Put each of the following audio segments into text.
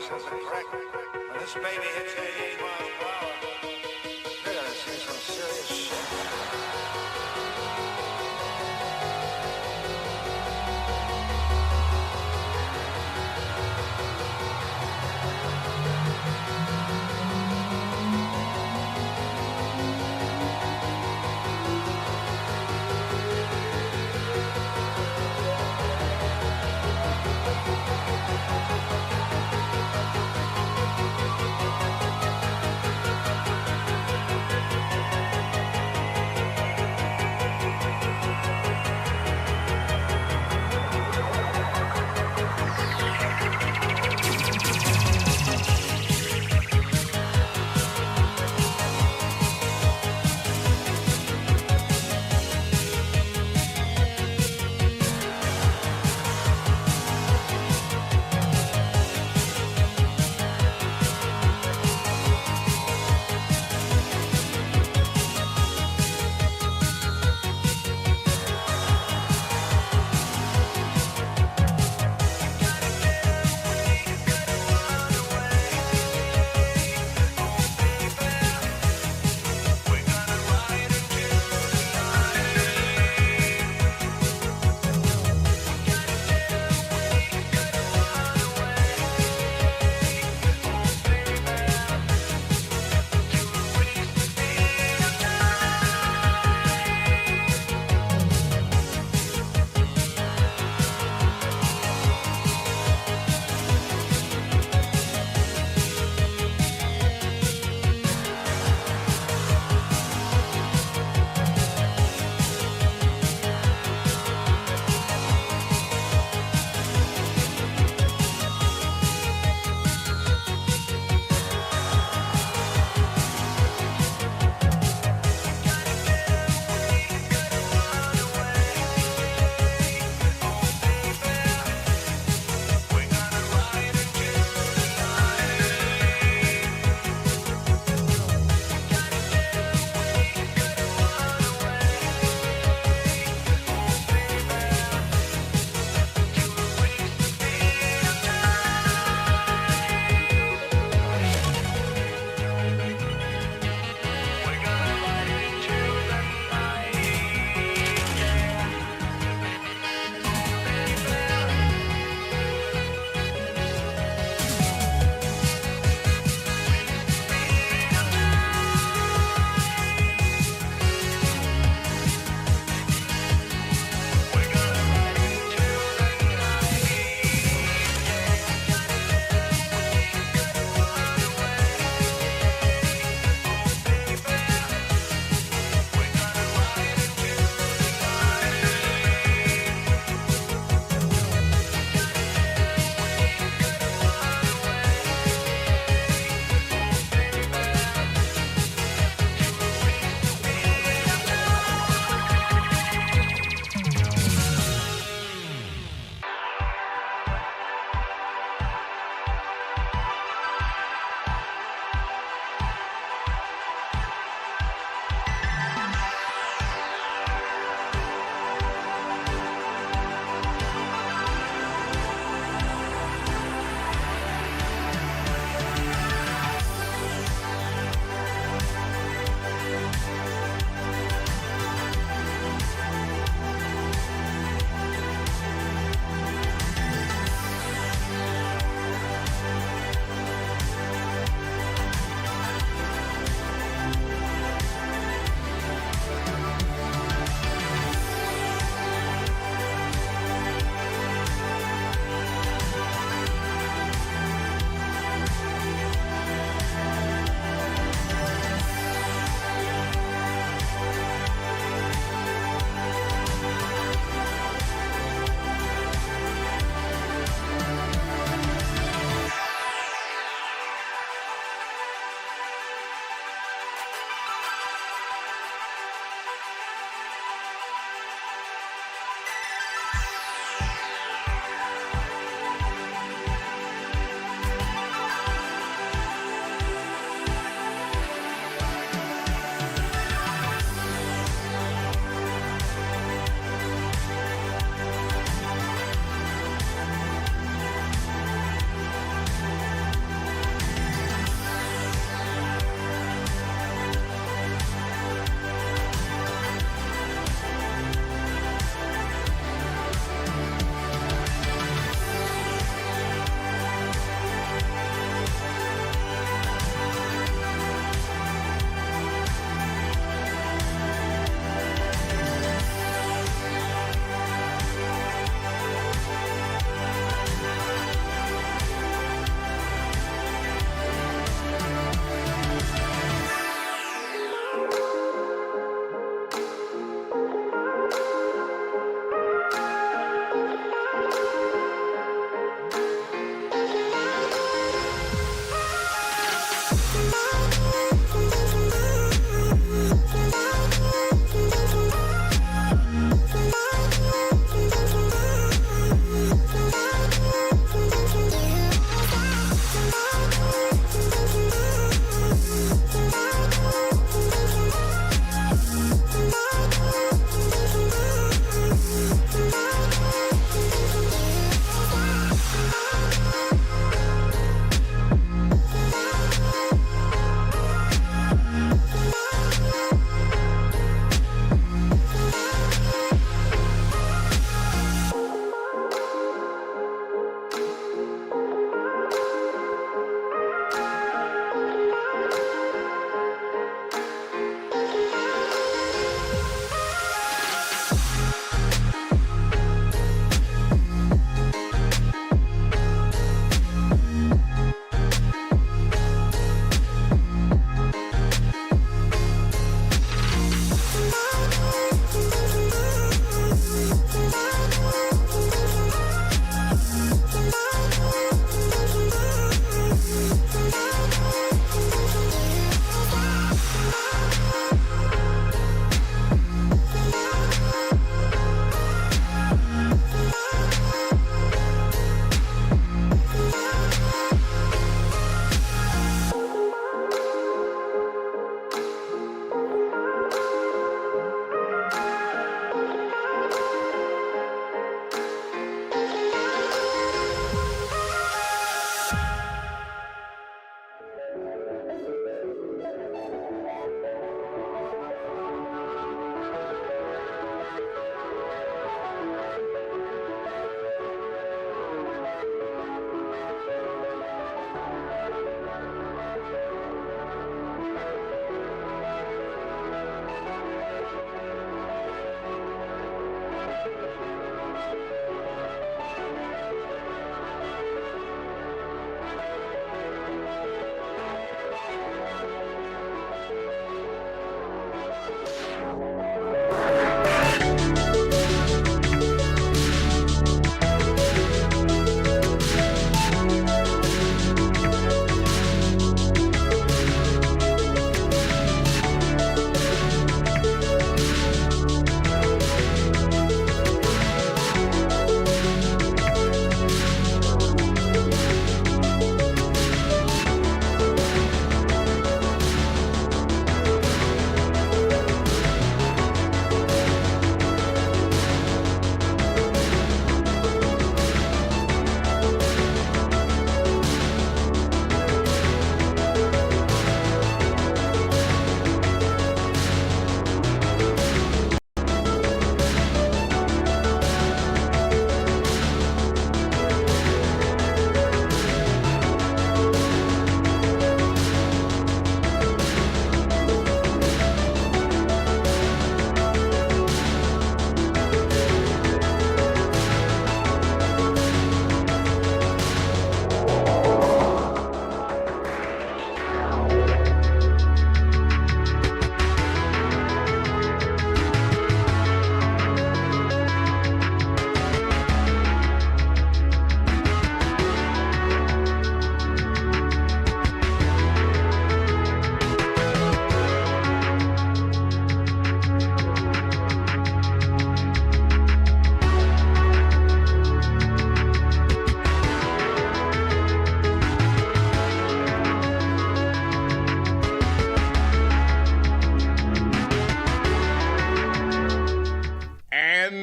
pace isn't correct, when this baby hits 88 miles per hour, you're gonna see some serious shit.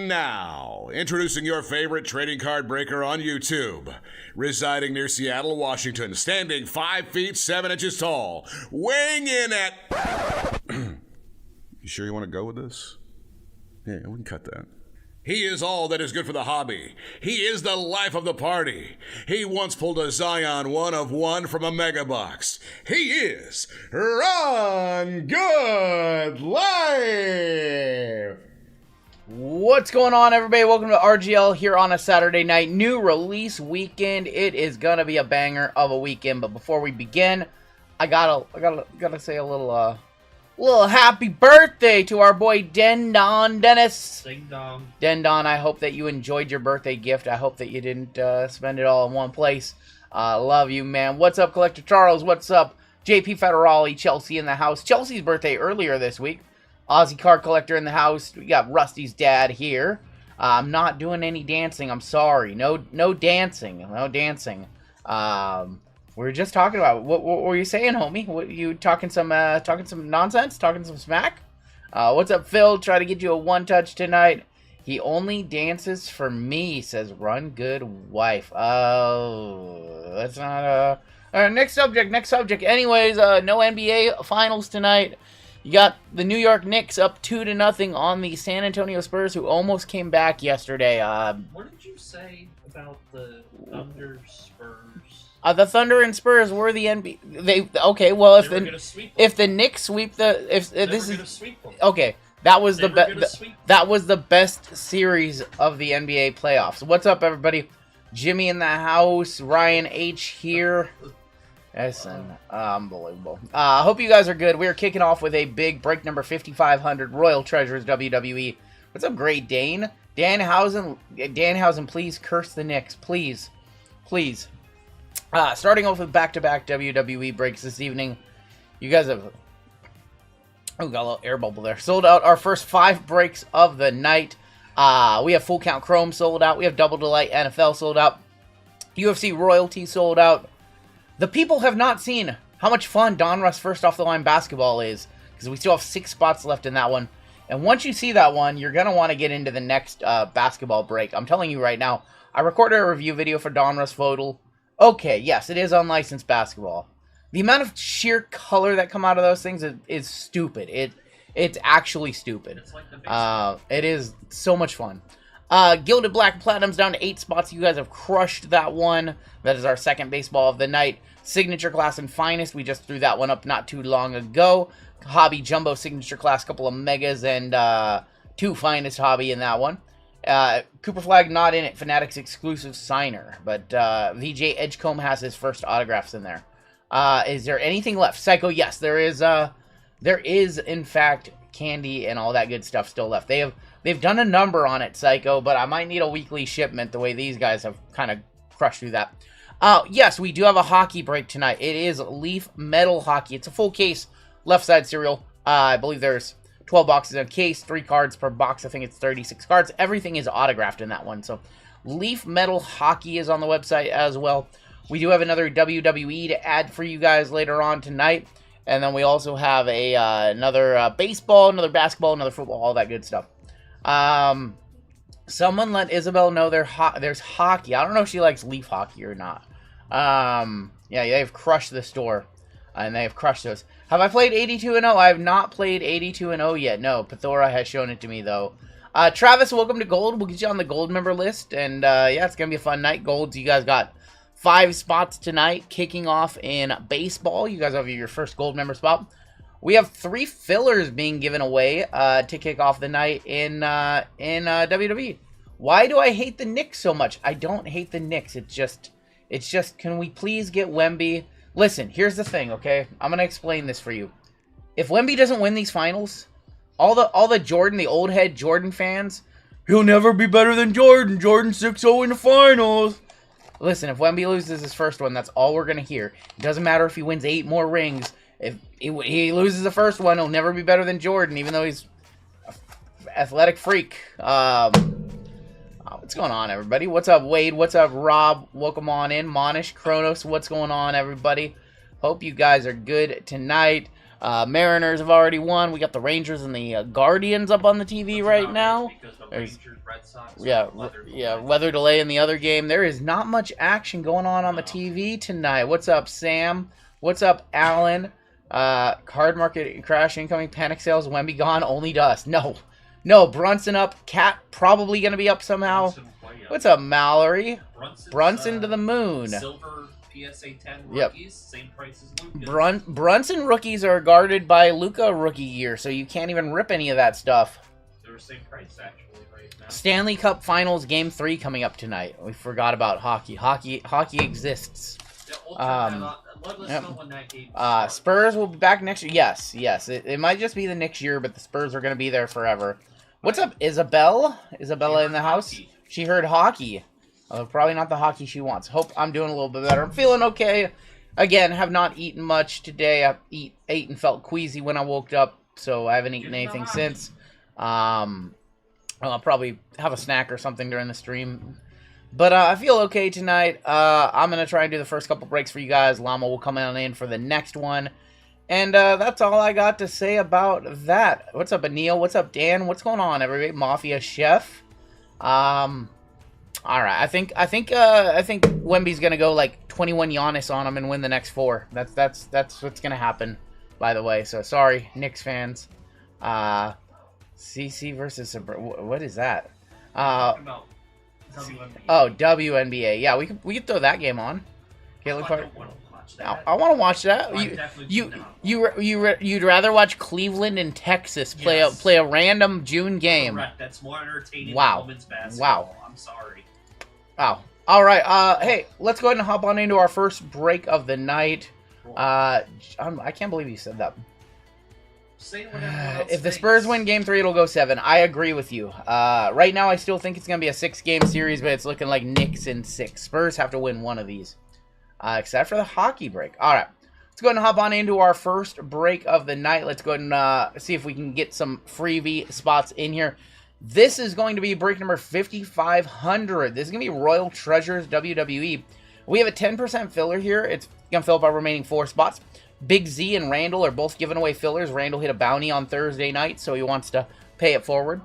And now, introducing your favorite trading card breaker on YouTube. Residing near Seattle, Washington, standing 5 feet 7 inches tall, weighing in at... You sure you want to go with this? Yeah, we can cut that. He is all that is good for the hobby. He is the life of the party. He once pulled a Zion 1 of 1 from a mega box. He is Rungoodlife. What's going on, everybody? Welcome to RGL here on a Saturday night. New release weekend. It is gonna be a banger of a weekend. But before we begin, I gotta say a little happy birthday to our boy Dendon Dennis. Ding dong. Dendon, I hope that you enjoyed your birthday gift. I hope that you didn't spend it all in one place. Love you, man. What's up, Collector Charles? What's up, JP Federale? Chelsea in the house. Chelsea's birthday earlier this week. Aussie card collector in the house. We got Rusty's dad here. I'm not doing any dancing. I'm sorry. No dancing. No dancing. We were just talking about what were you saying, homie? What you talking some nonsense? Talking some smack? What's up, Phil? Try to get you a one-touch tonight. He only dances for me, says Run Good Wife. Oh, that's not next subject. Anyways, no NBA finals tonight. You got the New York Knicks up 2-0 on the San Antonio Spurs, who almost came back yesterday. What did you say about the Thunder Spurs? The Thunder and Spurs were the NBA. If the Knicks sweep that was the best series of the NBA playoffs. What's up, everybody? Jimmy in the house. Ryan H here. Listen, unbelievable. Hope you guys are good. We are kicking off with a big break number 5500 Royal Treasures WWE. What's up, great Dane? Danhausen, please curse the Knicks, please. Starting off with back-to-back WWE breaks this evening. You guys have... Oh, got a little air bubble there. Sold out our first 5 breaks of the night. We have Full Count Chrome sold out. We have Double Delight NFL sold out. UFC Royalty sold out. The people have not seen how much fun Donruss First Off the Line Basketball is, because we still have 6 spots left in that one. And once you see that one, you're going to want to get into the next basketball break. I'm telling you right now, I recorded a review video for Donruss Photo. Okay, yes, it is unlicensed basketball. The amount of sheer color that come out of those things is stupid. It's actually stupid. It's like the it is so much fun. Gilded Black and Platinum's down to 8 spots. You guys have crushed that one. That is our second baseball of the night. Signature Class and Finest. We just threw that one up not too long ago. Hobby Jumbo Signature Class, couple of Megas, and 2 Finest Hobby in that one. Cooper Flag not in it. Fanatics exclusive signer. But VJ Edgecombe has his first autographs in there. Is there anything left? Psycho, yes. There is in fact candy and all that good stuff still left. They've done a number on it, Psycho, but I might need a weekly shipment the way these guys have kind of crushed through that. Yes, we do have a hockey break tonight. It is Leaf Metal Hockey. It's a full case, left side cereal. I believe there's 12 boxes in a case, 3 cards per box. I think it's 36 cards. Everything is autographed in that one. So Leaf Metal Hockey is on the website as well. We do have another WWE to add for you guys later on tonight. And then we also have another baseball, another basketball, another football, all that good stuff. Someone let Isabel know there's hockey. I don't know if she likes Leaf hockey or not. Yeah, they've crushed the store. And they have crushed those. Have I played 82-0? I have not played 82-0 yet. No, Pithora has shown it to me, though. Travis, welcome to Gold. We'll get you on the Gold member list. And, yeah, it's going to be a fun night. Golds, you guys got 5 spots tonight, kicking off in baseball. You guys have your first Gold member spot. We have 3 fillers being given away to kick off the night in WWE. Why do I hate the Knicks so much? I don't hate the Knicks. It's just, can we please get Wemby? Listen, here's the thing, okay? I'm going to explain this for you. If Wemby doesn't win these finals, all the Jordan, the old head Jordan fans, he'll never be better than Jordan. Jordan 6-0 in the finals. Listen, if Wemby loses his first one, that's all we're going to hear. It doesn't matter if he wins 8 more rings. If he loses the first one, he'll never be better than Jordan, even though he's an athletic freak. What's going on, everybody? What's up, Wade? What's up, Rob? Welcome on in. Monish, Kronos, what's going on, everybody? Hope you guys are good tonight. Mariners have already won. We got the Rangers and the Guardians up on the TV right now. Because the Rangers, Red Sox, weather delay in the other game. There is not much action going on the TV tonight. What's up, Sam? What's up, Alan? Card market crash, incoming panic sales, Wemby gone, only dust. No, Brunson up. Cat probably going to be up somehow. What's up, Mallory? Brunson to the moon. Silver PSA 10 rookies, same price as Luka. Brunson rookies are guarded by Luka rookie year, so you can't even rip any of that stuff. They're the same price, actually, right now. Stanley Cup Finals Game 3 coming up tonight. We forgot about hockey. Hockey exists. Spurs will be back next year. Yes. It might just be the next year, but the Spurs are going to be there forever. What's up, Isabella? Isabella in the house? Hockey. She heard hockey. Probably not the hockey she wants. Hope I'm doing a little bit better. I'm feeling okay. Again, have not eaten much today. I ate and felt queasy when I woke up, so I haven't eaten anything since. I'll probably have a snack or something during the stream. But I feel okay tonight. I'm going to try and do the first couple breaks for you guys. Llama will come on in for the next one. And that's all I got to say about that. What's up, Anil? What's up, Dan? What's going on, everybody? Mafia Chef. All right, I think Wemby's gonna go like 21 Giannis on him and win the next 4. That's what's gonna happen. By the way, so sorry, Knicks fans. CC versus what is that? About WNBA. Oh, WNBA. Yeah, we could throw that game on. Caitlin Clark. I want to watch that. You'd rather watch Cleveland and Texas play a random June game. Correct. That's more entertaining Wow. than women's basketball. Wow. I'm sorry. Wow. All right. Hey, let's go ahead and hop on into our first break of the night. I can't believe you said that. Say whatever else If the Spurs win Game 3, it'll go 7. I agree with you. Right now, I still think it's going to be a 6-game series, but it's looking like Knicks in 6. Spurs have to win one of these. Except for the hockey break. All right. Let's go ahead and hop on into our first break of the night. Let's go ahead and see if we can get some freebie spots in here. This is going to be break number 5,500. This is going to be Royal Treasures WWE. We have a 10% filler here. It's going to fill up our remaining 4 spots. Big Z and Randall are both giving away fillers. Randall hit a bounty on Thursday night, so he wants to pay it forward.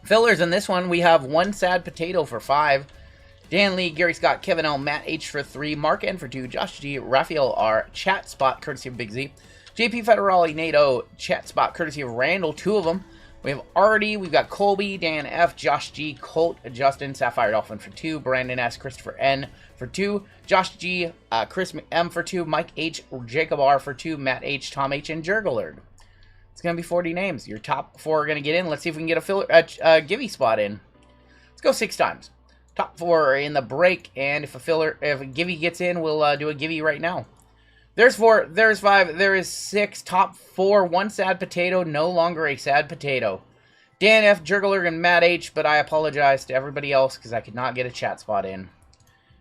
Fillers in this one, we have One Sad Potato for 5. Dan Lee, Gary Scott, Kevin L, Matt H for 3, Mark N for 2, Josh G, Raphael R, chat spot courtesy of Big Z, JP Federale, Nate O, chat spot courtesy of Randall, 2 of them. We have Artie, we've got Colby, Dan F, Josh G, Colt, Justin, Sapphire Dolphin for 2, Brandon S, Christopher N for 2, Josh G, Chris M for 2, Mike H, Jacob R for 2, Matt H, Tom H, and Jurglerd. It's going to be 40 names. Your top 4 are going to get in. Let's see if we can get a filler, Givey spot in. Let's go 6 times. Top 4 are in the break, and if a Givey gets in, we'll do a Givey right now. There's 4, there's 5, there is 6. Top 4, One Sad Potato, no longer a sad potato. Dan F, Jurgler, and Matt H, but I apologize to everybody else because I could not get a chat spot in.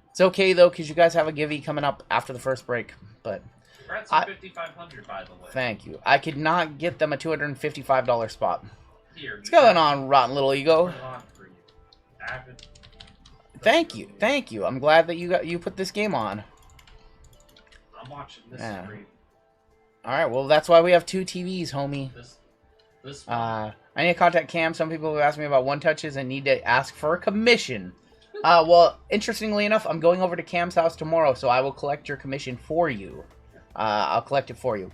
It's okay, though, because you guys have a Givey coming up after the first break. But Congrats on 5,500, by the way. Thank you. I could not get them a $255 spot. Here, What's going on, Rotten Little Ego? Put it on for you. Avid. Thank you. I'm glad that you put this game on. I'm watching this stream. All right, well, that's why we have 2 TVs, homie. This one. I need to contact Cam. Some people have asked me about one touches and need to ask for a commission. Well, interestingly enough, I'm going over to Cam's house tomorrow, so I will collect your commission for you. I'll collect it for you.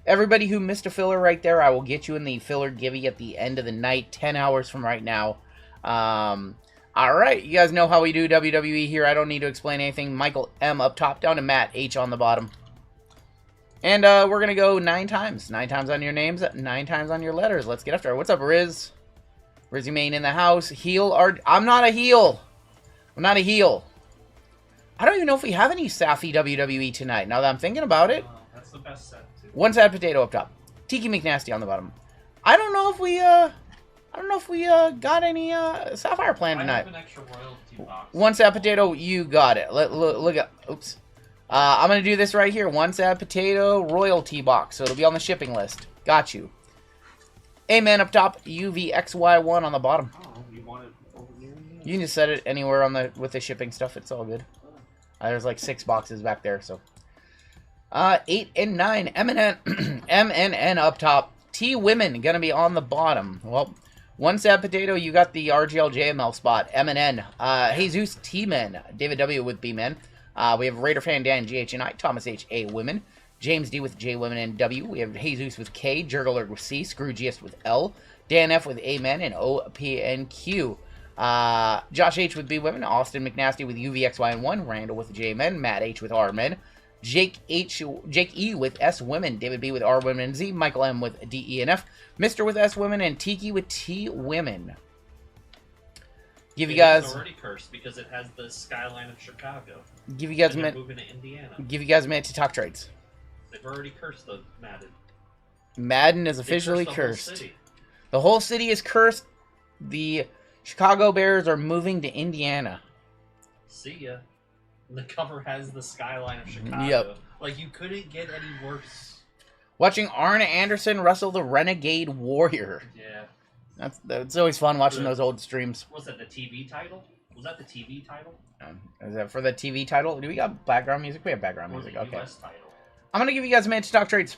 Everybody who missed a filler right there, I will get you in the filler Givey at the end of the night, 10 hours from right now. All right, you guys know how we do WWE here. I don't need to explain anything. Michael M up top, down to Matt H on the bottom. And we're going to go 9 times. 9 times on your names, 9 times on your letters. Let's get after it. What's up, Riz? Rizzy Main in the house. Heel or... I'm not a heel. I'm not a heel. I don't even know if we have any Safi WWE tonight, now that I'm thinking about it. That's the best set, too. One Sad Potato up top. Tiki McNasty on the bottom. I don't know if we got any Sapphire plan tonight. I have an extra royalty box. One Sad Potato, you got it. Look at... Oops. I'm going to do this right here. One Sad Potato royalty box. So it'll be on the shipping list. Got you. Amen up top. UVXY1 on the bottom. Oh, you want it over here? You can just set it anywhere on with the shipping stuff. It's all good. There's like 6 boxes back there. So 8 and 9. MNN up top. T Women going to be on the bottom. Well, one sad potato, you got the RGL JML spot. MNN. Jesus T-Men. David W. with B-Men. We have Raider Fan Dan, GH and I. Thomas H. A. Women. James D. with J. Women and W. We have Jesus with K. Jurgler with C. Scroogeist with L. Dan F. with Amen and O, P, and Q. Josh H. with B. Women. Austin McNasty with UVXY and 1. Randall with J. Men. Matt H. with R. Men. Jake E with S Women, David B with R Women and Z, Michael M with D E and F, Mr. with S Women, and Tiki with T Women. Give you guys. It's already cursed because it has the skyline of Chicago. Give you guys a minute. Moving to Indiana. Give you guys a minute to talk trades. They've already cursed the Madden. Madden is officially cursed. Whole city. The whole city is cursed. The Chicago Bears are moving to Indiana. See ya. The cover has the skyline of Chicago. Yep. Like, you couldn't get any worse. Watching Arn Anderson wrestle the Renegade Warrior. Yeah. That's always fun watching those old streams. Was that the TV title? Was that the TV title? Is that for the TV title? Do we got background music? We have background Or music. the Okay. US title? I'm going to give you guys a minute to talk trades.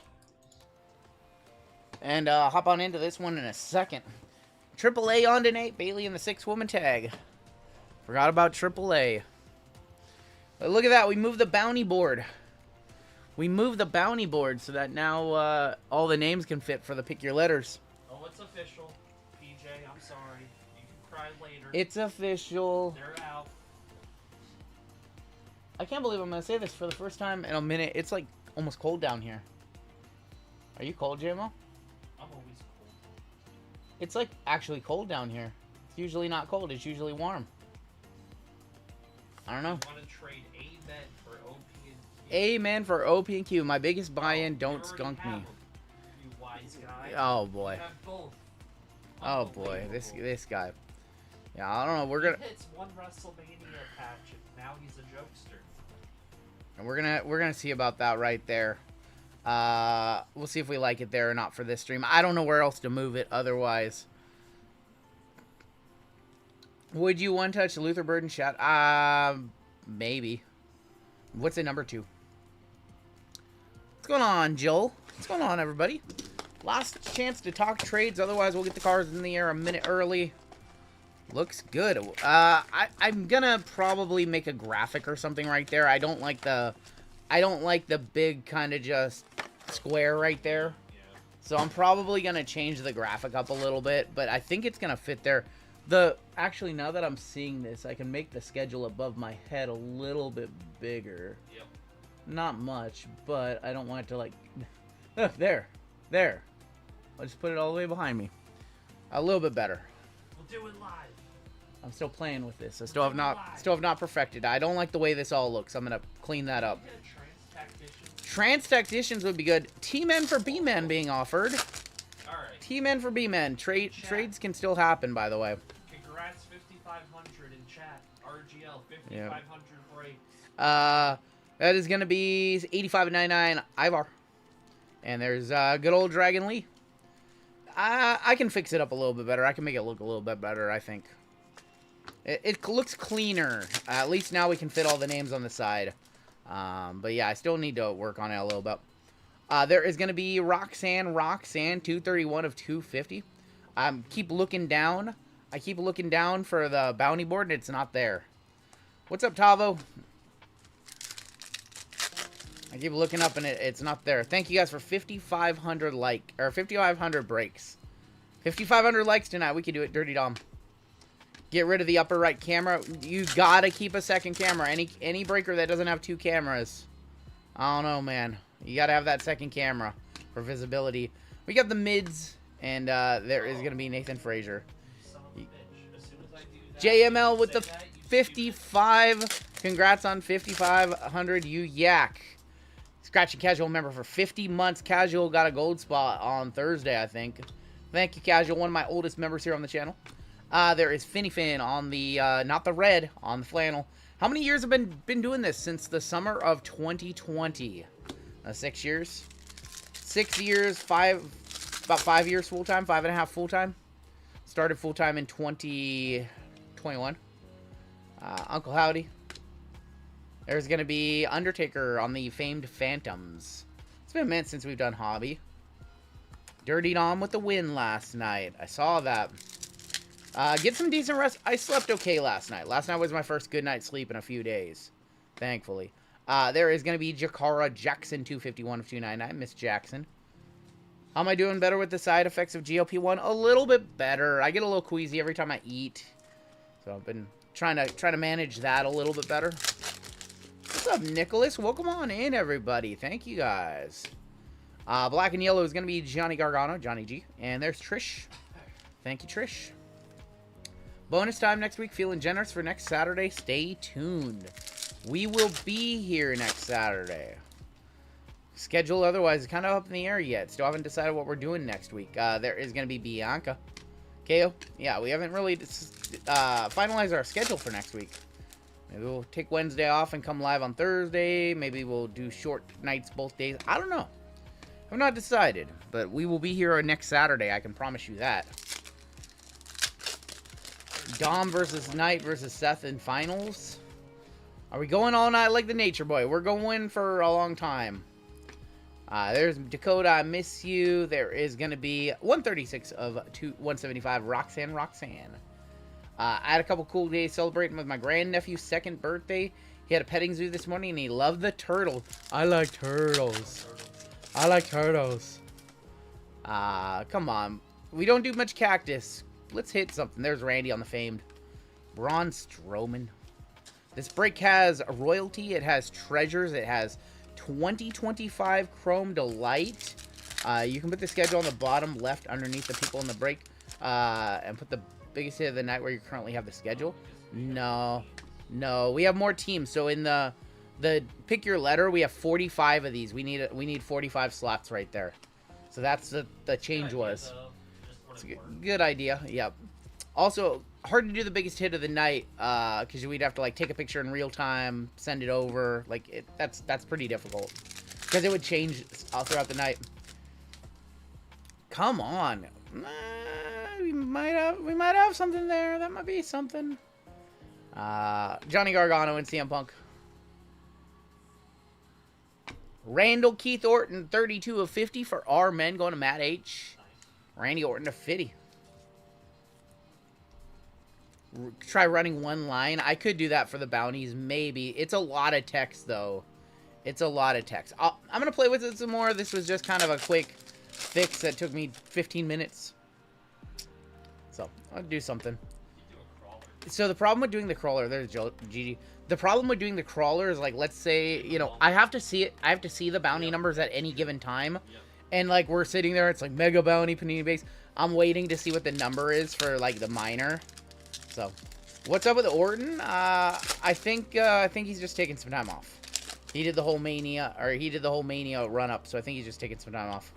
And hop on into this one in a second. AAA on tonight. Bailey in the 6-woman tag. Forgot about AAA. But look at that. We moved the bounty board. We moved the bounty board so that now all the names can fit for the pick your letters. Oh, it's official. PJ, I'm sorry. You can cry later. It's official. They're out. I can't believe I'm going to say this for the first time in a minute. It's like almost cold down here. Are you cold, JMO? I'm always cold. It's like actually cold down here. It's usually not cold. It's usually warm. I don't know. I want to trade Amen for OP and Q. Amen for OP and Q. My biggest buy-in. You Don't already skunk have me. them, you wise guy. Oh boy. You have both. Oh boy. This guy. Yeah, I don't know. We're He gonna hits one WrestleMania patch and now he's a jokester. we're gonna see about that right there. We'll see if we like it there or not for this stream. I don't know where else to move it otherwise. Would you one touch Luther Burden shot? Maybe. What's the number 2? What's going on, Joel? What's going on, everybody? Last chance to talk trades. Otherwise, we'll get the cards in the air a minute early. Looks good. I'm gonna probably make a graphic or something right there. I don't like the big kind of just square right there. So I'm probably gonna change the graphic up a little bit, but I think it's gonna fit there. Actually, now that I'm seeing this, I can make the schedule above my head a little bit bigger. Yep. Not much, but I don't want it to like... there. I'll just put it all the way behind me. A little bit better. We'll do it live. I'm still playing with this. I still have not perfected. I don't like the way this all looks. I'm gonna clean that up. Get a trans-tactician. Trans-tacticians would be good. T-men for B-men being offered. Alright. T-men for B-men. Trades can still happen, by the way. Congrats, 5,500 in chat. RGL, 5,500 breaks. That is gonna be 85.99 Ivar. And there's good old Dragon Lee. I can fix it up a little bit better. I can make it look a little bit better, I think. It looks cleaner. At least now we can fit all the names on the side. But yeah, I still need to work on it a little bit. There is going to be Roxanne, 231 of 250. Keep looking down. I keep looking down for the bounty board, and it's not there. What's up, Tavo? I keep looking up, and it's not there. Thank you guys for 5,500 5,500 breaks. 5,500 likes tonight. We can do it, Dirty Dom. Get rid of the upper right camera. You gotta keep a second camera. Any breaker that doesn't have 2 cameras. I don't know, man. You gotta have that second camera for visibility. We got the mids, and there is gonna be Nathan Frazier. Son of a bitch. As soon as I do that, JML with the say that, you 55. Congrats on 5,500, you yak. Scratch and Casual member for 50 months. Casual got a gold spot on Thursday, I think. Thank you, Casual. One of my oldest members here on the channel. There is Finny Finn on the, not the red, on the flannel. How many years have been doing this? Since the summer of 2020. 6 years. 6 years, about 5 years full-time, 5.5 full-time. Started full-time in 2021. Uncle Howdy. There's going to be Undertaker on the famed Phantoms. It's been a minute since we've done Hobby. Dirty Dom with the win last night. I saw that. Get some decent rest. I slept okay last night. Last night was my first good night's sleep in a few days. Thankfully. There is going to be Jakara Jackson 251 of 299. Miss Jackson. How am I doing better with the side effects of GLP-1? A little bit better. I get a little queasy every time I eat. So I've been trying to manage that a little bit better. What's up, Nicholas? Welcome on in, everybody. Thank you, guys. Black and yellow is going to be Johnny Gargano, Johnny G. And there's Trish. Thank you, Trish. Bonus time next week. Feeling generous for next Saturday. Stay tuned. We will be here next Saturday. Schedule otherwise is kind of up in the air yet. Still haven't decided what we're doing next week. There is going to be Bianca. KO. Yeah, we haven't really finalized our schedule for next week. Maybe we'll take Wednesday off and come live on Thursday. Maybe we'll do short nights both days. I don't know. I've not decided. But we will be here next Saturday. I can promise you that. Dom versus Knight versus Seth in finals. Are we going all night like the Nature Boy? We're going for a long time. There's Dakota, I miss you. There is going to be 136 of 175, Roxanne. I had a couple cool days celebrating with my grandnephew's 2nd birthday. He had a petting zoo this morning, and he loved the turtle. I like turtles. Come on. We don't do much cactus. Let's hit something. There's Randy on the famed. Braun Strowman. This break has royalty. It has treasures. It has 2025 Chrome Delight. You can put the schedule on the bottom left underneath the people in the break. And put the biggest hit of the night where you currently have the schedule. No. We have more teams. So in the pick your letter, we have 45 of these. We need 45 slots right there. So that's the change was. It's a good idea. Yep. Also, hard to do the biggest hit of the night because we'd have to like take a picture in real time, send it over. Like that's pretty difficult because it would change throughout the night. Come on, we might have something there. That might be something. Johnny Gargano and CM Punk. Randall Keith Orton 32 of 50 for our men going to Matt H. Randy Orton to 50. Try running one line. I could do that for the bounties, maybe. It's a lot of text, though. It's a lot of text. I'm going to play with it some more. This was just kind of a quick fix that took me 15 minutes. So, I'll do something. So, the problem with doing the crawler, there's Gigi. The problem with doing the crawler is, like, let's say, you know, I have to see it. I have to see the bounty numbers at any given time. And, like, we're sitting there. It's like Mega Bounty, Panini Base. I'm waiting to see what the number is for, like, the minor. So, what's up with Orton? I think he's just taking some time off. He did the whole Mania run up, so I think he's just taking some time off.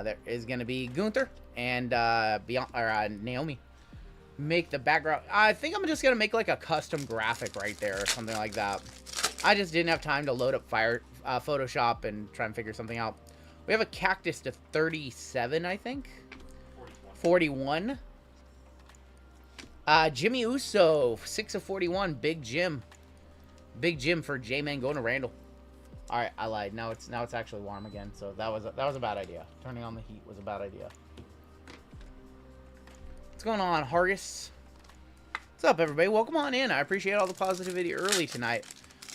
There is going to be Gunther and Naomi. Make the background. I think I'm just going to make like a custom graphic right there or something like that. I just didn't have time to load up Photoshop and try and figure something out. We have a cactus to 37, I think. 41. Jimmy Uso, 6 of 41. Big Jim. Big Jim for J-Man going to Randall. All right, I lied. Now it's actually warm again. So that was a bad idea. Turning on the heat was a bad idea. What's going on, Hargis? What's up, everybody? Welcome on in. I appreciate all the positivity early tonight.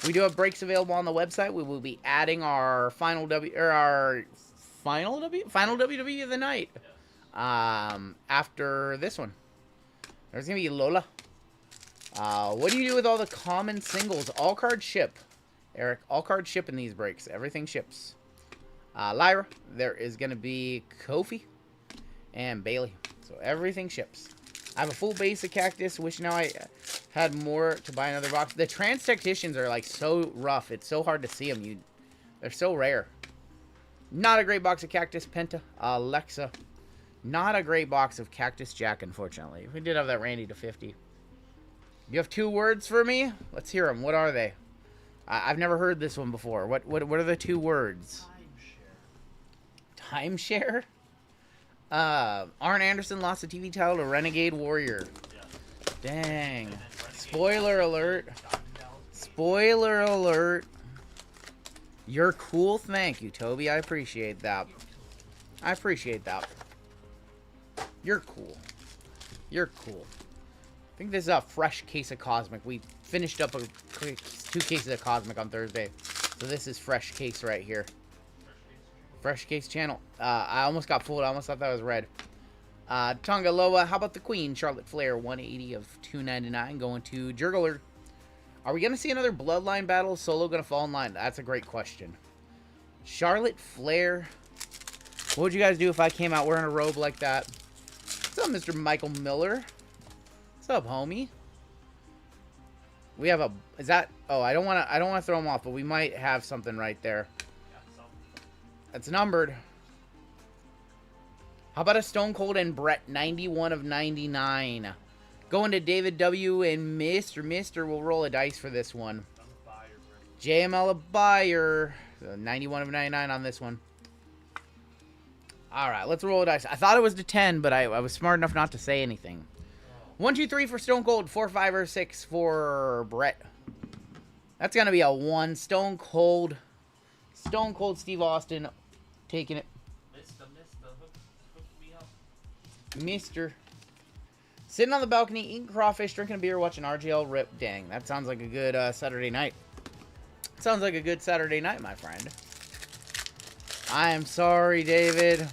We do have breaks available on the website. We will be adding our final WWE of the night after this one. There's going to be Lola. What do you do with all the common singles? All cards ship. Eric, all cards ship in these breaks. Everything ships. Lyra. There is going to be Kofi and Bailey. So everything ships. I have a full base of cactus. Wish now I had more to buy another box. The trans tacticians are like so rough. It's so hard to see them. They're so rare. Not a great box of cactus. Penta. Alexa. Not a great box of Cactus Jack, unfortunately. We did have that Randy to 50. You have 2 words for me? Let's hear them. What are they? I've never heard this one before. What are the 2 words? Timeshare? Arn Anderson lost the TV title to Renegade Warrior. Dang. Spoiler alert. Spoiler alert. You're cool. Thank you, Toby. I appreciate that. I appreciate that. You're cool. You're cool. I think this is a fresh case of Cosmic. We finished up 2 cases of Cosmic on Thursday. So this is fresh case right here. Fresh case channel. I almost got fooled. I almost thought that was red. Tonga Loa. How about the Queen? Charlotte Flair. 180 of 299. Going to Jurgler. Are we going to see another Bloodline battle? Solo going to fall in line? That's a great question. Charlotte Flair. What would you guys do if I came out wearing a robe like that? What's up, Mr. Michael Miller? What's up, homie? We have a... Is that... Oh, I don't want to throw him off, but we might have something right there. That's numbered. How about a Stone Cold and Brett? 91 of 99. Going to David W. and Mr. We'll roll a dice for this one. JML a buyer. So 91 of 99 on this one. Alright, let's roll a dice. I thought it was to 10, but I was smart enough not to say anything. 1, 2, 3 for Stone Cold. 4, 5, or 6 for Brett. That's going to be a 1. Stone Cold Steve Austin taking it. Hook me up. Mr. Sitting on the balcony, eating crawfish, drinking a beer, watching RGL rip. Dang, that sounds like a good Saturday night. Sounds like a good Saturday night, my friend. I am sorry, David.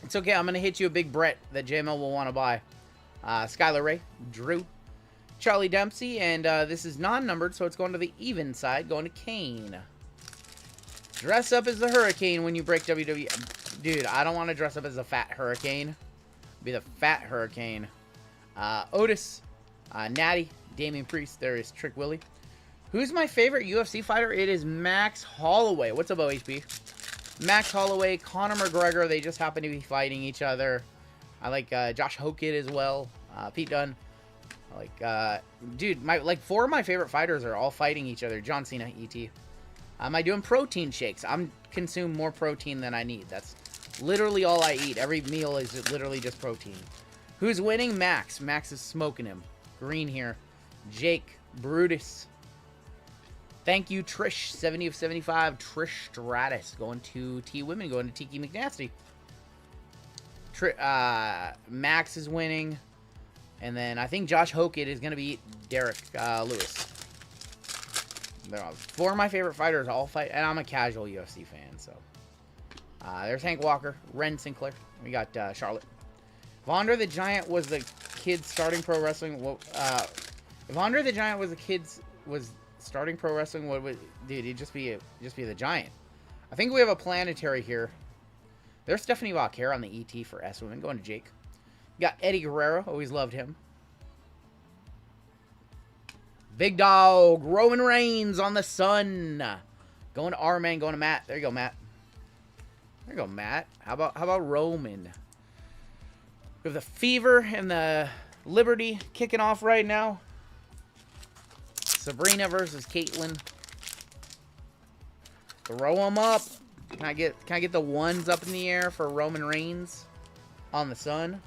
It's okay. I'm going to hit you a big Brett that JML will want to buy. Skylar Ray, Drew, Charlie Dempsey, and this is non-numbered, so it's going to the even side, going to Kane. Dress up as the Hurricane when you break WWE. Dude, I don't want to dress up as a fat Hurricane. Be the fat Hurricane. Otis, Natty, Damian Priest. There is Trick Willie. Who's my favorite UFC fighter? It is Max Holloway. What's up, OHP? Max Holloway, Conor McGregor. They just happen to be fighting each other. I like Josh Hokit as well. Pete Dunne. I like, dude, 4 of my favorite fighters are all fighting each other. John Cena, ET. Am I doing protein shakes? I'm consume more protein than I need. That's literally all I eat. Every meal is literally just protein. Who's winning? Max. Max is smoking him. Green here. Jake. Brutus. Thank you, Trish. 70 of 75. Trish Stratus. Going to T Women. Going to Tiki McNasty. Max is winning. And then I think Josh Hokit is going to beat Derek Lewis. 4 of my favorite fighters all fight. And I'm a casual UFC fan, so. There's Hank Walker. Ren Sinclair. We got Charlotte. If Andre the Giant was the kid starting pro wrestling, if Andre the Giant was starting pro wrestling, what would, dude, he'd just be the Giant. I think we have a planetary here. There's Stephanie Valquer on the ET for S Women. Going to Jake. We got Eddie Guerrero. Always loved him. Big Dog. Roman Reigns on the Sun. Going to R-Man. Going to Matt. There you go, Matt. There you go, Matt. How about Roman? We have the Fever and the Liberty kicking off right now. Sabrina versus Caitlyn. Throw them up. Can I get the ones up in the air for Roman Reigns on the Sun?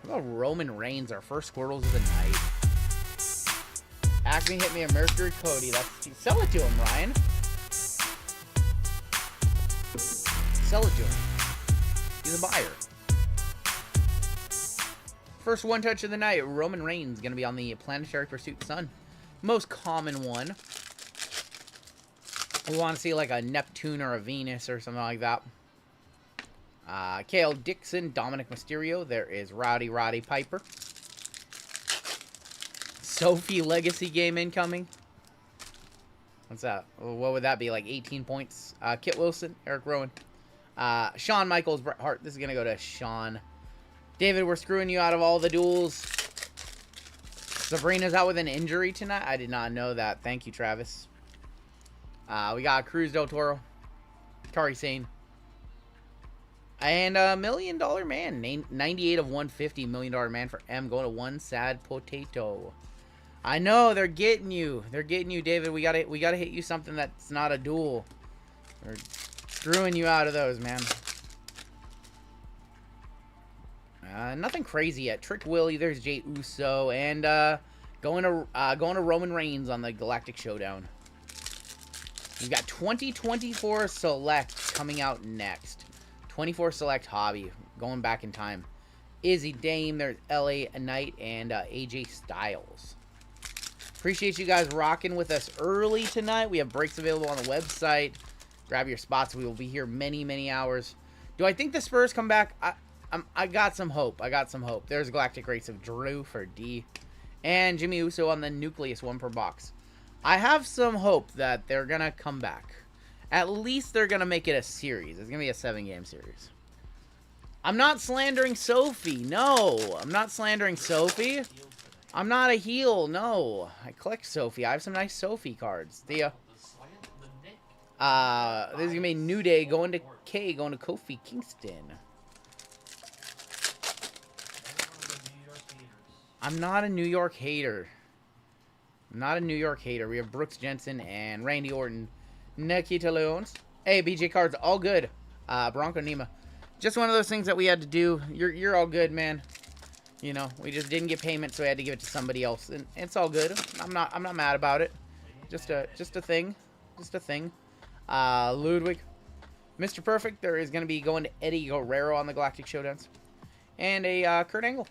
How about Roman Reigns, our first Squirtles of the night? Acme hit me a Mercury Cody. Sell it to him, Ryan. Sell it to him. He's a buyer. First one touch of the night. Roman Reigns going to be on the Planetary Pursuit Sun. Most common one. We want to see like a Neptune or a Venus or something like that. Kale Dixon, Dominic Mysterio. There is Rowdy Piper. Sophie Legacy game incoming. What's that? What would that be? Like 18 points. Kit Wilson, Eric Rowan. Shawn Michaels, Bret Hart. This is going to go to Shawn. David, we're screwing you out of all the duels. Sabrina's out with an injury tonight. I did not know that. Thank you, Travis. We got Cruz Del Toro. Kari Sane. And $1 Million Man. 98 of 150. $1 Million Man for M. Going to One Sad Potato. I know. They're getting you. They're getting you, David. We gotta hit you something that's not a duel. They're screwing you out of those, man. Nothing crazy yet. Trick Willie, there's Jay Uso, and going to Roman Reigns on the Galactic Showdown. We've got 2024 Select coming out next. 24 Select Hobby, going back in time. Izzy Dame, there's LA Knight, and AJ Styles. Appreciate you guys rocking with us early tonight. We have breaks available on the website. Grab your spots. We will be here many, many hours. Do I think the Spurs come back? I got some hope. I got some hope. There's Galactic Race of Drew for D. And Jimmy Uso on the Nucleus, 1 per box. I have some hope that they're going to come back. At least they're going to make it a series. It's going to be a 7-game series. I'm not slandering Sophie. No, I'm not slandering Sophie. I'm not a heel. No, I collect Sophie. I have some nice Sophie cards. Thea. This is going to be New Day going to K, going to Kofi Kingston. I'm not a New York hater. I'm not a New York hater. We have Brooks Jensen and Randy Orton. Nikita Leones. Hey, BJ cards, all good. Bronco Nima. Just one of those things that we had to do. You're all good, man. You know, we just didn't get payment, so we had to give it to somebody else, and it's all good. I'm not mad about it. Just a thing. Just a thing. Ludwig. Mr. Perfect, there is going to be going to Eddie Guerrero on the Galactic Showdowns. And a Kurt Angle.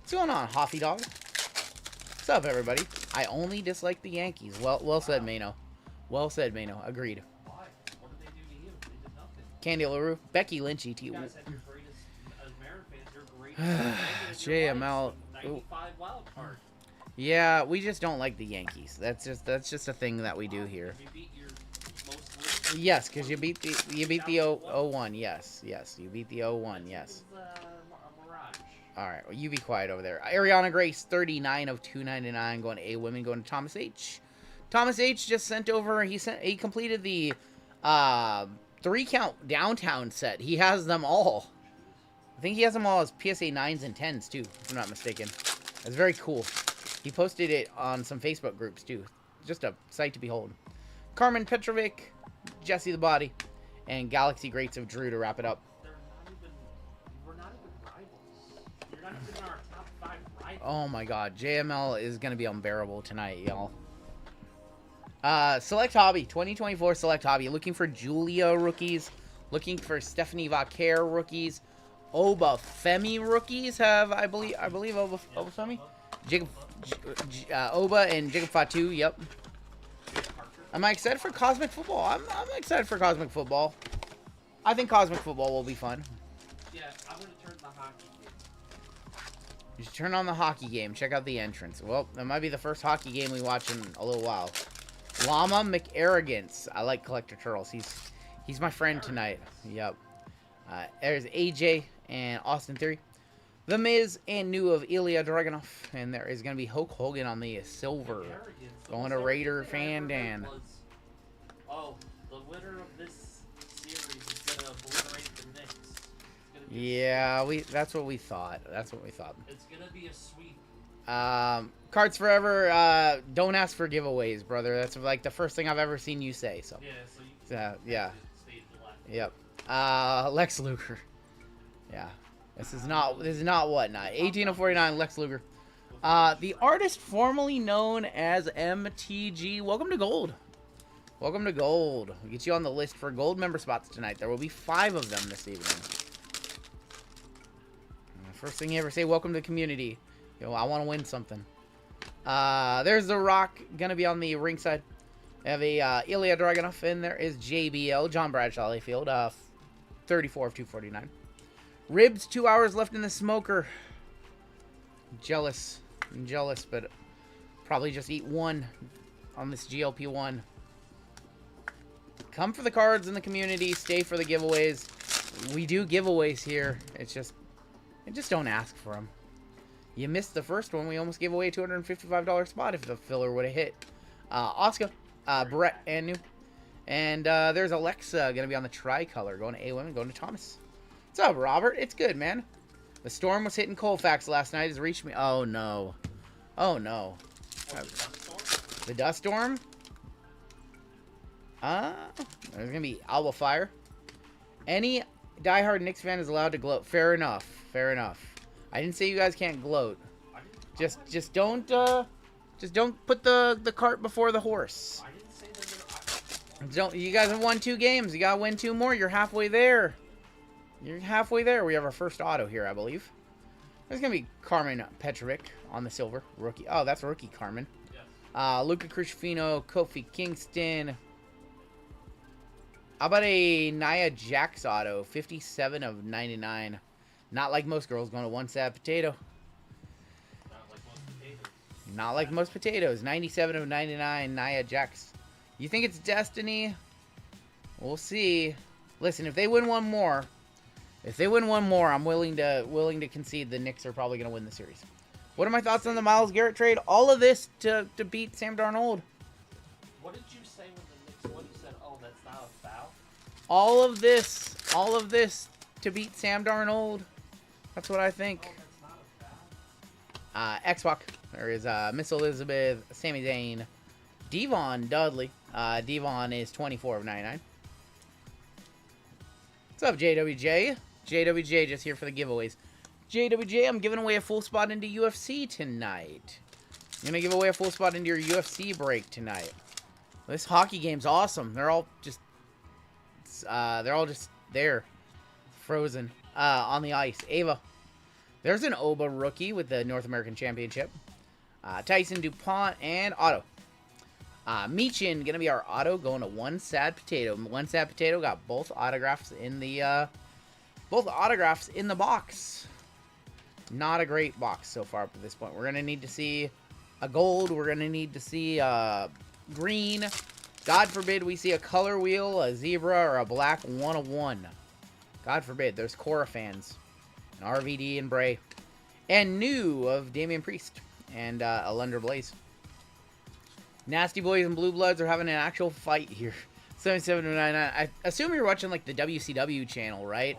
What's going on, Hoffy Dog? What's up, everybody? I only dislike the Yankees. Well said, Mano. Well said, Mano. Agreed. Why? What did they do to you? They did nothing. Candy LaRue. Becky Lynchy. You guys had your greatest, as Marin fans, your greatest JML. 95 wild card. Yeah, we just don't like the Yankees. That's just a thing that we do here. You beat your most Yes, because you beat the 0-1. Yes, you beat the 0-1. Yes. A mirage. All right, well, you be quiet over there. Ariana Grace, 39 of 299, going to A Women, going to Thomas H. Thomas H just sent over. He completed the 3-count downtown set. He has them all. I think he has them all as PSA 9s and 10s too, if I'm not mistaken. That's very cool. He posted it on some Facebook groups too. Just a sight to behold. Carmen Petrovic, Jesse the Body, and Galaxy Greats of Drew to wrap it up. We're not even rivals. You're not even in our top 5 rivals. Oh my god, JML is going to be unbearable tonight, y'all. Select Hobby, 2024 Select Hobby. Looking for Julia rookies. Looking for Stephanie Vaquer rookies. Oba Femi rookies have, I believe Oba Femi? Jacob, Oba and Jacob Fatu, yep. Am I excited for Cosmic Football? I'm excited for Cosmic Football. I think Cosmic Football will be fun. Yeah, I'm going to turn the hockey game. You should turn on the hockey game. Check out the entrance. Well, that might be the first hockey game we watch in a little while. Llama McArrogance. I like Collector Turtles. He's my friend tonight. Yep. There's AJ and Austin Theory. The Miz and New of Ilya Dragunov. And there is going to be Hulk Hogan on the silver. Going to Raider Fan Dan. Oh, the winner of this series is going to obliterate the Knicks. Yeah, that's what we thought. That's what we thought. It's going to be a sweep. Cards Forever, don't ask for giveaways, brother. That's like the first thing I've ever seen you say. So yeah, so you can yeah. stage left. Yep. Lex Luger. Yeah. This is not whatnot. 18 of 49, Lex Luger. The artist formerly known as MTG. Welcome to Gold. Welcome to Gold. We'll get you on the list for Gold member spots tonight. There will be 5 of them this evening. First thing you ever say, welcome to the community. Yo, I want to win something. There's The Rock, gonna be on the ringside. We have a Ilya Dragunov, and there is JBL, John Bradshaw Layfield, 34 of 249. Ribs, 2 hours left in the smoker. Jealous. I'm jealous, but probably just eat one on this GLP-1. Come for the cards in the community. Stay for the giveaways. We do giveaways here. It's just don't ask for them. You missed the first one. We almost gave away a $255 spot if the filler would have hit. Oscar, Brett, and New. And there's Alexa going to be on the tricolor. Going to A Women, going to Thomas. What's up, Robert? It's good, man. The storm was hitting Colfax last night. It's reached me. Oh, no. Oh, no. The dust storm? There's going to be Alba Fire. Any diehard Knicks fan is allowed to gloat. Fair enough. Fair enough. I didn't say you guys can't gloat. Just don't put the cart before the horse. I didn't say that. Don't. You guys have won 2 games. You gotta win 2 more. You're halfway there. You're halfway there. We have our first auto here, I believe. There's gonna be Carmen Petrovic on the silver rookie. Oh, that's rookie Carmen. Yes. Luca Crucifino, Kofi Kingston. How about a Nia Jax auto, 57 of 99. Not like most girls, going to 1 sad potato. Not like most potatoes. Not like most potatoes. 97 of 99, Nia Jax. You think it's Destiny? We'll see. Listen, if they win one more, I'm willing to concede the Knicks are probably going to win the series. What are my thoughts on the Myles Garrett trade? All of this to beat Sam Darnold. What did you say when the Knicks won? You said, "Oh, that's not a foul." All of this to beat Sam Darnold. That's what I think. Oh, that's not a foul. X-Pac. There is Miss Elizabeth, Sami Zayn, Devon Dudley. Devon is 24 of 99. What's up, JWJ? JWJ just here for the giveaways. JWJ, I'm giving away a full spot into UFC tonight. I'm going to give away a full spot into your UFC break tonight. This hockey game's awesome. They're all just there. Frozen. On the ice. Ava. There's an Oba rookie with the North American Championship. Tyson DuPont and Otto. Meechin gonna be our auto, going to 1 sad potato. 1 sad potato got both autographs in the box. Not a great box so far up to this point. We're gonna need to see a gold. We're gonna need to see green. God forbid we see a color wheel, a zebra, or a black 101. God forbid. There's Cora fans, and RVD and Bray, and new of Damian Priest and Alundra Blaze. Nasty Boys and Blue Bloods are having an actual fight here. 77 to 99. I assume you're watching like the WCW channel, right?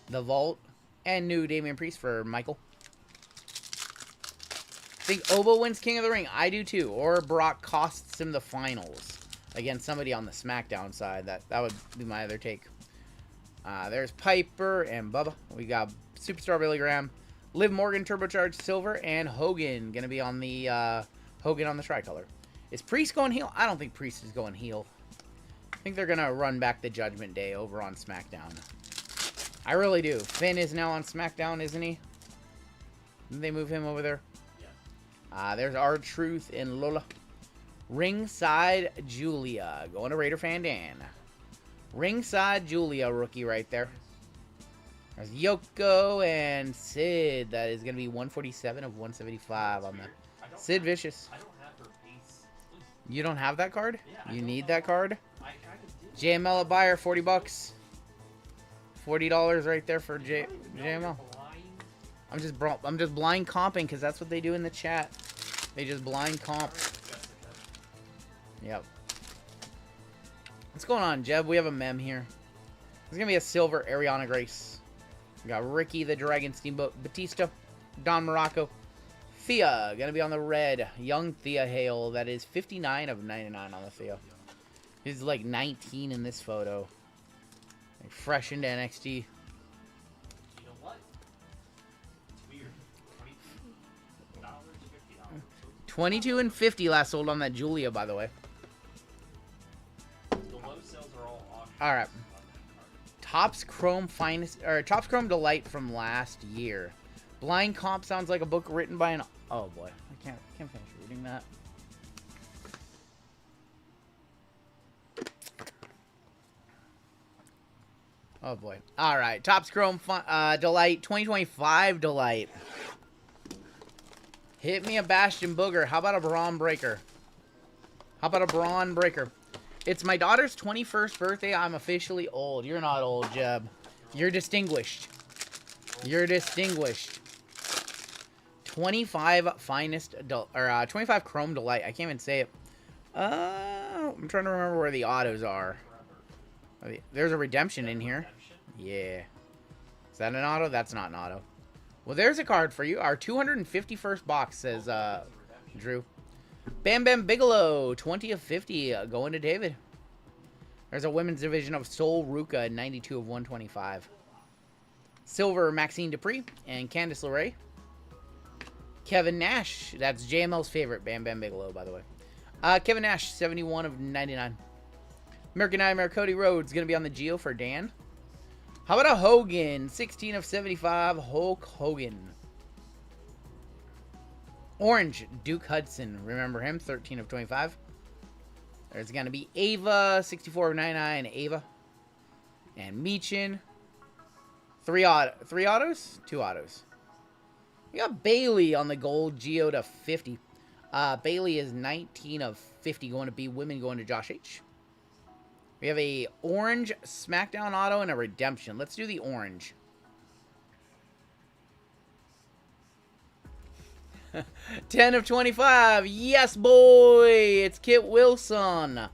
The Vault. And new Damian Priest for Michael. Think Obo wins King of the Ring. I do too. Or Brock costs him the finals against somebody on the SmackDown side. That would be my other take. There's Piper and Bubba. We got Superstar Billy Graham, Liv Morgan Turbocharged Silver, and Hogan gonna be on the Hogan on the tricolor. Is Priest going heel? I don't think Priest is going heel. I think they're gonna run back the Judgment Day over on SmackDown. I really do. Finn is now on SmackDown, isn't he? Didn't they move him over there? Yeah. There's R-Truth and Lola. Ringside Julia. Going to Raider Fan Dan. Ringside Julia rookie right there. There's Yoko and Sid. That is going to be 147 of 175 on that. Sid Vicious. I don't have her base. You don't have that card? Yeah, You need that card? I kind of did. JML at buyer, 40 bucks. $40 right there for JML. Blind. I'm just blind comping because that's what they do in the chat. They just blind comp. Jessica. Yep. What's going on, Jeb? We have a mem here. There's gonna be a silver Ariana Grace. We got Ricky the Dragon Steamboat Batista, Don Morocco, Thea gonna be on the red. Young Thea Hale. That is 59 of 99 on the Thea. He's like 19 in this photo. Like fresh into NXT. You know what? It's weird. $20, $50. 22 and 50 last sold on that Julia, by the way. The low sales are all auctions. All right. On that card. Topps Chrome Finest or Topps Chrome Delight from last year. Blind Comp sounds like a book written by an. Oh boy, I can't finish reading that. Oh boy. All right, Topps Chrome Delight 2025 Delight. Hit me a Bastion Booger. How about a Braun Breaker? How about a Braun Breaker? It's my daughter's 21st birthday. I'm officially old. You're not old, Jeb. You're distinguished. You're distinguished. 25 finest or 25 Chrome Delight. I can't even say it. I'm trying to remember where the autos are. There's a redemption in here. Yeah. Is that an auto? That's not an auto. Well, there's a card for you. Our 251st box says Drew. Bam Bam Bigelow, 20 of 50, going to David. There's a women's division of Sol Ruka, 92 of 125. Silver, Maxine Dupree and Candice LeRae. Kevin Nash, that's JML's favorite. Bam Bam Bigelow, by the way. Kevin Nash, 71 of 99. American Nightmare, Cody Rhodes, going to be on the Geo for Dan. How about a Hogan, 16 of 75, Hulk Hogan. Orange, Duke Hudson, remember him, 13 of 25. There's going to be Ava, 64 of 99, Ava. And Meechin. 3 autos? 2 autos. We got Bailey on the gold, Geo to 50. Bailey is 19 of 50, going to be women, going to Josh H. We have a orange SmackDown auto and a redemption. Let's do the orange. 10 of 25. Yes, boy. It's Kit Wilson.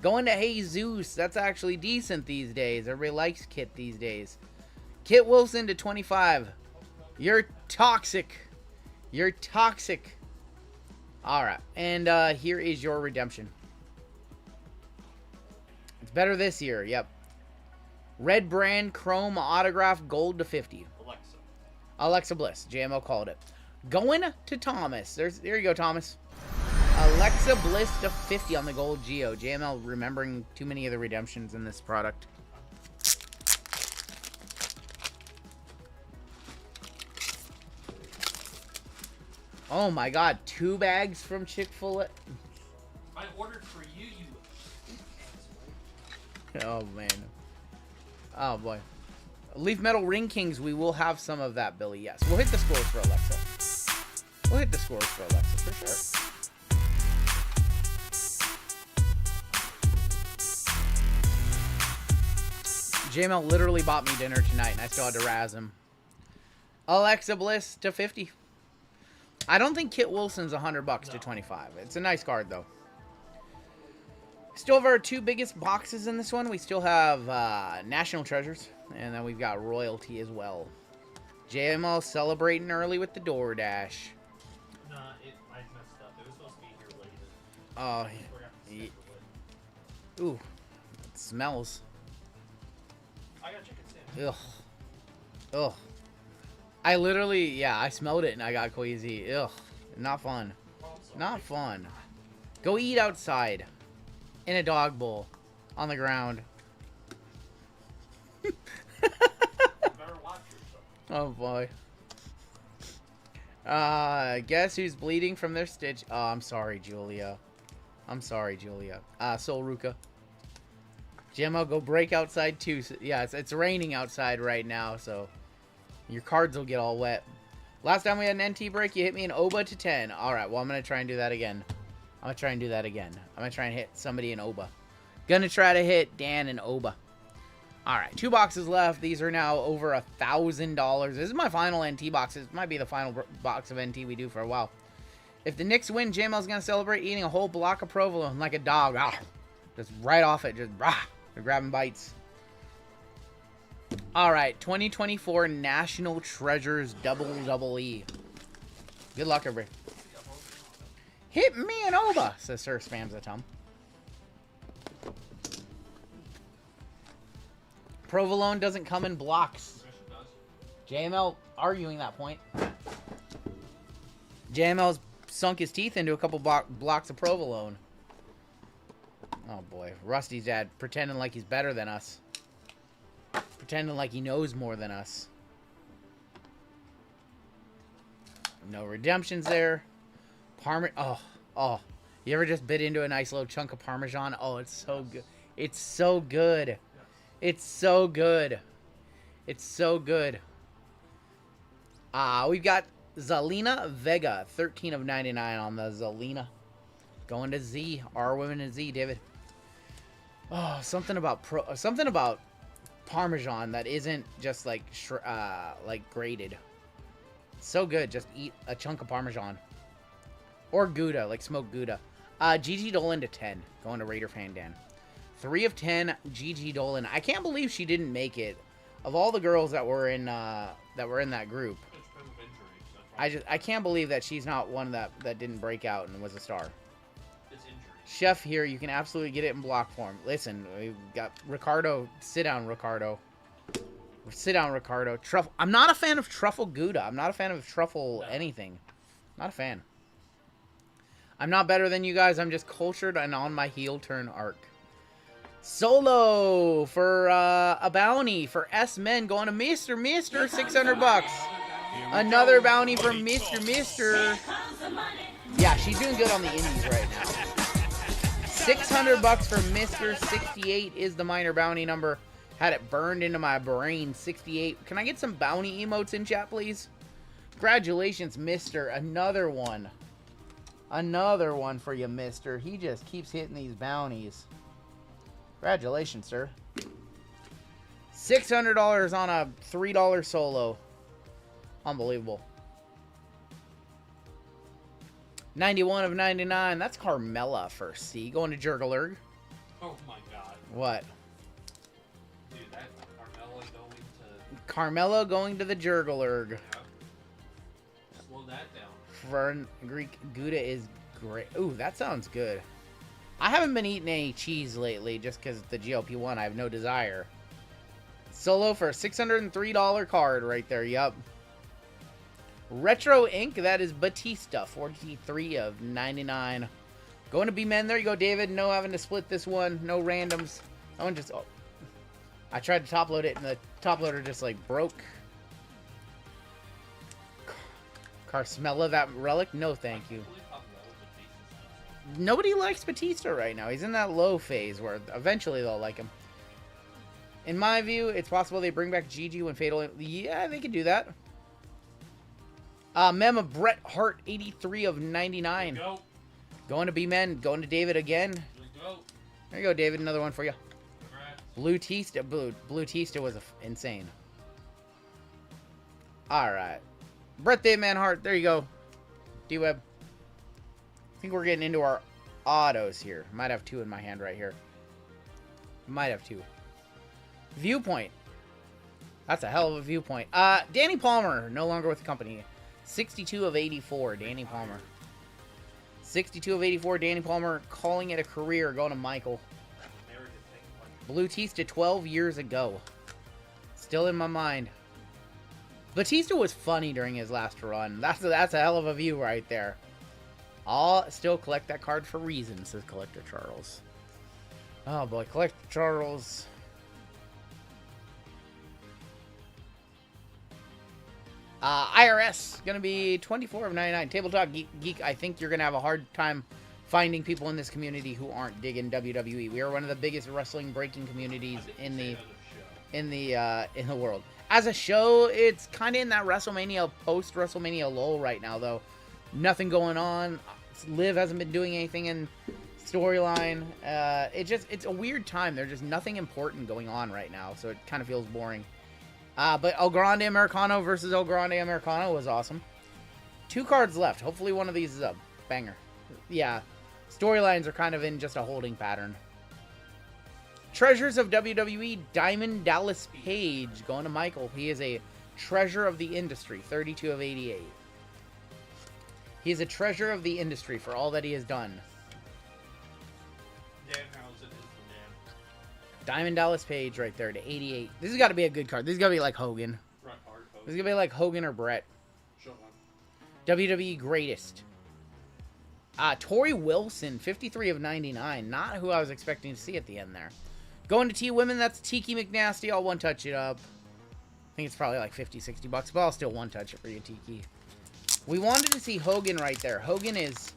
Going to Jesus. That's actually decent these days. Everybody likes Kit these days. Kit Wilson to 25. You're toxic. You're toxic. All right. And here is your redemption. It's better this year. Yep. Red brand chrome autograph gold to 50. Alexa Bliss. JMO called it. Going to Thomas. There you go, Thomas. Alexa Bliss to 50 on the gold Geo. JML remembering too many of the redemptions in this product. Oh my god, 2 bags from Chick-fil-A. I ordered for you, you. Oh man. Oh boy. Leaf Metal Ring Kings, we will have some of that, Billy. Yes. We'll hit the scores for Alexa. We'll hit the scores for Alexa, for sure. JML literally bought me dinner tonight, and I still had to razz him. Alexa Bliss to 50. I don't think Kit Wilson's $100 to 25. It's a nice card, though. Still have our 2 biggest boxes in this one. We still have National Treasures, and then we've got Royalty as well. JML celebrating early with the DoorDash. Nah, I messed up. It was supposed to be here later. Oh, I forgot to yeah. schedule it. Ooh, it smells. I got chicken sandwich. Ugh. Ugh. I literally, yeah, I smelled it and I got queasy. Ugh. Not fun. Not fun. Go eat outside. In a dog bowl. On the ground. You better watch yourself. Oh boy. Guess who's bleeding from their stitch? Oh, I'm sorry, Julia. I'm sorry, Julia. Sol Ruka. Gemmo, go break outside too. Yeah, it's raining outside right now, so your cards will get all wet. Last time we had an NT break, you hit me an Oba to 10. Alright, well, I'm going to try and do that again. I'm going to try and do that again. I'm going to try and hit somebody in Oba. Going to try to hit Dan in Oba. Alright, 2 boxes left. These are now over $1,000. This is my final NT box. This might be the final box of NT we do for a while. If the Knicks win, JML's going to celebrate eating a whole block of provolone like a dog. Ah, just right off it. Just rah. They're grabbing bites. Alright, 2024 National Treasures WWE. Good luck, everybody. Hit me an Oba, says Sir Spams a Tum. Provolone doesn't come in blocks. JML arguing that point. JML's sunk his teeth into a couple blocks of provolone. Oh boy, Rusty's dad pretending like he's better than us. Pretending like he knows more than us. No redemptions there. Oh. You ever just bit into a nice little chunk of Parmesan? Oh, it's so good. It's so good. It's so good. It's so good. We've got Zelina Vega, 13 of 99 on the Zelina. Going to Z. R women and Z, David. Oh, something about Parmesan that isn't just like grated. So good. Just eat a chunk of Parmesan. Or Gouda, like smoked Gouda. Gigi Dolan to 10. Going to Raider fan Dan. 3 of 10, Gigi Dolan. I can't believe she didn't make it. Of all the girls that were in that group, I can't believe that she's not one that didn't break out and was a star. It's injury. Chef here, you can absolutely get it in block form. Listen, we've got Ricardo. Sit down, Ricardo. Sit down, Ricardo. Truffle. I'm not a fan of Truffle Gouda. I'm not a fan of Truffle anything. Not a fan. I'm not better than you guys. I'm just cultured and on my heel turn arc. Solo for a bounty for S-Men going to Mr. 600 bucks. Another bounty from Mr. Yeah, she's doing good on the indies right now. 600 bucks for Mr. 68 is the minor bounty number. Had it burned into my brain. 68. Can I get some bounty emotes in chat, please? Congratulations, Mister. Another one. Another one for you, Mister. He just keeps hitting these bounties. Congratulations, sir. $600 on a $3 solo. Unbelievable. 91 of 99. That's Carmella for C. Going to Jurglerg. Oh my god. What? Dude, that's Carmella going to... Carmella going to the Jurglerg. Yeah. Slow that down. Fern Greek Gouda is great. Ooh, that sounds good. I haven't been eating any cheese lately just because the GLP-1. I have no desire. Solo for a $603 card right there. Yup. Retro Ink. That is Batista. 43 of 99. Going to B-Men. There you go, David. No having to split this one. No randoms. That one just... Oh. I tried to top load it and the top loader just like broke. Carsmella, that relic? No, thank you. Nobody likes Batista right now. He's in that low phase where eventually they'll like him. In my view, it's possible they bring back Gigi when Fatal... Yeah, they could do that. Mema Bret Hart, 83 of 99. Go. Going to B-Men. Going to David again. Go. There you go, David. Another one for you. Congrats. Blue Tista was insane. Alright. Birthday Man Hart. There you go. D-Web. I think we're getting into our autos here. Might have two in my hand right here. Might have two. Viewpoint. That's a hell of a viewpoint. Danny Palmer, no longer with the company. 62 of 84, Danny Palmer. 62 of 84, Danny Palmer, calling it a career, going to Michael. Blue Tista 12 years ago. Still in my mind. Batista was funny during his last run. That's a hell of a view right there. I'll still collect that card for reasons, says Collector Charles. Oh boy, Collector Charles. IRS, gonna be 24 of 99. Table Talk Geek, I think you're gonna have a hard time finding people in this community who aren't digging WWE. We are one of the biggest wrestling breaking communities in the world. As a show, it's kind of in that WrestleMania, post-WrestleMania lull right now, though. Nothing going on. Liv hasn't been doing anything in storyline. It's a weird time. There's just nothing important going on right now, so it kind of feels boring. But El Grande Americano versus El Grande Americano was awesome. 2 cards left. Hopefully one of these is a banger. Yeah, storylines are kind of in just a holding pattern. Treasures of WWE, Diamond Dallas Page, going to Michael. He is a treasure of the industry, 32 of 88. He is a treasure of the industry for all that he has done. Diamond Dallas Page right there to 88. This has got to be a good card. This has got to be like Hogan. This is going to be like Hogan or Brett. WWE Greatest. Tori Wilson, 53 of 99. Not who I was expecting to see at the end there. Going to T Women, that's Tiki McNasty. I'll one-touch it up. I think it's probably like 50, 60 bucks, but I'll still one-touch it for you, Tiki. We wanted to see Hogan right there. Hogan is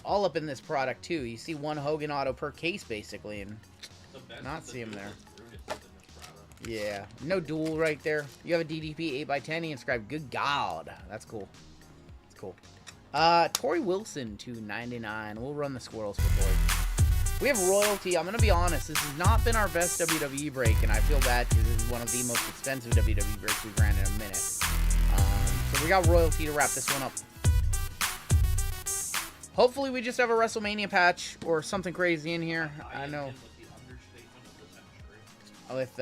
all up in this product, too. You see one Hogan auto per case, basically, and not see him there. Yeah. No duel right there. You have a DDP 8x10. He inscribed, good God. That's cool. That's cool. Tori Wilson, 299. We'll run the squirrels for Tori. We have royalty. I'm going to be honest. This has not been our best WWE break, and I feel bad because this is one of the most expensive WWE breaks we've ran in a minute. So we got royalty to wrap this one up. Hopefully we just have a WrestleMania patch or something crazy in here. I know. With,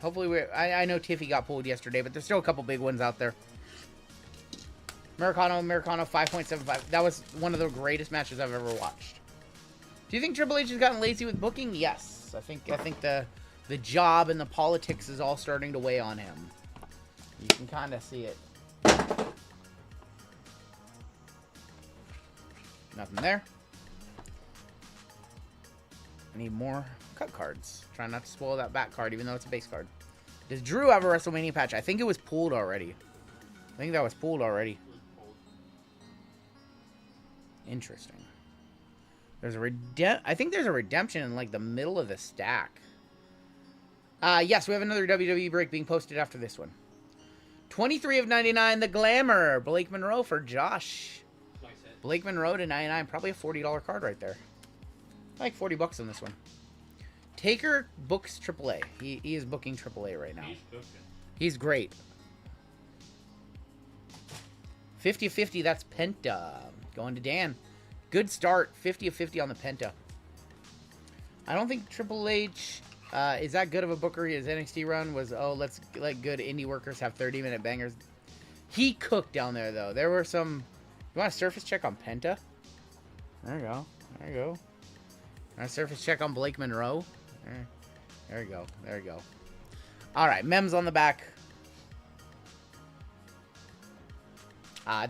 hopefully I know Tiffy got pulled yesterday, but there's still a couple big ones out there. Americano 5.75. That was one of the greatest matches I've ever watched. Do you think Triple H has gotten lazy with booking? Yes. I think the The job and the politics is all starting to weigh on him. You can kind of see it. Nothing there. I need more cut cards. Try not to spoil that back card, even though it's a base card. Does Drew have a WrestleMania patch? I think it was pulled already. I think that was pulled already. Interesting. There's a I think there's a redemption in like the middle of the stack. Yes, we have another WWE break being posted after this one. 23 of 99, the Glamour. Blake Monroe for Josh. Nice hit. Blake Monroe to 99. Probably a $40 card right there. I like 40 bucks on this one. Taker books AAA. He is booking AAA right now. He's cooking. He's great. 50 of 50, that's Penta. Going to Dan. Good start. 50 of 50 on the Penta. I don't think Triple H is that good of a booker. His NXT run was, let's let good indie workers have 30-minute bangers. He cooked down there, though. There were some... You want a surface check on Penta? There you go. There you go. A surface check on Blake Monroe. There you go. There you go. All right. Mems on the back.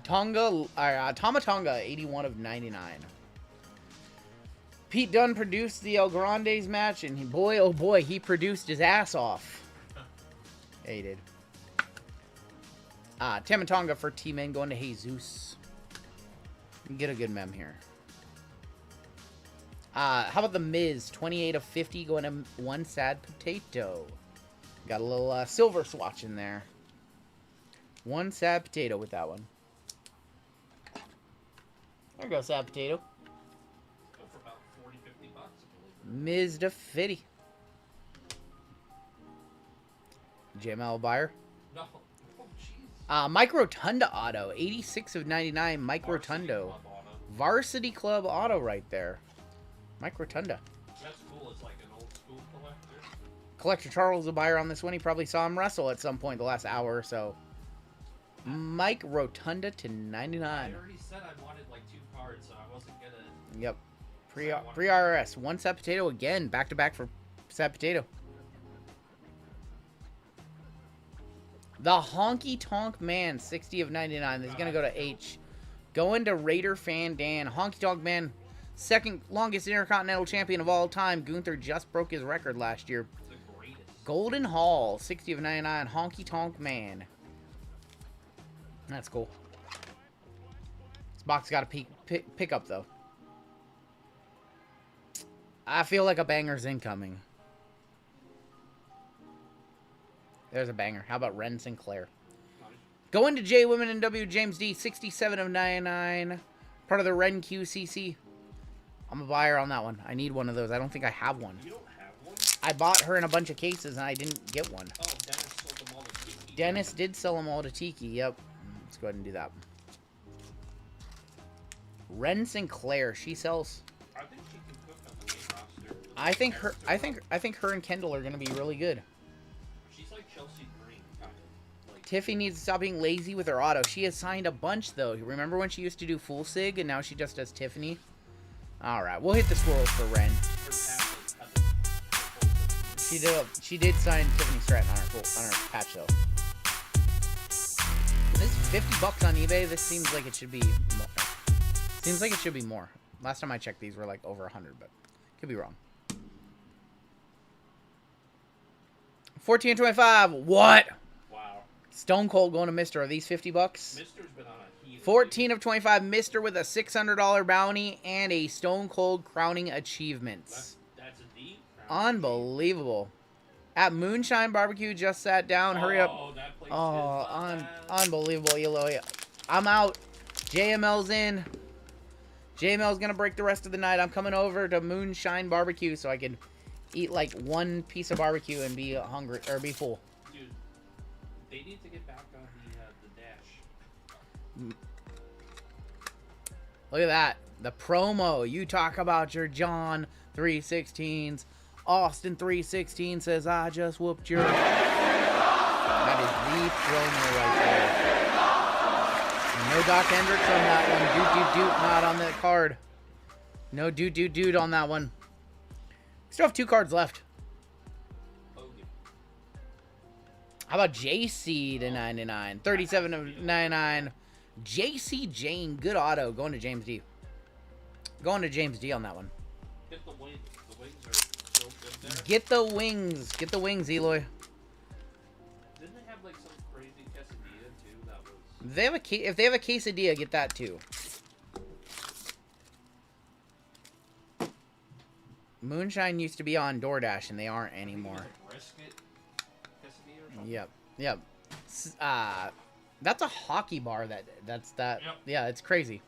Tama Tonga, 81 of 99. Pete Dunne produced the El Grandes match, and he, boy, oh boy, he produced his ass off. Yeah, he did. Tama Tonga for T-Man going to Jesus. You get a good mem here. How about the Miz? 28 of 50 going to One Sad Potato. Got a little silver swatch in there. One Sad Potato with that one. There goes Sad Potato. Go for about 40, 50 bucks, I believe. Miz to 50. JML buyer. No. Oh, jeez. Mike Rotunda auto. 86 of 99. Mike Rotundo. Varsity Club auto right there. Mike Rotunda. That's cool. It's like an old school collector. Collector Charles, a buyer on this one. He probably saw him wrestle at some point the last hour or so. Mike Rotunda to 99. I already said I wanted like 2 cards, so I wasn't gonna... Yep. Pre-RS. One Sad Potato again. Back-to-back for Sad Potato. The Honky Tonk Man. 60 of 99. This is going to go to H. Going to Raider Fan Dan. Honky Tonk Man. Second longest Intercontinental Champion of all time. Gunther just broke his record last year. The greatest. Golden Hall. 60 of 99. Honky Tonk Man. That's cool. This box got a pick up, though. I feel like a banger's incoming. There's a banger. How about Ren Sinclair? Going to J Women and W James D. 67 of 99. Part of the Ren QCC. I'm a buyer on that one. I need one of those. I don't think I have one. You don't have one? I bought her in a bunch of cases, and I didn't get one. Oh, Dennis sold them all to Tiki. Dennis did sell them all to Tiki. Yep. Let's go ahead and do that. Ren Sinclair. She sells... I think she can cook on the main roster. I think her and Kendall are going to be really good. She's like Chelsea Green, kind of. Like, Tiffy needs to stop being lazy with her auto. She has signed a bunch, though. Remember when she used to do full Sig, and now she just does Tiffany? Alright, we'll hit the squirrels for Ren. her passes at the She did sign Tiffany Stratton on her patch, though. This is 50 bucks on eBay. This seems like it should be more. Seems like it should be more. Last time I checked, these were like over 100, but could be wrong. 14.25. What? Wow. Stone Cold going to Mister. Are these 50 bucks? Mister's been on a heat. 14 of 25. Mister with a $600 bounty and a Stone Cold crowning achievements. That's a D. Unbelievable. At Moonshine Barbecue, just sat down. Hurry up. That place Oh, is unbelievable, Eloy. I'm out. JML's in. JML's gonna break the rest of the night. I'm coming over to Moonshine Barbecue so I can eat like one piece of barbecue and be hungry or be full. Dude, they need to get back on the dash. Look at that. The promo. You talk about your John 316s. Austin 316 says, I just whooped your... That is the promo right there. No Doc Hendricks on that one. Doot, not on that card. No doot on that one. Still have 2 cards left. How about JC to 99? 37 of 99. JC Jane, good auto. Going to James D. Going to James D on that one. Get the wings. The wings are still good there. Get the wings. Get the wings, Eloy. Didn't they have like some crazy quesadilla too? That was. If they have a quesadilla, get that too. Moonshine used to be on DoorDash, and they aren't anymore. Like brisket quesadilla or something? Yep. That's a hockey bar. That's that. Yep. Yeah, it's crazy.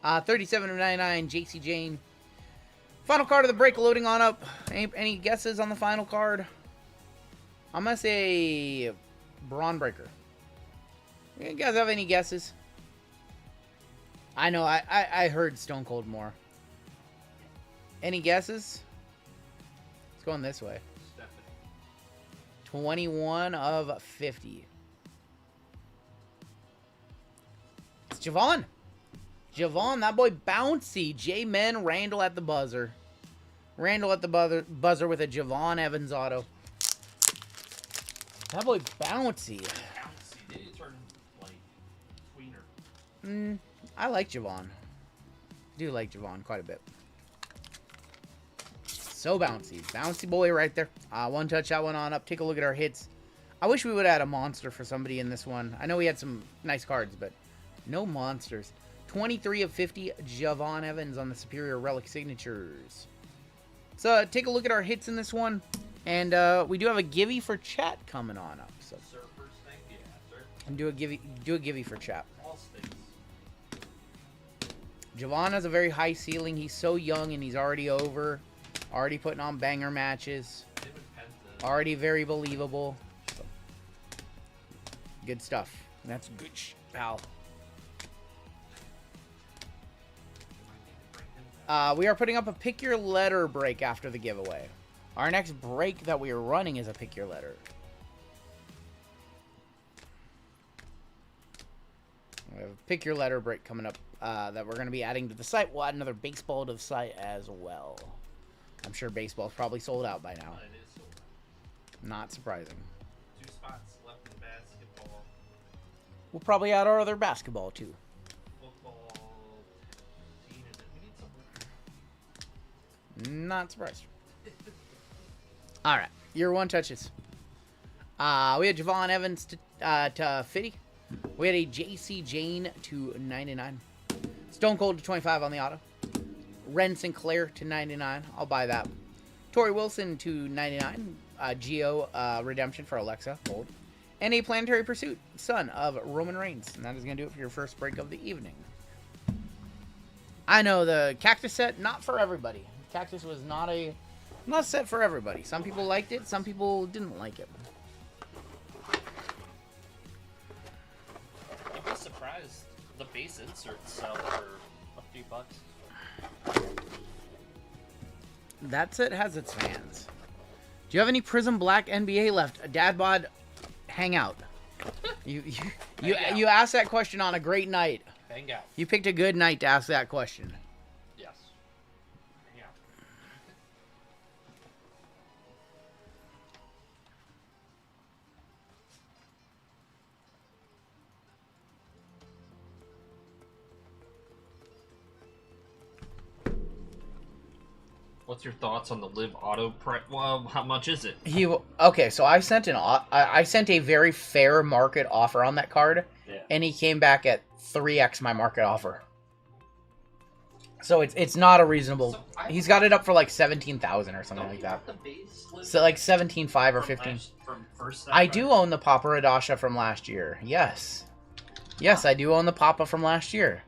37 of 99, JC Jane. Final card of the break loading on up. Any guesses on the final card? I'm gonna say Braun Breaker. You guys have any guesses? I know I heard Stone Cold more. Any guesses? It's going this way. Stephanie. 21 of 50. It's Javon. Javon, that boy bouncy. J-Men, Randall at the buzzer. Randall at the buzzer with a Javon Evans auto. That boy bouncy. Did he turn like tweener? I like Javon. Do like Javon quite a bit. So bouncy. Bouncy boy right there. One touch, that one on up. Take a look at our hits. I wish we would have had a monster for somebody in this one. I know we had some nice cards, but no monsters. 23 of 50, Javon Evans on the Superior Relic Signatures. So take a look at our hits in this one. And we do have a givey for chat coming on up. So Surfers thing? Yeah, sir. and do a givey for chat. All stinks. Javon has a very high ceiling. He's so young and he's already over. Already putting on banger matches. Him and Penta. Already very believable. So, good stuff. That's good, pal. We are putting up a pick your letter break after the giveaway. Our next break that we are running is a pick your letter. We have a pick your letter break coming up that we're going to be adding to the site. We'll add another baseball to the site as well. I'm sure baseball's probably sold out by now. It is sold out. Not surprising. 2 spots left in basketball. We'll probably add our other basketball too. Football. We need some. Not surprised. Alright, your one touches. We had Javon Evans to 50. We had a JC Jane to 99. Stone Cold to 25 on the auto. Ren Sinclair to 99. I'll buy that. Torrey Wilson to 99. Geo Redemption for Alexa. Gold. And a Planetary Pursuit, son of Roman Reigns. And that is going to do it for your first break of the evening. I know the Cactus set, not for everybody. Cactus was not a set for everybody. Some people liked it. Some people didn't like it. You'd be surprised. The base inserts sell for a few bucks. That set has its fans. Do you have any Prism Black NBA left? Dad bod, hang out. You asked that question on a great night. Hang out. You picked a good night to ask that question. Yes. Hang out. What's your thoughts on the live auto price? Well, how much is it? Okay, so I sent a very fair market offer on that card, and he came back at 3x my market offer. So it's not a reasonable. He's got it up for like 17,000 or something like that. So like 17.5 or 15. I do own the Papa Radasha from last year. Yes, I do own the Papa from last year.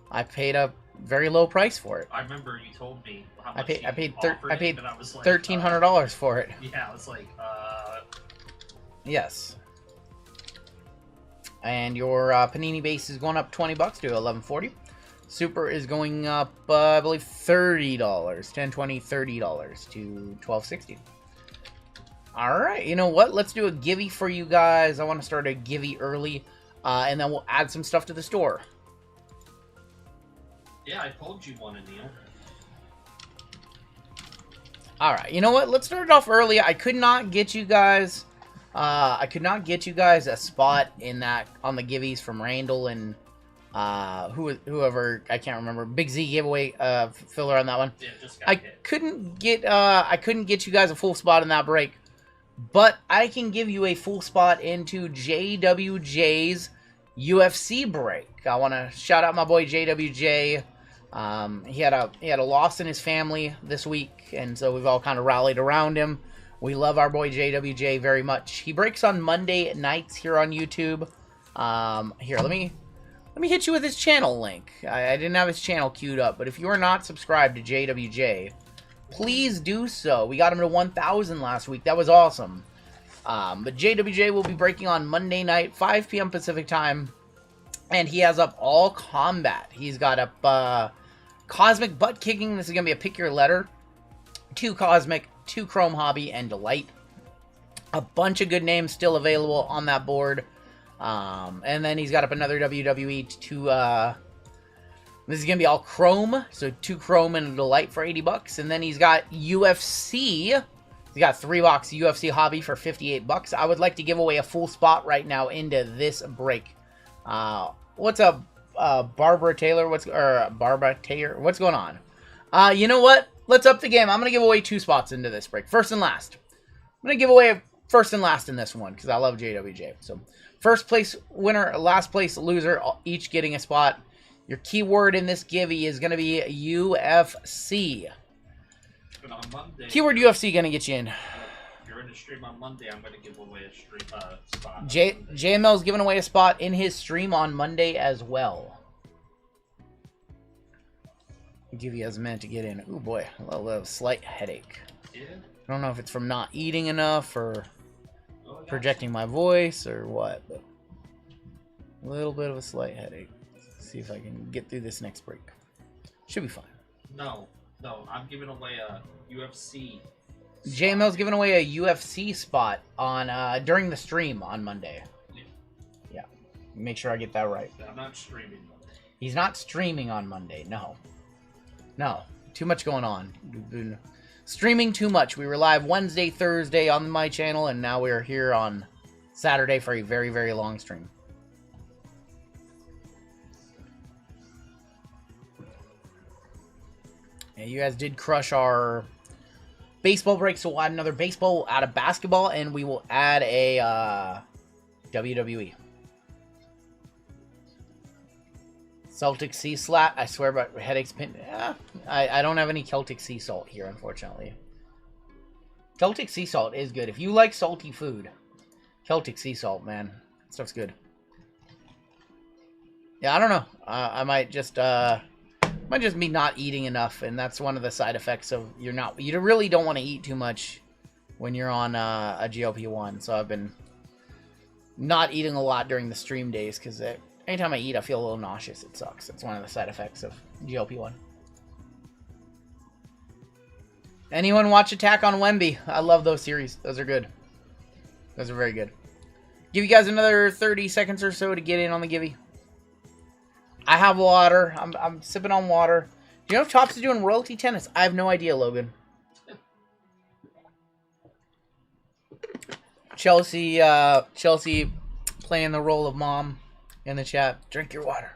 I paid a very low price for it. I remember you told me how much I paid like, $1,300 for it. Yeah, I was like, Yes. And your Panini base is going up $20 to $11.40. Super is going up, I believe, $30. $10, $20, $30 to $12.60. Alright, you know what? Let's do a givey for you guys. I want to start a givey early, and then we'll add some stuff to the store. yeah, I pulled you one, Anil. Alright, you know what? Let's start it off early. I could not get you guys I could not get you guys a spot in that on the givvies from Randall and whoever, I can't remember. Big Z giveaway filler on that one. Yeah, just got I hit. couldn't get you guys a full spot in that break, but I can give you a full spot into JWJ's UFC break. I want to shout out my boy JWJ. He had a loss in his family this week, and so we've all kind of rallied around him. We love our boy JWJ very much. He breaks on Monday nights here on YouTube. Here, let me hit you with his channel link. I didn't have his channel queued up, but if you are not subscribed to JWJ, please do so. We got him to 1,000 last week. That was awesome. But JWJ will be breaking on Monday night, 5 p.m. Pacific time, and he has up all combat. He's got up Cosmic Butt Kicking. This is going to be a pick your letter. 2 Cosmic, 2 Chrome Hobby, and Delight. A bunch of good names still available on that board. And then he's got up another WWE this is going to be all Chrome. So 2 Chrome and a Delight for $80. And then he's got UFC. He's got 3 box UFC Hobby for $58. I would like to give away a full spot right now into this break. What's up, Barbara Taylor? Barbara Taylor? What's going on? You know what? Let's up the game. I'm going to give away 2 spots into this break. First and last. I'm going to give away first and last in this one because I love JWJ. So first place winner, last place loser, each getting a spot. Your keyword in this givey is going to be UFC. But on Monday, Keyword UFC going to get you in. if you're in the stream on Monday, I'm going to give away a stream spot. JML's giving away a spot in his stream on Monday as well. Give you guys a minute to get in. Oh boy, a little slight headache. Yeah. I don't know if it's from not eating enough or Oh, yeah. projecting my voice or what, but a little bit of a slight headache. Let's see if I can get through this next break. Should be fine. No, I'm giving away a UFC. JML's giving away a UFC spot on during the stream on Monday. Yeah, make sure I get that right. I'm not streaming. He's not streaming on Monday. No, too much going on. We've been streaming too much. We were live Wednesday, Thursday on my channel, and now we're here on Saturday for a very, very long stream. Yeah, you guys did crush our baseball break, so we'll add another baseball, we'll add a basketball, and we will add a WWE. Celtic Sea Slat, I swear about headaches. I don't have any Celtic Sea Salt here, unfortunately. Celtic Sea Salt is good. If you like salty food, Celtic Sea Salt, man. That stuff's good. Yeah, I don't know. I might just be not eating enough, and that's one of the side effects of you really don't want to eat too much when you're on a GLP-1. So I've been not eating a lot during the stream days because anytime I eat, I feel a little nauseous. It sucks. It's one of the side effects of GLP-1. Anyone watch Attack on Wemby? I love those series. Those are good. Those are very good. Give you guys another 30 seconds or so to get in on the givey. I have water. I'm sipping on water. Do you know if Chops is doing royalty tennis? I have no idea, Logan. Chelsea playing the role of mom in the chat. Drink your water.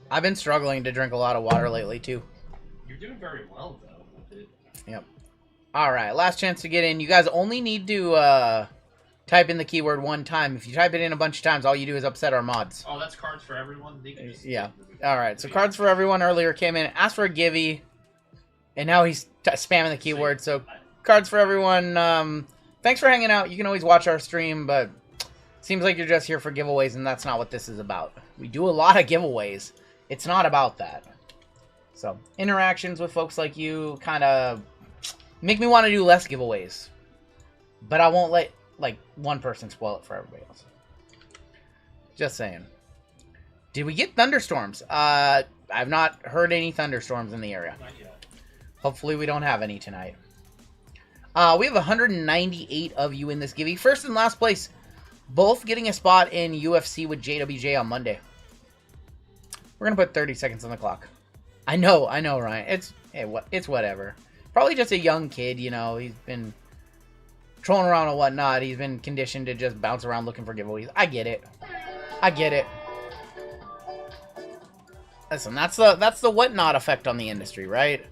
I've been struggling to drink a lot of water lately, too. You're doing very well, though, with it. Yep. Alright, last chance to get in. You guys only need to type in the keyword one time. If you type it in a bunch of times, all you do is upset our mods. Oh, that's cards for everyone? They can just Yeah. Alright, so Cards for Everyone earlier came in, asked for a givey, and now he's spamming the keyword. So, Cards for Everyone, thanks for hanging out. You can always watch our stream, but seems like you're just here for giveaways, and that's not what this is about. We do a lot of giveaways. It's not about that. So, interactions with folks like you kind of make me want to do less giveaways. But I won't let, one person spoil it for everybody else. Just saying. Did we get thunderstorms? I've not heard any thunderstorms in the area. Not yet. Hopefully we don't have any tonight. We have 198 of you in this givey. First and last place, both getting a spot in UFC with JWJ on Monday. We're going to put 30 seconds on the clock. I know, Ryan. It's whatever. Probably just a young kid, you know. He's been trolling around and whatnot. He's been conditioned to just bounce around looking for giveaways. I get it. I get it. Listen, that's the whatnot effect on the industry, right?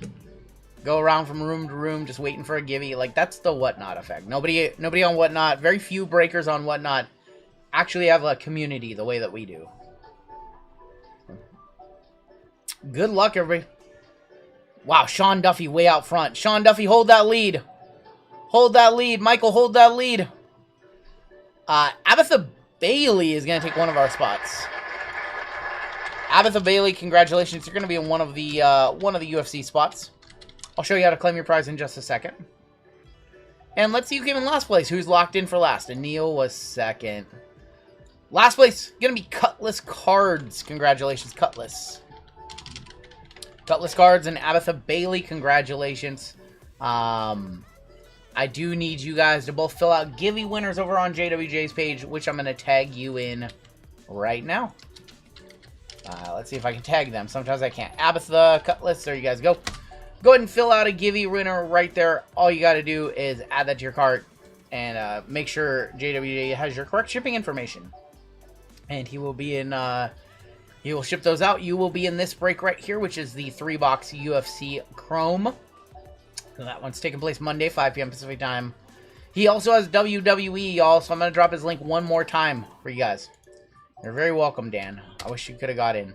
Go around from room to room just waiting for a givey. Like, that's the whatnot effect. Nobody on whatnot, very few breakers on whatnot actually have a community the way that we do. Good luck, everybody. Wow, Sean Duffy way out front. Sean Duffy, hold that lead. Hold that lead. Michael, hold that lead. Abatha Bailey is going to take one of our spots. Abatha Bailey, congratulations. You're going to be in one of the UFC spots. I'll show you how to claim your prize in just a second. And let's see who came in last place. Who's locked in for last? And Neil was second. Last place, going to be Cutlass Cards. Congratulations, Cutlass. Cutlass Cards and Abatha Bailey, congratulations. I do need you guys to both fill out giveaway winners over on JWJ's page, which I'm going to tag you in right now. Let's see if I can tag them. Sometimes I can't. Abatha, Cutlass, there you guys go. Go ahead and fill out a giveaway winner right there. All you got to do is add that to your cart and make sure JWJ has your correct shipping information. And he will be in, he will ship those out. You will be in this break right here, which is the 3-box UFC Chrome. So that one's taking place Monday, 5 p.m. Pacific time. He also has WWE, y'all, so I'm going to drop his link one more time for you guys. You're very welcome, Dan. I wish you could have got in.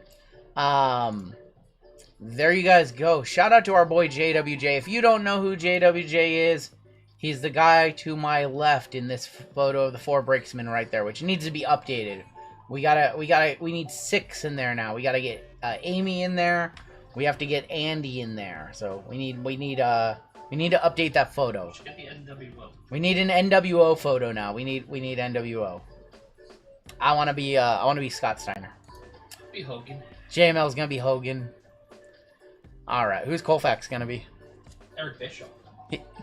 There you guys go. Shout out to our boy JWJ. If you don't know who JWJ is, he's the guy to my left in this photo of the 4 Breaksmen right there, which needs to be updated. We need 6 in there now. We gotta get Amy in there. We have to get Andy in there. So we need to update that photo. Get the NWO. We need an NWO photo now. We need NWO. I want to be Scott Steiner. Be Hogan. JML's gonna be Hogan. All right, who's Colfax gonna be? Eric Bischoff.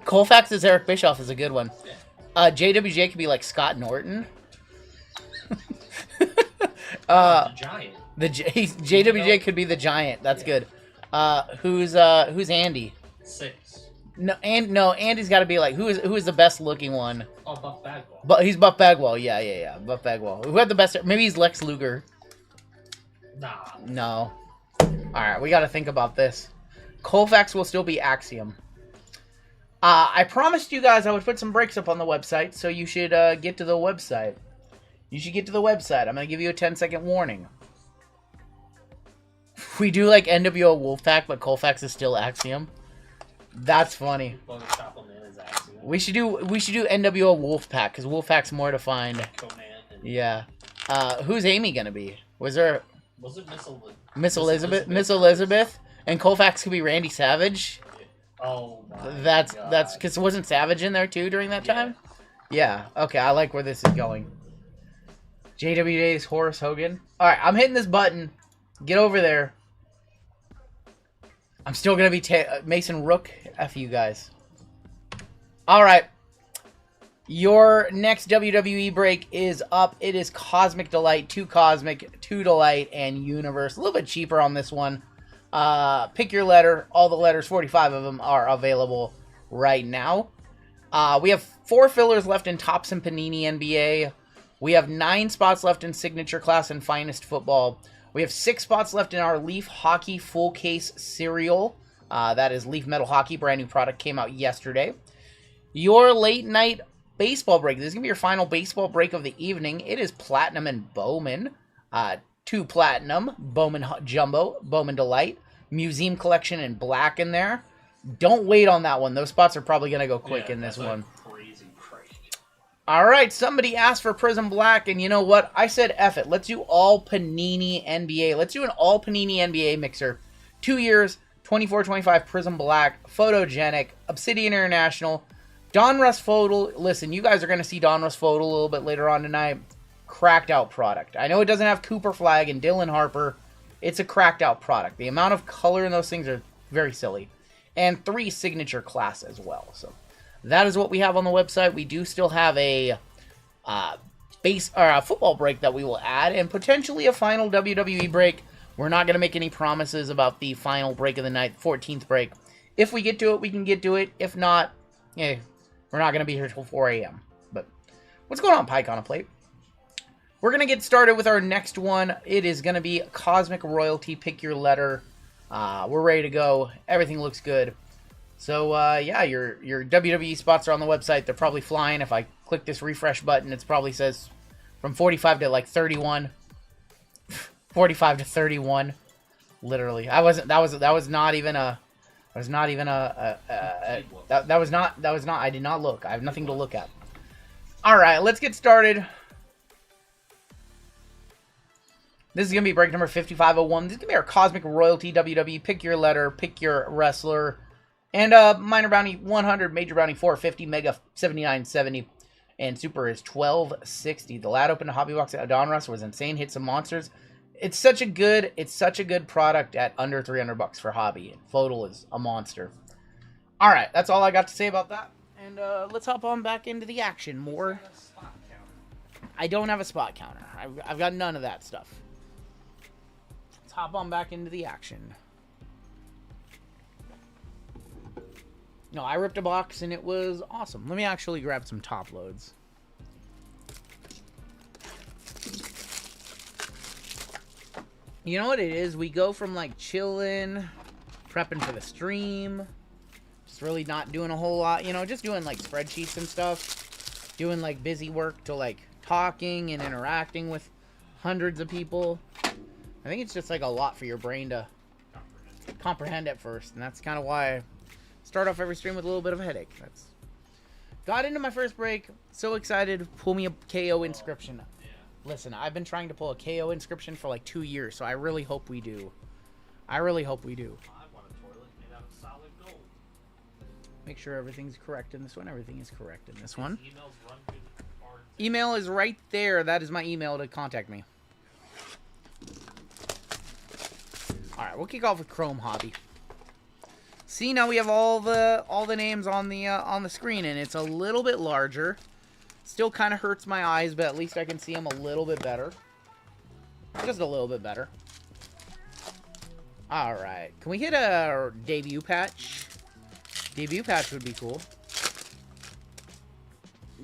Colfax is Eric Bischoff is a good one. Yeah. JWJ could be like Scott Norton. The Giant. JWJ could be the Giant. That's good. Who's Andy? 6. No, Andy's got to be like who is the best looking one? Oh, Buff Bagwell. But he's Buff Bagwell. Yeah. Buff Bagwell. Who had the best? Maybe he's Lex Luger. Nah. No. All right, we got to think about this. Colfax will still be Axiom. I promised you guys I would put some breaks up on the website, so you should get to the website. You should get to the website. I'm going to give you a 10-second warning. We do like NWO Wolfpack, but Colfax is still Axiom. That's funny. Photoshop him in as Axiom. We should do NWO Wolfpack, because Wolfpack's more defined. Conan and Yeah. Who's Amy going to be? Was it Miss Elizabeth? Miss Elizabeth? And Colfax could be Randy Savage? Oh my That's God. because wasn't Savage in there too during that time? Yeah. Okay, I like where this is going. JWJ's Horace Hogan. All right, I'm hitting this button. Get over there. I'm still gonna be Mason Rook. F you guys. All right. Your next WWE break is up. It is Cosmic Delight, 2 Cosmic, 2 Delight, and Universe. A little bit cheaper on this one. Pick your letter. All the letters, 45 of them, are available right now. We have 4 fillers left in Topps and Panini NBA. We have 9 spots left in Signature Class and Finest Football. We have 6 spots left in our Leaf Hockey Full Case Cereal. That is Leaf Metal Hockey. Brand new product came out yesterday. Your late night baseball break. This is going to be your final baseball break of the evening. It is Platinum and Bowman. 2 Platinum. Bowman Jumbo. Bowman Delight. Museum Collection in black in there. Don't wait on that one. Those spots are probably going to go quick in this one. Crazy price. All right, somebody asked for Prism Black, and you know what? I said F it. Let's do all Panini NBA. Let's do an all Panini NBA mixer. 2 years, 24-25 Prism Black, Photogenic, Obsidian International, Donruss Photo. Listen, you guys are going to see Donruss Photo a little bit later on tonight. Cracked out product. I know it doesn't have Cooper Flag and Dylan Harper. It's a cracked out product. The amount of color in those things are very silly. And 3 Signature Class as well. So that is what we have on the website. We do still have a football break that we will add, and potentially a final WWE break. We're not going to make any promises about the final break of the night, 14th break. If we get to it, we can get to it. If not, yeah, We're not going to be here till 4 a.m. But what's going on, Pike on a Plate? We're going to get started with our next one. It is going to be Cosmic Royalty. Pick your letter. We're ready to go. Everything looks good. So, yeah, your WWE spots are on the website. They're probably flying. If I click this refresh button, it probably says from 45 to like 31. 45 to 31. Literally. That was not even a I did not look. I have nothing to look at. All right, let's get started. This is going to be break number 5501. This is going to be our Cosmic Royalty WWE. Pick your letter, pick your wrestler. And minor bounty 100, major bounty 450, mega 7970, and super is 1260. The lad opened a hobby box at Donruss was insane. Hit some monsters. It's such a good product at under $300 for hobby. Floatal is a monster. All right, that's all I got to say about that. And let's hop on back into the action. More. I don't have a spot counter. I've got none of that stuff. Let's hop on back into the action. No, I ripped a box and it was awesome. Let me actually grab some top loads. You know what it is? We go from like chilling, prepping for the stream, just really not doing a whole lot, you know, just doing like spreadsheets and stuff, doing like busy work to like talking and interacting with hundreds of people. I think it's just like a lot for your brain to comprehend at first, and that's kind of why I start off every stream with a little bit of a headache. Got into my first break, so excited, pull me a KO inscription. Listen, I've been trying to pull a KO inscription for like 2 years, so I really hope we do. I really hope we do. I want a toilet made out of solid gold. Make sure everything's correct in this one. Everything is correct in this one. Email's Rungoodlife. Email is right there. That is my email to contact me. Alright, we'll kick off with Chrome Hobby. See, now we have all the names on the screen, and it's a little bit larger. Still kind of hurts my eyes, but at least I can see them a little bit better. Just a little bit better. Alright. Can we hit a debut patch? Debut patch would be cool.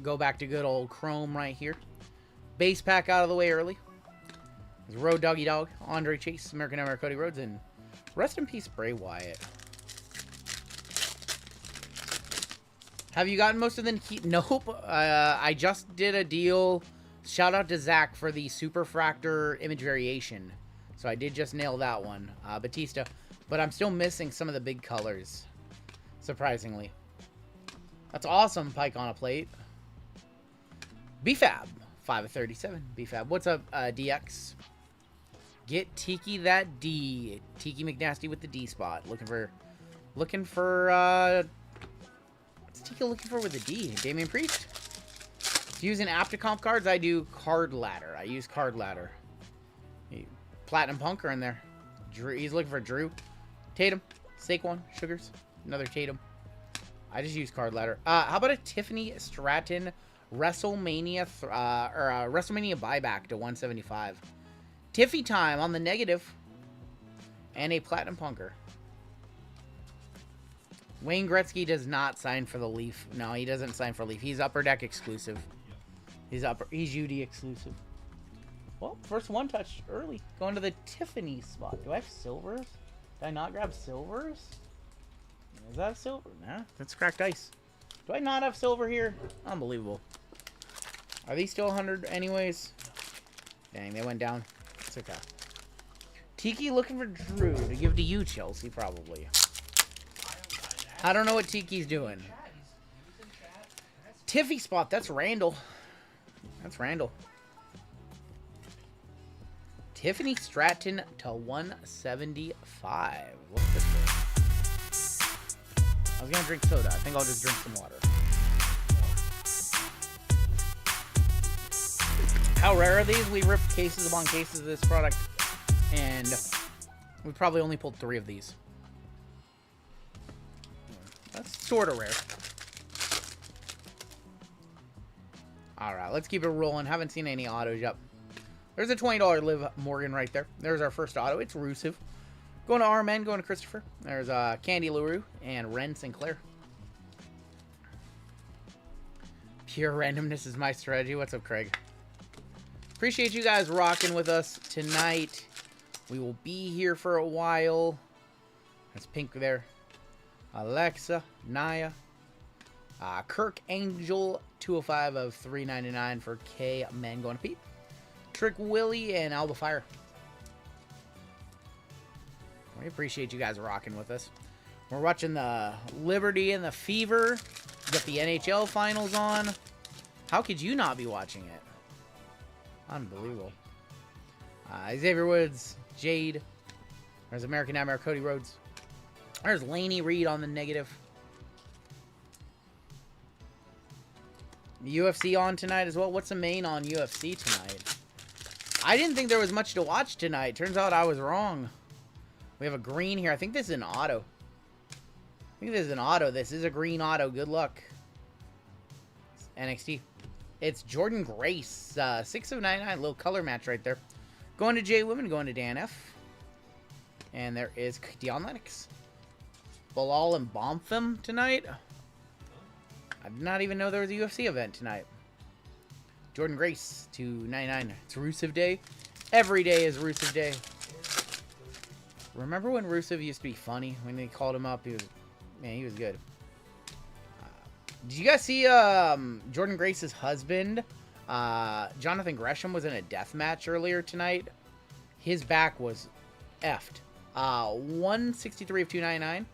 Go back to good old Chrome right here. Base pack out of the way early. There's Road Doggy Dog, Andre Chase, American Hammer, Cody Rhodes, and rest in peace, Bray Wyatt. Have you gotten most of the... Nope. I just did a deal. Shout out to Zach for the Superfractor image variation. So I did just nail that one. Batista. But I'm still missing some of the big colors. Surprisingly. That's awesome, Pike on a Plate. BFAB. 5 of 37. BFAB. What's up, DX? Get Tiki that D. Tiki McNasty with the D spot. Looking for what's Tiki looking for with a D? Damian Priest? Using Apticomp cards, I do Card Ladder. I use Card Ladder. Platinum Punk are in there. Drew, he's looking for Drew. Tatum. Saquon. Sugars. Another Tatum. I just use Card Ladder. How about a Tiffany Stratton WrestleMania WrestleMania buyback to 175? Tiffy time on the negative. And a Platinum Punker. Wayne Gretzky does not sign for the Leaf. No, he doesn't sign for Leaf. He's Upper Deck exclusive. He's UD exclusive. Well, first one touch early. Going to the Tiffany spot. Do I have silvers? Did I not grab silvers? Is that silver? Nah, that's cracked ice. Do I not have silver here? Unbelievable. Are these still 100 anyways? Dang, they went down. It's okay. Tiki looking for Drew to give to you, Chelsea, probably. I don't know what Tiki's doing. Tiffy spot. That's Randall. That's Randall. Tiffany Stratton to 175. What's this for? I was going to drink soda. I think I'll just drink some water. How rare are these? We ripped cases upon cases of this product. And we probably only pulled 3 of these. That's sort of rare. Alright, let's keep it rolling. Haven't seen any autos yet. There's a $20 Liv Morgan right there. There's our first auto. It's Rusev. Going to Armen, going to Christopher. There's Candy LaRue and Ren Sinclair. Pure randomness is my strategy. What's up, Craig? Appreciate you guys rocking with us tonight. We will be here for a while. That's Pink there. Alexa, Naya. Kirk Angel, 205 of 399 for K. Men going to Pete. Trick Willie and Alba Fire. We appreciate you guys rocking with us. We're watching the Liberty and the Fever. Got the NHL finals on. How could you not be watching it? Unbelievable. Xavier Woods, Jade. There's American Nightmare, Cody Rhodes. There's Laney Reed on the negative. The UFC on tonight as well. What's the main on UFC tonight? I didn't think there was much to watch tonight. Turns out I was wrong. We have a green here. I think this is an auto. This is a green auto. Good luck. NXT. It's Jordan Grace. 6 of 99. Little color match right there. Going to J Women. Going to Dan F. And there is Dion Lennox. Bilal and Bomfim tonight. I did not even know there was a UFC event tonight. Jordan Grace, 299. It's Rusev Day. Every day is Rusev Day. Remember when Rusev used to be funny? When they called him up, he was good. Did you guys see Jordan Grace's husband? Jonathan Gresham was in a death match earlier tonight. His back was effed. 163 of 299.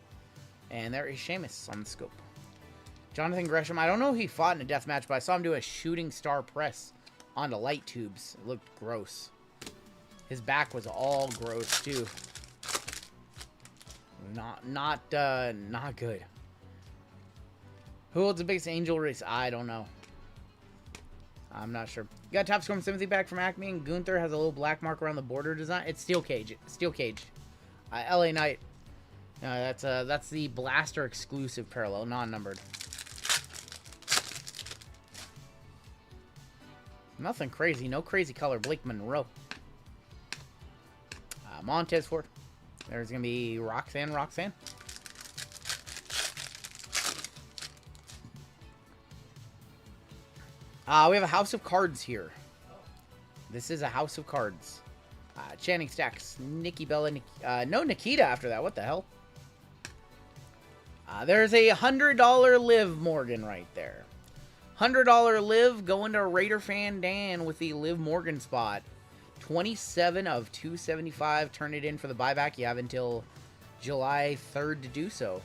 And there is Sheamus on the scope. Jonathan Gresham, I don't know if he fought in a death match, but I saw him do a shooting star press onto light tubes. It looked gross. His back was all gross too. Not good. Who holds the biggest angel race? I don't know. I'm not sure. You got top score from Sympathy back from Acme, and Gunther has a little black mark around the border design. It's steel cage. LA Knight. That's the Blaster exclusive parallel, non-numbered. Nothing crazy. No crazy color. Blake Monroe. Montez Ford. There's going to be Roxanne. We have a House of Cards here. This is a House of Cards. Channing Stacks. Nikki Bella. No Nikita after that. What the hell? There's a $100 Liv Morgan right there. $100 Liv going to Raider fan Dan with the Liv Morgan spot. 27 of 275. Turn it in for the buyback. You have until July 3rd to do so.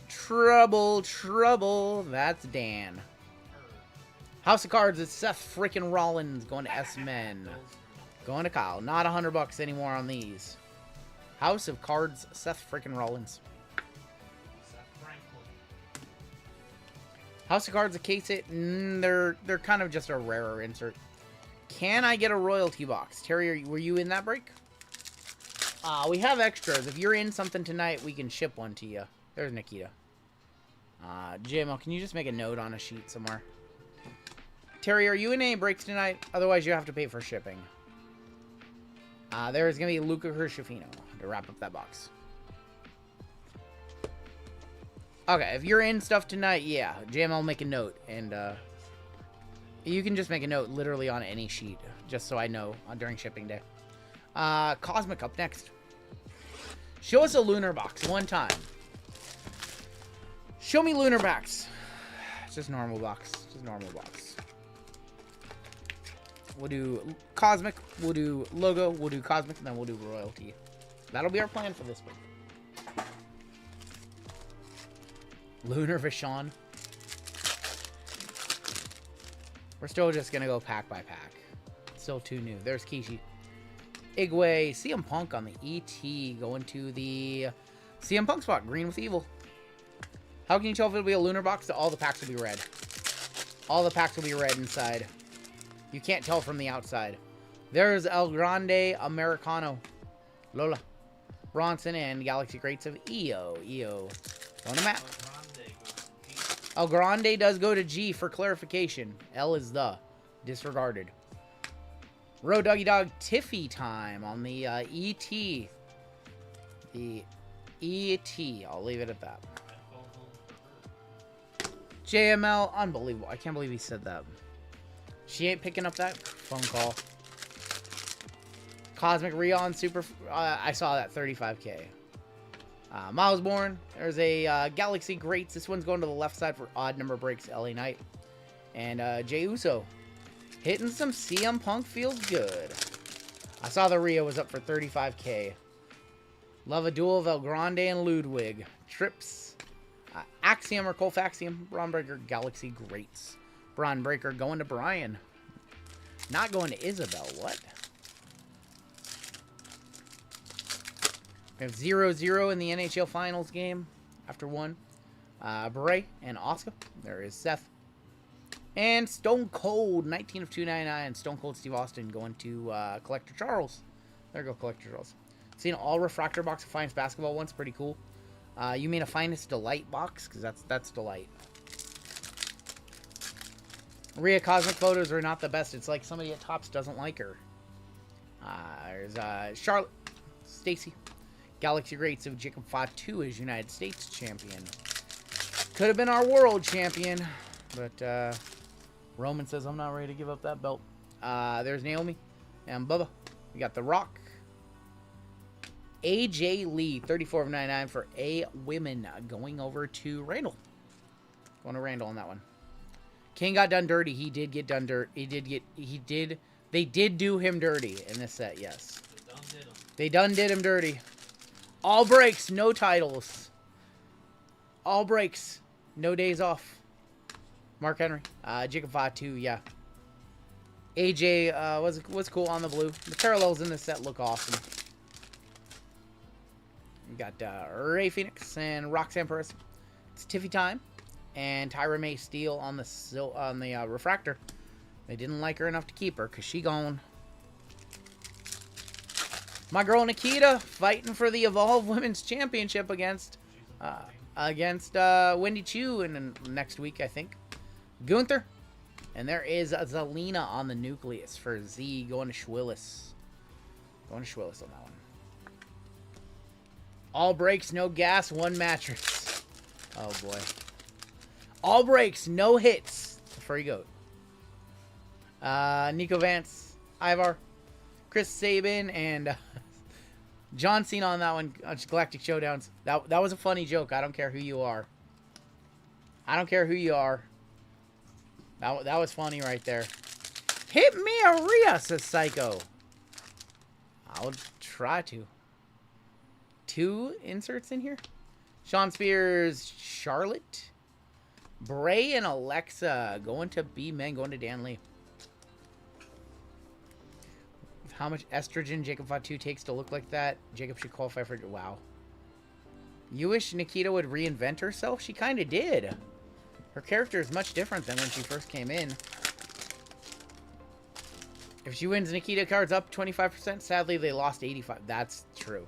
Trouble. That's Dan. House of Cards, it's Seth freaking Rollins going to S-Men. Going to Kyle. Not $100 anymore on these. House of Cards, Seth freaking Rollins. House of Cards, a case it. They're kind of just a rarer insert. Can I get a royalty box? Terry, were you in that break? We have extras. If you're in something tonight, we can ship one to you. There's Nikita. JML, can you just make a note on a sheet somewhere? Terry, are you in any breaks tonight? Otherwise, you have to pay for shipping. There's going to be Luca Hirschifino to wrap up that box. Okay, if you're in stuff tonight, yeah, JML make a note, and you can just make a note literally on any sheet, just so I know during shipping day. Cosmic up next. Show us a lunar box one time. Show me lunar box. It's just normal box. We'll do Cosmic, we'll do Logo, we'll do Cosmic, and then we'll do Royalty. That'll be our plan for this one. Lunar Vishon. We're still just going to go pack by pack. Still too new. There's Kishi. Igwe. CM Punk on the ET. Going to the CM Punk spot. Green with Evil. How can you tell if it'll be a lunar box? All the packs will be red. All the packs will be red inside. You can't tell from the outside. There's El Grande Americano. Lola. Bronson and Galaxy Greats of EO. Going to Matt. El Grande does go to G for clarification. L is the. Disregarded. Road Doggy Dog Tiffy time on the ET. The ET. I'll leave it at that. JML, unbelievable. I can't believe he said that. She ain't picking up that phone call. Cosmic Rion Super. I saw that 35K. Miles Bourne. There's a Galaxy Greats. This one's going to the left side for odd number breaks. LA Knight. And Jey Uso. Hitting some CM Punk feels good. I saw the Rio was up for 35K. Love a duel of El Grande and Ludwig. Trips. Axiom or Colfaxium. Braun Breaker Galaxy Greats. Braun Breaker going to Brian. Not going to Isabel. What? We have 0-0 in the NHL Finals game after one. Beret and Oscar. There is Seth. And Stone Cold, 19 of 299. Stone Cold Steve Austin going to Collector Charles. There you go, Collector Charles. Seen all refractor box of Finest basketball ones. Pretty cool. You mean a Finest Delight box? Because that's Delight. Rhea Cosmic photos are not the best. It's like somebody at Topps doesn't like her. There's Charlotte. Stacy. Galaxy Greats of Jacob 5-2 is United States champion. Could have been our world champion. But Roman says I'm not ready to give up that belt. There's Naomi and Bubba. We got The Rock. AJ Lee, 34 of 99 for A Women. Going over to Randall. Going to Randall on that one. King got done dirty. He did get done dirty. They did do him dirty in this set, yes. They done did him dirty. All breaks, no titles. All breaks, no days off. Mark Henry. Jacob 5-2, yeah. AJ was cool on the blue. The parallels in this set look awesome. We got Ray Phoenix and Roxanne Perez. It's Tiffy time. And Tyra May Steele on the refractor. They didn't like her enough to keep her because she gone. My girl Nikita fighting for the Evolve Women's Championship against Wendy Chu in next week, I think. Gunther. And there is Zelina on the nucleus for Z going to Schwillis. Going to Schwillis on that one. All breaks, no gas, one mattress. Oh boy. All breaks, no hits. Furry Goat. Nico Vance, Ivar, Chris Sabin, and John Cena on that one. Galactic Showdowns. That was a funny joke. I don't care who you are. I don't care who you are. That was funny right there. Hit me a Rhea, says Psycho. I'll try to. 2 inserts in here. Sean Spears, Charlotte. Bray and Alexa going to B-Men, going to Dan Lee. How much estrogen Jacob 5-2 takes to look like that? Jacob should qualify for... Wow. You wish Nikita would reinvent herself? She kind of did. Her character is much different than when she first came in. If she wins Nikita cards up 25%, sadly they lost 85%. That's true.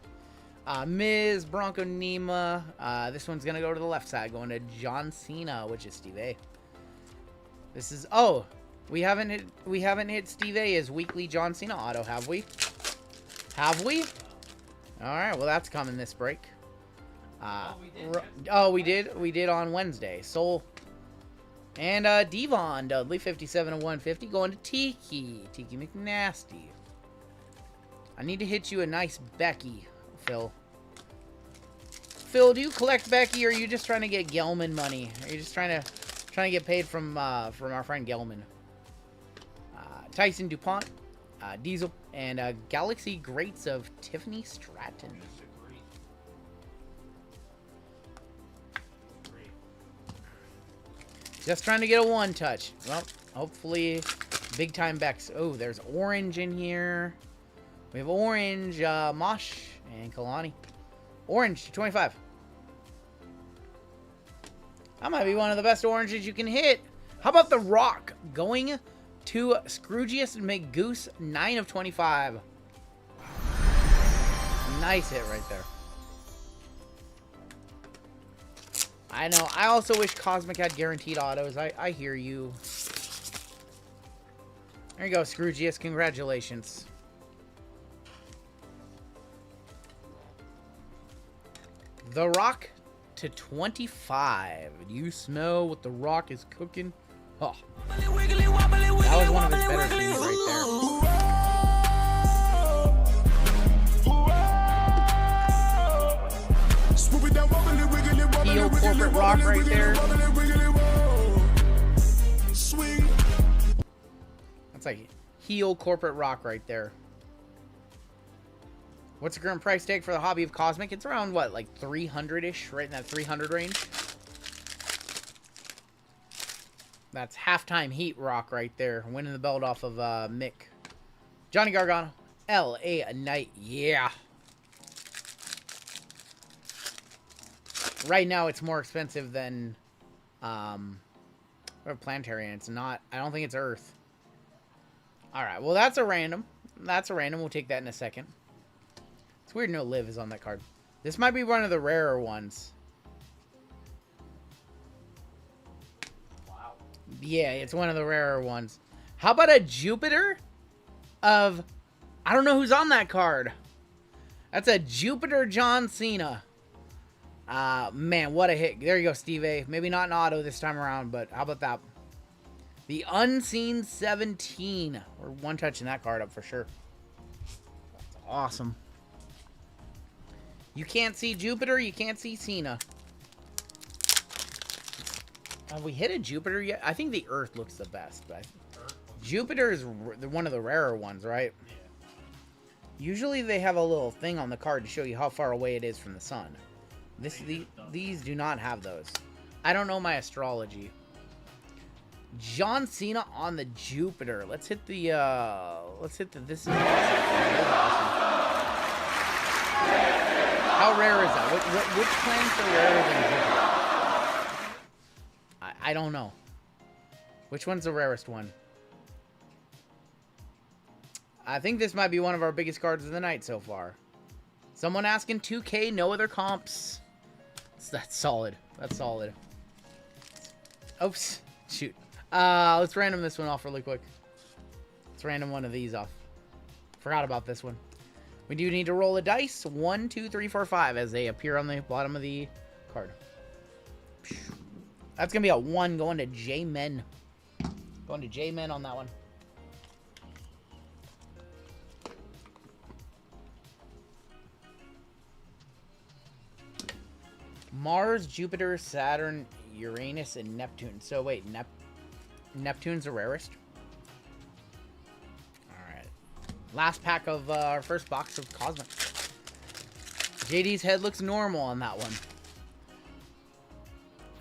Ms. Bronco Nima. This one's going to go to the left side. Going to John Cena, which is Steve A. This is... Oh, we haven't hit Steve A as weekly John Cena auto, have we? Have we? Alright, well that's coming this break. We did on Wednesday. Soul. And Devon Dudley, 57 of 150, going to Tiki McNasty. I need to hit you a nice Becky, Phil. Phil, do you collect Becky, or are you just trying to get Gelman money? Are you just trying to get paid from our friend Gelman? Tyson DuPont, Diesel, and Galaxy Greats of Tiffany Stratton. Just trying to get a one touch. Well, hopefully, big time Becks. Oh, there's orange in here. We have orange, Mosh, and Kalani. Orange, 25. That might be one of the best oranges you can hit. How about The Rock going to Scroogius McGoose, 9 of 25. Nice hit right there. I know. I also wish Cosmic had guaranteed autos. I hear you. There you go, Scroogius. Congratulations. The Rock to 25. Do you smell what the Rock is cooking? Oh. That was one of his better things right there. Heel corporate Rock right there. That's like heel corporate Rock right there. What's the current price tag for the hobby of Cosmic? It's around, what, like 300-ish? Right in that 300 range? That's halftime heat Rock right there. Winning the belt off of Mick. Johnny Gargano. L.A. Knight. Yeah. Right now, it's more expensive than Planetary, and it's not. I don't think it's Earth. Alright, well, that's a random. That's a random. We'll take that in a second. It's weird no live is on that card. This might be one of the rarer ones. Wow. Yeah, it's one of the rarer ones. How about a Jupiter of... I don't know who's on that card. That's a Jupiter John Cena. Man, what a hit. There you go, Steve A. Maybe not an auto this time around, but how about that? The Unseen 17. We're one-touching that card up for sure. That's awesome. You can't see Jupiter, you can't see Cena. Have we hit a Jupiter yet? I think the Earth looks the best, but Jupiter is one of the rarer ones, right? Yeah. Usually they have a little thing on the card to show you how far away it is from the sun. These do not have those. I don't know my astrology. John Cena on the Jupiter. Let's hit the this is awesome. How rare is that? Which planets are rarer than Jupiter? I don't know. Which one's the rarest one? I think this might be one of our biggest cards of the night so far. Someone asking 2K, no other comps. That's solid. That's solid. Oops. Shoot. Let's random this one off really quick. Let's random one of these off. Forgot about this one. We do need to roll a dice. 1, 2, 3, 4, 5 as they appear on the bottom of the card. That's going to be a 1 going to J-Men. Going to J-Men on that one. Mars, Jupiter, Saturn, Uranus, and Neptune. So wait, Neptune's the rarest? Last pack of our first box of Cosmic. JD's head looks normal on that one.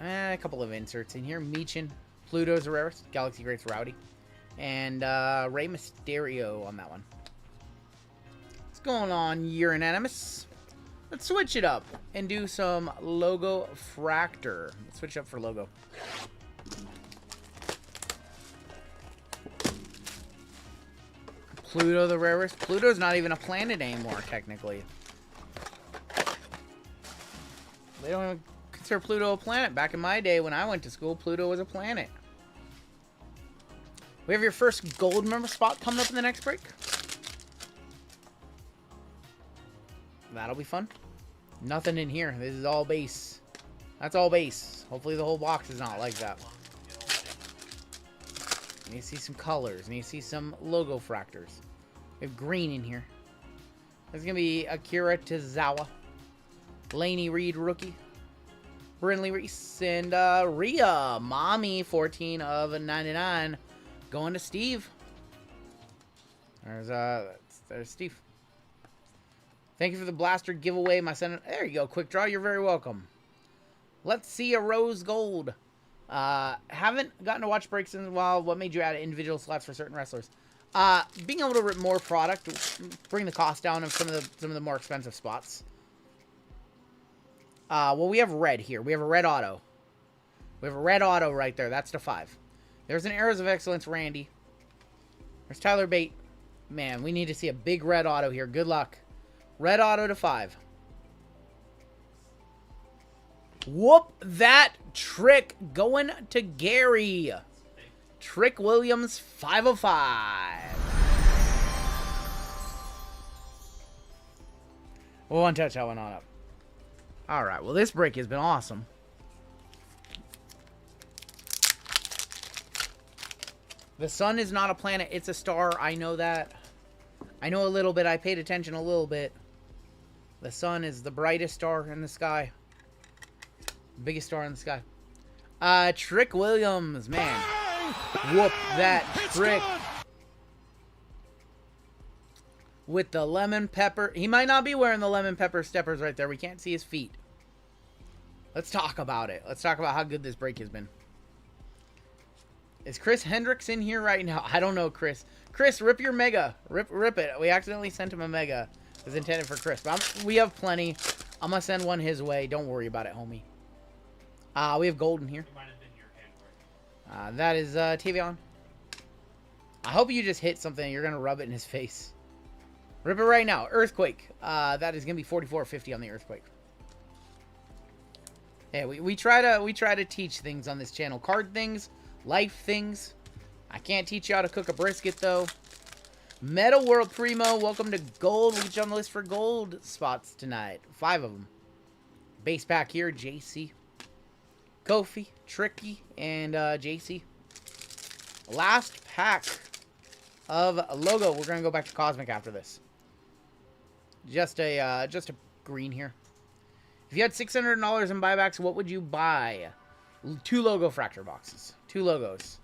A couple of inserts in here. Meechin. Pluto's the rarest. Galaxy Greats Rowdy. And Rey Mysterio on that one. What's going on, Uranimous? Let's switch it up and do some Logo Fractor. Let's switch up for Logo. Pluto the rarest. Pluto's not even a planet anymore, technically. They don't even consider Pluto a planet. Back in my day when I went to school, Pluto was a planet. We have your first gold member spot coming up in the next break. That'll be fun. Nothing in here. This is all base. That's all base. Hopefully the whole box is not like that. You need to see some colors. You need to see some logo fractors. We have green in here. There's going to be Akira Tozawa. Laney Reed, rookie. Brinley Reese. And Rhea. Mommy, 14 of 99. Going to Steve. There's Steve. Thank you for the blaster giveaway, my son. There you go. Quick draw. You're very welcome. Let's see a rose gold. Haven't gotten to watch breaks in a while. What made you add individual slots for certain wrestlers? Being able to rip more product, bring the cost down of some of the more expensive spots. Well, we have red here. We have a red auto. We have a red auto right there. That's to 5. There's an Arrows of Excellence, Randy. There's Tyler Bate. Man, we need to see a big red auto here. Good luck. Red auto to 5. Whoop that trick going to Gary. Trick Williams, 5 of 5. We'll one touch that one on up. Alright, well this break has been awesome. The sun is not a planet, it's a star. I know that. I know a little bit. I paid attention a little bit. The sun is the brightest star in the sky. Biggest star in the sky. Trick Williams, man. Whoop that trick. With the lemon pepper. He might not be wearing the lemon pepper steppers right there. We can't see his feet. Let's talk about it. Let's talk about how good this break has been. Is Chris Hendricks in here right now? I don't know, Chris. Chris, rip your mega. Rip it. We accidentally sent him a mega. It was intended for Chris. But we have plenty. I'm going to send one his way. Don't worry about it, homie. We have Golden here. That is Tavion. I hope you just hit something and you're going to rub it in his face. Rip it right now. Earthquake. That is going to be 44.50 on the Earthquake. Yeah, we try to teach things on this channel. Card things, life things. I can't teach you how to cook a brisket, though. Metal World Primo, welcome to Gold. We'll get you on the list for gold spots tonight. 5 of them. Base pack here, JC. Kofi, Tricky, and JC. Last pack of logo. We're going to go back to Cosmic after this. Just a green here. If you had $600 in buybacks, what would you buy? 2 logo fracture boxes. 2 logos.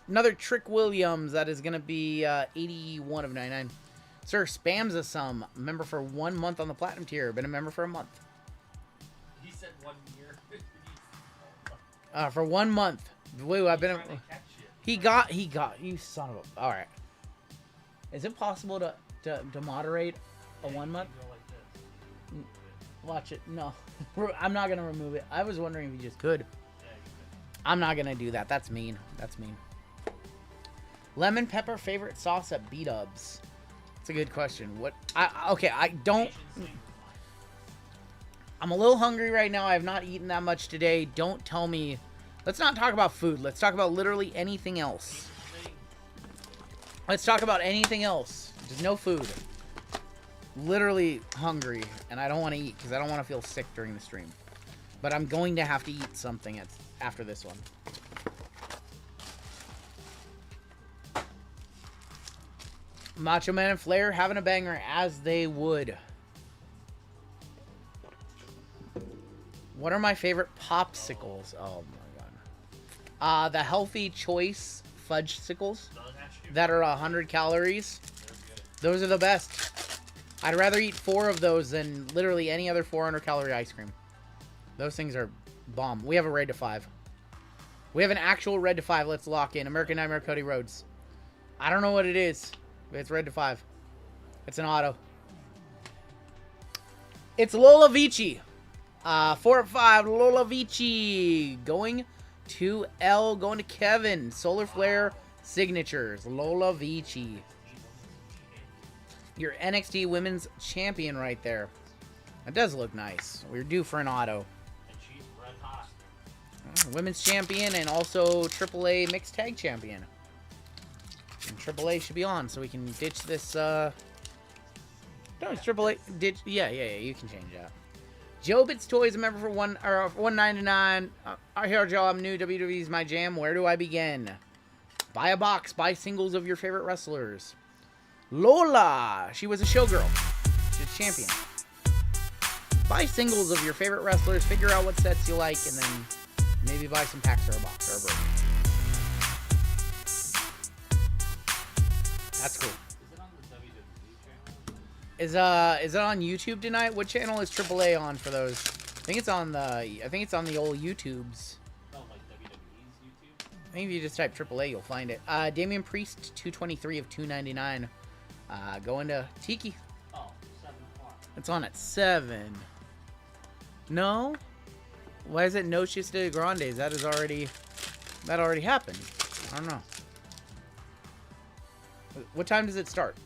Another Trick Williams. That is going to be 81 of 99. Sir, spams us some. Member for 1 month on the Platinum tier. Been a member for a month. He said 1 year. For 1 month. Woo, I've been... He got... You son of a... Alright. Is it possible to moderate a 1 month? Watch it. No. I'm not going to remove it. I was wondering if you just could. I'm not going to do that. That's mean. That's mean. Lemon pepper favorite sauce at B-dubs? That's a good question. Okay, I don't... I'm a little hungry right now. I have not eaten that much today. Don't tell me... Let's not talk about food. Let's talk about literally anything else. Let's talk about anything else. Just no food. Literally hungry, and I don't want to eat because I don't want to feel sick during the stream. But I'm going to have to eat something after this one. Macho Man and Flair having a banger as they would. What are my favorite popsicles? Oh my god. The Healthy Choice Fudgesicles that are 100 calories. Those are the best. I'd rather eat 4 of those than literally any other 400 calorie ice cream. Those things are bomb. We have a raid to 5. We have an actual red to 5. Let's lock in. American Nightmare Cody Rhodes. I don't know what it is, but it's red to 5. It's an auto. It's Lola Vici. 4 of 5. Lola Vici. Going to L. Going to Kevin. Solar Flare Signatures. Lola Vici. Your NXT Women's Champion right there. That does look nice. We're due for an auto. And she's red hot. Women's Champion and also AAA Mixed Tag Champion. And AAA should be on so we can ditch this, No, it's AAA. Ditch. Yeah, you can change that. Jobit's Toys, a member for $1.99. Here, Joe, I'm new. WWE's my jam. Where do I begin? Buy a box. Buy singles of your favorite wrestlers. Lola. She was a showgirl. She's a champion. Buy singles of your favorite wrestlers. Figure out what sets you like, and then maybe buy some packs or a box or a break. That's cool. Is it on the WWE channel? Is it on YouTube tonight? What channel is AAA on for those? I think it's on the old YouTubes. Oh, like WWE's YouTube? I think if you just type AAA, you'll find it. Damian Priest, 223 of 299. Going to Tiki. Oh, 7 o'clock. It's on at 7. No? Why is it Noches de Grandes? That already happened. I don't know. What time does it start?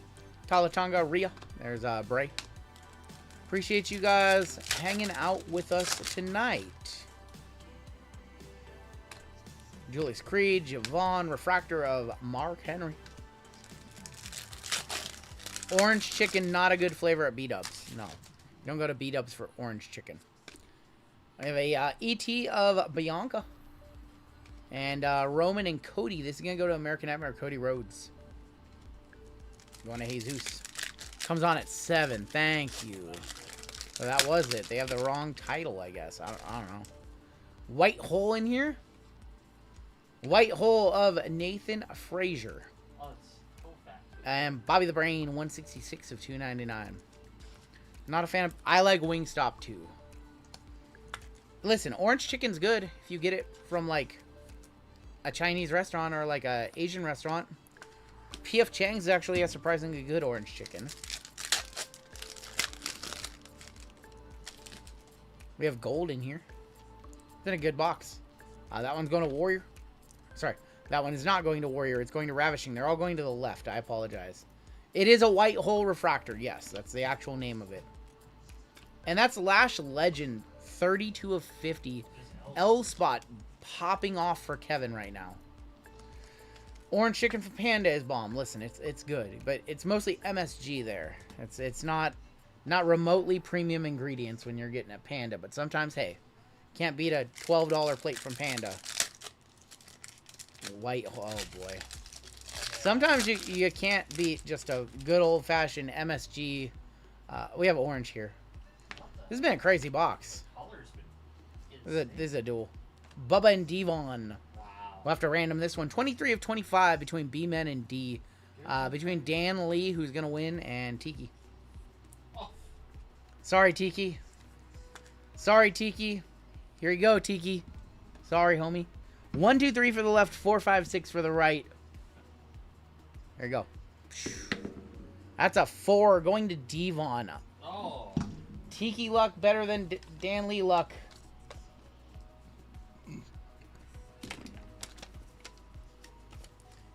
Talatanga, Rhea. There's Bray. Appreciate you guys hanging out with us tonight. Julius Creed, Javon, Refractor of Mark Henry. Orange chicken, not a good flavor at B-dubs. No. Don't go to B-dubs for orange chicken. I have a ET of Bianca. And Roman and Cody. This is going to go to American Nightmare, Cody Rhodes. Going to Jesus. Comes on at 7. Thank you. So that was it. They have the wrong title, I guess. I don't know. White hole in here. White hole of Nathan Frazier. Oh, it's so fat. And Bobby the Brain, 166 of 299. Not a fan of... I like Wingstop too. Listen, orange chicken's good if you get it from like a Chinese restaurant or like a Asian restaurant. P.F. Chang's actually a surprisingly good orange chicken. We have gold in here. It's in a good box. That one's going to Warrior. Sorry, that one is not going to Warrior. It's going to Ravishing. They're all going to the left. I apologize. It is a white hole refractor. Yes, that's the actual name of it. And that's Lash Legend, 32 of 50. L-Spot popping off for Kevin right now. Orange chicken for Panda is bomb. Listen, it's good, but it's mostly MSG there. It's not remotely premium ingredients when you're getting at Panda, but sometimes, hey, can't beat a $12 plate from Panda. White, oh boy. Sometimes you can't beat just a good old-fashioned MSG. We have orange here. This has been a crazy box. This is a duel. Bubba and Devon. Wow. We'll have to random this one. 23 of 25 between B-Men and D. Between Dan Lee, who's going to win, and Tiki. Oh. Sorry, Tiki. Sorry, Tiki. Here you go, Tiki. Sorry, homie. 1, 2, 3 for the left. 4, 5, 6 for the right. There you go. That's a 4 going to Devon. Oh. Tiki luck better than Dan Lee luck.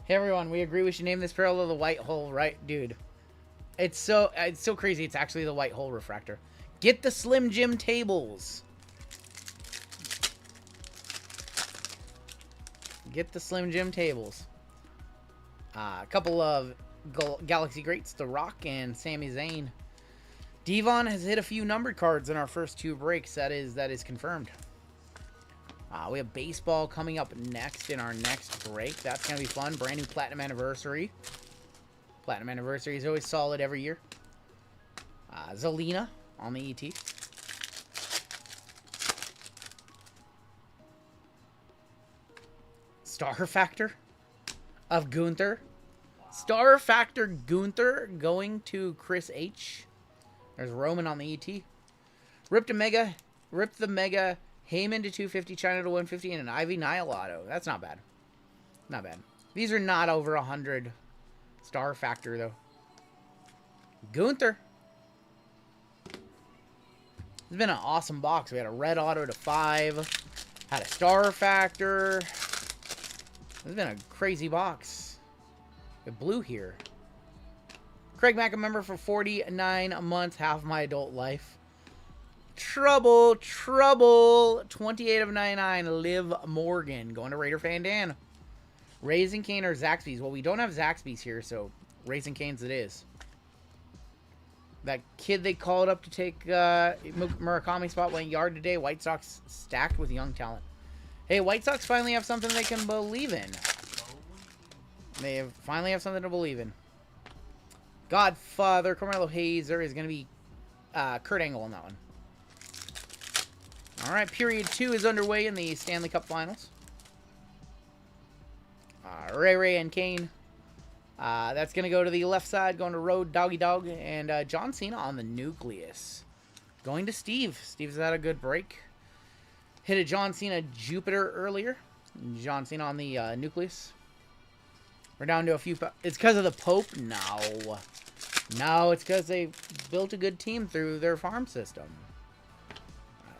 Hey everyone, we agree we should name this parallel the white hole, right? Dude, it's so crazy. It's actually the white hole refractor. Get the Slim Jim tables. Get the Slim Jim tables. A couple of Galaxy Greats, The Rock and Sami Zayn. Devon has hit a few numbered cards in our first 2 breaks. That is confirmed. We have baseball coming up next in our next break. That's going to be fun. Brand new Platinum Anniversary. Platinum Anniversary is always solid every year. Zelina on the ET. Star Factor of Gunther. Wow. Star Factor Gunther going to Chris H. There's Roman on the ET. Ripped the Mega. Heyman to 250, China to 150, and an Ivy Nile auto. That's not bad. Not bad. These are not over 100 Star Factor, though. Gunther. It's been an awesome box. We had a red auto to 5. Had a Star Factor. It's been a crazy box. The blue here. Craig Mack, a member for 49 months, half my adult life. Trouble. 28 of 99. Liv Morgan. Going to Raider Fan Dan. Raising Cane or Zaxby's? Well, we don't have Zaxby's here, so Raising Cane's it is. That kid they called up to take Murakami spot went yard today. White Sox stacked with young talent. Hey, White Sox finally have something they can believe in. They finally have something to believe in. Godfather, Carmelo Hayes. There is going to be Kurt Angle on that one. All right, period 2 is underway in the Stanley Cup Finals. Ray and Kane. That's going to go to the left side, going to Road, Doggy Dog, and John Cena on the Nucleus. Going to Steve. Steve's had a good break. Hit a John Cena Jupiter earlier. John Cena on the Nucleus. We're down to a few... It's because of the Pope? No. No, it's because they built a good team through their farm system.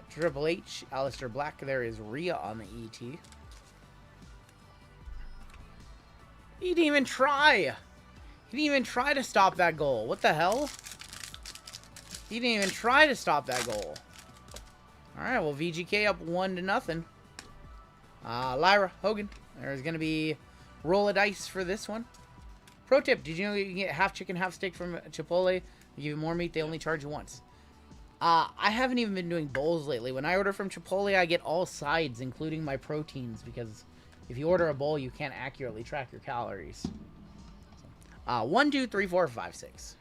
Triple H, Aleister Black. There is Rhea on the ET. He didn't even try. He didn't even try to stop that goal. What the hell? He didn't even try to stop that goal. Alright, well, VGK up 1-0. Lyra Hogan. There's going to be roll of dice for this one. Pro tip, did you know you can get half chicken, half steak from Chipotle? They give you more meat, they only charge you once. I haven't even been doing bowls lately. When I order from Chipotle, I get all sides, including my proteins, because if you order a bowl, you can't accurately track your calories. 1, 2, 3, 4, 5, 6.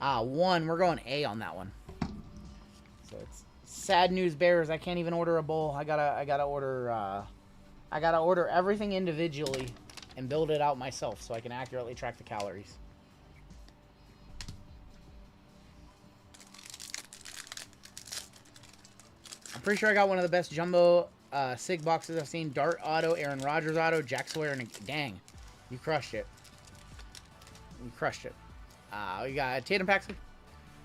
1. We're going A on that one. So it's sad news bears. I can't even order a bowl. I gotta order everything individually and build it out myself so I can accurately track the calories. I'm pretty sure I got one of the best jumbo Sig boxes I've seen. Dart auto, Aaron Rodgers auto, Jack Sawyer, and dang, you crushed it. You crushed it. We got Tatum Paxton,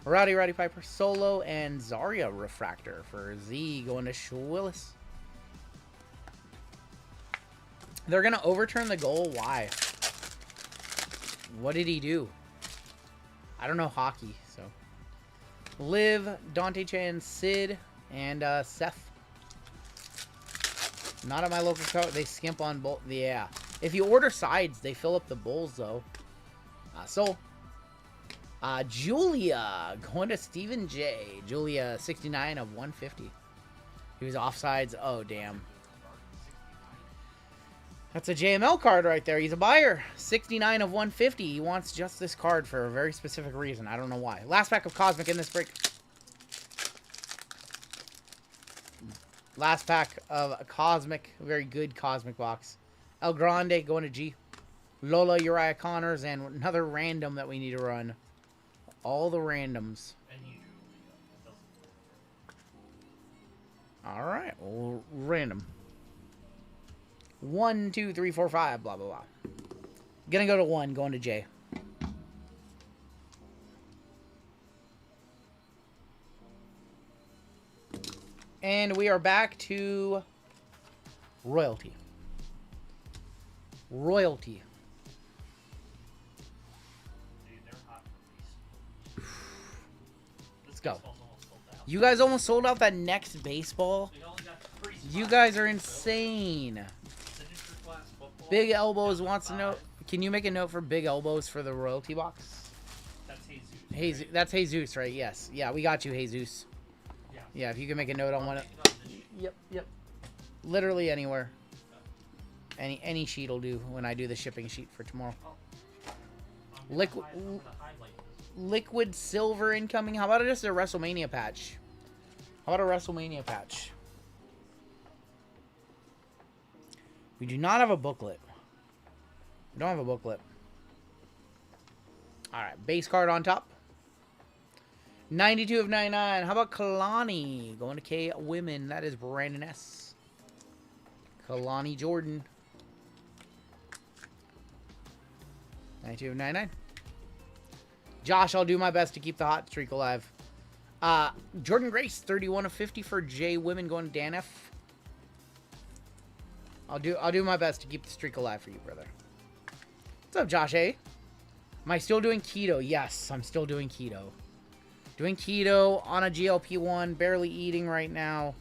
Roddy Piper, Solo, and Zarya Refractor for Z going to Schwillis. They're going to overturn the goal. Why? What did he do? I don't know hockey, so. Liv, Dante Chan, Sid, and Seth. Not at my local co. They skimp on both. Yeah. If you order sides, they fill up the bowls, though. Julia going to Stephen J. Julia, 69 of 150. He was offsides. Oh, damn. That's a JML card right there. He's a buyer. 69 of 150. He wants just this card for a very specific reason. I don't know why. Last pack of Cosmic in this break. Last pack of Cosmic. Very good Cosmic box. El Grande going to G. Lola, Uriah Connors, and another random that we need to run. All the randoms. Alright. Well, random. 1, 2, 3, 4, 5, blah, blah, blah. Gonna go to 1, going to J. And we are back to Royalty. Royalty. Let's go. You guys almost sold out that next baseball? You guys are insane. Big Elbows wants to know. Can you make a note for Big Elbows for the royalty box? That's Jesus. That's Jesus, right? Yes. Yeah, we got you, Jesus. Yeah, if you can make a note on one. Yep. Literally anywhere. Any sheet will do when I do the shipping sheet for tomorrow. Liquid silver incoming. How about just a WrestleMania patch? We do not have a booklet. We don't have a booklet. Alright, base card on top. 92 of 99. How about Kalani? Going to K Women. That is Brandon S. Kalani Jordan. 92 of 99. Josh, I'll do my best to keep the hot streak alive. Jordan Grace, 31 of 50 for J Women, going to Dan F. I'll do my best to keep the streak alive for you, brother. What's up, Josh A? Am I still doing keto? Yes, I'm still doing keto. Doing keto on a GLP-1, barely eating right now.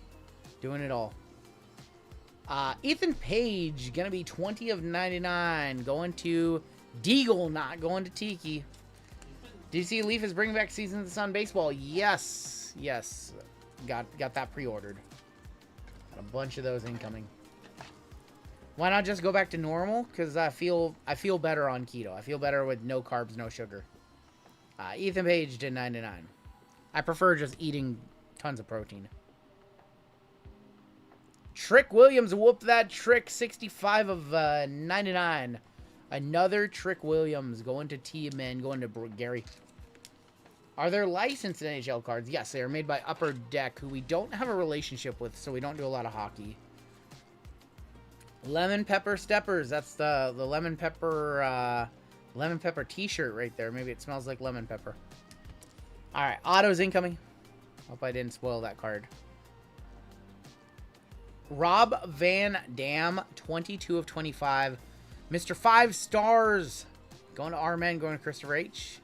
Doing it all. Ethan Page, gonna be 20 of 99. Going to Deagle, not going to Tiki. DC Leaf is bringing back Season of the Sun baseball. Yes. Got that pre-ordered. Got a bunch of those incoming. Why not just go back to normal? Because I feel better on keto. I feel better with no carbs, no sugar. Ethan Page did 99. I prefer just eating tons of protein. Trick Williams, whoop that trick. 65 of 99. Another Trick Williams going to T-Men, going to Gary. Are there licensed NHL cards? Yes, they are made by Upper Deck, who we don't have a relationship with, so we don't do a lot of hockey. Lemon Pepper Steppers. That's the lemon pepper t-shirt right there. Maybe it smells like lemon pepper. Alright, autos incoming. Hope I didn't spoil that card. Rob Van Dam, 22 of 25. Mr. 5 stars. Going to R-Men, going to Christopher H.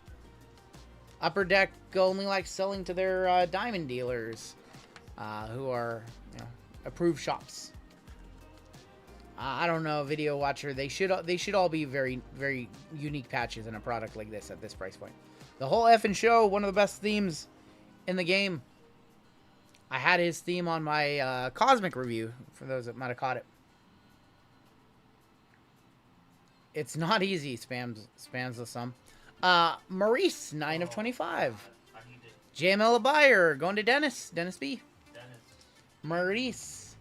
Upper Deck only likes selling to their diamond dealers, who are approved shops. I don't know, video watcher. They should all be very, very unique patches in a product like this at this price point. The whole effing show, one of the best themes in the game. I had his theme on my Cosmic review, for those that might have caught it. It's not easy, spams the sum. Maurice, 9 of 25. JML Buyer, going to Dennis. Dennis B. Maurice.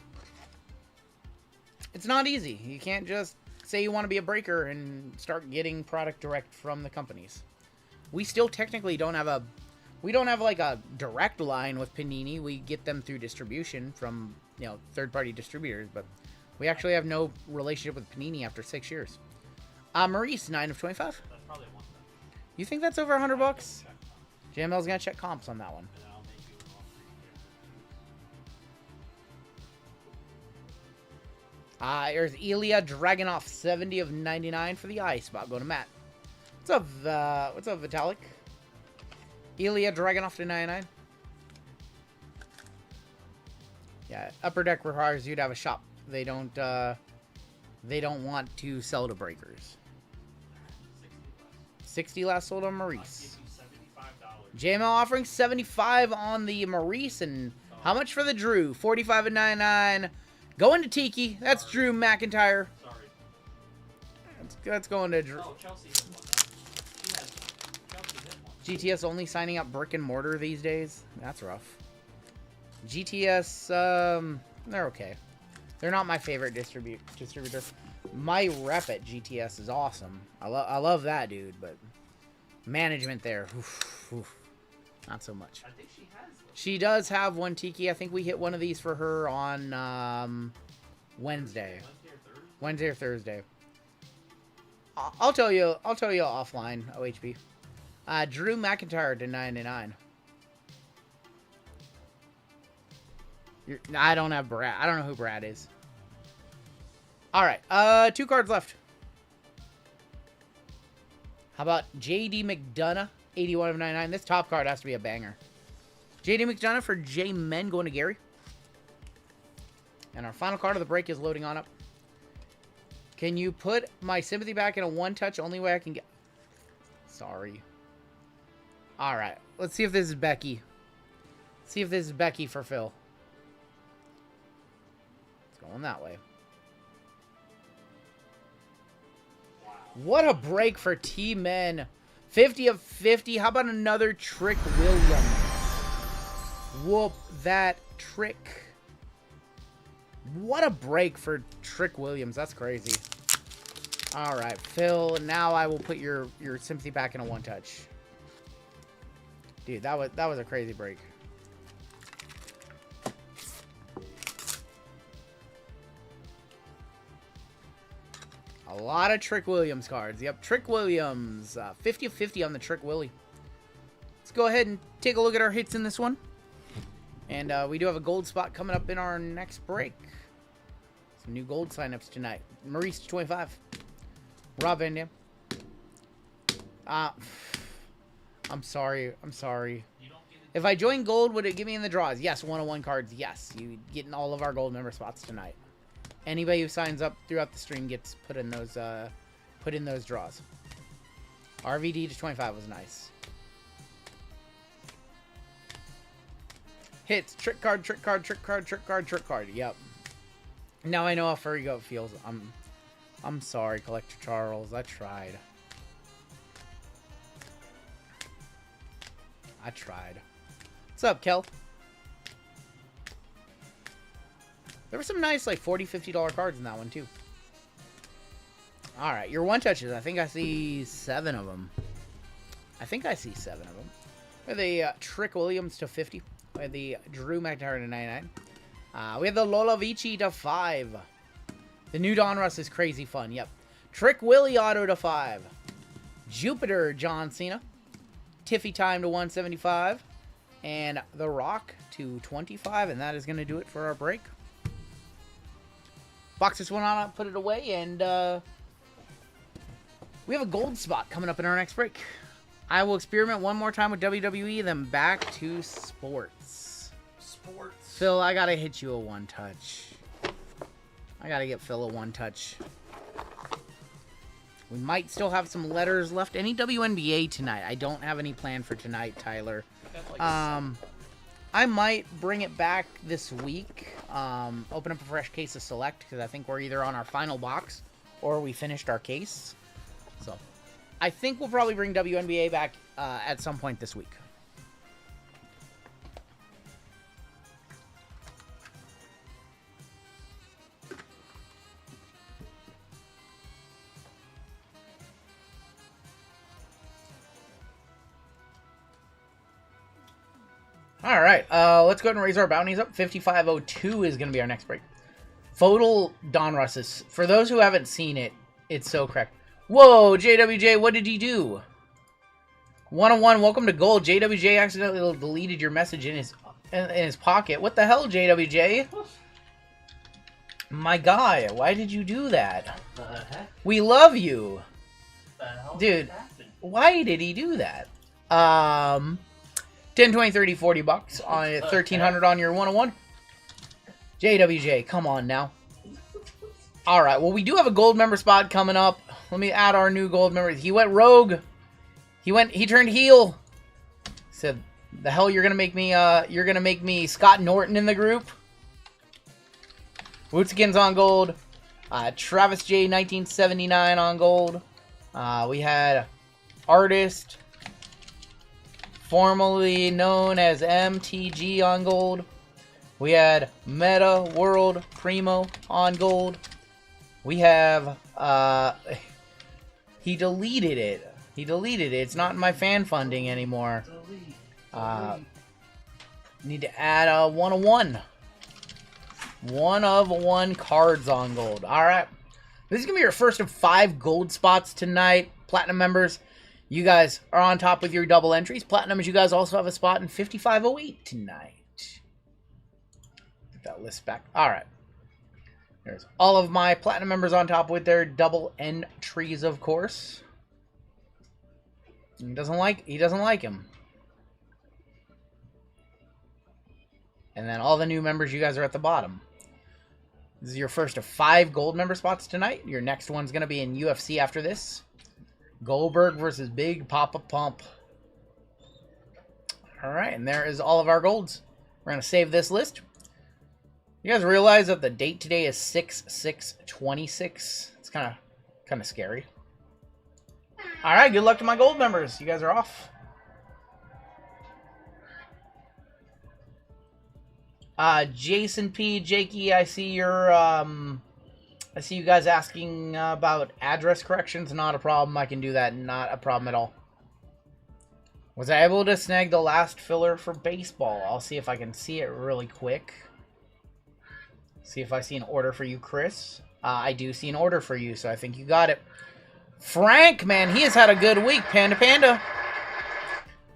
It's not easy. You can't just say you want to be a breaker and start getting product direct from the companies. We still technically don't have like a direct line with Panini. We get them through distribution from, third-party distributors, but we actually have no relationship with Panini after 6 years. Maurice, 9 of 25. That's probably one thing. You think that's over $100? JML's gonna check comps on that one. And I'll make you an offer. There's Ilya Dragunov, 70 of 99 for the I spot. Go to Matt. What's up, Vitalik? Ilya Dragunov to 99. Yeah, Upper Deck requires you to have a shop. They don't want to sell to breakers. 60 last sold on Maurice. JML offering 75 on the Maurice, and how much for the Drew? 45 and 99. Going to Tiki. That's Sorry. Drew McIntyre. Sorry. That's going to Drew. Oh, Chelsea hit one. Chelsea hit one. GTS only signing up brick and mortar these days. That's rough. GTS, they're okay. They're not my favorite distributor. My rep at GTS is awesome. I love that dude, but management there, not so much. I think she has them. She does have one Tiki. I think we hit one of these for her on Wednesday or Thursday. I'll tell you offline. OHB. Drew McIntyre to 99. I don't have Brad. I don't know who Brad is. All right. 2 cards left. How about J.D. McDonough, 81 of 99. This top card has to be a banger. J.D. McDonough for J. Men going to Gary. And our final card of the break is loading on up. Can you put my sympathy back in a one-touch? Only way I can get... Sorry. All right. Let's see if this is Becky. See if this is Becky for Phil. It's going that way. What a break for T-Men. 50 of 50. How about another Trick Williams? Whoop that trick. What a break for Trick Williams. That's crazy. All right, Phil. Now I will put your sympathy back in a one-touch. Dude, that was a crazy break. A lot of Trick Williams cards. Yep, Trick Williams. 50 of 50 on the Trick Willie. Let's go ahead and take a look at our hits in this one. And we do have a gold spot coming up in our next break. Some new gold signups tonight. Maurice 25. Rob Van Dam. I'm sorry. If I join gold, would it give me in the draws? Yes, 101 cards. Yes, you get in all of our gold member spots tonight. Anybody who signs up throughout the stream gets put in those draws. RVD to 25 was nice. Hits, trick card. Yep. Now I know how furry goat feels. I'm sorry, Collector Charles. I tried. What's up, Kel? There were some nice, like, $40, $50 cards in that one, too. Alright, your one-touches. I think I see 7 of them. We have the Trick Williams to 50. We have the Drew McIntyre to 99. We have the Lola Vici to 5. The new Donruss is crazy fun. Yep. Trick Willie auto to 5. Jupiter John Cena. Tiffy Time to 175. And The Rock to 25. And that is going to do it for our break. Box this one on, put it away, and we have a gold spot coming up in our next break. I will experiment one more time with WWE, then back to sports. Phil, I gotta hit you a one-touch. I gotta get Phil a one-touch. We might still have some letters left. Any WNBA tonight? I don't have any plan for tonight, Tyler. I might bring it back this week. Open up a fresh case of Select, because I think we're either on our final box or we finished our case. So, I think we'll probably bring WNBA back at some point this week. All right, let's go ahead and raise our bounties up. 5502 is going to be our next break. Photal Donruss. For those who haven't seen it, it's so correct. Whoa, JWJ, what did he do? 101, welcome to Gold. JWJ accidentally deleted your message in his pocket. What the hell, JWJ? My guy, why did you do that? The heck? We love you. The hell Dude, happened? why did he do that? 10, 20, 30, 40 bucks on 1300 on your 101. JWJ, come on now. All right, well, we do have a gold member spot coming up. Let me add our new gold member. He went rogue. He turned heel. Said, the hell you're gonna make me Scott Norton in the group. Woodskins on gold. Travis J 1979 on gold. We had Artist, formerly known as MTG on gold. We had Meta World Primo on gold. We have, he deleted it. It's not in my fan funding anymore. Need to add a 101. 1 of 1 cards on gold. Alright. This is going to be your first of 5 gold spots tonight. Platinum members, you guys are on top with your double entries. Platinums, you guys also have a spot in 5508 tonight. Get that list back. Alright. There's all of my platinum members on top with their double entries, of course. He doesn't like him. And then all the new members, you guys are at the bottom. This is your first of 5 gold member spots tonight. Your next one's going to be in UFC after this. Goldberg versus Big Papa Pump. Alright, and there is all of our golds. We're going to save this list. You guys realize that the date today is 6/6/26? It's kind of scary. Alright, good luck to my gold members. You guys are off. Jason P, Jakey, I see your I see you guys asking about address corrections. Not a problem. I can do that. Not a problem at all. Was I able to snag the last filler for baseball? I'll see if I can see it really quick. See if I see an order for you, Chris. I do see an order for you, so I think you got it. Frank, man, he has had a good week. Panda Panda.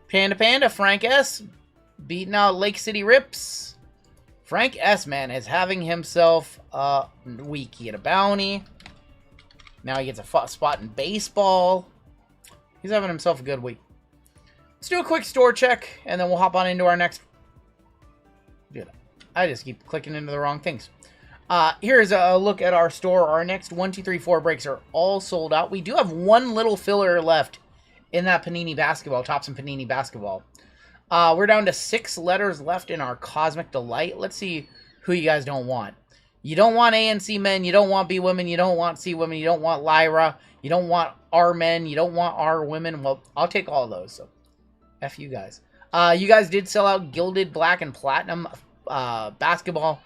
Panda Panda, Frank S. Beating out Lake City Rips. Frank S, man, is having himself a week. He had a bounty. Now he gets a spot in baseball. He's having himself a good week. Let's do a quick store check, and then we'll hop on into our next... Dude, I just keep clicking into the wrong things. Here's a look at our store. Our next 1, 2, 3, 4 breaks are all sold out. We do have one little filler left in that Panini Basketball, Topps Panini Basketball. We're down to 6 letters left in our Cosmic Delight. Let's see who you guys don't want. You don't want A and C men. You don't want B women. You don't want C women. You don't want Lyra. You don't want R men. You don't want R women. Well, I'll take all of those. So, F you guys. You guys did sell out Gilded, Black, and Platinum Basketball.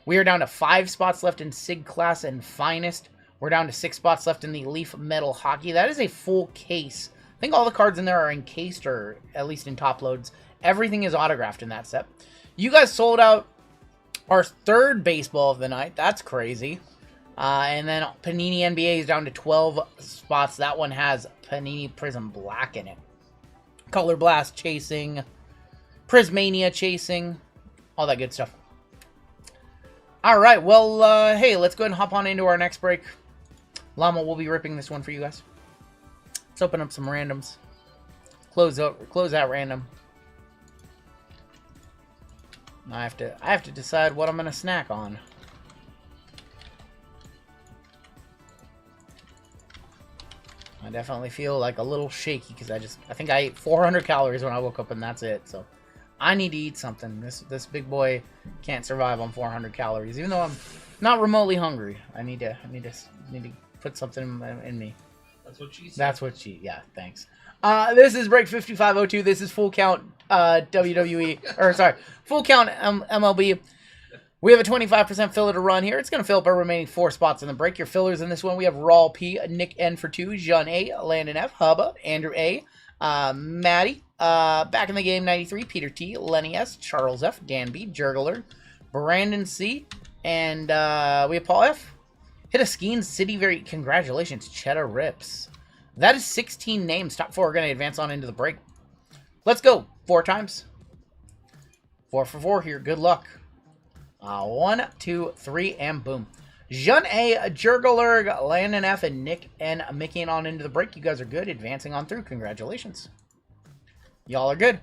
We are down to 5 spots left in Sig Class and Finest. We're down to 6 spots left in the Leaf Metal Hockey. That is a full case. I think all the cards in there are encased, or at least in top loads. Everything is autographed in that set. You guys sold out our 3rd baseball of the night. That's crazy. And then Panini NBA is down to 12 spots. That one has Panini Prism Black in it. Color Blast chasing. Prismania chasing. All that good stuff. Alright, well, hey, let's go ahead and hop on into our next break. Llama will be ripping this one for you guys. Let's open up some randoms. Close out random. I have to decide what I'm gonna snack on. I definitely feel like a little shaky because I think I ate 400 calories when I woke up and that's it. So I need to eat something. This big boy can't survive on 400 calories, even though I'm not remotely hungry. I need to put something in me. That's what she said. That's what she. Yeah, thanks. This is break 5502. This is full count WWE, or sorry, full count MLB. We have a 25% filler to run here. It's going to fill up our remaining 4 spots in the break. Your fillers in this one, we have Rawl P, Nick N for 2, Jean A, Landon F, Hubba, Andrew A, Maddie, back in the game 93, Peter T, Lenny S, Charles F, Dan B, Jurgler, Brandon C, and we have Paul F. Hit a Skeen City very congratulations, Cheddar Rips. That is 16 names. Top 4 are going to advance on into the break. Let's go. 4 times. 4 for 4 here. Good luck. 1, 2, 3, and boom. Jean A, Jurglerg, Landon F, and Nick N making on into the break. You guys are good. Advancing on through. Congratulations. Y'all are good.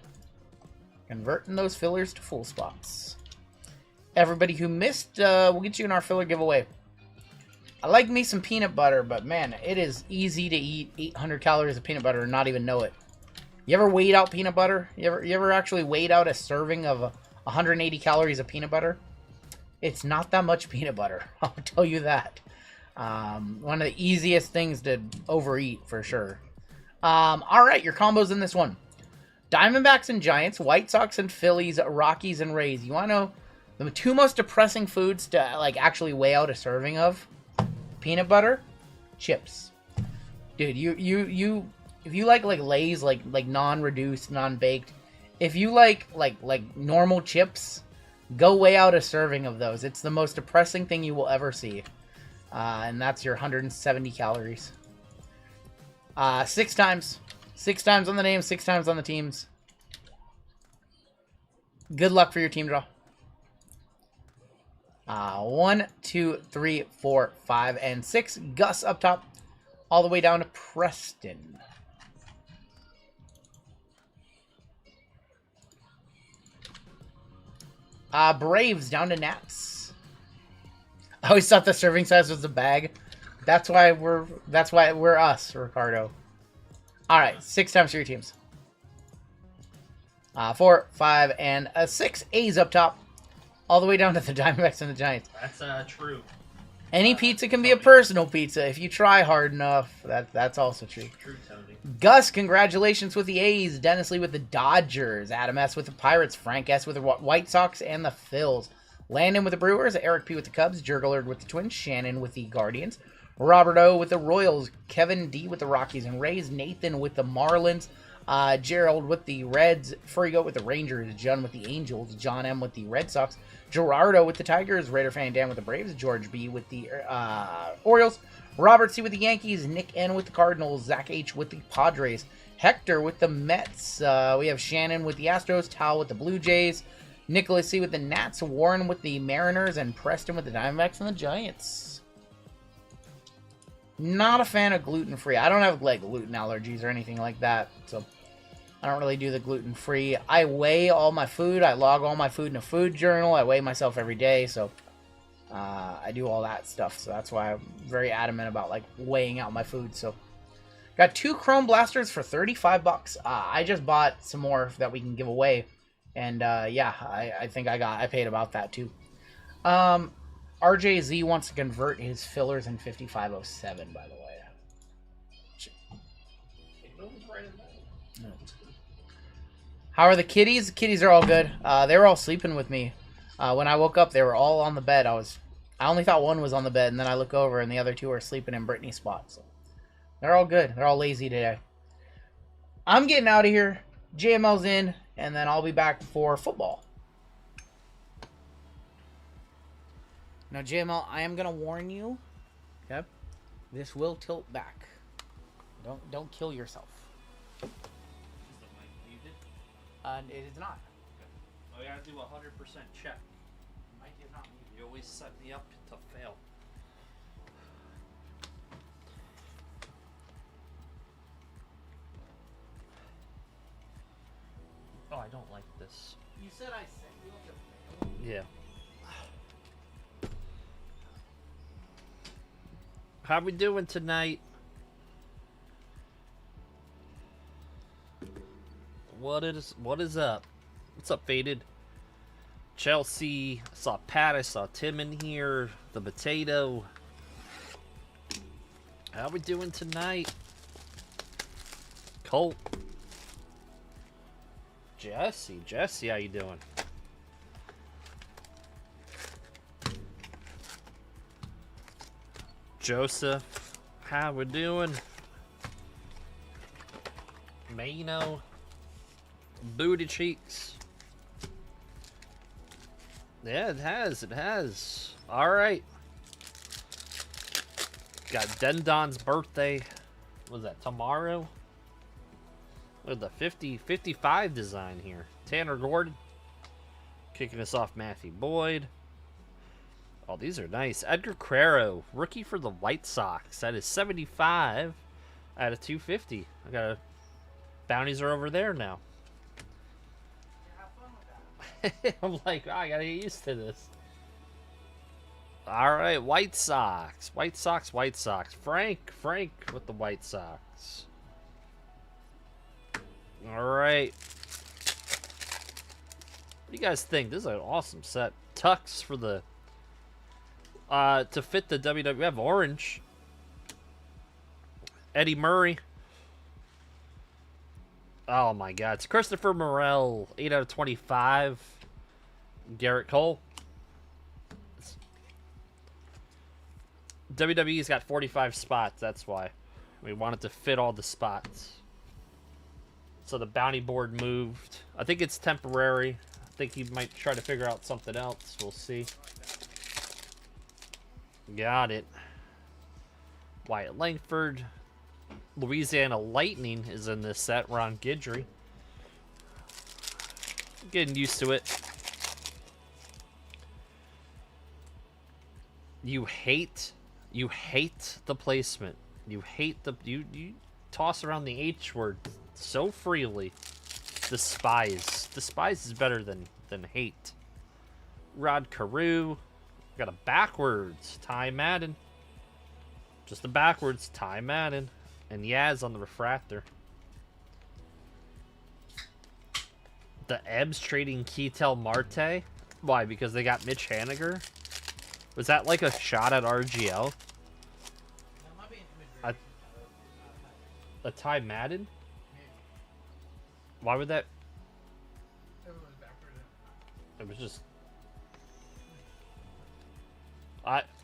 Converting those fillers to full spots. Everybody who missed, we'll get you in our filler giveaway. I like me some peanut butter, but man, it is easy to eat 800 calories of peanut butter and not even know it. You ever weighed out peanut butter? You ever actually weighed out a serving of 180 calories of peanut butter? It's not that much peanut butter. I'll tell you that. One of the easiest things to overeat for sure. All right, your combos in this one. Diamondbacks and Giants, White Sox and Phillies, Rockies and Rays. You want to know the 2 most depressing foods to like actually weigh out a serving of? Peanut butter, chips. Dude, you if you like Lay's like non-reduced, non-baked, if you like normal chips, go weigh out a serving of those. It's the most depressing thing you will ever see. And that's your 170 calories. 6 times. 6 times on the names, 6 times on the teams. Good luck for your team draw. 1, 2, 3, 4, 5, and 6. Gus up top, all the way down to Preston. Braves down to Nats. I always thought the serving size was a bag. That's why we're us, Ricardo. All right, 6 times for your teams. 4, 5, and 6. A's up top. All the way down to the Diamondbacks and the Giants. That's true. Any pizza can be a personal pizza if you try hard enough. That's also true. True, Tony. Gus, congratulations with the A's. Dennis Lee with the Dodgers. Adam S. with the Pirates. Frank S. with the White Sox and the Phils. Landon with the Brewers. Eric P. with the Cubs. Jurgler with the Twins. Shannon with the Guardians. Robert O. with the Royals. Kevin D. with the Rockies and Rays. Nathan with the Marlins. Gerald with the Reds. Frigo with the Rangers. John with the Angels. John M. with the Red Sox. Gerardo with the Tigers. Raider Fan Dan with the Braves. George B. with the Orioles. Robert C. with the Yankees. Nick N. with the Cardinals. Zach H. with the Padres. Hector with the Mets. We have Shannon with the Astros. Tal with the Blue Jays. Nicholas C. with the Nats. Warren with the Mariners. And Preston with the Diamondbacks and the Giants. Not a fan of gluten-free. I don't have like gluten allergies or anything like that, so I don't really do the gluten-free. I weigh all my food. I log all my food in a food journal. I weigh myself every day, so I do all that stuff. So that's why I'm very adamant about like weighing out my food. So got 2 Chrome Blasters for $35. I just bought some more that we can give away, and yeah, I think I paid about that too. RJZ wants to convert his fillers in 5507, by the way. How are the kitties? The kitties are all good. They were all sleeping with me. When I woke up, they were all on the bed. I only thought one was on the bed, and then I look over, and the other 2 are sleeping in Brittany's spot. So they're all good. They're all lazy today. I'm getting out of here. JML's in, and then I'll be back for football. Now, JML, I am gonna warn you. Okay, this will tilt back. Don't kill yourself. Is the mic muted? It is not. Oh, you gotta do a 100% check. Mic is not muted. You always set me up to fail. Oh, I don't like this. You said I set you up to fail. Yeah. How we doing tonight? What is up? What's up, Faded? Chelsea. I saw Pat. I saw Tim in here. The Potato. How we doing tonight? Colt. Jesse. Jesse, how you doing? Joseph. How we doing? Mano. Booty cheeks. Yeah, it has. It has. All right. Got Dendon's birthday. What was that, tomorrow? Look at the 55 design here. Tanner Gordon. Kicking us off, Matthew Boyd. Oh, these are nice. Edgar Quero, rookie for the White Sox. That is 75 out of 250. I got a... Bounties are over there now. I'm like, oh, I gotta get used to this. All right, White Sox. White Sox, White Sox. Frank with the White Sox. All right. What do you guys think? This is an awesome set. Tux for the... to fit the WWE. We have orange. Eddie Murray. Oh my God. It's Christopher Morel. 8 out of 25. Garrett Cole. WWE's got 45 spots. That's why. We wanted to fit all the spots. So the bounty board moved. I think it's temporary. I think he might try to figure out something else. We'll see. Got it. Wyatt Langford. Louisiana Lightning is in this set. Ron Guidry. Getting used to it. You hate the placement. You hate the... You toss around the H word so freely. Despise. Despise is better than hate. Rod Carew. Got a backwards Ty Madden. Just a backwards Ty Madden. And Yaz on the refractor. The Ebbs trading Ketel Marte. Why? Because they got Mitch Haniger? Was that like a shot at RGL? A Ty Madden? Why would that... It was just...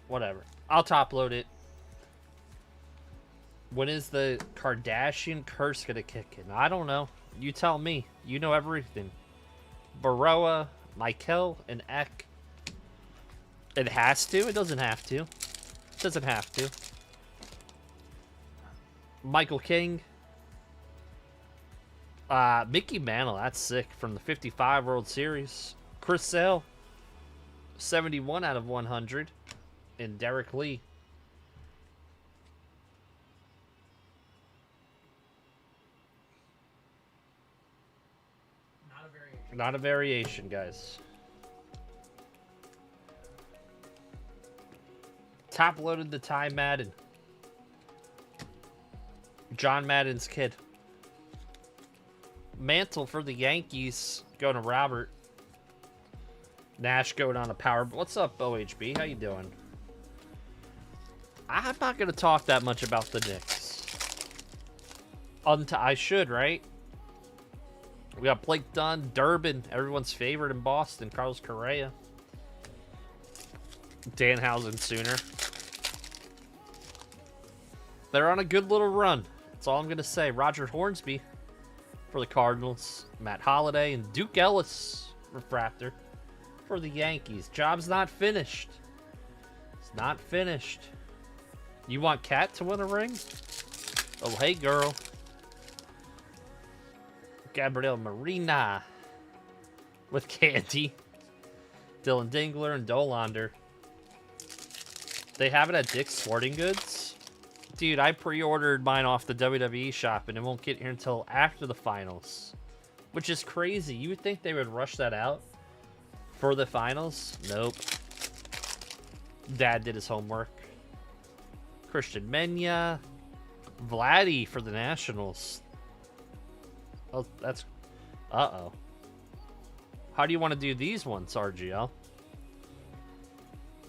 Whatever. I'll top load it. When is the Kardashian curse gonna kick in? I don't know. You tell me. You know everything. Baroa, Michael, and Eck. It has to? It doesn't have to. It doesn't have to. Michael King. Mickey Mantle, that's sick. From the 55 World Series. Chris Sale. 71 out of 100. And Derek Lee. Not a variation, guys. Top loaded the Ty Madden. John Madden's kid. Mantle for the Yankees. Going to Robert. Nash going on a power. What's up, OHB? How you doing? I'm not going to talk that much about the Knicks. I should, right? We got Blake Dunn, Durbin, everyone's favorite in Boston, Carlos Correa. Danhausen Sooner. They're on a good little run. That's all I'm going to say. Roger Hornsby for the Cardinals. Matt Holliday and Duke Ellis, refractor, for the Yankees. Job's not finished. It's not finished. You want Cat to win a ring? Oh, hey, girl. Gabriel Marina with Candy. Dylan Dingler and Dolander. They have it at Dick's Sporting Goods. Dude, I pre-ordered mine off the WWE shop and it won't get here until after the finals. Which is crazy. You would think they would rush that out for the finals. Nope. Dad did his homework. Christian Menya. Vladdy for the Nationals. Oh, that's... Uh-oh. How do you want to do these ones, RGL?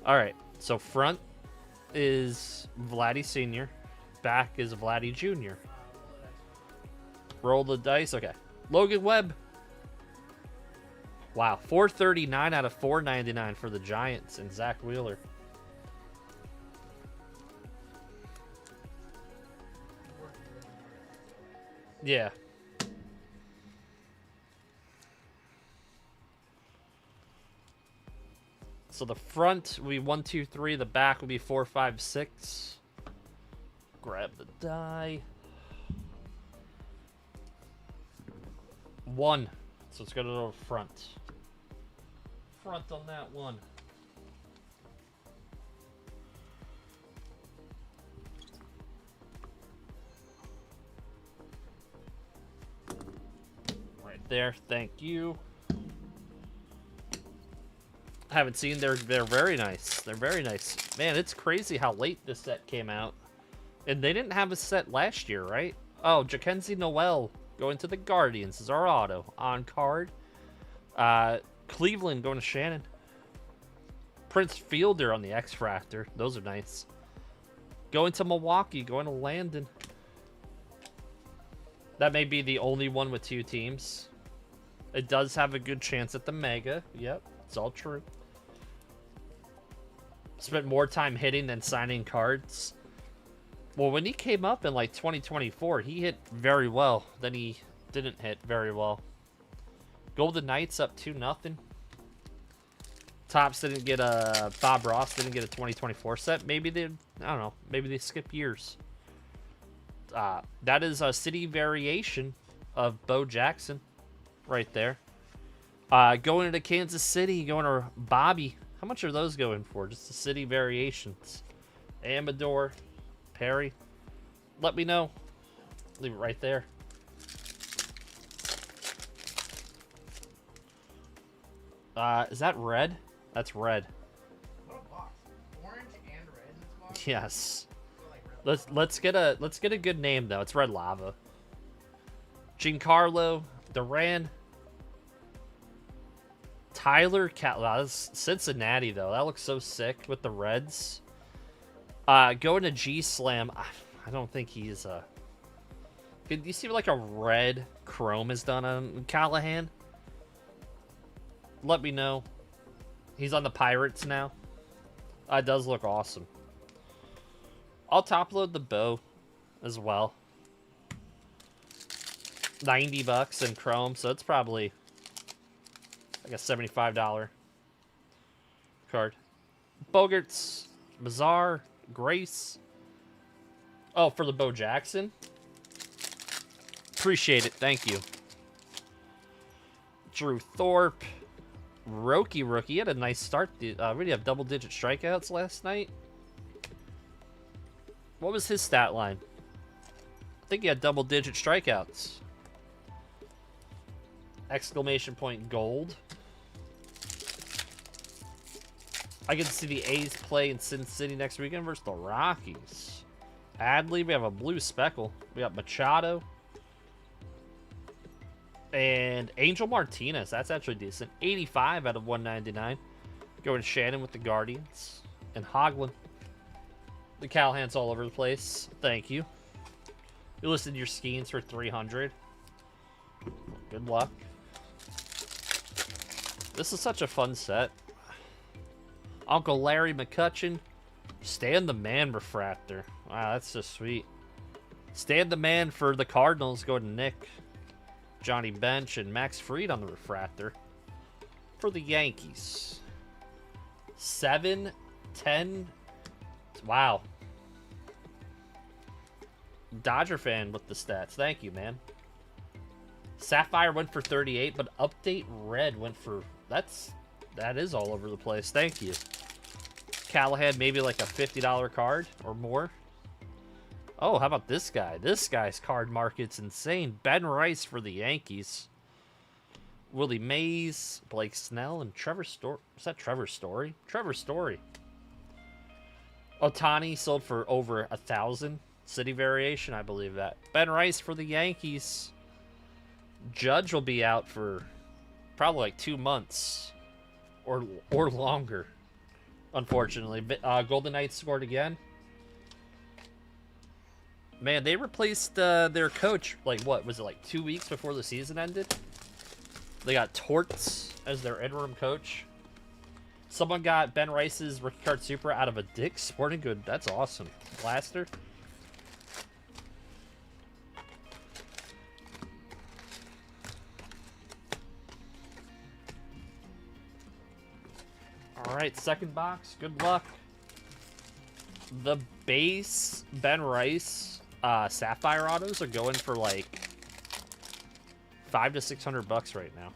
All right. So front is Vladdy Sr. Back is Vladdy Jr. Roll the dice. Okay. Logan Webb. Wow. 439 out of 499 for the Giants and Zach Wheeler. Yeah. So the front will be 1, 2, 3. The back will be 4, 5, 6. Grab the die. 1. So let's go to the front. Front on that one. Right there. Thank you. I haven't seen. They're very nice. They're very nice. Man, it's crazy how late this set came out. And they didn't have a set last year, right? Oh, Jackenzie Noel going to the Guardians is our auto. On card. Cleveland going to Shannon. Prince Fielder on the X-Fractor. Those are nice. Going to Milwaukee. Going to Landon. That may be the only one with 2 teams. It does have a good chance at the Mega. Yep, it's all true. Spent more time hitting than signing cards. Well, when he came up in like 2024, he hit very well. Then he didn't hit very well. Golden Knights up 2-0. Topps didn't get a... Bob Ross didn't get a 2024 set. Maybe they... I don't know. Maybe they skip years. That is a city variation of Bo Jackson. Right there. Going into Kansas City. Going to Bobby. How much are those going for? Just the city variations. Amador. Perry. Let me know. Leave it right there. Is that red? That's red. What a box. Orange and red in this box? Yes. Let's get a good name though. It's Red Lava. Giancarlo Duran. Tyler that's Cincinnati though. That looks so sick with the Reds. Going to G Slam. I don't think he's a. Could you see like a red chrome is done on Callahan? Let me know. He's on the Pirates now. It does look awesome. I'll top load the bow as well. $90 in chrome, so it's probably like a $75 card. Bogarts, Mazar, Grace. Oh, for the Bo Jackson. Appreciate it. Thank you. Drew Thorpe. Rookie. He had a nice start. Really have double-digit strikeouts last night. What was his stat line? I think he had double-digit strikeouts. Exclamation point gold. I get to see the A's play in Sin City next weekend versus the Rockies. Adley, we have a blue speckle. We got Machado. And Angel Martinez. That's actually decent. 85 out of 199. Going to Shannon with the Guardians. And Hoglund. The Callahan's all over the place. Thank you. You listed your Skeens for 300. Good luck. This is such a fun set. Uncle Larry McCutcheon. Stan the Man Refractor. Wow, that's just sweet. Stan the Man for the Cardinals. Go to Nick. Johnny Bench and Max Fried on the Refractor. For the Yankees. 7, 10. Wow. Dodger fan with the stats. Thank you, man. Sapphire went for 38, but Update Red went for... That is all over the place. Thank you. Callahan, maybe like a $50 card or more. Oh, how about this guy? This guy's card market's insane. Ben Rice for the Yankees. Willie Mays, Blake Snell, and Trevor Story. Is that Trevor Story? Trevor Story. Otani sold for over 1,000. City variation, I believe that. Ben Rice for the Yankees. Judge will be out for probably like 2 months or longer, unfortunately. Golden Knights scored again. Man, they replaced their coach, like, what, was it like 2 weeks before the season ended? They got Torts as their interim coach. Someone got Ben Rice's rookie card super out of a Dick's Sporting Good. That's awesome. Blaster. All right, second box. Good luck. The base Ben Rice Sapphire autos are going for like $500 to $600 right now.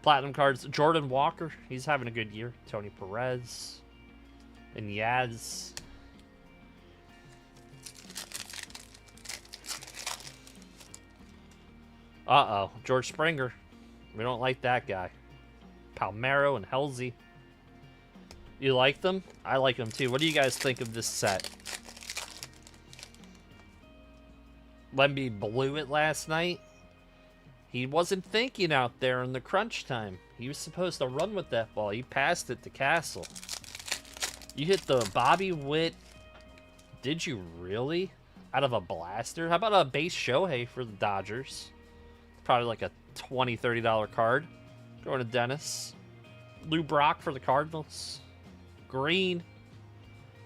Platinum cards. Jordan Walker, he's having a good year. Tony Perez and Yaz. Uh-oh, George Springer. We don't like that guy. Palmero and Halsey. You like them? I like them too. What do you guys think of this set? Lemby blew it last night. He wasn't thinking out there in the crunch time. He was supposed to run with that ball. He passed it to Castle. You hit the Bobby Witt. Did you really? Out of a blaster? How about a base Shohei for the Dodgers? Probably like a $20, $30 card. Going to Dennis. Lou Brock for the Cardinals. Green.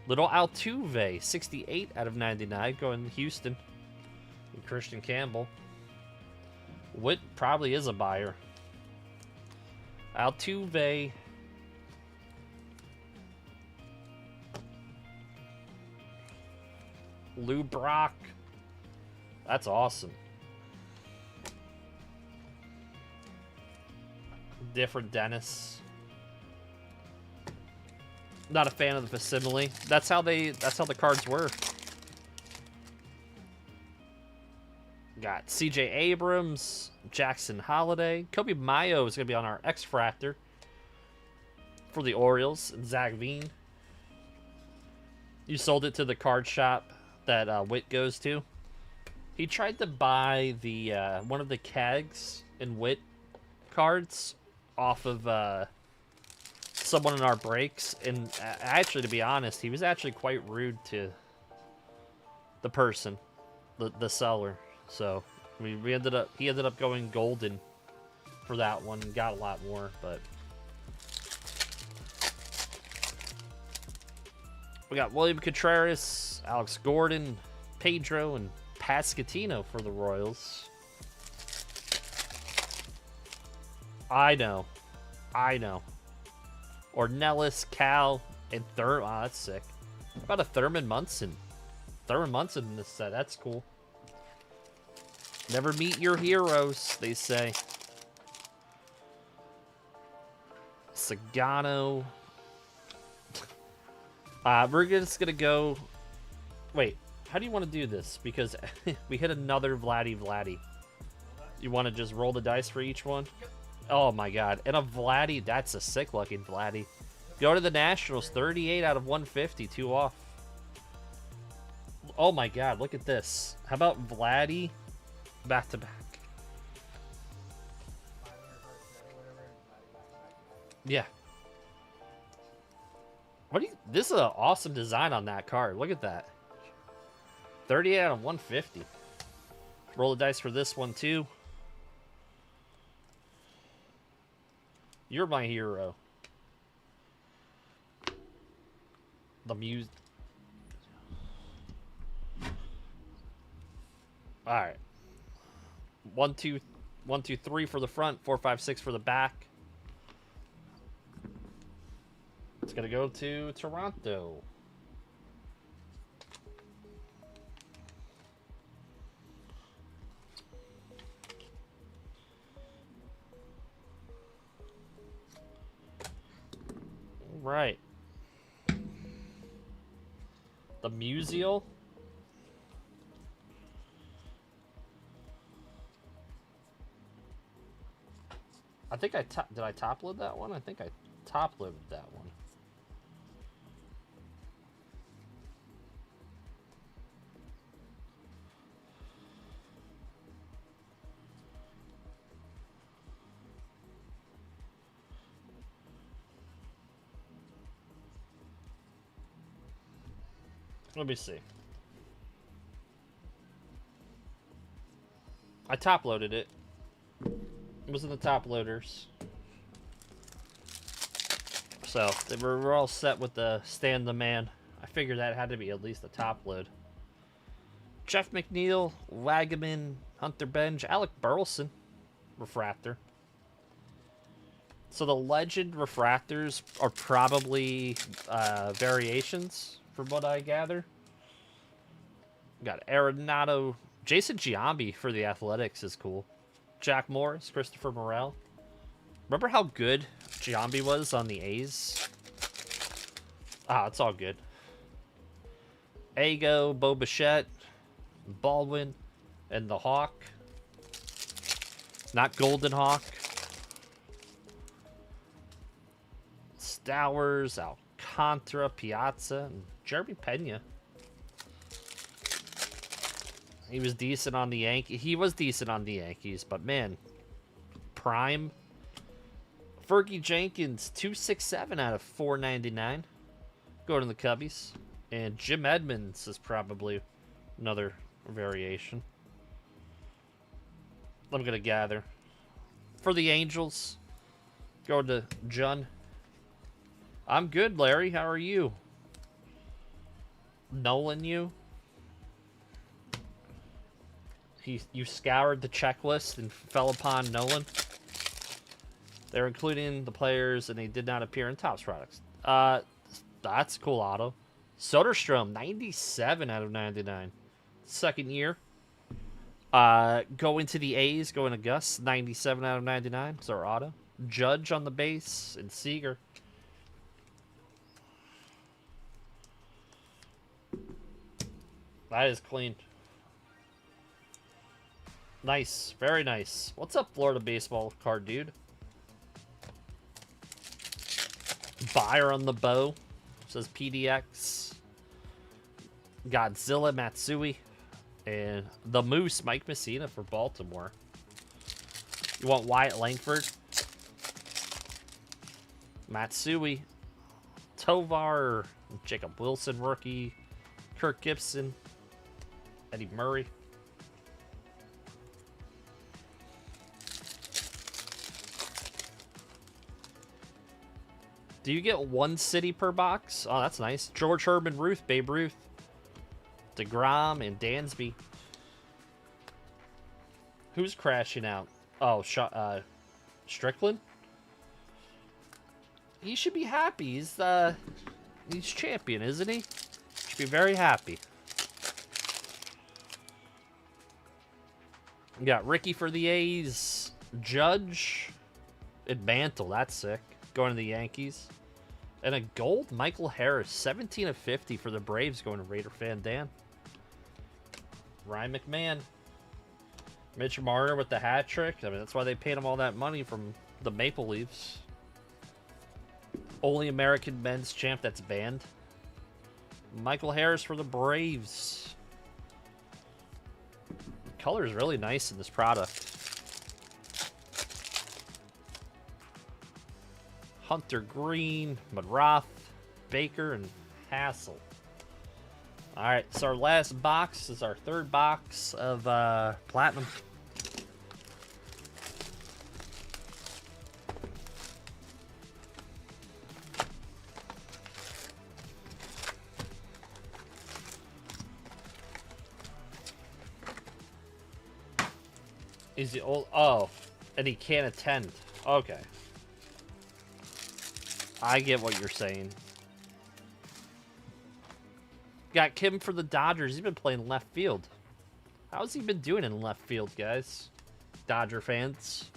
Little Altuve, 68 out of 99, going to Houston. And Christian Campbell. Witt probably is a buyer. Altuve. Lou Brock. That's awesome. Different Dennis. Not a fan of the facsimile. That's how the cards were. Got CJ Abrams, Jackson Holiday. Kobe Mayo is going to be on our X-Fractor for the Orioles. And Zach Veen. You sold it to the card shop that Witt goes to. He tried to buy the one of the Kegs and Witt cards off of someone in our breaks, and actually, to be honest, he was actually quite rude to the person, the seller. So he ended up going golden for that one and got a lot more. But we got William Contreras, Alex Gordon, Pedro, and Pasquantino for the Royals. I know. Ornelas, Cal, and Thurman. Oh, that's sick. How about a Thurman Munson? Thurman Munson in this set. That's cool. Never meet your heroes, they say. Sagano. We're just going to go... Wait, how do you want to do this? Because we hit another Vladdy. You want to just roll the dice for each one? Oh my god. And a Vladdy, that's a sick looking Vladdy. Go to the Nationals, 38 out of 150, 2 off. Oh my god, look at this. How about Vladdy back to back? Yeah. This is an awesome design on that card. Look at that. 38 out of 150. Roll the dice for this one too. You're my hero. The muse. All right. 1, 2, 3 for the front. 4, 5, 6 for the back. It's gonna go to Toronto. Right. The Musial. I think did I top load that one? I think I top loaded that one. Let me see. I top loaded it. It was in the top loaders. So we're all set with the Stan the Man. I figured that had to be at least a top load. Jeff McNeil, Wagaman, Hunter Benj, Alec Burleson, refractor. So the legend refractors are probably variations, from what I gather. Got Arenado, Jason Giambi for the Athletics is cool. Jack Morris, Christopher Morel. Remember how good Giambi was on the A's? Ah, it's all good. Ago, Bo Bichette, Baldwin, and the Hawk. Not Golden Hawk. Stowers, Alcantara, Piazza, and Jeremy Pena. He was decent on the Yankees. He was decent on the Yankees, but man, prime. Fergie Jenkins, 267 out of 499. Going to the Cubbies. And Jim Edmonds is probably another variation. I'm going to gather. For the Angels, go to Jun. I'm good, Larry. How are you? Nolan, you? You scoured the checklist and fell upon Nolan? They're including the players, and they did not appear in Topps products. That's a cool auto. Soderstrom, 97 out of 99. Second year. Going to the A's, going to Gus, 97 out of 99. It's our auto. Judge on the base, and Seager. That is clean. Nice. Very nice. What's up, Florida baseball card, dude? Buyer on the bow. Says PDX. Godzilla Matsui. And the Moose, Mike Messina for Baltimore. You want Wyatt Langford? Matsui. Tovar. Jacob Wilson, rookie. Kirk Gibson. Eddie Murray. Do you get one city per box? Oh, that's nice. George Herman Ruth, Babe Ruth. DeGrom and Dansby. Who's crashing out? Oh, Strickland? He should be happy. He's champion, isn't he? Should be very happy. We got Ricky for the A's. Judge. And Mantle. That's sick. Going to the Yankees. And a gold Michael Harris. 17 of 50 for the Braves. Going to Raider fan Dan. Ryan McMahon. Mitch Marner with the hat trick. I mean, that's why they paid him all that money from the Maple Leafs. Only American men's champ that's banned. Michael Harris for the Braves. The color is really nice in this product. Hunter Green, Madrath, Baker, and Hassel. Alright, so our last box is our third box of Platinum. Is he old? Oh, and he can't attend. Okay. I get what you're saying. Got Kim for the Dodgers. He's been playing left field. How's he been doing in left field, guys? Dodger fans.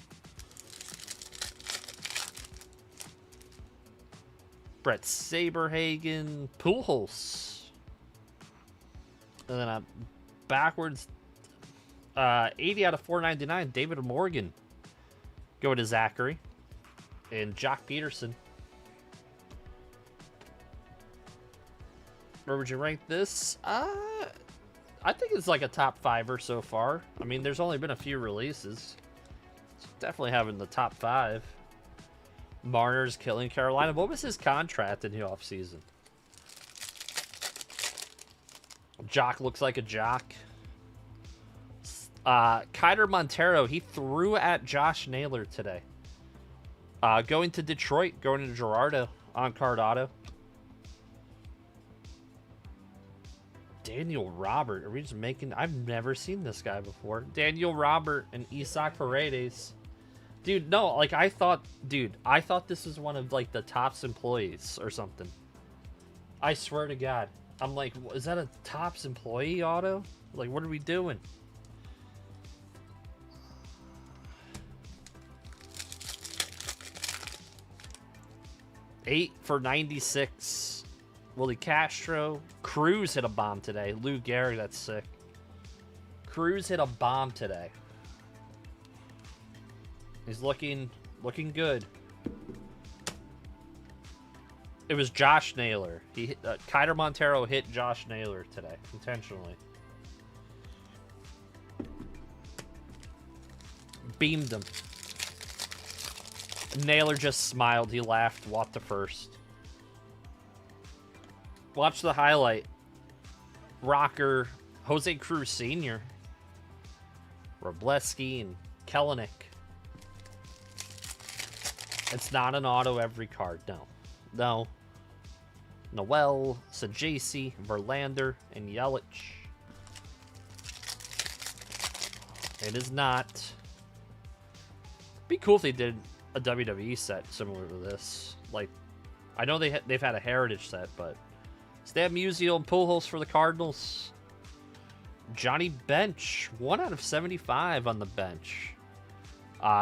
Brett Saberhagen. Pujols. And then a backwards 80 out of 499. David Morgan. Go to Zachary. And Jock Peterson. Where would you rank this? I think it's like a top 5er so far. I mean, there's only been a few releases. It's definitely having the top 5. Marner's killing Carolina. What was his contract in the offseason? Jock looks like a jock. Kyler Montero, he threw at Josh Naylor today. Going to Detroit, going to Gerardo on card auto. Daniel Robert, are we just making... I've never seen this guy before. Daniel Robert and Isaac Paredes. Dude, no, like I thought this was one of like the Topps employees or something. I swear to God. I'm like, is that a Topps employee auto? Like, what are we doing? $8 for 96. Willie Castro. Cruz hit a bomb today. Lou Gehrig, that's sick. Cruz hit a bomb today. He's looking good. It was Josh Naylor. He hit, Kyler Montero hit Josh Naylor today intentionally. Beamed him. Naylor just smiled. He laughed. Walked to first. Watch the highlight. Rocker, Jose Cruz Sr., Robleski, and Kellenic. It's not an auto every card. No. Noel, Sajasi, Verlander, and Yelich. It is not. Be cool if they did a WWE set similar to this. Like, I know they've had a Heritage set, but Stan Musial and Pujols for the Cardinals. Johnny Bench, 1 out of 75 on the bench.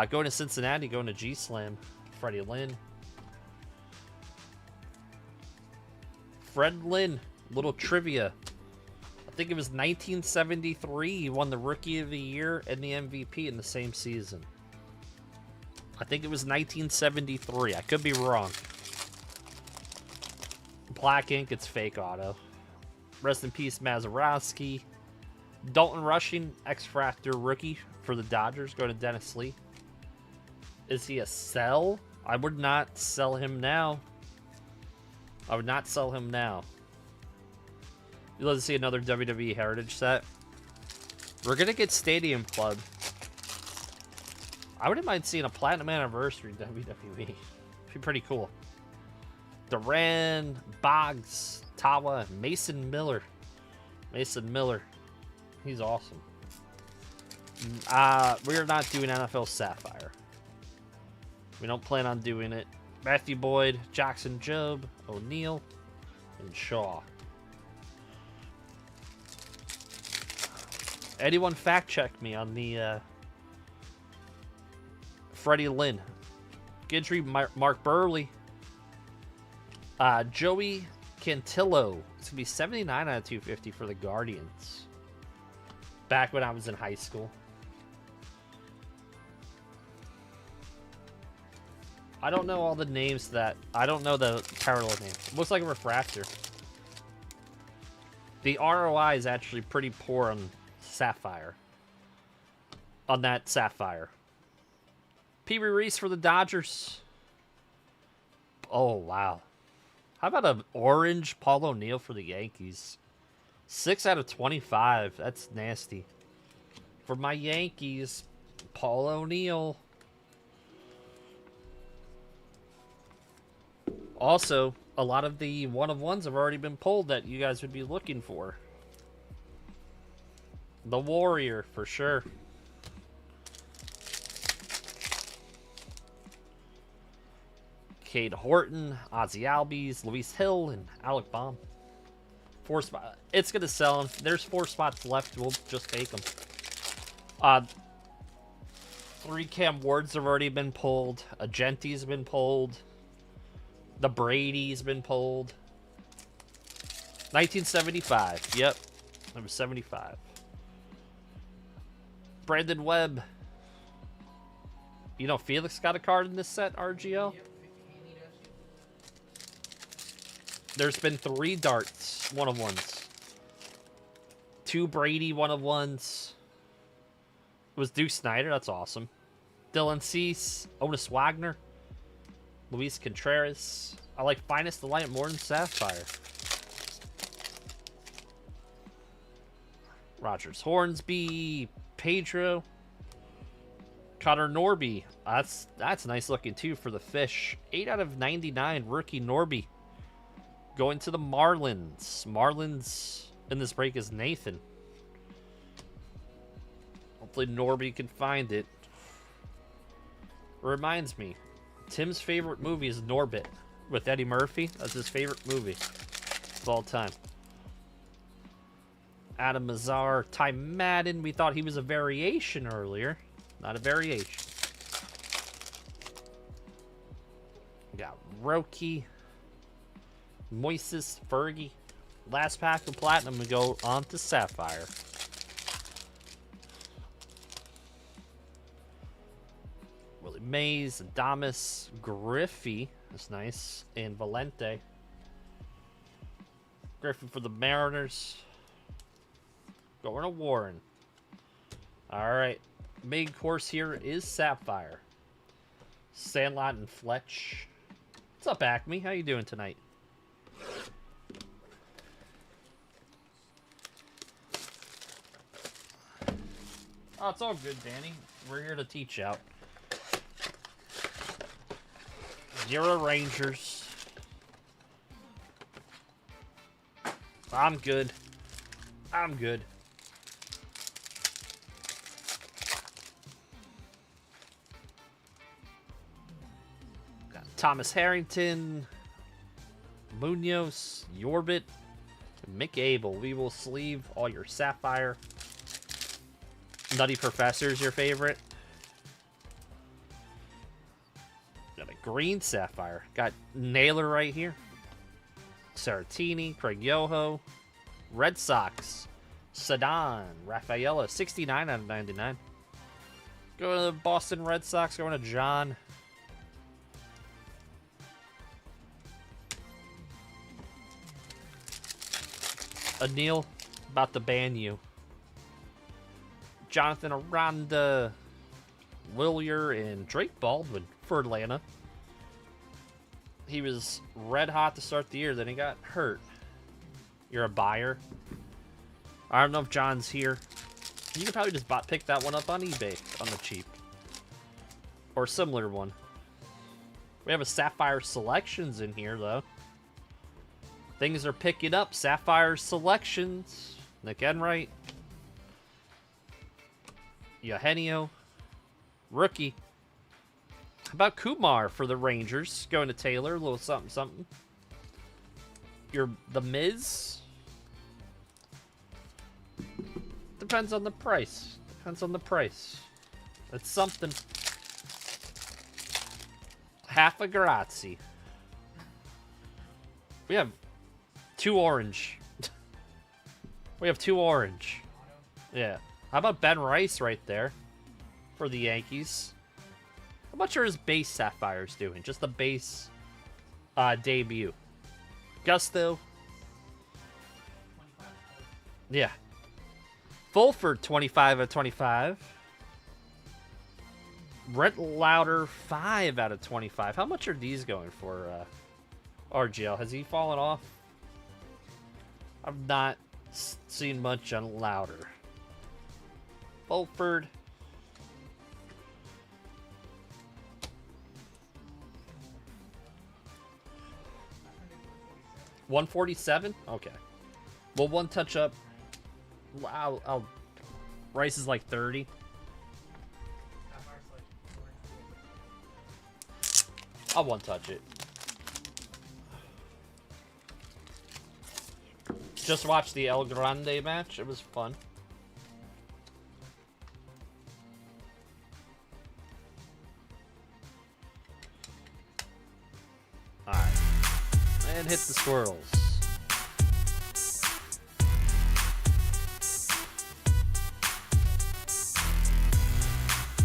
Going to Cincinnati, going to G-Slam. Freddie Lynn. Fred Lynn, little trivia. I think it was 1973. He won the Rookie of the Year and the MVP in the same season. I think it was 1973. I could be wrong. Black ink, it's fake auto. Rest in peace, Mazeroski. Dalton Rushing, X-Fractor rookie for the Dodgers. Go to Dennis Lee. Is he a sell? I would not sell him now. I would not sell him now. You'd love to see another WWE Heritage set. We're going to get Stadium Club. I wouldn't mind seeing a Platinum Anniversary WWE. It'd be pretty cool. Duran, Boggs, Tawa, Mason Miller. Mason Miller. He's awesome. We're not doing NFL Sapphire. We don't plan on doing it. Matthew Boyd, Jackson Jobe, O'Neal, and Shaw. Anyone fact check me on the Freddie Lynn. Gidry, Mark Burley. Joey Cantillo. It's going to be 79 out of 250 for the Guardians. Back when I was in high school. I don't know all the names that... I don't know the parallel names. It looks like a refractor. The ROI is actually pretty poor on Sapphire. On that Sapphire. Pee Wee Reese for the Dodgers. Oh, wow. How about an orange Paul O'Neill for the Yankees? 6 out of 25. That's nasty. For my Yankees, Paul O'Neill. Also, a lot of the one-of-ones have already been pulled that you guys would be looking for. The Warrior, for sure. Cade Horton, Ozzy Albies, Luis Hill, and Alec Baum. 4 spots. It's going to sell them. There's 4 spots left. We'll just fake them. 3 Cam Wards have already been pulled. A Genti's been pulled. The Brady's been pulled. 1975. Yep. Number 75. Brandon Webb. You know, Felix got a card in this set, RGL? Yep. There's been 3 darts, one-of-ones. 2 Brady, one-of-ones. It was Duke Snyder, that's awesome. Dylan Cease, Otis Wagner, Luis Contreras. I like Finest Delight more than Sapphire. Rogers Hornsby, Pedro, Connor Norby. That's nice looking too for the Fish. 8 out of 99, rookie Norby. Going to the Marlins. Marlins in this break is Nathan. Hopefully Norby can find it. Reminds me, Tim's favorite movie is Norbit with Eddie Murphy. That's his favorite movie of all time. Adam Mazar, Ty Madden. We thought he was a variation earlier. Not a variation. We got Roki, Moises, Fergie. Last pack of Platinum, we go on to Sapphire. Willie Mays, Adamas, Griffey. That's nice. And Valente. Griffin for the Mariners. Going to Warren. Alright. Main course here is Sapphire. Sandlot and Fletch. What's up, Acme? How you doing tonight? Oh, it's all good, Danny. We're here to teach out. 0 Rangers. I'm good. I'm good. Got Thomas Harrington, Munoz, Yorbit, Mick Abel. We will sleeve all your Sapphire. Nutty Professor's your favorite. Got a green Sapphire. Got Naylor right here. Saratini, Craig Yoho. Red Sox. Sadan, Rafaela, 69 out of 99. Going to the Boston Red Sox. Going to John. Anil, about to ban you. Jonathan Aranda, Willier, and Drake Baldwin for Atlanta. He was red hot to start the year, then he got hurt. You're a buyer. I don't know if John's here. You could probably just pick that one up on eBay on the cheap. Or a similar one. We have a Sapphire Selections in here, though. Things are picking up. Sapphire Selections. Nick Enright. Eugenio. Rookie. How about Kumar for the Rangers? Going to Taylor. A little something, something. The Miz. Depends on the price. Depends on the price. It's something. Half a grazie. We have 2 orange. We have 2 orange. Yeah. How about Ben Rice right there for the Yankees? How much are his base Sapphires doing? Just the base debut. Gusto. Yeah. Fulford, 25 out of 25. Brett Lauder, 5 out of 25. How much are these going for RGL? Has he fallen off? I've not seen much on Lauder. Fulford. $147? Okay. Well, one touch up. I'll Rice is like 30. I'll one touch it. Just watched the El Grande match. It was fun. Alright. And hit the squirrels.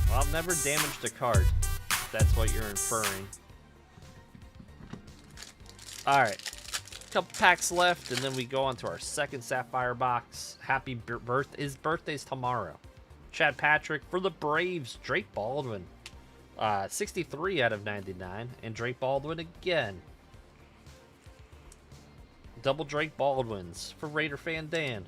Well, I've never damaged a card. If that's what you're inferring. Alright. Couple packs left, and then we go on to our second Sapphire box. Happy his birthday's tomorrow. Chad Patrick for the Braves. Drake Baldwin. 63 out of 99. And Drake Baldwin again. Double Drake Baldwins for Raider fan Dan.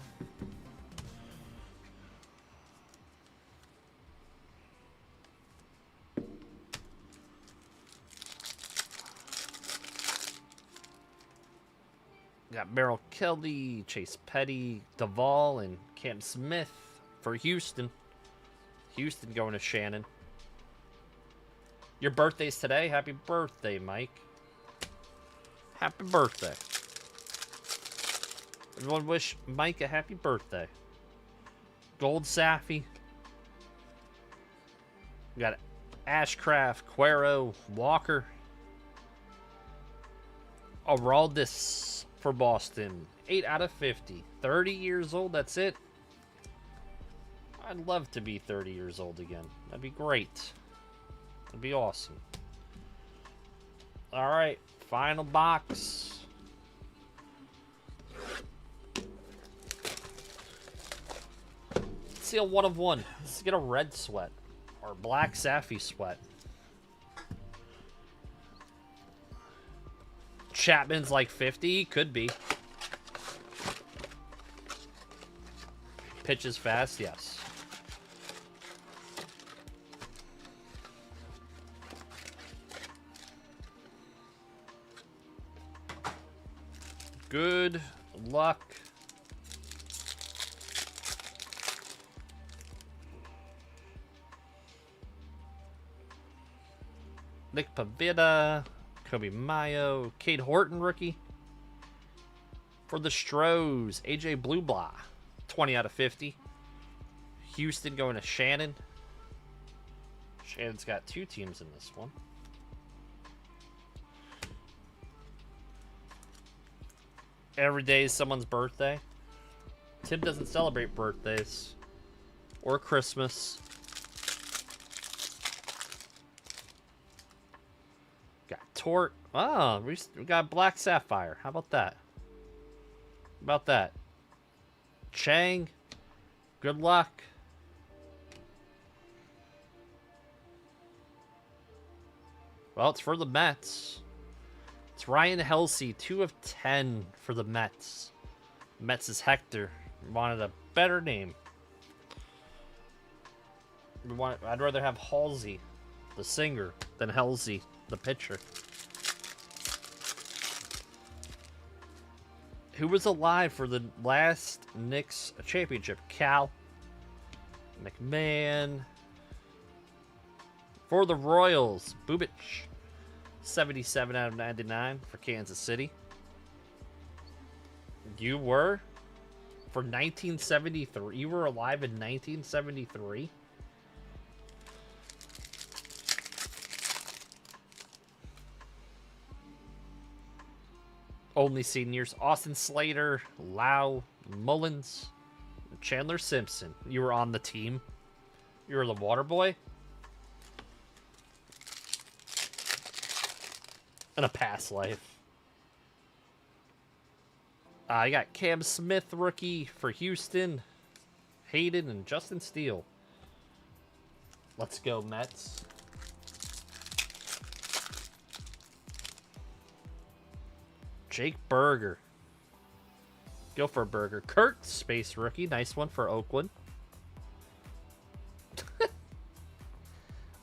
Got Merrill Kelly, Chase Petty, Duvall, and Cam Smith for Houston. Houston going to Shannon. Your birthday's today. Happy birthday, Mike. Happy birthday. Everyone wish Mike a happy birthday. Gold Safi. We got Ashcraft, Cuero, Walker. Araldis for Boston. 8 out of 50. 30 years old, that's it. I'd love to be 30 years old again. That'd be great. That'd be awesome. Alright, final box. Let's see a 1 of 1. Let's get a red sweat. Or black Safi sweat. Chapman's like 50. Could be. Pitches fast, yes. Good luck. Nick Pavetta, Kobe Mayo, Cade Horton rookie. For the Stros, AJ Blueblaw, 20 out of 50. Houston going to Shannon. Shannon's got 2 teams in this one. Every day is someone's birthday. Tim doesn't celebrate birthdays or Christmas. Got Tort. Oh, we got Black Sapphire. How about that? How about that? Chang. Good luck. Well, it's for the Mets. It's Ryan Helsey, 2 of 10 for the Mets. Mets is Hector. Wanted a better name. I'd rather have Halsey, the singer, than Helsey, the pitcher. Who was alive for the last Knicks championship? Cal. McMahon. For the Royals, Bubic. 77 out of 99 for Kansas City. You were? For 1973? You were alive in 1973? Only seniors. Austin Slater, Lau, Mullins, Chandler Simpson. You were on the team. You were the water boy. In a past life. I got Cam Smith, rookie for Houston. Hayden and Justin Steele. Let's go, Mets. Jake Berger. Go for a Berger. Kurt, space rookie. Nice one for Oakland.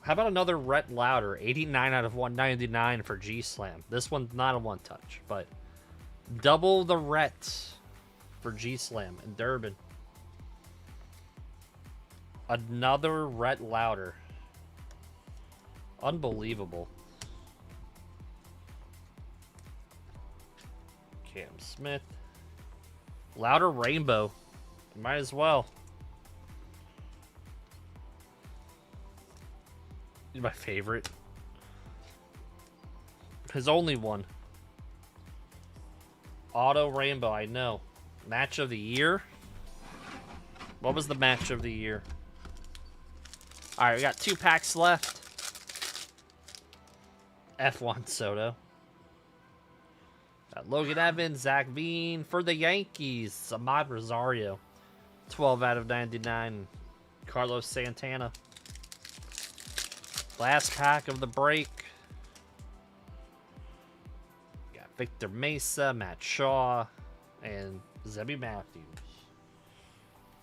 How about another Rhett Lauder? 89 out of 199 for G-Slam. This one's not a one-touch, but double the Rhett for G-Slam in Durban. Another Rhett Lauder. Unbelievable. Cam Smith. Lauder Rainbow. Might as well. He's my favorite. His only one. Auto Rainbow, I know. Match of the year? What was the match of the year? Alright, we got 2 packs left. F1 Soto. Got Logan Evans, Zach Veen for the Yankees. Ahmad Rosario. 12 out of 99. Carlos Santana. Last pack of the break. Got Victor Mesa, Matt Shaw, and Zebby Matthews.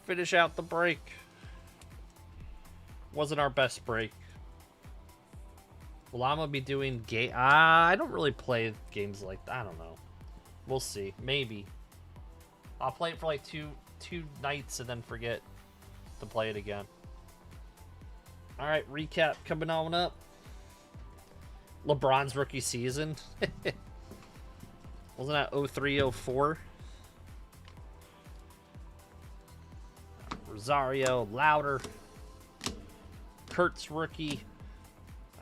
Finish out the break. Wasn't our best break. Well, I'm going to be doing game. I don't really play games like that. I don't know. We'll see. Maybe. I'll play it for like two nights and then forget to play it again. Alright, recap coming on up. LeBron's rookie season. Wasn't that 03-04? Rosario, Louder. Kurt's rookie.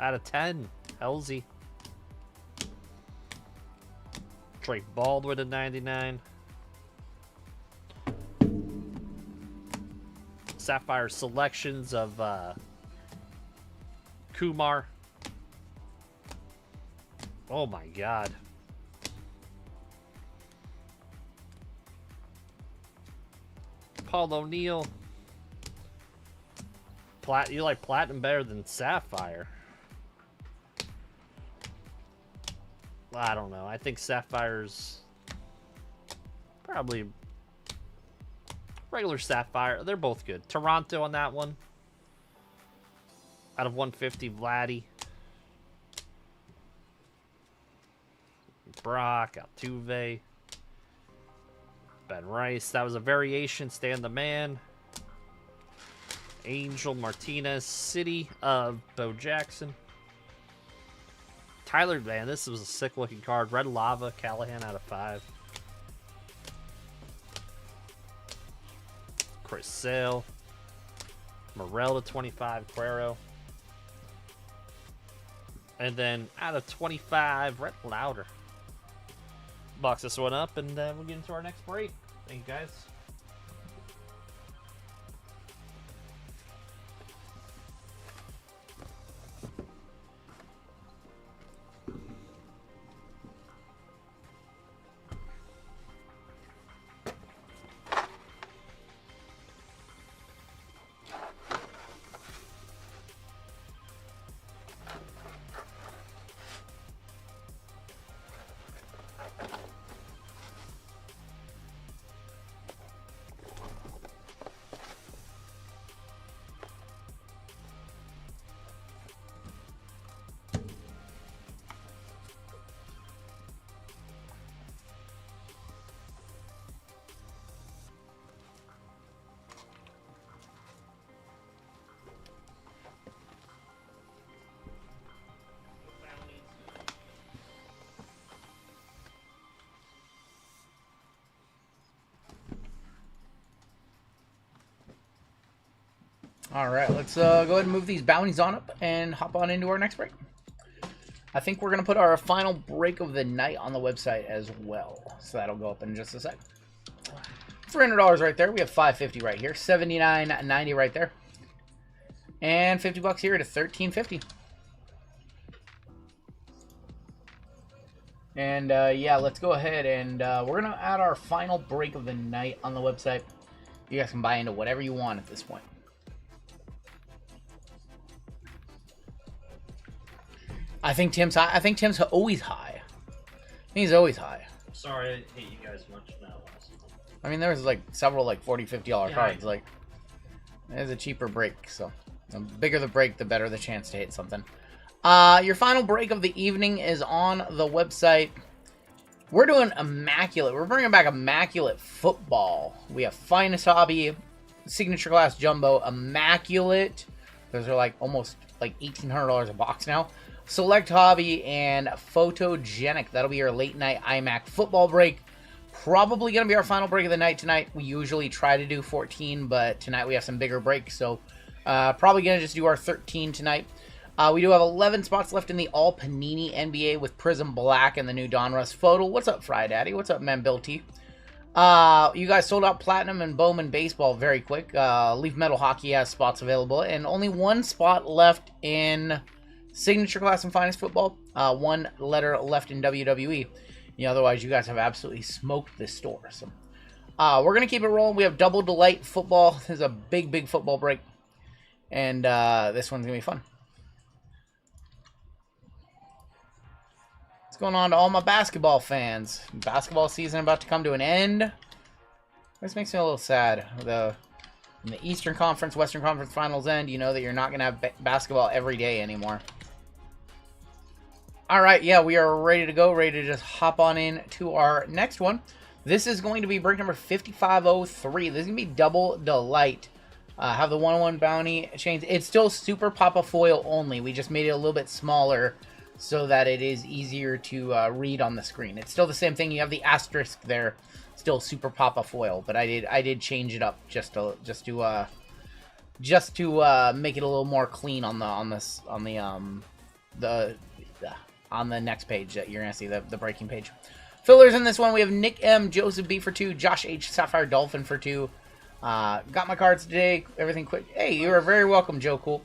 Out of 10. Helsey. Drake Baldwin at 99. Sapphire selections of Kumar. Oh my god. Paul O'Neal. You like Platinum better than Sapphire? I don't know. I think Sapphire's probably regular Sapphire. They're both good. Toronto on that one. Out of 150, Vladdy. Brock, Altuve. Ben Rice. That was a variation. Stan the Man. Angel Martinez. City of Bo Jackson. Tyler, man, this was a sick looking card. Red Lava, Callahan out of 5. Chris Sale. Morel to 25, Cuero. And then out of 25, Rhett Louder. Box this one up and we'll get into our next break. Thank you guys. All right, let's go ahead and move these bounties on up and hop on into our next break. I think we're going to put our final break of the night on the website as well. So that'll go up in just a sec. $300 right there. We have $550 right here. $79.90 right there. And $50 here to $13.50. And yeah, let's go ahead and we're going to add our final break of the night on the website. You guys can buy into whatever you want at this point. I think Tim's high. I think Tim's always high. He's always high. Sorry, I hate you guys much now. I mean, there's like several like $40, $50 cards. Like, it's a cheaper break, so the bigger the break, the better the chance to hit something. Your final break of the evening is on the website. We're doing Immaculate. We're bringing back Immaculate Football. We have Finest Hobby, Signature Class Jumbo, Immaculate. Those are like almost like $1,800 a box now. Select Hobby and Photogenic. That'll be your late night Immac football break. Probably going to be our final break of the night tonight. We usually try to do 14, but tonight we have some bigger breaks. So probably going to just do our 13 tonight. We do have 11 spots left in the All Panini NBA with Prism Black and the new Donruss photo. What's up, Fry Daddy? What's up, man, Bill T? You guys sold out Platinum and Bowman Baseball very quick. Leaf Metal Hockey has spots available. And only one spot left in Signature Class and Finest Football. One letter left in WWE. Otherwise, you guys have absolutely smoked this store. So we're going to keep it rolling. We have Double Delight Football. This is a big, big football break. And this one's going to be fun. What's going on to all my basketball fans? Basketball season about to come to an end. This makes me a little sad. When the Eastern Conference, Western Conference Finals end, you know that you're not going to have basketball every day anymore. All right, yeah, we are ready to go, ready to just hop on in to our next one. This is going to be break number 5503. This is going to be Double Delight. Have the 101 bounty chains. It's still Super Papa Foil only. We just made it a little bit smaller so that it is easier to read on the screen. It's still the same thing. You have the asterisk there, still Super Papa Foil, but I did change it up just to make it a little more clean on the next page that you're gonna see, the breaking page. Fillers in this one, we have Nick M, Joseph B for 2, Josh H, Sapphire Dolphin for 2. Got my cards today. Everything quick. Hey, you are very welcome, Joe Cool.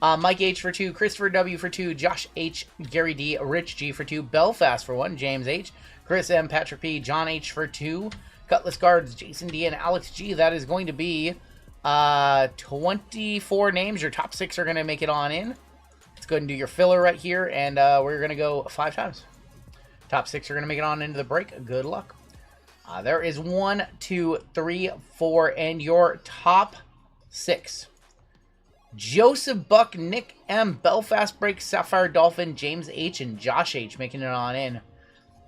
Mike H for 2, Christopher W for 2, Josh H, Gary D, Rich G for 2, Belfast for 1, James H, Chris M, Patrick P, John H for 2, Cutlass Guards, Jason D, and Alex G. That is going to be 24 names. Your top 6 are going to make it on in. Let's go ahead and do your filler right here, and we're going to go 5 times. Top 6 are going to make it on into the break. Good luck. There is 1, 2, 3, 4, and your top 6. Joseph Buck, Nick M, Belfast Break, Sapphire Dolphin, James H, and Josh H making it on in.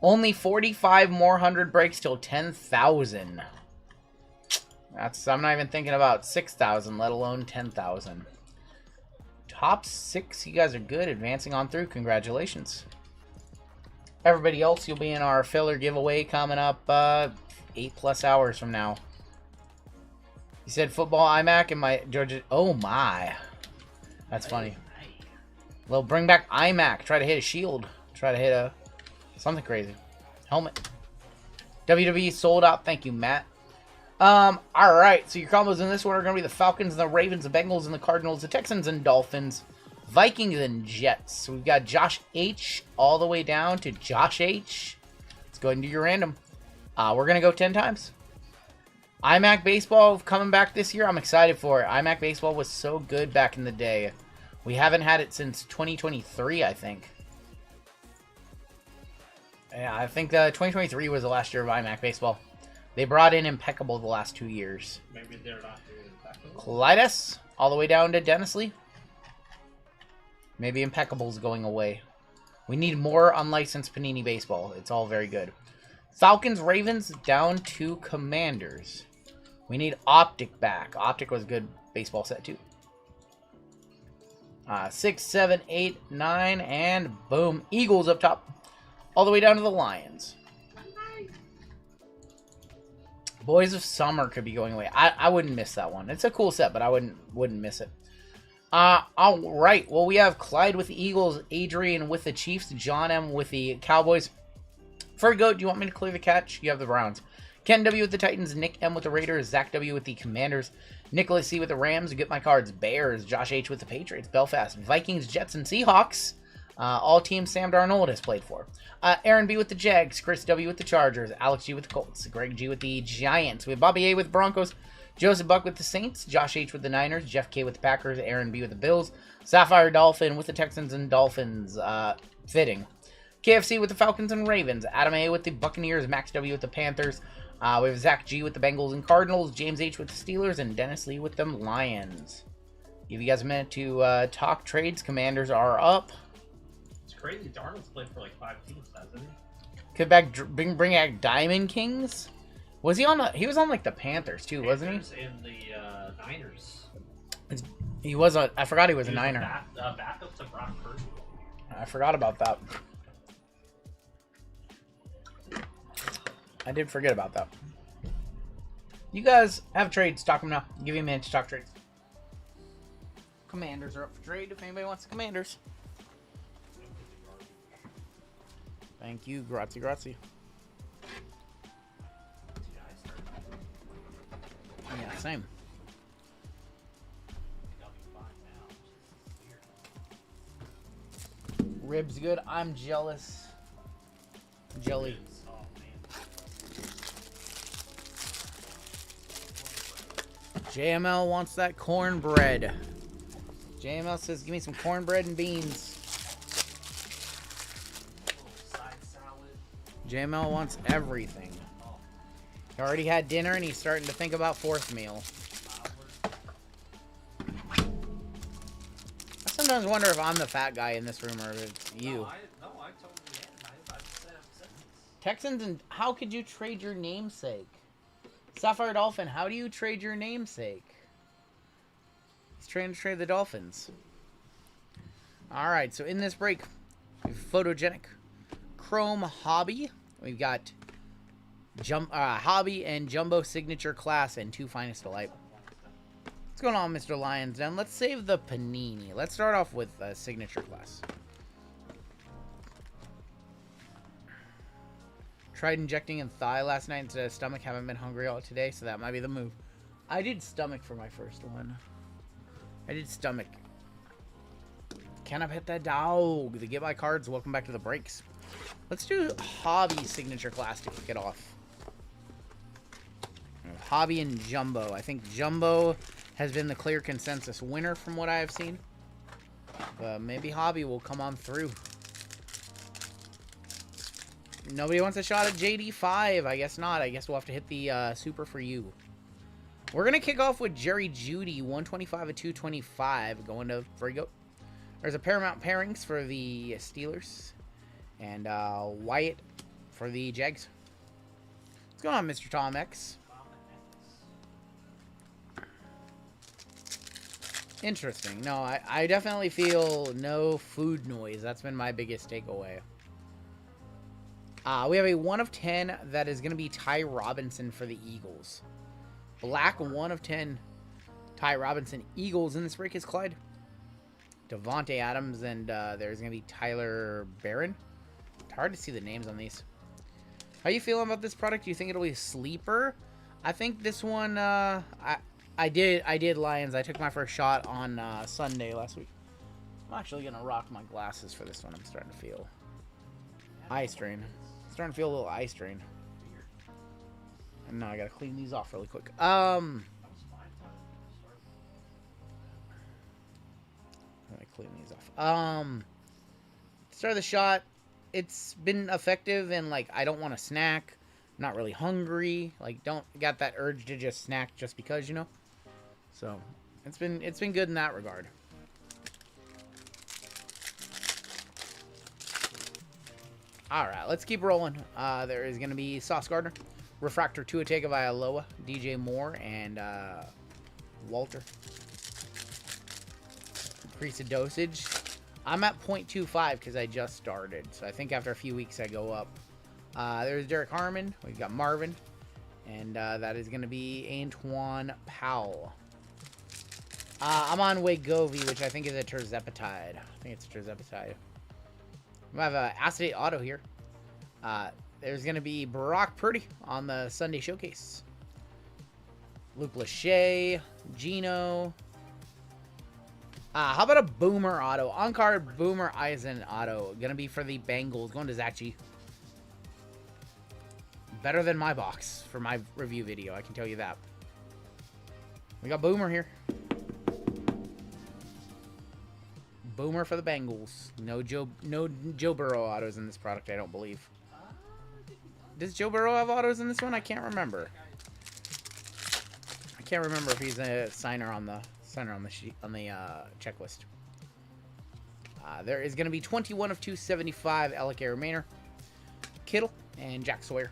Only 45 more 100 breaks till 10,000. I'm not even thinking about 6,000, let alone 10,000. Top 6, you guys are good. Advancing on through. Congratulations. Everybody else, you'll be in our filler giveaway coming up 8+ hours from now. You said football Immac and my Georgia. Oh my. That's funny. Well, bring back Immac. Try to hit a shield. Try to hit a something crazy. Helmet. WWE sold out. Thank you, Matt. Alright, so your combos in this one are going to be the Falcons and the Ravens, the Bengals and the Cardinals, the Texans and Dolphins, Vikings and Jets. So we've got Josh H all the way down to Josh H. Let's go ahead and do your random. We're going to go 10 times. Immac Baseball coming back this year. I'm excited for it. Immac Baseball was so good back in the day. We haven't had it since 2023, I think. Yeah, I think 2023 was the last year of Immac Baseball. They brought in Impeccable the last 2 years. Maybe they're not doing Impeccable. Clytus, all the way down to Dennis Lee. Maybe Impeccable's going away. We need more unlicensed Panini Baseball. It's all very good. Falcons, Ravens, down to Commanders. We need Optic back. Optic was a good baseball set, too. 6, 7, 8, 9, and boom. Eagles up top. All the way down to the Lions. Boys of Summer could be going away. I wouldn't miss that one. It's a cool set, but I wouldn't miss it. All right. Well, we have Clyde with the Eagles, Adrian with the Chiefs, John M with the Cowboys. Fergo, do you want me to clear the catch? You have the Browns. Ken W with the Titans, Nick M with the Raiders, Zach W with the Commanders, Nicholas C with the Rams, get my cards, Bears, Josh H with the Patriots, Belfast, Vikings, Jets, and Seahawks. All teams Sam Darnold has played for. Aaron B with the Jags, Chris W with the Chargers, Alex G with the Colts, Greg G with the Giants. We have Bobby A with Broncos, Joseph Buck with the Saints, Josh H with the Niners, Jeff K with the Packers, Aaron B with the Bills, Sapphire Dolphin with the Texans and Dolphins. Fitting. KFC with the Falcons and Ravens, Adam A with the Buccaneers, Max W with the Panthers. We have Zach G with the Bengals and Cardinals, James H with the Steelers, and Dennis Lee with the Lions. Give you guys a minute to talk trades. Commanders are up. It's crazy. Darnold's played for like 5 teams, hasn't he? Could bring back Diamond Kings? Was he on? He was on like the Panthers too, wasn't he? And the Niners. He was a. I forgot he was a He was Niner. Backup to Brock Purdy. I forgot about that. I did forget about that. You guys have trades. Talk them now. Give you a minute to talk trades. Commanders are up for trade if anybody wants the Commanders. Thank you. Grazie, grazie. Yeah, same. Ribs good. I'm jealous. Jelly. JML wants that cornbread. JML says, give me some cornbread and beans. JML wants everything. He already had dinner and he's starting to think about fourth meal. I sometimes wonder if I'm the fat guy in this room or if it's you. No, I totally Texans, and how could you trade your namesake? Sapphire Dolphin, how do you trade your namesake? He's trying to trade the Dolphins. Alright, so in this break, we have Photogenic, Chrome Hobby. We've got Hobby and Jumbo Signature Class and 2 Finest Delight. What's going on, Mr. Lions Den? Let's save the Panini. Let's start off with Signature Class. Tried injecting in thigh last night instead of stomach. Haven't been hungry all today, so that might be the move. I did stomach for my first one. I did stomach. Can I pet that dog? The Get My Cards. Welcome back to the breaks. Let's do Hobby Signature Class to kick it off. Hobby and Jumbo. I think Jumbo has been the clear consensus winner from what I have seen. Maybe Hobby will come on through. Nobody wants a shot at JD5. I guess not. I guess we'll have to hit the Super for you. We're going to kick off with Jerry Jeudy, 125 of 225, going to Frigo. There's a Paramount Pairings for the Steelers. And Wyatt for the Jags. What's going on, Mr. Tom X? Interesting. No, I definitely feel no food noise. That's been my biggest takeaway. We have a 1 of 10 that is going to be Ty Robinson for the Eagles. Black 1 of 10 Ty Robinson. Eagles in this break is Clyde, Devontae Adams, and there's going to be Tyler Barron. It's hard to see the names on these. How you feeling about this product? Do you think it'll be a sleeper? I think this one, I did Lions. I took my first shot on Sunday last week. I'm actually going to rock my glasses for this one. I'm starting to feel eye strain. Starting to feel a little eye strain. And now I gotta clean these off really quick. Let me clean these off. Start the shot. It's been effective, and like I don't want to snack. I'm not really hungry. Like don't got that urge to just snack just because, you know. So it's been good in that regard. Alright, let's keep rolling. There is going to be Sauce Gardner, Refractor Tua Tagovailoa, DJ Moore, and Walter. Increase the dosage. I'm at 0.25 because I just started. So I think after a few weeks I go up. There's Derek Harmon. We've got Marvin. And that is going to be Antoine Powell. I'm on Wegovy, which I think is a Terzepatide. I think it's a Terzepatide. We have an Acetate Auto here. There's going to be Brock Purdy on the Sunday Showcase. Luke Lachey, Gino. How about a Boomer Auto? On-card Boomer Eisen Auto. Going to be for the Bengals. Going to Zachi. Better than my box for my review video, I can tell you that. We got Boomer here. Boomer for the Bengals. No Joe Burrow autos in this product, I don't believe. Does Joe Burrow have autos in this one? I can't remember. I can't remember if he's a signer on the sheet on the checklist. There is going to be 21 of 275 Alec Aramainer, Kittle, and Jack Sawyer.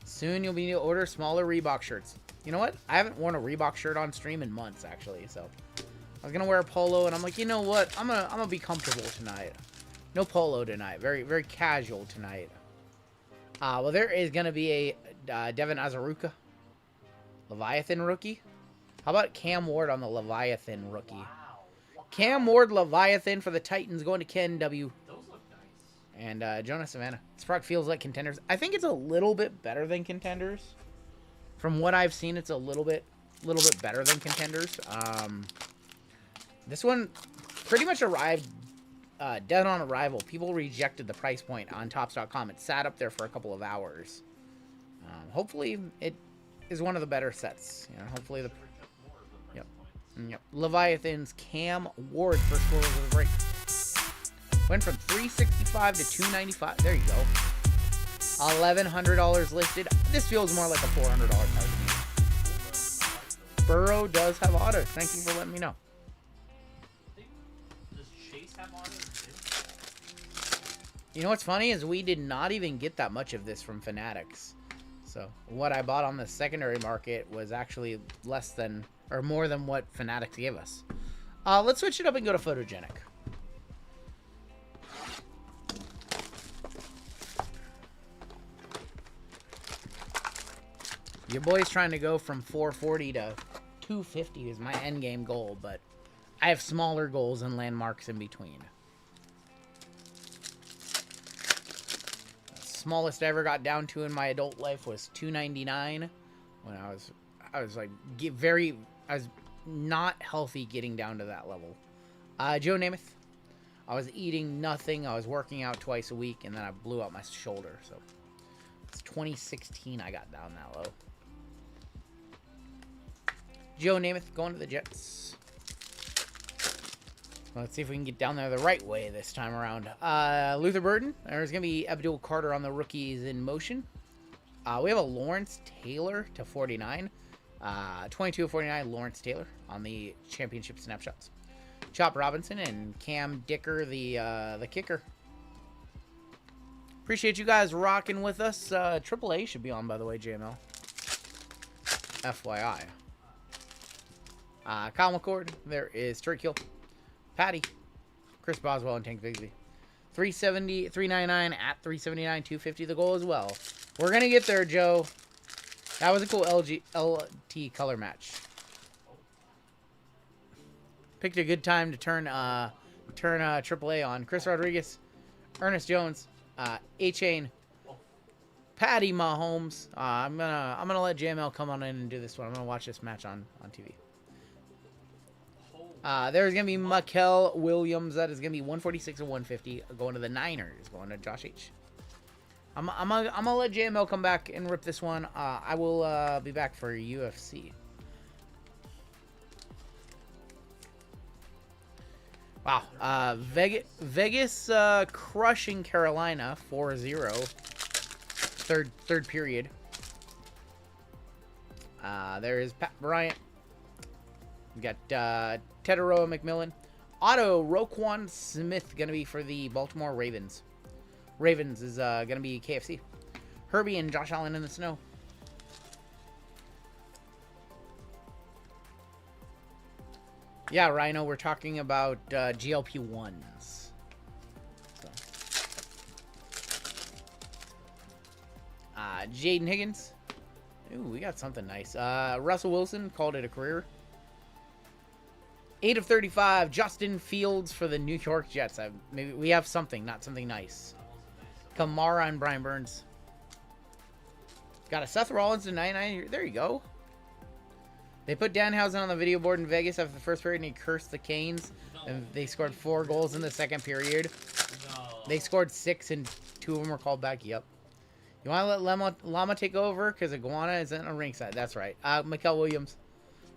Soon you'll be able to order smaller Reebok shirts. You know what? I haven't worn a Reebok shirt on stream in months, actually, so I was gonna wear a polo, and I'm like, you know what? I'm gonna be comfortable tonight. No polo tonight. Very, very casual tonight. Well, there is gonna be a Devin Azaruka Leviathan rookie. How about Cam Ward on the Leviathan rookie? Wow. Cam Ward Leviathan for the Titans going to Ken W. Those look nice. And Jonah Savannah. This product feels like Contenders. I think it's a little bit better than Contenders. From what I've seen, it's a little bit better than Contenders. This one pretty much arrived dead on arrival. People rejected the price point on Topps.com. It sat up there for a couple of hours. Hopefully, it is one of the better sets. You know, hopefully the yep. Leviathan's Cam Ward first score of the break. Went from $365 to $295. There you go. $1,100 listed. This feels more like a $400 card to me. Burrow does have autos. Thank you for letting me know. You know what's funny is we did not even get that much of this from Fanatics. So what I bought on the secondary market was actually less than or more than what Fanatics gave us. Let's switch it up and go to Photogenic. Your boy's trying to go from 440 to 250 is my end game goal, but I have smaller goals and landmarks in between. The smallest I ever got down to in my adult life was 299 when I was like I was not healthy getting down to that level. Joe Namath. I was eating nothing. I was working out twice a week, and then I blew out my shoulder. So it's 2016 I got down that low. Joe Namath going to the Jets. Let's see if we can get down there the right way this time around. Luther Burden. There's going to be Abdul Carter on the rookies in motion. We have a Lawrence Taylor to 49. 22 of 49, Lawrence Taylor on the championship snapshots. Chop Robinson and Cam Dicker, the kicker. Appreciate you guys rocking with us. AAA should be on, by the way, JML. FYI. Kyle McCord. There is Troy Kill. Patty. Chris Boswell and Tank Bigsby. 370, 399 at 379, 250 the goal as well. We're going to get there, Joe. That was a cool LT color match. Picked a good time to turn AAA on. Chris Rodriguez, Ernest Jones, A-Chain, Patty Mahomes. I'm gonna let JML come on in and do this one. I'm gonna watch this match on TV. There's gonna be Mikel Williams. That is gonna be 146 or 150 going to the Niners. Going to Josh H. I'm gonna let JML come back and rip this one. I will be back for UFC. Wow. Vegas crushing Carolina 4-0. Third period. There is Pat Bryant. We got Teteroa McMillan. Auto Roquan Smith going to be for the Baltimore Ravens. Ravens is going to be KFC. Herbie and Josh Allen in the snow. Yeah, Rhino, we're talking about GLP-1s. So. Jaden Higgins. Ooh, we got something nice. Russell Wilson called it a career. 8 of 35. Justin Fields for the New York Jets. Maybe we have something, not something nice. Kamara and Brian Burns. Got a Seth Rollins to 99. There you go. They put Danhausen on the video board in Vegas after the first period, and he cursed the Canes. And they scored 4 goals in the second period. They scored 6, and 2 of them were called back. Yep. You want to let Llama take over? Because Iguana isn't a ringside. That's right. Mikel Williams,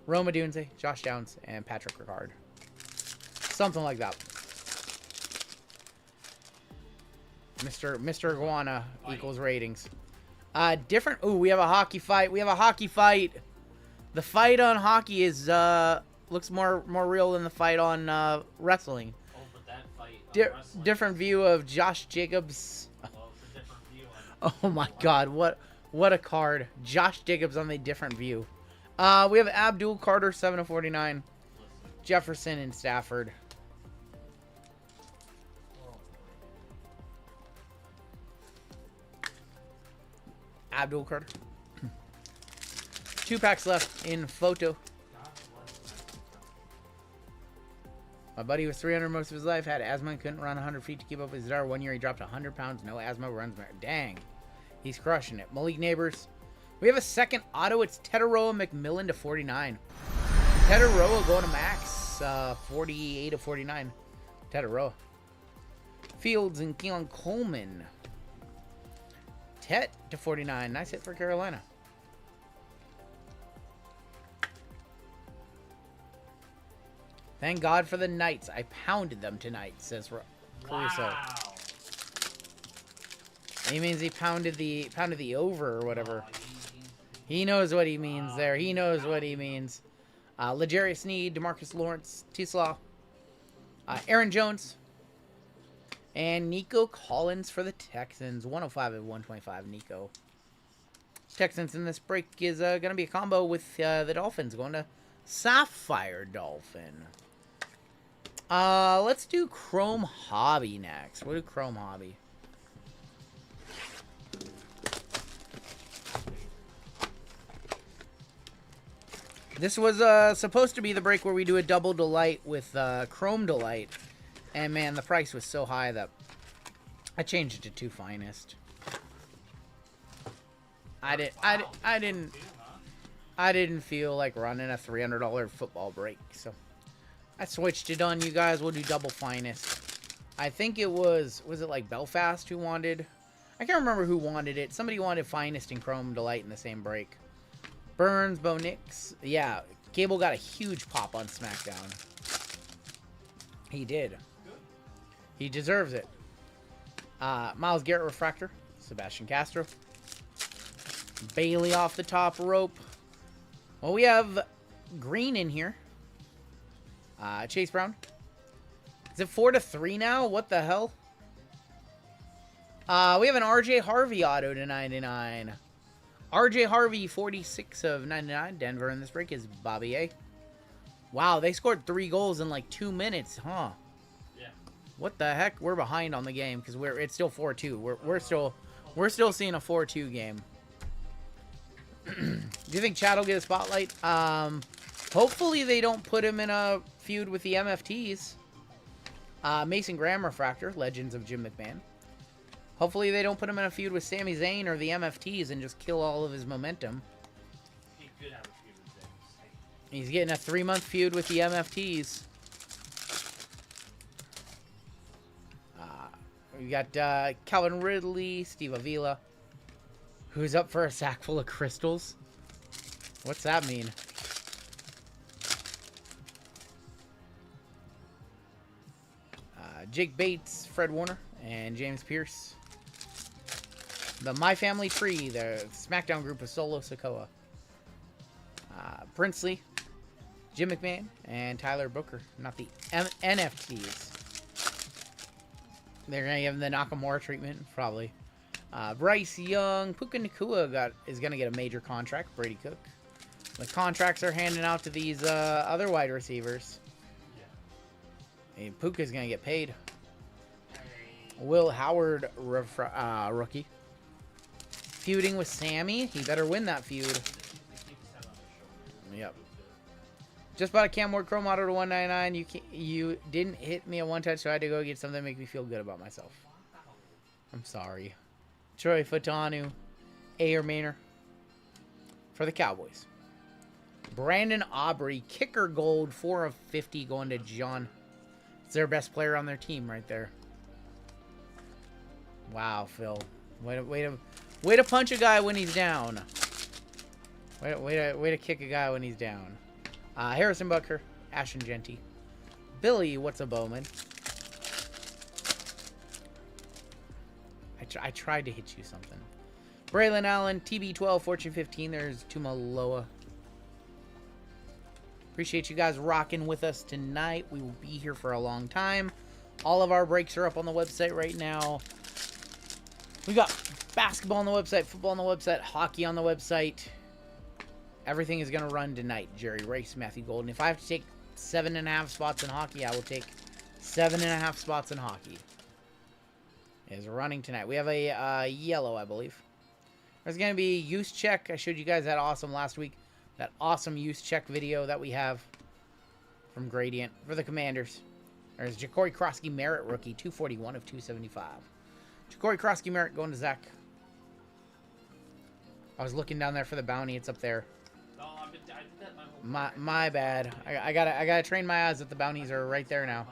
Roma Dunze, Josh Downs, and Patrick Ricard. Something like that. Mr. Iguana equals ratings. Different. Ooh, we have a hockey fight. We have a hockey fight. The fight on hockey is looks more real than the fight on wrestling. Oh, but that fight on wrestling. Different view of Josh Jacobs. Well, it's a different view on Oh my God, what a card. Josh Jacobs on the different view. We have Abdul Carter 7 of 49. Jefferson and Stafford. Abdul Carter. 2 packs left in photo. My buddy was 300 most of his life, had asthma and couldn't run 100 feet to keep up with his daughter. 1 year he dropped 100 pounds, no asthma, runs. Dang. He's crushing it. Malik Neighbors. We have a second auto. It's Teteroa McMillan to 49. Teteroa going to max. 48 of 49. Teteroa. Fields and Keon Coleman. Tet to 49. Nice hit for Carolina. Thank God for the Knights. I pounded them tonight, says Caruso. Wow. He means he pounded the over or whatever. He knows what he means there. He knows what he means. L'Jarius Sneed, DeMarcus Lawrence, T-Slaw, Aaron Jones, And Nico Collins for the Texans. 105 and 125, Nico. Texans in this break is going to be a combo with the Dolphins. Going to Sapphire Dolphin. Let's do Chrome Hobby next. We'll do Chrome Hobby. This was supposed to be the break where we do a double delight with Chrome Delight. And man, the price was so high that I changed it to 2 Finest. I didn't feel like running a $300 football break, so I switched it on you guys. We'll do double Finest. I think it was it like Belfast who wanted? I can't remember who wanted it. Somebody wanted Finest and Chrome Delight in the same break. Burns, Bo Nix. Yeah, Gable got a huge pop on SmackDown. He did. He deserves it. Miles Garrett Refractor. Sebastian Castro. Bailey off the top rope. Well, we have Green in here. Chase Brown. Is it 4-3 now? What the hell? We have an RJ Harvey auto to 99. RJ Harvey, 46 of 99. Denver in this break is Bobby A. Wow, they scored 3 goals in like 2 minutes, huh? Yeah. What the heck? We're behind on the game because it's still 4-2. We're still seeing a 4-2 game. Do you think Chad will get a spotlight? Hopefully they don't put him in a feud with the MFTs. Mason Graham Refractor, Legends of Jim McMahon. Hopefully they don't put him in a feud with Sami Zayn or the MFTs and just kill all of his momentum. He could have a feud with Zayn. He's getting a 3-month feud with the MFTs. We got Calvin Ridley, Steve Avila, who's up for a sack full of crystals. What's that mean? Jake Bates, Fred Warner, and James Pierce. The My Family Tree, the SmackDown group of Solo Sikoa. Princely, Jim McMahon, and Tyler Booker. Not the NFTs. They're going to give him the Nakamura treatment, probably. Bryce Young, Puka Nacua is going to get a major contract. Brady Cook. The contracts are handing out to these other wide receivers. And Puka's going to get paid. Will Howard, rookie. Feuding with Sammy. He better win that feud. Yep. Just bought a Cam Ward Chrome Auto to 199. You didn't hit me at one touch, so I had to go get something to make me feel good about myself. I'm sorry. Troy Fatanu. Ayer Maynor. For the Cowboys. Brandon Aubrey. Kicker gold. 4 of 50 going to John. It's their best player on their team right there. Wow, Phil. Way to punch a guy when he's down. Way to kick a guy when he's down. Harrison Butker, Ashton Genty. Billy, what's a Bowman? I tried to hit you something. Braylon Allen, TB12, Fortune 15. There's Tumaloa. Appreciate you guys rocking with us tonight. We will be here for a long time. All of our breaks are up on the website right now. We got basketball on the website, football on the website, hockey on the website. Everything is going to run tonight. Jerry Rice, Matthew Golden. If I have to take 7.5 spots in hockey, I will take 7.5 spots in hockey. It is running tonight. We have a yellow, I believe. There's going to be use check. I showed you guys that awesome last week. That awesome use check video that we have from Gradient for the Commanders. There's Ja'Cory Krosky Merritt rookie, 241 of 275. Ja'Cory Krosky Merritt going to Zach. I was looking down there for the bounty. It's up there. Oh, I did that my whole My bad. I gotta train my eyes that the bounties are right there now.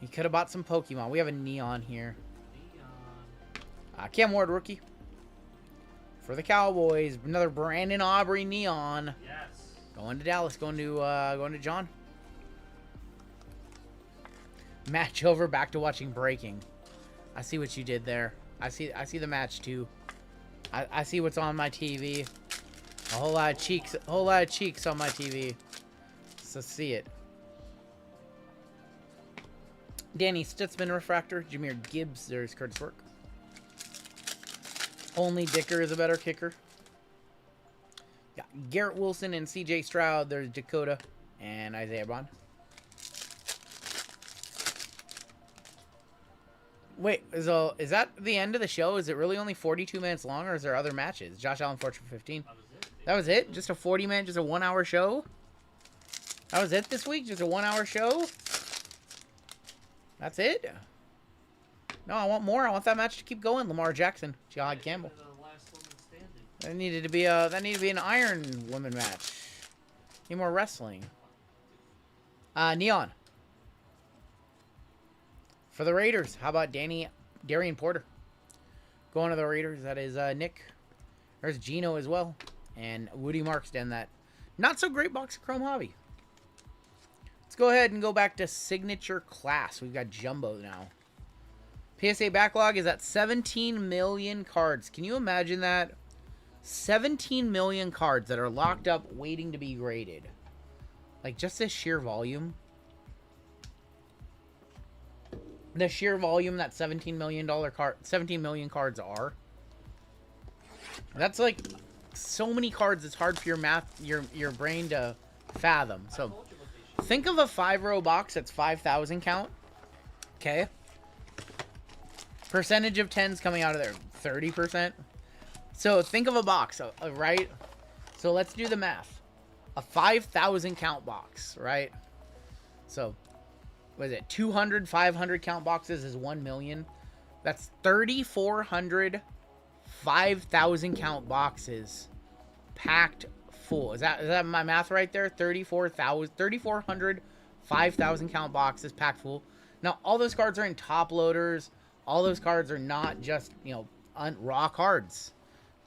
You could have bought some Pokemon. We have a Neon here. Cam Ward rookie. For the Cowboys, another Brandon Aubrey Neon. Yes. Going to Dallas. Going to John. Match over. Back to watching Breaking. I see what you did there. I see the match too. I see what's on my TV. A whole lot of cheeks on my TV. So see it. Danny Stutzman refractor. Jameer Gibbs. There's Curtis Work. Only Dicker is a better kicker. Got Garrett Wilson and C.J. Stroud. There's Dakota and Isaiah Bond. Wait, is that the end of the show? Is it really only 42 minutes long, or is there other matches? Josh Allen, Fortune 15. That was it? Just a 40-minute, just a 1-hour show? That was it this week? Just a 1-hour show? That's it? No, I want more. I want that match to keep going. Lamar Jackson, Jihad Campbell. That needed to be an Iron Woman match. Need more wrestling. Neon. For the Raiders, how about Darian Porter? Going to the Raiders, that is Nick. There's Gino as well. And Woody Marksden, that not so great box of Chrome Hobby. Let's go ahead and go back to Signature Class. We've got Jumbo now. PSA backlog is at 17 million cards. Can you imagine that? 17 million cards that are locked up waiting to be graded. Like, just this sheer volume. The sheer volume that 17 million cards are. That's like so many cards. It's hard for your brain to fathom. So think of a 5-row box that's 5,000 count. Okay. Percentage of 10s coming out of there, 30%. So think of a box, right? So let's do the math. A 5,000 count box, right? So what is it? 200, 500 count boxes is 1 million. That's 3,400 5,000 count boxes packed full. Is that my math right there? 3,400 5,000 count boxes packed full. Now all those cards are in top loaders. All those cards are not just, raw cards.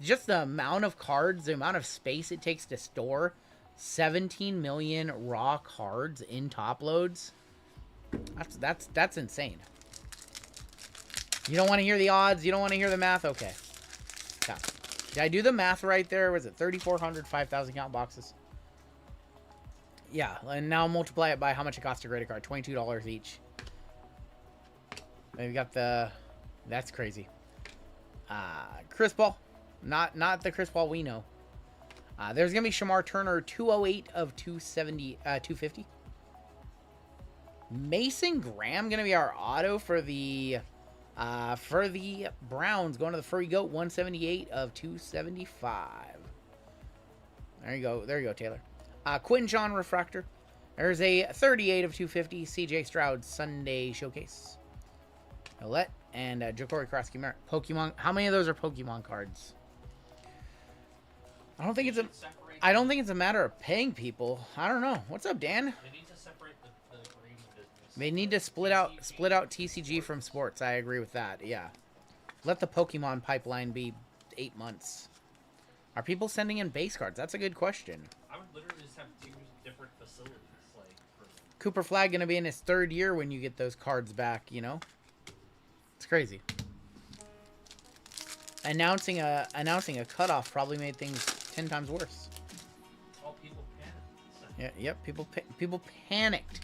Just the amount of cards, the amount of space it takes to store 17 million raw cards in top loads. That's insane. You don't want to hear the odds? You don't want to hear the math? Okay. Yeah. Did I do the math right there? Was it 3,400 5,000 count boxes? Yeah, and now multiply it by how much it costs to grade a card. $22 each. Then we got the... That's crazy. Chris Paul. Not the Chris Paul we know. There's going to be Shamar Turner, 208 of 250. Mason Graham going to be our auto for the Browns. Going to the Furry Goat, 178 of 275. There you go. There you go, Taylor. Quentin John Refractor. There's a 38 of 250 CJ Stroud Sunday Showcase. Colette and Jokori Krosky Merritt. Pokemon. How many of those are Pokemon cards? I don't think it's a matter of paying people. I don't know. What's up, Dan? They need to separate the grading business. They need to split out TCG from sports. I agree with that. Yeah. Let the Pokemon pipeline be 8 months. Are people sending in base cards? That's a good question. I would literally just have 2 different facilities, Cooper Flag gonna be in his 3rd year when you get those cards back. It's crazy. Announcing a cutoff probably made things 10 times worse. All people panicked. Yeah, yep. People panicked.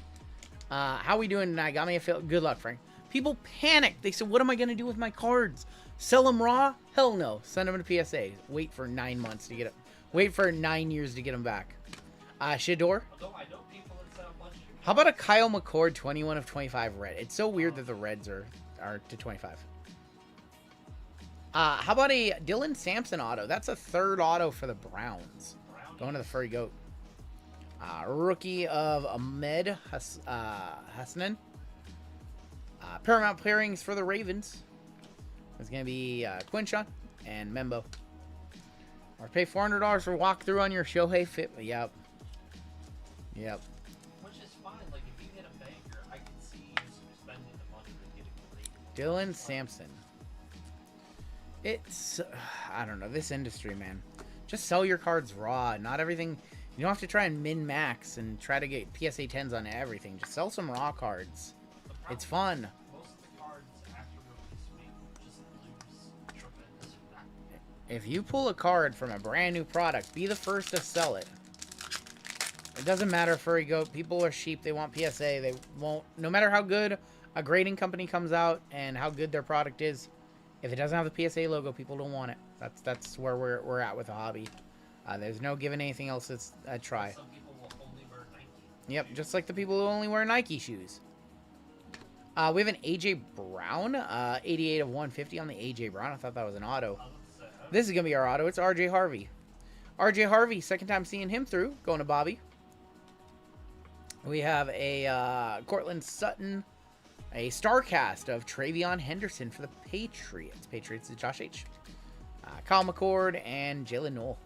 How we doing tonight? Got me a feel. Good luck, Frank. People panicked. They said, "What am I gonna do with my cards? Sell them raw? Hell no. Send them to PSA. Wait for 9 months to get it. Wait for 9 years to get them back." Shador. Although I know people that sell a bunch. How about a Kyle McCord 21 of 25 red? It's so weird that the reds are to 25. How about a Dylan Sampson auto? That's a 3rd auto for the Browns. Going to the Furry Goat. Rookie of Ahmed Hassanen. Paramount pairings for the Ravens. It's going to be Quinshawn and Membo. Or pay $400 for walkthrough on your Shohei Fit. Yep. Which is fine. Like, if you hit a banker, I can see you spending the money to get a great. Dylan Sampson. It's, I don't know, this industry, man. Just sell your cards raw. Not everything, you don't have to try and min-max and try to get PSA 10s on everything. Just sell some raw cards. It's fun. Most of the cards after release week just lose tremendous value. If you pull a card from a brand new product, be the first to sell it. It doesn't matter, Furry Goat. People are sheep. They want PSA. They won't... No matter how good a grading company comes out and how good their product is, if it doesn't have the PSA logo, people don't want it. That's where we're at with the hobby. There's no giving anything else a try. Some people will only wear Nike. Yep, just like the people who only wear Nike shoes. We have an AJ Brown, 88 of 150 on the AJ Brown. I thought that was an auto. This is going to be our auto. It's RJ Harvey. RJ Harvey, second time seeing him through. Going to Bobby. We have a Cortland Sutton, a StarCast of Travion Henderson for the Patriots. Patriots is Josh H. Kyle McCord and Jalen Noel.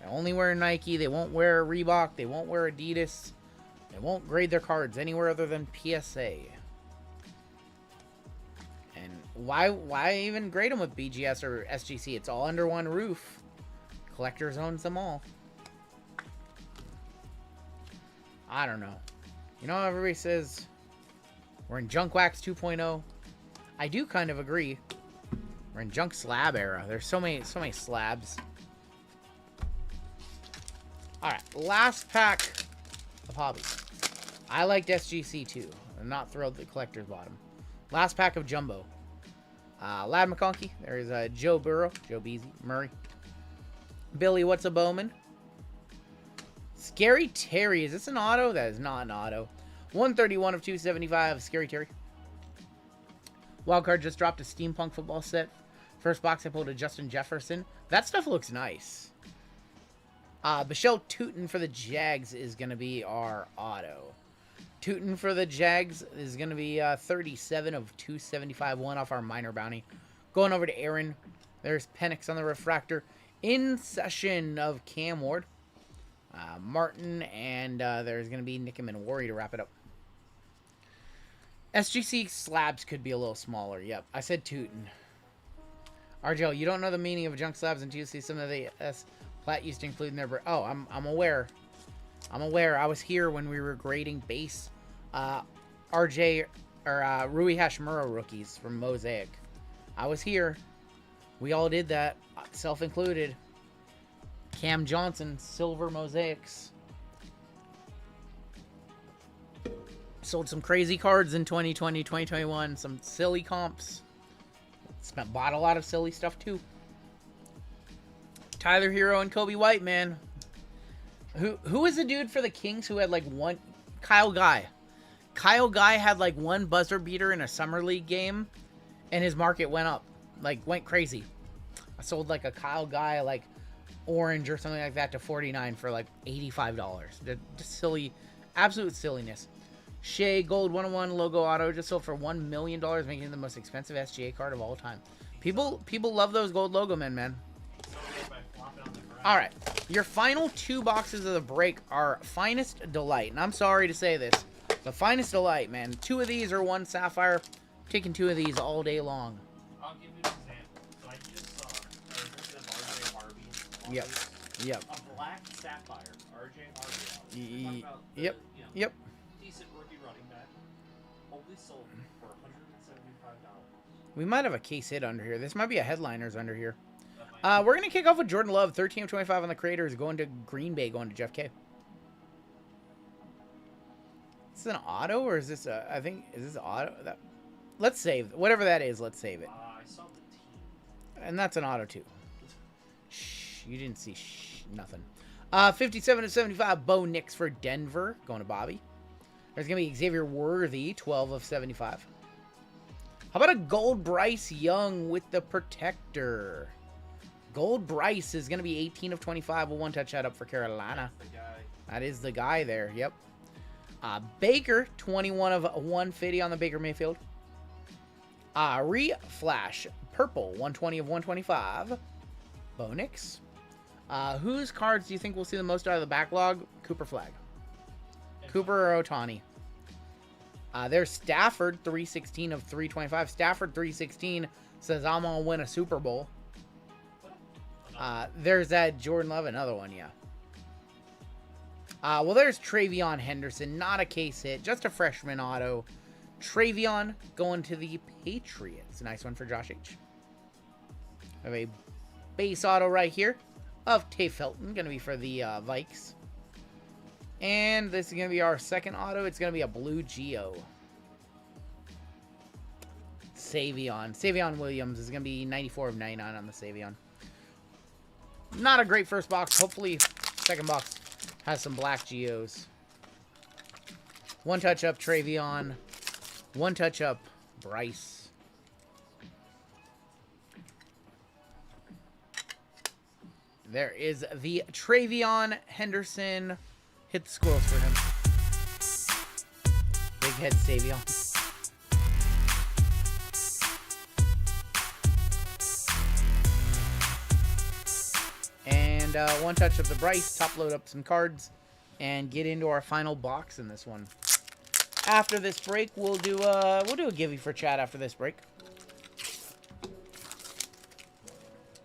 Only wear Nike. They won't wear Reebok. They won't wear Adidas. They won't grade their cards anywhere other than PSA. And why even grade them with BGS or SGC? It's all under one roof. Collectors owns them all. I don't know. You know, everybody says we're in Junk Wax 2.0. I do kind of agree. We're in Junk Slab era. There's so many slabs. All right, last pack of hobbies. I liked SGC too. I'm not thrilled that collector's bottom. Last pack of Jumbo. Lad McConkey. There's Joe Burrow, Joe Beasy, Murray. Billy, what's a Bowman? Scary Terry. Is this an auto? That is not an auto. 131 of 275. Scary Terry. Wildcard just dropped a steampunk football set. First box I pulled a Justin Jefferson. That stuff looks nice. Michelle Tootin for the Jags is going to be our auto. Tootin for the Jags is going to be 37 of 275. One off our minor bounty. Going over to Aaron. There's Penix on the refractor. In session of Cam Ward. Martin, and there's going to be Nickham and Worry to wrap it up. SGC slabs could be a little smaller. Yep, I said Tootin. RGL, you don't know the meaning of junk slabs until you see some of the Plat used to include in their... Oh, I'm aware. I'm aware. I was here when we were grading base RJ or Rui Hashimura rookies from Mosaic. I was here. We all did that, self-included. Cam Johnson, silver mosaics. Sold some crazy cards in 2020, 2021. Some silly comps. Bought a lot of silly stuff too. Tyler Hero and Kobe White, man. Who was the dude for the Kings who had like one? Kyle Guy. Kyle Guy had like one buzzer beater in a summer league game, and his market went up, like went crazy. I sold like a Kyle Guy like orange or something like that to 49 for like $85. Just silly, absolute silliness. Shea Gold 101 logo auto just sold for $1 million, making it the most expensive SGA card of all time. People love those gold logo men, man. All right, your final two boxes of the break are Finest Delight, and I'm sorry to say this, the Finest Delight, man. Two of these are one sapphire. I'm taking two of these all day long. I'll give you an example. So I just saw RJ Harvey. Yep. Yep. A black sapphire, RJ Harvey. Yep. Yep. Decent rookie running back. Only sold for $175. We might have a case hit under here. This might be a headliners under here. We're going to kick off with Jordan Love, 13 of 25 on the creators, going to Green Bay, going to Jeff K. Is this an auto, or is this a, I think, is this an auto? Let's save, whatever that is, let's save it. I saw the team. And that's an auto, too. Shh, you didn't see nothing. 57 of 75, Bo Nix for Denver, going to Bobby. There's going to be Xavier Worthy, 12 of 75. How about a Gold Bryce Young with the Protector? Gold Bryce is going to be 18 of 25. We'll one-touch that up for Carolina. The guy. That is the guy there. Yep. Baker, 21 of 150 on the Baker Mayfield. Reflash, purple, 120 of 125. Bo Nix. Whose cards do you think we'll see the most out of the backlog? Cooper Flag. Cooper or Otani. There's Stafford, 316 of 325. Stafford, 316, says I'm going to win a Super Bowl. There's that Jordan Love, another one, yeah. Well, there's Travion Henderson, not a case hit, just a freshman auto. Travion going to the Patriots. Nice one for Josh H. I have a base auto right here of Tay Felton. Going to be for the Vikes. And this is going to be our second auto. It's going to be a blue Geo. Savion Williams is going to be 94 of 99 on the Savion. Not a great first box. Hopefully, second box has some black Geos. One touch-up Travion. One touch-up Bryce. There is the Travion Henderson. Hit the squirrels for him. Big head Savion. And one touch of the Bryce. Top load up some cards. And get into our final box in this one. After this break, we'll do a givey for chat after this break.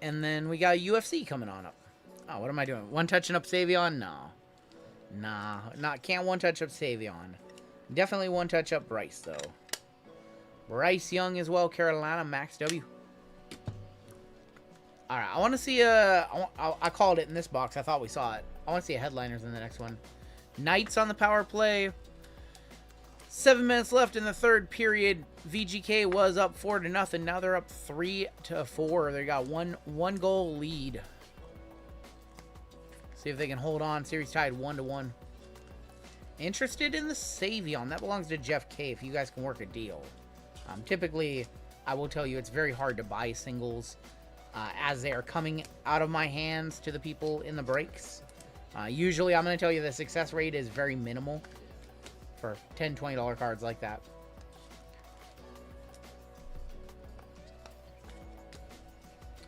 And then we got UFC coming on up. Oh, what am I doing? One touching up Savion? No. Nah, can't one touch up Savion. Definitely one touch up Bryce though. Bryce Young as well, Carolina, Max W. All right, I want to see I called it in this box. I thought we saw it. I want to see a headliners in the next one. Knights on the power play. 7 minutes left in the third period. VGK was up 4-0. Now they're up 3-4. They got one goal lead. See if they can hold on. Series tied 1-1. Interested in the Savion. That belongs to Jeff K. If you guys can work a deal. Typically, I will tell you it's very hard to buy singles as they are coming out of my hands to the people in the breaks. Usually, I'm going to tell you the success rate is very minimal for $10, $20 cards like that.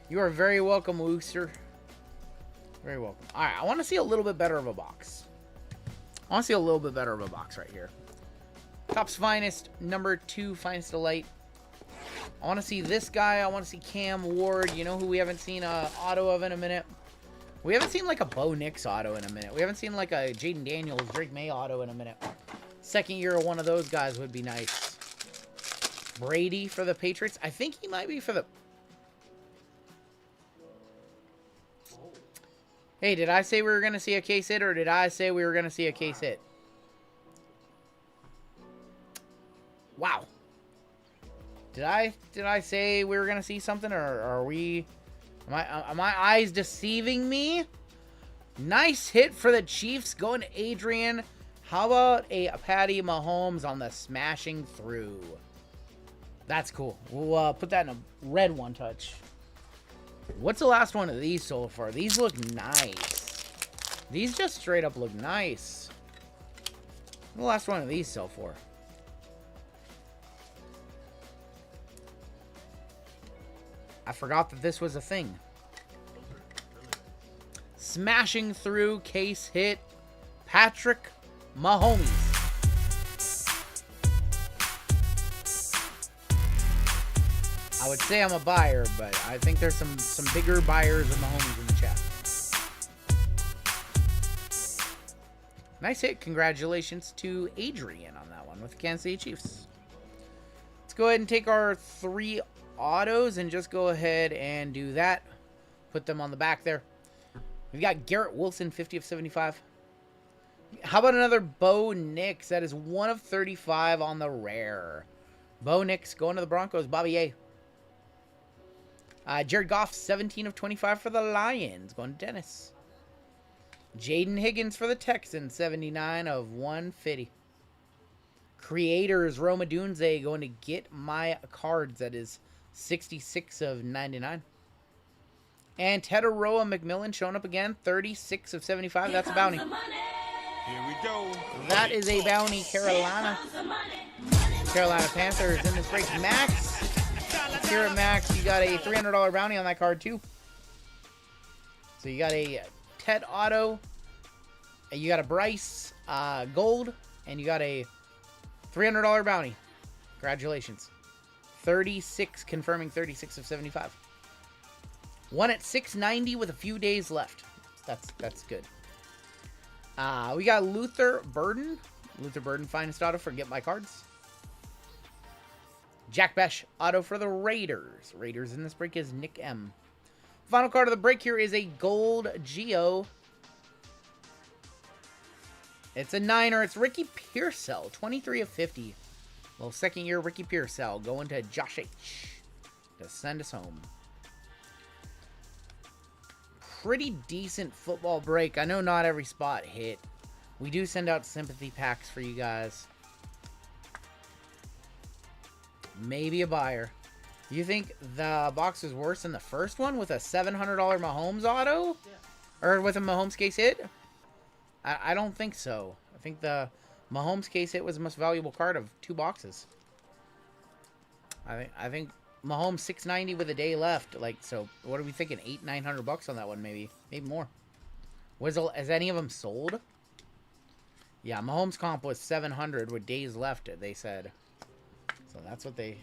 You are very welcome, Wooster. Very welcome. All right, I want to see a little bit better of a box. I want to see a little bit better of a box right here. Topps Finest, number 2, Finest Delight. I want to see this guy. I want to see Cam Ward. You know who we haven't seen a auto of in a minute? We haven't seen like a Bo Nix auto in a minute. We haven't seen like a Jaden Daniels, Drake May auto in a minute. Second year of one of those guys would be nice. Brady for the Patriots. I think he might be for the... Hey, did I say we were going to see a case hit, or did I say we were going to see a case hit? Wow. Did I say we were going to see something, or are we... Are my eyes deceiving me? Nice hit for the Chiefs going to Adrian. How about a Patty Mahomes on the smashing through? That's cool. We'll put that in a red one touch. What's the last one of these so far? These look nice. These just straight up look nice. What's the last one of these so far? I forgot that this was a thing. Smashing through, case hit, Patrick Mahomes. I would say I'm a buyer, but I think there's some bigger buyers of Mahomes in the chat. Nice hit. Congratulations to Adrian on that one with the Kansas City Chiefs. Let's go ahead and take our 3 autos and just go ahead and do that. Put them on the back there. We've got Garrett Wilson, 50 of 75. How about another Bo Nix? That is 1 of 35 on the rare. Bo Nix going to the Broncos. Bobby A. Jared Goff, 17 of 25 for the Lions. Going to Dennis. Jaden Higgins for the Texans, 79 of 150. Creators, Roma Dunze going to get my cards. That is 66 of 99. And Teteroa McMillan showing up again, 36 of 75. That's a bounty. Here we go. That is a bounty, Carolina. Carolina Panthers in this break. Max. Here at Max, you got a $300 bounty on that card, too. So you got a Ted Auto. You got a Bryce Gold. And you got a $300 bounty. Congratulations. 36, confirming 36 of 75. One at 690 with a few days left. That's good. We got Luther Burden. Luther Burden, finest auto for Get My Cards. Jack Besh, auto for the Raiders. Raiders in this break is Nick M. Final card of the break here is a gold Geo. It's a Niner. It's Ricky Pearsall, 23 of 50. Little second year Ricky Pearsall going to Josh H. to send us home. Pretty decent football break. I know not every spot hit. We do send out sympathy packs for you guys. Maybe a buyer. You think the box was worse than the first one with a $700 Mahomes auto? Yeah. Or with a Mahomes case hit? I don't think so. I think the Mahomes case hit was the most valuable card of 2 boxes. I think Mahomes 690 with a day left. Like, so what are we thinking? $800-900 on that one, maybe more. Has any of them sold? Yeah, Mahomes comp was 700 with days left. They said. So that's what they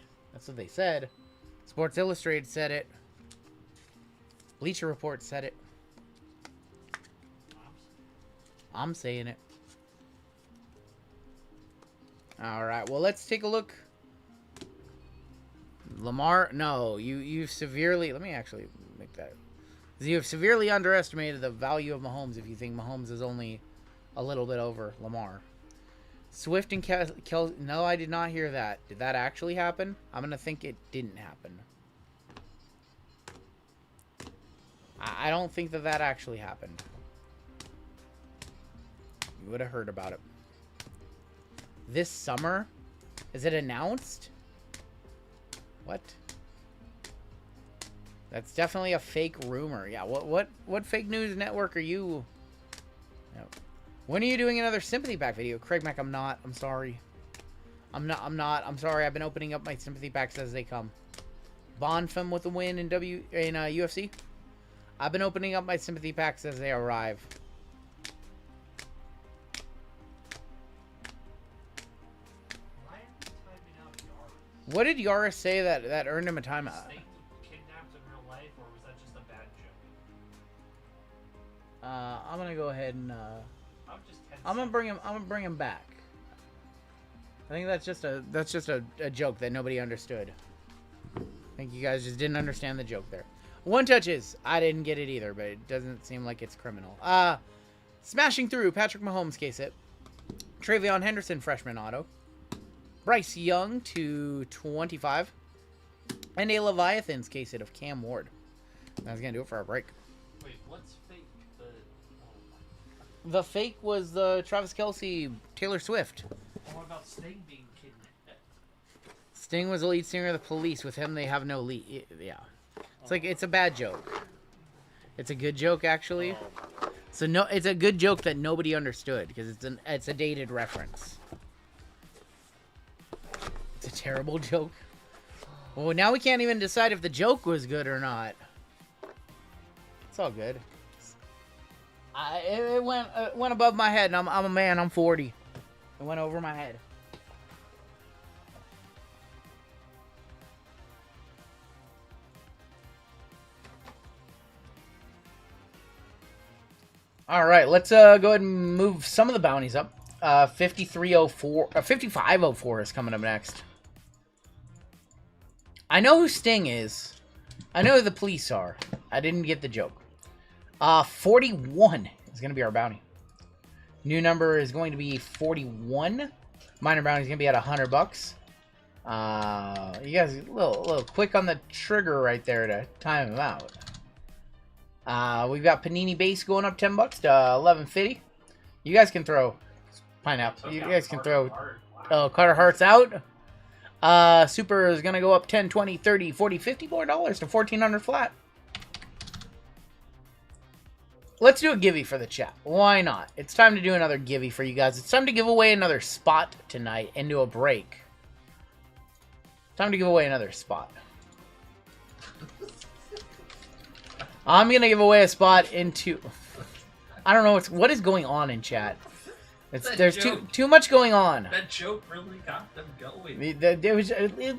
said. Sports Illustrated said it. Bleacher Report said it. I'm saying it. All right. Well, let's take a look. Lamar, no, you've severely. Let me actually make that. You have severely underestimated the value of Mahomes if you think Mahomes is only a little bit over Lamar. Swift and Kelsey. No, I did not hear that. Did that actually happen? I'm gonna think it didn't happen. I don't think that actually happened. You would have heard about it. This summer? Is it announced? What? That's definitely a fake rumor. Yeah, what fake news network are you? No. When are you doing another sympathy pack video? Craig Mack, I'm not. I'm sorry. I'm not. I'm sorry. I've been opening up my sympathy packs as they come. Bonfim with a win in UFC. I've been opening up my sympathy packs as they arrive. What did Yaris say that earned him a timeout? Snake kidnapped in real life, or was that just a bad joke? I'm gonna go ahead and I'm gonna bring him back. I think that's just a joke that nobody understood. I think you guys just didn't understand the joke there. One touches. I didn't get it either, but it doesn't seem like it's criminal. Smashing through Patrick Mahomes case hit. Travion Henderson freshman auto. Bryce Young to 25. And a Leviathan's case hit of Cam Ward. That's going to do it for our break. Wait, what's fake? The fake was the Travis Kelce, Taylor Swift. What about Sting being kidnapped? Sting was the lead singer of the Police. With him, they have no lead. Yeah. It's like, it's a bad joke. It's a good joke, actually. So no, it's a good joke that nobody understood because it's a dated reference. It's a terrible joke. Well, now we can't even decide if the joke was good or not. It's all good. It went above my head, and I'm a man. I'm 40. It went over my head. All right, let's go ahead and move some of the bounties up. 5504 is coming up next. I know who Sting is. I know who the Police are. I didn't get the joke. 41 is going to be our bounty. New number is going to be 41. Minor bounty is going to be at $100. You guys a little quick on the trigger right there to time him out. We've got Panini base going up $10 to $11.50. You guys can throw pineapple. You guys can throw. Oh, Carter Hart's out. Super is gonna go up 10, 20, 30, 40, 50 more dollars to $1,400 flat. Let's do a givey for the chat. Why not? It's time to do another givey for you guys. It's time to give away another spot tonight into a break. Time to give away another spot. I'm gonna give away a spot into. I don't know what is going on in chat. There's too much going on. That joke really got them going.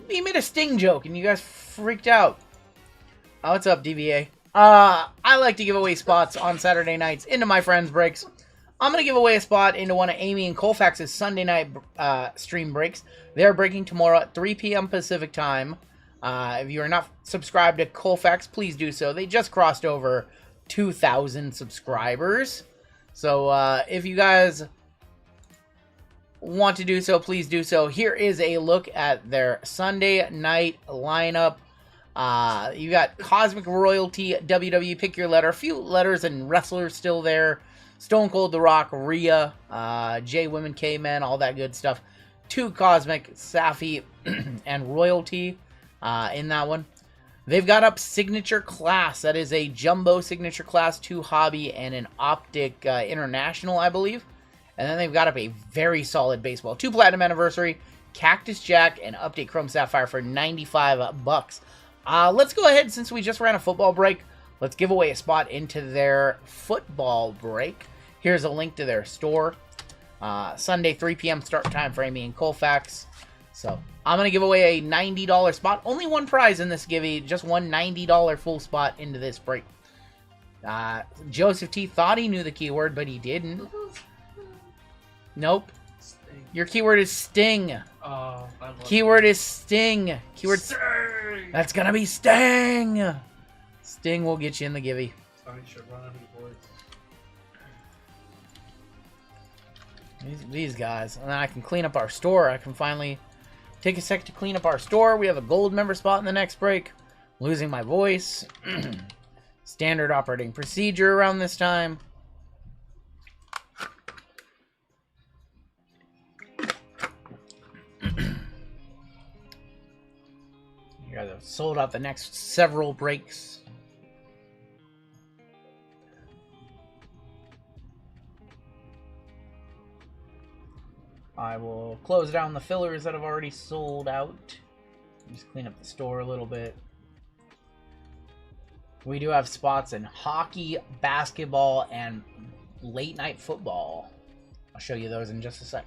He made a Sting joke, and you guys freaked out. Oh, what's up, DVA? I like to give away spots on Saturday nights into my friends' breaks. I'm gonna give away a spot into one of Amy and Colfax's Sunday night stream breaks. They're breaking tomorrow at 3 p.m. Pacific time. If you are not subscribed to Colfax, please do so. They just crossed over 2,000 subscribers. So if you guys want to do so, please do so. Here is a look at their Sunday night lineup. You got Cosmic Royalty WWE, pick your letter. A few letters and wrestlers still there. Stone Cold, The Rock, Rhea, J Women, K-Men, all that good stuff. 2 Cosmic, Safi, and Royalty in that one. They've got up Signature Class. That is a Jumbo Signature Class, 2 Hobby, and an Optic International, I believe. And then they've got up a very solid baseball. 2 Platinum Anniversary, Cactus Jack, and Update Chrome Sapphire for $95. Let's go ahead, since we just ran a football break, let's give away a spot into their football break. Here's a link to their store. Sunday, 3 p.m. start time for Amy and Colfax. So I'm going to give away a $90 spot. Only one prize in this giveaway, just one $90 full spot into this break. Joseph T thought he knew the keyword, but he didn't. Nope. Sting. Your keyword is Sting. I love Keyword is Sting. Keyword Sting. That's gonna be Sting. Sting will get you in the giveaway. Sorry, should run out of words. These guys. And then I can clean up our store. I can finally take a sec to clean up our store. We have a gold member spot in the next break. Losing my voice. Standard operating procedure around this time. You guys have sold out the next several breaks. I will close down the fillers that have already sold out. Just clean up the store a little bit. We do have spots in hockey, basketball, and late night football. I'll show you those in just a sec.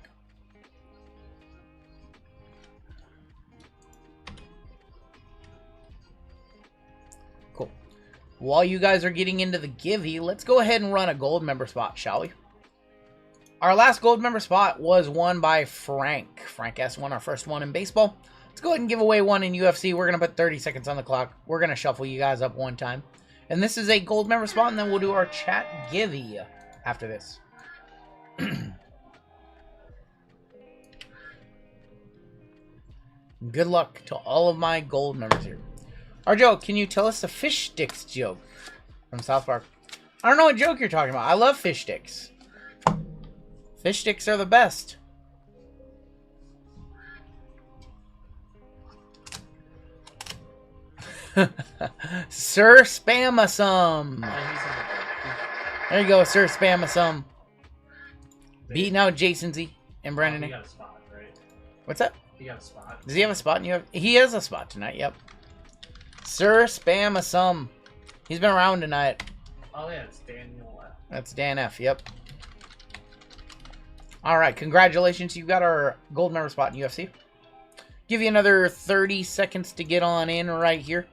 Cool. While you guys are getting into the giveaway, let's go ahead and run a gold member spot, shall we? Our last gold member spot was won by Frank. Frank S won our first one in baseball. Let's go ahead and give away one in UFC. We're going to put 30 seconds on the clock. We're going to shuffle you guys up one time. And this is a gold member spot, and then we'll do our chat giveaway after this. Good luck to all of my gold members here. RGL, can you tell us the fish sticks joke from South Park? I don't know what joke you're talking about. I love fish sticks. Fish sticks are the best. Sir Spamasum. There you go, Sir Spamasum. Beating out Jason Z and Brandon. He got a spot, right? What's up? He got a spot. Does he have a spot? He has a spot tonight, yep. Sir Spamasum. He's been around tonight. Oh yeah, it's Daniel F. That's Dan F, yep. Alright, congratulations. You got our gold member spot in UFC. Give you another 30 seconds to get on in right here.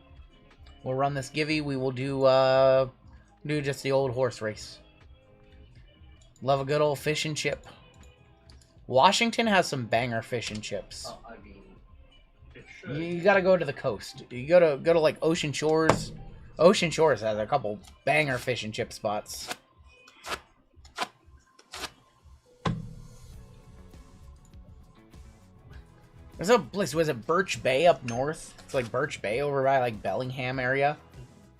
We'll run this giveaway. We will do just the old horse race. Love a good old fish and chip. Washington has some banger fish and chips. Oh, I mean, it should. You gotta go to the coast. You go to like Ocean Shores. Ocean Shores has a couple banger fish and chip spots. There's a place, was it Birch Bay up north? It's like Birch Bay over by like Bellingham area.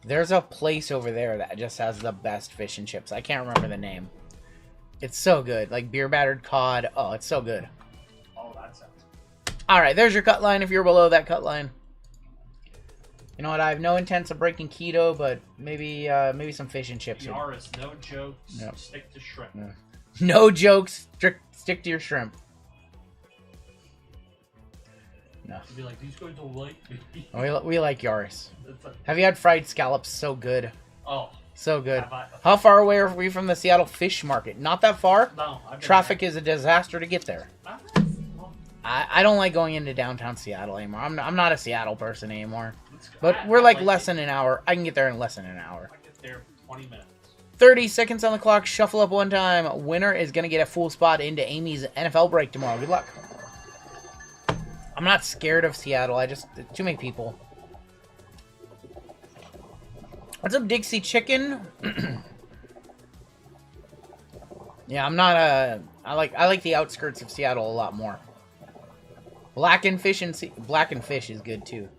There's a place over there that just has the best fish and chips. I can't remember the name. It's so good. Like beer battered cod. Oh, it's so good. Oh, that sounds. Alright, there's your cut line if you're below that cut line. You know what? I have no intents of breaking keto, but maybe some fish and chips. Yaris, no jokes. Yep. Stick to shrimp. Yeah. No jokes. Stick to your shrimp. No. You'd be like, these guys don't like me. We like Yaris. Have you had fried scallops? So good. Oh. So good. Have I- How far away are we from the Seattle Fish Market? Not that far. No. I've been Traffic there. is a disaster to get there. I don't like going into downtown Seattle anymore. I'm not a Seattle person anymore. But we're like less than an hour. I can get there in less than an hour. I get there in 20 minutes. 30 seconds on the clock. Shuffle up one time. Winner is going to get a full spot into Amy's NFL break tomorrow. Good luck. I'm not scared of Seattle. Too many people. What's up, Dixie Chicken? Yeah, I'm not a... I like the outskirts of Seattle a lot more. Black and Fish is good, too.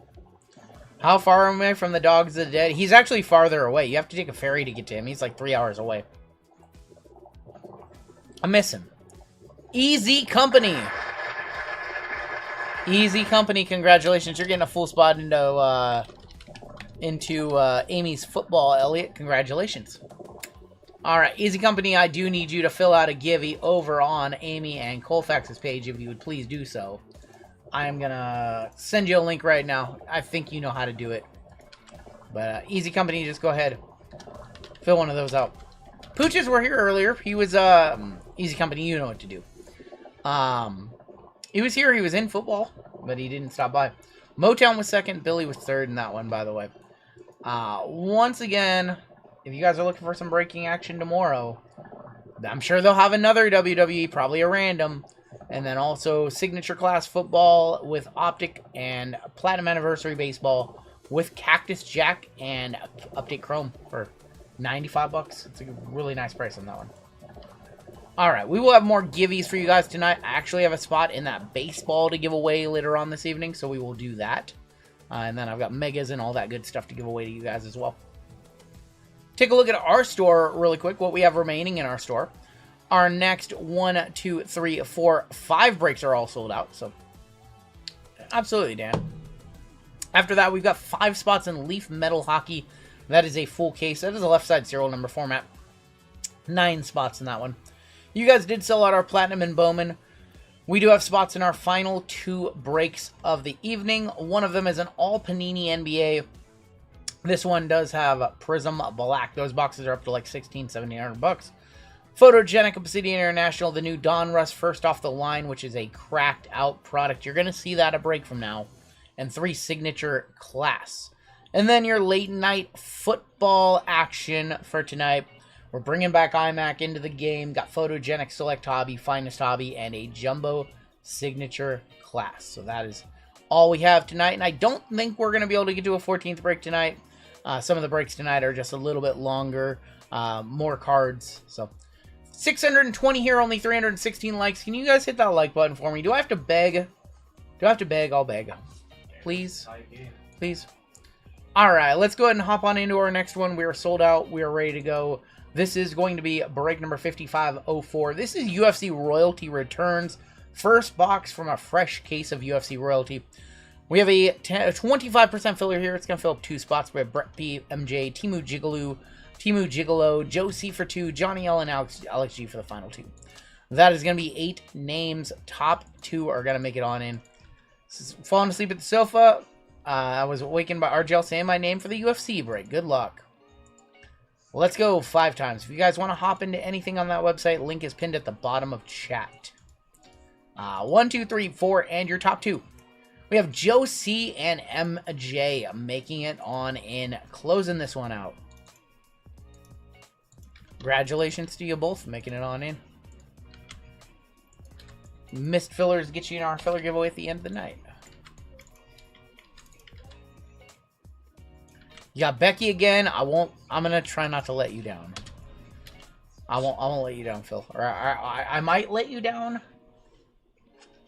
How far am I from the Dogs of the Dead? He's actually farther away. You have to take a ferry to get to him. He's like 3 hours away. I miss him. Easy Company. Easy Company, congratulations. You're getting a full spot into Amy's football, Elliot. Congratulations. Alright, Easy Company, I do need you to fill out a givey over on Amy and Colfax's page, if you would please do so. I'm gonna send you a link right now. I think you know how to do it. But Easy Company, just go ahead. Fill one of those out. Pooches were here earlier. He was, Easy Company, you know what to do. He was here, he was in football, but he didn't stop by. Motown was second, Billy was third in that one, by the way. Once again, if you guys are looking for some breaking action tomorrow, I'm sure they'll have another WWE, probably a random, and then also Signature Class Football with Optic and Platinum Anniversary Baseball with Cactus Jack and Update Chrome for $95. It's a really nice price on that one. Alright, we will have more givvies for you guys tonight. I actually have a spot in that baseball to give away later on this evening, so we will do that. And then I've got megas and all that good stuff to give away to you guys as well. Take a look at our store really quick, what we have remaining in our store. Our next 1, 2, 3, 4, 5 breaks are all sold out, so absolutely, Dan. After that, we've got 5 spots in Leaf Metal Hockey. That is a full case. That is a left side serial number format. 9 spots in that one. You guys did sell out our Platinum and Bowman. We do have spots in our final 2 breaks of the evening. One of them is an all Panini NBA. This one does have Prism Black. Those boxes are up to like $1,600, $1,700. Photogenic Obsidian International, the new Donruss first off the line, which is a cracked out product. You're going to see that a break from now. And 3 Signature Class. And then your late night football action for tonight. We're bringing back Immac into the game. Got Photogenic Select Hobby, Finest Hobby, and a Jumbo Signature Class. So that is all we have tonight. And I don't think we're going to be able to get to a 14th break tonight. Some of the breaks tonight are just a little bit longer. More cards. So 620 here, only 316 likes. Can you guys hit that like button for me? Do I have to beg? Do I have to beg? I'll beg. Please? Please? Alright, let's go ahead and hop on into our next one. We are sold out. We are ready to go. This is going to be break number 5504. This is UFC Royalty Returns. First box from a fresh case of UFC Royalty. We have a 25% filler here. It's going to fill up 2 spots. We have Brett P, MJ, Timu Gigolo, Joe C for 2, Johnny L, and Alex G for the final 2. That is going to be 8 names. Top 2 are going to make it on in. Falling asleep at the sofa. I was awakened by RGL saying my name for the UFC break. Good luck. Let's go 5 times. If you guys want to hop into anything on that website, link is pinned at the bottom of chat. 1, 2, 3, 4, and your top 2. We have Joe C and MJ making it on in, closing this one out. Congratulations to you both for making it on in. Missed fillers get you in our filler giveaway at the end of the night. You got Becky again. I'm gonna try not to let you down. I won't let you down, Phil. Or I might let you down.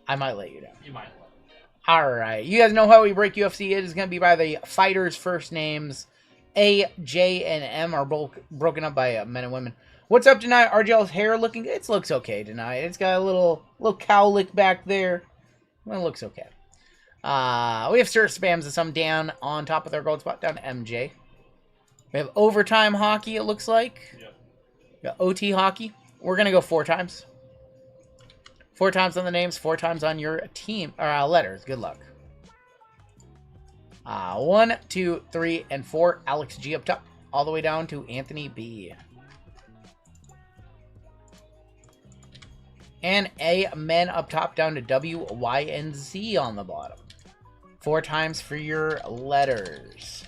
I might let you down. You might. Alright. You guys know how we break UFC. It is gonna be by the fighters' first names. A, J, and M are both broken up by men and women. What's up tonight? RGL's hair looking good? It looks okay tonight. It's got a little cowlick back there. Well, it looks okay. We have Sir Spams and some down on top of their gold spot down to MJ. We have overtime hockey, it looks like. Yep. We got OT hockey. We're going to go 4 times. 4 times on the names, 4 times on your team or letters. Good luck. 1, 2, 3, and 4. Alex G up top, all the way down to Anthony B. And A men up top down to W, Y, and Z on the bottom. 4 times for your letters.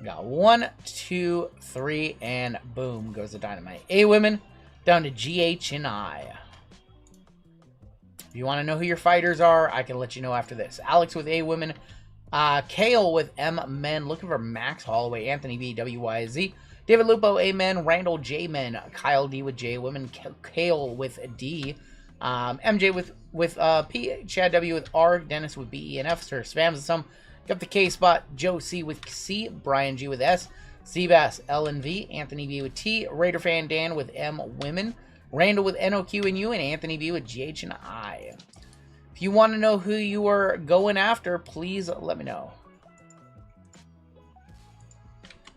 Got 1, 2, 3, and boom goes the dynamite. A women down to GH and I. If you want to know who your fighters are, I can let you know after this. Alex with A women, Kale with M Men, looking for Max Holloway, Anthony B, WYZ, David Lupo, Amen, Randall J Men, Kyle D with J Women, Kale with D, MJ with P, Chad W with R, Dennis with B E and F, Sir Spams with some, got the K spot, Joe C with C, Brian G with S, Seabass L and V, Anthony B with T, Raider Fan Dan with M Women, Randall with NOQ and U, and Anthony B with GH and I. If you want to know who you are going after, please let me know.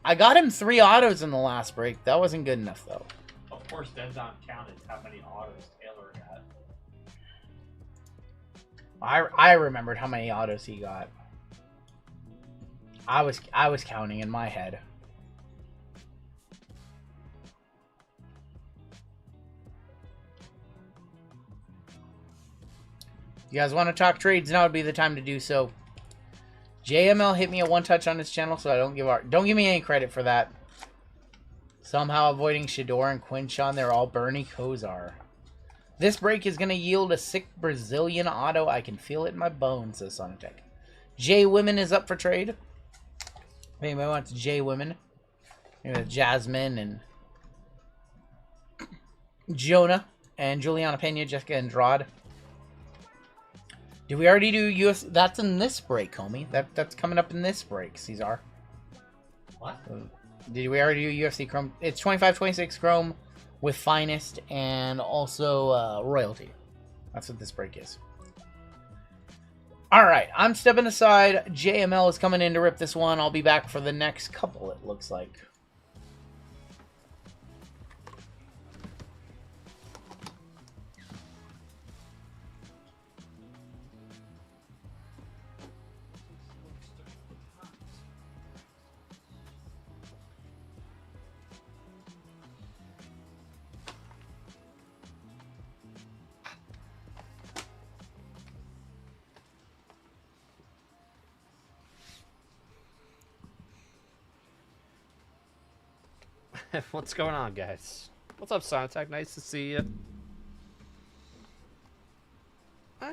I got him 3 autos in the last break. That wasn't good enough, though. Of course, Denzon counted how many autos Taylor got. I remembered how many autos he got. I was counting in my head. You guys want to talk trades? Now would be the time to do so. JML hit me a 1-touch on his channel, so I don't give me any credit for that. Somehow avoiding Shador and Quinchon, they're all Bernie Kosar. This break is going to yield a sick Brazilian auto. I can feel it in my bones, says Sonatech. J Women is up for trade. If anybody wants J Women, Jasmine and Jonah and Juliana Pena, Jessica Andrade. Did we already do UFC? That's in this break, homie. That's coming up in this break, Cesar. What? Did we already do UFC Chrome? It's 25-26 Chrome with Finest and also Royalty. That's what this break is. Alright, I'm stepping aside. JML is coming in to rip this one. I'll be back for the next couple, it looks like. What's going on, guys? What's up, Sonatech? Nice to see you.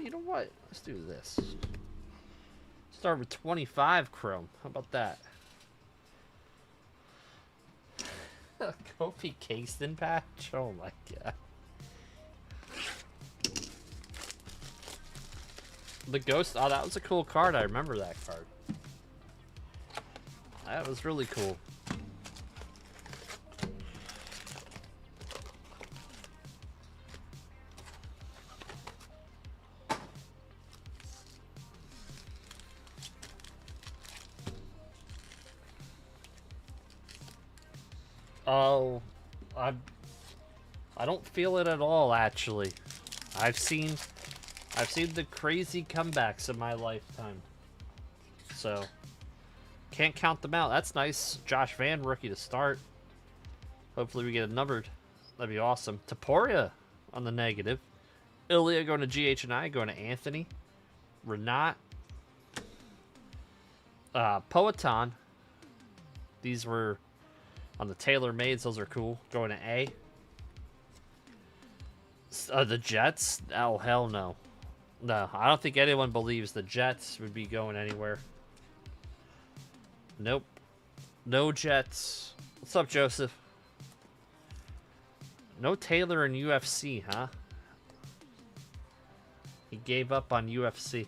You know what? Let's do this. Start with 25 Chrome. How about that? Kofi Kingston patch? Oh my god. The Ghost. Oh, that was a cool card. I remember that card. That was really cool. Oh, I don't feel it at all, actually. I've seen the crazy comebacks in my lifetime. So, can't count them out. That's nice. Josh Van, rookie to start. Hopefully we get a numbered. That'd be awesome. Taporia on the negative. Ilya going to GH and I, going to Anthony. Renat. Poetan. These were on the tailor-mades. Those are cool. Going to A. The Jets? Oh, hell no. No, I don't think anyone believes the Jets would be going anywhere. Nope. No Jets. What's up, Joseph? No Taylor in UFC, huh? He gave up on UFC.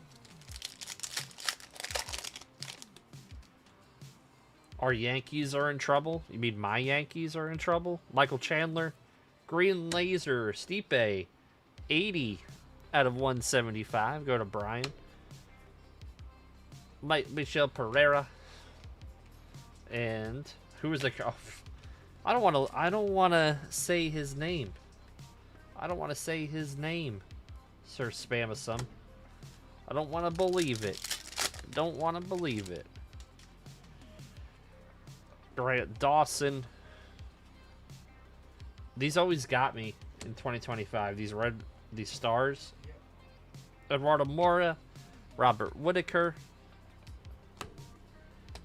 Our Yankees are in trouble? You mean my Yankees are in trouble? Michael Chandler. Green Laser. Stipe. 80 out of 175. Go to Brian. Michelle Pereira. And who was the... Oh, I don't want to say his name. I don't want to say his name, Sir Spamasum. I don't want to believe it. Don't want to believe it. Grant Dawson. These always got me in 2025. These stars. Eduardo Mora. Robert Whitaker.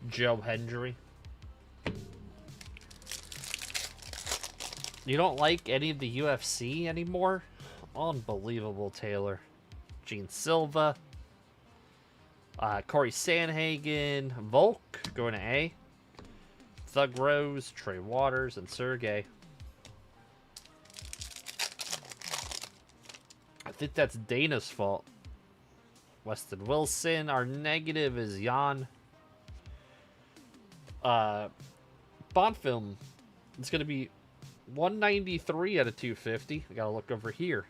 Joe Hendry. You don't like any of the UFC anymore? Unbelievable, Taylor. Gene Silva. Corey Sanhagen, Volk going to A. Thug Rose, Trey Waters, and Sergey. I think that's Dana's fault. Weston Wilson. Our negative is Jan. Bond film. It's going to be 193 out of 250. We got to look over here.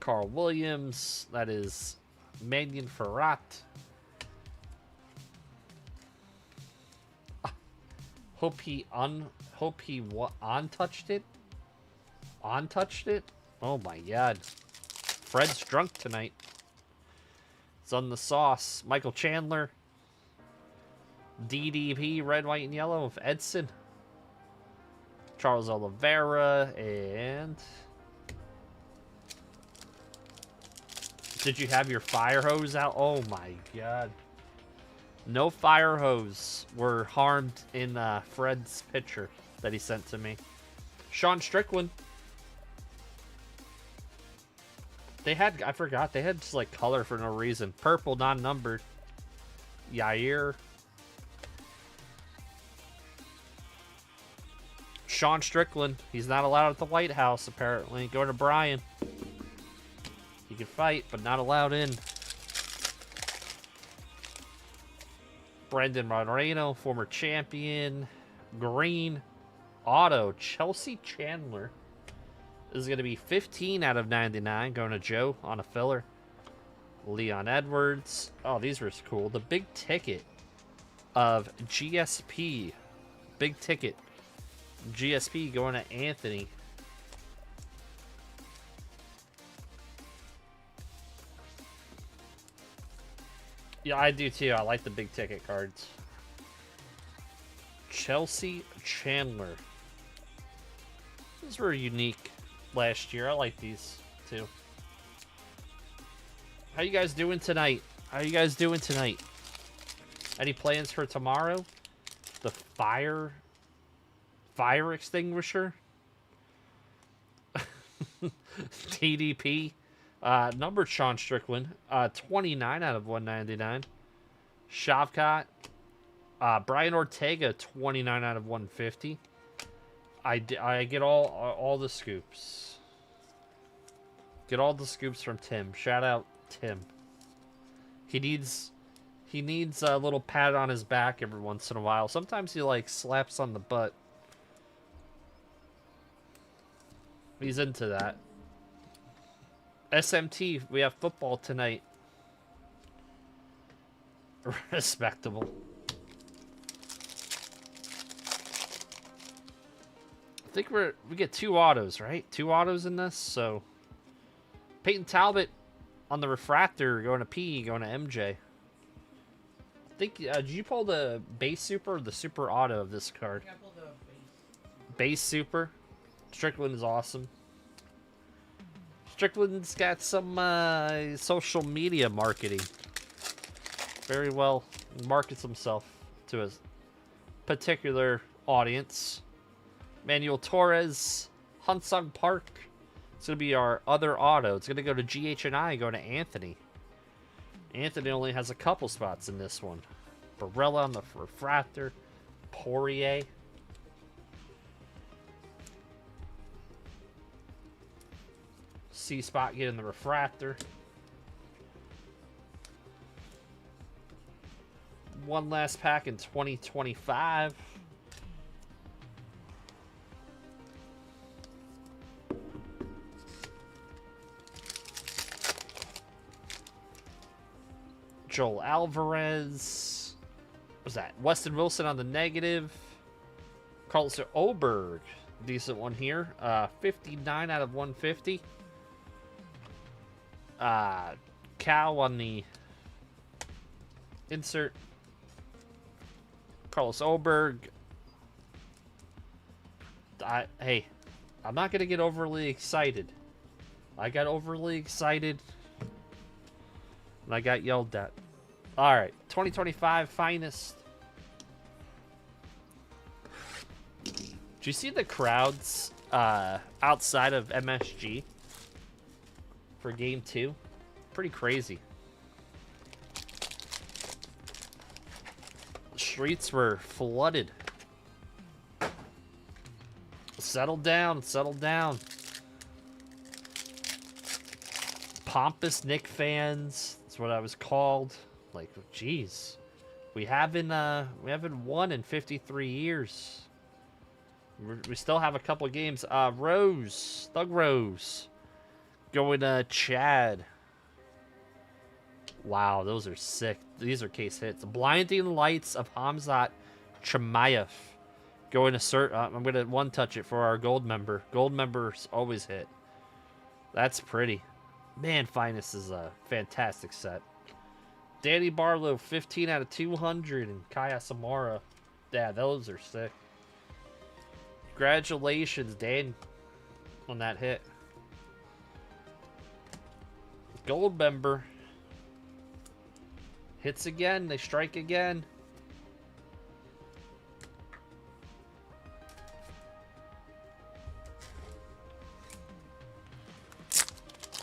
Carl Williams. That is Mannion Ferrat. Hope he untouched it. Untouched it. Oh my God. Fred's drunk tonight. It's on the sauce. Michael Chandler. DDP, red, white, and yellow of Edson. Charles Oliveira, and... Did you have your fire hose out? Oh my God. No fire hose were harmed in Fred's picture that he sent to me. Sean Strickland. They had, I forgot, they had just like color for no reason. Purple, non-numbered. Yair. Sean Strickland. He's not allowed at the White House, apparently. Going to Brian. He can fight, but not allowed in. Brendan Moreno, former champion. Green. Auto. Chelsea Chandler. This is going to be 15 out of 99. Going to Joe on a filler. Leon Edwards. Oh, these were cool. The big ticket of GSP. Big ticket. GSP going to Anthony. Yeah, I do too. I like the big ticket cards. Chelsea Chandler. These were unique last year. I like these too. How you guys doing tonight? How you guys doing tonight? Any plans for tomorrow? The fire extinguisher. TDP. Numbered Sean Strickland. 29 out of 199. Shavkat. Brian Ortega, 29 out of 150. I get all the scoops. Get all the scoops from Tim. Shout out Tim. He needs a little pat on his back every once in a while. Sometimes he like slaps on the butt. He's into that. SMT, we have football tonight. Respectable. I think we get 2 autos, right? 2 autos in this, so Peyton Talbot on the refractor going to P, going to MJ. I think did you pull the base super or the super auto of this card? I pulled the Base super. Strickland is awesome. Strickland's got some social media marketing. Very well markets himself to a particular audience. Manuel Torres, Hunsung Park. It's going to be our other auto. It's going to go to GH&I, going to Anthony. Anthony only has a couple spots in this one. Barella on the refractor. Poirier. C-Spot getting the refractor. One last pack in 2025. Joel Alvarez. What was that? Weston Wilson on the negative. Carlos Oberg. Decent one here. 59 out of 150. Cow on the insert. Carlos Oberg. Hey, I'm not going to get overly excited. I got overly excited, and I got yelled at. All right, 2025 finest. Did you see the crowds outside of MSG for Game 2? Pretty crazy. streets were flooded. Settle down, settle down. Pompous Nick fans. That's what I was called. Like, jeez. We haven't won in 53 years. We still have a couple of games. Rose. Thug Rose. Going to Chad. Wow, those are sick. These are case hits. Blinding Lights of Hamzat Chimaev. Going to I'm going to one-touch it for our gold member. Gold members always hit. That's pretty. Man, Finest is a fantastic set. Danny Barlow, 15 out of 200. And Kaya Samara. Yeah, those are sick. Congratulations, Dan, on that hit. Gold member. Hits again. They strike again.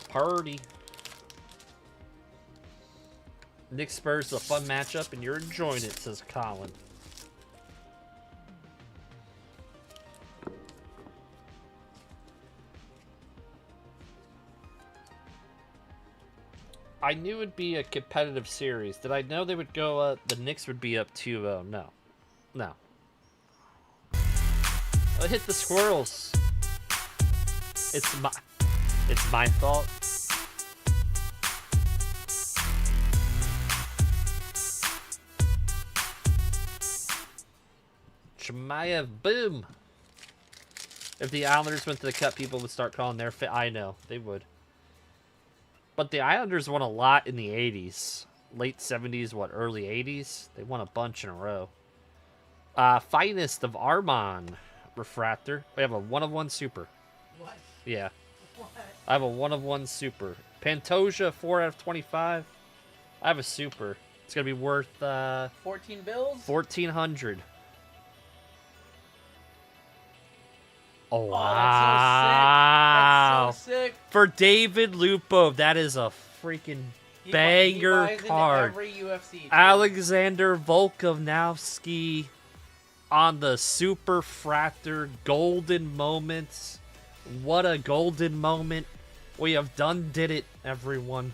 Party. Knicks Spurs is a fun matchup, and you're enjoying it, says Colin. I knew it'd be a competitive series. Did I know they would go, the Knicks would be up 2-0? No. No. I hit the squirrels. It's my fault. Chimaev, boom. If the Islanders went to the Cup, people would start calling their I know, they would. But the Islanders won a lot in the 80s. Late 70s, early 80s? They won a bunch in a row. Finest of Armand Refractor. We have a 1-of-1 super. What? Yeah. What? I have a 1-of-1 super. Pantoja, 4 out of 25. I have a super. It's going to be worth 14 bills? 1,400. Oh, Oh, wow. that's so sick. That's so sick. For David Lupo, that is a freaking banger he buys card. into every UFC, too. Alexander Volkanovsky on the Super Fractor Golden Moments. What a golden moment. We have did it, everyone.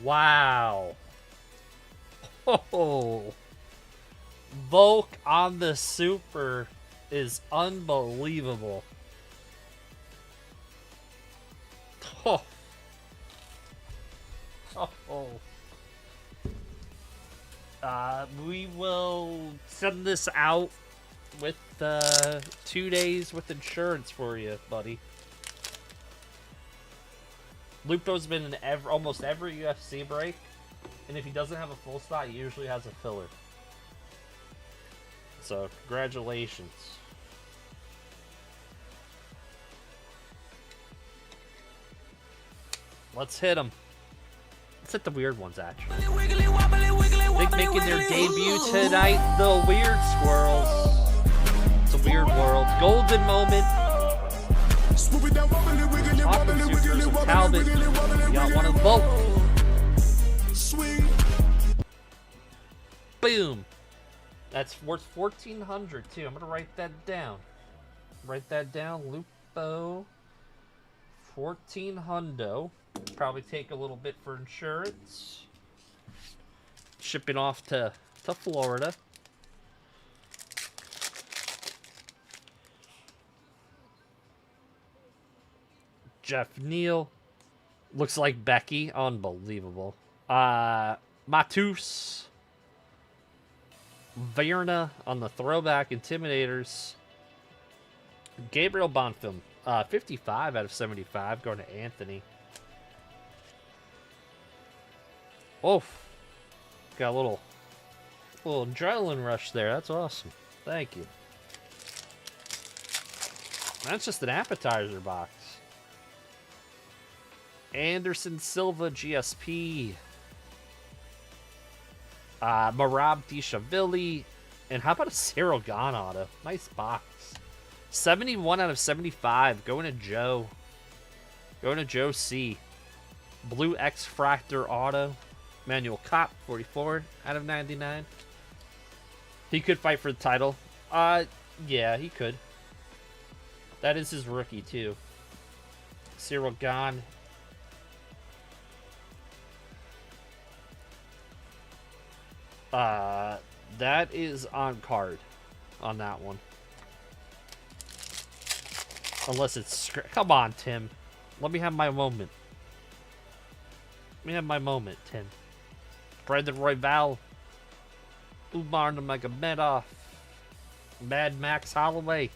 Wow. Oh. Volk on the Super is unbelievable. Oh. Oh. We will send this out with 2 days with insurance for you, buddy. Lupo's been in almost every UFC break, and if he doesn't have a full spot, he usually has a filler. So, congratulations. Let's hit them. Let's hit the weird ones, actually. I think making their debut tonight, the Weird Squirrels. It's a weird world. Golden Moment. Awesome Supers with Talbot. We got one of both. Boom. That's worth 1,400 too. I'm gonna write that down. Write that down. Lupo. 1,400. Probably take a little bit for insurance. Shipping off to Florida. Jeff Neal. Looks like Becky. Unbelievable. Matus. Verna on the throwback Intimidators. Gabriel Bonfilm. 55 out of 75 going to Anthony. Oof. Got a little adrenaline rush there. That's awesome. Thank you. That's just an appetizer box. Anderson Silva GSP. Marab Dishavili. And how about a Cyril Gahn auto? Nice box. 71 out of 75. Going to Joe. Going to Joe C. Blue X Fractor auto. Manuel Kopp, 44 out of 99. He could fight for the title. Yeah, he could. That is his rookie, too. Cyril Gahn. That is on card on that one. Unless it's... Come on, Tim. Let me have my moment. Let me have my moment, Tim. Brandon Royval. Umar Nurmagomedov. Mad Max Holloway.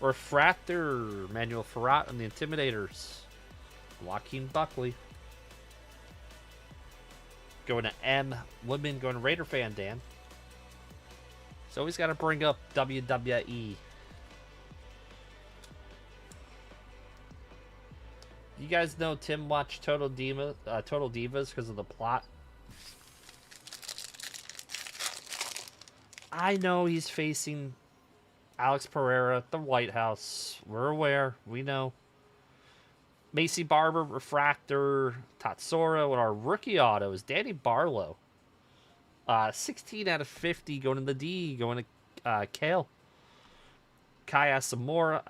Refractor. Manuel Ferrat and the Intimidators. Joaquin Buckley. Going to M. Woodman. Going to Raider fan, Dan. So always got to bring up WWE. You guys know Tim watched Total Divas because of the plot. I know he's facing Alex Pereira at the White House. We're aware. We know. Macy Barber, Refractor, Tatsura with our rookie autos. Danny Barlow. 16 out of 50 going to the D. Going to Kale. Kai Asakura,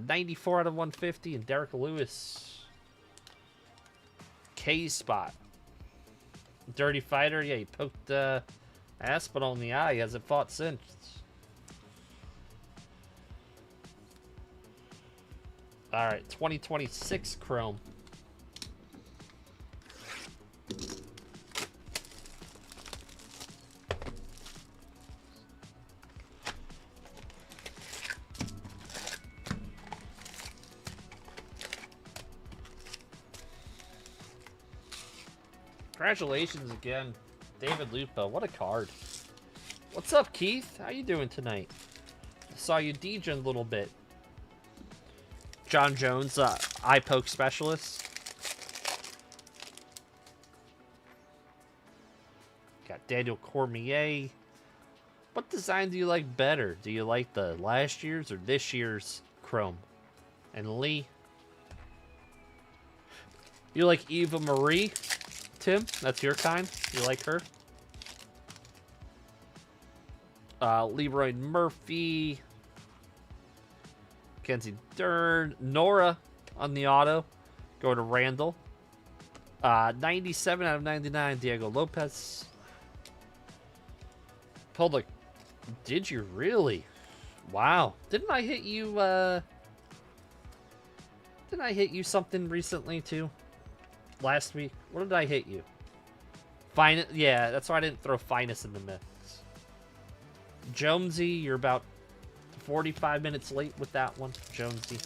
94 out of 150, and Derek Lewis. K-Spot. Dirty Fighter, yeah, he poked Aspinall in the eye. He hasn't fought since. Alright, 2026 Chrome. Congratulations again, David Lupo. What a card. What's up, Keith? How you doing tonight? I saw you DJing a little bit. John Jones, eye poke specialist. Got Daniel Cormier. What design do you like better? Do you like the last year's or this year's Chrome? And Lee? You like Eva Marie? Tim, that's your kind. You like her? Leroy Murphy, Kenzie Dern, Nora on the auto. Go to Randall. 97 out of 99, Diego Lopez. Public, did you really? Wow. Didn't I hit you, didn't I hit you something recently, too? Last week? What did I hit you? Yeah, that's why I didn't throw Finest in the mix. Jonesy, you're about 45 minutes late with that one. Jonesy.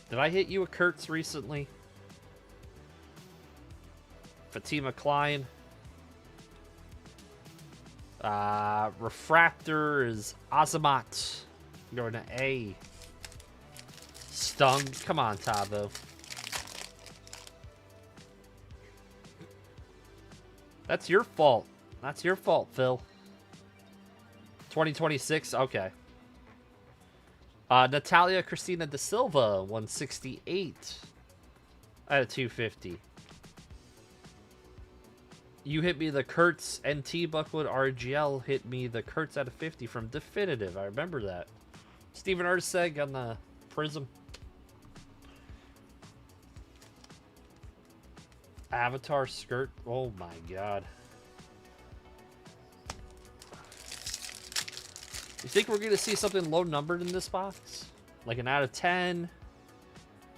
Did I hit you a Kurtz recently? Fatima Klein. Refractor is Azamat. Going to A. Stung. Come on, Tavo. That's your fault. That's your fault, Phil. 2026? Okay. Natalia Cristina da Silva, 168 out of 250. You hit me the Kurtz NT Buckwood. RGL hit me the Kurtz out of 50 from Definitive. I remember that. Steven Erceg on the Prism. Avatar skirt. Oh my god. You think we're going to see something low numbered in this box? Like an out of 10?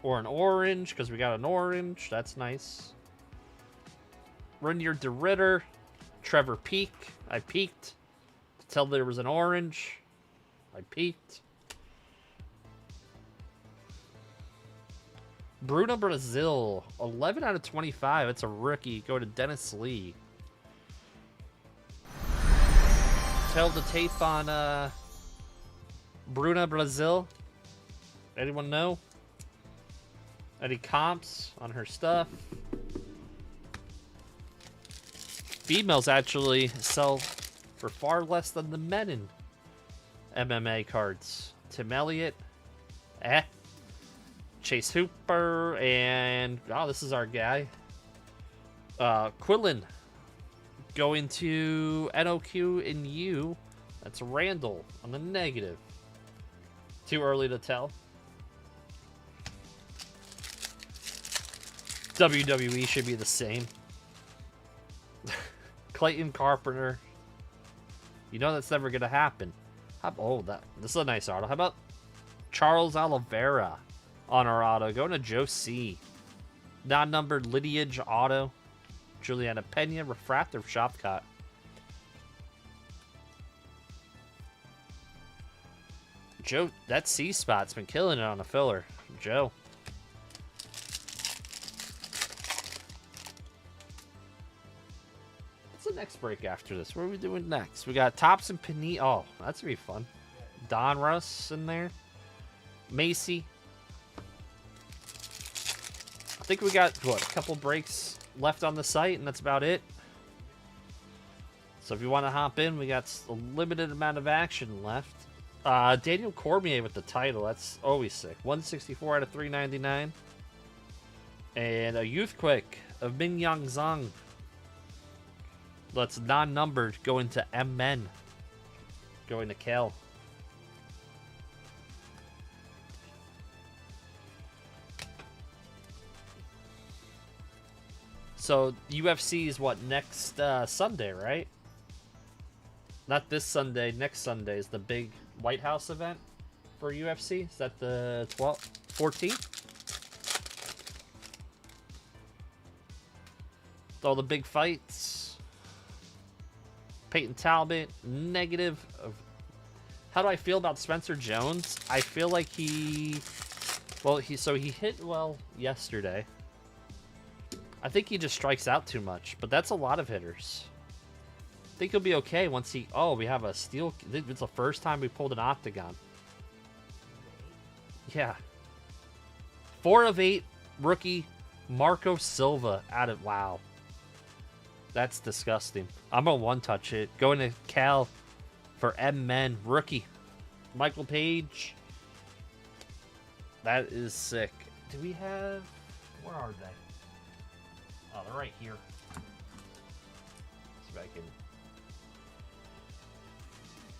Or an orange, because we got an orange. That's nice. Renier DeRitter. Trevor Peak. I peeked. To tell there was an orange. I peeked. Bruno Brazil. 11 out of 25. It's a rookie. Go to Dennis Lee. Tell the tape on Bruna Brazil. Anyone know? Any comps on her stuff? Females actually sell for far less than the men in MMA cards. Tim Elliott. Chase Hooper. And, oh, this is our guy. Quillen. Going to NOQ and U. That's Randall on the negative. Too early to tell. WWE should be the same. Clayton Carpenter. You know that's never gonna happen. This is a nice auto. How about Charles Oliveira on our auto? Going to Joe C. Non-numbered lineage auto. Juliana Pena refractive shop cut. Joe, that C spot's been killing it on a filler. Joe. What's the next break after this? What are we doing next? We got Tops and Panini. Oh, that's gonna be fun. Don Russ in there. Macy. I think we got, what, a couple breaks left on the site, and that's about it. So if you want to hop in, we got a limited amount of action left. Daniel Cormier with the title. That's always sick. 164 out of 399. And a Youth Quick of Min Yang Zhang. That's non-numbered going to M-Men. Going to Kel. So UFC is what, next Sunday, right? Not this Sunday, next Sunday is the big White House event for UFC. Is that the 12th, 14th? All the big fights. Peyton Talbot, negative. How do I feel about Spencer Jones? I feel like he hit well yesterday. I think he just strikes out too much, but that's a lot of hitters. I think he'll be okay once he... Oh, we have a steel... It's the first time we pulled an octagon. Yeah. 4 of 8, rookie Marco Silva out of... Wow. That's disgusting. I'm going to one-touch it. Going to Cal for M-Men, rookie. Michael Page. That is sick. Do we have... Where are they? Oh, they're right here. See if I can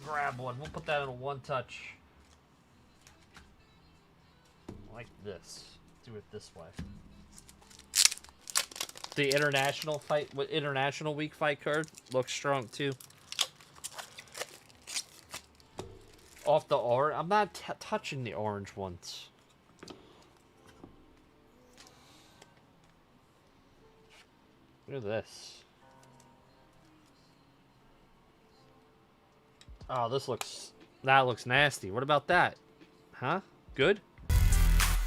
grab one. We'll put that in a one-touch. Like this. Do it this way. The international week fight card looks strong too. Off the orange. I'm not touching the orange ones. Look at this. Oh, that looks nasty. What about that? Huh? Good?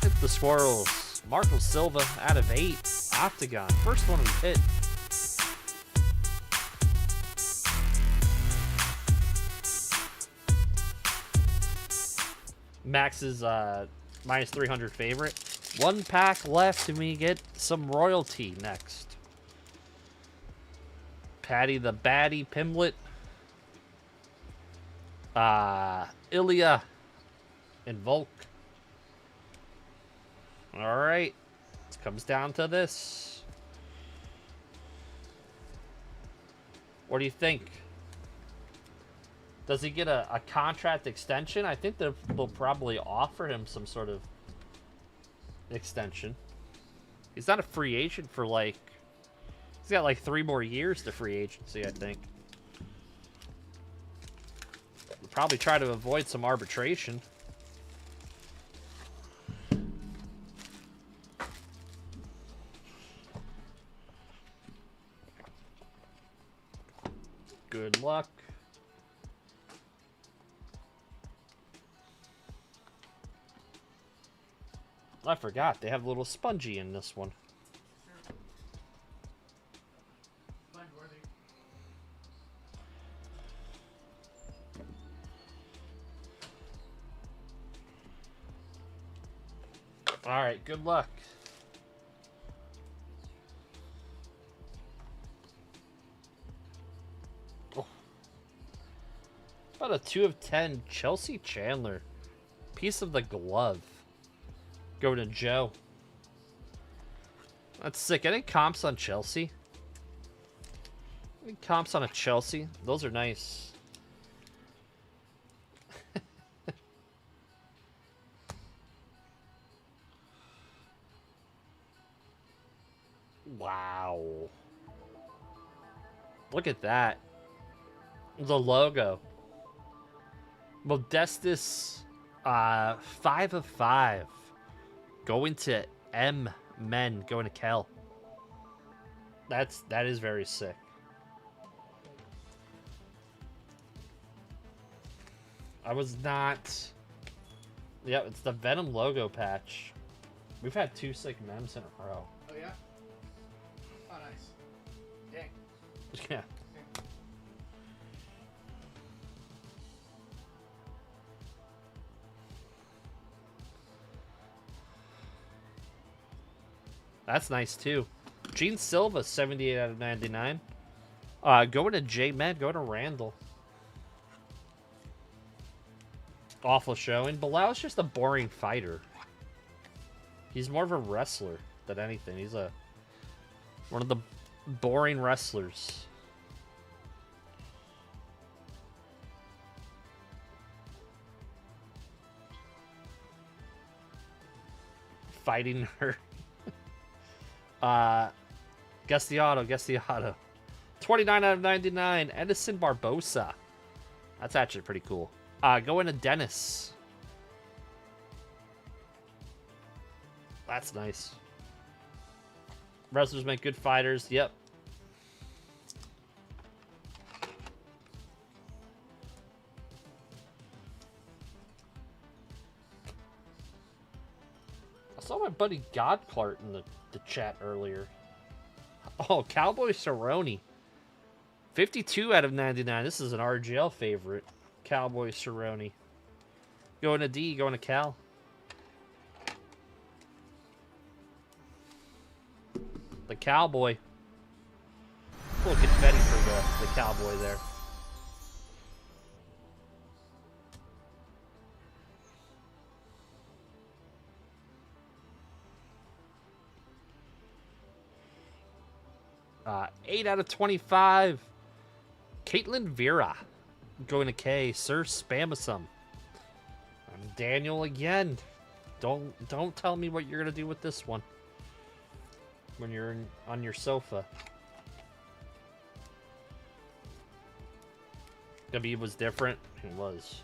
Hit the swirls. Marco Silva out of 8. Octagon. First one we hit. Max's minus 300 favorite. 1 pack left and we get some royalty next. Patty the Batty Pimlet. Ilya and Volk. Alright. It comes down to this. What do you think? Does he get a contract extension? I think they'll probably offer him some sort of extension. He's not a free agent for like... He's got like 3 more years to free agency, I think. We'll probably try to avoid some arbitration. Good luck. I forgot, they have a little spongy in this one. Alright, good luck. Oh. About a 2 of 10. Chelsea Chandler. Piece of the glove. Go to Joe. That's sick. Any comps on Chelsea? Comps on a Chelsea. Those are nice. Wow. Look at that. The logo. Modestus 5 of 5. Going to M Men. Going to Kel. That is very sick. I was not. Yep, it's the Venom logo patch. We've had 2 sick memes in a row. Oh yeah. Oh nice. Dang. Yeah. That's nice too. Gene Silva, 78 out of 99. Going to J-Med, going to Randall. Awful showing. Bilal's just a boring fighter. He's more of a wrestler than anything. He's one of the boring wrestlers. Fighting her. Guess the auto. 29 out of 99. Edison Barbosa. That's actually pretty cool. Going to Dennis. That's nice. Wrestlers make good fighters. Yep. I saw my buddy Godclart in the chat earlier. Oh, Cowboy Cerrone. 52 out of 99. This is an RGL favorite. Cowboy Cerrone. Going to D, going to Cal. The Cowboy. A little confetti for the Cowboy there. Uh, 8 out of 25. Caitlin Vera. Going to K. Sir Spamasum. Daniel again. Don't tell me what you're gonna do with this one. When you're on your sofa. W was different. It was.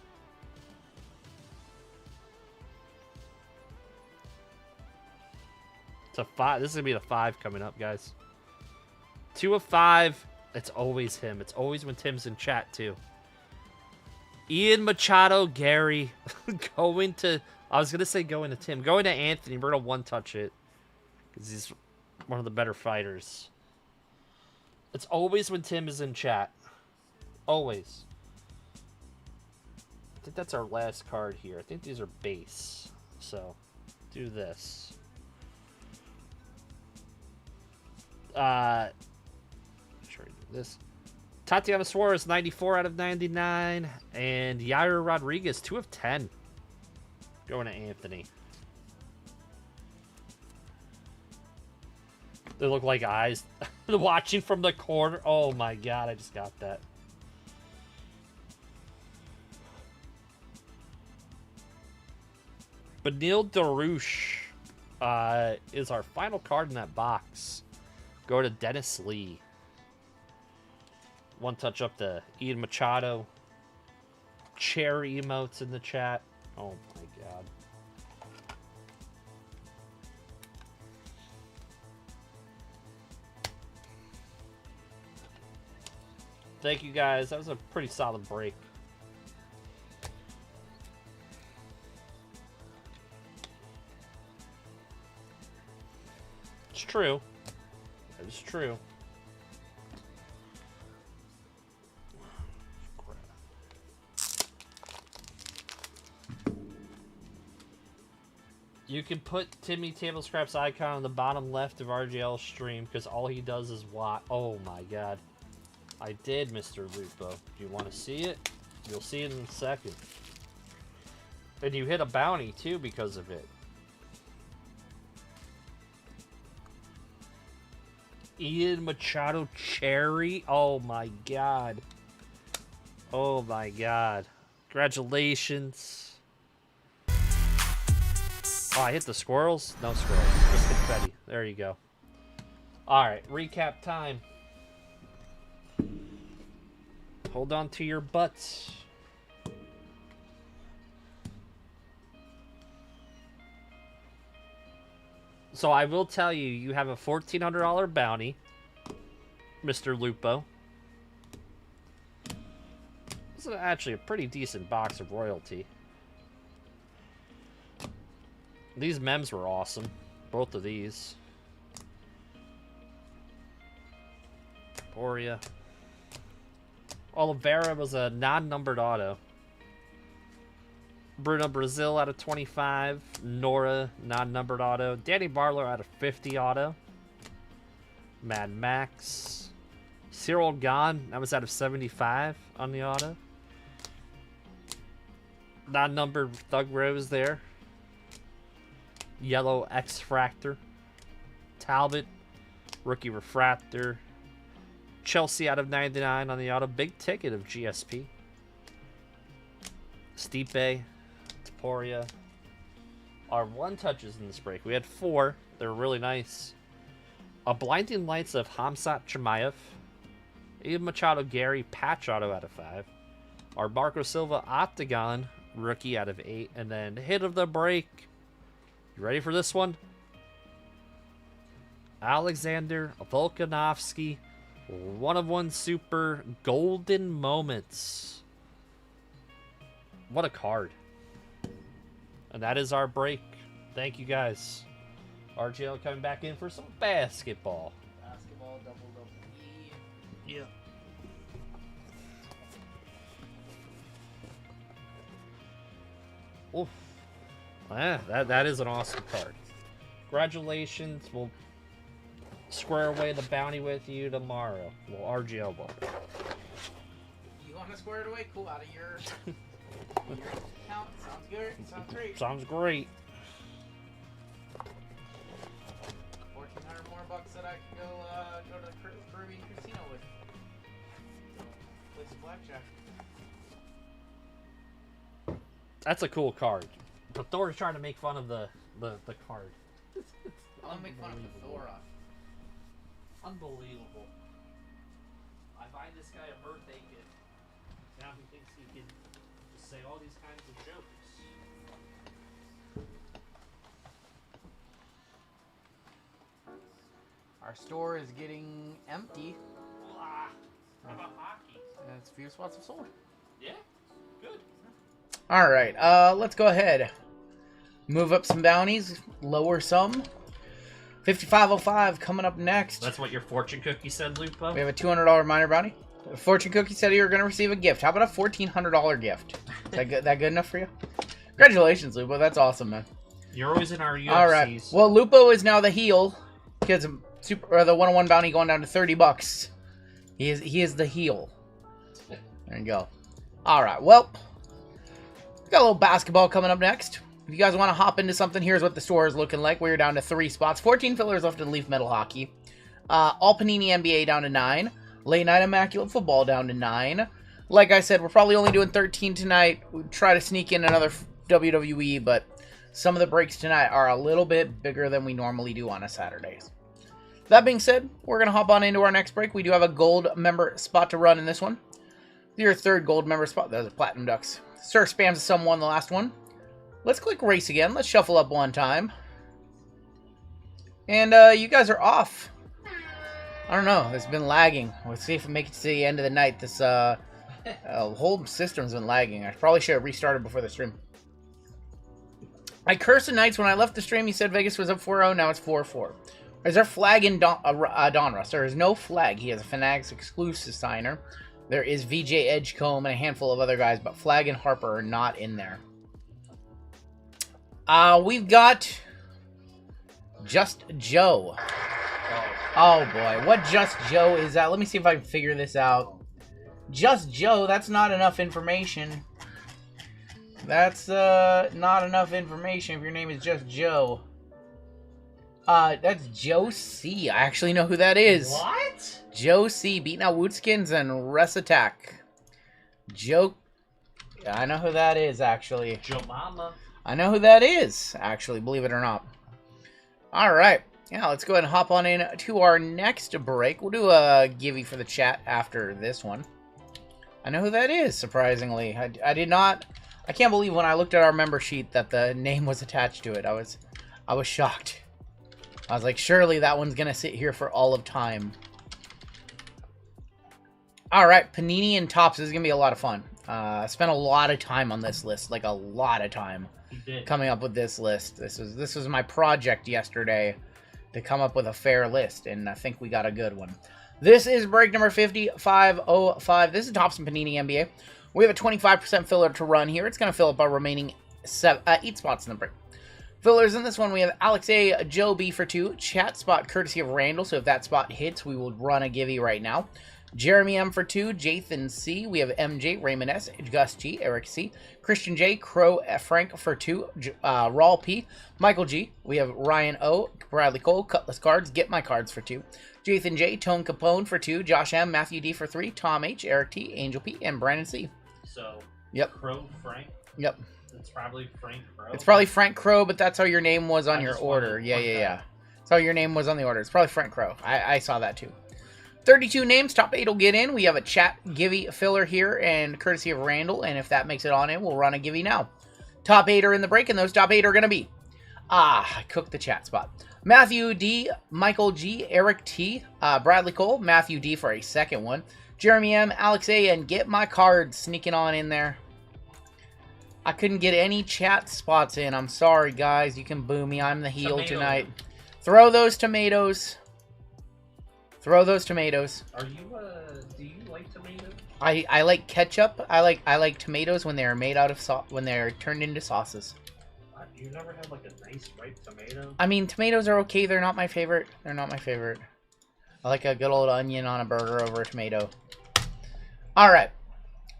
It's a 5. This is gonna be the 5 coming up, guys. 2 of 5. It's always him. It's always when Tim's in chat too. Ian Machado, Gary, going to. I was gonna say going to Tim. Going to Anthony. We're gonna one-touch it because he's one of the better fighters. It's always when Tim is in chat. Always. I think that's our last card here. I think these are base. So, do this. Sure, do this. Tatiana Suarez, 94 out of 99. And Yair Rodriguez, 2 of 10. Going to Anthony. They look like eyes. Watching from the corner. Oh my god, I just got that. Benil Darush is our final card in that box. Go to Dennis Lee. One touch up to Ian Machado. Chair emotes in the chat. Oh my god. Thank you guys. That was a pretty solid break. It's true. It's true. You can put Timmy Table Scraps icon on the bottom left of RGL stream because all he does is watch. Oh my god. I did, Mr. Lupo. Do you want to see it? You'll see it in a second. And you hit a bounty too because of it. Ian Machado Cherry. Oh my god. Oh my god. Congratulations. Oh, I hit the squirrels? No squirrels. Just confetti. There you go. Alright, recap time. Hold on to your butts. So I will tell you, you have a $1,400 bounty, Mr. Lupo. This is actually a pretty decent box of royalty. These mems were awesome. Both of these. Boria. Oliveira was a non-numbered auto. Bruno Brazil out of 25. Nora, non-numbered auto. Danny Barlow out of 50 auto. Mad Max. Cyril Gahn, that was out of 75 on the auto. Non-numbered Thug Rose there. Yellow X-Fractor. Talbot, rookie refractor. Chelsea out of 99 on the auto. Big ticket of GSP. Stipe. Taporia. Our one touches in this break. We had 4. They're really nice. A Blinding Lights of Hamzat Chimaev. Ian Machado Gary patch auto out of 5. Our Marco Silva Octagon rookie out of 8. And then hit of the break. You ready for this one? Alexander Volkanovsky. 1/1 super golden moments. What a card. And that is our break. Thank you guys. RGL coming back in for some basketball. Basketball, WWE. Yeah. Oof. Yeah, that is an awesome card. Congratulations. We'll square away the bounty with you tomorrow. Well, RGL will. You want to square it away? Cool. Out of your account. Sounds good. Sounds great. Sounds great. 1,400 more bucks that I can go to the Caribbean casino with. Play some blackjack. That's a cool card. But Thor's trying to make fun of the card. I'll make fun of the Thora. Unbelievable. I buy this guy a birthday gift. Now he thinks he can just say all these kinds of jokes. Our store is getting empty. How about hockey? And it's a few spots of sold. Yeah? Good. Alright, let's go ahead. Move up some bounties, lower some. 5505 coming up next. That's what your fortune cookie said, Lupo? We have a $200 minor bounty. The fortune cookie said you were going to receive a gift. How about a $1,400 gift? Is that good enough for you? Congratulations, Lupo. That's awesome, man. You're always in our UFCs. Alright, well, Lupo is now the heel. Because the 101 bounty going down to 30 bucks. He is the heel. There you go. Alright, well, we got a little basketball coming up next. If you guys want to hop into something, here's what the store is looking like. We're down to 3 spots. 14 fillers left in Leaf Metal Hockey. All Panini NBA down to 9. Late Night Immaculate Football down to 9. Like I said, we're probably only doing 13 tonight. We'll try to sneak in another WWE, but some of the breaks tonight are a little bit bigger than we normally do on a Saturdays. That being said, we're going to hop on into our next break. We do have a gold member spot to run in this one. Your third gold member spot. Those are Platinum Ducks. Sir Spams some won the last one. Let's click race again. Let's shuffle up one time. And you guys are off. I don't know. It's been lagging. Let's see if we make it to the end of the night. This whole system's been lagging. I probably should have restarted before the stream. I cursed the Knights when I left the stream. He said Vegas was up 4-0. Now it's 4-4. Is there flag in Donruss? There is no flag. He has a Fanatics exclusive signer. There is VJ Edgecombe and a handful of other guys, but Flag and Harper are not in there. We've got Just Joe. Oh boy, what Just Joe is that? Let me see if I can figure this out. Just Joe, that's not enough information. That's not enough information if your name is Just Joe. That's Joe C. I actually know who that is. What? Joe C. beating out Woodskins and Rest Attack. Joe. I know who that is, actually. Joe Mama. I know who that is, actually, believe it or not. Alright. Yeah, let's go ahead and hop on in to our next break. We'll do a givey for the chat after this one. I know who that is, surprisingly. I did not... I can't believe when I looked at our member sheet that the name was attached to it. I was shocked. I was like, surely that one's going to sit here for all of time. Alright, Panini and Topps is going to be a lot of fun. I spent a lot of time on this list, like a lot of time coming up with this list. This was my project yesterday to come up with a fair list, and I think we got a good one. This is break number 5505. This is Topps and Panini NBA. We have a 25% filler to run here. It's going to fill up our remaining 8 spots in the break. Fillers in this one, we have Alex A, Joe B for 2, chat spot courtesy of Randall, so if that spot hits, we will run a givey right now. Jeremy M for 2, Jathan C, we have MJ, Raymond S, Gus G, Eric C, Christian J, Crow F, Frank for 2, Raul P, Michael G, we have Ryan O, Bradley Cole, Cutlass Cards, Get My Cards for 2, Jathan J, Tone Capone for 2, Josh M, Matthew D for 3, Tom H, Eric T, Angel P, and Brandon C. So, yep. Crow Frank? Yep. It's probably Frank Crow. It's probably Frank Crow, but that's how your name was on your order. Yeah. That's how your name was on the order. It's probably Frank Crow. I saw that too. 32 names, top 8 will get in. We have a chat givey filler here, and courtesy of Randall, and if that makes it on in, we'll run a givey now. Top 8 are in the break, and those top 8 are going to be... I cooked the chat spot. Matthew D, Michael G, Eric T, Bradley Cole, Matthew D for a second one, Jeremy M, Alex A, and Get My Cards sneaking on in there. I couldn't get any chat spots in. I'm sorry, guys. You can boo me. I'm the heel tonight. Throw those tomatoes. Throw those tomatoes. Are you, do you like tomatoes? I like ketchup. I like tomatoes when they're made out of when they're turned into sauces. You never had like a nice ripe tomato? I mean, tomatoes are okay. They're not my favorite. They're not my favorite. I like a good old onion on a burger over a tomato. Alright.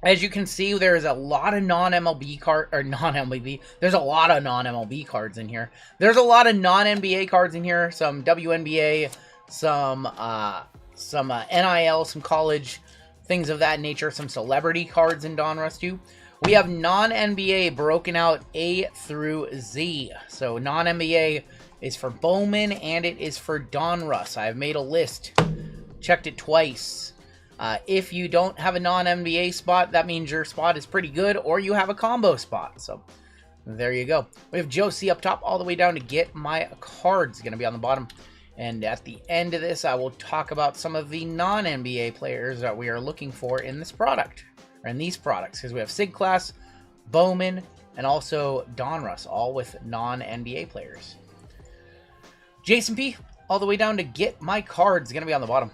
As you can see, there's a lot of non-MLB. There's a lot of non-MLB cards in here. There's a lot of non-NBA cards in here. Some WNBA, some NIL, some college, things of that nature. Some celebrity cards in Donruss too. We have non-NBA broken out A through Z. So non-NBA is for Bowman and it is for Donruss. I've made a list. Checked it twice. If you don't have a non-NBA spot, that means your spot is pretty good, or you have a combo spot. So, there you go. We have Joe C up top, all the way down to Get My Cards. Going to be on the bottom. And at the end of this, I will talk about some of the non-NBA players that we are looking for in this product, or in these products. Because we have Sig Class, Bowman, and also Donruss, all with non-NBA players. Jason P, all the way down to Get My Cards. Going to be on the bottom.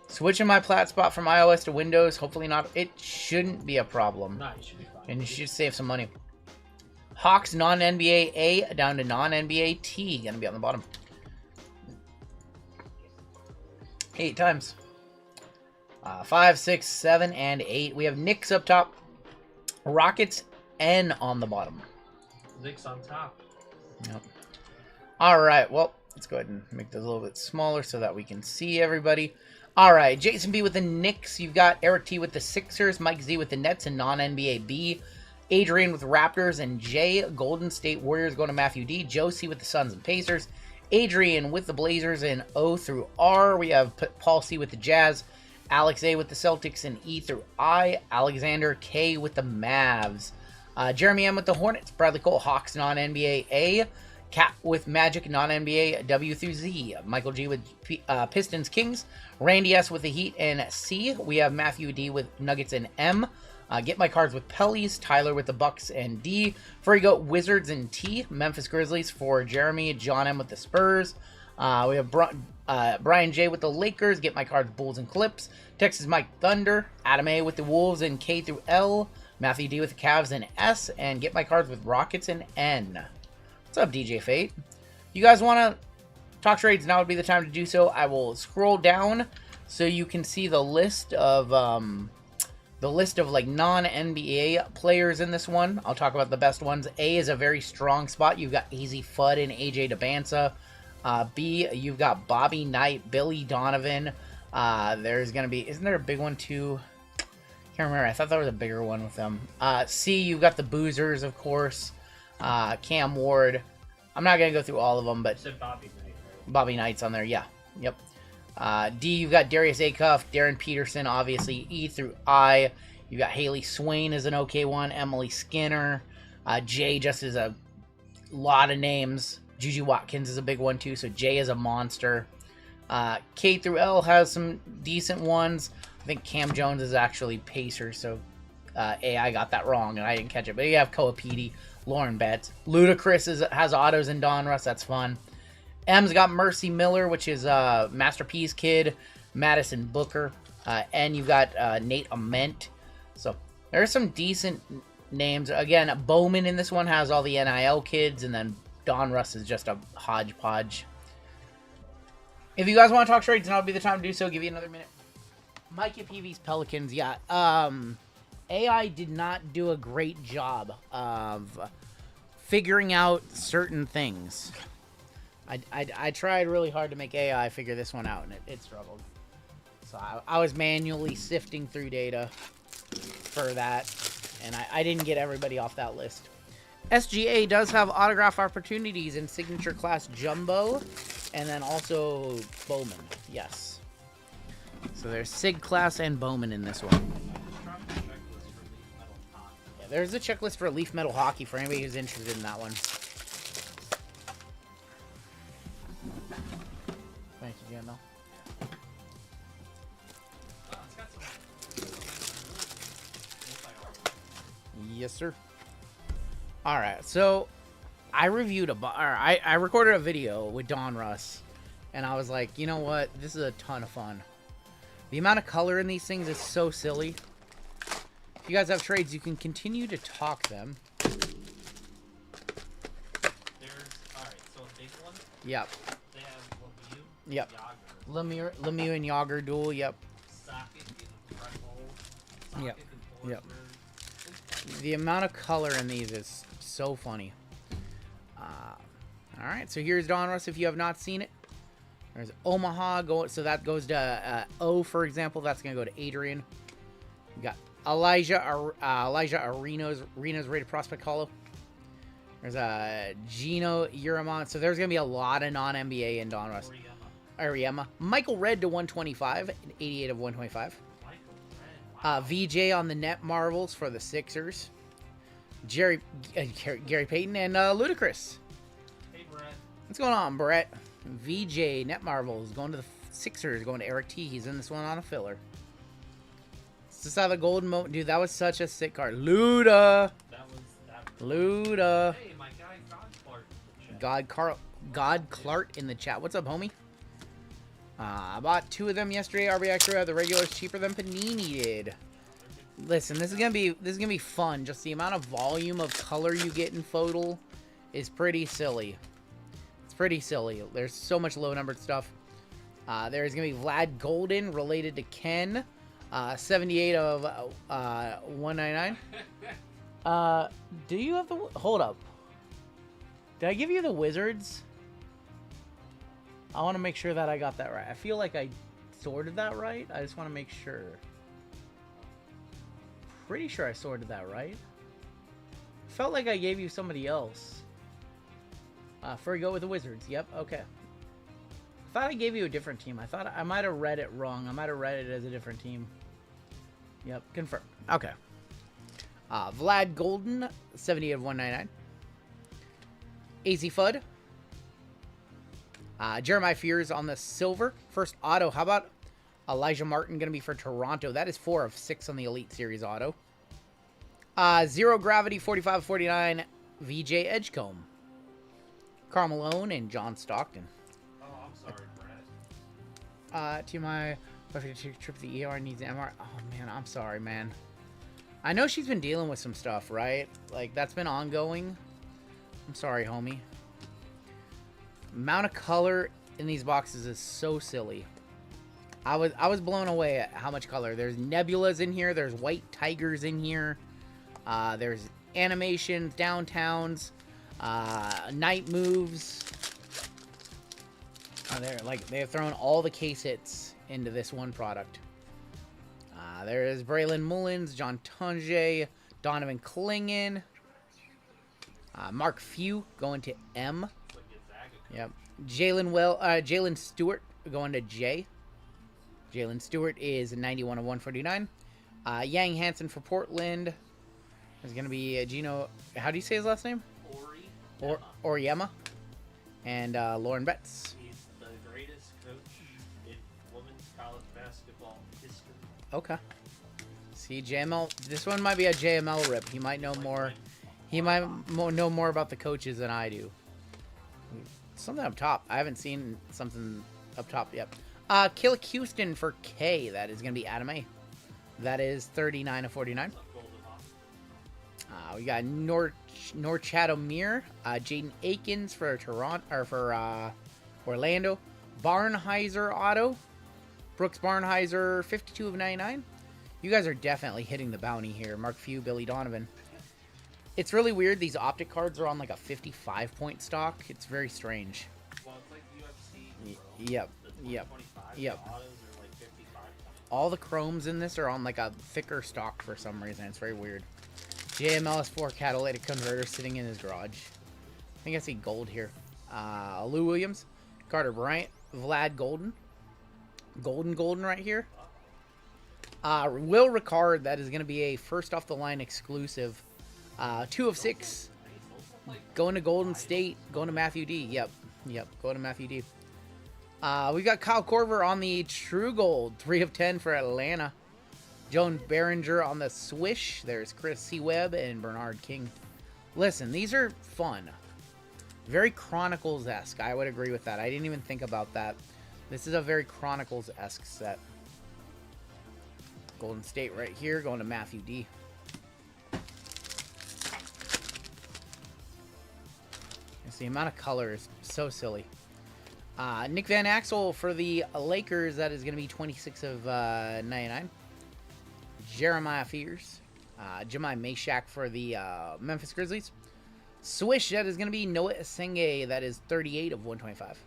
Switching my Plat spot from iOS to Windows, hopefully not. It shouldn't be a problem. No, you should be fine. And you should save some money. Hawks non-NBA A down to non-NBA T. Gonna be on the bottom. 8 times. 5, 6, 7, and 8. We have Knicks up top. Rockets N on the bottom. Knicks on top. Yep. Alright, well, let's go ahead and make this a little bit smaller so that we can see everybody. Alright, Jason B with the Knicks. You've got Eric T with the Sixers, Mike Z with the Nets and non-NBA B, Adrian with Raptors, and Jay, Golden State Warriors going to Matthew D, Joe C with the Suns and Pacers, Adrian with the Blazers and O through R. We have Paul C with the Jazz, Alex A with the Celtics and E through I, Alexander K with the Mavs, Jeremy M with the Hornets, Bradley Cole, Hawks non-NBA A, Cap with Magic, non-NBA, W through Z. Michael G with Pistons, Kings. Randy S with the Heat and C. We have Matthew D with Nuggets and M. Get My Cards with Pellies. Tyler with the Bucks and D. Frigo, Wizards and T. Memphis Grizzlies for Jeremy. John M with the Spurs. We have Brian J with the Lakers. Get My Cards, Bulls and Clips. Texas Mike Thunder. Adam A with the Wolves and K through L. Matthew D with the Cavs and S. And Get My Cards with Rockets and N. What's up, DJ Fate? You guys want to talk trades? Now would be the time to do so. I will scroll down so you can see the list of the list of like non-NBA players in this one. I'll talk about the best ones. A is a very strong spot. You've got AZ Fudd and AJ DeBanza. B, you've got Bobby Knight, Billy Donovan. There's going to be... Isn't there a big one, too? Can't remember. I thought there was a bigger one with them. C, you've got the Boozers, of course. Cam Ward. I'm not going to go through all of them, but... You said Bobby Knight, right? Bobby Knight's on there, yeah. Yep. D, you've got Darius Acuff, Darren Peterson, obviously. E through I, you've got Haley Swain is an okay one. Emily Skinner. J just is a lot of names. Juju Watkins is a big one, too, so J is a monster. K through L has some decent ones. I think Cam Jones is actually Pacer, so A, I got that wrong, and I didn't catch it. But you have Koa Petey, Lauren Betts. Ludacris has autos in Donruss, that's fun. M's got Mercy Miller, which is Master P's kid. Madison Booker. N, you've got Nate Ament. So there's some decent names. Again, Bowman in this one has all the NIL kids, and then Donruss is just a hodgepodge. If you guys want to talk trades, now would be the time to do so. I'll give you another minute. Micah Peavy's Pelicans, yeah. AI did not do a great job of figuring out certain things. I tried really hard to make AI figure this one out, and it struggled. So I was manually sifting through data for that, and I didn't get everybody off that list. SGA does have autograph opportunities in Signature Class Jumbo, and then also Bowman, yes. So there's Sig Class and Bowman in this one. Yeah, there's a checklist for Leaf Metal Hockey for anybody who's interested in that one. Thank you, Jen, though. Yes, sir. All right, so I reviewed I recorded a video with Donruss, and I was like, you know what? This is a ton of fun. The amount of color in these things is so silly. If you guys have trades, you can continue to talk them. There's, alright, so a big one. Yep. They have Lemieux, Yep. Yager, Lemieux and Yager duel. Yep. Socket in the front hole. Yep. Socket Yep. enforcer. The amount of color in these is so funny. All right, so here's Donruss if you have not seen it. There's Omaha, so that goes to O, for example. That's going to go to Adrian. We got Elijah Arena's rated prospect hollow. There's Gino Uramon. So there's going to be a lot of non-NBA in Donruss. Ariema. Michael Red to 125, 88 of 125. VJ on the net marvels for the Sixers. Gary Payton and Ludacris. Hey, Brett. What's going on, Brett? VJ net marvels going to the Sixers, going to Eric T. He's in this one on a filler. Let's just have a golden moment, dude. That was such a sick card. Luda. Luda. Hey, my guy God Clark in the chat. What's up, homie? I bought 2 of them yesterday. RB Extra. The regular's cheaper than Panini did. Listen, this is gonna be fun. Just the amount of volume of color you get in Photo is pretty silly. It's pretty silly. There's so much low-numbered stuff. There's gonna be Vlad Golden related to Ken. 78 of 199. Do you have the... Hold up. Did I give you the Wizards? I want to make sure that I got that right. I feel like I sorted that right. I just want to make sure. Pretty sure I sorted that right. Felt like I gave you somebody else. For go with the Wizards. Yep, okay. I thought I gave you a different team. I thought I might have read it wrong. I might have read it as a different team. Yep, confirmed. Okay. Vlad Golden, 70 of 199. AZ Fudd. Jeremiah Fears on the silver. First auto. How about Elijah Martin going to be for Toronto? That is 4 of 6 on the Elite Series auto. Zero Gravity, 45-49. VJ Edgecombe. Karl Malone and John Stockton. Oh, I'm sorry, Brett. TMI, trip to the ER needs an MR. Oh, man, I'm sorry, man. I know she's been dealing with some stuff, right? Like, that's been ongoing. I'm sorry, homie. Amount of color in these boxes is so silly. I was blown away at how much color. There's nebulas in here. There's white tigers in here. There's animations, downtowns, night moves. They've thrown all the case hits into this one product. There is Braylon Mullins, John Tunje, Donovan Clingan, Mark Few going to M. Yep. Jalen Stewart going to J. Jalen Stewart is 91 of 149. Yang Hansen for Portland is going to be Gino. How do you say his last name? Oriema. And Lauren Betts. He's the greatest coach in women's college basketball history. Okay. See, JML. This one might be a JML rip. He might know more. He might know more about the coaches than I do. Something up top. I haven't seen something up top yet. Kill Houston for K. That is going to be Adam A. That is 39 of 49. We got Norchadomir, Jaden Akins for Toronto or for Orlando. Barnheiser auto. Brooks Barnheiser, 52 of 99. You guys are definitely hitting the bounty here. Mark Few, Billy Donovan. It's really weird. These optic cards are on like a 55-point stock. It's very strange. Well, it's like UFC. Yep. Yep. Yep. The autos are like 55 points. All the chromes in this are on like a thicker stock for some reason. It's very weird. JMLS4 catalytic converter sitting in his garage. I think I see gold here. Lou Williams, Carter Bryant, Vlad Golden. Golden right here. Will Ricard, that is going to be a first off the line exclusive. 2 of 6. Going to Golden State. Going to Matthew D. Yep. Going to Matthew D. We got Kyle Korver on the True Gold. 3 of 10 for Atlanta. Joan Behringer on the Swish. There's Chris C. Webb and Bernard King. Listen, these are fun. Very Chronicles-esque. I would agree with that. I didn't even think about that. This is a very Chronicles-esque set. Golden State right here. Going to Matthew D. The amount of color is so silly. Nick Van Axel for the Lakers. That is going to be 26 of 99. Jeremiah Fears. Jemai Meshack for the Memphis Grizzlies. Swish. That is going to be Noah Asenge. That is 38 of 125.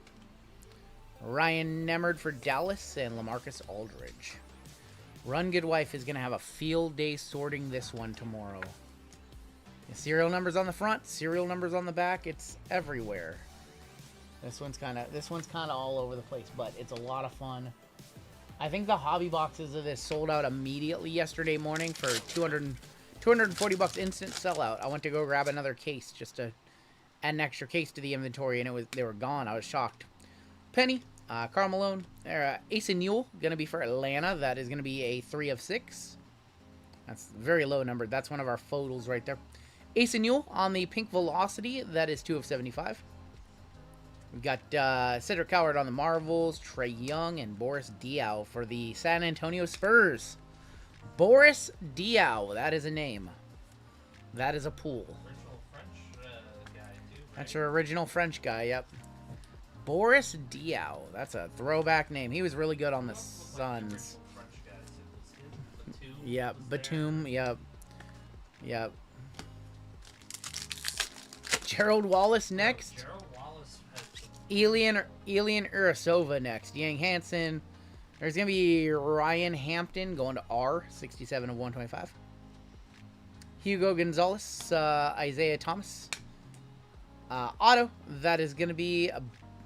Ryan Nemerd for Dallas and LaMarcus Aldridge. Rungoodlife is going to have a field day sorting this one tomorrow. Serial numbers on the front, serial numbers on the back. It's everywhere. This one's kind of all over the place, but it's a lot of fun. I think the hobby boxes of this sold out immediately yesterday morning for $240 instant sellout. I went to go grab another case just to add an extra case to the inventory, and they were gone. I was shocked. Penny, Karl Malone, Asa Newell gonna be for Atlanta. That is gonna be a 3 of 6. That's very low number. That's one of our photos right there. Asa Newell on the Pink Velocity. That is 2 of 75. We've got Cedric Coward on the Marvels, Trae Young, and Boris Diaw for the San Antonio Spurs. Boris Diaw. That is a name. That is a pool. Original French guy, too. That's your original French guy, yep. Boris Diaw. That's a throwback name. He was really good on the Suns. French guys. It was him. Batum. Yep, Batum, yep. Gerald Wallace next. Gerald Wallace has some Elian Urasova next. Yang Hansen. There's going to be Ryan Hampton going to R, 67 of 125. Hugo Gonzalez, Isaiah Thomas. Auto, that is going to be...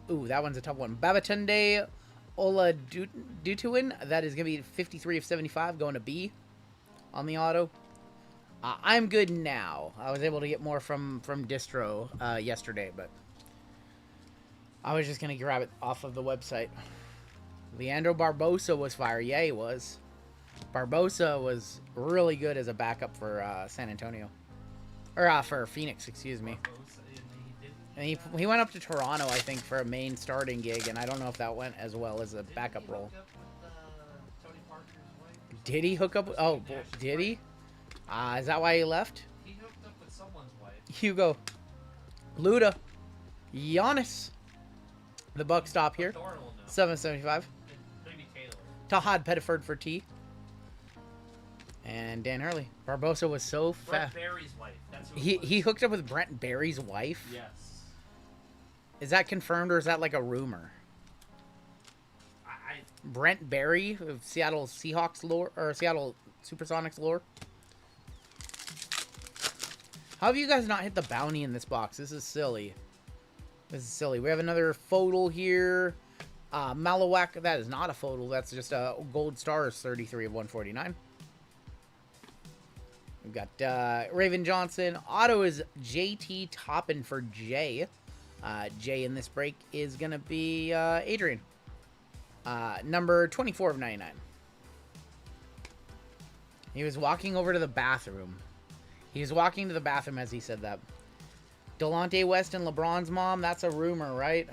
that one's a tough one. Babatunde Oladutuin, that is going to be 53 of 75 going to B on the auto. I'm good now. I was able to get more from Distro yesterday, but I was just going to grab it off of the website. Leandro Barbosa was fire. Yeah, he was. Barbosa was really good as a backup for San Antonio. Or for Phoenix, excuse me. And he went up to Toronto, I think, for a main starting gig, and I don't know if that went as well as a backup role. Did he hook up? Oh, did he? Is that why he left? He hooked up with someone's wife. Hugo. Luda. Giannis. The buck stop here. 775. Maybe Taylor. Tahad Pettiford for T. And Dan Hurley. Barbosa was so Brett fast. Barry's wife. That's who it He was. hooked up with Brent Barry's wife? Yes. Is that confirmed or is that like a rumor? I Brent Barry of Seattle Seahawks lore, or Seattle Supersonics lore? How have you guys not hit the bounty in this box? This is silly. This is silly. We have another photo here. Malawak, that is not a photo. That's just a Gold Stars 33 of 149. We've got Raven Johnson. Auto is JT Toppin for Jay. Jay in this break is going to be Adrian. Number 24 of 99. He was walking over to the bathroom. He was walking to the bathroom as he said that. Delonte West and LeBron's mom, that's a rumor, right?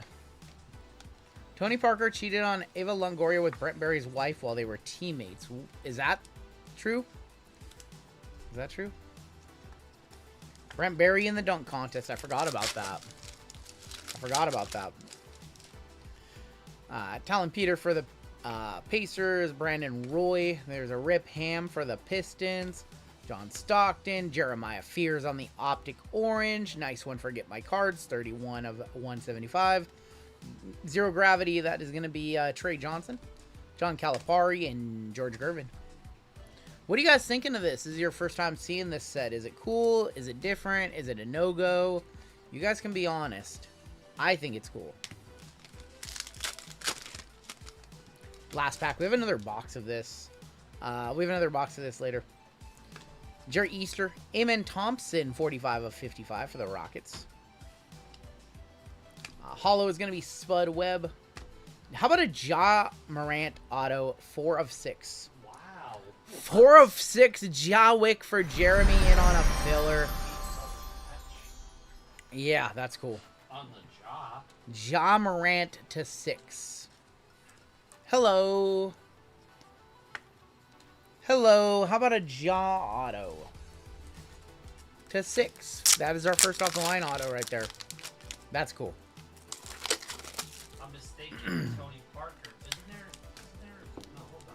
Tony Parker cheated on Ava Longoria with Brent Barry's wife while they were teammates. Is that true? Is that true? Brent Barry in the dunk contest. I forgot about that. Talon Peter for the Pacers. Brandon Roy. There's a Rip Ham for the Pistons. John Stockton. Jeremiah Fears on the Optic Orange. Nice one for Get My Cards. 31 of 175. Zero Gravity. That is going to be Trey Johnson. John Calipari and George Gervin. What are you guys thinking of this? This is your first time seeing this set. Is it cool? Is it different? Is it a no-go? You guys can be honest. I think it's cool. Last pack. We have another box of this. Later. Jerry Easter. Amen Thompson, 45 of 55 for the Rockets. Hollow is going to be Spud Webb. How about a Ja Morant auto, 4 of 6? wow. 4 of 6 Ja Wick for Jeremy in on a filler. Yeah, that's cool. On the jaw. Ja Morant to 6. Hello. Hello. How about a Ja auto? To 6. That is our first off the line auto right there. That's cool. I'm mistaken. Tony Parker. Isn't there? No, hold on.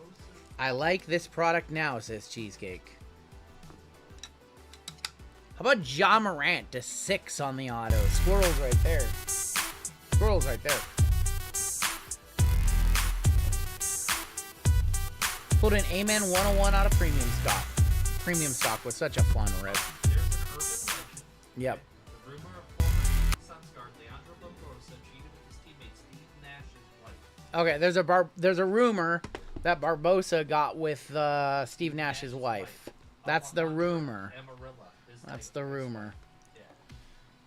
Barbosa? I like this product now, says Cheesecake. How about Ja Morant to 6 on the auto? Squirrels right there. Squirrels right there. Pulled an Amen 101 out of premium stock. Premium stock was such a fun rip. There's an urban legend. Yep. The rumor of former Suns guard Leandro Barbosa cheated with his teammate Steve Nash's wife. Okay, there's a rumor that Barbosa got with Steve Nash's wife. That's the rumor. Amarilla. That's the rumor. Yeah.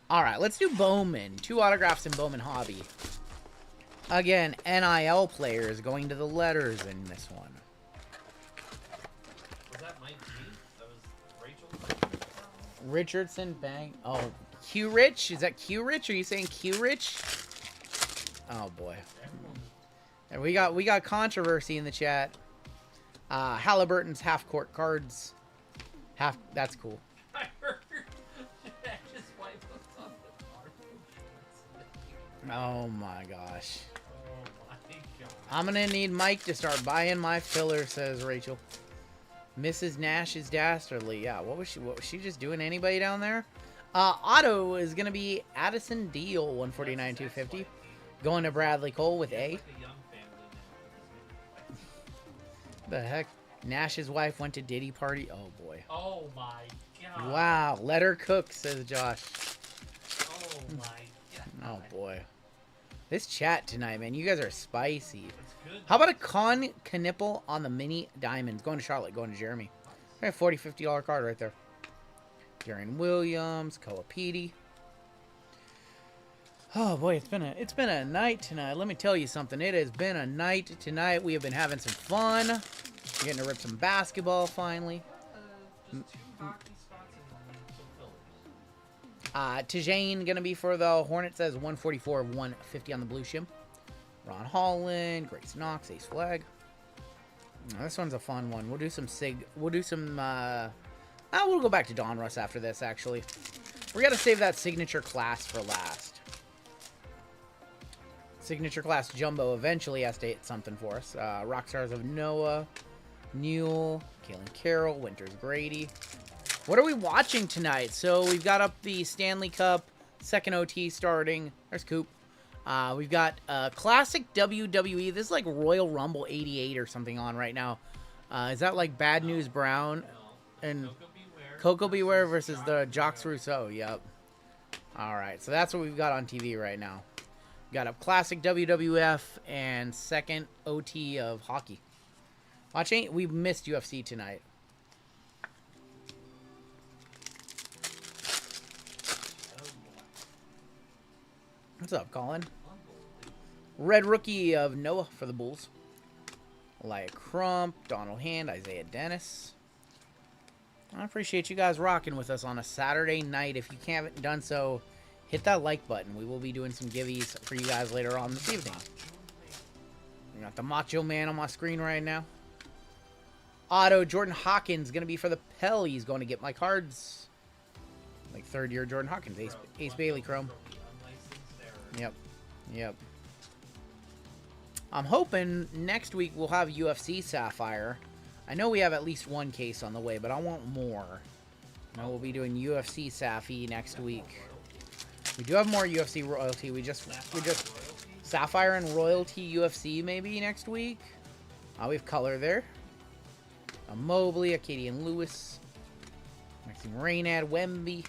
All right, let's do Bowman. 2 autographs in Bowman Hobby. Again, NIL players going to the letters in this one. Was that Mike G? That was Rachel? Richardson, bang. Oh, Q Rich? Is that Q Rich? Are you saying Q Rich? Oh boy. And we got controversy in the chat. Halliburton's half court cards. That's cool. I heard his wife was on the card. Oh my gosh. Oh my god. I'm gonna need Mike to start buying my filler, says Rachel. Mrs. Nash is dastardly. Yeah, what was she just doing? Anybody down there? Auto is gonna be Addison Deal, 149 250. Going to Bradley Cole with A. Like a young family now. The heck? Nash's wife went to Diddy party. Oh boy. Oh my god. Wow. Let her cook, says Josh. Oh my god. Oh boy. This chat tonight, man. You guys are spicy. That's good. How about a Con Knipple on the mini diamonds? Going to Charlotte, going to Jeremy. Okay, $40, $50 card right there. Darren Williams, Koa Petey. Oh boy, it's been a night tonight. Let me tell you something. It has been a night tonight. We have been having some fun. Getting to rip some basketball finally. Just 2 hockey spots and some fillers. Tijane gonna be for the Hornets. Says 144 of 150 on the blue shim. Ron Holland, Grace Knox, Ace Flag. This one's a fun one. We'll do some we'll do some we'll go back to Donruss after this, actually. We gotta save that signature class for last. Signature Class Jumbo eventually has to hit something for us. Rockstars of Noah, Newell, Kalen Carroll, Winters Grady. What are we watching tonight? So we've got up the Stanley Cup, second OT starting. There's Coop. We've got classic WWE. This is like Royal Rumble 88 or something on right now. Is that like Bad News Brown and Coco Beware versus the Jocks Rousseau? Yep. All right, so that's what we've got on TV right now. We got up classic WWF and second OT of hockey. Watching, we missed UFC tonight. What's up, Colin? Red rookie of Noah for the Bulls. Elia Crump, Donald Hand, Isaiah Dennis. I appreciate you guys rocking with us on a Saturday night. If you haven't done so, hit that like button. We will be doing some givvies for you guys later on this evening. We got the Macho Man on my screen right now. Auto Jordan Hawkins going to be for the Pell. He's going to get my cards. Like third year Jordan Hawkins. Ace Bailey Chrome. Yep. I'm hoping next week we'll have UFC Sapphire. I know we have at least one case on the way, but I want more. We'll be doing UFC Safi next week. We do have more UFC Royalty. We just Sapphire and Royalty UFC maybe next week. We have color there. A Mobley, a Acadian Lewis, Maxime Reynad, Wemby.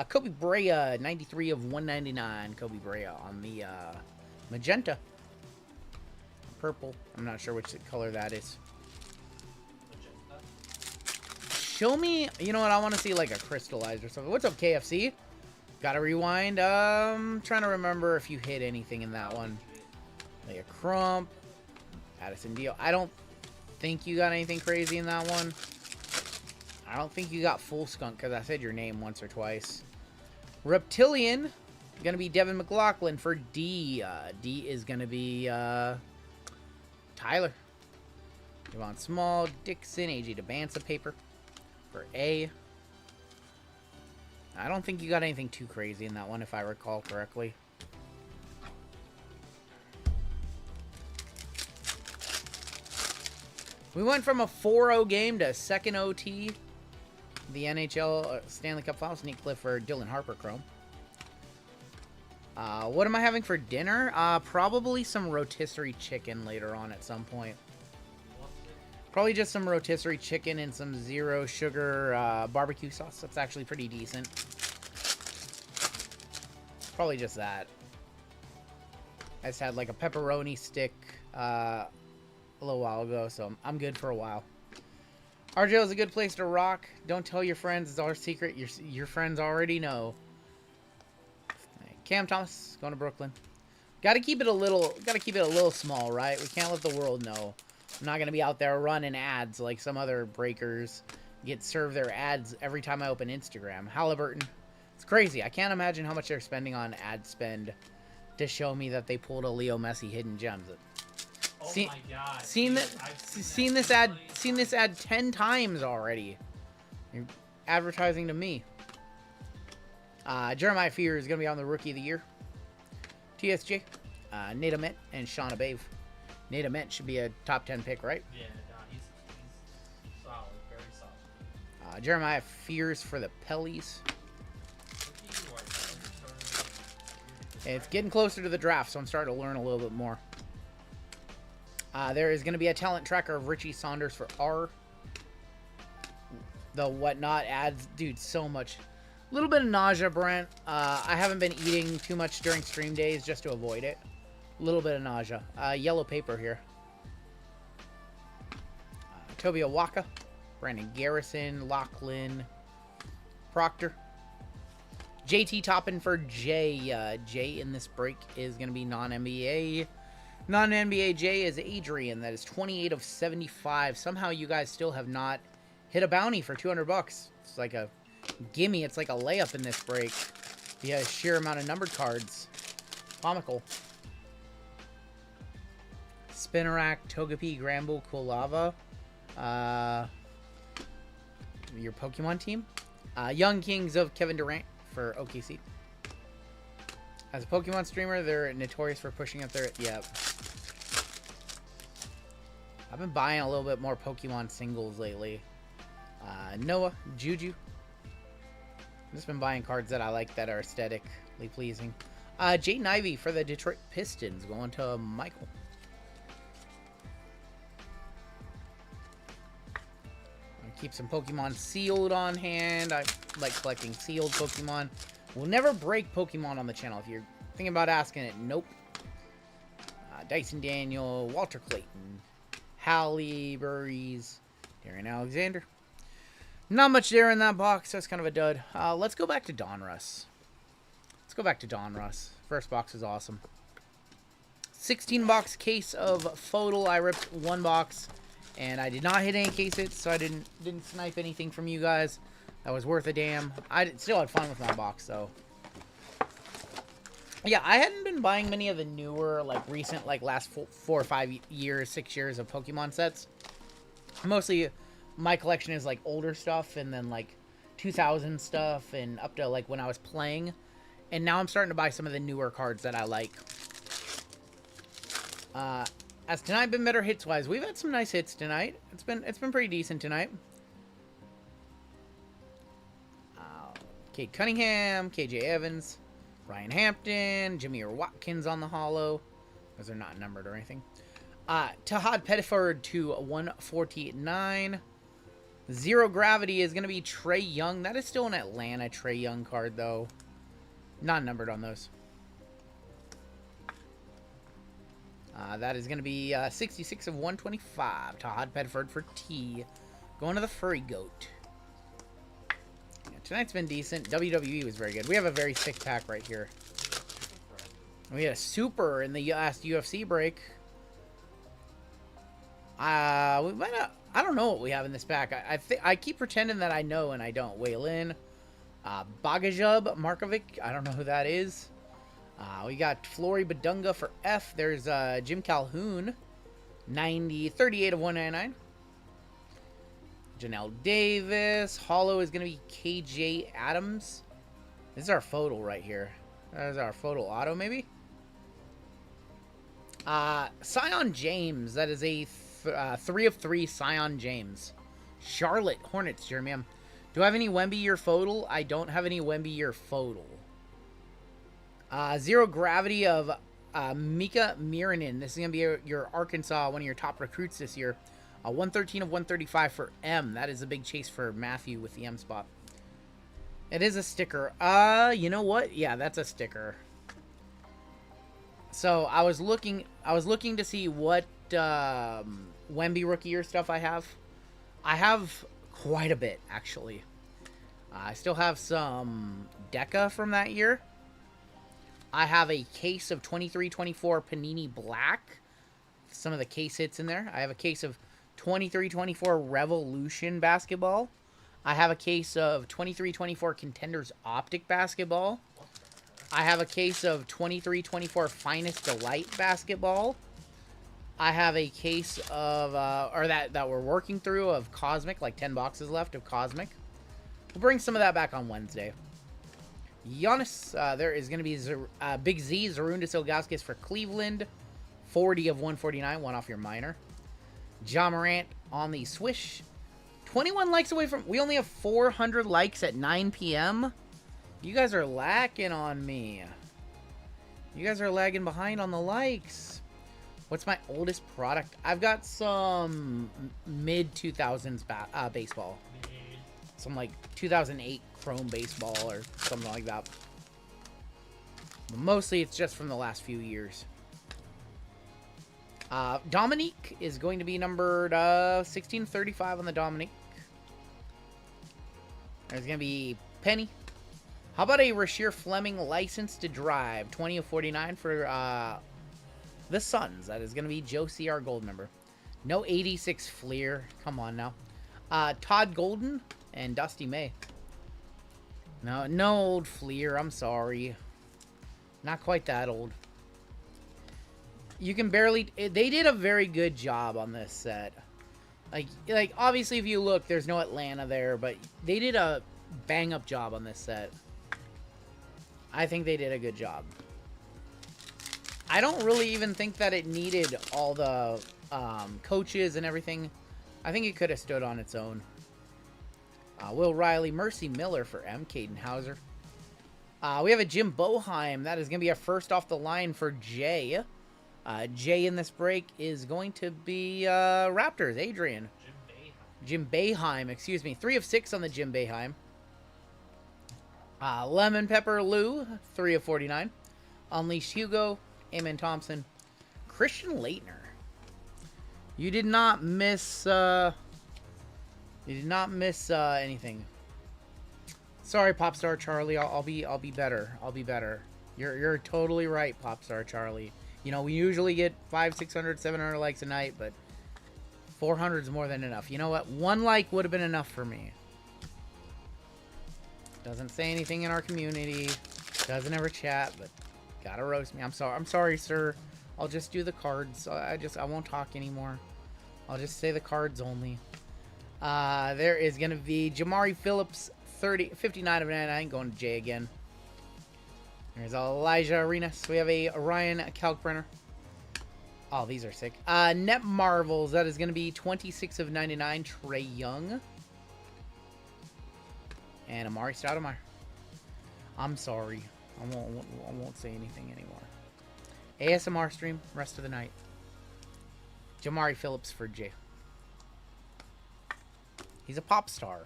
Kobe Brea, 93 of 199. Kobe Brea on the magenta. Purple. I'm not sure which color that is. Show me, you know what, I want to see like a crystallized or something. What's up, KFC? Gotta rewind. Trying to remember if you hit anything in that one. Like a Crump. Addison Deal. I don't think you got anything crazy in that one. I don't think you got full skunk because I said your name once or twice. Reptilian, gonna be Devin McLaughlin for D. D is gonna be Tyler. Devon Small, Dixon, AJ DeBanza paper for A. I don't think you got anything too crazy in that one, if I recall correctly. We went from a 4-0 game to second OT. The NHL Stanley Cup Finals. Sneak Cliff for Dylan Harper Chrome. What am I having for dinner? Probably some rotisserie chicken later on at some point. Probably just some rotisserie chicken and some zero sugar barbecue sauce. That's actually pretty decent. Probably just that. I just had like a pepperoni stick a little while ago, so I'm good for a while. RGL is a good place to rock. Don't tell your friends. It's our secret. Your friends already know. Cam Thomas going to Brooklyn. Got to keep it a little small, right? We can't let the world know. I'm not going to be out there running ads like some other breakers get served their ads every time I open Instagram. Halliburton. It's crazy. I can't imagine how much they're spending on ad spend to show me that they pulled a Leo Messi hidden gems. Oh my God! Seen this ad 10 times already. You're advertising to me. Jeremiah Fear is going to be on the Rookie of the Year. TSJ, Nate Ament, and Sean Abave. Nate Ament should be a top 10 pick, right? Yeah, no, he's solid, very solid. Jeremiah Fears for the Pellies. It's getting closer to the draft, so I'm starting to learn a little bit more. There is going to be a talent tracker of Richie Saunders for R. The Whatnot adds, dude, so much. A little bit of nausea, Brent. I haven't been eating too much during stream days just to avoid it. A little bit of nausea. Yellow paper here. Toby Awaka, Brandon Garrison, Lachlan, Proctor. JT Toppin for J. J in this break is going to be non-NBA. Non-NBA J is Adrian. That is 28 of 75. Somehow you guys still have not hit a bounty for 200 bucks. It's like a gimme. It's like a layup in this break. The sheer amount of numbered cards. Comical. Spinnerack, Togepi, Granbull, Kulava. Your Pokemon team. Young Kings of Kevin Durant for OKC. As a Pokemon streamer, they're notorious for pushing up their... Yep. I've been buying a little bit more Pokemon singles lately. Noah, Juju. I've just been buying cards that I like that are aesthetically pleasing. Jaden Ivey for the Detroit Pistons going to Michael. Keep some Pokemon sealed on hand. I like collecting sealed Pokemon. We'll never break Pokemon on the channel. If you're thinking about asking it, nope. Dyson Daniel, Walter Clayton, Halle Burries, Darren Alexander. Not much there in that box. That's kind of a dud. Let's go back to Donruss. Let's go back to Donruss. First box is awesome. 16-box case of Photo. I ripped one box. And I did not hit any case hits, so I didn't snipe anything from you guys. That was worth a damn. I still had fun with my box, though. Yeah, I hadn't been buying many of the newer, like, recent, like, last 4 or 5 years, 6 years of Pokemon sets. Mostly, my collection is, like, older stuff, and then, like, 2000 stuff, and up to, like, when I was playing. And now I'm starting to buy some of the newer cards that I like. Has tonight been better hits-wise? We've had some nice hits tonight. It's been pretty decent tonight. Cade Cunningham, KJ Evans, Ryan Hampton, Jameer Watkins on the holo. Those are not numbered or anything. Tahad Pettiford to 149. Zero Gravity is going to be Trey Young. That is still an Atlanta Trey Young card, though. Not numbered on those. That is going to be 66 of 125. Tahad Pettiford for T. Going to the Furry Goat. Yeah, tonight's been decent. WWE was very good. We have a very thick pack right here. We had a super in the last UFC break. We might not, I don't know what we have in this pack. I keep pretending that I know and I don't. Waylon. Bagajub Markovic. I don't know who that is. We got Flory Badunga for F. There's Jim Calhoun, 38 of 199. Janelle Davis. Hollow is going to be KJ Adams. This is our photo right here. There's our photo auto, maybe. Sion James. That is a 3 of 3 Sion James. Charlotte Hornets, Jeremy. Do I have any Wemby year photo? I don't have any Wemby year photo. Zero Gravity of Mika Miranin. This is going to be your Arkansas, one of your top recruits this year. 113 of 135 for M. That is a big chase for Matthew with the M spot. It is a sticker. You know what? Yeah, that's a sticker. So I was looking to see what Wemby rookie year stuff I have. I have quite a bit, actually. I still have some Deca from that year. I have a case of 23-24 Panini Black. Some of the case hits in there. I have a case of 23-24 Revolution Basketball. I have a case of 23-24 Contenders Optic Basketball. I have a case of 23-24 Finest Delight Basketball. I have a case of, that we're working through of Cosmic, like 10 boxes left of Cosmic. We'll bring some of that back on Wednesday. Giannis, there is going to be Big Z, Zarundis Ilgauskas for Cleveland. 40 of 149, one off your minor. Ja Morant on the swish. 21 likes away from... We only have 400 likes at 9 p.m. You guys are lacking on me. You guys are lagging behind on the likes. What's my oldest product? I've got some mid-2000s baseball. Some like 2008 Chrome baseball or something like that. But mostly it's just from the last few years. Dominique is going to be numbered 1635 on the Dominique. There's going to be Penny. How about a Rasheer Fleming license to drive? 20 of 49 for the Suns. That is going to be Joe C.R. Gold member. No 86 Fleer. Come on now. Todd Golden and Dusty May. No old Fleer. I'm sorry. Not quite that old. You can barely... They did a very good job on this set. Like obviously, if you look, there's no Atlanta there, but they did a bang-up job on this set. I think they did a good job. I don't really even think that it needed all the coaches and everything. I think it could have stood on its own. Will Riley, Mercy Miller for M. Caden Hauser. We have a Jim Boheim. That is going to be our first off the line for Jay. Jay in this break is going to be Raptors. Adrian. Jim Boeheim, excuse me. 3 of 6 on the Jim Boeheim. Lemon Pepper Lou, 3 of 49. Unleashed Hugo, Amen Thompson. Christian Leitner. You did not miss anything. Sorry, Popstar Charlie. I'll be better. I'll be better. You're totally right, Popstar Charlie. You know, we usually get 500, 600, 700 likes a night, but 400 is more than enough. You know what? 1 like would have been enough for me. Doesn't say anything in our community. Doesn't ever chat, but gotta roast me. I'm sorry, sir. I'll just do the cards. I won't talk anymore. I'll just say the cards only. There is gonna be Jamari Phillips, 59 of 99. Going to Jay again. There's Elijah Arenas. We have a Ryan Kalkbrenner. Oh, these are sick. Net Marvels. That is going to be 26 of 99. Trey Young. And Amari Stoudemire. I'm sorry. I won't say anything anymore. ASMR stream. Rest of the night. Jamari Phillips for Jay. He's a pop star.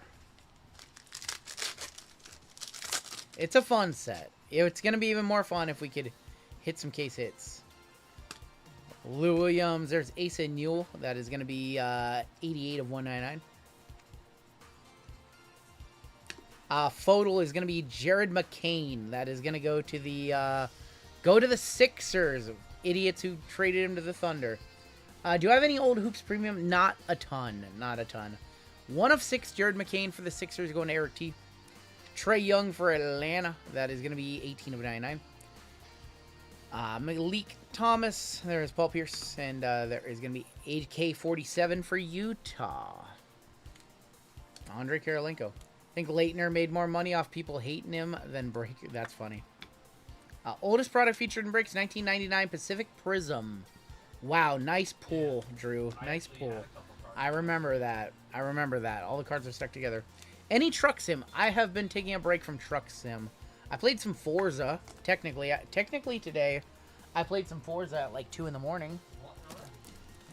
It's a fun set. It's going to be even more fun if we could hit some case hits. Lou Williams. There's Asa Newell. That is going to be 88 of 199. Photo is going to be Jared McCain. That is going to go to the Sixers. Idiots who traded him to the Thunder. Do I have any old Hoops Premium? Not a ton. Not a ton. 1 of 6 Jared McCain for the Sixers going to Eric T. Trey Young for Atlanta. That is going to be 18 of 99. Malik Thomas. There's Paul Pierce. And there is going to be AK-47 for Utah. Andre Karolinko. I think Leitner made more money off people hating him than Breaker. That's funny. Oldest product featured in breaks, 1999 Pacific Prism. Wow, nice pull, Drew. Nice pull. I remember that. All the cards are stuck together. Any Truck Sim. I have been taking a break from Truck Sim. I played some Forza, technically. Technically today, I played some Forza at like 2 in the morning.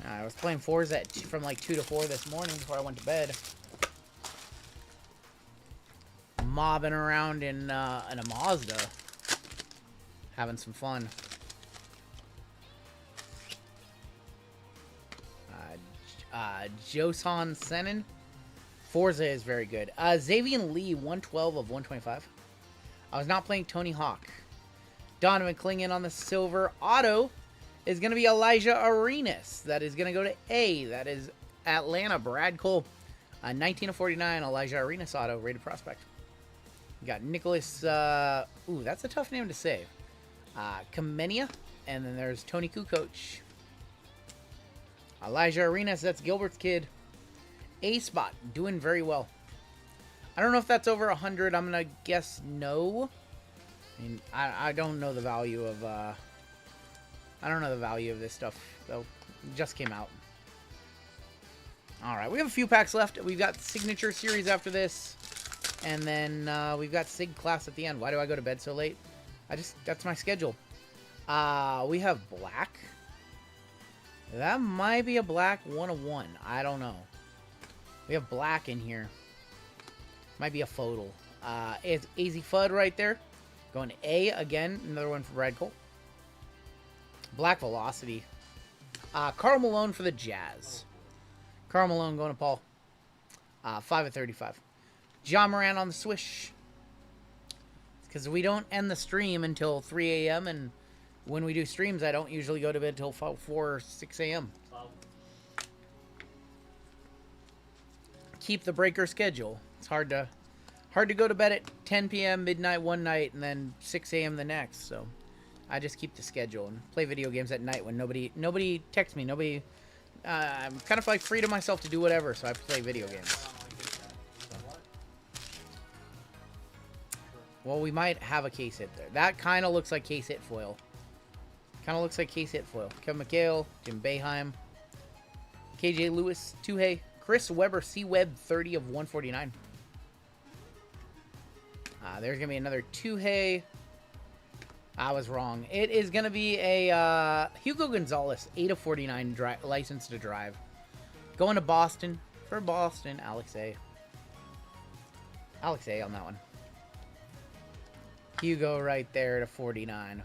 I was playing Forza from like 2 to 4 this morning before I went to bed. Mobbing around in a Mazda. Having some fun. Josan Senin. Forza is very good. Xavier Lee, 112 of 125. I was not playing Tony Hawk. Donovan Clingan on the silver. Auto is going to be Elijah Arenas. That is going to go to A. That is Atlanta. Brad Cole. 19 of 49. Elijah Arenas auto. Rated prospect. We got Nicholas. Ooh, that's a tough name to say. Kamenia. And then there's Tony Kukoc. Elijah Arenas. That's Gilbert's kid. A-Spot, doing very well. I don't know if that's over 100. I'm going to guess no. I mean, I don't know the value of, I don't know the value of this stuff, though. It just came out. Alright, we have a few packs left. We've got Signature Series after this. And then, we've got Sig Class at the end. Why do I go to bed so late? That's my schedule. We have Black. That might be a Black 101. I don't know. We have Black in here. Might be a photo. It's AZ Fudd right there. Going to A again. Another one for Brad Cole. Black Velocity. Karl Malone for the Jazz. Karl Malone going to Paul. 5 of 35. John Moran on the Swish. Because we don't end the stream until 3 a.m. And when we do streams, I don't usually go to bed until 4 or 6 a.m. Keep the breaker schedule. It's hard to go to bed at 10 p.m. midnight one night and then 6 a.m. the next. So I just keep the schedule and play video games at night when nobody texts me. Nobody. I'm kind of like free to myself to do whatever, so I play video games. Well, we might have a case hit there. That kind of looks like case hit foil. Kind of looks like case hit foil. Kevin McHale, Jim Boeheim, KJ Lewis, Tuhei, Chris Webber, C-Web, 30 of 149. There's going to be another Tuhei. I was wrong. It is going to be a Hugo Gonzalez, 8 of 49, license to drive. Going to Boston. For Boston, Alex A. Alex A on that one. Hugo right there to 49.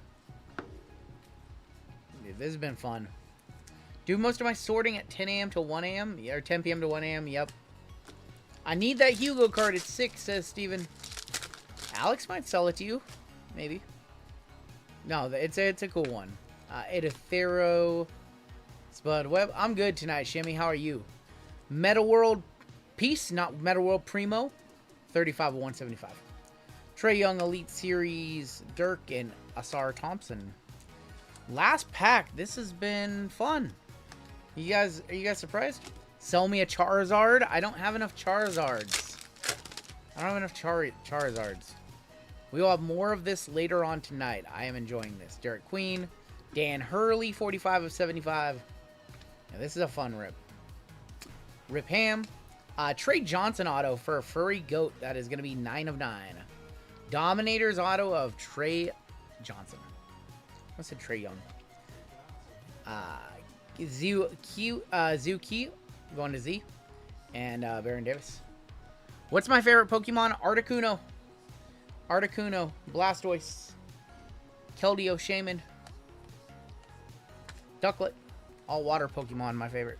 Dude, this has been fun. Do most of my sorting at 10 a.m. to 1 a.m. Or 10 p.m. to 1 a.m. Yep. I need that Hugo card at 6, says Steven. Alex might sell it to you. Maybe. No, it's a cool one. Edithero. Spud Webb. I'm good tonight, Shimmy. How are you? Meta World Peace, not Meta World Primo. 35 of 175. Trey Young Elite Series. Dirk and Asar Thompson. Last pack. This has been fun. Are you guys surprised? Sell me a Charizard. I don't have enough Charizards. I don't have enough Charizards. We will have more of this later on tonight. I am enjoying this. Derek Queen. Dan Hurley, 45 of 75. Yeah, this is a fun rip. Rip Ham. Trey Johnson auto for a Furry Goat. That is going to be 9 of 9. Dominators auto of Trey Johnson. I said Trey Young. Zuki going to Z. And Baron Davis. What's my favorite Pokemon? Articuno. Articuno. Blastoise. Keldeo Shaman. Ducklet. All water Pokemon, my favorite.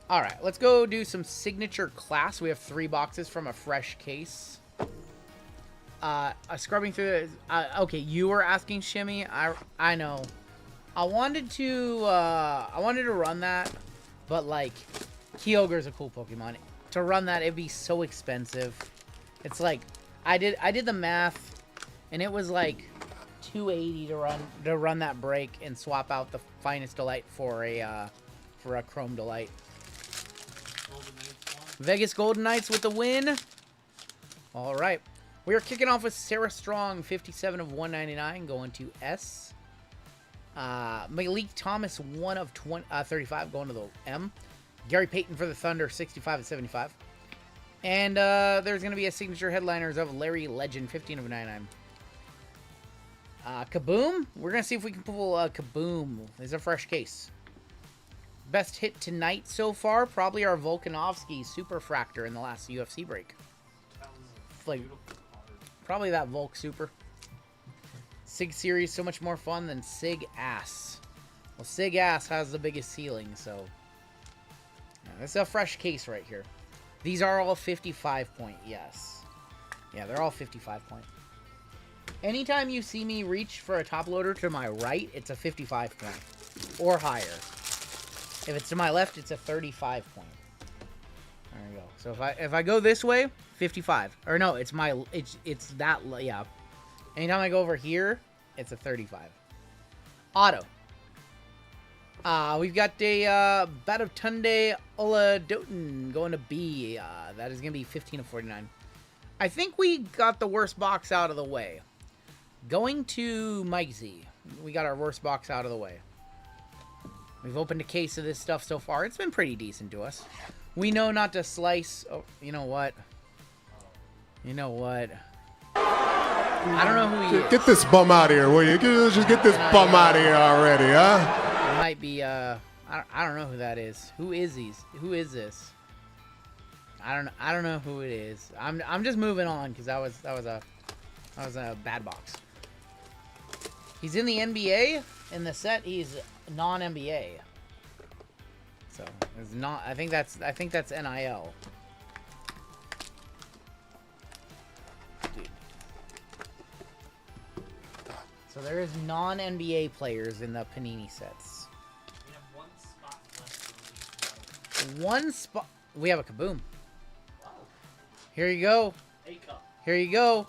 Alright, let's go do some signature class. We have 3 boxes from a fresh case. Scrubbing through the... okay, you were asking Shimmy. I know. I wanted to run that, but like, Kyogre's a cool Pokemon. To run that, it'd be so expensive. It's like, I did the math, and it was like $280 to run that break and swap out the Finest Delight for a Chrome Delight. Vegas Golden Knights with the win. All right. We are kicking off with Sarah Strong, 57 of 199, going to S. Malik Thomas, 1 of 35, going to the M. Gary Payton for the Thunder, 65 of 75. And there's going to be a signature headliners of Larry Legend, 15 of 99. Kaboom. We're going to see if we can pull Kaboom. This is a fresh case. Best hit tonight so far, probably our Volkanovski Super Fractor in the last UFC break. Like, probably that Volk Super. Sig Series, so much more fun than Sig Ass. Well, Sig Ass has the biggest ceiling, so... Yeah, this is a fresh case right here. These are all 55 point, yes. Yeah, they're all 55 point. Anytime you see me reach for a top loader to my right, it's a 55 point. Or higher. If it's to my left, it's a 35 point. There we go. So if I go this way, 55. Or no, it's that, yeah. Anytime I go over here, it's a 35. Auto. We've got a Batatunde Oladoten going to B. That is going to be 15 of 49. I think we got the worst box out of the way. Going to Mike Z. We got our worst box out of the way. We've opened a case of this stuff so far. It's been pretty decent to us. We know not to slice... Oh, you know what? You know what? I don't know who he is. Get this bum out of here, will you? Just get this bum out of here already, huh? It might be, I don't know who that is. Who is Who is this? I don't know who it is. I'm just moving on because that was a bad box. He's in the NBA. In the set, he's non-NBA. So it's not. I think that's NIL. Dude. So there is non-NBA players in the Panini sets. We have 1 spot left. One spot. We have a Kaboom. Wow. Here you go. A cup. Here you go.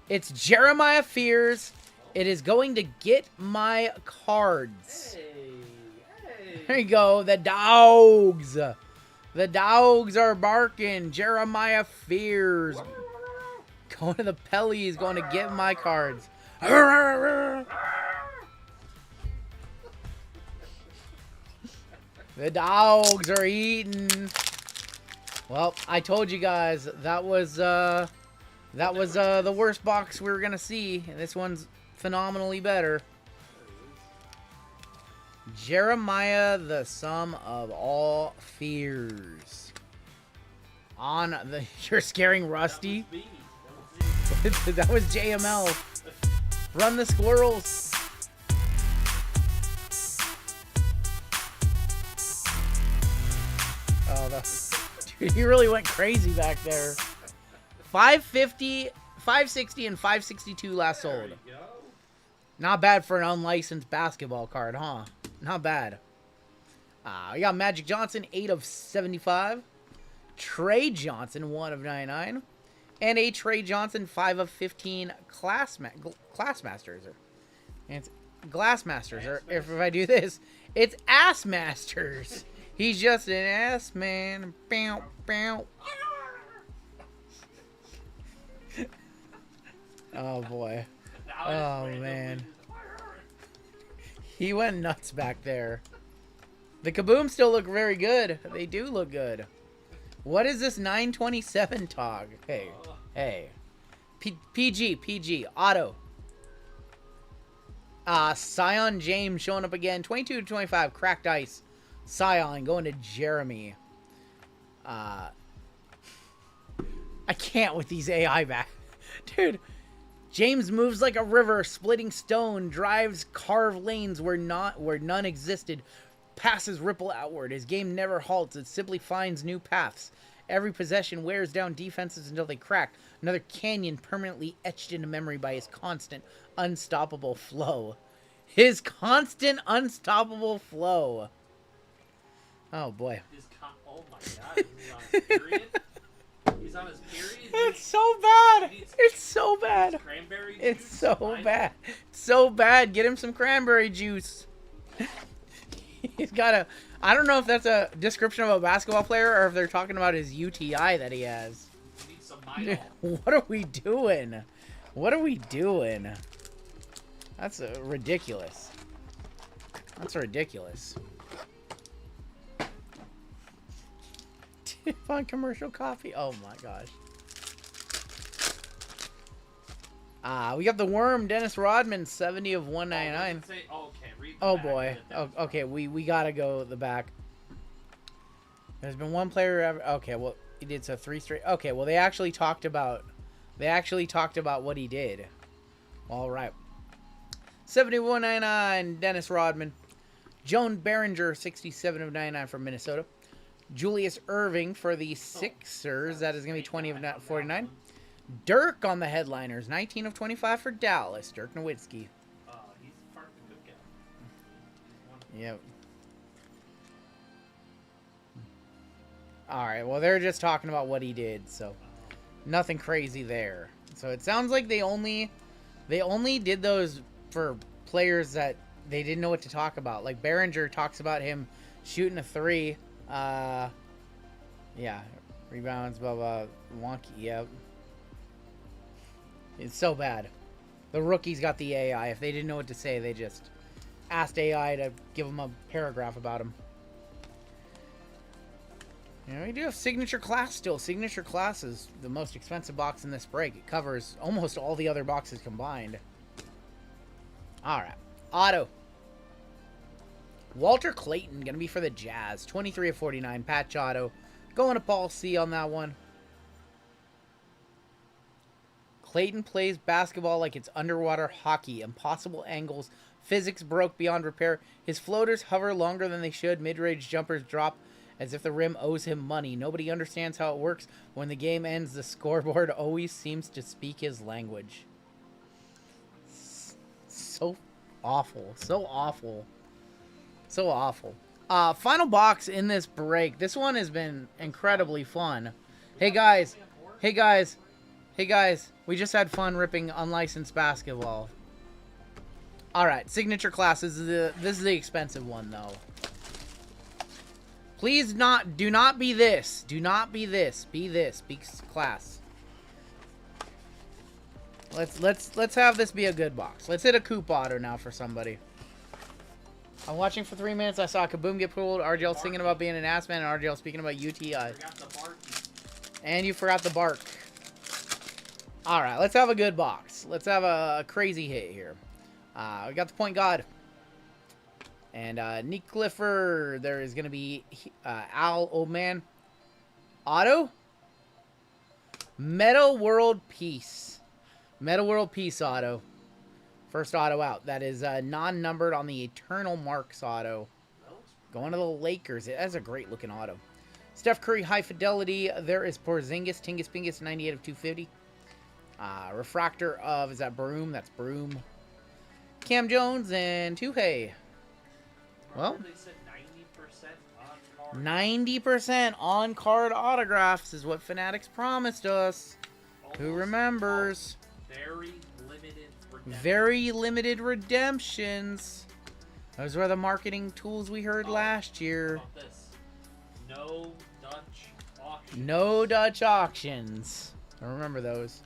It's Jeremiah Fears. It is going to get my cards. Hey. There you go. The dogs. The dogs are barking. Jeremiah Fears. Going to the Pellies, going to get my cards. The dogs are eating. Well, I told you guys that was the worst box we were gonna see. And this one's phenomenally better. Jeremiah, the sum of all fears. On the you're scaring Rusty. That was JML. Run the squirrels. Oh, dude, he really went crazy back there. 550, 560, and 562 last sold. Not bad for an unlicensed basketball card, huh? Not bad. We got Magic Johnson, 8 of 75. Trey Johnson, 1 of 99. And a Trey Johnson, 5 of 15 Classmasters. And it's Glassmasters. Or if I do this, it's Ass Masters. He's just an ass man. Bow, bow. Oh, boy. Oh, man. He went nuts back there. The Kaboom still look very good. They do look good. What is this 927 tog? Hey, hey. PG, auto. Scion James showing up again. 22 to 25, cracked ice. Scion going to Jeremy. I can't with these AI back. Dude, James moves like a river, splitting stone, drives carved lanes where none existed, passes ripple outward. His game never halts. It simply finds new paths. Every possession wears down defenses until they crack. Another canyon permanently etched into memory by his constant, unstoppable flow. His constant, unstoppable flow. Oh, boy. Oh, my God. He's on his period? He's on his period? It's so bad. It's so bad. Cranberry juice? It's so bad. So bad. Get him some cranberry juice. He's got a... I don't know if that's a description of a basketball player or if they're talking about his UTI that he has. He needs some Midol. What are we doing? What are we doing? That's ridiculous. That's ridiculous. Fun commercial coffee. Oh my gosh. We got the Worm, Dennis Rodman, 70 of 199. Oh boy. Oh, okay, we gotta go the back. There's been one player ever. Okay, well he did so 3 straight. Okay, well they actually talked about what he did. All right. 71.99 Dennis Rodman. Joan Behringer, 67 of 99 from Minnesota. Julius Irving for the Sixers. That is going to be 20 of 49. Dirk on the headliners. 19 of 25 for Dallas. Dirk Nowitzki. He's part of the good guy. Yep. Alright, well, they're just talking about what he did, so nothing crazy there. So it sounds like they only did those for players that they didn't know what to talk about. Like, Behringer talks about him shooting a 3. Yeah, rebounds, blah, blah, wonky, yep. It's so bad. The rookies got the AI. If they didn't know what to say, they just asked AI to give them a paragraph about him. You know, we do have Signature Class still. Signature Class is the most expensive box in this break. It covers almost all the other boxes combined. Alright, auto. Walter Clayton, going to be for the Jazz. 23 of 49, patch auto. Going to Paul C on that one. Clayton plays basketball like it's underwater hockey. Impossible angles. Physics broke beyond repair. His floaters hover longer than they should. Mid-range jumpers drop as if the rim owes him money. Nobody understands how it works. When the game ends, the scoreboard always seems to speak his language. So awful. So awful. So awful. Final box in this break. This one has been incredibly fun. Hey guys. Hey guys. Hey guys. We just had fun ripping unlicensed basketball. Alright, Signature Class. This is the expensive one though. Please do not be this. Do not be this. Be this. Be Class. Let's have this be a good box. Let's hit a coupe auto now for somebody. I'm watching for 3 minutes. I saw Kaboom get pulled. RGL singing about being an ass man, and RGL speaking about UTI. And you forgot the bark. All right, let's have a good box. Let's have a crazy hit here. We got the point guard. And Nick Clifford. There is going to be Al Oldman. Auto. Meta World Peace. Meta World Peace auto. First auto out. That is non-numbered on the Eternal Marks auto. Going to the Lakers. That's a great looking auto. Steph Curry High Fidelity. There is Porzingis. Tingus Pingus 98 of 250. Refractor of, is that Broom? That's Broom. Cam Jones and Tuhei. Well, They said 90% on card. 90% on card autographs is what Fanatics promised us. Who Almost remembers? Very limited redemption. Very limited redemptions. Those were the marketing tools we heard last How year. about this? No Dutch auction. No Dutch auctions. I remember those.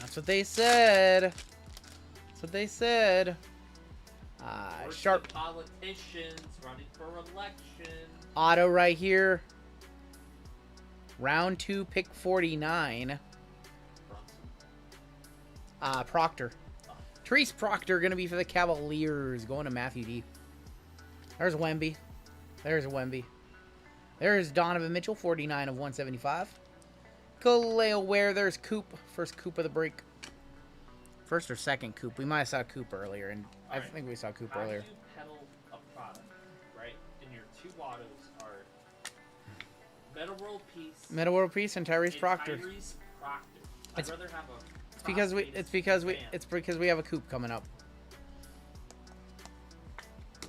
That's what they said. That's what they said. Where's Sharp the politicians running for election. auto right here. Round 2, pick 49. Proctor. Therese Proctor going to be for the Cavaliers. Going to Matthew D. There's Wemby. There's Wemby. There's Donovan Mitchell, 49 of 175. Kaleo Ware. There's Coop. First Coop of the break. First or second Coop. We might have saw Coop earlier, and I Alright. think we saw Coop How do earlier. you peddle a product, right? And your two autos are Meta World Peace Meta World Peace and Tyrese and Proctor. Tyrese Proctor. I'd It's- rather have a It's because we have a Coop coming up.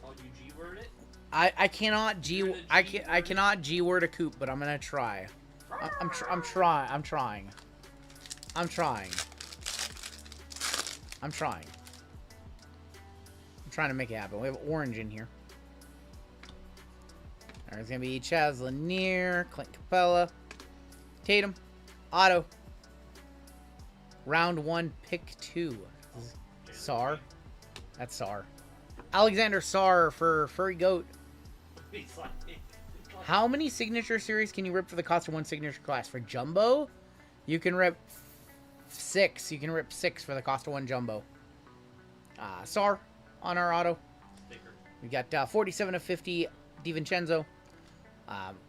Oh, you G-word it? I cannot G You're the I G can I word? cannot G word a Coop, but I'm gonna try. I'm trying. I'm trying. I'm trying. I'm trying. I'm trying to make it happen. We have orange in here. There's gonna be Chaz Lanier, Clint Capella, Tatum, Otto. Round 1, pick 2. Sar. That's Sar. Alexander Sar for Furry Goat. He's like, How many signature series can you rip for the cost of one signature class? For Jumbo, you can rip 6. You can rip 6 for the cost of one Jumbo. Sar on our auto. sticker. We got 47 of 50, DiVincenzo,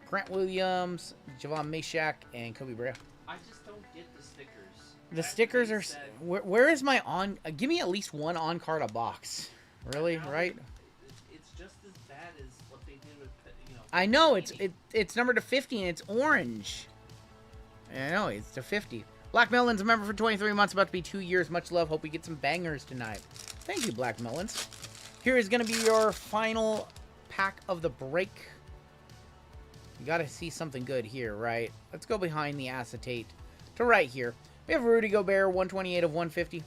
Grant Williams, Javon Meshack, and Kobe Bryant. I just don't get the stickers. The Back stickers when are... they said- Where is my on... give me at least one on-card a box. Really? Now Right? It's just as bad as what they did with, I know, Panini. it's numbered to 50 and it's orange. I know, it's to 50. Black Melon's a member for 23 months, about to be 2 years. Much love. Hope we get some bangers tonight. Thank you, Black Melons. Here is going to be your final pack of the break. You got to see something good here, right? Let's go behind the acetate to right here. We have Rudy Gobert, 128 of 150.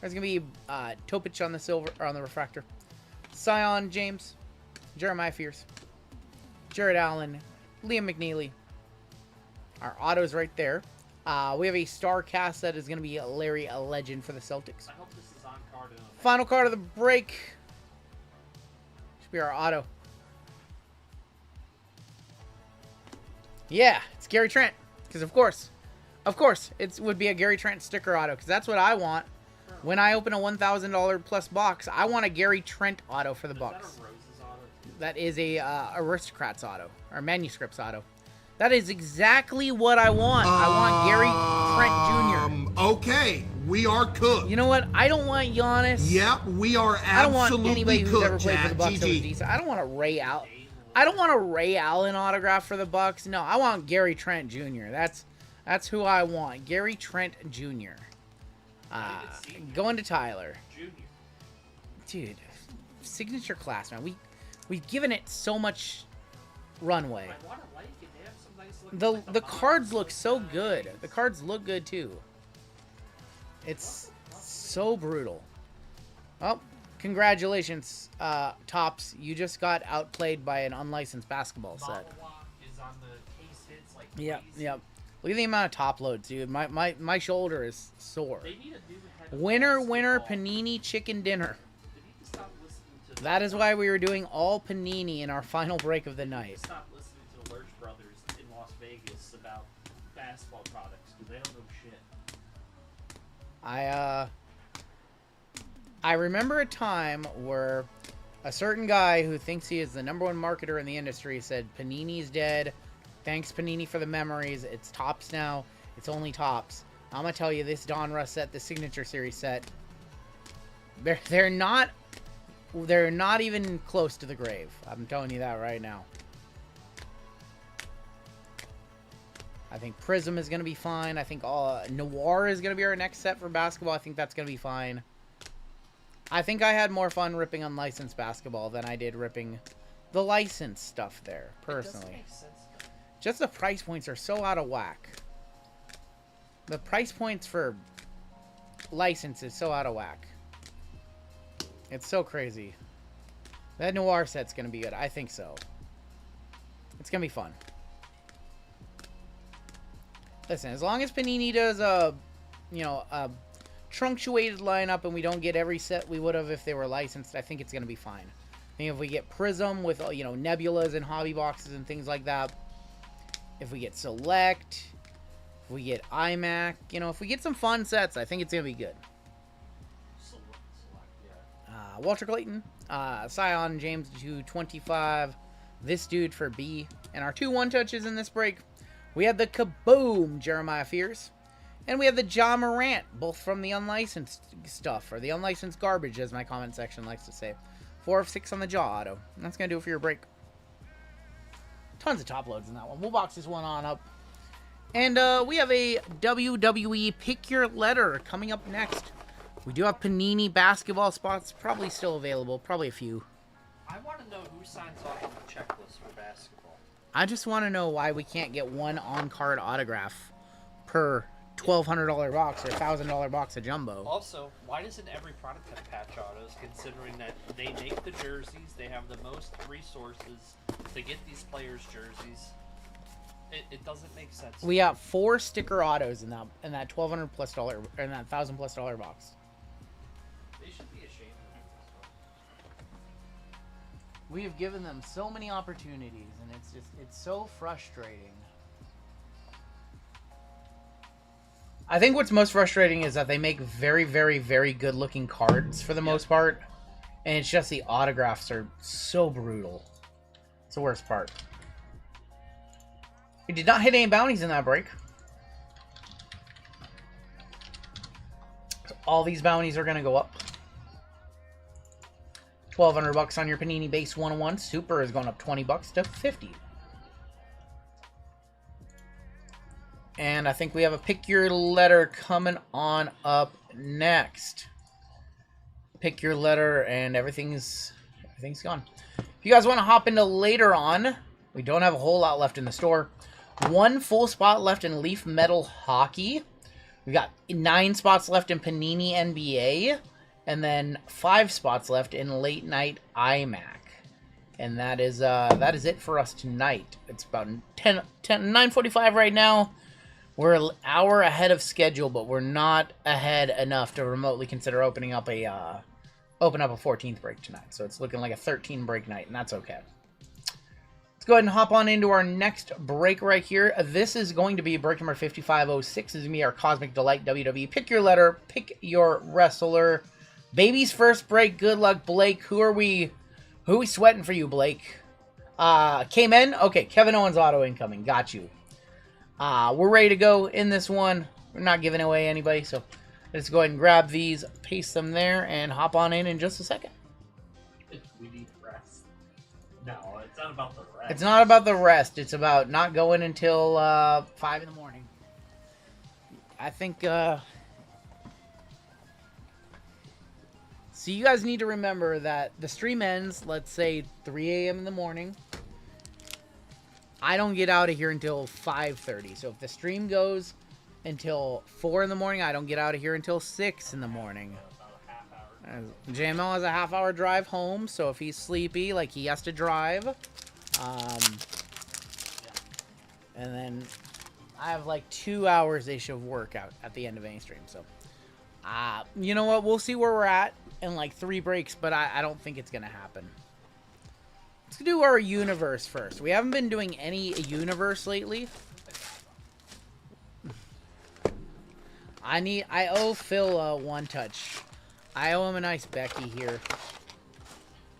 There's going to be Topic on the silver, or on the refractor. Sion James, Jeremiah Fierce, Jared Allen, Liam McNeely. Our autos right there. We have a star cast that is going to be Larry, a legend for the Celtics. I hope this is on card. And on Final card of the break. Should be our auto. Yeah, it's Gary Trent. Because of course, it would be a Gary Trent sticker auto. Because that's what I want. When I open a $1,000 plus box, I want a Gary Trent auto for the Is Bucks. that a Roses auto? That is a Aristocrats auto, or Manuscripts auto. That is exactly what I want. I want Gary Trent Jr. Okay, we are cooked. You know what? I don't want Giannis. Yep, we are I don't want absolutely anybody who's ever cooked, played for the Chad. Bucks that was GG. decent. I don't want a Ray Allen. I don't want a Ray Allen autograph for the Bucks. No, I want Gary Trent Jr. That's who I want. Gary Trent Jr. Going to Tyler. Junior. Dude, signature class, man. We've given it so much runway. I want to like it. They have some nice looking. The cards look so good. The cards look good too. It's so brutal. Well, congratulations, Tops. You just got outplayed by an unlicensed basketball set. Is on the case hits like Yep, crazy. yep. Look at the amount of top loads, dude. My shoulder is sore. They need a new head of Winner, basketball. Panini chicken dinner. They need to stop listening to That is why we were doing all Panini in our final break of the night. Stop listening to Lurch Brothers in Las Vegas about basketball products because they don't know shit. I remember a time where a certain guy who thinks he is the #1 marketer in the industry said, Panini's dead. Thanks, Panini, for the memories. It's Tops now. It's only Tops. I'm going to tell you, this Donruss set, the Signature Series set, they're not even close to the grave. I'm telling you that right now. I think Prism is going to be fine. I think Noir is going to be our next set for basketball. I think that's going to be fine. I think I had more fun ripping unlicensed basketball than I did ripping the licensed stuff there, personally. Just the price points are so out of whack. The price points for license is so out of whack. It's so crazy. That Noir set's going to be good. I think so. It's going to be fun. Listen, as long as Panini does a truncated lineup and we don't get every set we would have if they were licensed, I think it's going to be fine. I think if we get Prism with, nebulas and hobby boxes and things like that, if we get Select, if we get Immac, if we get some fun sets, I think it's going to be good. Walter Clayton, Scion, James 225, this dude for B, and our 2 1-touches in this break. We had the Kaboom Jeremiah Fears, and we have the Ja Morant, both from the unlicensed stuff, or the unlicensed garbage, as my comment section likes to say. 4 of 6 on the Ja auto. And that's going to do it for your break. Tons of top loads in that one. We'll box this one on up. And we have a WWE Pick Your Letter coming up next. We do have Panini basketball spots probably still available. Probably a few. I want to know who signs off on the checklist for basketball. I just want to know why we can't get one on-card autograph per $1,200 box or $1,000 box of jumbo. Also, why doesn't every product have patch autos, considering that they make the jerseys, they have the most resources to get these players' jerseys? It doesn't make sense. We got 4 sticker autos in that $1,200+ in that $1,000+ box. They should be ashamed of this. We have given them so many opportunities, and it's so frustrating. I think what's most frustrating is that they make very, very, very good looking cards for the most part, and it's just the autographs are so brutal. It's the worst part. We did not hit any bounties in that break. So all these bounties are going to go up. $1,200 on your Panini base 101. Super is going up $20 to $50. And I think we have a Pick Your Letter coming on up next. Pick your letter and everything's gone. If you guys want to hop into later on, we don't have a whole lot left in the store. 1 full spot left in Leaf Metal Hockey. We got 9 spots left in Panini NBA. And then 5 spots left in Late Night Immac. And that is it for us tonight. It's about 9:45 right now. We're an hour ahead of schedule, but we're not ahead enough to remotely consider opening up a 14th break tonight. So it's looking like a 13 break night, and that's okay. Let's go ahead and hop on into our next break right here. This is going to be break number 5506. This is going to be our Cosmic Delight WWE. Pick your letter, pick your wrestler. Baby's first break. Good luck, Blake. Who are we sweating for you, Blake? K-Men? Okay, Kevin Owens auto incoming. Got you. We're ready to go in this one. We're not giving away anybody, so let's go ahead and grab these, paste them there, and hop on in just a second. We need rest. No, it's not about the rest. It's not about the rest. It's about not going until 5 in the morning. I think, so you guys need to remember that the stream ends, let's say, 3 a.m. in the morning. I don't get out of here until 5:30. So if the stream goes until 4 in the morning, I don't get out of here until 6 in the morning. JML has a half-hour drive home, so if he's sleepy, like he has to drive. And then I have like 2 hours-ish of workout at the end of any stream, so. You know what? We'll see where we're at in like 3 breaks, but I don't think it's going to happen. Let's do our universe first. We haven't been doing any universe lately. I owe Phil one touch. I owe him a nice Becky here.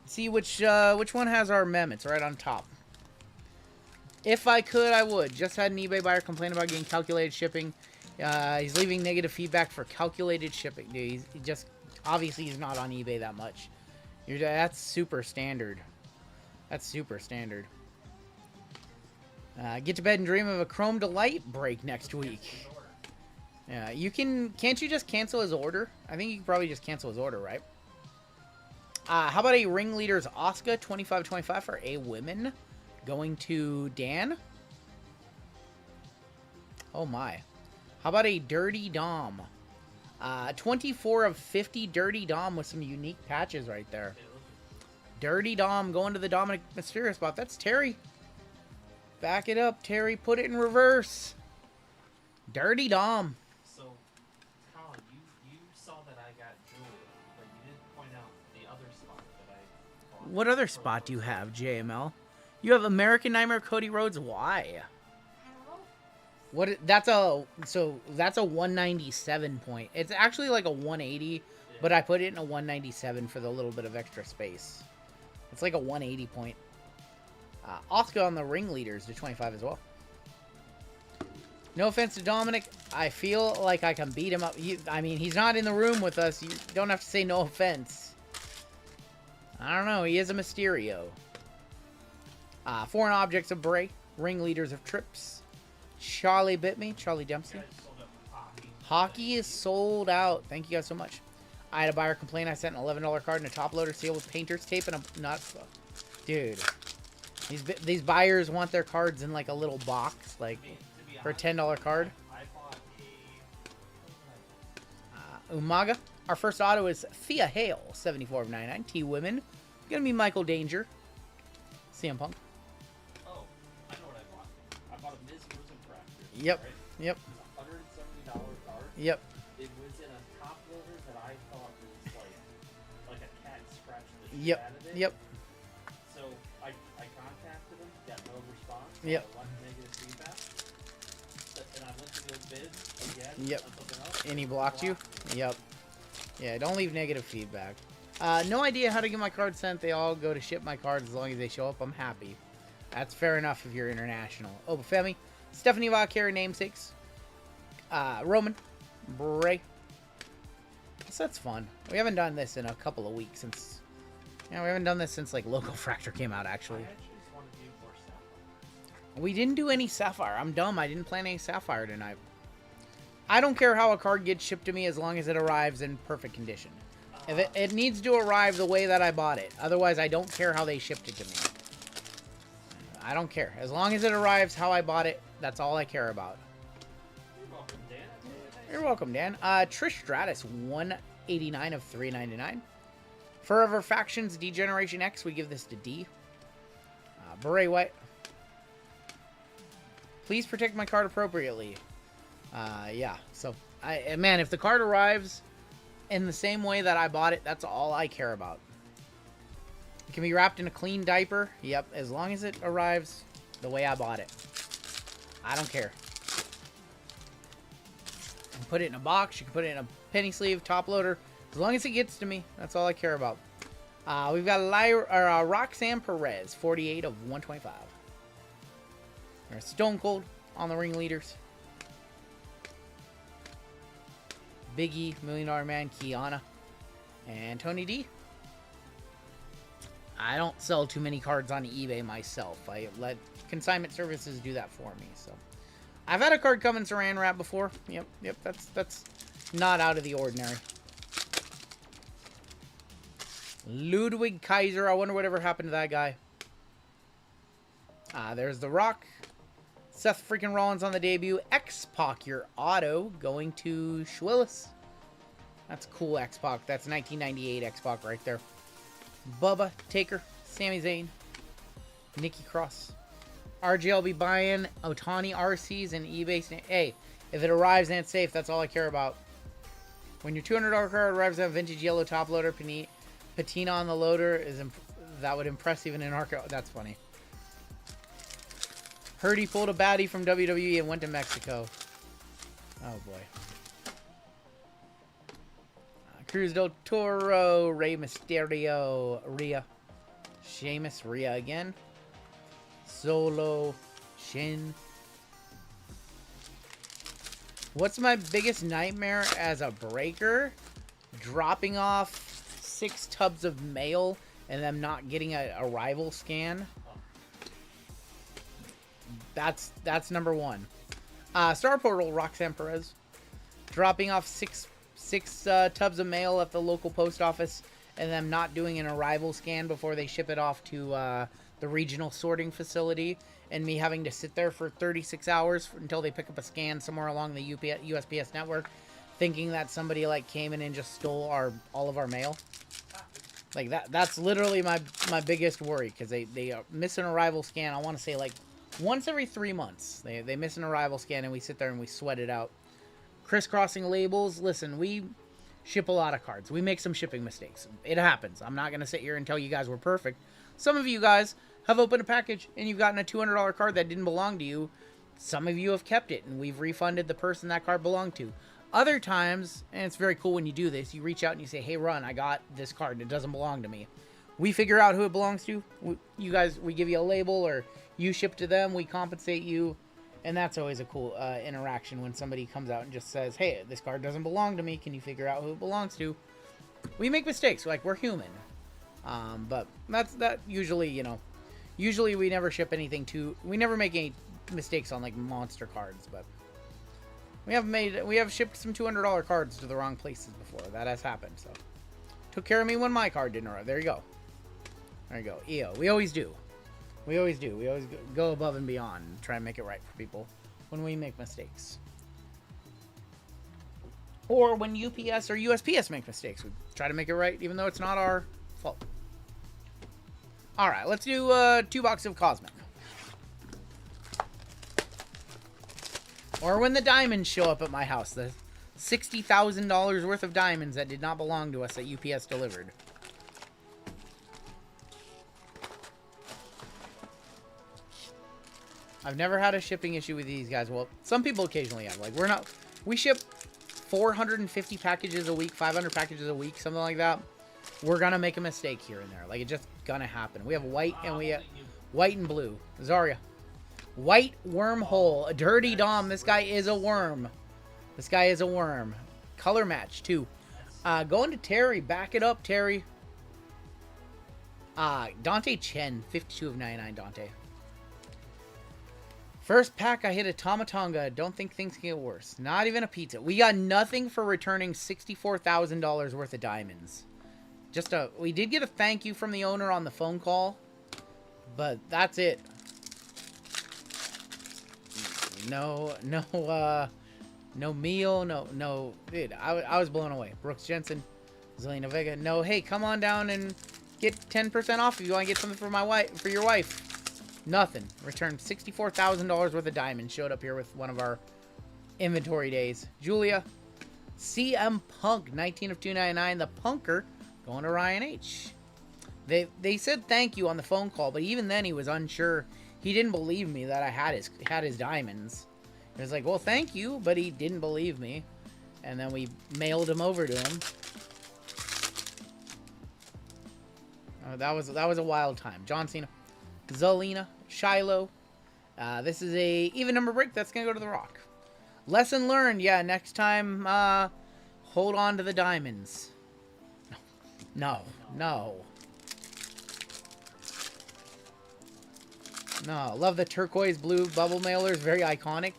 See which one has our mem. It's right on top. If I could, I would. Just had an eBay buyer complain about getting calculated shipping. He's leaving negative feedback for calculated shipping. Dude, he just obviously he's not on eBay that much. That's super standard. That's super standard. Get to bed and dream of a Chrome Delight break next week. Yeah, you can. Can't you just cancel his order? I think you can probably just cancel his order, right? How about a Ringleaders Oscar 25-25 for a women? Going to Dan. Oh my. How about a Dirty Dom? 24 of 50 Dirty Dom with some unique patches right there. Dirty Dom going to the Dominic Mysterio spot. That's Terry. Back it up, Terry. Put it in reverse. Dirty Dom. So, Colin, you saw that I got jewelry, but you didn't point out the other spot that I bought. What other spot do you have, JML? You have American Nightmare Cody Rhodes. Why? What? That's a 197 point. It's actually like a 180, but I put it in a 197 for the little bit of extra space. It's like a 180 point. Oscar on the Ringleaders to 25 as well. No offense to Dominic. I feel like I can beat him up. I mean, he's not in the room with us. You don't have to say no offense. I don't know. He is a Mysterio. Foreign Objects of Bray. Ringleaders of Trips. Charlie Bit Me. Charlie Dempsey. Hockey is sold out. Thank you guys so much. I had a buyer complain I sent an $11 card and a top loader seal with painter's tape and a not. Dude, these buyers want their cards in like a little box, like for a $10 card. Umaga. Our first auto is Thea Hale, 74 of 99. T Women. Gonna be Michael Danger. CM Punk. Oh, I know what I bought. I bought a Ms. Rosenkrantz. Yep. Right? Yep. $170 card. Yep. It was in a top loader that I thought was like a cat scratched the shit Yep. out of it. Yep. So I contacted him, got no response. Yep. I left negative feedback. And I went to go bid again Yep. on something else. And he blocked you? Yep. Yeah, don't leave negative feedback. No idea how to get my cards sent. They all go to ship my cards as long as they show up. I'm happy. That's fair enough if you're international. Obafemi. Stephanie Valkyrie namesakes. Roman. Bray. So that's fun. We haven't done this in a couple of weeks since... Yeah, we haven't done this since, like, Local Fracture came out, actually. I actually just wanted to do more Sapphire. We didn't do any Sapphire. I'm dumb. I didn't plan any Sapphire tonight. I don't care how a card gets shipped to me as long as it arrives in perfect condition. If it needs to arrive the way that I bought it. Otherwise, I don't care how they shipped it to me. I don't care. As long as it arrives how I bought it, that's all I care about. You're welcome, Dan. You're welcome, Dan. Trish Stratus, 189 of 399. Forever Factions, Degeneration X, we give this to D. Beret White. Please protect my card appropriately. Yeah, so, man, if the card arrives in the same way that I bought it, that's all I care about. It can be wrapped in a clean diaper. Yep, as long as it arrives the way I bought it. I don't care. You can put it in a box. You can put it in a penny sleeve, top loader. As long as it gets to me, that's all I care about. We've got Roxanne Perez, 48 of 125. There's Stone Cold on the Ringleaders. Biggie, $1 Million Man, Kiana, and Tony D. I don't sell too many cards on eBay myself. I let consignment services do that for me. So, I've had a card come in Saran Wrap before. Yep, that's not out of the ordinary. Ludwig Kaiser. I wonder whatever happened to that guy. There's The Rock. Seth freaking Rollins on the debut. X-Pac, your auto, going to Schwillis. That's cool, X-Pac. That's 1998 X-Pac right there. Bubba, Taker, Sami Zayn, Nikki Cross. RGL be buying Otani RCs and eBay. Hey, if it arrives and it's safe, that's all I care about. When your $200 card arrives at a vintage yellow top loader, patina on the loader that would impress even an arcade. That's funny. Heard he pulled a baddie from WWE and went to Mexico. Oh boy. Cruz del Toro, Rey Mysterio, Rhea, Sheamus, Rhea again. Solo, Shin. What's my biggest nightmare as a breaker? Dropping off 6 tubs of mail and them not getting a arrival scan. That's number 1. Star Portal, Roxanne Perez. Dropping off six tubs of mail at the local post office and them not doing an arrival scan before they ship it off to the regional sorting facility, and me having to sit there for 36 hours until they pick up a scan somewhere along the USPS network, thinking that somebody like came in and just stole all of our mail. Like that's literally my biggest worry, because they miss an arrival scan. I want to say like once every 3 months they miss an arrival scan, and we sit there and we sweat it out. Crisscrossing labels. Listen, we ship a lot of cards. We make some shipping mistakes. It happens. I'm not going to sit here and tell you guys we're perfect. Some of you guys have opened a package and you've gotten a $200 card that didn't belong to you. Some of you have kept it and we've refunded the person that card belonged to. Other times, and it's very cool when you do this, you reach out and you say, hey, Run, I got this card. It doesn't belong to me. We figure out who it belongs to. We give you a label, or you ship to them. We compensate you. And that's always a cool interaction when somebody comes out and just says, hey, this card doesn't belong to me. Can you figure out who it belongs to? We make mistakes. Like, we're human. But that usually, usually we never ship anything we never make any mistakes on like monster cards, but we have shipped some $200 cards to the wrong places before. That has happened. So took care of me when my card didn't arrive. There you go. There you go. EO. We always do. We always do. We always go above and beyond and try and make it right for people when we make mistakes. Or when UPS or USPS make mistakes, we try to make it right even though it's not our fault. Alright, let's do 2 boxes of Cosmic. Or when the diamonds show up at my house. The $60,000 worth of diamonds that did not belong to us that UPS delivered. I've never had a shipping issue with these guys. Well, some people occasionally have. Like, we ship 450 packages a week, 500 packages a week, something like that. We're gonna make a mistake here and there. Like, it's just gonna happen. We have white and we have white and blue. Zarya. White wormhole. A dirty Dom. This guy is a worm. This guy is a worm. Color match, too. Going to Terry. Back it up, Terry. Dante Chen. 52 of 99, Dante. First pack, I hit a Tomatonga. Don't think things can get worse. Not even a pizza. We got nothing for returning $64,000 worth of diamonds. We did get a thank you from the owner on the phone call, but that's it. No meal, no, dude, I was blown away. Brooks Jensen, Zelina Vega, no, hey, come on down and get 10% off if you want to get something for your wife. Nothing. Returned $64,000 worth of diamonds. Showed up here with one of our inventory days. Julia, CM Punk, 19 of 299, the punker, going to Ryan H. They said thank you on the phone call, but even then he was unsure. He didn't believe me that I had his diamonds. He was like, well, thank you, but he didn't believe me. And then we mailed them over to him. Oh, that was a wild time. John Cena, Zelina, Shiloh. This is a even number break. That's going to go to the Rock. Lesson learned. Yeah, next time, hold on to the diamonds. No. Love the turquoise blue bubble mailers. Very iconic.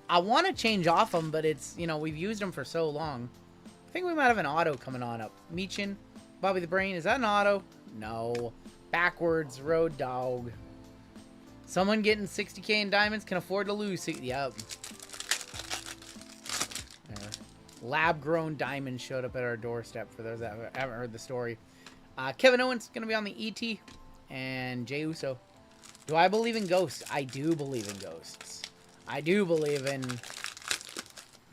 I want to change off them, but it's, we've used them for so long. I think we might have an auto coming on up. Meechin, Bobby the Brain. Is that an auto? No. Backwards, Road Dog. Someone getting 60K in diamonds can afford to lose. Yep. Lab-grown diamonds showed up at our doorstep for those that haven't heard the story. Kevin Owens going to be on the ET. And Jey Uso Do I believe in ghosts? I do believe in ghosts. I do believe in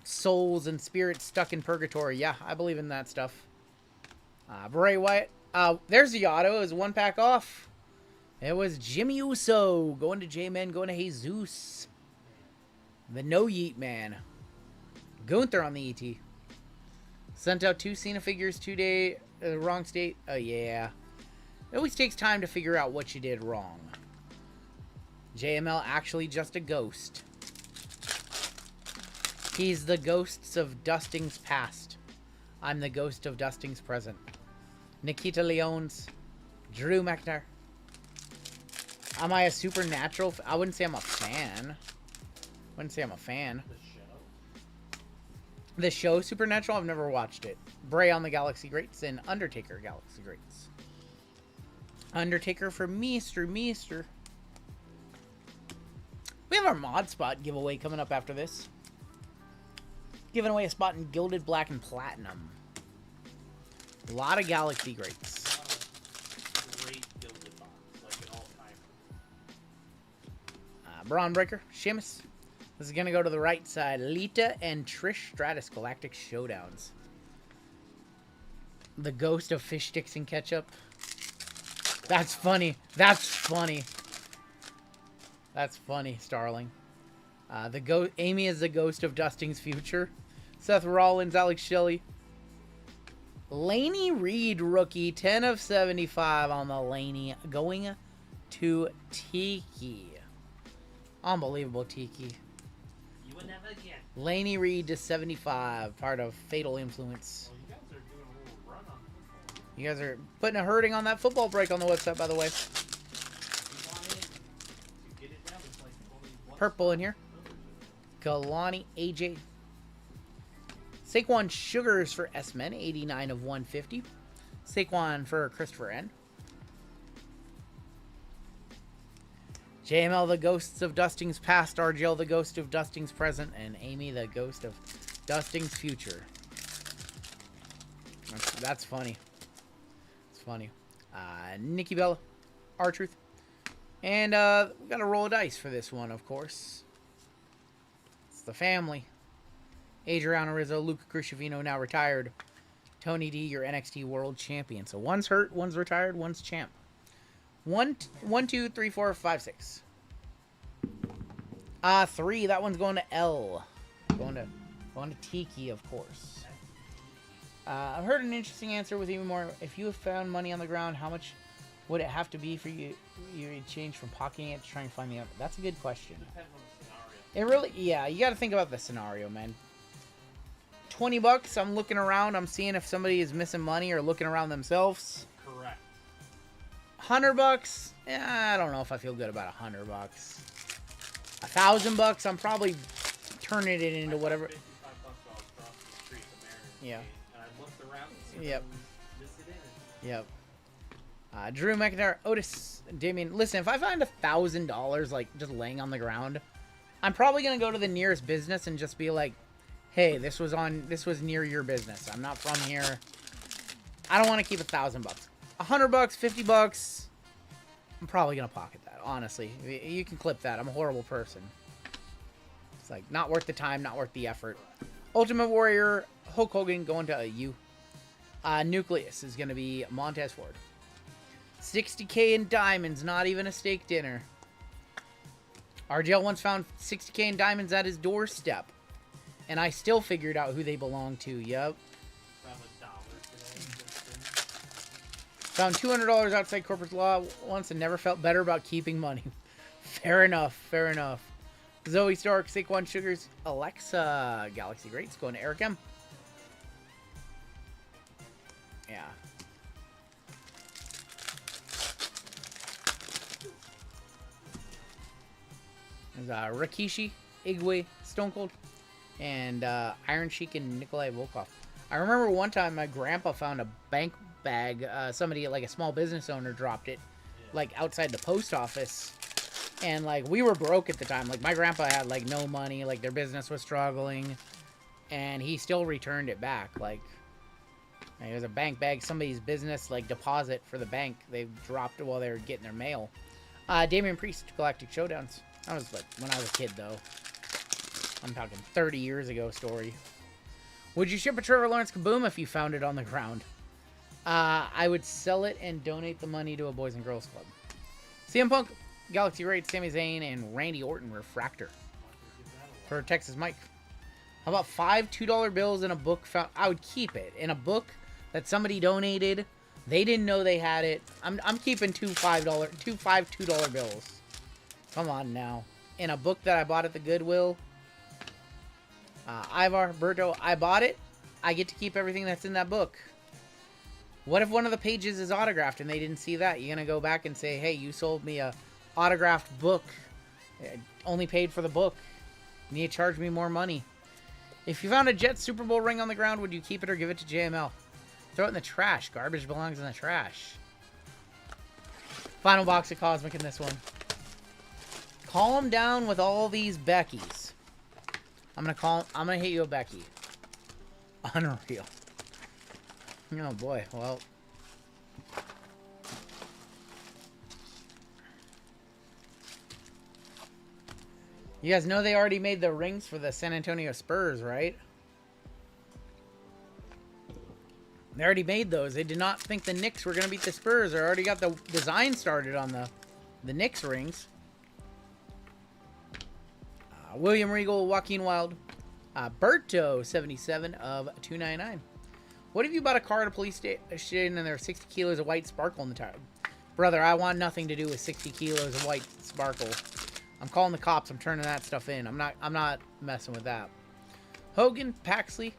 souls and spirits stuck in purgatory. Yeah, I believe in that stuff. Bray Wyatt. There's the auto. It was 1 pack off. It was Jimmy Uso going to J-Man, going to Jesus. The No Yeet Man. Gunther on the ET. Sent out 2 Cena figures today. Wrong state. Oh, yeah. It always takes time to figure out what you did wrong. JML actually just a ghost. He's the ghosts of Dusting's past. I'm the ghost of Dusting's present. Nikita Leones. Drew McIntyre. Am I a supernatural? I wouldn't say I'm a fan. The show Supernatural? I've never watched it. Bray on the Galaxy Greats and Undertaker Galaxy Greats. Undertaker for Mr. We have our mod spot giveaway coming up after this. Giving away a spot in Gilded, Black, and Platinum. A lot of Galaxy Greats. Great Gilded box, like an all-timer. Braun Breaker, Sheamus. This is going to go to the right side. Lita and Trish Stratus Galactic Showdowns. The ghost of fish sticks and ketchup. That's funny. That's funny. That's funny, Starling. Amy is the ghost of Dusting's future. Seth Rollins, Alex Shelley. Laney Reed rookie, 10 of 75 on the Laney. Going to Tiki. Unbelievable, Tiki. You would never get. Laney Reed to 75, part of Fatal Influence. Well, you guys are doing a little run on football. You guys are putting a hurting on that football break on the website, by the way. If you want in to get it down, it's like only one Purple in here. Kalani AJ. Saquon Sugars for S-Men, 89 of 150. Saquon for Christopher N. JML, the ghosts of Dusting's past. RGL, the ghost of Dusting's present. And Amy, the ghost of Dusting's future. That's funny. It's funny. Nikki Bella. R-Truth. And we got to roll a dice for this one, of course. It's the family. Adriano Rizzo, Luca Crucifino, now retired. Tony D, your NXT World Champion. So one's hurt, one's retired, one's champ. 1, 2, 3, 4, 5, 6. 3. That one's going to L. Going to Tiki, of course. I've heard an interesting answer with even more. If you have found money on the ground, how much would it have to be for you to change from pocketing it to trying to find the other? That's a good question. depends on the scenario. It really, yeah, you got to think about the scenario, man. $20, I'm looking around, I'm seeing if somebody is missing money or looking around themselves. Correct. $100, I don't know if I feel good about $100. $1,000, I'm probably turning it into whatever. $55 while I was crossing the street at the Mariners Yeah. game, and I looked around and see Yep. who was missing in. Yep. Drew McIntyre, Otis, Damien. Listen, if I find $1,000 like just laying on the ground, I'm probably gonna go to the nearest business and just be like, "Hey, this was near your business. I'm not from here. I don't want to keep $1,000. $100, $50. I'm probably gonna pocket that. Honestly, you can clip that. I'm a horrible person. It's like not worth the time, not worth the effort. Ultimate Warrior, Hulk Hogan going to a U. Nucleus is gonna be Montez Ford. 60K in diamonds, not even a steak dinner. RGL once found 60K in diamonds at his doorstep. And I still figured out who they belong to. Yep. Found $1 today. Found $200 outside corporate law once and never felt better about keeping money. Fair enough. Fair enough. Zoe Stark, Saquon Sugars, Alexa, Galaxy Greats, going to Eric M. Yeah. There's Rikishi, Igwe, Stone Cold, and Iron Sheik and Nikolai Volkov. I remember one time my grandpa found a bank bag. Somebody, like a small business owner, dropped it, like outside the post office. And like we were broke at the time. Like my grandpa had like no money. Like their business was struggling, and he still returned it back. Like it was a bank bag, somebody's business like deposit for the bank. They dropped it while they were getting their mail. Damian Priest, Galactic Showdowns. That was like when I was a kid, though. I'm talking 30 years ago story. Would you ship a Trevor Lawrence Kaboom if you found it on the ground? I would sell it and donate the money to a Boys and Girls Club. CM Punk, Galaxy Raid, Sami Zayn, and Randy Orton Refractor. For Texas Mike. How about 5 $2 bills in a book found? I would keep it. In a book that somebody donated. They didn't know they had it. I'm keeping two $2 bills. Come on now. In a book that I bought at the Goodwill. Ivar, Berto, I bought it. I get to keep everything that's in that book. What if one of the pages is autographed and they didn't see that? You're going to go back and say, hey, you sold me a autographed book. Only paid for the book. You need to charge me more money. If you found a Jets Super Bowl ring on the ground, would you keep it or give it to JML? Throw it in the trash. Garbage belongs in the trash. Final box of Cosmic in this one. Calm down with all these Beckys. I'm gonna hit you a Becky. Unreal. Oh boy, well. You guys know they already made the rings for the San Antonio Spurs, right? They already made those. They did not think the Knicks were going to beat the Spurs. They already got the design started on the Knicks rings. William Regal, Joaquin Wild. Berto, 77 of 299. What if you bought a car at a police station and there are 60 kilos of white sparkle in the tire? Brother, I want nothing to do with 60 kilos of white sparkle. I'm calling the cops. I'm turning that stuff in. I'm not messing with that. Hogan, Paxley,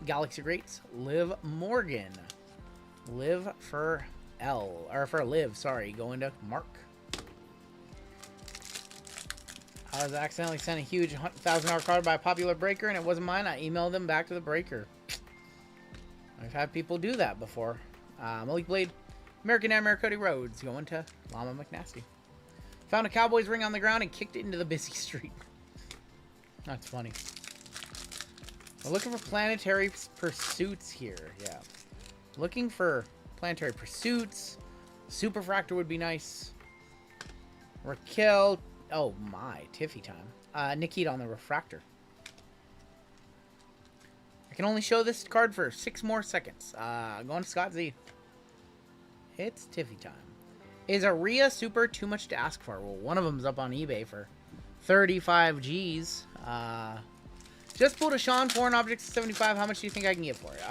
Galaxy Greats, Liv Morgan. Liv for Liv, sorry, going to Mark. I was accidentally sent a huge $1,000 card by a popular breaker and it wasn't mine. I emailed them back to the breaker. I've had people do that before. Malik Blade, American Nightmare, Cody Rhodes, going to Llama McNasty. Found a Cowboys ring on the ground and kicked it into the busy street. That's funny. We're looking for planetary pursuits here. Yeah. Looking for planetary pursuits. Superfractor would be nice. Raquel. Oh my. Tiffy time. Nikita on the refractor. I can only show this card for 6 more seconds. Going to Scott Z. It's Tiffy time. Is a Rhea Super too much to ask for? Well, one of them's up on eBay for 35 G's. Just pulled a Sean Foreign Objects 75. How much do you think I can get for it?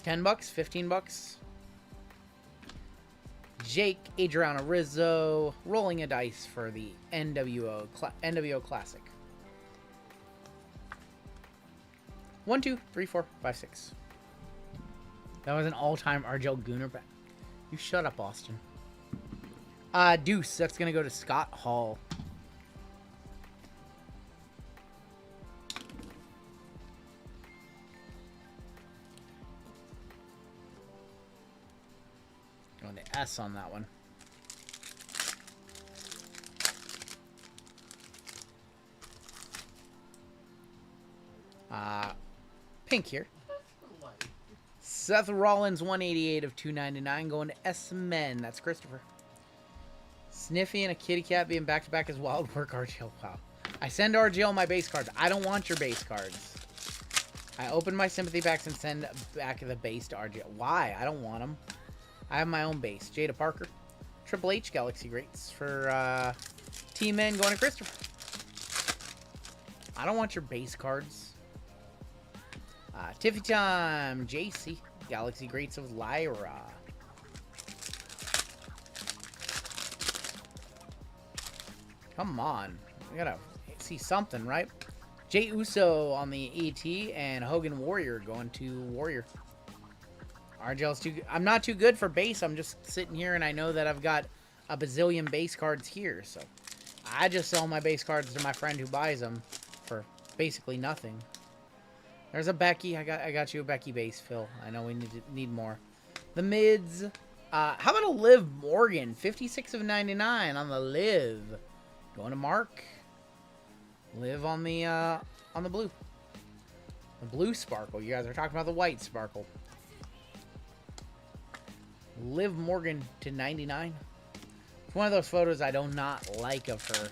10 bucks? 15 bucks? Jake, Adriana Rizzo, rolling a dice for the NWO Classic. 1, 2, 3, 4, 5, 6. That was an all-time RGL Gooner back. You shut up, Austin. Deuce. That's going to go to Scott Hall. Going to S on that one. Pink here. Seth Rollins, 188 of 299, going to S-Men. That's Christopher. Sniffy and a kitty cat being back-to-back as wild work, RGL. Wow. I send RGL my base cards. I don't want your base cards. I open my sympathy packs and send back the base to RGL. Why? I don't want them. I have my own base. Jada Parker. Triple H Galaxy Greats for T-Men going to Christopher. I don't want your base cards. Tiffy time. JC. Galaxy Greats of Lyra. Come on. We gotta see something, right? Jay Uso on the ET and Hogan Warrior going to Warrior. RGL's too good. I'm not too good for base. I'm just sitting here and I know that I've got a bazillion base cards here. So I just sell my base cards to my friend who buys them for basically nothing. There's a Becky. I got you a Becky base, Phil. I know we need more. The mids. How about a Liv Morgan? 56 of 99 on the Liv. Going to Mark. Liv on the blue. The blue sparkle. You guys are talking about the white sparkle. Liv Morgan to 99. It's one of those photos I do not like of her.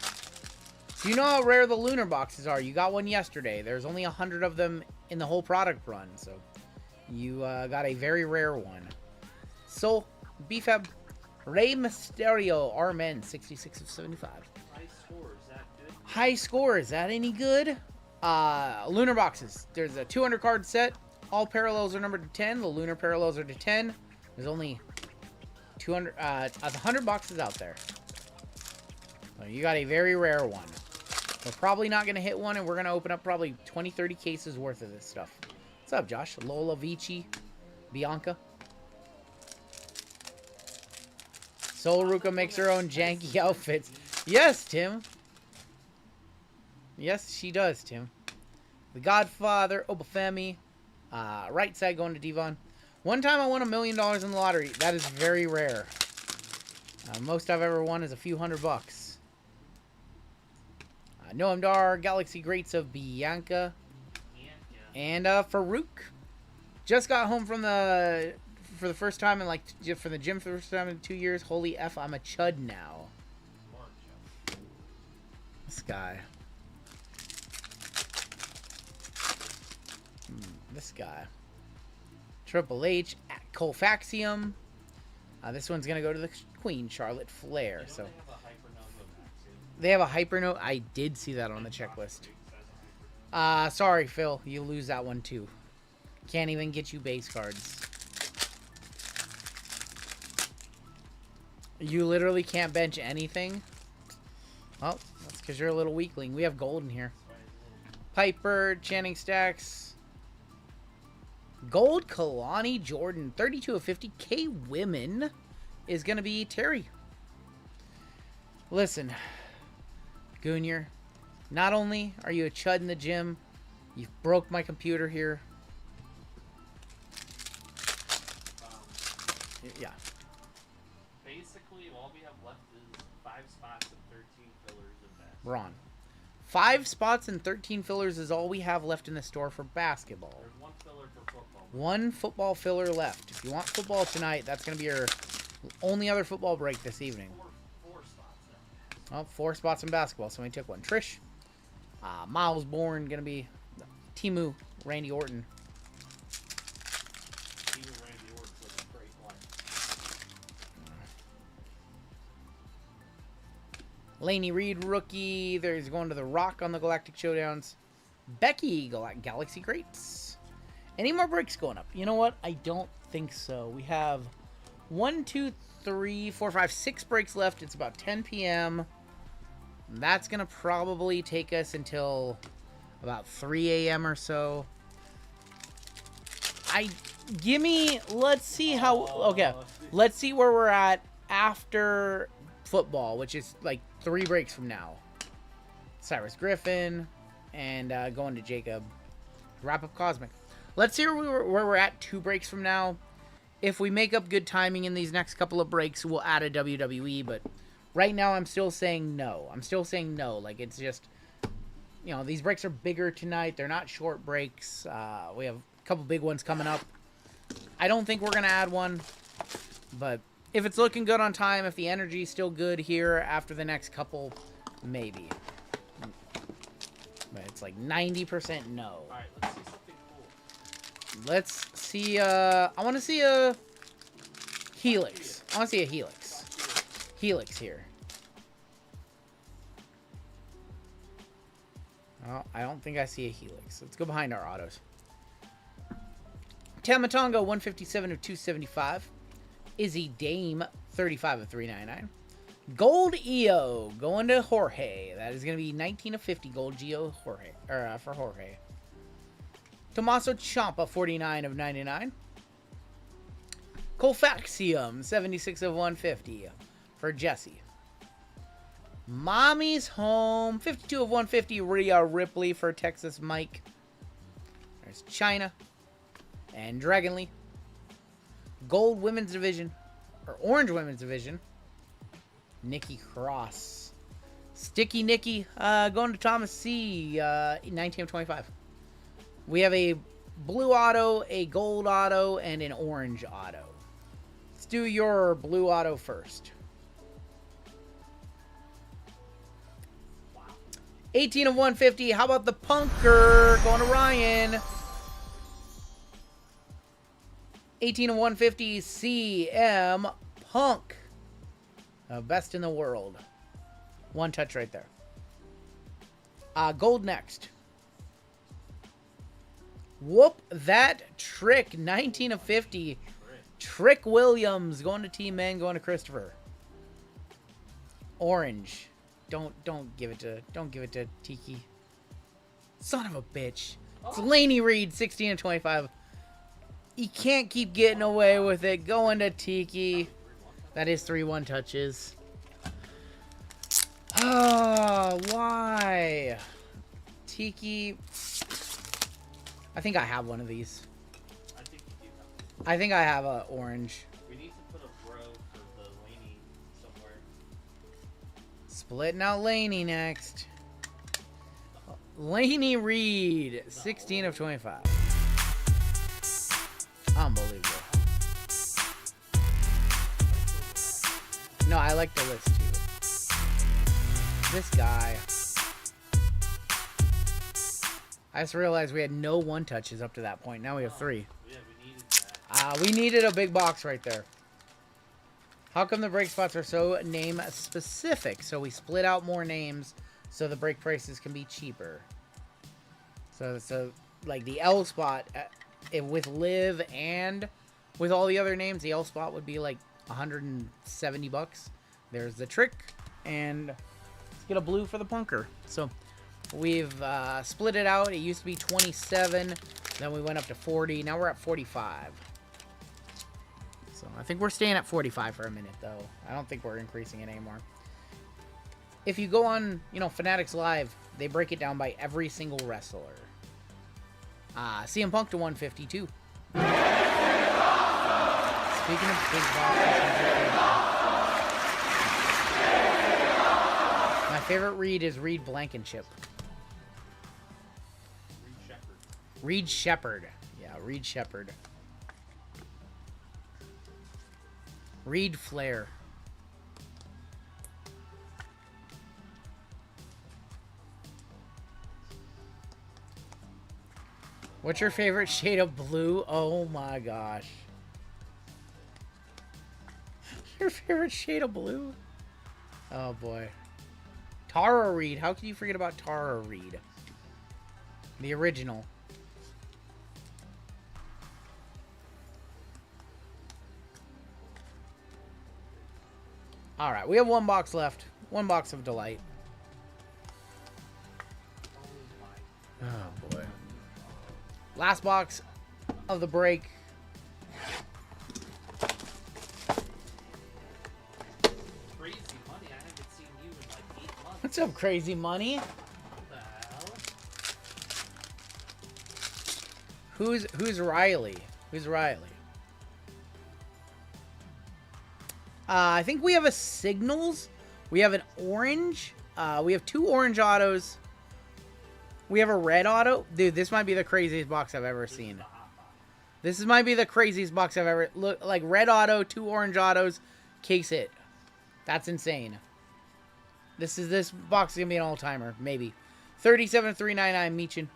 So you know how rare the lunar boxes are. You got one yesterday. There's only 100 of them in the whole product run. So you got a very rare one. Soul, BFAB, Rey Mysterio, R-Men, 66 of 75. High score, is that good? High score, is that any good? Lunar boxes. There's a 200 card set. All parallels are numbered to 10. The lunar parallels are to 10. There's only 100 boxes out there. So you got a very rare one. We're probably not going to hit one, and we're going to open up probably 20, 30 cases worth of this stuff. What's up, Josh? Lola, Vici, Bianca. Soul Ruka makes her own janky outfits. Yes, Tim. Yes, she does, Tim. The Godfather, Obafemi. Right side going to Devon. One time I won $1 million in the lottery. That is very rare. Most I've ever won is a few $100. Noam Dar, Galaxy Greats of Bianca. And Farouk. Just got home from for the first time in for the gym for the first time in 2 years. Holy F, I'm a chud now. This guy. This guy. Triple H, Colfaxium. This one's going to go to the Queen, Charlotte Flair. So they have a hyper note. I did see that on the checklist. Sorry, Phil. You lose that one, too. Can't even get you base cards. You literally can't bench anything? Well, that's because you're a little weakling. We have gold in here. Piper, Channing Stacks. Gold, Kalani Jordan. 32 of 50. K Women is going to be Terry. Listen, Goonier, not only are you a chud in the gym, you've broke my computer here. Yeah. Basically, all we have left is 5 spots and 13 fillers and basketball. Ron. 5 spots and 13 fillers is all we have left in the store for basketball. There's 1 filler for football. 1 football filler left. If you want football tonight, that's going to be your only other football break this evening. 4 spots then. Well, 4 spots in basketball. Somebody took one. Trish. Miles Bourne going to be Timu, Randy Orton. Even Randy Orton's looking great life. Laney Reed, rookie. There's going to The Rock on the Galactic Showdowns. Becky, Galaxy Greats. Any more breaks going up? You know what? I don't think so. We have 1, 2, 3, 4, 5, 6 breaks left. It's about 10 p.m. That's going to probably take us until about 3 a.m. or so. Let's see how, okay. Let's see where we're at after football, which is like 3 breaks from now. Cyrus Griffin and going to Jacob. Wrap up Cosmic. Let's see where we're at 2 breaks from now. If we make up good timing in these next couple of breaks, we'll add a WWE, but right now I'm still saying no. Like, it's just, you know, these breaks are bigger tonight. They're not short breaks. We have a couple big ones coming up. I don't think we're going to add one, but if it's looking good on time, if the energy's still good here after the next couple, maybe. But it's like 90% no. Alright, let's see something cool. Let's see, I want to see a Helix. I want to see a Helix. Helix here. Oh, I don't think I see a Helix. Let's go behind our autos. Tamatonga, 157 of 275. Izzy Dame, 35 of 399. Gold EO going to Jorge. That is going to be 19 of 50 gold Geo Jorge, for Jorge. Tommaso Ciampa, 49 of 99. Colfaxium, 76 of 150 for Jesse. Mommy's Home, 52 of 150 Rhea Ripley for Texas Mike. There's China and Dragonly. Gold Women's Division, or Orange Women's Division. Nikki Cross. Sticky Nikki, going to Thomas C, 19 of 25. We have a blue auto, a gold auto, and an orange auto. Let's do your blue auto first. 18 of 150. How about the punker? Going to Ryan. 18 of 150. CM Punk. Best in the world. One touch right there. Gold next. Whoop that trick. 19 of 50. Trick Williams going to Team Men, going to Christopher. Orange. Don't give it to Tiki. Son of a bitch. It's Laney Reed, 16 of 25. You can't keep getting away with it. Going to Tiki. That is 3 one touches. Oh, why? Tiki. I think I have one of these. I think you do have. I think I have a orange. We need to put a bro for the Laney somewhere. Splitting out Laney next. Laney Reed, 16 of 25. Unbelievable. No, I like the list too. This guy. I just realized we had no one touches up to that point. Now we have 3. Yeah, we needed that. We needed a big box right there. How come the break spots are so name specific? So we split out more names so the break prices can be cheaper. So like the L spot, with Liv and with all the other names, the L spot would be like 170 bucks. There's the trick, and let's get a blue for the punker. So we've split it out. It used to be 27, then we went up to 40. Now we're at 45. So I think we're staying at 45 for a minute, though. I don't think we're increasing it anymore. If you go on, Fanatics Live, they break it down by every single wrestler. CM Punk to 152. Speaking of big boxes, my favorite Reed is Reed Blankenship. Reed Shepherd. Yeah, Reed Shepherd. Reed Flair. What's your favorite shade of blue? Oh my gosh. Your favorite shade of blue? Oh boy. Tara Reid. How can you forget about Tara Reid? The original. Alright, we have one box left. One box of Delight. Oh boy. Last box of the break. Crazy money. I haven't seen you in like 8 months. What's up, Crazy Money? What the hell? Who's Riley? Who's Riley? I think we have a Signals. We have an orange. We have 2 orange autos. We have a red auto. Dude, this might be the craziest box I've ever seen. This might be the craziest box I've ever... Look, like red auto, 2 orange autos. Case hit. That's insane. This box is going to be an all-timer. Maybe. 37,399 Meechin.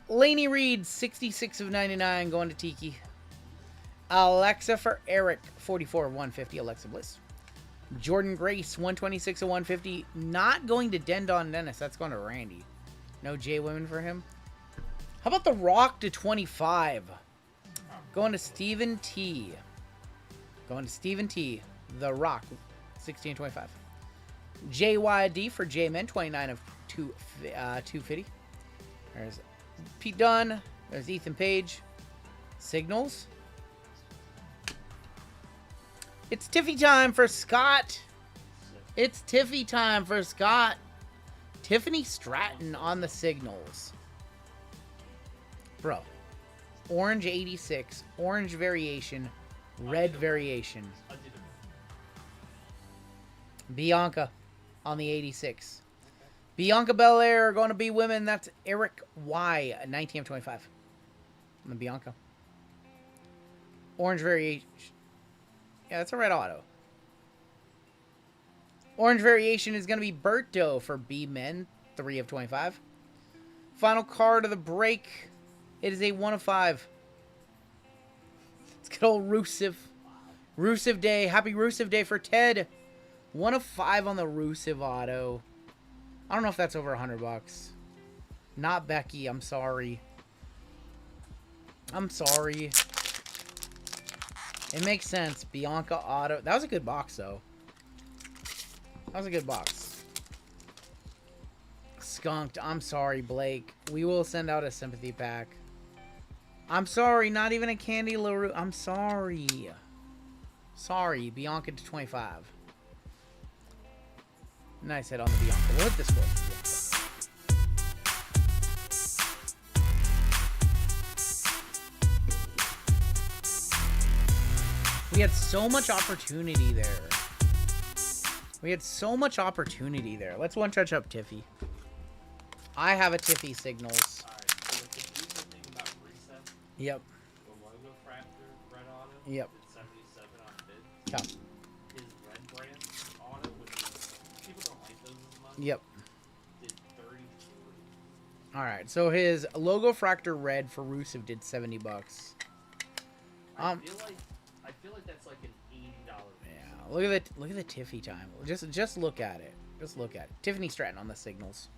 Laney Reed, 66 of 99 going to Tiki. Alexa for Eric, 44 of 150. Alexa Bliss. Jordan Grace, 126 of 150. Not going to Dendon Dennis. That's going to Randy. No J Women for him. How about The Rock to 25? Going to Stephen T. Going to Stephen T. The Rock, 1625. JYD for J-Men, 29 of 250. There's Pete Dunne. There's Ethan Page. Signals. It's Tiffy time for Scott. It's Tiffy time for Scott. Tiffany Stratton on the Signals. Bro. Orange 86. Orange variation. Red variation. Bianca on the 86. Bianca Belair going to be women. That's Eric Y. 19 of 25. On the Bianca. Orange variation. Yeah, that's a red auto. Orange variation is going to be Berto for B-Men, 3 of 25. Final card of the break. It is a 1 of 5. It's good old Rusev. Rusev Day. Happy Rusev Day for Ted. 1 of 5 on the Rusev auto. I don't know if that's over $100. Not Becky. I'm sorry. I'm sorry. It makes sense. Bianca auto. That was a good box, though. That was a good box. Skunked. I'm sorry, Blake. We will send out a sympathy pack. I'm sorry. Not even a Candy LaRue. I'm sorry. Sorry. Bianca to 25. Nice hit on the Bianca. We'll hit this one. We had so much opportunity there. We had so much opportunity there. Let's one touch up Tiffy. I have a Tiffy signals. Alright, so the confusing thing about reset, Yep. the logo fractor red auto Yep. did 77 on bid. Yeah. His red brand auto, which is, people don't like those as much, Yep. did 33. Alright, so his logo fractor red for Rusev did $70. I feel like that's like an $80. Yeah, look at the Tiffy time. Just look at it. Just look at it. Tiffany Stratton on the signals.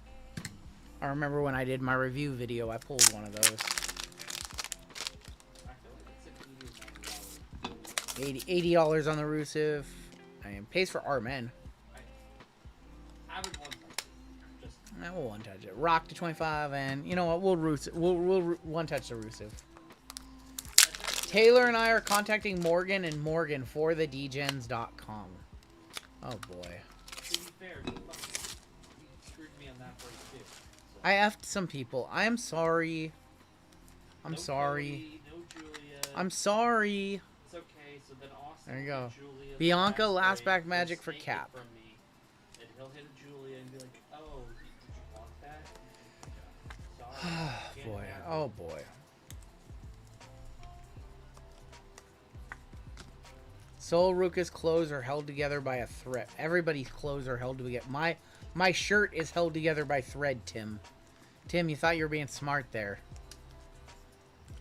I remember when I did my review video, I pulled one of those. I feel like it's like $80 or $90. $80 on the Rusev. I mean, pays for our men. I would want to just We'll one touch it. Rock to 25, and you know what? We'll one touch the Rusev. Taylor and I are contacting Morgan and Morgan for the dgens.com. Oh boy. to be fair, he screwed me on that break too. So. I effed some people. I am sorry. I'm No sorry. Cody, no Julia. I'm sorry. It's okay. So then Austin There you will go. hit Julia the Bianca, last break, back he'll magic for snake it Cap. From me, and he'll hit a Julia and be like, "Oh, did you want that?" Sorry. Can't Boy. have it. Oh boy. Sol Ruka's clothes are held together by a thread. Everybody's clothes are held together. My shirt is held together by thread, Tim. Tim, you thought you were being smart there.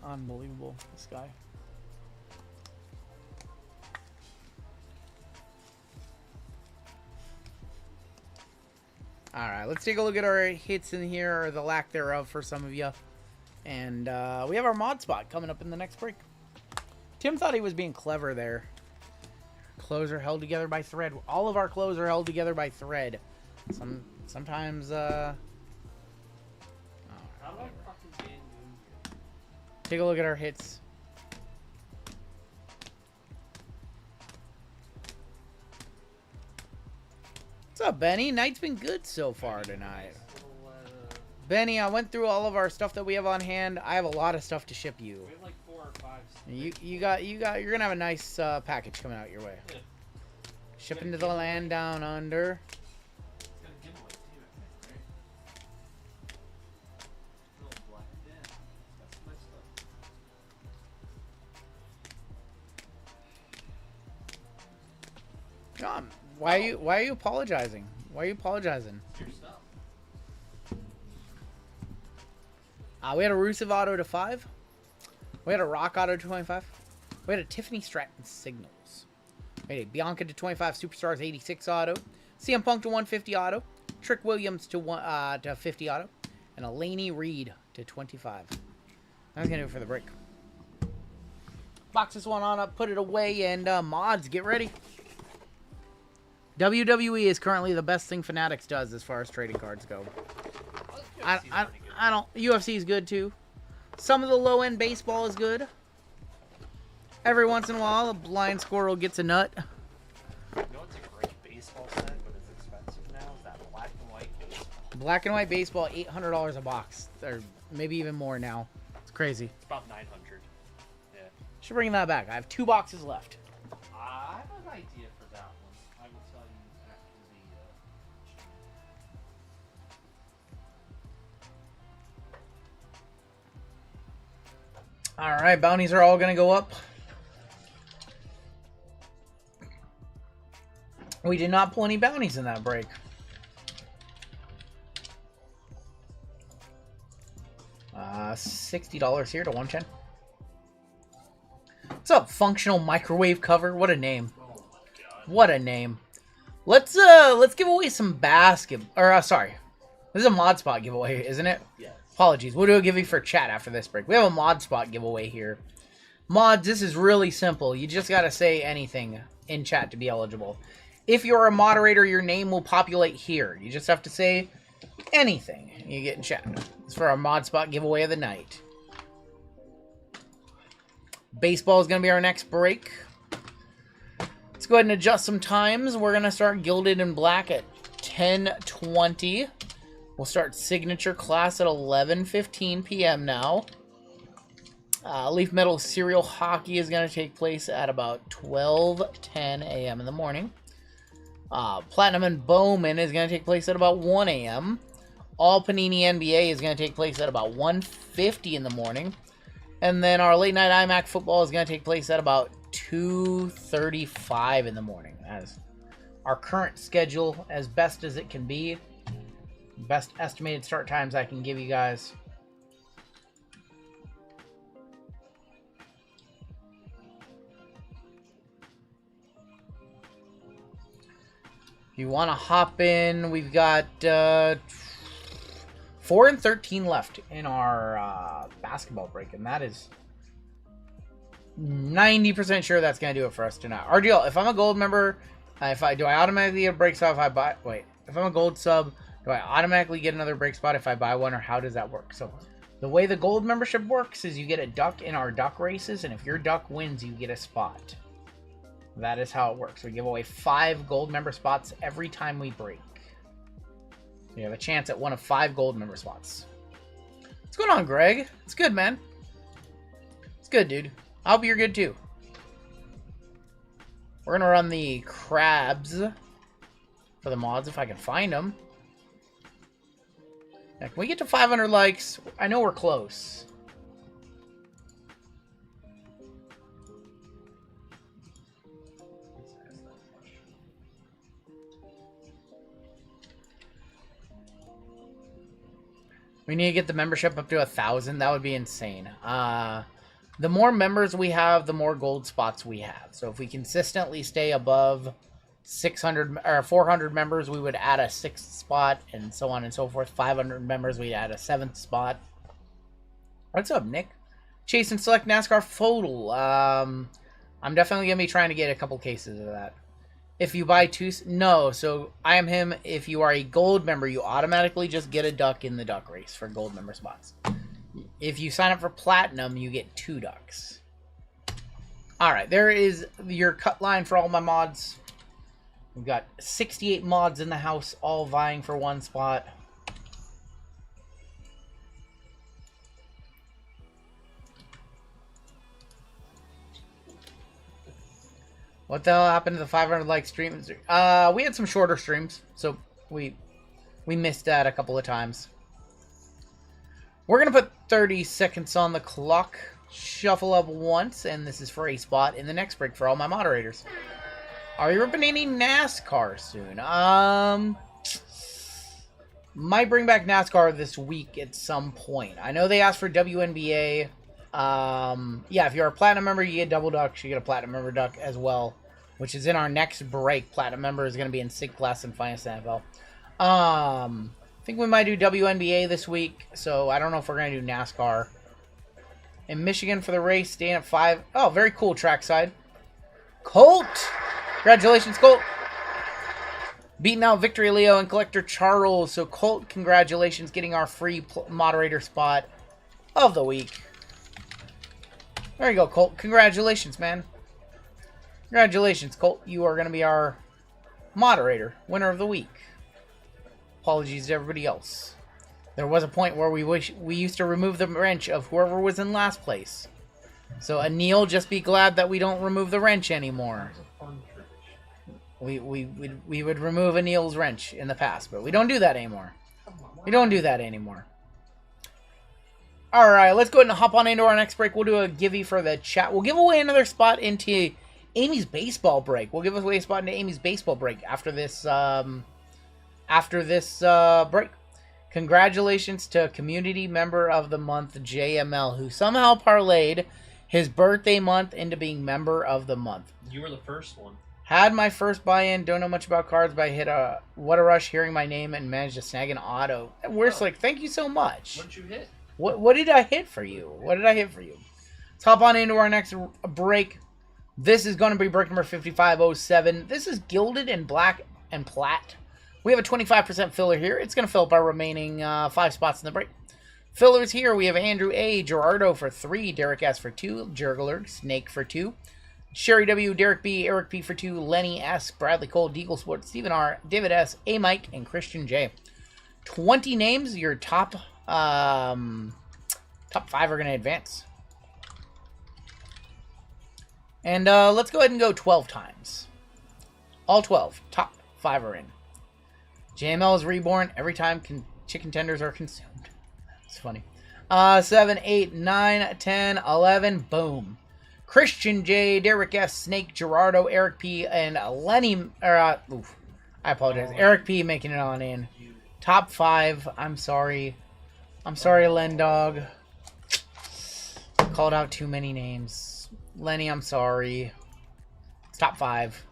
Unbelievable, this guy. Alright, let's take a look at our hits in here, or the lack thereof for some of you. And we have our mod spot coming up in the next break. Tim thought he was being clever there. Clothes are held together by thread. All of our clothes are held together by thread. Sometimes, How do I fucking ban Moon here? take a look at our hits. What's up, Benny? Night's been good so far tonight. Little, Benny, I went through all of our stuff that we have on hand. I have a lot of stuff to ship you. we have like 4 or 5. You're gonna have a nice package coming out your way. Yeah. Shipping to the land down under. It's got a giveaway too, I think, right? Little black den. Got some nice stuff. Why are you apologizing? Why are you apologizing? It's your stuff. We had a Rusev auto to 5. We had a Rock auto to 25. We had a Tiffany Stratton signals. We had a Bianca to 25 Superstars 86 auto. CM Punk to 150 auto. Trick Williams to 50 auto. And a Laney Reed to 25. That's gonna do it for the break. Box this one on up, put it away, and mods, get ready. WWE is currently the best thing Fanatics does as far as trading cards go. I don't. UFC is good too. Some of the low end baseball is good. Every once in a while, a blind squirrel gets a nut. You know what's a great baseball set, but it's expensive now? Is that black and white baseball. Black and white baseball, $800 a box, or maybe even more now. It's crazy. It's about 900. Yeah. Should bring that back. I have 2 boxes left. I have an idea for that one. I will tell you after the. All right, bounties are all gonna go up. We did not pull any bounties in that break. $60 here to 110. What's up, functional microwave cover? What a name! What a name! Let's give away some basket. Or sorry, this is a mod spot giveaway, isn't it? Yes. Apologies. We'll do a giveaway for chat after this break. We have a mod spot giveaway here. Mods, this is really simple. You just gotta say anything in chat to be eligible. If you're a moderator, your name will populate here. You just have to say anything you get in chat. It's for our mod spot giveaway of the night. Baseball is going to be our next break. Let's go ahead and adjust some times. We're going to start Gilded and Black at 10:20. We'll start Signature Class at 11:15 p.m. now. Leaf Metal Serial Hockey is going to take place at about 12:10 a.m. in the morning. Platinum and Bowman is going to take place at about 1 a.m. All Panini NBA is going to take place at about 1:50 in the morning. And then our late night Immac football is going to take place at about 2:35 in the morning. That is our current schedule as best as it can be. Best estimated start times I can give you guys. If you want to hop in, we've got 4 and 13 left in our basketball break, and that is 90% sure that's going to do it for us tonight. RGL, if I'm a gold member, do I automatically get a break spot if I buy... Wait, if I'm a gold sub, do I automatically get another break spot if I buy one, or how does that work? So the way the gold membership works is you get a duck in our duck races, and if your duck wins, you get a spot. That is how it works. We give away 5 gold member spots every time we break. You have a chance at one of 5 gold member spots. What's going on, Greg? It's good, man. It's good, dude. I hope you're good, too. We're going to run the crabs for the mods, if I can find them. Now, can we get to 500 likes? I know we're close. We need to get the membership up to 1,000. That would be insane. The more members we have, the more gold spots we have. So if we consistently stay above 600 or 400 members, we would add a 6th spot, and so on and so forth. 500 members, we'd add a 7th spot. What's up, Nick? Chase and select NASCAR photo. I'm definitely gonna be trying to get a couple cases of that. If you buy 2... No, so I am him. If you are a gold member, you automatically just get a duck in the duck race for gold member spots. If you sign up for platinum, you get 2 ducks. Alright, there is your cut line for all my mods. We've got 68 mods in the house, all vying for 1 spot. What the hell happened to the 500 like streams? We had some shorter streams, so we missed that a couple of times. We're gonna put 30 seconds on the clock, shuffle up once, and this is for a spot in the next break for all my moderators. Are you ripping any NASCAR soon? Might bring back NASCAR this week at some point. I know they asked for WNBA. Yeah, if you're a platinum member, you get double ducks. You get a platinum member duck as well, which is in our next break. Platinum member is going to be in Sig Class and Finest NFL. I think we might do WNBA this week, so I don't know if we're going to do NASCAR. In Michigan for the race, staying at 5. Oh, very cool trackside. Colt! Congratulations, Colt! Beating out Victory Leo and Collector Charles. So, Colt, congratulations, getting our free moderator spot of the week. There you go, Colt. Congratulations, man. Congratulations, Colt. You are going to be our moderator, winner of the week. Apologies to everybody else. There was a point where we used to remove the wrench of whoever was in last place. So, Anil, just be glad that we don't remove the wrench anymore. We would remove Anil's wrench in the past, but we don't do that anymore. We don't do that anymore. Alright, let's go ahead and hop on into our next break. We'll do a givey for the chat. We'll give away another spot into Amy's baseball break. We'll give away a spot into Amy's baseball break after this break. Congratulations to Community Member of the Month, JML, who somehow parlayed his birthday month into being Member of the Month. You were the first one. Had my first buy-in, don't know much about cards, but I hit a what a rush hearing my name and managed to snag an auto. And we're just like, thank you so much. What did you hit? What did I hit for you? What did I hit for you? Let's hop on into our next break. This is going to be break number 5507. This is Gilded and Black and Plat. We have a 25% filler here. It's going to fill up our remaining 5 spots in the break. Fillers here, we have Andrew A., Gerardo for 3, Derek S. for 2, Jurgler, Snake for 2, Sherry W., Derek B., Eric P. for 2, Lenny S., Bradley Cole, Deagle Sport, Stephen R., David S., A. Mike, and Christian J. 20 names, your top 5 are going to advance. And let's go ahead and go 12 times. All 12. Top 5 are in. JML is reborn every time chicken tenders are consumed. That's funny. 7, 8, 9, 10, 11. Boom. Christian J, Derek S, Snake, Gerardo, Eric P, and Lenny. I apologize. Eric P making it on in. Top 5. I'm sorry. I'm sorry, Len Dog. Called out too many names. Lenny, I'm sorry. It's top 5.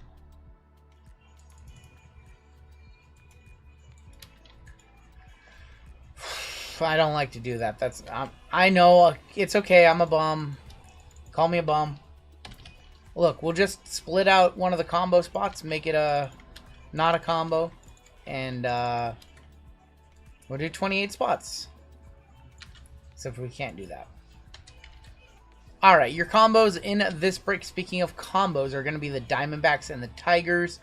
I don't like to do that. That's I know it's okay. I'm a bum. Call me a bum. Look, we'll just split out one of the combo spots, make it not a combo, and we'll do 28 spots. Except we can't do that. All right, your combos in this break, speaking of combos, are going to be the Diamondbacks and the Tigers.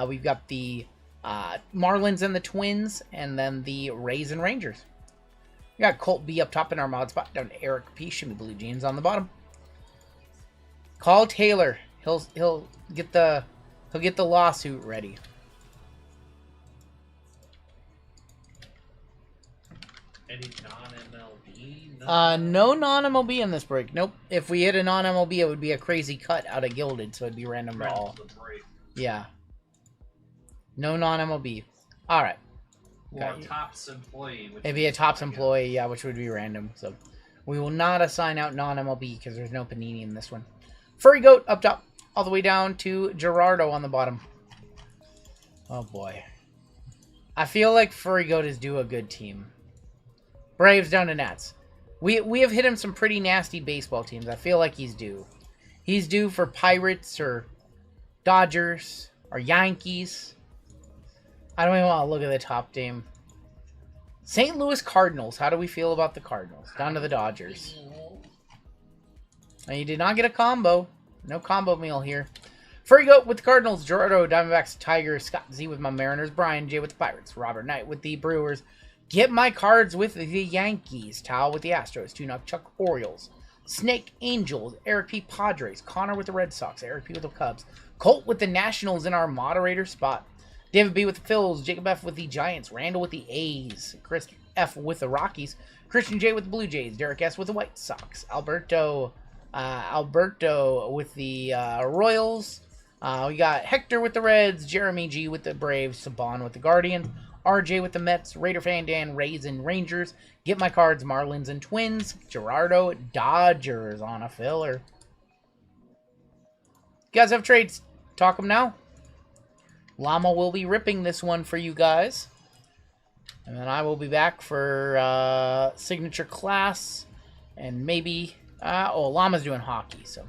We've got the Marlins and the Twins, and then the Rays and Rangers. We got Colt B up top in our mod spot, down to Eric P, Shimmy Blue Jeans on the bottom. Call Taylor. He'll get the lawsuit ready. Any non-MLB? No non-MLB in this break. Nope. If we hit a non-MLB, it would be a crazy cut out of Gilded, so it'd be random to all. Yeah. No non-MLB. All right. Or a Tops employee. It'd be a Tops employee, yeah, which would be random. So we will not assign out non-MLB because there's no Panini in this one. Furry Goat up top, all the way down to Gerardo on the bottom. Oh boy. I feel like Furry Goat is due a good team. Braves down to Nats. We have hit him some pretty nasty baseball teams. I feel like he's due. He's due for Pirates or Dodgers or Yankees. I don't even want to look at the top team. St. Louis Cardinals. How do we feel about the Cardinals? Down to the Dodgers. Now, you did not get a combo. No combo meal here. Furry Goat with the Cardinals. Gerardo, Diamondbacks, Tigers. Scott Z with my Mariners. Brian J with the Pirates. Robert Knight with the Brewers. Get my cards with the Yankees. Tao with the Astros. Tunuk Chuck Orioles. Snake Angels. Eric P Padres. Connor with the Red Sox. Eric P with the Cubs. Colt with the Nationals in our moderator spot. David B with the Phils. Jacob F with the Giants. Randall with the A's. Chris F with the Rockies. Christian J with the Blue Jays. Derek S with the White Sox. Alberto with the Royals. We got Hector with the Reds. Jeremy G with the Braves. Saban with the Guardians. RJ with the Mets. Raider Fan Dan, Rays and Rangers. Get my cards, Marlins and Twins. Gerardo, Dodgers on a filler. You guys have trades. Talk them now. Llama will be ripping this one for you guys. And then I will be back for Signature Class. And maybe... Llama's doing hockey, so...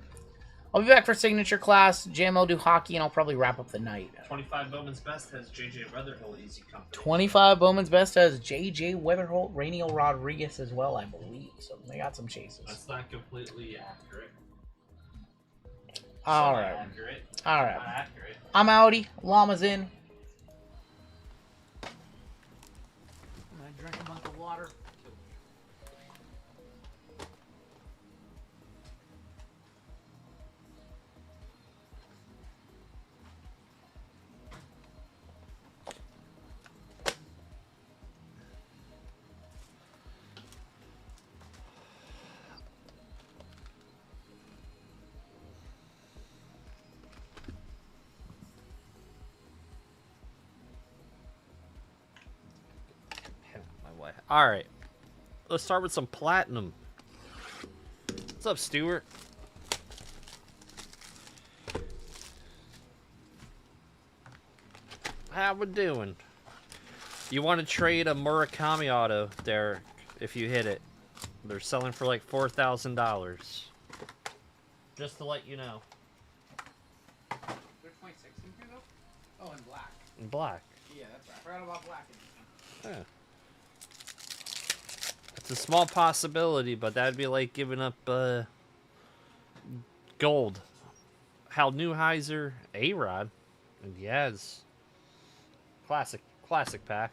I'll be back for Signature Class. JML will do hockey, and I'll probably wrap up the night. 25 Bowman's Best has JJ Weatherhill, Easy Company. 25 Bowman's Best has JJ Weatherholt, Rainiel Rodriguez as well, I believe. So they got some chases. That's not completely accurate. All right. Accurate. All right. Not accurate. I'm outie. Llama's in. I'm going to drink a bunch of water. All right. Let's start with some platinum. What's up, Stuart? How we doing? You want to trade a Murakami auto, Derek, if you hit it. They're selling for like $4,000. Just to let you know. They're 2016 too, though? Oh, in black. In black. Yeah, that's right. I forgot about black. Yeah. It's a small possibility, but that'd be like giving up gold. Hal Neuheiser, A-Rod, and Yaz. Classic pack.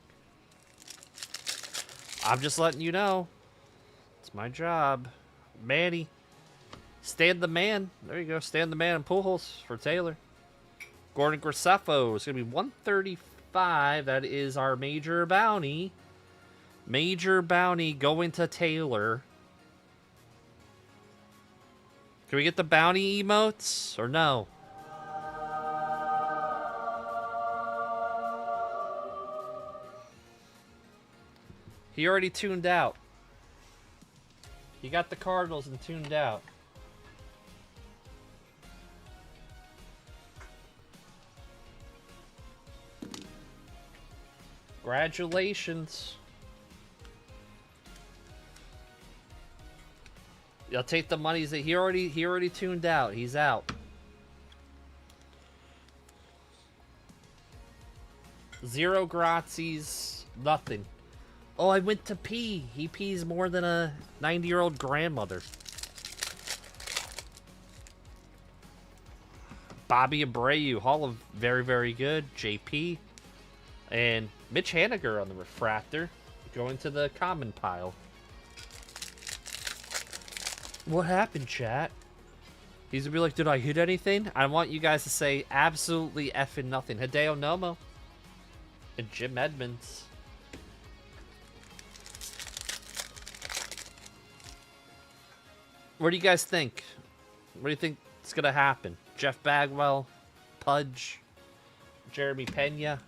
I'm just letting you know. It's my job. Manny. Stand the man. There you go. Stand the man in Pujols for Taylor. Gordon Graceffo is going to be 135. That is our major bounty. Major bounty going to Taylor. Can we get the bounty emotes or no? He already tuned out. He got the Cardinals and tuned out. Congratulations. I'll take the monies that he already tuned out. He's out. Zero grazies, nothing. Oh, I went to pee. He pees more than a 90-year-old grandmother. Bobby Abreu, Hall of very, very good. JP. And Mitch Haniger on the refractor. Going to the common pile. What happened, chat? He's gonna be like, did I hit anything? I want you guys to say absolutely effing nothing. Hideo Nomo. And Jim Edmonds. What do you guys think? What do you think is gonna happen? Jeff Bagwell, Pudge, Jeremy Pena.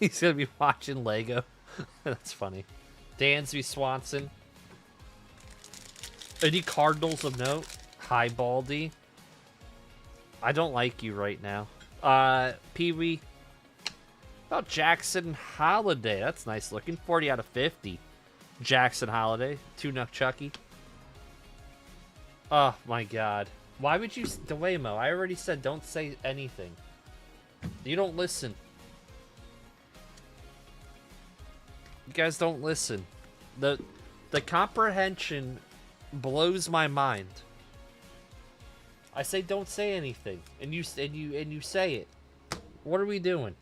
He's gonna be watching Lego. That's funny. Dansby Swanson. Any Cardinals of note? Hi, Baldy. I don't like you right now. Pee Wee. About Jackson Holiday. That's nice looking. 40 out of 50. Jackson Holiday. 2-Nuck Chucky. Oh my god. Why would you... Dewaymo, I already said don't say anything. You don't listen. You guys don't listen. The comprehension blows my mind. I say don't say anything, and you say it. What are we doing?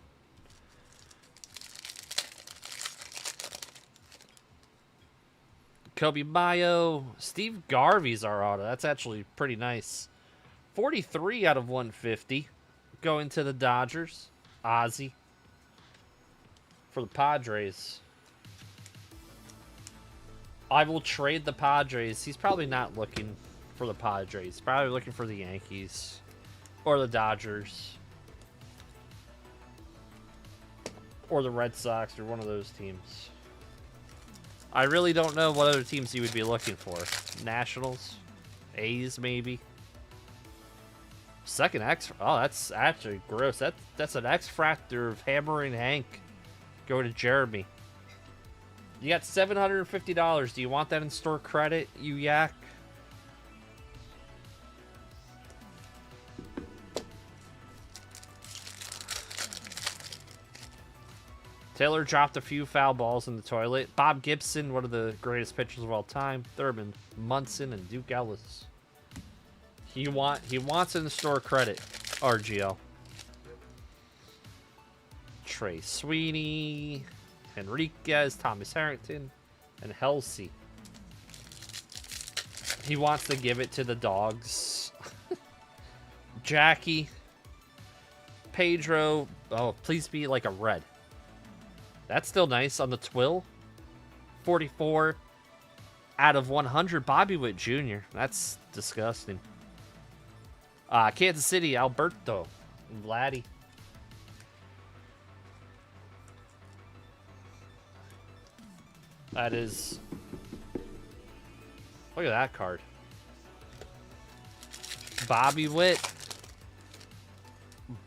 Kobe Mayo, Steve Garvey's our auto. That's actually pretty nice. 43 out of 150. Going to the Dodgers. Ozzy. For the Padres. I will trade the Padres. He's probably not looking for the Padres. Probably looking for the Yankees. Or the Dodgers. Or the Red Sox, or one of those teams. I really don't know what other teams he would be looking for. Nationals? A's, maybe? Second X... Oh, that's actually gross. That's an X-Fractor of Hammering Hank. Go to Jeremy. You got $750. Do you want that in store credit, you yak? Taylor dropped a few foul balls in the toilet. Bob Gibson, one of the greatest pitchers of all time. Thurman Munson and Duke Ellis. He wants in the store credit, RGL. Trey Sweeney, Enriquez, Thomas Harrington, and Helsey. He wants to give it to the dogs. Jackie, Pedro. Oh, please be like a red. That's still nice on the twill. 44 out of 100. Bobby Witt Jr. That's disgusting. Kansas City, Alberto. Vladdy. That is... Look at that card. Bobby Witt.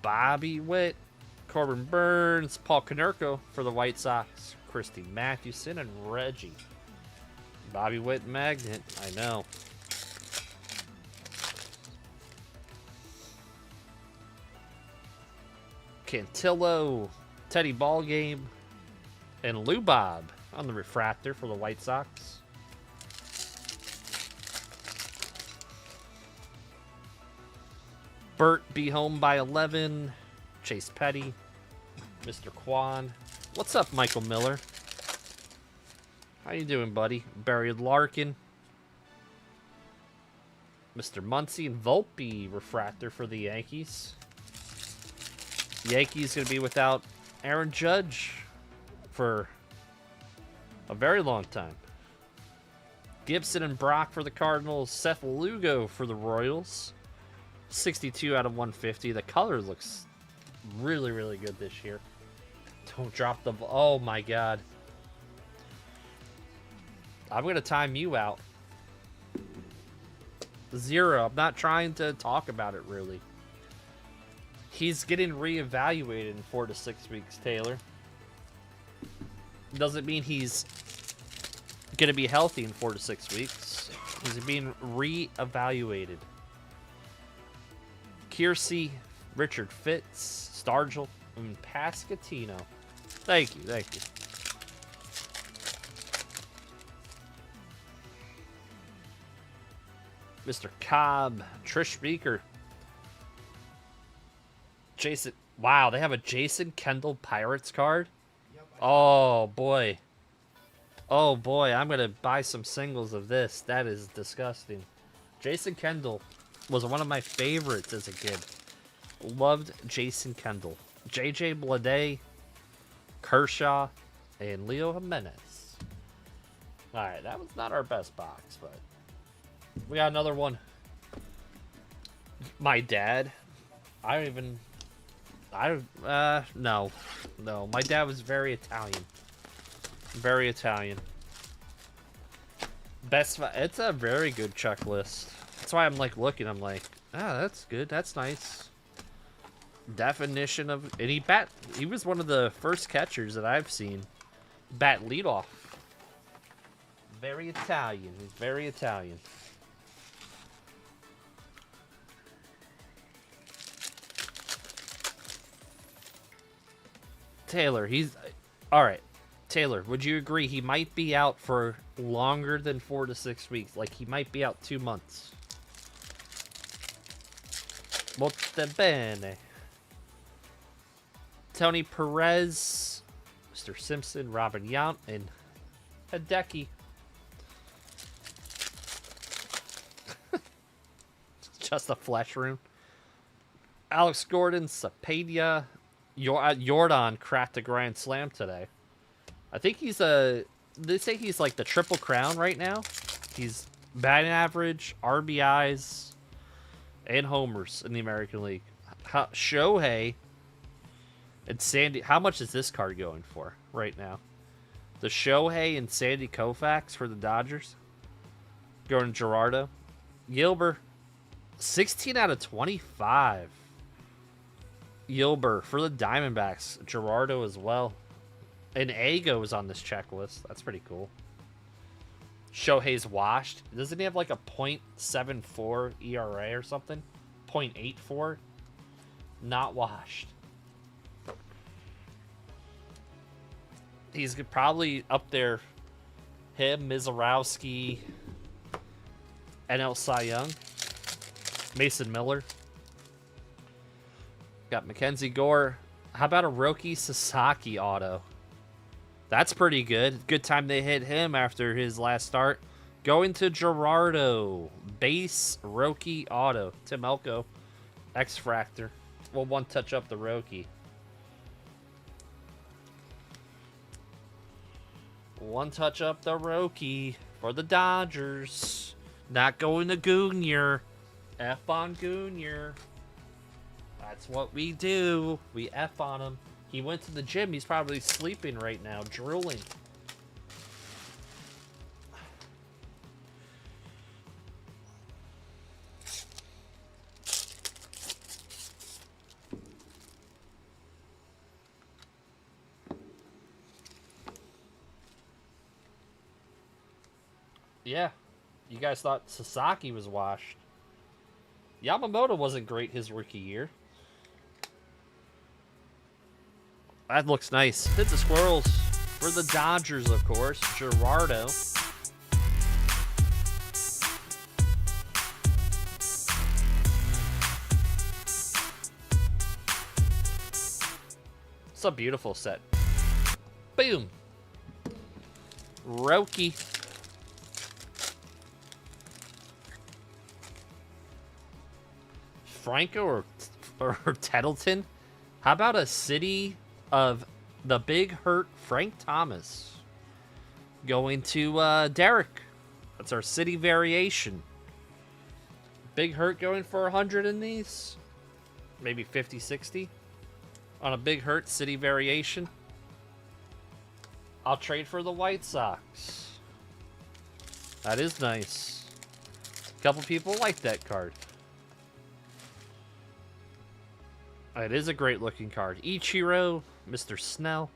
Bobby Witt. Corbin Burns. Paul Konerko for the White Sox. Christy Mathewson and Reggie. Bobby Witt magnet. I know. Cantillo. Teddy Ballgame. And Lou Bob on the refractor for the White Sox. Burt be home by 11. Chase Petty. Mr. Kwan. What's up, Michael Miller? How you doing, buddy? Barry Larkin. Mr. Muncy and Volpe refractor for the Yankees. Yankees going to be without Aaron Judge for a very long time. Gibson and Brock for the Cardinals. Seth Lugo for the Royals. 62 out of 150. The color looks really, really good this year. Don't drop the... Oh, my God. I'm going to time you out. 0. I'm not trying to talk about it, really. He's getting reevaluated in 4 to 6 weeks, Taylor. Doesn't mean he's going to be healthy in 4 to 6 weeks. He's being reevaluated. Kiersey, Richard Fitz, Stargell, and Pascatino. Thank you, thank you. Mr. Cobb, Trish Speaker. Jason, wow, they have a Jason Kendall Pirates card? Oh, boy. Oh, boy, I'm going to buy some singles of this. That is disgusting. Jason Kendall was one of my favorites as a kid. Loved Jason Kendall. J.J. Bleday, Kershaw, and Leo Jimenez. Alright, that was not our best box, but we got another one. My dad. No. My dad was very Italian. Very Italian. It's a very good checklist. That's why I'm like looking. I'm like, that's good. That's nice. Definition of... And he was one of the first catchers that I've seen bat leadoff. Very Italian. He's very Italian. Taylor, alright. Taylor, would you agree he might be out for longer than 4 to 6 weeks? Like, he might be out 2 months. Molto bene. Tony Perez, Mr. Simpson, Robin Yount, and Hideki. Just a flesh room. Alex Gordon, Sapedia, Jordan cracked a grand slam today. I think he's they say he's like the Triple Crown right now. He's batting average, RBIs, and homers in the American League. Shohei and Sandy. How much is this card going for right now? The Shohei and Sandy Koufax for the Dodgers. Going Gerardo. Gilbert, 16 out of 25. Gilbert for the Diamondbacks. Gerardo as well. And Ago is on this checklist. That's pretty cool. Shohei's washed. Doesn't he have like a .74 ERA or something? 0.84? Not washed. He's probably up there. Him, Mizorowski, NL Cy Young. Mason Miller. Got Mackenzie Gore. How about a Roki Sasaki auto? That's pretty good. Good time they hit him after his last start. Going to Gerardo. Base Roki auto. Tim Elko. X-Fractor. We'll one touch up the Roki. One touch up the Roki for the Dodgers. Not going to Goonier. F on Goonier. That's what we do. We F on him. He went to the gym. He's probably sleeping right now, drooling. Yeah, you guys thought Sasaki was washed. Yamamoto wasn't great his rookie year. That looks nice. Hit the squirrels. For the Dodgers, of course. Gerardo. It's a beautiful set. Boom. Roki. Franco or Tettleton? How about a city of the big hurt Frank Thomas going to Derek? That's our city variation. Big hurt going for 100 in these? Maybe 50, 60 on a big hurt city variation. I'll trade for the White Sox. That is nice. A couple people like that card. It is a great looking card. Ichiro, Mr. Snell,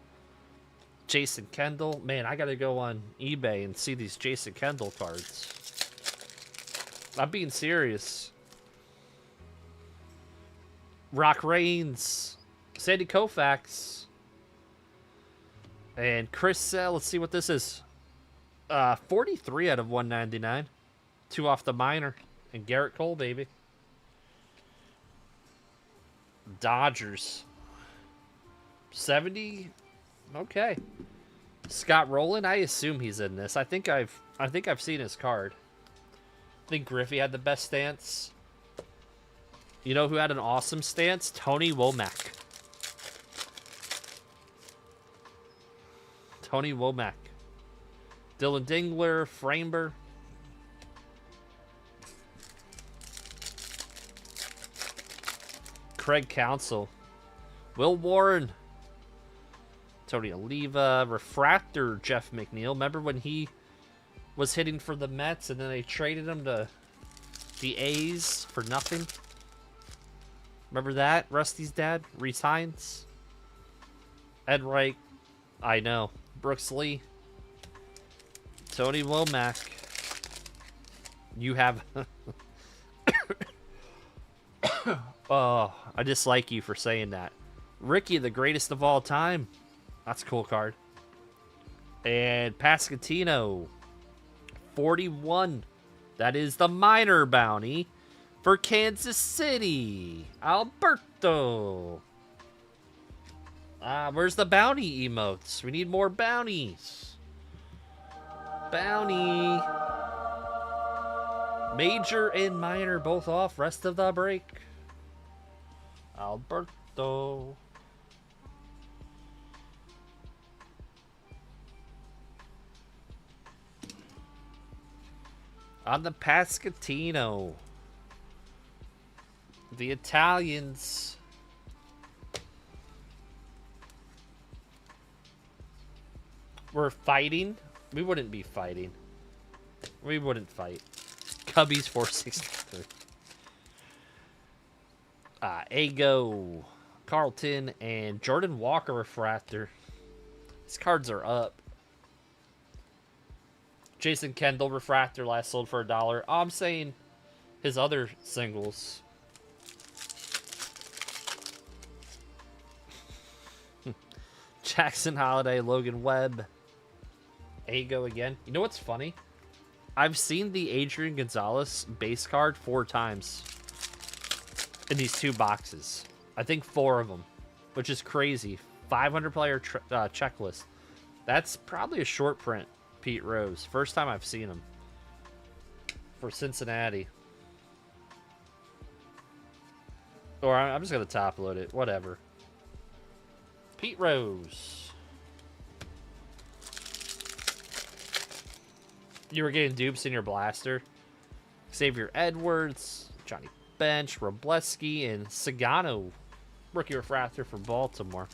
Jason Kendall. Man, I gotta go on eBay and see these Jason Kendall cards. I'm being serious. Rock Reigns, Sandy Koufax, and Chris, let's see what this is. 43 out of 199. 2 off the minor. And Garrett Cole, baby. Dodgers. 70. Okay. Scott Rowland, I assume he's in this. I think I've seen his card. I think Griffey had the best stance. You know who had an awesome stance? Tony Womack. Tony Womack. Dylan Dingler, Framber. Craig Counsell. Will Warren. Tony Oliva. Refractor, Jeff McNeil. Remember when he was hitting for the Mets and then they traded him to the A's for nothing? Remember that? Rusty's dad? Reese Hines? Ed Wright. I know. Brooks Lee. Tony Womack. You have... Oh, I dislike you for saying that. Ricky, the greatest of all time. That's a cool card. And Pascatino. 41. That is the minor bounty for Kansas City. Alberto. Where's the bounty emotes? We need more bounties. Bounty. Major and minor both off. Rest of the break. Alberto. On the Pascatino. The Italians. We're fighting. We wouldn't be fighting. We wouldn't fight. Cubbies 463. Ago, Carlton, and Jordan Walker refractor. These cards are up. Jason Kendall refractor last sold for $1. Oh, I'm saying his other singles. Jackson Holiday, Logan Webb. Ago again. You know what's funny? I've seen the Adrian Gonzalez base card 4 times in these 2 boxes. I think 4 of them, which is crazy. 500 player checklist. That's probably a short print. Pete Rose. First time I've seen him. For Cincinnati. Or I'm just going to top load it. Whatever. Pete Rose. You were getting dupes in your blaster. Xavier Edwards. Johnny Bench. Robleski. And Sagano. Rookie refractor for Baltimore.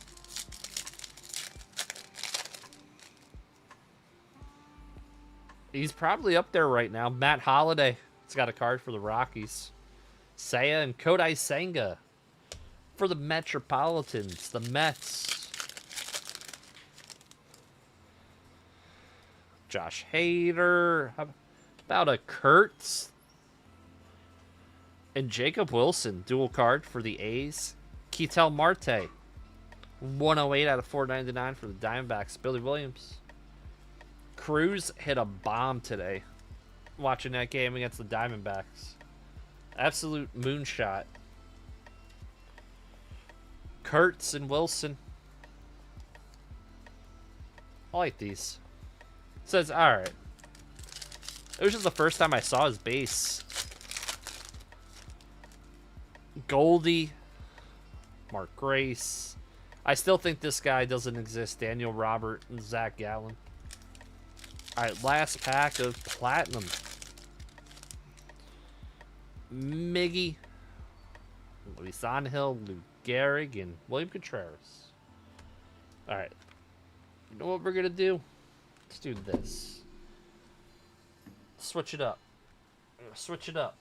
He's probably up there right now. Matt Holliday. He's got a card for the Rockies. Saya and Kodai Senga for the Metropolitans, the Mets. Josh Hader. How about a Kurtz? And Jacob Wilson, dual card for the A's. Ketel Marte. 108 out of 499 for the Diamondbacks. Billy Williams. Cruz hit a bomb today. Watching that game against the Diamondbacks. Absolute moonshot. Kurtz and Wilson. I like these. It says, alright. It was just the first time I saw his base. Goldie. Mark Grace. I still think this guy doesn't exist. Daniel Robert and Zach Gallen. Alright, last pack of Platinum. Miggy. Luis Angel, Lou Gehrig, and William Contreras. Alright. You know what we're going to do? Let's do this. Switch it up. Switch it up.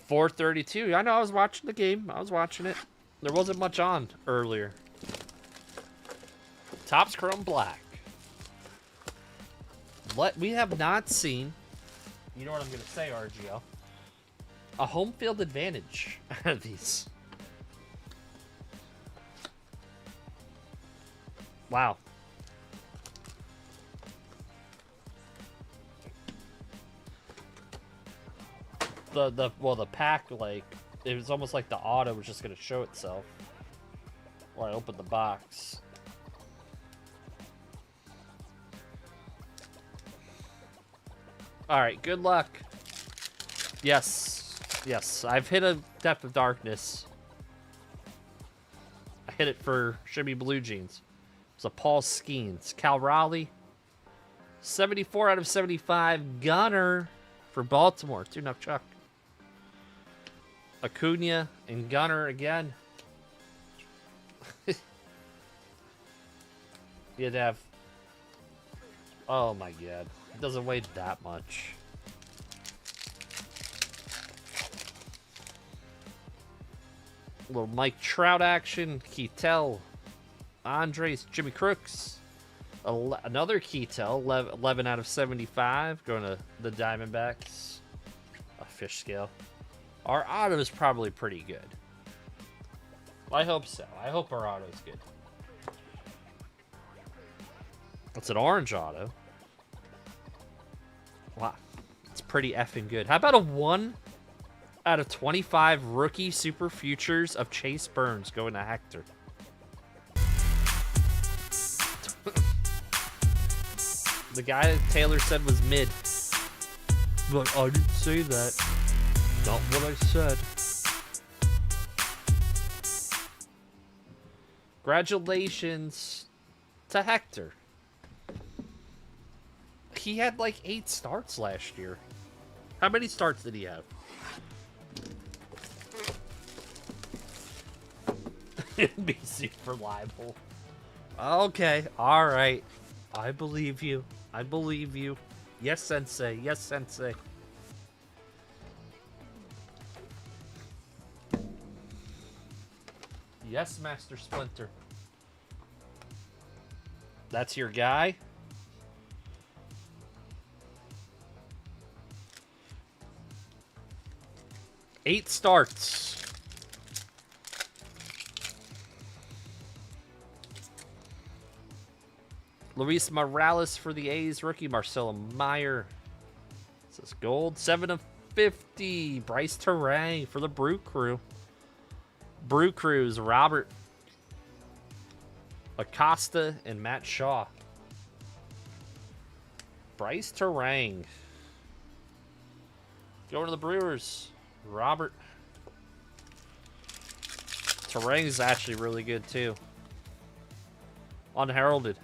4:32. I know, I was watching the game. I was watching it. There wasn't much on earlier. Topps Chrome Black. We have not seen, you know what I'm going to say, RGL, a home field advantage out of these. Wow. The pack, like, it was almost like the auto was just going to show itself when I opened the box. Alright, good luck. Yes. Yes, I've hit a Depth of Darkness. I hit it for Shimmy Blue Jeans. It's a Paul Skeens. Cal Raleigh. 74 out of 75. Gunner for Baltimore. 2-0 Chuck. Acuna and Gunner again. You'd have... Oh my god. It doesn't weigh that much. A little Mike Trout action. Ketel. Andres. Jimmy Crooks. Another Ketel. 11 out of 75. Going to the Diamondbacks. A fish scale. Our auto is probably pretty good. I hope so. I hope our auto is good. It's an orange auto. Wow. It's pretty effing good. How about a 1 out of 25 rookie super futures of Chase Burns going to Hector? The guy Taylor said was mid. But I didn't say that. Not what I said. Congratulations to Hector. He had like 8 starts last year. How many starts did he have? Be super liable. Okay, alright. I believe you. I believe you. Yes, Sensei. Yes, Sensei. Yes, Master Splinter. That's your guy? Eight starts. Luis Morales for the A's. Rookie Marcelo Meyer. This is gold. 7 of 50. Bryce Terang for the Brew Crew. Brew Crews. Robert Acosta and Matt Shaw. Bryce Terang. Going to the Brewers. Robert. Terang is actually really good too. Unheralded.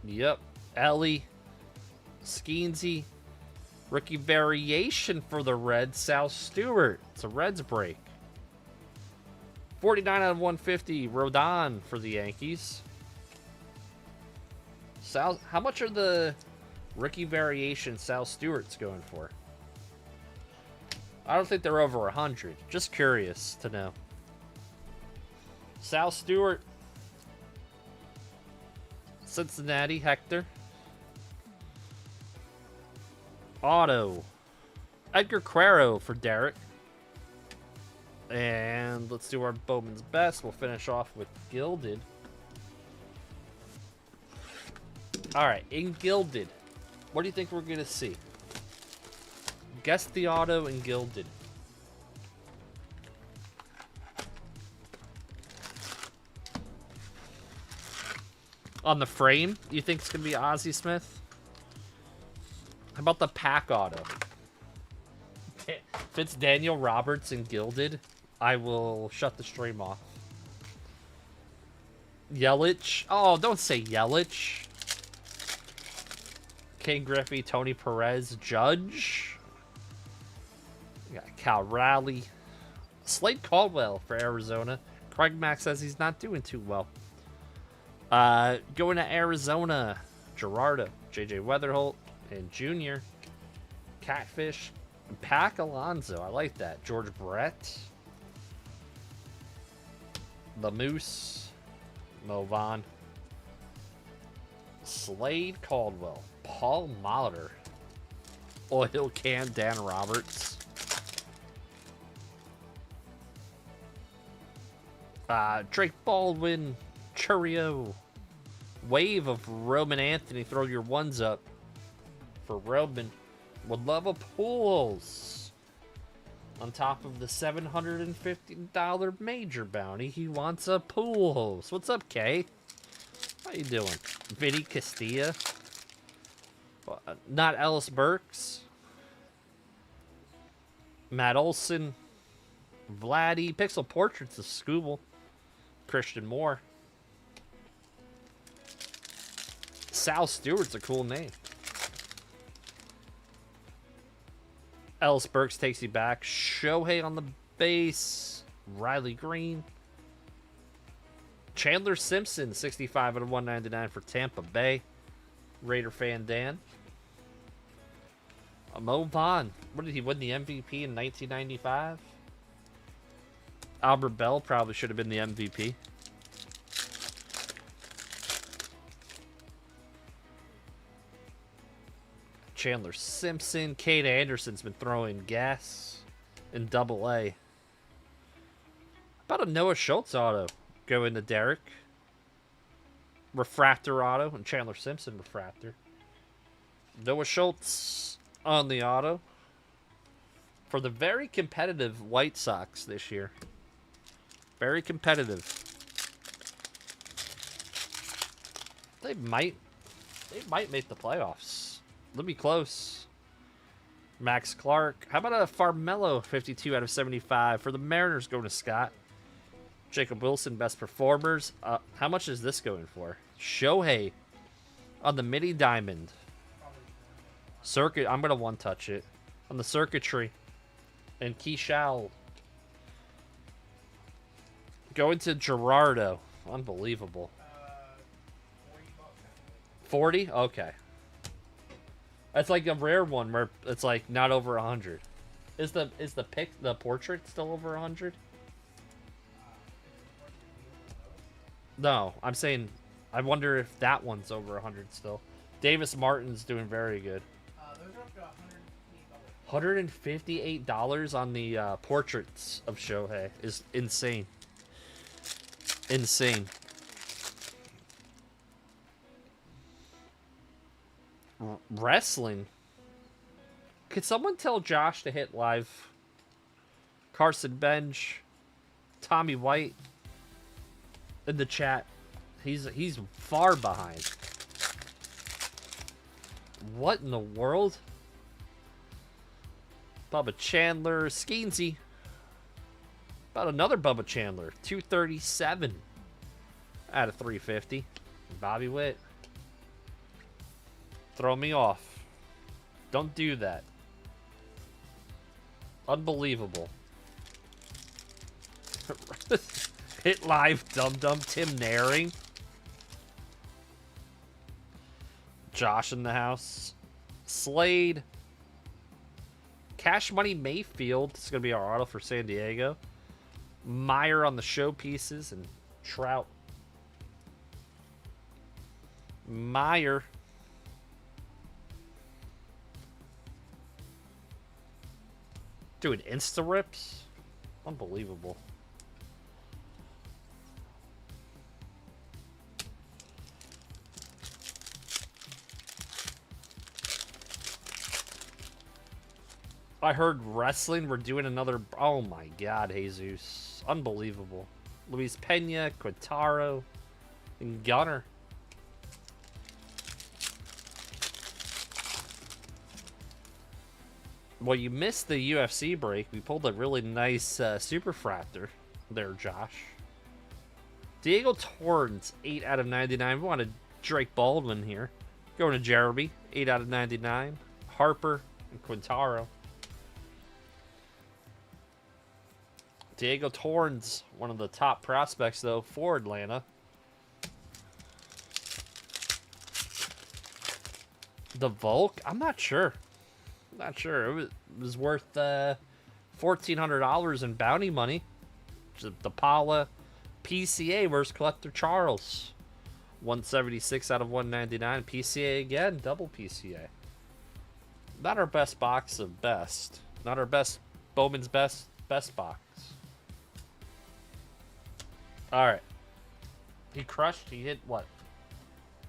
Yep. Ellie. Skeensy. Rookie variation for the Reds, Sal Stewart. It's a Reds break. 49 out of 150, Rodon for the Yankees. Sal, how much are the rookie variation Sal Stewart's going for? I don't think they're over 100. Just curious to know. Sal Stewart. Cincinnati, Hector. Auto. Edgar Quero for Derek. And let's do our Bowman's Best. We'll finish off with Gilded. Alright, in Gilded, what do you think we're going to see? Guess the auto in Gilded. On the frame, you think it's going to be Ozzie Smith? How about the pack auto? If it's Daniel Roberts in Gilded, I will shut the stream off. Yelich. Oh, don't say Yelich. King Griffey, Tony Perez, Judge. We got Cal Raleigh. Slade Caldwell for Arizona. Craig Mack says he's not doing too well. Going to Arizona, Gerardo, JJ Weatherholt, and Junior. Catfish. Pac Alonso. I like that. George Brett. The Moose. Mo Vaughn. Slade Caldwell. Paul Molitor. Oil Can Dan Roberts. Drake Baldwin. Churio. Wave of Roman Anthony. Throw your ones up for Roman. Would love a Pools. On top of the $750 major bounty, he wants a Pools. What's up, Kay? How you doing? Vinny Castilla. Not Ellis Burks. Matt Olson. Vladdy. Pixel Portraits of Scooble. Christian Moore. Sal Stewart's a cool name. Ellis Burks takes you back. Shohei on the base. Riley Green. Chandler Simpson, 65 out of 199 for Tampa Bay. Raider fan Dan. Mo Vaughn. What did he win the MVP in 1995? Albert Bell probably should have been the MVP. Chandler Simpson. Kate Anderson's been throwing gas in Double-A. How about a Noah Schultz auto? Go into Derek. Refractor auto and Chandler Simpson refractor. Noah Schultz on the auto for the very competitive White Sox this year. Very competitive. They might make the playoffs. They'll be close. Max Clark. How about a Farmello 52 out of 75 for the Mariners going to Scott. Jacob Wilson, best performers. How much is this going for? Shohei on the mini diamond. Circuit. I'm going to one-touch it. On the circuitry. And Keishal. Going to Gerardo. Unbelievable. 40? Okay. That's like a rare one where it's like not over 100. Is the portrait still over 100? No, I'm saying I wonder if that one's over 100 still. Davis Martin's doing very good. Those are up to $158 on the portraits of Shohei is insane. Insane. Wrestling. Could someone tell Josh to hit live? Carson Bench, Tommy White in the chat. He's far behind. What in the world? Bubba Chandler, Skeensy. About another Bubba Chandler, 237 out of 350. Bobby Witt. Throw me off. Don't do that. Unbelievable. Hit live, dum-dum, Tim Naring. Josh in the house. Slade. Cash Money Mayfield. This is going to be our auto for San Diego. Meyer on the showpieces. And Trout. Meyer. Dude, Insta rips? Unbelievable. I heard wrestling. We're doing another. Oh my God, Jesus. Unbelievable. Luis Pena, Quintaro, and Gunner. Well, you missed the UFC break. We pulled a really nice super fractor there, Josh. Diego Torrens, 8 out of 99. We wanted Drake Baldwin here. Going to Jeremy, 8 out of 99. Harper and Quintaro. Diego Torrens, one of the top prospects, though, for Atlanta. The Volk? I'm not sure. Not sure. It was worth $1,400 in bounty money. The Paula PCA versus Collector Charles. 176 out of 199. PCA again. Double PCA. Not our best box of best. Not our best Bowman's best box. Alright. He crushed. He hit what?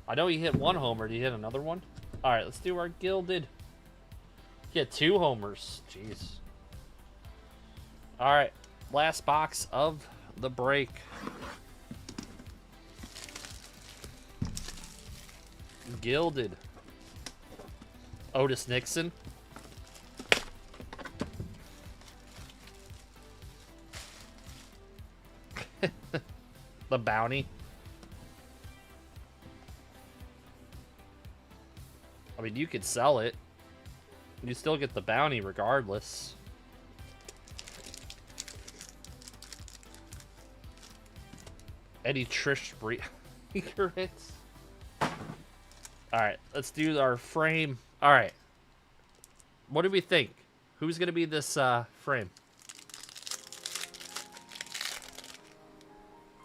I know he hit one homer. Did he hit another one? Alright, let's do our Gilded. Get 2 homers. Jeez. Alright. Last box of the break. Gilded. Otis Nixon. The bounty. I mean, you could sell it. You still get the bounty regardless. Eddie Trish hits. Alright, let's do our frame. Alright. What do we think? Who's going to be this frame?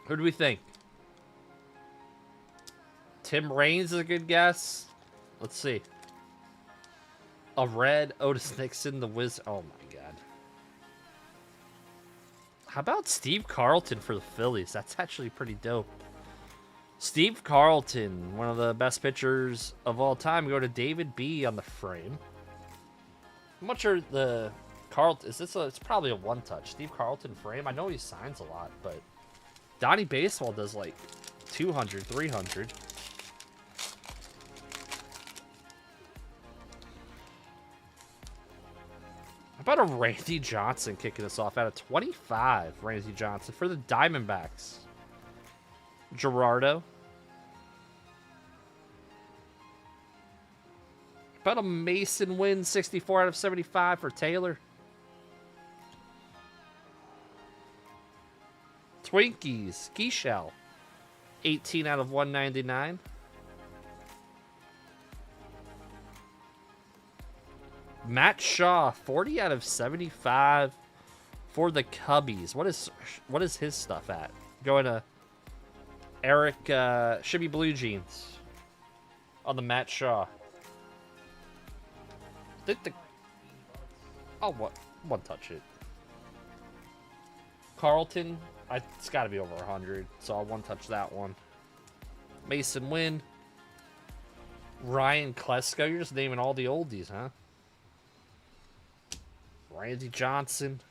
Who do we think? Tim Raines is a good guess. Let's see. A red Otis Nixon, the Wiz. Oh my God. How about Steve Carlton for the Phillies? That's actually pretty dope. Steve Carlton, one of the best pitchers of all time. Go to David B on the frame. I'm not sure the Carlton is this. It's probably a one-touch. Steve Carlton frame. I know he signs a lot, but Donnie Baseball does like 200, 300. How about a Randy Johnson kicking us off out of 25? Randy Johnson for the Diamondbacks. Gerardo. How about a Mason Wynn 64 out of 75 for Taylor. Twinkies. Keishel. 18 out of 199. Matt Shaw, 40 out of 75 for the Cubbies. What is his stuff at? Going to Eric, should be Blue Jeans on the Matt Shaw. Oh, what? One touch it. Carlton, it's got to be over 100, so I'll one touch that one. Mason Wynn. Ryan Klesko. You're just naming all the oldies, huh? Randy Johnson.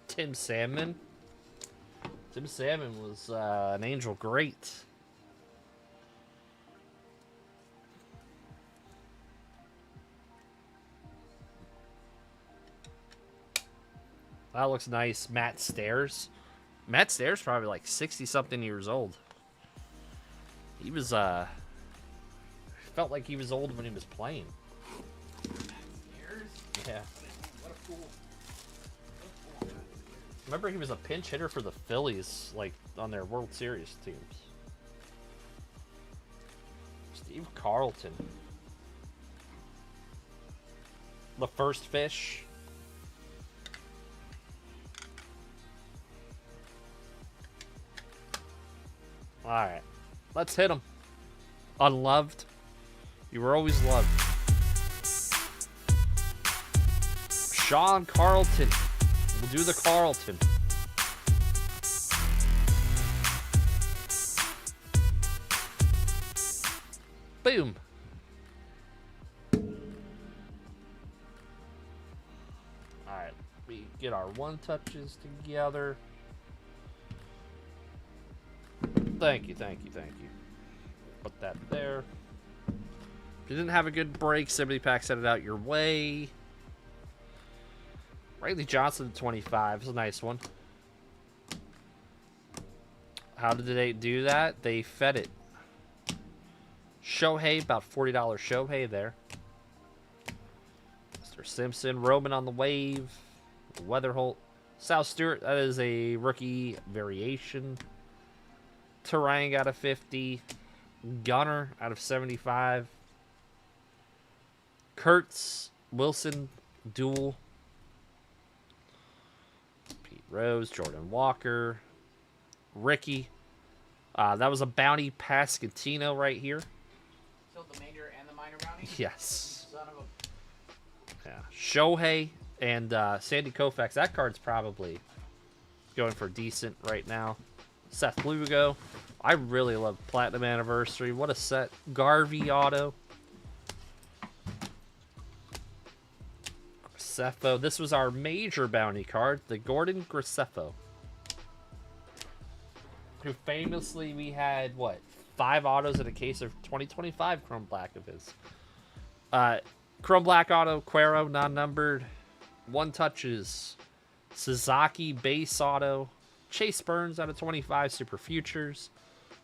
Tim Salmon. Tim Salmon was an Angel great. That looks nice. Matt Stairs. Matt Stairs probably like 60-something years old. He was, felt like he was old when he was playing. Yeah. What a fool. Remember he was a pinch hitter for the Phillies, like, on their World Series teams. Steve Carlton. The first fish. Alright. Let's hit him. Unloved. You were always loved. Sean Carlton. We'll do the Carlton. Boom. Alright. We get our one touches together. Thank you, thank you, thank you. Put that there. If you didn't have a good break, Sympathy Pack sent it out your way. Riley Johnson, 25, is a nice one. How did they do that? They fed it. Shohei, about $40 Shohei there. Mr. Simpson, Roman on the wave. Weatherholt. Sal Stewart, that is a rookie variation. Terang out of 50. Gunner out of 75. Kurtz, Wilson, dual. Pete Rose, Jordan Walker. Ricky. That was a bounty Pascatino right here. Killed the major and the minor bounty? Yes. Son of a... Yeah. Shohei and Sandy Koufax. That card's probably going for decent right now. Seth Lugo. I really love Platinum Anniversary. What a set. Garvey auto. Graceffo. This was our major bounty card. The Gordon Graceffo. Who famously we had, what, 5 autos in a case of 2025 Chrome Black of his. Chrome Black auto, Cuero, non-numbered. One touches. Sasaki base auto. Chase Burns out of 25 Super Futures.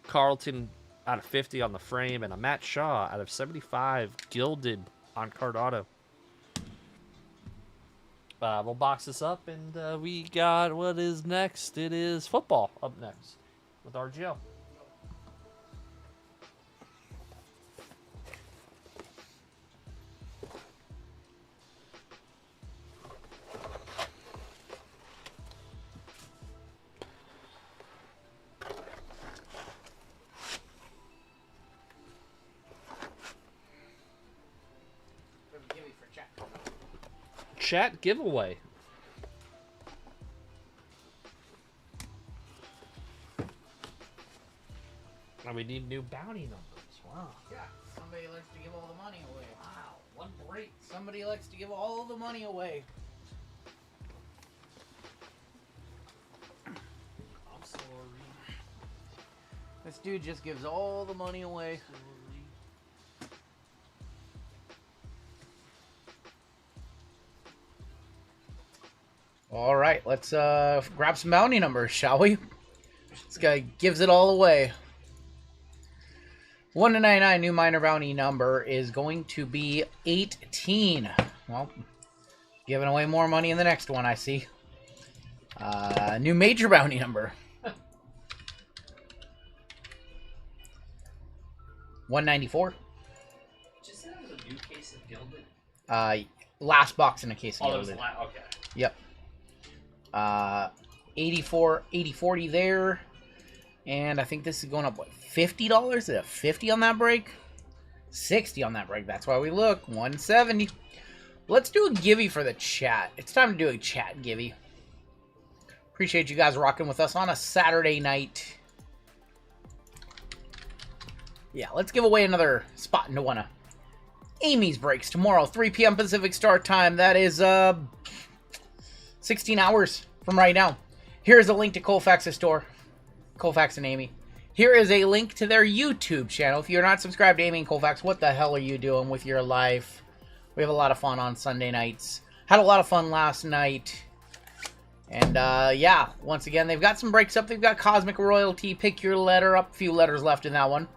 Carlton out of 50 on the frame. And a Matt Shaw out of 75 Gilded on card auto. We'll box this up, and we got what is next. It is football up next with RGL. Chat giveaway. Now we need new bounty numbers. Wow. Yeah, somebody likes to give all the money away. Wow. One break. Somebody likes to give all the money away. I'm sorry. This dude just gives all the money away. All right, let's grab some bounty numbers, shall we? This guy gives it all away. 1 to 99 new minor bounty number is going to be 18. Well, giving away more money in the next one, I see. New major bounty number. 194. Just said it was a new case of Gilded. Last box in a case of Oh, that was Gilded. okay. Yep. 84, 80-40 there. And I think this is going up, what, $50? Is it 50 on that break? 60 on that break. That's why we look. 170. Let's do a givey for the chat. It's time to do a chat givey. Appreciate you guys rocking with us on a Saturday night. Yeah, let's give away another spot into one of Amy's breaks tomorrow, 3 p.m. Pacific start time. That is 16 hours from right now. Here's a link to Colfax's store. Colfax and Amy. Here is a link to their YouTube channel. If you're not subscribed to Amy and Colfax, what the hell are you doing with your life? We have a lot of fun on Sunday nights. Had a lot of fun last night. And, yeah, once again, they've got some breaks up. They've got Cosmic Royalty. Pick your letter up. A few letters left in that one.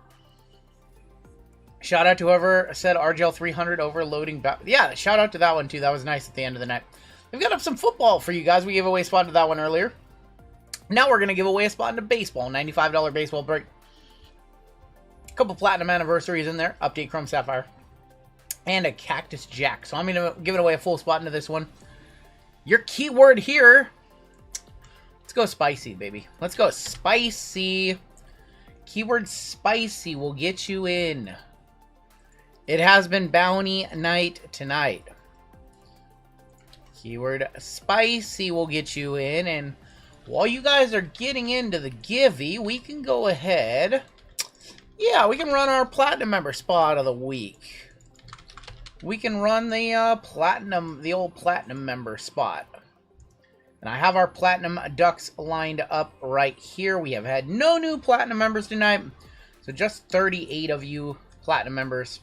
Shout out to whoever said RGL 300 overloading. Yeah, shout out to that one, too. That was nice at the end of the night. We've got up some football for you guys. We gave away a spot to that one earlier. Now we're going to give away a spot into baseball. $95 baseball break. A couple platinum anniversaries in there. Update Chrome Sapphire. And a Cactus Jack. So I'm going to give it away a full spot into this one. Your keyword here... Let's go spicy, baby. Let's go spicy. Keyword spicy will get you in. It has been bounty night tonight. Keyword spicy will get you in. And while you guys are getting into the givey, we can go ahead. Yeah, we can run our platinum member spot of the week. We can run the old platinum member spot. And I have our Platinum Ducks lined up right here. We have had no new Platinum members tonight. So just 38 of you Platinum members.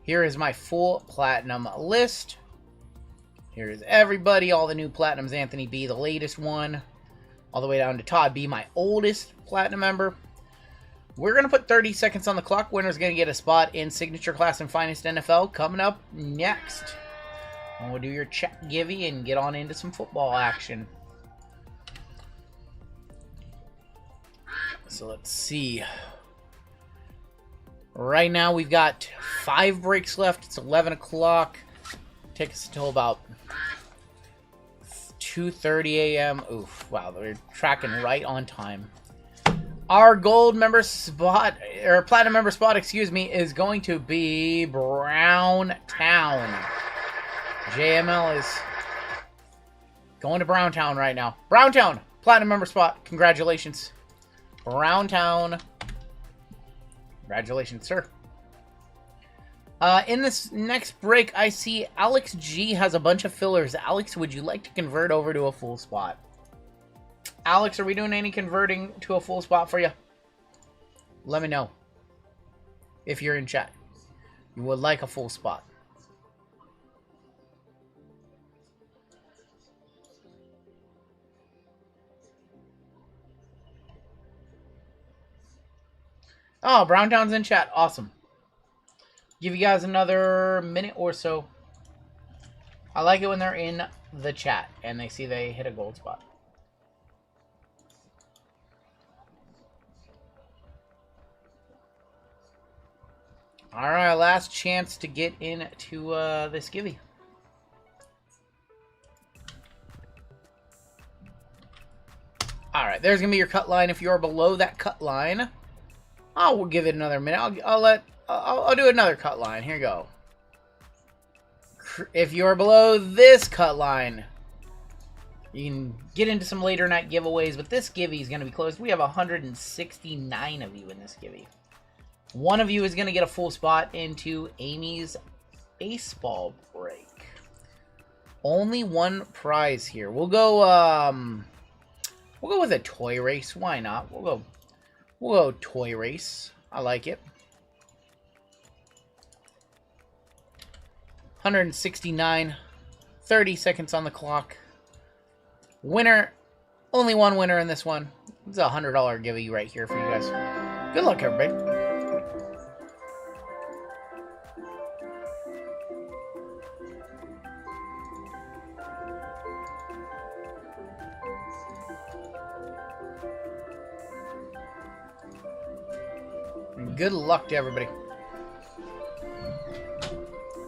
Here is my full Platinum list. Here is everybody. All the new Platinums. Anthony B, the latest one. All the way down to Todd B, my oldest Platinum member. We're going to put 30 seconds on the clock. Winner's going to get a spot in Signature Class and Finest NFL coming up next. And we'll do your check givey and get on into some football action. So let's see. Right now we've got 5 breaks left. It's 11 o'clock. Takes us until about 2:30 a.m. Oof, wow, we're tracking right on time. Our gold member spot, or platinum member spot, excuse me, is going to be Browntown. JML is going to Browntown right now. Browntown, platinum member spot. Congratulations. Browntown. Congratulations, sir. In this next break, I see Alex G has a bunch of fillers. Alex, would you like to convert over to a full spot? Alex, are we doing any converting to a full spot for you? Let me know. If you're in chat. You would like a full spot. Oh, Browntown's in chat. Awesome. Give you guys another minute or so. I like it when they're in the chat and they see they hit a gold spot. Alright, last chance to get into this givey. Alright, there's going to be your cut line. If you're below that cut line... We'll give it another minute. I'll do another cut line. Here you go. If you're below this cut line, you can get into some later night giveaways, but this givey is going to be closed. We have 169 of you in this givey. One of you is going to get a full spot into Amy's baseball break. Only one prize here. We'll go with a toy race. Why not? We'll go toy race. I like it. 169. 30 seconds on the clock. Winner. Only one winner in this one. It's a $100 giveaway right here for you guys. Good luck, everybody. Good luck to everybody.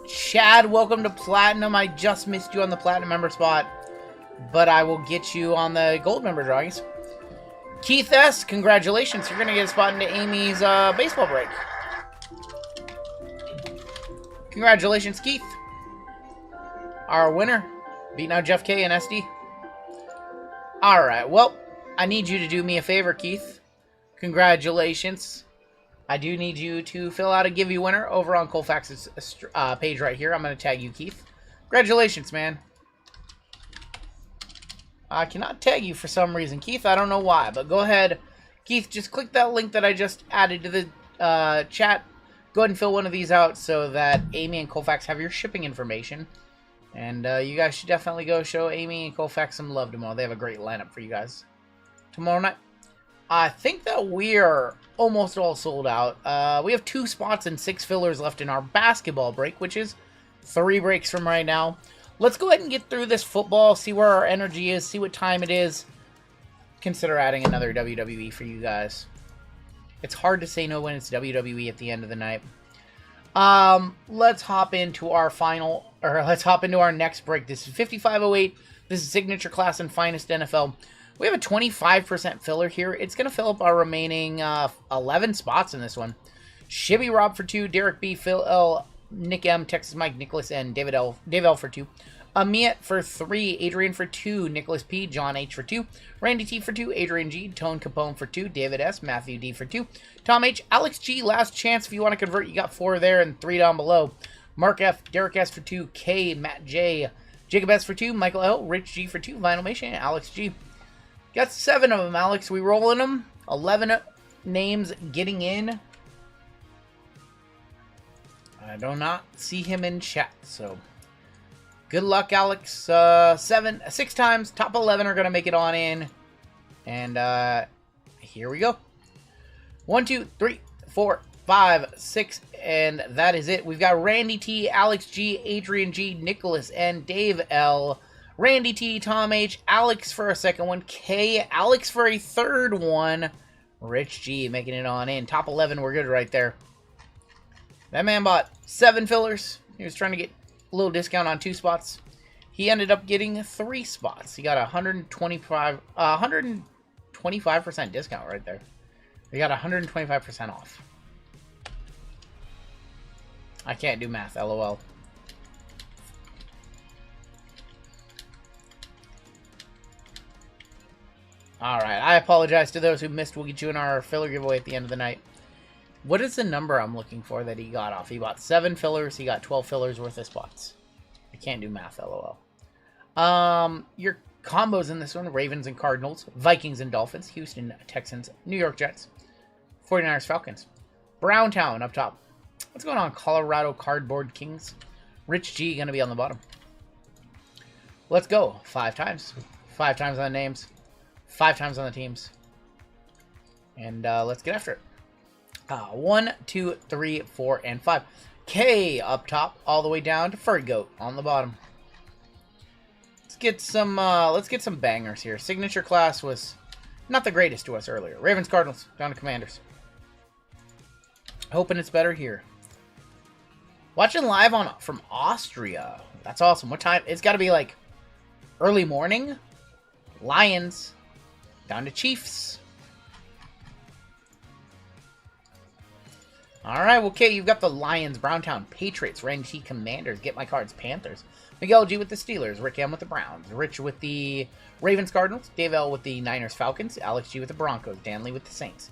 Chad, welcome to Platinum. I just missed you on the Platinum member spot, but I will get you on the Gold member drawings. Keith S., congratulations. You're going to get a spot into Amy's baseball break. Congratulations, Keith. Our winner, beating out Jeff K and SD. Alright, well, I need you to do me a favor, Keith. Congratulations. I do need you to fill out a giveaway winner over on Colfax's page right here. I'm going to tag you, Keith. Congratulations, man. I cannot tag you for some reason, Keith. I don't know why, but go ahead. Keith, just click that link that I just added to the chat. Go ahead and fill one of these out so that Amy and Colfax have your shipping information. And you guys should definitely go show Amy and Colfax some love tomorrow. They have a great lineup for you guys tomorrow night. I think that we are almost all sold out. We have 2 spots and 6 fillers left in our basketball break, which is 3 breaks from right now. Let's go ahead and get through this football, see where our energy is, see what time it is. Consider adding another WWE for you guys. It's hard to say no when it's WWE at the end of the night. Let's hop into our let's hop into our next break. This is 5508. This is Signature Class and Finest NFL. We have a 25% filler here. It's going to fill up our remaining 11 spots in this one. Shibby Rob for 2, Derek B, Phil L, Nick M, Texas Mike, Nicholas N, Dave L for 2. Amiet for 3, Adrian for 2, Nicholas P, John H for 2, Randy T for 2, Adrian G, Tone Capone for 2, David S, Matthew D for 2, Tom H, Alex G, last chance if you want to convert, you got 4 there and 3 down below. Mark F, Derek S for 2, K, Matt J, Jacob S for 2, Michael L, Rich G for 2, Vinyl Mation, Alex G. Got 7 of them, Alex. We rolling them. 11 names getting in. I do not see him in chat, so good luck, Alex. 6 times. Top 11 are going to make it on in. And here we go. 1, 2, 3, 4, 5, 6, and that is it. We've got Randy T, Alex G, Adrian G, Nicholas N, Dave L, Randy T, Tom H, Alex for a second one, K, Alex for a third one, Rich G making it on in. Top 11, we're good right there. That man bought 7 fillers. He was trying to get a little discount on 2 spots. He ended up getting 3 spots. He got a 125% discount right there. He got 125% off. I can't do math, LOL. Alright, I apologize to those who missed. We'll get you in our filler giveaway at the end of the night. What is the number I'm looking for that he got off? He bought 7 fillers. He got 12 fillers worth of spots. I can't do math, LOL. Your combos in this one: Ravens and Cardinals, Vikings and Dolphins, Houston Texans, New York Jets, 49ers Falcons, Browntown up top. What's going on? Colorado Cardboard Kings. Rich G going to be on the bottom. Let's go. 5 times. 5 times on the names. 5 times on the teams. And let's get after it. 1, 2, 3, 4, and 5. K up top, all the way down to Furry Goat on the bottom. Let's get some bangers here. Signature Class was not the greatest to us earlier. Ravens Cardinals down to Commanders. Hoping it's better here. Watching live from Austria. That's awesome. What time? It's got to be like early morning. Lions down to Chiefs. All right, okay, you've got the Lions, Browntown, Patriots, Randy T, Commanders, Get My Cards, Panthers, Miguel G with the Steelers, Rick M with the Browns, Rich with the Ravens, Cardinals, Dave L with the Niners, Falcons, Alex G with the Broncos, Danley with the Saints,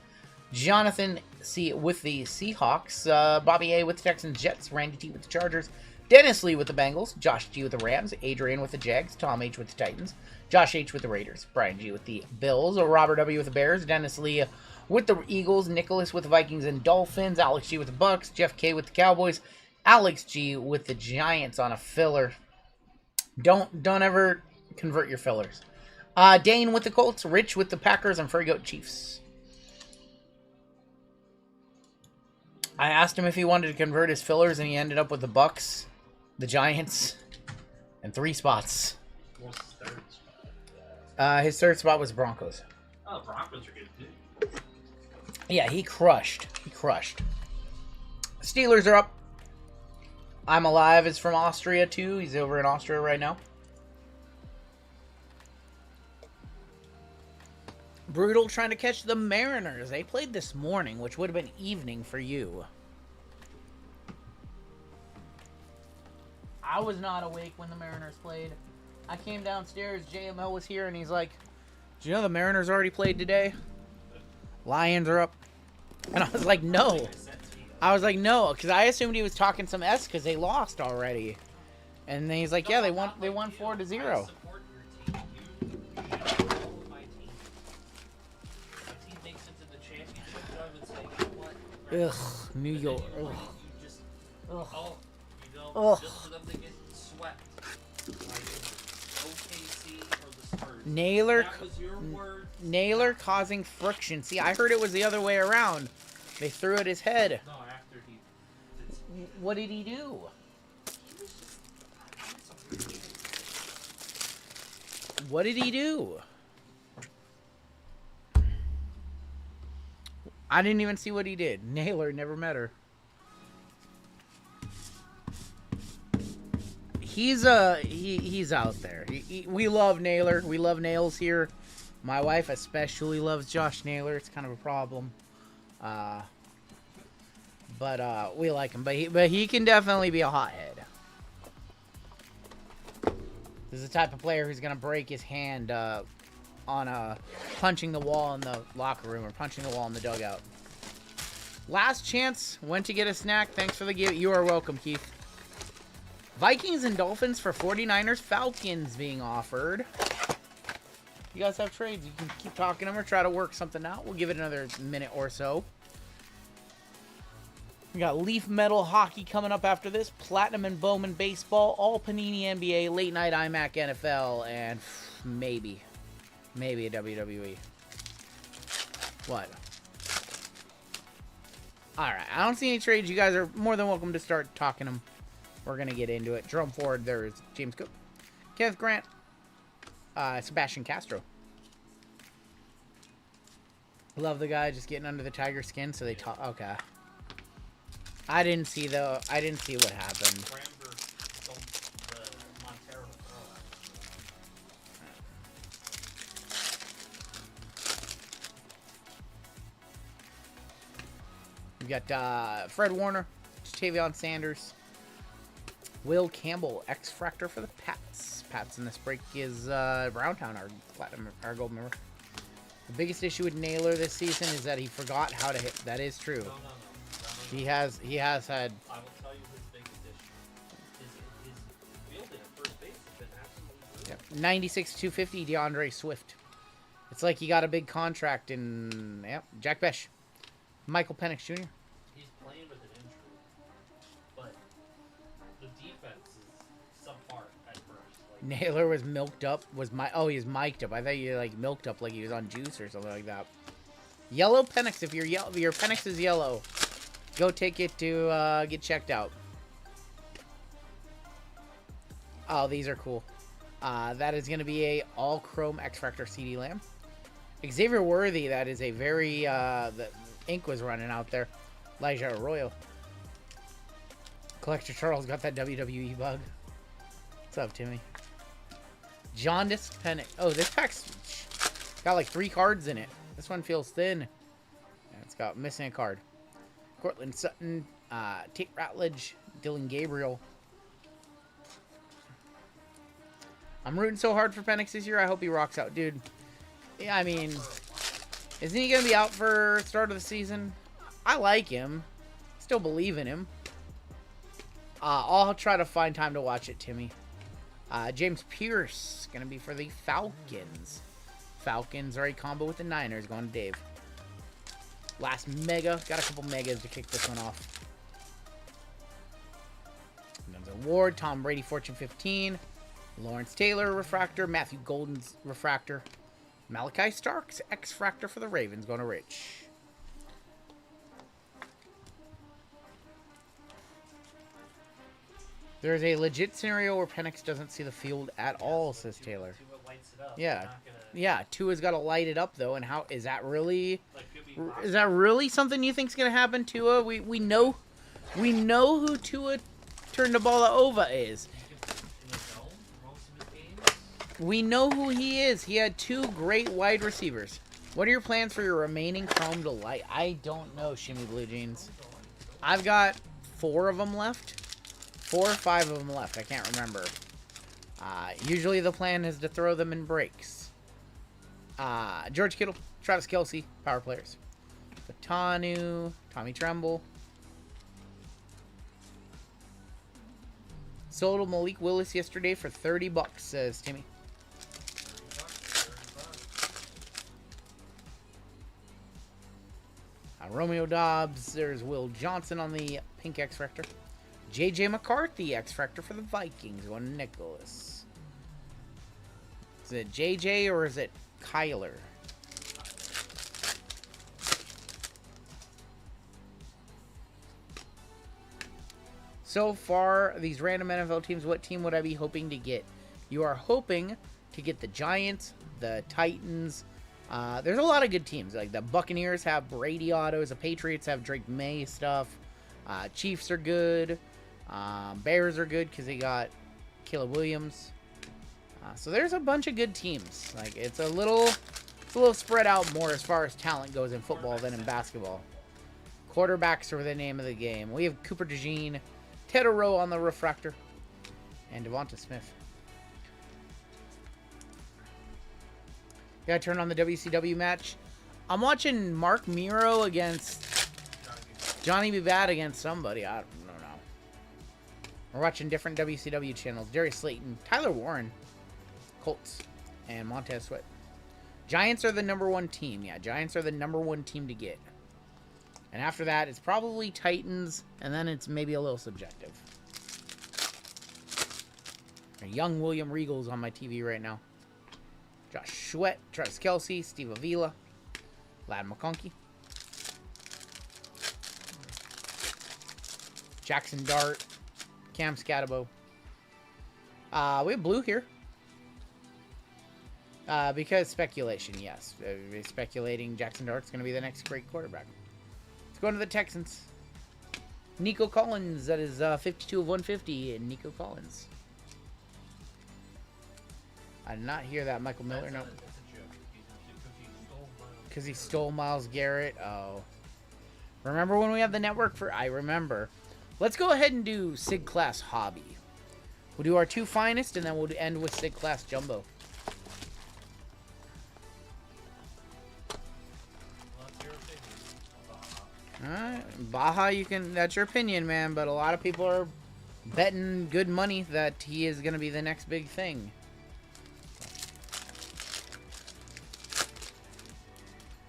Jonathan C with the Seahawks, Bobby A with the Texans, Jets, Randy T with the Chargers, Dennis Lee with the Bengals, Josh G with the Rams, Adrian with the Jags, Tom H with the Titans, Josh H with the Raiders, Brian G with the Bills, Robert W with the Bears, Dennis Lee with the Eagles, Nicholas with the Vikings and Dolphins, Alex G with the Bucks, Jeff K with the Cowboys, Alex G with the Giants on a filler. Don't ever convert your fillers. Dane with the Colts, Rich with the Packers, and Furry Goat Chiefs. I asked him if he wanted to convert his fillers, and he ended up with the Bucks, the Giants, and 3 spots. What's his third spot? His third spot was Broncos. Oh, Broncos are good too. Yeah, he crushed. He crushed. Steelers are up. I'm Alive is from Austria, too. He's over in Austria right now. Brutal trying to catch the Mariners. They played this morning, which would have been evening for you. I was not awake when the Mariners played. I came downstairs, JML was here, and he's like, "Do you know the Mariners already played today? Lions are up." And I was like, no. I was like, no, because I assumed he was talking some S because they lost already. And then he's like, yeah, they won 4-0. I support your team. You know my team. My team makes it to the championship, so I would say, you know what? Ugh, New York. Ugh. You just, Ugh. oh, you know, Ugh. just for them to get swept. Naylor, That was your word. Naylor causing friction. See, I heard it was the other way around. They threw at his head. No, after he did. What did he do? He was just. That's a weird. What did he do? I didn't even see what he did. Naylor, never met her. He's out there. We love Naylor. We love Nails here. My wife especially loves Josh Naylor. It's kind of a problem. But we like him. But he can definitely be a hothead. This is the type of player who's gonna break his hand on punching the wall in the locker room or punching the wall in the dugout. Last chance. Went to get a snack. Thanks for the gift. You are welcome, Keith. Vikings and Dolphins for 49ers. Falcons being offered. You guys have trades. You can keep talking to them or try to work something out. We'll give it another minute or so. We got Leaf Metal Hockey coming up after this. Platinum and Bowman Baseball. All Panini NBA. Late Night Immac NFL. And maybe a WWE. What? Alright. I don't see any trades. You guys are more than welcome to start talking them. We're going to get into it. Jerome Ford, there's James Cook. Kenneth Grant. Sebastian Castro. Love the guy just getting under the tiger skin so they talk. Okay. I didn't see what happened. Framber stole the Montero throw. We've got Fred Warner, Jatavion Sanders, Will Campbell, X-Fractor for the Pats. Pats in this break is Browntown, our platinum, our gold member. The biggest issue with Naylor this season is that he forgot how to hit. That is true. No. He has had. I will tell you his biggest issue. His fielding at first base has been absolutely brutal. 96-250 DeAndre Swift. It's like he got a big contract in Jack Besh. Michael Penix Jr. He's playing with an injury, but the defense is subpar at first. Like, Naylor was milked up. He was mic'd up. I thought you like milked up like he was on juice or something like that. Yellow Penix. If your Penix is yellow, go take it to get checked out. Oh, these are cool. That is going to be a all chrome X Factor CD Lamb. Xavier Worthy. That is a very the ink was running out there. Elijah Arroyo. Collector Charles got that WWE bug. What's up, Timmy? Jaundice Penix. Oh, this pack's got like 3 cards in it. This one feels thin. And it's got missing a card. Cortland Sutton, Tate Ratledge, Dylan Gabriel. I'm rooting so hard for Penix this year. I hope he rocks out, dude. Yeah, I mean, isn't he going to be out for start of the season? I like him. Still believe in him. I'll try to find time to watch it, Timmy. James Pierce, going to be for the Falcons. Falcons are a combo with the Niners, going to Dave. Last mega. Got a couple megas to kick this one off. Denzel Ward, Tom Brady, Fortune 15. Lawrence Taylor, Refractor. Matthew Golden's Refractor. Malachi Starks, X-Fractor for the Ravens, going to Rich. There's a legit scenario where Penix doesn't see the field at all, says Taylor. Tua lights it up. Yeah. They're not gonna, Yeah, Tua's got to light it up, though, and how is that really... like, could be Is that really something you think's going to happen, Tua? We know who Tua turned the ball over is. in the zone for most of his games. We know who he is. He had 2 great wide receivers. What are your plans for your remaining Chrome Delight? I don't know, Shimmy Blue Jeans. I've got 4 of them left. 4 or 5 of them left. I can't remember. Usually the plan is to throw them in breaks. George Kittle, Travis Kelce, power players. Fatanu, Tommy Tremble. Sold Malik Willis yesterday for $30, says Timmy. Romeo Dobbs. There's Will Johnson on the pink X-Factor. J.J. McCarthy X-Factor for the Vikings. One Nicholas. Is it JJ or is it Kyler? So far, these random NFL teams, what team would I be hoping to get? You are hoping to get the Giants, the Titans. There's a lot of good teams. Like the Buccaneers have Brady autos. The Patriots have Drake May stuff. Chiefs are good. Bears are good because they got Caleb Williams. So there's a bunch of good teams. Like it's a little spread out more as far as talent goes in football than in basketball. Quarterbacks are the name of the game. We have Cooper DeJean, Ted Rowe on the refractor, and Devonta Smith. Gotta turn on the WCW match. I'm watching Mark Miro against Johnny B. Bad against somebody. I don't know. We're watching different WCW channels. Darius Slayton, Tyler Warren, Colts, and Montez Sweat. Giants are the #1 team. Yeah, Giants are the #1 team to get. And after that, it's probably Titans, and then it's maybe a little subjective. A young William Regal's on my TV right now. Josh Sweat, Travis Kelce, Steve Avila, Lad McConkey, Jackson Dart, Cam Scatabo. We have blue here. Because speculation, yes. Speculating Jackson Dart's going to be the next great quarterback. Let's go into the Texans. Nico Collins, that is 52 of 150, and Nico Collins. I did not hear that, Michael Miller, no. Because he stole Myles Garrett. Oh. Remember when we had the network for... I remember. Let's go ahead and do Sig Class Hobby. We'll do our 2 finest, and then we'll end with Sig Class Jumbo. Alright, Baja, you can... That's your opinion, man, but a lot of people are betting good money that he is going to be the next big thing.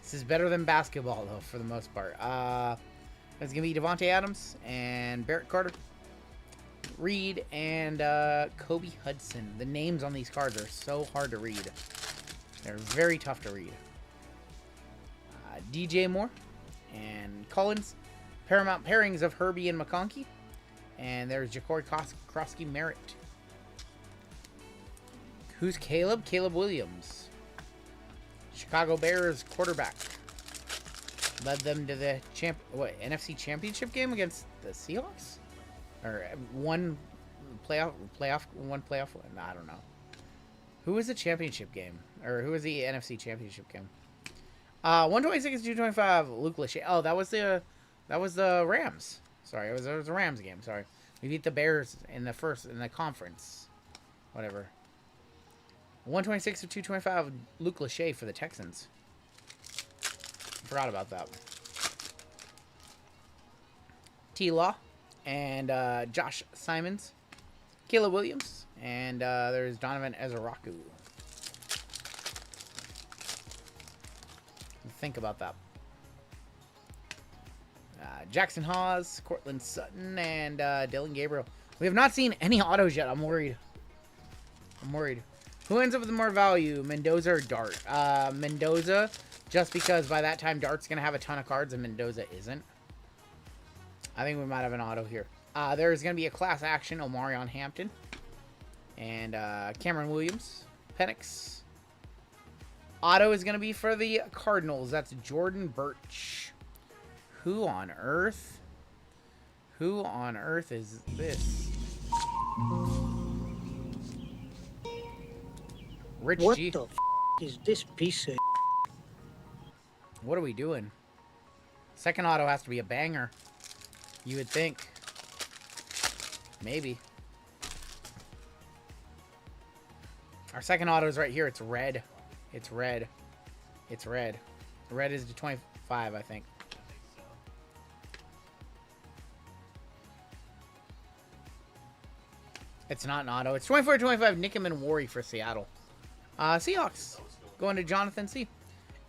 This is better than basketball, though, for the most part. It's going to be Devontae Adams and Barrett Carter, Reed, and Kobe Hudson. The names on these cards are so hard to read. They're very tough to read. DJ Moore and Collins. Paramount pairings of Herbie and McConkey. And there's Ja'Cory Krosky Merritt. Who's Caleb? Caleb Williams. Chicago Bears quarterback. Led them to the NFC Championship game against the Seahawks? Or one playoff? I don't know. Who was the championship game? Or who was the NFC Championship game? 126 to 225. Luke Lachey. Oh, that was the Rams. Sorry, it was a Rams game. Sorry, we beat the Bears in the conference. Whatever. 126 to 225. Luke Lachey for the Texans. Forgot about that. T-Law and Josh Simons, Caleb Williams, and there's Donovan Ezeraku. Think about that. Jackson Hawes, Cortland Sutton, and Dylan Gabriel. We have not seen any autos yet. I'm worried. Who ends up with more value, Mendoza or Dart? Mendoza, just because by that time Dart's going to have a ton of cards and Mendoza isn't. I think we might have an auto here. There's going to be a class action, Omarion Hampton. And Cameron Williams, Penix. Auto is going to be for the Cardinals. That's Jordan Birch. Who on earth? Who on earth is this? Rich What G. the f is this piece of... What are we doing? Second auto has to be a banger. You would think. Maybe. Our second auto is right here. It's red. It's red. It's red. Red is to 25, I think. It's not an auto. It's 24-25. Nickham and Worry for Seattle. Seahawks. Going to Jonathan C.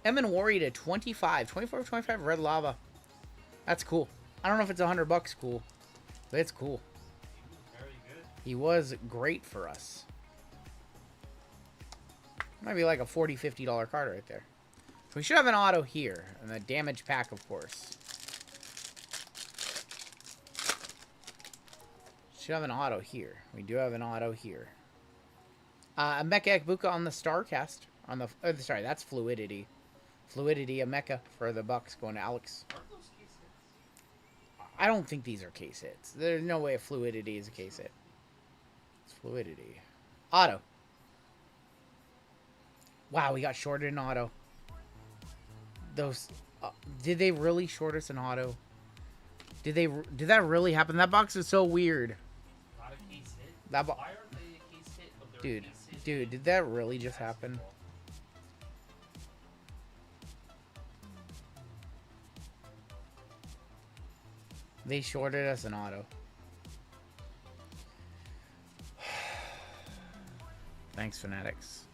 M and Worry to 25. 24-25 Red Lava. That's cool. I don't know if it's $100 cool, but it's cool. Very good. He was great for us. Might be like a $40, $50 card right there. So we should have an auto here. And the damage pack, of course. Should have an auto here. We do have an auto here. Mecha Ekbuka on the Starcast. On the sorry, that's Fluidity. Fluidity, a Mecha for the Bucks going to Alex. Aren't those case hits? I don't think these are case hits. There's no way Fluidity is a case hit. It's Fluidity. Auto. Wow, we got shorted in auto. Those... did they really short us an auto? Did that really happen? That box is so weird. Not a case hit? That Why aren't they a case hit, but they're Dude, a case hit? dude, did that really just happen? They shorted us an auto. Thanks, Fanatics.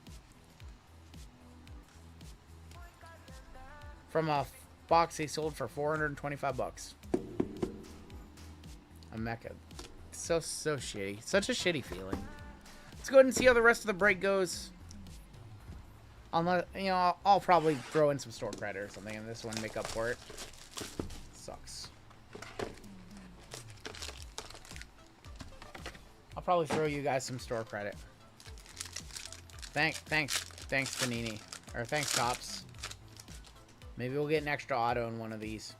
From a box they sold for $425. A Mecha. So shitty. Such a shitty feeling. Let's go ahead and see how the rest of the break goes. Unless, you know, I'll probably throw in some store credit or something in this one to make up for it. Sucks. I'll probably throw you guys some store credit. Thanks, Panini. Or thanks, Tops. Maybe we'll get an extra auto in one of these.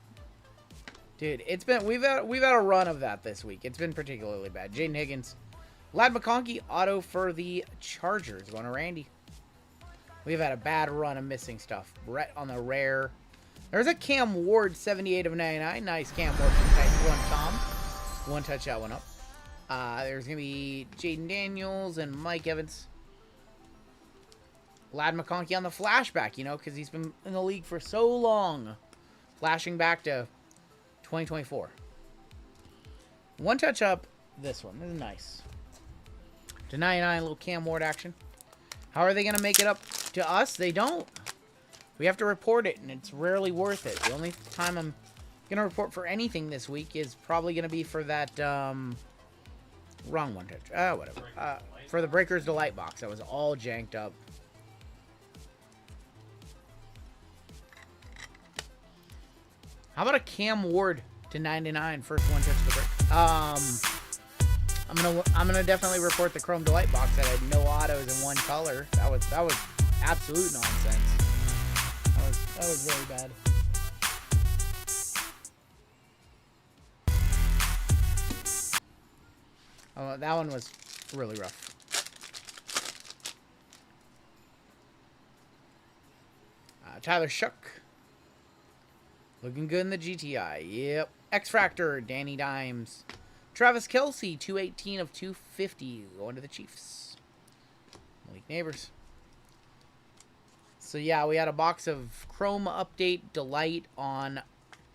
Dude, it's been we've had a run of that this week. It's been particularly bad. Jaden Higgins. Lad McConkey, auto for the Chargers. Going to Randy. We've had a bad run of missing stuff. Brett on the rare. There's a Cam Ward, 78 of 99. Nice Cam Ward from Titans. One Tom. One touch that one up. There's going to be Jaden Daniels and Mike Evans. Lad McConkey on the flashback, you know, because he's been in the league for so long. Flashing back to 2024. One touch up. This one. This is nice. To 99, little Cam Ward action. How are they going to make it up to us? They don't. We have to report it, and it's rarely worth it. The only time I'm going to report for anything this week is probably going to be for that, wrong one touch. Whatever. For the Breakers Delight box. That was all janked up. How about a Cam Ward to 99, first one touch to the break? I'm gonna definitely report the Chrome Delight box that had no autos in one color. That was absolute nonsense. That was very bad. Oh, that one was really rough. Tyler Shuck. Looking good in the GTI. Yep. X-Fractor, Danny Dimes. Travis Kelsey, 218 of 250. Going to the Chiefs. Malik Neighbors. So, yeah, we had a box of Chrome Update Delight on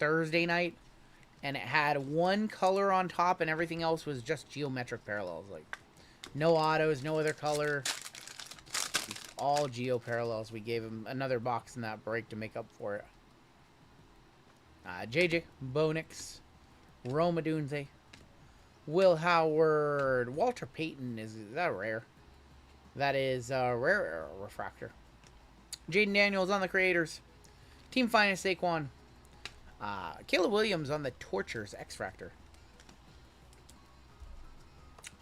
Thursday night. And it had one color on top and everything else was just geometric parallels. Like, no autos, no other color. All geo parallels. We gave him another box in that break to make up for it. JJ, Bonix, Roma Dunze, Will Howard, Walter Payton, is that rare? That is rare refractor. Jaden Daniels on the Creators, Team Finest Saquon, Caleb Williams on the Tortures X-Fractor.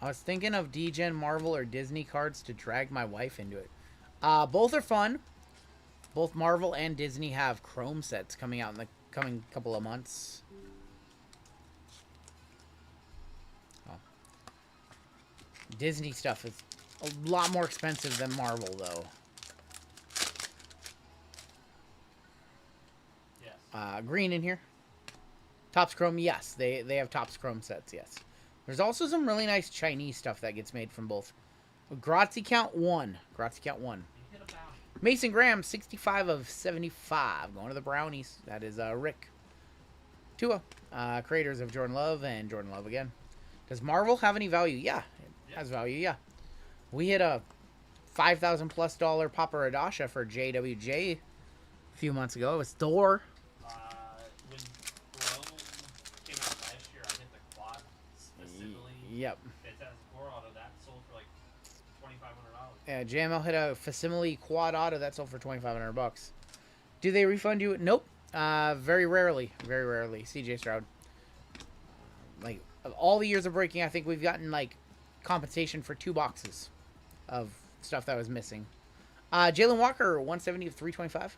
I was thinking of DGen Marvel or Disney cards to drag my wife into it. Both are fun. Both Marvel and Disney have Chrome sets coming out in the coming couple of months. Oh. Disney stuff is a lot more expensive than Marvel, though. Yes. Green in here. Topps Chrome, yes. They have Topps Chrome sets, yes. There's also some really nice Chinese stuff that gets made from both. Grazie Count 1. Grazie Count 1. Mason Graham, 65 of 75. Going to the Brownies. That is Rick. Tua. Creators of Jordan Love and Jordan Love again. Does Marvel have any value? Yeah. It has value, yeah. We hit a $5,000 plus Papa Radasha for JWJ a few months ago. It was Thor. When Chrome came out last year, I hit the quad specifically. Yep. Fantastic Four auto that sold for like $2,500. Yeah, JML hit a facsimile quad auto that sold for $2,500. Do they refund you? Nope. Very rarely. Very rarely. CJ Stroud. Like, of all the years of breaking, I think we've gotten, like, compensation for 2 boxes of stuff that was missing. Jalen Walker, 170 of 325.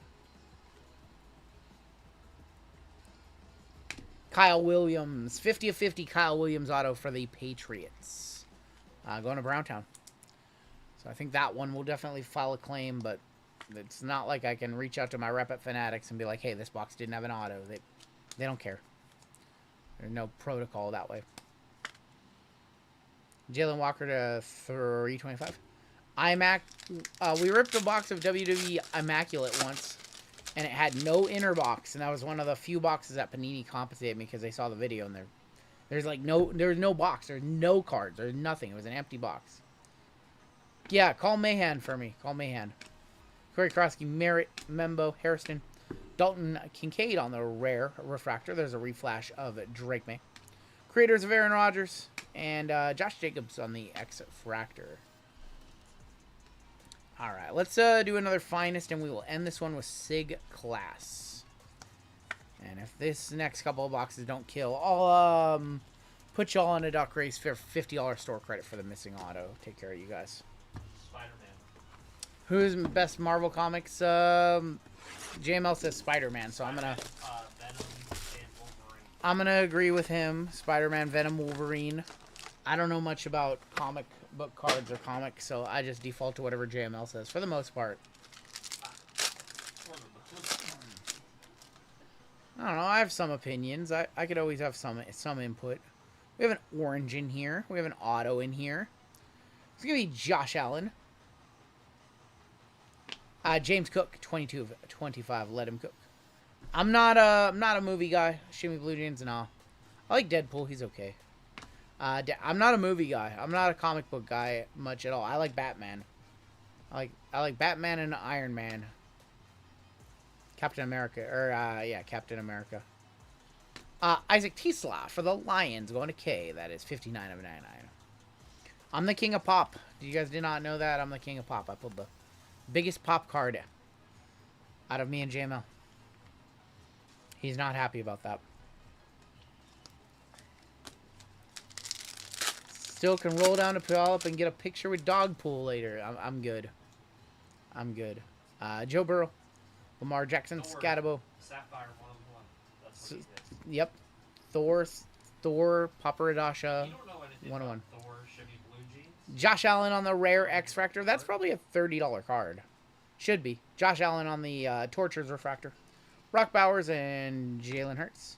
Kyle Williams, 50 of 50 Kyle Williams auto for the Patriots. Going to Browntown. So I think that one will definitely file a claim, but it's not like I can reach out to my rep at Fanatics and be like, hey, this box didn't have an auto. They don't care. There's no protocol that way. Jalen Walker to 325. Immac. We ripped a box of WWE Immaculate once, and it had no inner box, and that was one of the few boxes that Panini compensated me because they saw the video in there. There's no box. There's no cards. There's nothing. It was an empty box. Yeah, call Mahan for me. Call Mahan. Corey Krosky, Merritt, Membo, Harrison, Dalton Kincaid on the rare refractor. There's a reflash of Drake May. Creators of Aaron Rodgers, and Josh Jacobs on the X-Fractor. Alright, let's do another Finest, and we will end this one with Sig Class. And if this next couple of boxes don't kill, I'll put y'all in a duck race for $50 store credit for the missing auto. Take care of you guys. Spider-Man. Who's best Marvel Comics? JML says Spider-Man, so I'm gonna... Venom and Wolverine. I'm gonna agree with him. Spider-Man, Venom, Wolverine. I don't know much about comic book cards or comics, so I just default to whatever JML says for the most part. I don't know. I have some opinions. I could always have some input. We have an orange in here. We have an auto in here. It's gonna be Josh Allen. James Cook, 22 of 25. Let him cook. I'm not a movie guy. Shimmy Blue Jeans, no. I like Deadpool. He's okay. I'm not a movie guy. I'm not a comic book guy much at all. I like Batman. I like Batman and Iron Man. Captain America. Yeah, Captain America. Isaac Tisla for the Lions going to K. That is 59 of 99. I'm the king of pop. You guys did not know that? I'm the king of pop. I pulled the biggest pop card out of me and JML. He's not happy about that. Still can roll down to Puyallup and get a picture with Dogpool later. I'm good. I'm good. Joe Burrow. Lamar Jackson. Scatabo. Sapphire 101. That's what he is. Yep. Thor. Paparadasha. You don't know anything 101. about Thor, Shimmy Blue Jeans? Josh Allen on the rare X-Fractor. That's probably a $30 card. Should be. Josh Allen on the Tortures Refractor. Rock Bowers and Jalen Hurts.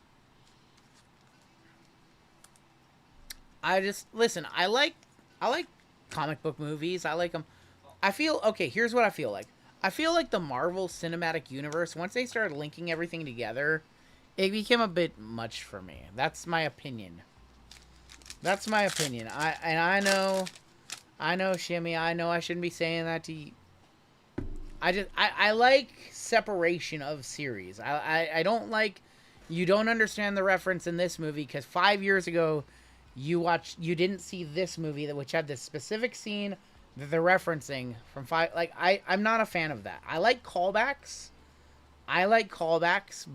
Listen, I like comic book movies. I like them. Okay, here's what I feel like. I feel like the Marvel Cinematic Universe, once they started linking everything together, it became a bit much for me. That's my opinion. That's my opinion. I know, Shimmy, I know I shouldn't be saying that to you. I like separation of series. I don't like, you don't understand the reference in this movie because 5 years ago, you didn't see this movie which had this specific scene that they're referencing from I'm not a fan of that. I like callbacks,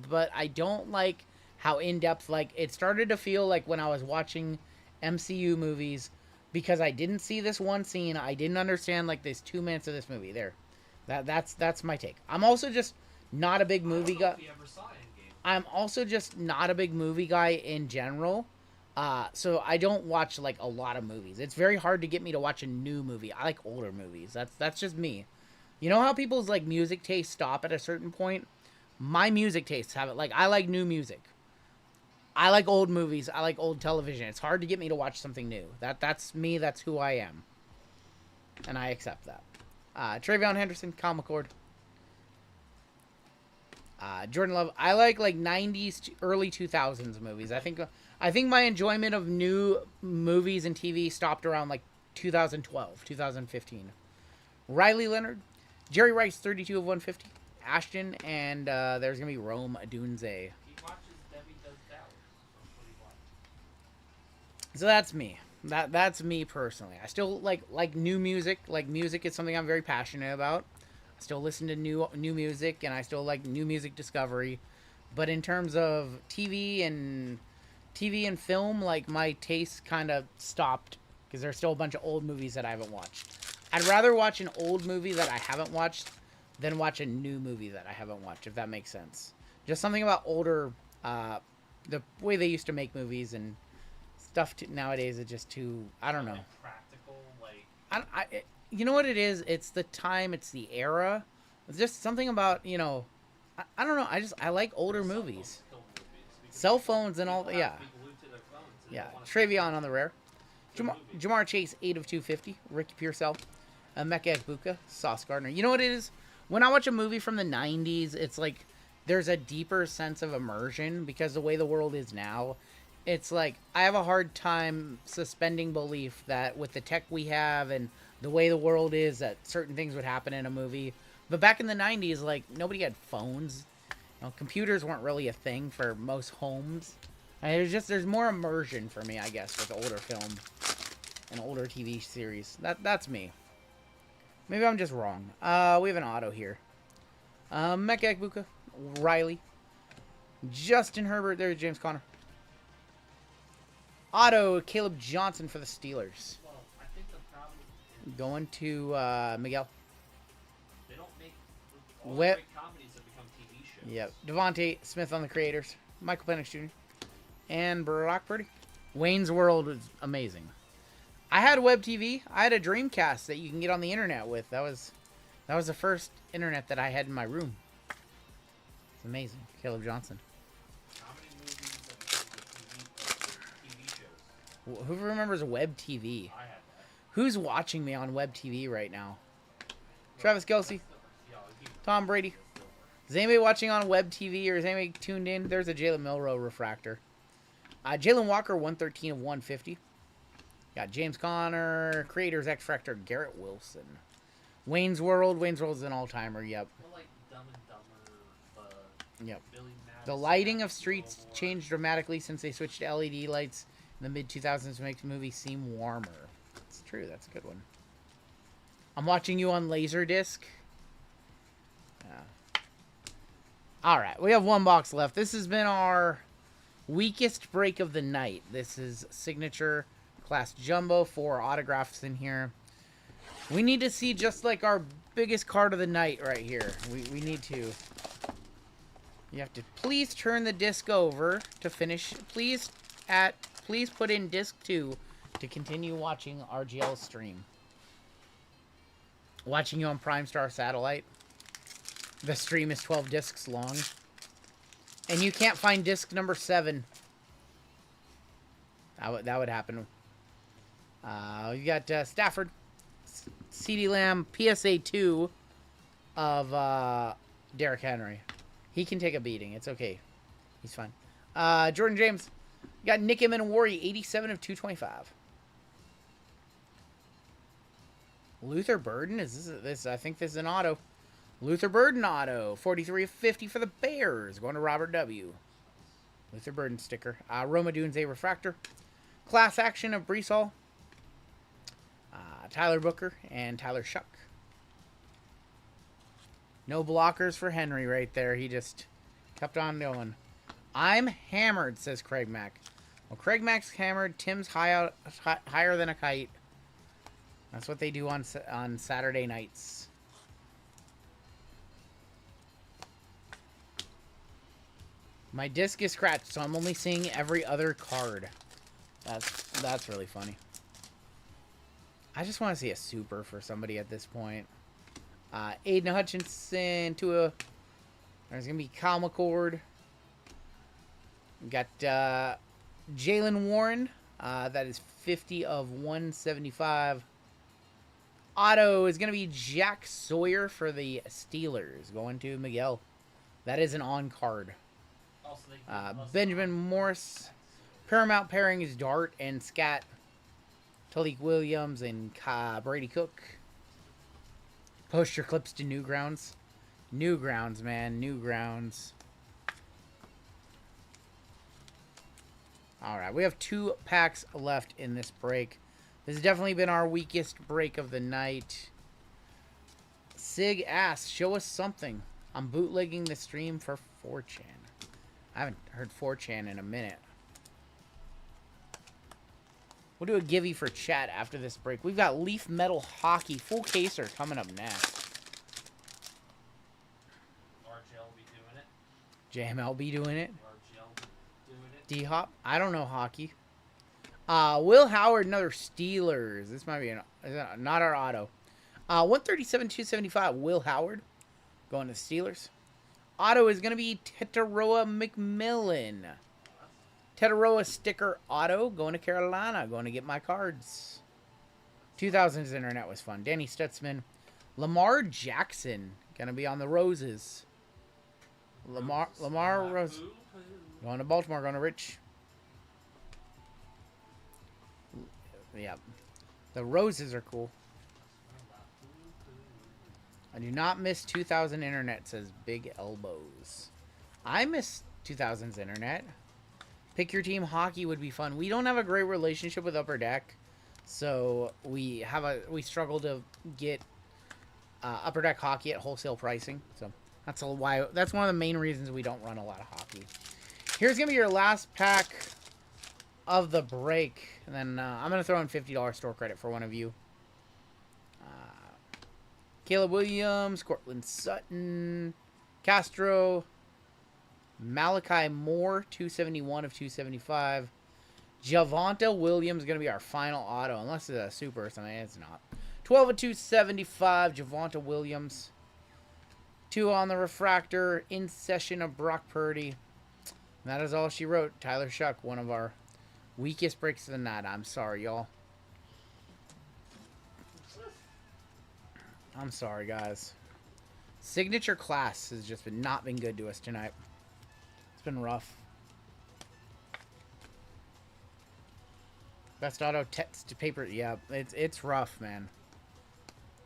but I don't like how in-depth, it started to feel like when I was watching MCU movies, because I didn't see this one scene, I didn't understand, this 2 minutes of this movie. That's my take. I'm also just not a big movie guy. I'm also just not a big movie guy in general. So I don't watch a lot of movies. It's very hard to get me to watch a new movie. I like older movies. That's just me. You know how people's music tastes stop at a certain point? My music tastes have it. I like new music. I like old movies. I like old television. It's hard to get me to watch something new. That's me. That's who I am. And I accept that. Travion Henderson, Kyle McCord. Jordan Love. I like 90s to early 2000s movies. I think my enjoyment of new movies and TV stopped around 2012, 2015. Riley Leonard, Jerry Rice, 32 of 150. Ashton, and there's gonna be Rome Odunze. He watches Debbie Does Dallas. That's what he watches. So that's me. That's me personally. I still like new music. Like music is something I'm very passionate about. I still listen to new music, and I still like new music discovery. But in terms of TV and film, like my taste kind of stopped because there's still a bunch of old movies that I haven't watched. I'd rather watch an old movie that I haven't watched than watch a new movie that I haven't watched, if that makes sense. Just something about older, the way they used to make movies and stuff nowadays is just too, I don't know. Practical, like. You know what it is? It's the time, it's the era. It's just something about, I don't know. I like older movies. Cell phones and all, yeah. Yeah, Travion on the rare. Jamar Chase, 8 of 250. Ricky Pearsall. Emeka Egbuka. Sauce Gardner. You know what it is? When I watch a movie from the 90s, it's like there's a deeper sense of immersion because the way the world is now, it's like I have a hard time suspending belief that with the tech we have and the way the world is that certain things would happen in a movie. But back in the 90s, like, nobody had phones. Computers weren't really a thing for most homes. And there's more immersion for me, I guess, with older film and older TV series. That's me. Maybe I'm just wrong. We have an auto here. Emeka Egbuka, Riley, Justin Herbert. There's James Conner. Auto, Caleb Johnson for the Steelers. Well, I think the problem is Going to Miguel. they don't make all the Web. great comedies that become TV shows. Yep. Devontae Smith on the creators. Michael Penix Jr. And Brock Purdy. Wayne's World is amazing. I had web TV. I had a Dreamcast that you can get on the internet with. That was the first internet that I had in my room. It's amazing. Caleb Johnson. How many movies that become the TV shows? Who remembers web TV? I had that. Who's watching me on web TV right now? Travis Kelce. Yeah, I'll keep Tom Brady. Is anybody watching on web TV or is anybody tuned in? There's a Jalen Milroe refractor. Jalen Walker, 113 of 150. Got James Conner, Creators X Factor, Garrett Wilson. Wayne's World. Wayne's World is an all-timer, yep. Well, like Dumb and Dumber, Yep. Billy Madison. The lighting of streets changed dramatically since they switched to LED lights in the mid-2000s to make the movie seem warmer. It's true, that's a good one. I'm watching you on Laserdisc. Yeah. Alright, we have one box left. This has been our weakest break of the night. This is Signature Class Jumbo, 4 autographs in here. We need to see just like our biggest card of the night right here. We need to. You have to please turn the disc over to finish. Please put in disc 2 to continue watching RGL stream. Watching you on Prime Star Satellite. The stream is 12 discs long. And you can't find disc number 7. That would happen. You got Stafford, CeeDee Lamb, PSA 2 of Derrick Henry. He can take a beating. It's okay. He's fine. Jordan James. You got Nick Emenwari, 87 of 225. Luther Burden. Is this? I think this is an auto. Luther Burden auto. 43 of 50 for the Bears. Going to Robert W. Luther Burden sticker. Roma Dunes a refractor. Class action of Brees Hall. Tyler Booker and Tyler Shuck. No blockers for Henry right there. He just kept on going. I'm hammered, says Craig Mack. Well, Craig Mack's hammered. Tim's higher than a kite. That's what they do on Saturday nights. My disc is scratched, so I'm only seeing every other card. That's really funny. I just want to see a super for somebody at this point. Aiden Hutchinson to a. There's going to be Kyle McCord. We got Jalen Warren. That is 50 of 175. Auto is going to be Jack Sawyer for the Steelers. Going to Miguel. That is an on card. Benjamin Morse. Paramount pairing is Dart and Scat. Talik Williams and Brady Cook. Poster clips to Newgrounds. Newgrounds, man. Newgrounds. All right, we have 2 packs left in this break. This has definitely been our weakest break of the night. Sig asks, show us something. I'm bootlegging the stream for 4chan. I haven't heard 4chan in a minute. We'll do a givey for chat after this break. We've got Leaf Metal Hockey full caser coming up next. RGL will be doing it. JML be doing it. RGL doing it. D-Hop. I don't know hockey. Will Howard, another Steelers. This might be not our auto. 137, 275. Will Howard going to Steelers. Auto is going to be Tetaroa McMillan. Tetaroa sticker auto going to Carolina. Going to get my cards. 2000s internet was fun. Danny Stutzman. Lamar Jackson going to be on the Roses. Lamar Rose going to Baltimore. Going to Rich. Yeah, the Roses are cool. I do not miss 2000 internet, says Big Elbows. I miss 2000's internet. Pick your team hockey would be fun. We don't have a great relationship with Upper Deck, so we struggle to get Upper Deck hockey at wholesale pricing. So that's one of the main reasons we don't run a lot of hockey. Here's gonna be your last pack of the break, and then I'm gonna throw in $50 store credit for one of you. Caleb Williams, Cortland Sutton, Castro, Malachi Moore, 271 of 275. Javonte Williams going to be our final auto, unless it's a super or something. It's not. 12 of 275, Javonte Williams. 2 on the refractor, in session of Brock Purdy. And that is all she wrote. Tyler Shuck, one of our weakest breaks of the night. I'm sorry, y'all. I'm sorry, guys. Signature Class has just not been good to us tonight. It's been rough. Best auto text to paper. Yeah, it's rough, man.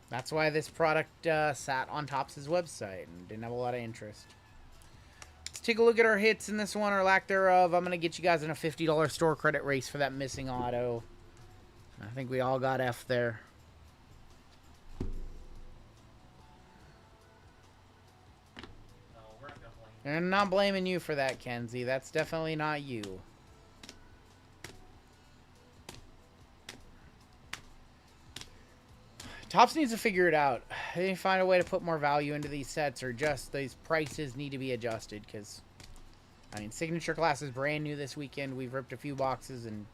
That's why this product sat on Topps' website and didn't have a lot of interest. Let's take a look at our hits in this one, or lack thereof. I'm going to get you guys in a $50 store credit race for that missing auto. I think we all got F there. I'm not blaming you for that, Kenzie. That's definitely not you. Topps needs to figure it out. They need to find a way to put more value into these sets, or just these prices need to be adjusted. Because, I mean, Signature Class is brand new this weekend. We've ripped a few boxes and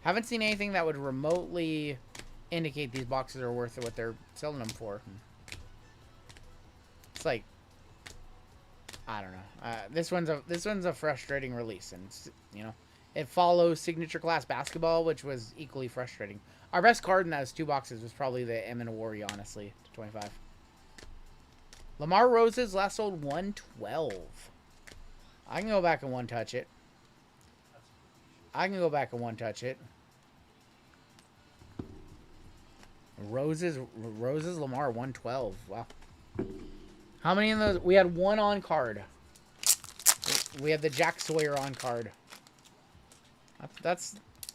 haven't seen anything that would remotely indicate these boxes are worth what they're selling them for. It's like, I don't know. This one's a frustrating release, and you know, it follows Signature Class Basketball, which was equally frustrating. Our best card in those 2 boxes was probably the M and Awori, honestly, to 25. Lamar Roses last sold 112. I can go back and one touch it. Roses Lamar 112. Wow. How many in those? We had 1 on card. We had the Jack Sawyer on card.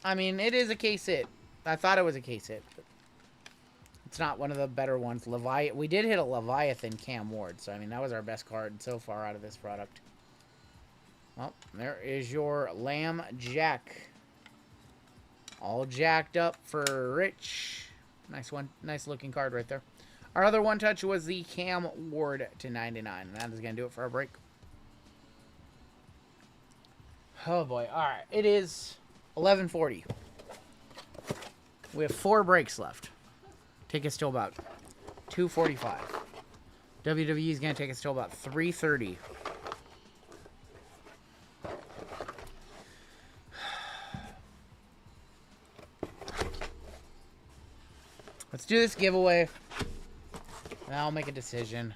I mean, it is a case hit. I thought it was a case hit, but it's not one of the better ones. We did hit a Leviathan Cam Ward, so I mean, that was our best card so far out of this product. Well, there is your Lamb Jack. All jacked up for Rich. Nice one. Nice looking card right there. Our other one touch was the Cam Ward to 99. And that is going to do it for our break. Oh boy. Alright. It is 11:40. We have 4 breaks left. Take us till about 2:45. WWE is going to take us till about 3:30. Let's do this giveaway. And I'll make a decision.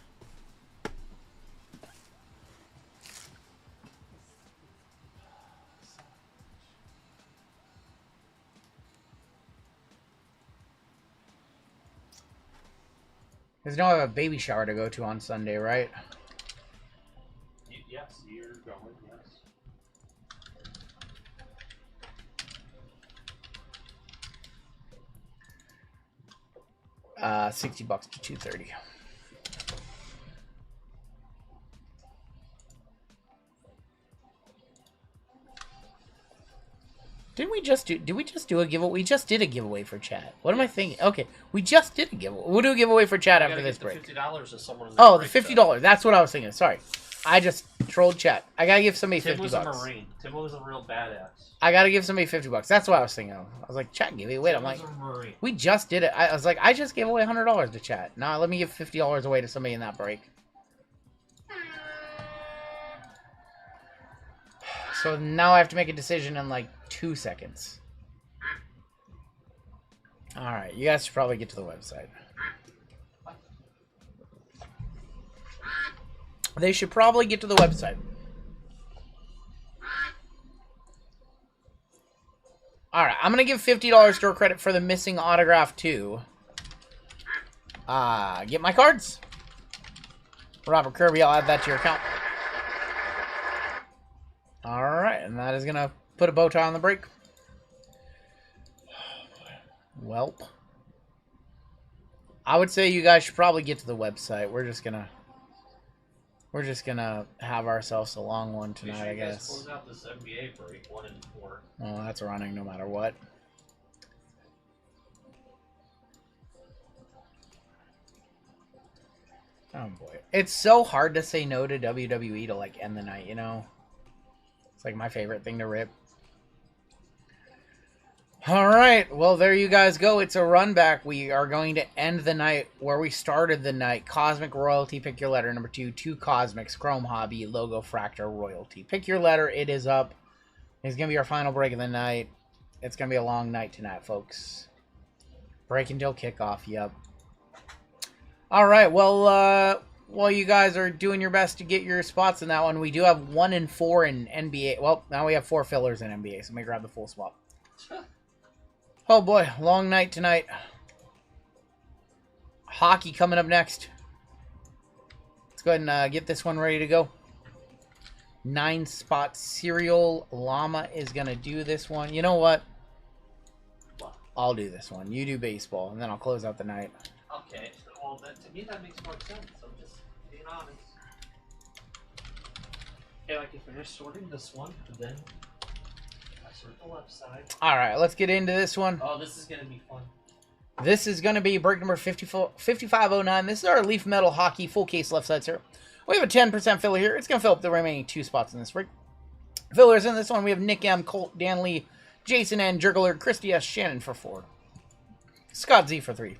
Because I have a baby shower to go to on Sunday, right? Yes, you're going, yes. $60 to 230. Did we just do a giveaway? We just did a giveaway for chat. What am I thinking? Okay, we just did a giveaway. We'll do a giveaway for chat after this break. $50 to someone. Oh, the $50. That's what I was thinking. Sorry. I just trolled chat. I gotta give somebody Tim $50. was a Marine. Tim was a real badass. I gotta give somebody $50. That's what I was thinking of. I was like, chat give me. Wait, I'm like, we just did it. I was like, I just gave away $100 to chat. Nah, let me give $50 away to somebody in that break. So now I have to make a decision in like 2 seconds. Alright, you guys should probably get to the website. They should probably get to the website. Alright, I'm going to give $50 store credit for the missing autograph too. Get my cards. Robert Kirby, I'll add that to your account. Alright, and that is going to put a bow tie on the break. Welp. I would say you guys should probably get to the website. We're just gonna have ourselves a long one tonight, I guess. Close out this NBA break 1 and 4. Oh, that's running no matter what. Oh boy, it's so hard to say no to WWE to like end the night. You know, it's like my favorite thing to rip. Alright, well there you guys go. It's a run back. We are going to end the night where we started the night. Cosmic Royalty, pick your letter. Number 2, 2 Cosmics, Chrome Hobby, Logo Fractor Royalty. Pick your letter, it is up. It's going to be our final break of the night. It's going to be a long night tonight, folks. Break until kickoff, yep. Alright, well, while you guys are doing your best to get your spots in that one, we do have 1 and 4 in NBA. Well, now we have 4 fillers in NBA, so let me grab the full spot. Oh boy, long night tonight. Hockey coming up next. Let's go ahead and get this one ready to go. 9 spot serial. Llama is going to do this one. You know what? I'll do this one. You do baseball, and then I'll close out the night. Okay, well, to me that makes more sense. I'm just being honest. Okay, I can finish sorting this one, and then the left side. Alright, let's get into this one. Oh, this is going to be fun. This is going to be break number 5509. This is our Leaf Metal Hockey full case left side, sir. We have a 10% filler here. It's going to fill up the remaining 2 spots in this break. Fillers in this one, we have Nick M, Colt, Dan Lee, Jason N, Jurgler, Christy S, Shannon for 4. Scott Z for 3.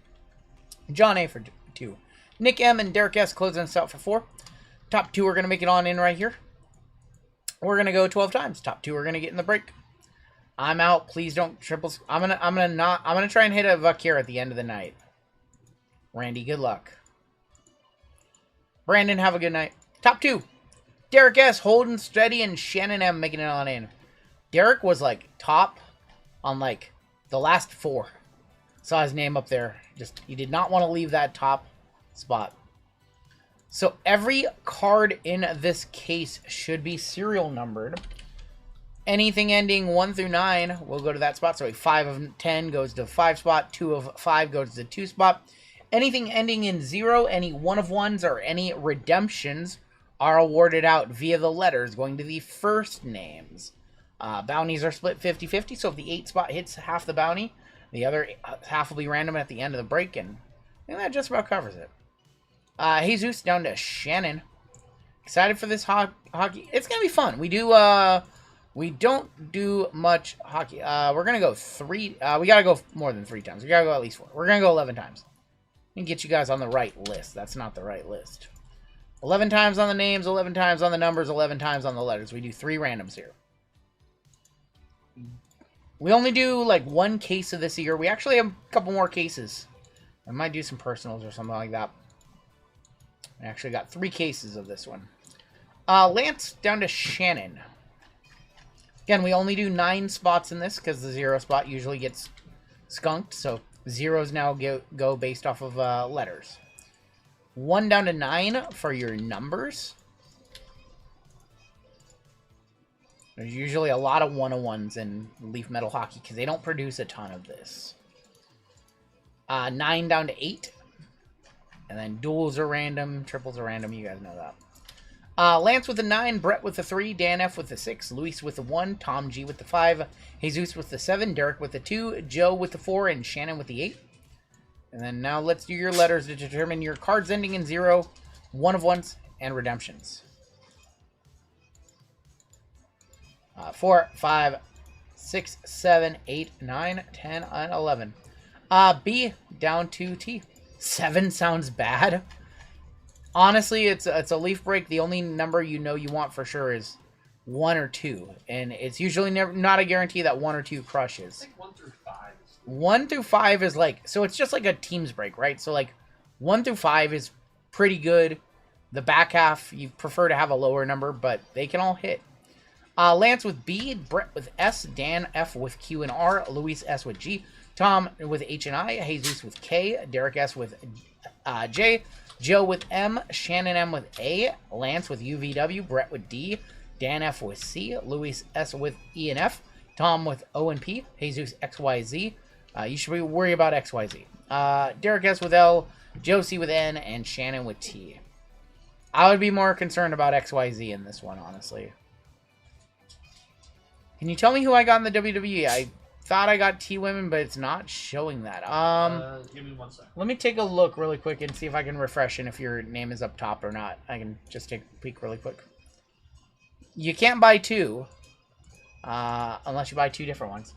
John A for 2. Nick M and Derek S closing us out for 4. Top 2 are going to make it on in right here. We're going to go 12 times. Top 2 are going to get in the break. I'm out. Please don't triple. I'm gonna try and hit a Vuck here at the end of the night. Randy, good luck. Brandon, have a good night. Top 2. Derek S, Holden, Steady, and Shannon M making it on in. Derek was like top on like the last 4. Saw his name up there. Just he did not want to leave that top spot. So every card in this case should be serial numbered. Anything ending 1 through 9 will go to that spot. So a 5 of 10 goes to 5 spot. 2 of 5 goes to 2 spot. Anything ending in 0, any 1 of 1s, or any redemptions are awarded out via the letters going to the first names. Bounties are split 50-50. So if the 8 spot hits half the bounty, the other half will be random at the end of the break. And I think that just about covers it. Jesus down to Shannon. Excited for this hockey. It's going to be fun. We don't do much hockey. We're going to go 3. We got to go more than 3 times. We got to go at least 4. We're going to go 11 times. And get you guys on the right list. That's not the right list. 11 times on the names, 11 times on the numbers, 11 times on the letters. We do 3 randoms here. We only do like 1 case of this year. We actually have a couple more cases. I might do some personals or something like that. I actually got 3 cases of this one. Lance down to Shannon. Again, we only do 9 spots in this because the 0 spot usually gets skunked. So zeros now go based off of letters. 1 down to 9 for your numbers. There's usually a lot of 101s in Leaf Metal Hockey because they don't produce a ton of this. 9 down to 8. And then duals are random, triples are random. You guys know that. Lance with the 9, Brett with the 3, Dan F with the 6, Luis with the 1, Tom G with the 5, Jesus with the 7, Derek with the 2, Joe with the 4, and Shannon with the 8. And then now let's do your letters to determine your cards ending in 0, 1 of 1s, and redemptions. 4, 5, 6, 7, 8, 9, 10, and 11. B down to T. 7 sounds bad. Honestly, it's a leaf break. The only number you know you want for sure is 1 or 2. And it's usually not a guarantee that 1 or 2 crushes. I think 1 through 5. 1 through 5 is like, so it's just like a teams break, right? So like 1 through 5 is pretty good. The back half, you prefer to have a lower number, but they can all hit. Lance with B, Brett with S, Dan F with Q and R, Luis S with G, Tom with H and I, Jesus with K, Derek S with J, Joe with M, Shannon M with A, Lance with UVW, Brett with D, Dan F with C, Luis S with E and F, Tom with O and P, Jesus XYZ. You should worry about XYZ. Derek S with L, Joe C with N, and Shannon with T. I would be more concerned about XYZ in this one, honestly. Can you tell me who I got in the WWE? I thought I got T Women, but it's not showing that. Give me 1 second. Let me take a look really quick and see if I can refresh and if your name is up top or not. I can just take a peek really quick. You can't buy 2, unless you buy 2 different ones.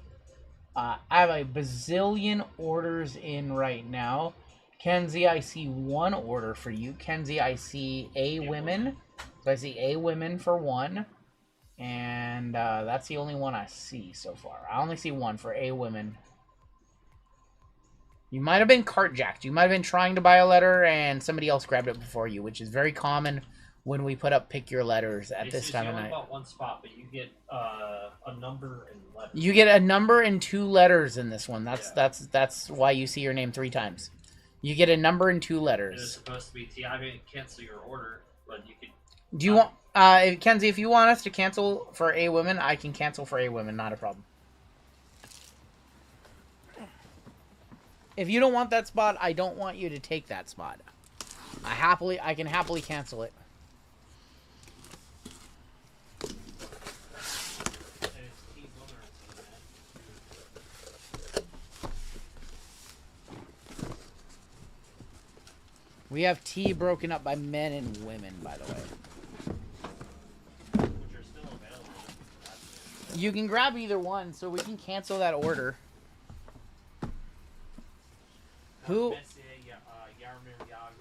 I have a bazillion orders in right now. Kenzie, I see 1 order for you. Kenzie, I see A Women. So I see A Women for 1. And that's the only one I see so far. I only see 1 for A Women. You might have been cartjacked. You might have been trying to buy a letter and somebody else grabbed it before you, which is very common when we put up pick your letters at this time of night. You only bought 1 spot, but you get a number and letter. You get a number and 2 letters in this one. That's why you see your name 3 times. You get a number and 2 letters. It is supposed to be T. I didn't cancel your order, but you could. Do you want, Kenzie, if you want us to cancel for A Women, I can cancel for A Women, not a problem. If you don't want that spot, I don't want you to take that spot. I can happily cancel it. We have T broken up by men and women, by the way. Which are still available. You can grab either one, so we can cancel that order. Who?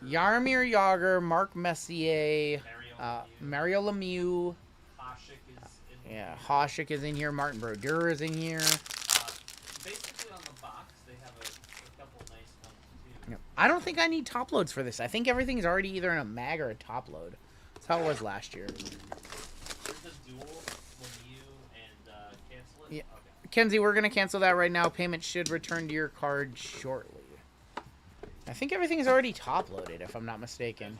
Yarmir Yager, Mark Messier, Mario Lemieux. Hoshik is in here. Martin Brodeur is in here. Basically, on the box, they have a couple nice ones, too. I don't think I need top loads for this. I think everything's already either in a mag or a top load. That's how it was last year. There's a dual Lemieux and cancel it? Yeah. Okay. Kenzie, we're going to cancel that right now. Payment should return to your card shortly. I think everything's already top loaded, if I'm not mistaken.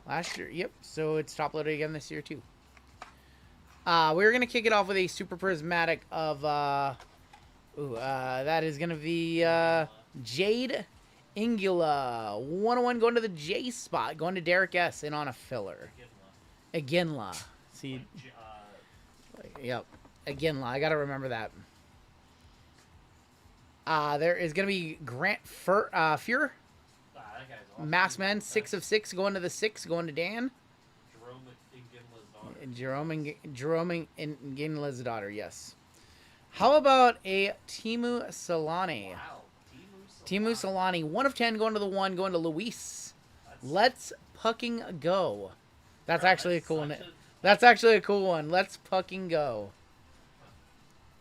Last year, yep. So it's top loaded again this year too. We're gonna kick it off with a super prismatic of that is gonna be Jade Ingula. 101 going to the J spot, going to Derek S in on a filler. Aginla. See, yep. Aginla. I gotta remember that. There is going to be Grant Fuhr. Massman, 6 of 6, going to the 6, going to Dan. Jerome and Ginla's daughter, yes. How about a Timu Solani? Wow. Timu Solani, 1 of 10, going to the 1, going to Luis. Let's fucking go. That's actually a cool one. That's actually a cool one. Let's fucking go.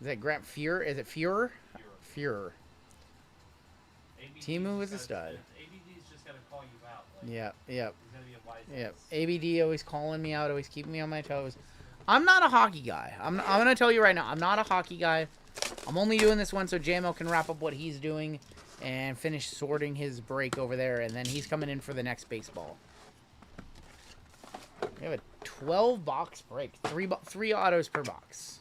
Is that Grant Fuhr? Is it Fuhrer? Fuhrer. Timu is a stud. ABD's just gotta call you out. Like, Yep. he's gonna be a wise Yep. ABD always calling me out, always keeping me on my toes. I'm not a hockey guy. I'm gonna tell you right now, I'm not a hockey guy. I'm only doing this one so JMO can wrap up what he's doing and finish sorting his break over there, and then he's coming in for the next baseball. We have a 12 box break, 3 autos per box.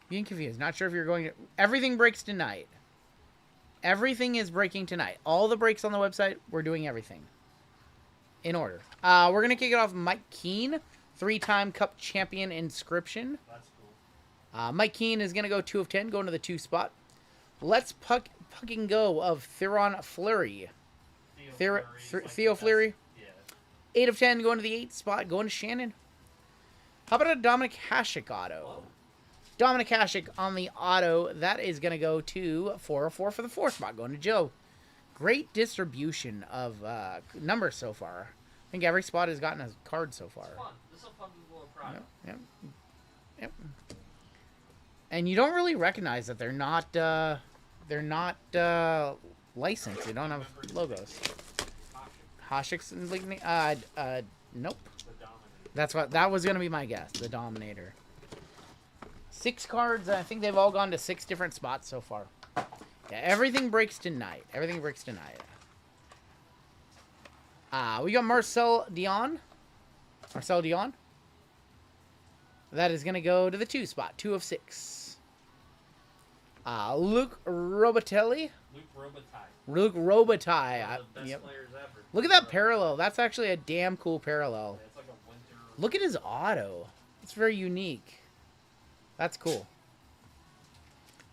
Being confused. Not sure if you're going to... Everything breaks tonight. Everything is breaking tonight. All the breaks on the website, we're doing everything. In order. We're going to kick it off Mike Keene, 3-time Cup champion inscription. That's cool. Mike Keene is going to go 2 of 10, going to the 2 spot. Let's pucking go of Theron Fleury. Theo Fleury. Yeah. 8 of 10, going to the 8 spot, going to Shannon. How about a Dominic Hasek auto? Dominic Hasek on the auto. That is going to go to 4 of 4 for the 4 spot, going to Joe. Great distribution of numbers so far. I think every spot has gotten a card so far. It's fun. This is a fun little product. Yep. And you don't really recognize that they're not licensed. They don't have logos. Hasek's nope. That was gonna be my guess. The Dominator. 6 cards. I think they've all gone to 6 different spots so far. Yeah, everything breaks tonight. We got Marcel Dion. That is going to go to the 2 spot. 2 of 6. Luke Robitaille. Luke Robitaille. One of the best players ever. Look at that parallel. That's actually a damn cool parallel. It's like a winter. Look at his auto. It's very unique. That's cool.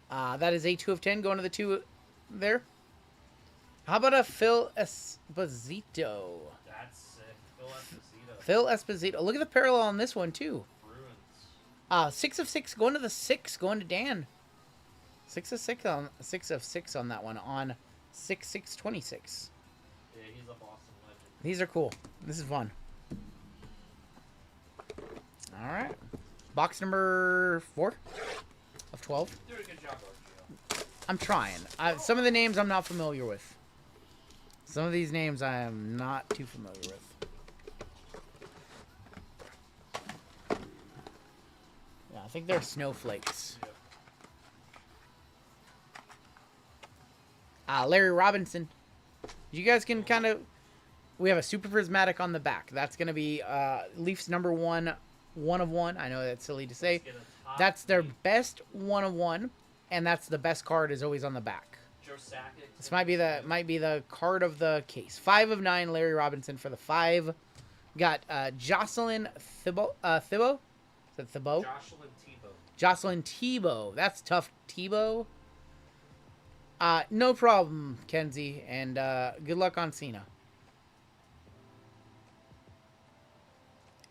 That is a 2 of 10 going to the 2 there. How about a Phil Esposito? That's sick. Phil Esposito. Look at the parallel on this one, too. Bruins. 6 of 6 going to the 6, going to Dan. 6 of 6 on that one on 6/6/26. Yeah, he's a Boston legend. These are cool. This is fun. All right. Box number 4 of 12. Doing a good job, RGL. I'm trying. Some of the names I'm not familiar with. Some of these names I am not too familiar with. Yeah, I think they're snowflakes. Larry Robinson. You guys can kind of... We have a super prismatic on the back. That's going to be Leafs number 1, 1 of 1. I know that's silly to say. That's their best 1 of 1, and that's the best card is always on the back. Joe Sakic. This might be the card of the case. 5 of 9, Larry Robinson for the 5. Got Jocelyn Thibault. Thibault? Is that Thibault? Jocelyn Thibault. That's tough, Thibault. No problem, Kenzie, and good luck on Cena.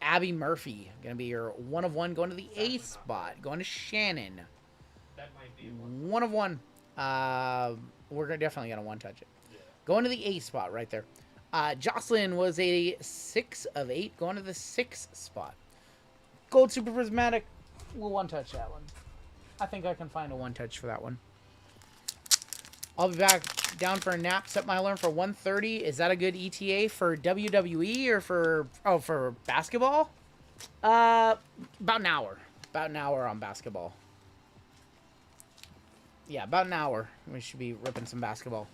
Abby Murphy, gonna be your 1 of 1 going to the A spot, going to Shannon. That might be 1 of 1. We're definitely gonna 1-touch it. Yeah. Going to the A spot right there. Jocelyn was a 6 of 8, going to the 6 spot. Gold Super Prismatic, we'll 1-touch that one. I think I can find a 1-touch for that one. I'll be back down for a nap. Set my alarm for 1:30. Is that a good ETA for WWE or for basketball? About an hour. About an hour on basketball. Yeah, about an hour. We should be ripping some basketball.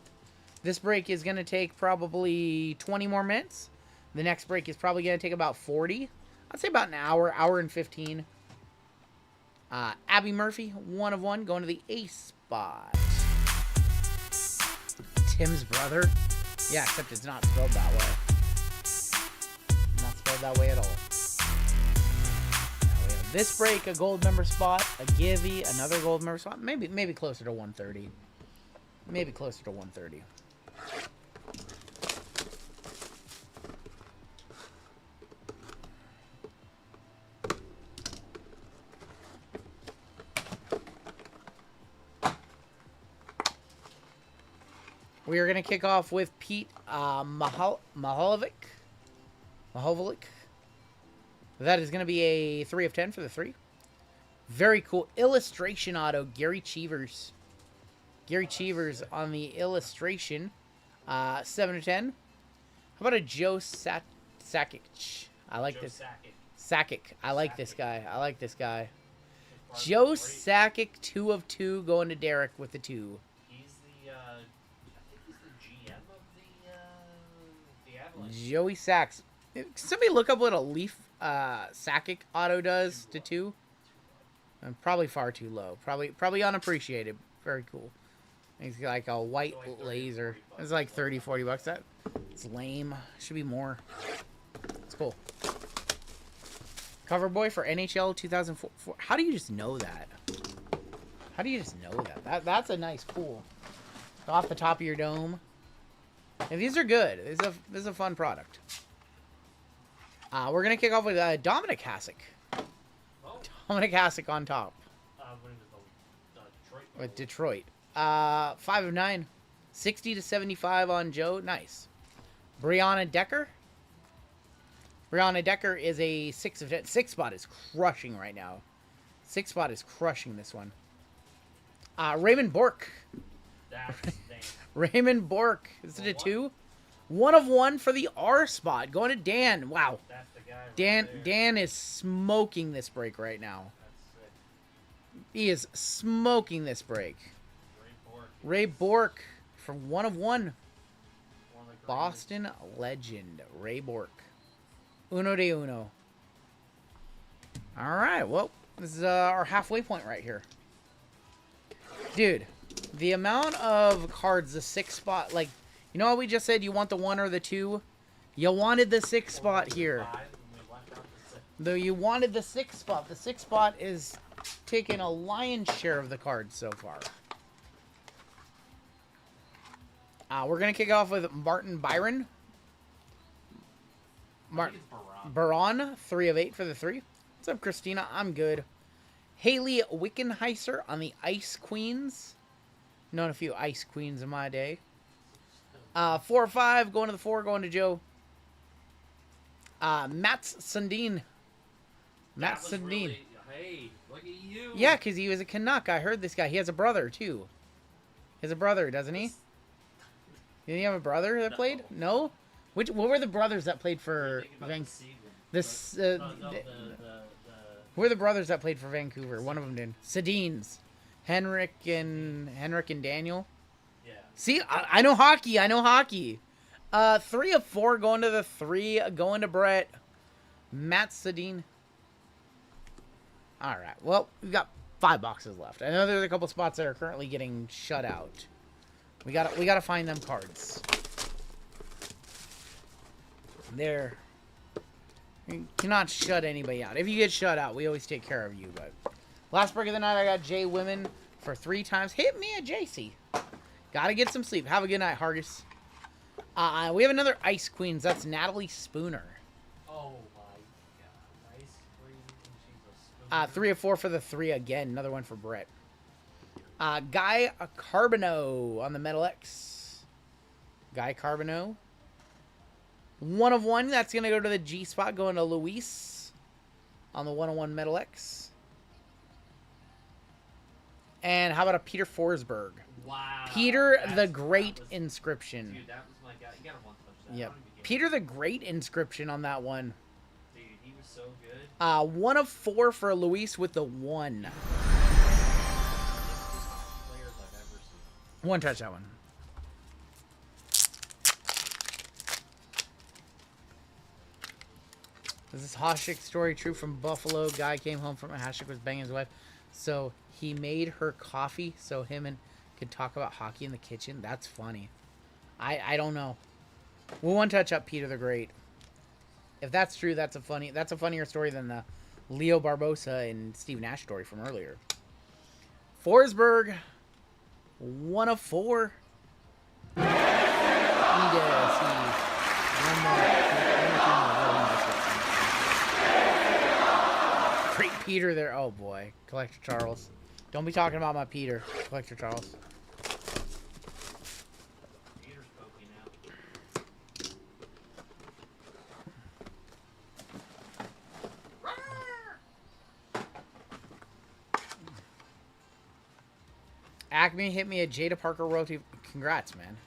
This break is going to take probably 20 more minutes. The next break is probably going to take about 40. I'd say about an hour, hour and 15. Abby Murphy, 1 of 1, going to the ace spot. Tim's brother? Yeah, except it's not spelled that way. Not spelled that way at all. Now we have this break, a gold member spot, a Givey, another gold member spot. Maybe closer to 130. Maybe closer to 130. We are going to kick off with Pete Mahalovic. That is going to be a 3 of 10 for the 3. Very cool. Illustration auto, Gary Cheevers. Gary Cheevers on the illustration. 7 of 10. How about a Joe Sakic? I like this. Sakic. I like this guy. Joe Sakic, 2 of 2, going to Derek with the 2. Joey Sacks. Somebody look up what a Leaf Sakic auto does to 2. Probably far too low. Probably unappreciated. Very cool. He's got like a white laser. It's like 30, 40 bucks. It's lame. Should be more. It's cool. Cover boy for NHL 2004. How do you just know that? How do you just know that? That's a nice pool. Off the top of your dome. And these are good. This is a fun product. We're gonna kick off with Dominic Hasek. Dominic Hasek on top. With Detroit. 5 of 9. 60 to 75 on Joe. Nice. Brianna Decker. Brianna Decker is a 6 of 10. 6 spot is crushing right now. 6 spot is crushing this one. Raymond Bork. Raymond Bork. Is it a 2? 1 of 1 for the R spot. Going to Dan. Wow. Dan is smoking this break right now. He is smoking this break. Ray Bork for 1 of 1. Boston legend. Ray Bork. Uno de uno. Alright, well, this is our halfway point right here. Dude, the amount of cards, the 6 spot, like, you know what we just said? You want the 1 or the 2? You wanted the 6 spot here. Though you wanted the 6 spot. The 6 spot is taking a lion's share of the cards so far. We're going to kick off with Martin Byron. Baron, 3 of 8 for the 3. What's up, Christina? I'm good. Haley Wickenheiser on the Ice Queens. Known a few Ice Queens in my day. 4 or 5, going to the 4, going to Joe. Matt Sundin. Matt Sundin. Really, hey, look at you. Yeah, because he was a Canuck. I heard this guy. He has a brother, too. He has a brother, doesn't he? Did he have a brother that played? No? What were the brothers that played for Vancouver? Who were the brothers that played for Vancouver? One of them did. Sedins. Henrik and Daniel. Yeah. See, I know hockey. I know hockey. 3 of 4 going to the 3. Going to Brett. Matt Sedin. All right. Well, we've got 5 boxes left. I know there's a couple spots that are currently getting shut out. We gotta find them cards. There. You cannot shut anybody out. If you get shut out, we always take care of you. But last break of the night, I got Jay Women for 3 times. Hit me at JC. Gotta get some sleep. Have a good night, Hargis. We have another Ice Queens. That's Natalie Spooner. Oh my god. Ice Queen. She's a 3 of 4 for the 3 again. Another one for Brett. Guy Carbonneau on the Metal X. Guy Carbonneau. 1 of 1. That's going to go to the G spot. Going to Luis on the 101 Metal X. And how about a Peter Forsberg? Wow. Peter the Great inscription. Dude, that was my guy. You gotta one touch that. Yep. Peter the Great inscription on that one. Dude, he was so good. 1 of 4 for Luis with the 1. Players I've ever seen. One touch that one. Is this Hasek story true from Buffalo? Guy came home from Hasek was banging his wife, so he made her coffee so him and could talk about hockey in the kitchen. That's funny. I don't know. We'll one touch up Peter the Great. If that's true, that's a funnier story than the Leo Barbosa and Steve Nash story from earlier. Forsberg, 1 of 4. Need to see one more. Great Peter there. Oh boy, Collector Charles. Don't be talking about my Peter, Collector Charles. Peter's poking out. Acme hit me a Jada Parker royalty. Congrats, man.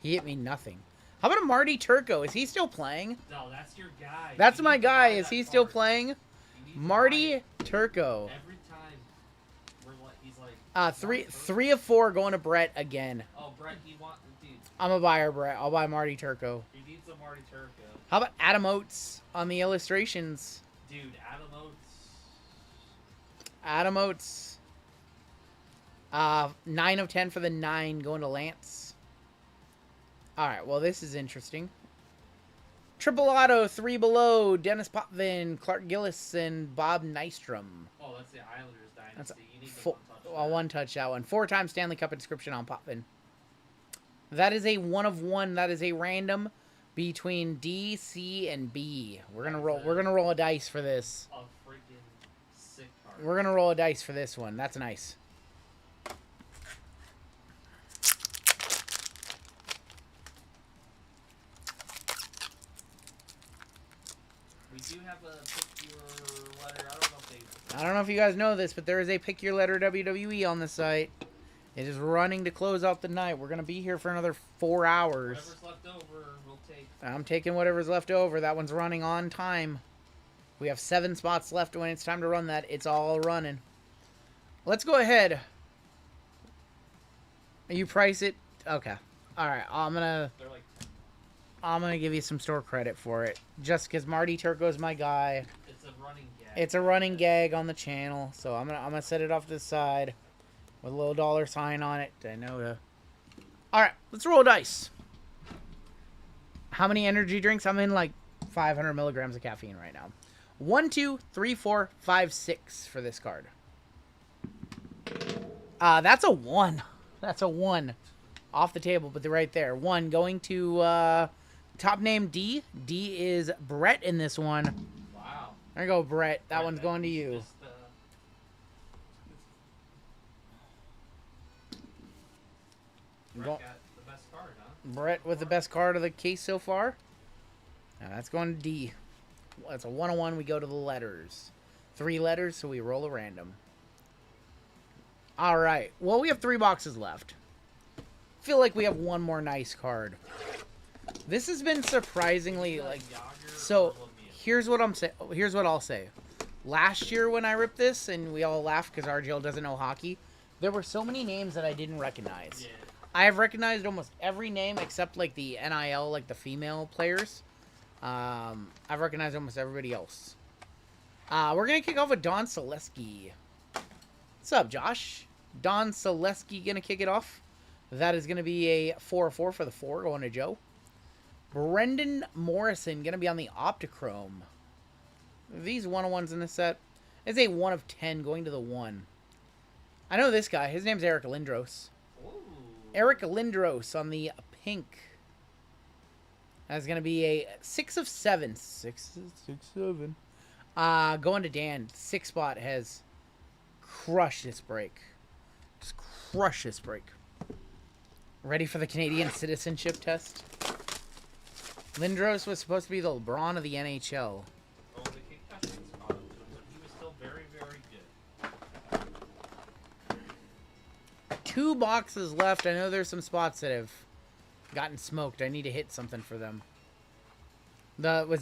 He hit me nothing. How about a Marty Turco? Is he still playing? No, that's your guy. That's You my need to guy. buy Is that he still card. playing? You need to buy Marty it. Turco. Every time he's like 3 of 4 going to Brett again. Oh, Brett, he wants dude. I'm a buyer, Brett. I'll buy Marty Turco. He needs a Marty Turco. How about Adam Oates on the illustrations? Dude, Adam Oates. Adam Oates. 9 of 10 for the 9 going to Lance. Alright, well, this is interesting. Triple auto, 3 below. Dennis Potvin, Clark Gillis, and Bob Nystrom. Oh, that's the Islanders That's dynasty. You need to full, one-touch well, that. one touch that one. 4-time Stanley Cup inscription on Potvin. That is a 1 of 1. That is a random between D, C, and B. We're gonna roll. We're gonna roll a dice for this. A freaking sick card. We're gonna roll a dice for this one. That's nice. We do have a pick your letter. I don't know if they. I don't know if you guys know this, but there is a Pick Your Letter WWE on the site. It is running to close out the night. We're gonna be here for another 4 hours. Whatever's left over, we'll take. I'm taking whatever's left over. That one's running on time. We have 7 spots left when it's time to run that. It's all running. Let's go ahead. You price it? Okay. Alright, They're like. I'm gonna give you some store credit for it. Just because Marty Turco's my guy. It's a running gag. It's a running gag on the channel. So I'm gonna set it off to the side with a little dollar sign on it. I know to. Alright, let's roll dice. How many energy drinks? I'm in like 500 milligrams of caffeine right now. 1, 2, 3, 4, 5, 6 for this card. That's a 1. That's a 1. Off the table, but they're right there. 1 going to top name D. D is Brett in this one. Wow. There you go, Brett. That Brett, one's going to you. Just, Brett got the best card, huh? Brett with the best card of the case so far. Now that's going to D. That's a 1-on-1. We go to the letters. 3 letters, so we roll a random. All right. Well, we have 3 boxes left. Feel like we have one more nice card. This has been surprisingly like. So here's what I'm saying. Here's what I'll say. Last year when I ripped this and we all laughed because RGL doesn't know hockey, there were so many names that I didn't recognize. Yeah. I have recognized almost every name except like the NIL, like the female players. I've recognized almost everybody else. We're gonna kick off with Don Selesky. What's up, Josh? Don Selesky gonna kick it off. That is gonna be a 4-4 for the 4 going to Joe. Brendan Morrison gonna be on the Optichrome. These 1-on-1s in this set. It's a 1 of 10 going to the 1. I know this guy. His name's Eric Lindros. Ooh. Eric Lindros on the pink. That's going to be a 6 of 7. 6, 7. Going to Dan. 6 spot has crushed this break. Just crushed this break. Ready for the Canadian citizenship test? Lindros was supposed to be the LeBron of the NHL. Oh, the concussions caught up to him, but he was still very, very good. 2 boxes left. I know there's some spots that have gotten smoked. I need to hit something for them. It was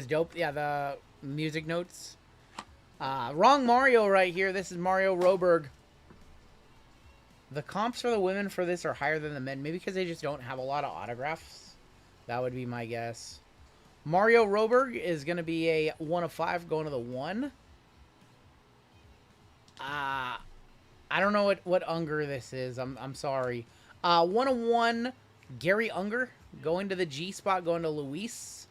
dope. Yeah, the music notes. Wrong Mario right here. This is Mario Roberg. The comps for the women for this are higher than the men. Maybe because they just don't have a lot of autographs. That would be my guess. Mario Roberg is going to be a 1 of 5 going to the 1. I don't know what Unger this is. I'm sorry. 1 of 1, Gary Unger going to the G spot, going to Luis.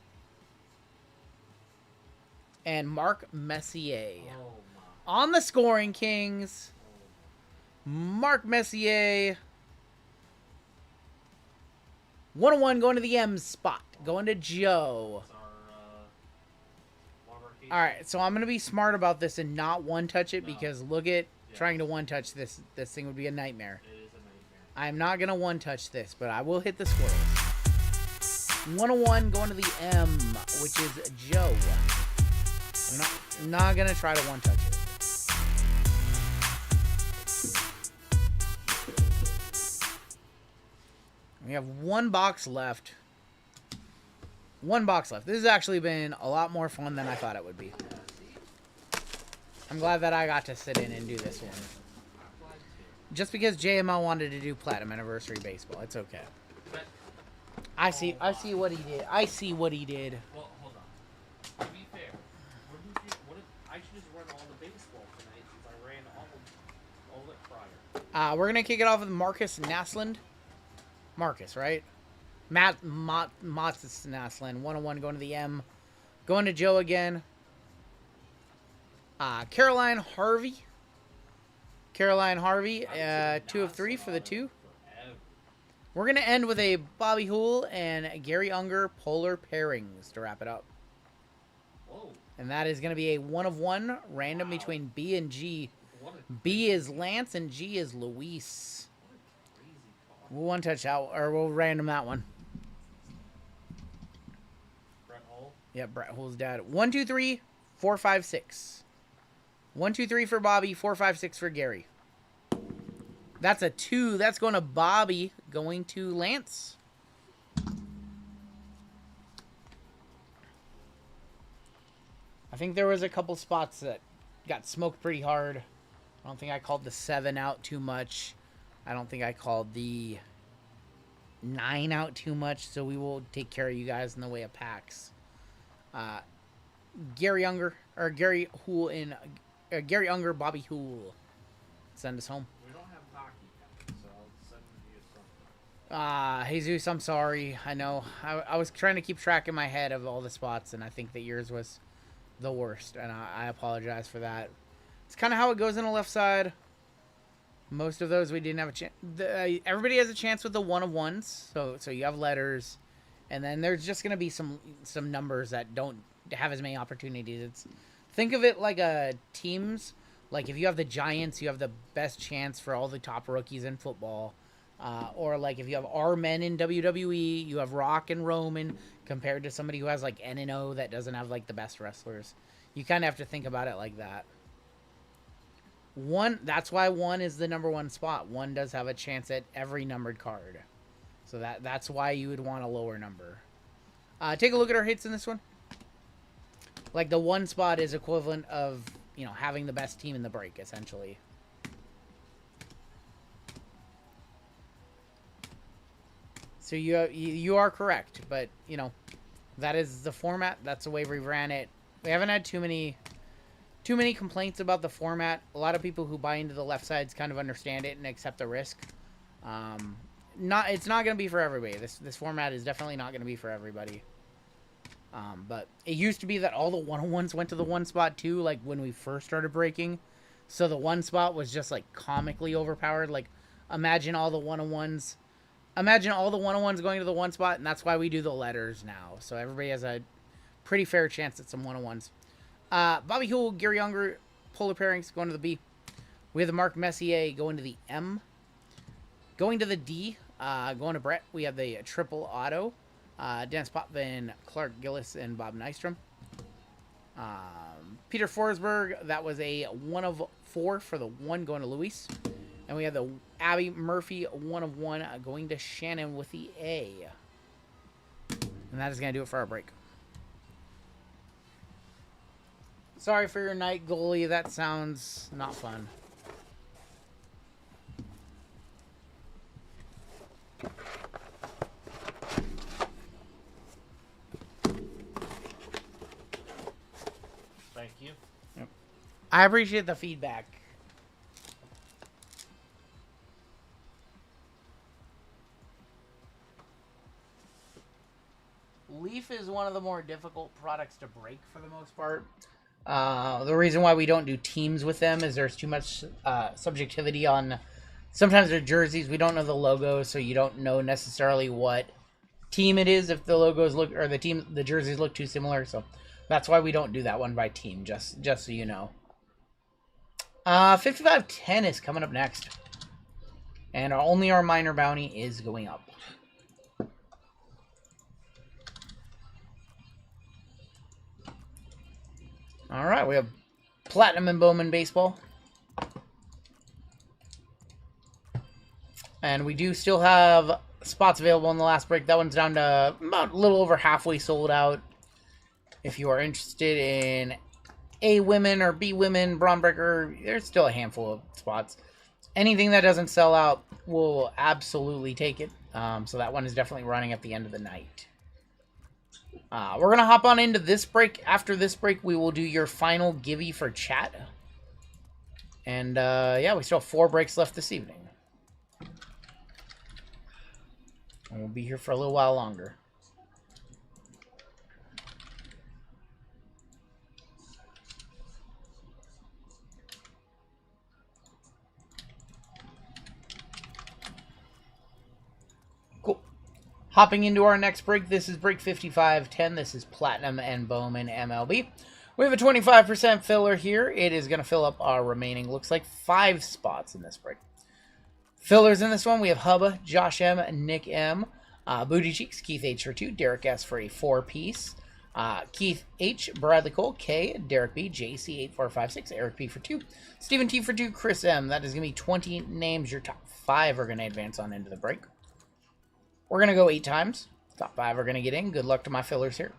And Mark Messier. Oh, my. On the Scoring Kings. Mark Messier. 1 of 1 going to the M spot. Going to Joe. That's our, All right, so I'm going to be smart about this and not one-touch it because look at trying to one-touch this. This thing would be a nightmare. It is a nightmare. I'm not going to one-touch this, but I will hit the squirrels. 1 of 1 going to the M, which is Joe. I'm not going to try to one-touch it. We have 1 box left. 1 box left. This has actually been a lot more fun than I thought it would be. I'm glad that I got to sit in and do this one. Just because JML wanted to do Platinum Anniversary Baseball. It's okay. But, I see what he did. I see what he did. well, hold on. To be fair, what if I should just run all the baseball tonight since I ran all of it prior? We're going to kick it off with Marcus Naslund. Marcus, right? Matt Naslund. 101 going to the M. Going to Joe again. Caroline Harvey. 2 of 3 for the 2. We're going to end with a Bobby Hool and Gary Unger polar pairings to wrap it up. And that is going to be a 1 of 1 random between B and G. B is Lance and G is Luis. We'll one touch out, or we'll random that one. Brett Hull. Yep, Brett Hull's dad. 1, 2, 3, 4, 5, 6. 1, 2, 3 for Bobby. 4, 5, 6 for Gary. That's a 2. That's going to Bobby. Going to Lance. I think there was a couple spots that got smoked pretty hard. I don't think I called the 7 out too much. I don't think I called the 9 out too much. So we will take care of you guys in the way of packs. Gary Unger, or Gary Hool in Gary Unger, Bobby Hool. Send us home. We don't have hockey packs, so I'll send you something. Jesus, I'm sorry. I know. I was trying to keep track in my head of all the spots, and I think that yours was the worst, and I apologize for that. It's kind of how it goes on the left side. Most of those we didn't have a chance. Everybody has a chance with the 1 of 1s, so you have letters, and then there's just gonna be some numbers that don't have as many opportunities. Think of it like teams. Like if you have the Giants, you have the best chance for all the top rookies in football. Or like if you have our men in WWE, you have Rock and Roman compared to somebody who has like N and O that doesn't have like the best wrestlers. You kind of have to think about it like that. That's why 1 is the number 1 spot. 1 does have a chance at every numbered card. So that's why you would want a lower number. Take a look at our hits in this one. Like the 1 spot is equivalent of, having the best team in the break, essentially. So you are correct, but that is the format. That's the way we ran it. We haven't had too many complaints about the format. A lot of people who buy into the left sides kind of understand it and accept the risk. It's not going to be for everybody. This format is definitely not going to be for everybody. But it used to be that all the 1-on-1s went to the 1 spot too, like when we first started breaking. So the 1 spot was just like comically overpowered. Like imagine all the 1-on-1s. Imagine all the 1-on-1s going to the 1 spot, and that's why we do the letters now. So everybody has a pretty fair chance at some 1-on-1s. Bobby Hool, Gary Unger, polar pairings going to the B. We have the Mark Messier going to the M. Going to the D, going to Brett, we have the triple auto. Dennis Potvin, Clark Gillis, and Bob Nystrom. Peter Forsberg, that was a 1 of 4 for the 1 going to Luis. And we have the Abby Murphy 1 of 1 going to Shannon with the A. And that is going to do it for our break. Sorry for your night, goalie. That sounds not fun. Thank you. Yep. I appreciate the feedback. Leaf is one of the more difficult products to break for the most part. The reason why we don't do teams with them is there's too much subjectivity on sometimes their jerseys. We don't know the logos, so you don't know necessarily what team it is if the logos look or the jerseys look too similar. So that's why we don't do that one by team, just so you know. 5510 is coming up next. And only our minor bounty is going up. All right, we have Platinum and Bowman Baseball. And we do still have spots available in the last break. That one's down to about a little over halfway sold out. If you are interested in A women or B women, Braun Breaker, there's still a handful of spots. Anything that doesn't sell out, we'll absolutely take it. So that one is definitely running at the end of the night. We're going to hop on into this break. After this break, we will do your final givey for chat. And, yeah, we still have 4 breaks left this evening. We'll be here for a little while longer. Cool. Hopping into our next break, this is break 5510. This is Platinum and Bowman MLB. We have a 25% filler here. It is going to fill up our remaining, looks like 5 spots in this break. Fillers in this one, we have Hubba, Josh M, Nick M, Booty Cheeks, Keith H for 2, Derek S for a 4-piece, Keith H, Bradley Cole, K, Derek B, JC8456, Eric P for 2, Stephen T for 2, Chris M. That is going to be 20 names. Your top 5 are going to advance on into the break. We're going to go 8 times. Top 5 are going to get in. Good luck to my fillers here.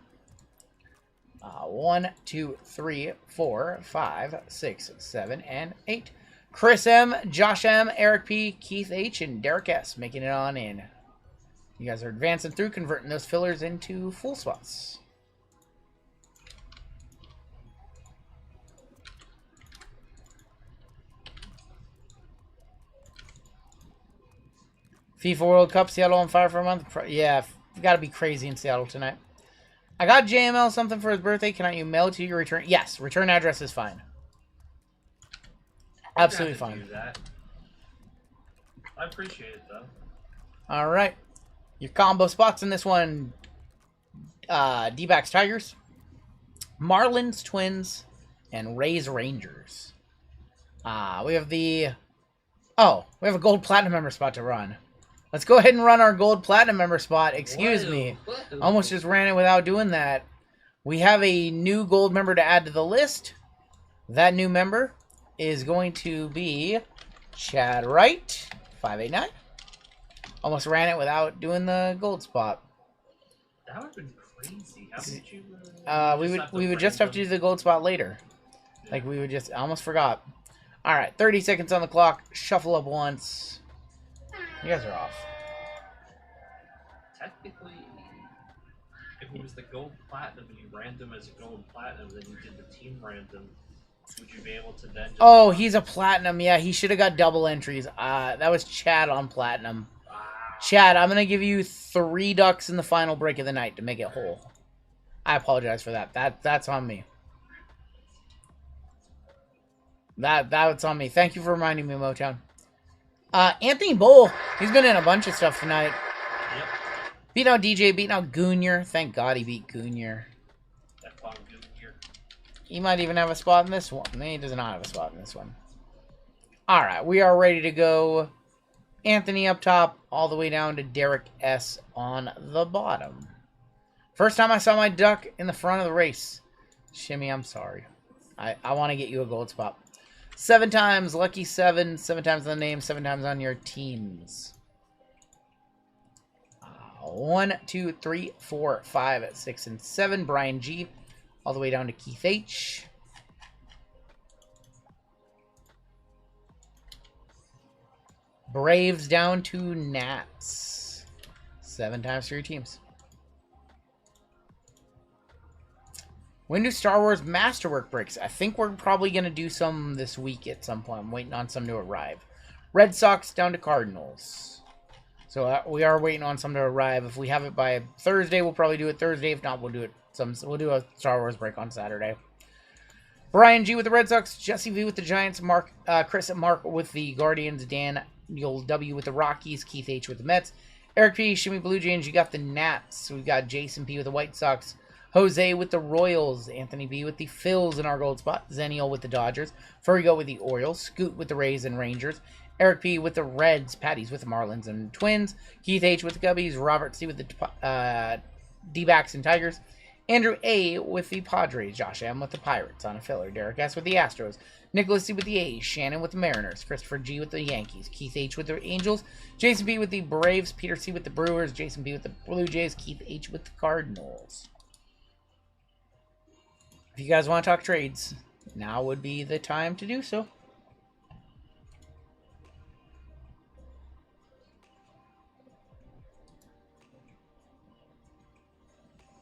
1, 2, 3, 4, 5, 6, 7, and 8. Chris M, Josh M, Eric P, Keith H, and Derek S making it on in. You guys are advancing through, converting those fillers into full spots. FIFA World Cup, Seattle on fire for a month. Yeah, got to be crazy in Seattle tonight. I got JML something for his birthday. Can I mail it to you? Return? Yes, return address is fine. Absolutely fine. Do that. I appreciate it though. All right, your combo spots in this one: D-backs Tigers, Marlins Twins, and Rays Rangers. We have a gold platinum member spot to run. Let's go ahead and run our gold platinum member spot. Excuse me, almost just ran it without doing that. We have a new gold member to add to the list. That new member is going to be Chad Wright, 589. Almost ran it without doing the gold spot. That would have been crazy. How would you? We would just have to do the gold spot later. Yeah. Like we would just. I almost forgot. All right, 30 seconds on the clock. Shuffle up once. You guys are off. Technically, if it was the gold platinum and you ran them as a gold platinum, then you did the team random. Would you be able to then just... Oh, he's a platinum. Yeah, he should have got double entries. That was Chad on platinum. Chad, I'm going to give you 3 ducks in the final break of the night to make it whole. I apologize for that. That's on me. That's on me. Thank you for reminding me, Motown. Anthony Bull, he's been in a bunch of stuff tonight. Yep. Beat out DJ, beating out Goonier. Thank God he beat Goonier. He might even have a spot in this one. No, he does not have a spot in this one. Alright, we are ready to go. Anthony up top, all the way down to Derek S on the bottom. First time I saw my duck in the front of the race. Shimmy, I'm sorry. I want to get you a gold spot. 7 times, lucky 7. 7 times on the name, 7 times on your teams. 1, 2, 3, 4, 5, 6, and 7. Brian G. All the way down to Keith H. Braves down to Nats. 7 times for your teams. When do Star Wars Masterwork breaks? I think we're probably going to do some this week at some point. I'm waiting on some to arrive. Red Sox down to Cardinals. So we are waiting on some to arrive. If we have it by Thursday, we'll probably do it Thursday. If not, we'll do it. We'll do a Star Wars break on Saturday. Brian G with the Red Sox, Jesse V with the Giants, Chris and Mark with the Guardians, Daniel W with the Rockies, Keith H with the Mets, Eric P, Shimmy Blue Jays, you got the Nats, we've got Jason P with the White Sox, Jose with the Royals, Anthony B with the Phils in our gold spot, Zeniel with the Dodgers, Furrigo with the Orioles, Scoot with the Rays and Rangers, Eric P with the Reds, Patties with the Marlins and Twins, Keith H with the Gubbies, Robert C with the D-backs and Tigers, Andrew A with the Padres, Josh M with the Pirates on a filler, Derek S with the Astros, Nicholas C with the A's, Shannon with the Mariners, Christopher G with the Yankees, Keith H with the Angels, Jason B with the Braves, Peter C with the Brewers, Jason B with the Blue Jays, Keith H with the Cardinals. If you guys want to talk trades, now would be the time to do so.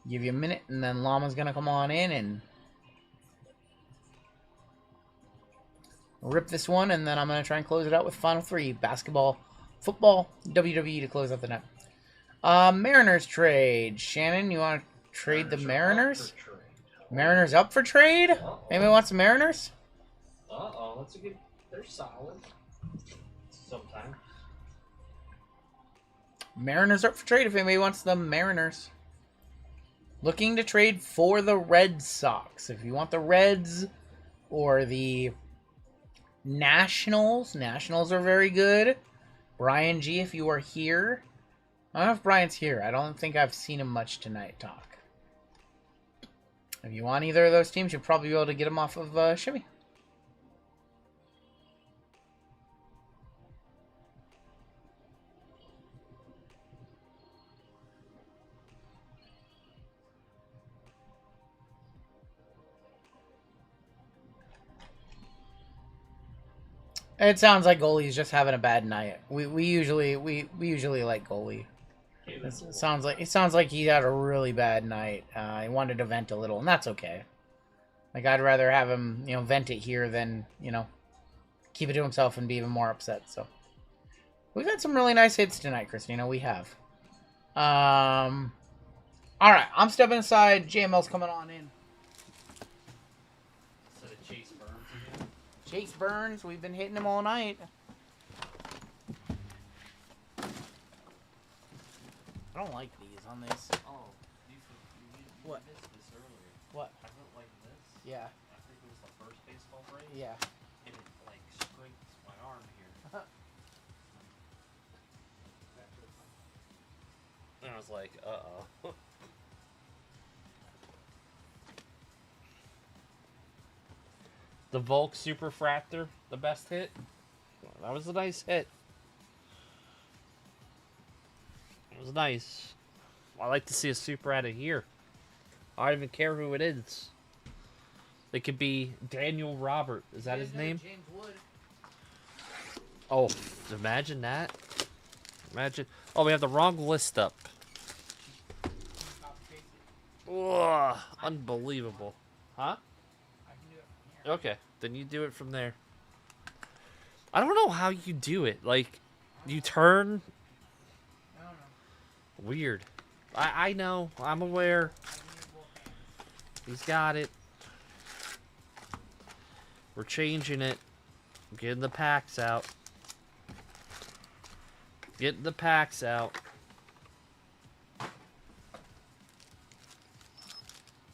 Give you a minute, and then Llama's going to come on in and rip this one, and then I'm going to try and close it out with Final 3. Basketball, football, WWE to close out the night. Mariners trade. Shannon, you want to trade the Mariners? Mariners up for trade? Anybody wants the Mariners? Uh-oh, that's a good... They're solid. Sometimes. Mariners up for trade if anybody wants the Mariners. Looking to trade for the Red Sox. If you want the Reds or the Nationals. Nationals are very good. Brian G, if you are here. I don't know if Brian's here. I don't think I've seen him much tonight talk. If you want either of those teams, you'll probably be able to get them off of Shimmy. It sounds like goalie's just having a bad night. We usually like goalie. It sounds like he had a really bad night. He wanted to vent a little, and that's okay. Like, I'd rather have him, vent it here than, keep it to himself and be even more upset. So we've had some really nice hits tonight, Christina. We have. All right, I'm stepping aside. JML's coming on in. Chase Burns, we've been hitting him all night. I don't like these on this. Oh, you What? missed this earlier. What? I don't like this. Yeah. I think it was the first baseball break. Yeah. And it, like, scraped my arm here. And I was like, uh-oh. The Volk Superfractor, the best hit. That was a nice hit. It was nice. I like to see a super out of here. I don't even care who it is. It could be Daniel Robert. Is that his name? James Wood. Oh, imagine that. Imagine. Oh, we have the wrong list up. Ugh, unbelievable. Huh? Okay, then you do it from there. I don't know how you do it. Like, you turn. I don't know. Weird. I know. I'm aware. He's got it. We're changing it. Getting the packs out. Getting the packs out.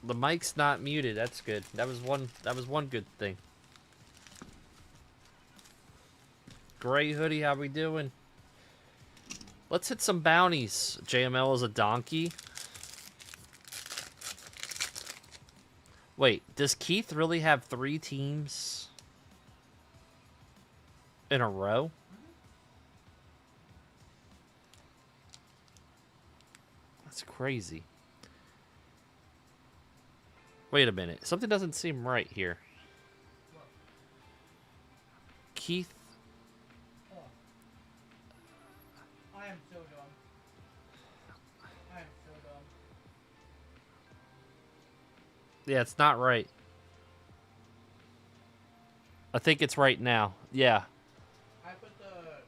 The mic's not muted. That's good. That was one good thing. Gray hoodie, how we doing? Let's hit some bounties. JML is a donkey. Wait, does Keith really have 3 teams in a row? That's crazy. Wait a minute. Something doesn't seem right here. Keith. I am so dumb. I am so dumb. Yeah, it's not right. I think it's right now. Yeah. I put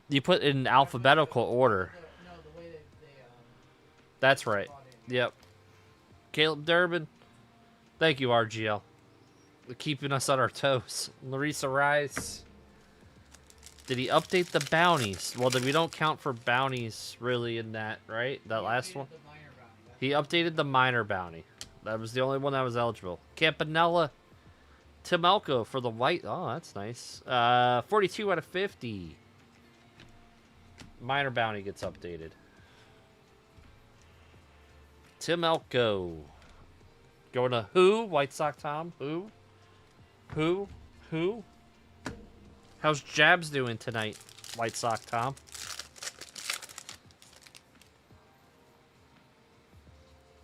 You put it in alphabetical order. the way they That's right. Yep. Caleb Durbin. Thank you, RGL. For keeping us on our toes. Larissa Rice. Did he update the bounties? Well, then we don't count for bounties really in that, right? That last one? He updated the minor bounty. That was the only one that was eligible. Campanella Timelko for the white. Oh, that's nice. 42 out of 50. Minor bounty gets updated. Timelko. Going to who? White Sox Tom? Who? Who? Who? How's Jabs doing tonight, White Sox Tom?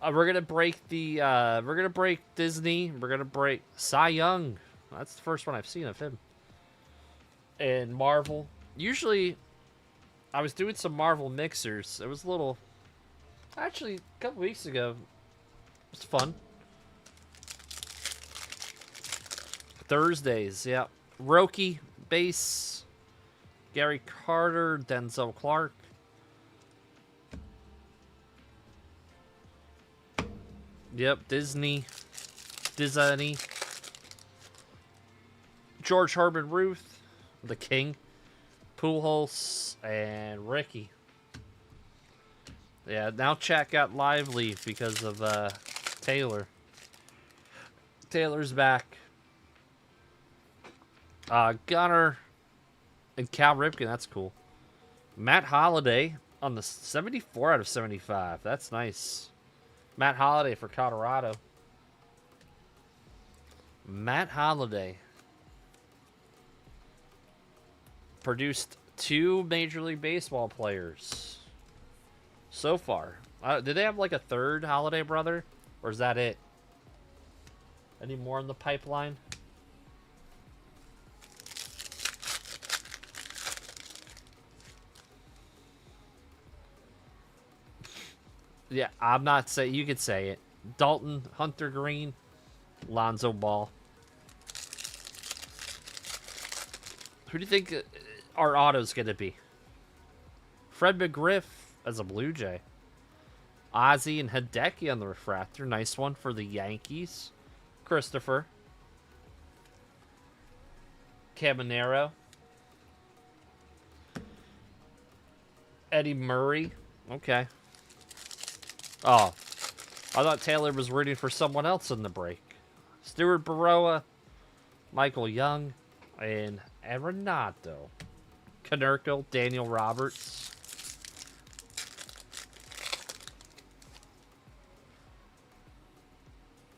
We're gonna break the. We're gonna break Disney. We're gonna break Cy Young. That's the first one I've seen of him. And Marvel. Usually, I was doing some Marvel mixers. It was a little. Actually, a couple weeks ago, it was fun. Thursdays, yeah. Roki, base. Gary Carter, Denzel Clark. Yep, Disney. George Herman Ruth, the King. Pujols, and Ricky. Yeah, now chat got lively because of Taylor. Taylor's back. Gunner and Cal Ripken, that's cool. Matt Holliday on the 74 out of 75. That's nice. Matt Holliday for Colorado. Matt Holliday produced 2 Major League Baseball players so far. Did they have like a third Holliday brother? Or is that it? Any more in the pipeline? Yeah, I'm not saying. You could say it. Dalton, Hunter Green, Lonzo Ball. Who do you think our auto's going to be? Fred McGriff as a Blue Jay. Ozzie and Hideki on the refractor. Nice one for the Yankees. Christopher. Caminero. Eddie Murray. Okay. Oh. I thought Taylor was rooting for someone else in the break. Stuart Baroa. Michael Young. And Renato. Canerco. Daniel Roberts.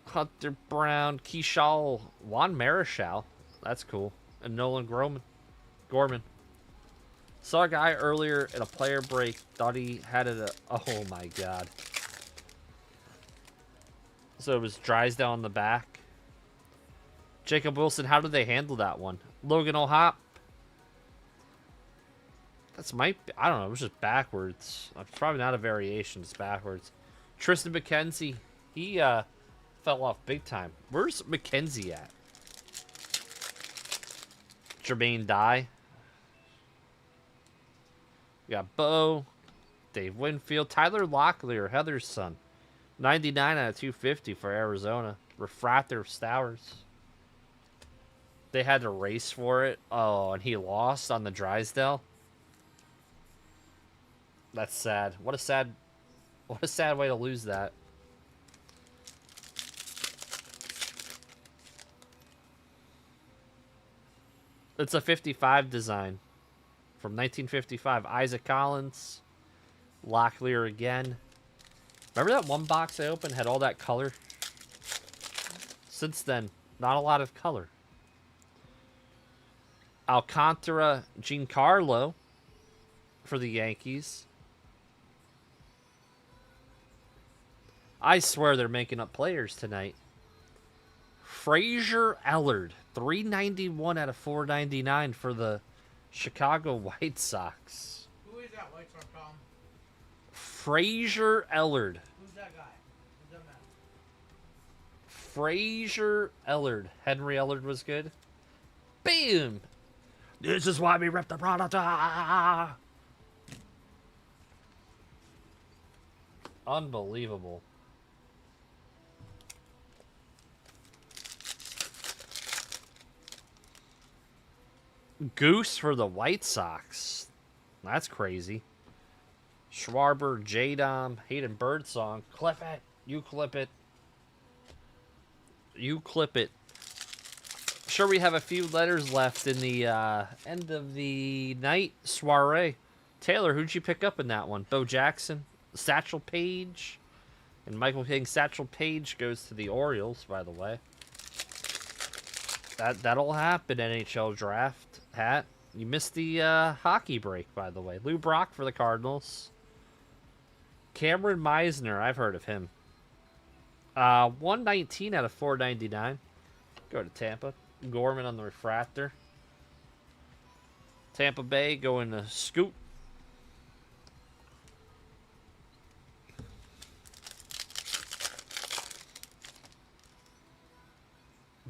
Hunter Brown, Keishal, Juan Marichal. That's cool. And Nolan Gorman. Saw a guy earlier in a player break. Thought he had it. Oh my god. So it was Drysdale on the back. Jacob Wilson, how did they handle that one? Logan O'Hop. That's might be, I don't know. It was just backwards. It's probably not a variation. It's backwards. Tristan McKenzie. He, fell off big time. Where's McKenzie at? Jermaine Dye. We got Bo. Dave Winfield. Tyler Locklear, Heather's son. 99 out of 250 for Arizona. Refractor Stowers. They had to race for it. Oh, and he lost on the Drysdale. That's sad. What a sad way to lose that. It's a 55 design from 1955. Isaac Collins. Locklear again. Remember that one box I opened had all that color? Since then, not a lot of color. Alcantara Giancarlo for the Yankees. I swear they're making up players tonight. Frazier Ellard, 391 out of 499 for the Chicago White Sox. Who is that White Sox, Tom? Frazier Ellard. Who's that guy? Who's that man? Frazier Ellard. Henry Ellard was good. Bam! This is why we rip the product. Ah! Unbelievable. Goose for the White Sox. That's crazy. Schwarber, J-Dom, Hayden Birdsong. Clip it. You clip it. You clip it. Sure, we have a few letters left in the end of the night soiree. Taylor, who'd you pick up in that one? Bo Jackson, Satchel Paige, and Michael King. Satchel Paige goes to the Orioles, by the way. That'll happen, NHL draft. Hat. You missed the hockey break, by the way. Lou Brock for the Cardinals. Cameron Meisner, I've heard of him. 119 out of 499. Go to Tampa. Gorman on the refractor. Tampa Bay going to Scoot.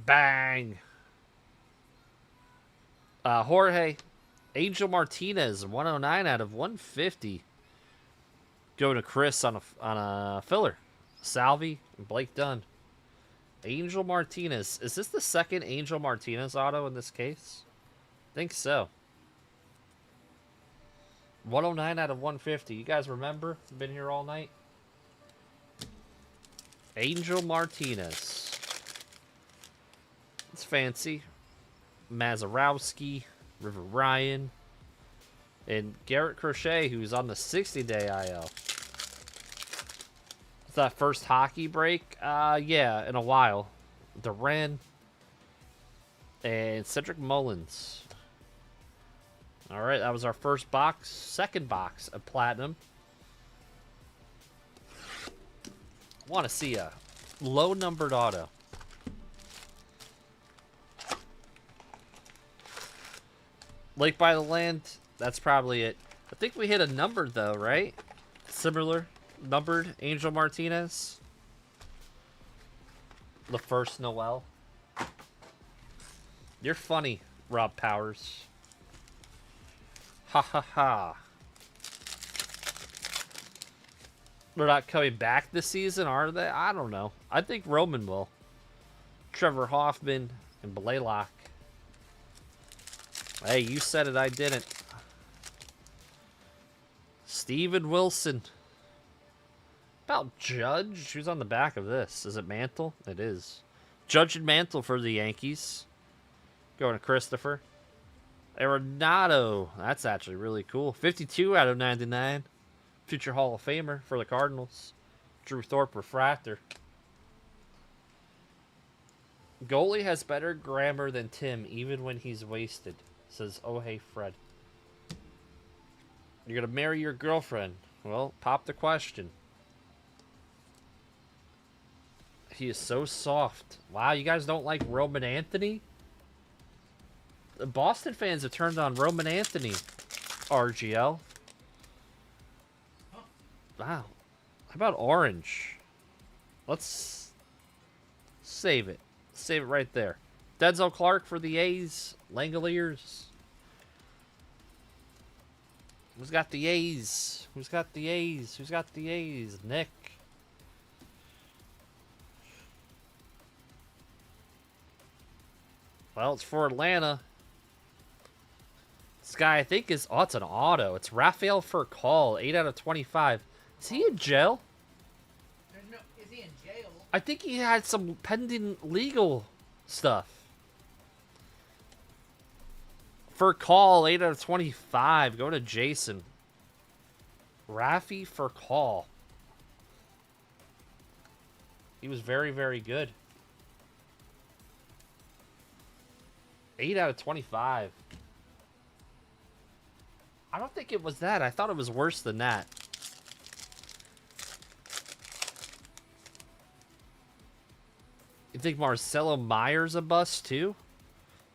Bang! Jorge, Angel Martinez, 109 out of 150. Going to Chris on a filler. Salvi and Blake Dunn. Angel Martinez. Is this the second Angel Martinez auto in this case? I think so. 109 out of 150. You guys remember? Been here all night. Angel Martinez. It's fancy. Mazarowski, River Ryan, and Garrett Crochet, who's on the 60-day IL. Is that first hockey break? Yeah, in a while. Duran and Cedric Mullins. All right, that was our first box. Second box of Platinum. Want to see a low-numbered auto. Lake by the Land, that's probably it. I think we hit a numbered, though, right? Similar numbered Angel Martinez. The first Noel. You're funny, Rob Powers. Ha ha ha. They're not coming back this season, are they? I don't know. I think Roman will. Trevor Hoffman and Blaylock. Hey, you said it, I didn't. Steven Wilson. About Judge? Who's on the back of this? Is it Mantle? It is. Judge and Mantle for the Yankees. Going to Christopher. Arenado. That's actually really cool. 52 out of 99. Future Hall of Famer for the Cardinals. Drew Thorpe Refractor. Goalie has better grammar than Tim, even when he's wasted. Says, oh hey Fred. You're gonna marry your girlfriend. Well, pop the question. He is so soft. Wow, you guys don't like Roman Anthony? The Boston fans have turned on Roman Anthony. RGL. Wow. How about orange? Let's save it. Save it right there. Denzel Clark for the A's. Langoliers. Who's got the A's? Who's got the A's? Who's got the A's? Nick. Well, it's for Atlanta. This guy, I think, is... Oh, it's an auto. It's Rafael Furcal. 8 out of 25. Is he in jail? No, is he in jail? I think he had some pending legal stuff. Furcal, 8 out of 25. Go to Jason. Rafi Furcal. He was very, very good. 8 out of 25. I don't think it was that. I thought it was worse than that. You think Marcelo Myers a bust too?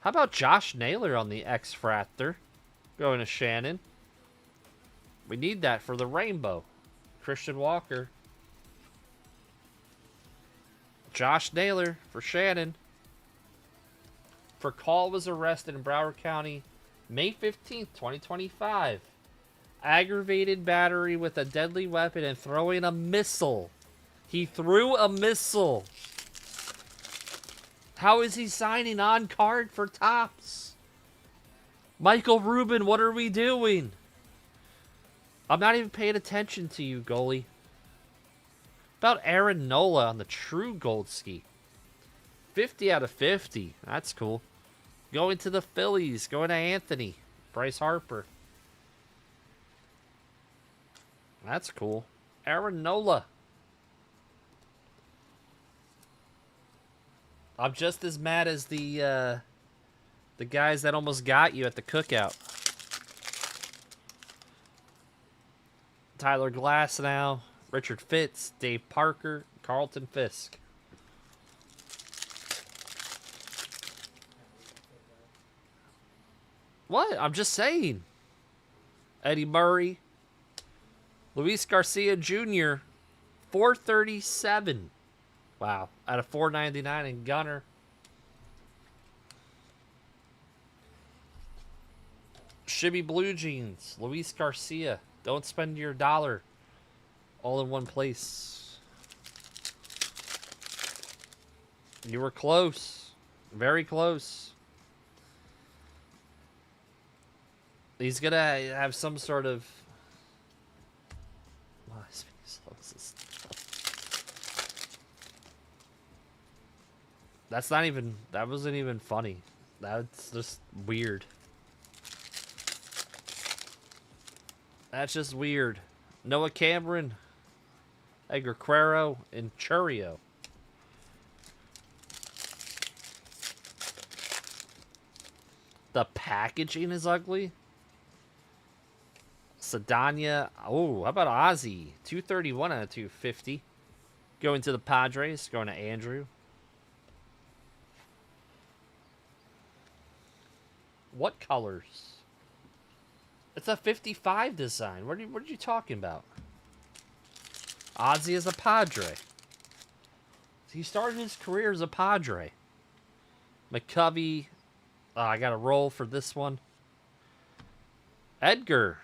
How about Josh Naylor on the X-Fractor? Going to Shannon. We need that for the rainbow. Christian Walker. Josh Naylor for Shannon. Furcal was arrested in Broward County May 15th, 2025. Aggravated battery with a deadly weapon and throwing a missile. He threw a missile. How is he signing on card for Topps? Michael Rubin, what are we doing? I'm not even paying attention to you, goalie. About Aaron Nola on the True Gold Ski. 50 out of 50. That's cool. Going to the Phillies. Going to Anthony. Bryce Harper. That's cool. Aaron Nola. I'm just as mad as the guys that almost got you at the cookout. Tyler Glass now. Richard Fitz. Dave Parker. Carlton Fisk. What? I'm just saying. Eddie Murray. Luis Garcia Jr. 437. Wow. Out of 499 in Gunner. Shibby Blue Jeans. Luis Garcia. Don't spend your dollar all in one place. You were close. Very close. He's gonna have some sort of... That's not even... That wasn't even funny. That's just weird. That's just weird. Noah Cameron, Edgar Quero, and Churio. The packaging is ugly. Sedania. Oh, how about Ozzy? 231 out of 250. Going to the Padres. Going to Andrew. What colors? It's a 55 design. What are you talking about? Ozzy is a Padre. He started his career as a Padre. McCovey. I got a roll for this one. Edgar.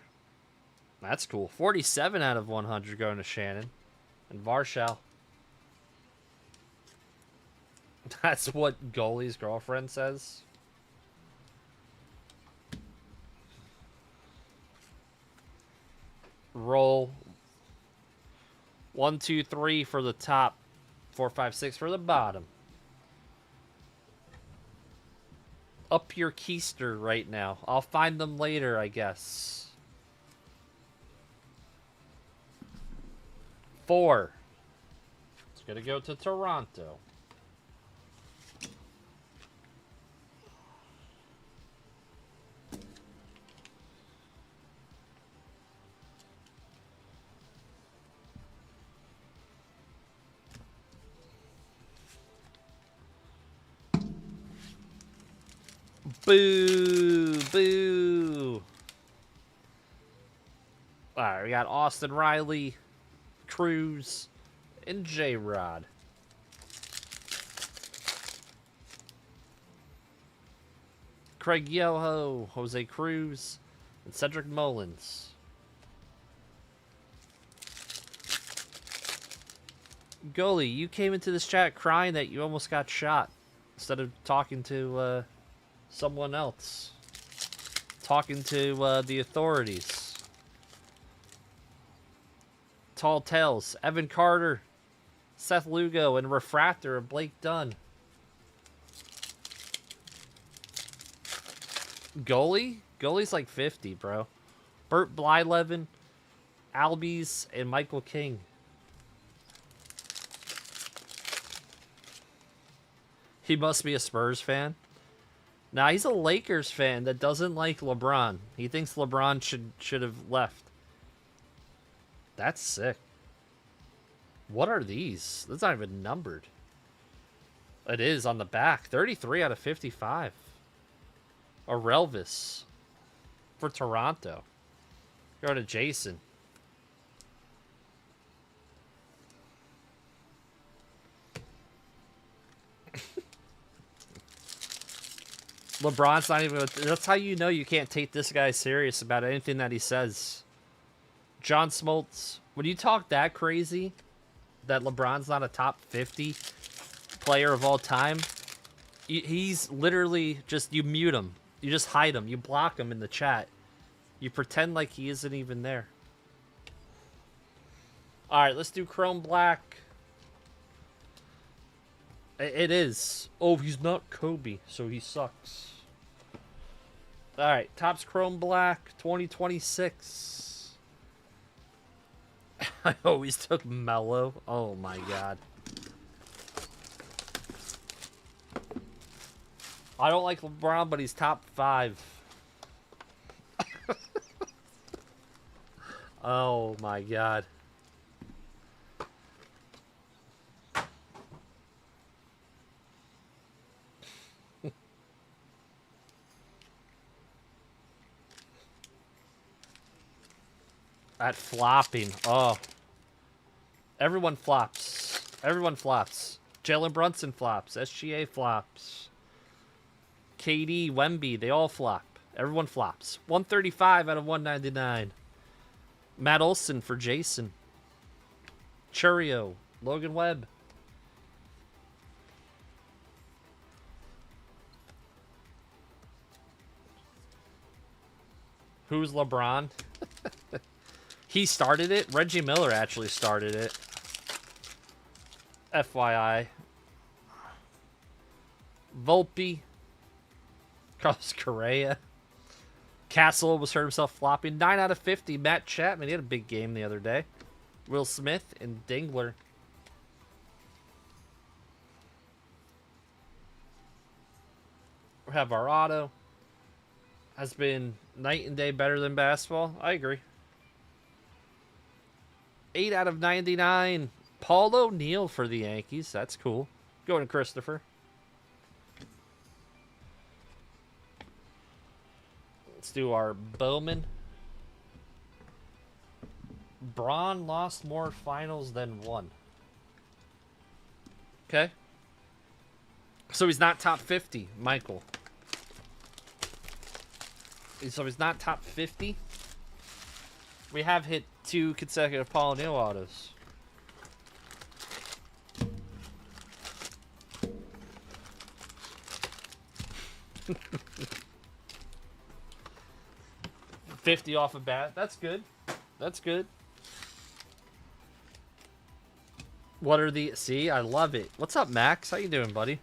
That's cool. 47 out of 100 going to Shannon. And Varshal. That's what goalie's girlfriend says. Roll. 1, 2, 3 for the top. 4, 5, 6 for the bottom. Up your keister right now. I'll find them later, I guess. 4. It's gonna go to Toronto. Boo! Boo! Alright, we got Austin Riley, Cruz, and J-Rod. Craig Yoho, Jose Cruz, and Cedric Mullins. Goalie, you came into this chat crying that you almost got shot instead of talking to someone else. Talking to the authorities. Tall Tales, Evan Carter, Seth Lugo, and Refractor of Blake Dunn. Goalie? Goalie's like 50, bro. Burt Blyleven, Albies, and Michael King. He must be a Spurs fan. Nah, he's a Lakers fan that doesn't like LeBron. He thinks LeBron should have left. That's sick. What are these? That's not even numbered. It is on the back. 33 out of 55. A Relvis for Toronto. Go to Jason. LeBron's not even... That's how you know you can't take this guy serious about anything that he says. John Smoltz. When you talk that crazy, that LeBron's not a top 50 player of all time, he's literally just... You mute him. You just hide him. You block him in the chat. You pretend like he isn't even there. Alright, let's do Chrome Black. It is. Oh, he's not Kobe, so he sucks. Alright, Topps Chrome Black 2026. I always took Mello. Oh my god. I don't like LeBron, but he's top 5. Oh my god. At flopping. Oh. Everyone flops. Everyone flops. Jalen Brunson flops. SGA flops. KD, Wemby, they all flop. Everyone flops. 135 out of 199. Matt Olson for Jason. Churio. Logan Webb. Who's LeBron? He started it. Reggie Miller actually started it. FYI. Volpe. Carlos Correa. Castle was hurt himself flopping. 9 out of 50. Matt Chapman. He had a big game the other day. Will Smith and Dingler. We have our auto. Has been night and day better than basketball. I agree. 8 out of 99. Paul O'Neill for the Yankees. That's cool. Going to Christopher. Let's do our Bowman. Braun lost more finals than won. Okay. So he's not top 50, Michael. So he's not top 50. We have hit 2 consecutive Paul O'Neill autos. $50 off a bat. That's good. That's good. What are the... See, I love it. What's up, Max? How you doing, buddy?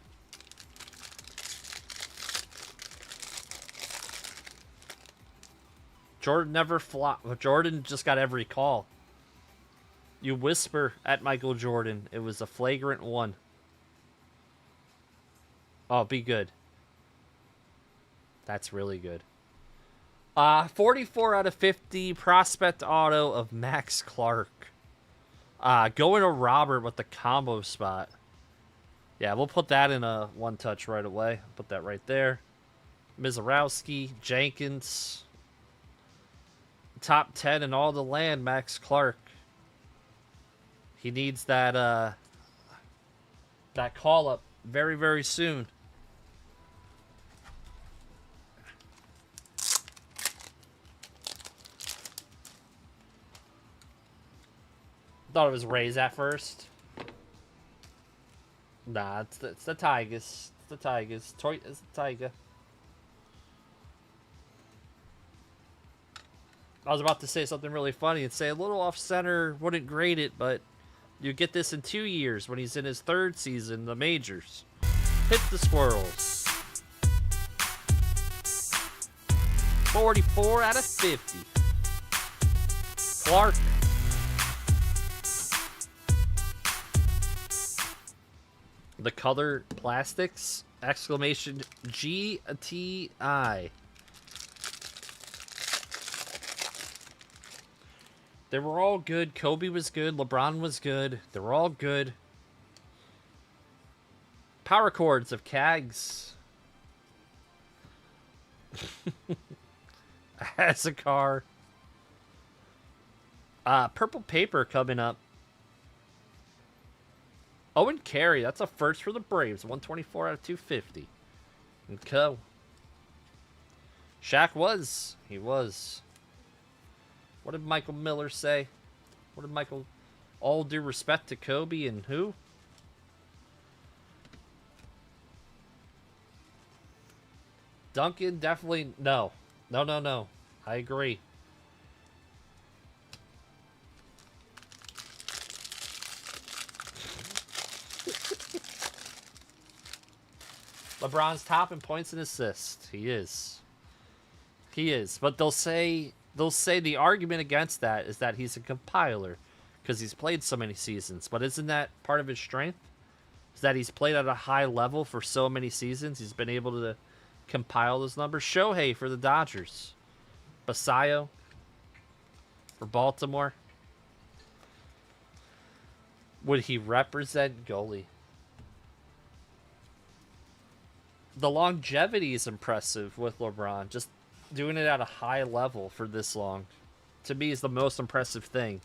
Jordan never flopped. Jordan just got every call. You whisper at Michael Jordan. It was a flagrant one. Oh, be good. That's really good. 44 out of 50 prospect auto of Max Clark. Going to Robert with the combo spot. Yeah, we'll put that in a one touch right away. Put that right there. Mizorowski, Jenkins. Top 10 in all the land, Max Clark. He needs that that call up very, very soon. Thought it was Rays at first. Nah, it's the Tigers. It's the Tigers. Toy is the Tiger. I was about to say something really funny and say a little off center wouldn't grade it, but you get this in 2 years when he's in his 3rd season in the majors. Hit the Squirrels. 44 out of 50. Clark. The color plastics. Exclamation GTI. They were all good. Kobe was good. LeBron was good. They were all good. Power chords of Cags. As a car. Purple paper coming up. Owen Carey. That's a first for the Braves. 124 out of 250. And Co. Shaq was. He was. What did Michael Miller say? What did Michael... All due respect to Kobe and who? Duncan, definitely... No. No. I agree. LeBron's top in points and assists. He is. He is. But they'll say the argument against that is that he's a compiler because he's played so many seasons. But isn't that part of his strength? Is that he's played at a high level for so many seasons. He's been able to compile those numbers. Shohei for the Dodgers. Basayo for Baltimore. Would he represent goalie? The longevity is impressive with LeBron. Just doing it at a high level for this long, to me, is the most impressive thing.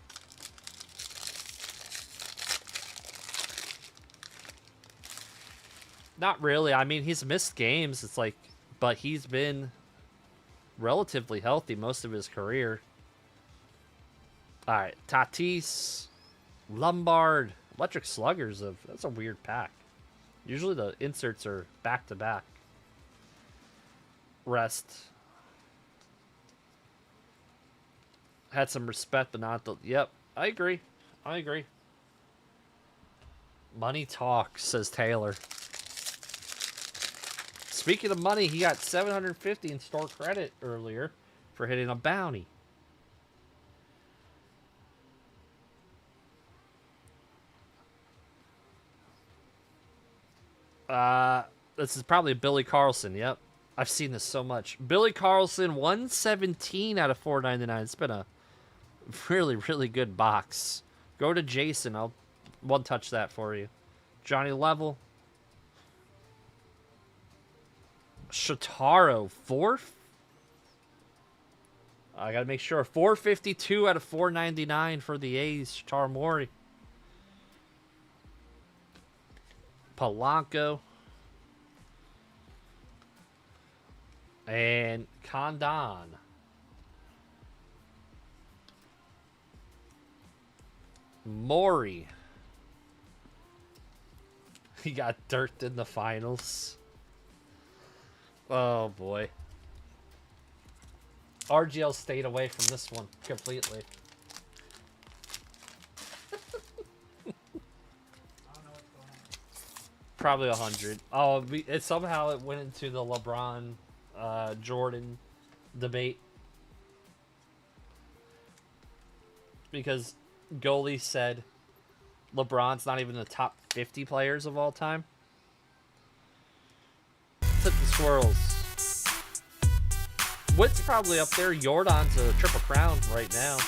Not really. I mean, he's missed games. It's like, but he's been relatively healthy most of his career. All right, Tatis, Lombard, Electric Sluggers. That's a weird pack. Usually the inserts are back to back. Rest. Had some respect, but not the... Yep, I agree. I agree. Money talks, says Taylor. Speaking of money, he got $750 in store credit earlier for hitting a bounty. This is probably Billy Carlson. Yep. I've seen this so much. Billy Carlson, 117 out of 499. It's been a really, really good box. Go to Jason. I'll one-touch that for you. Johnny Level. Shotaro, 4. I gotta make sure. 452 out of 499 for the A's. Shotaro Mori. Polanco. And Condon. Maury. He got dirt in the finals. Oh boy. RGL stayed away from this one completely. Probably 100. Oh, somehow it went into the LeBron Jordan debate. Because Goalie said LeBron's not even in the top 50 players of all time. Took the swirls. Witt's probably up there. Jordan's a triple crown right now.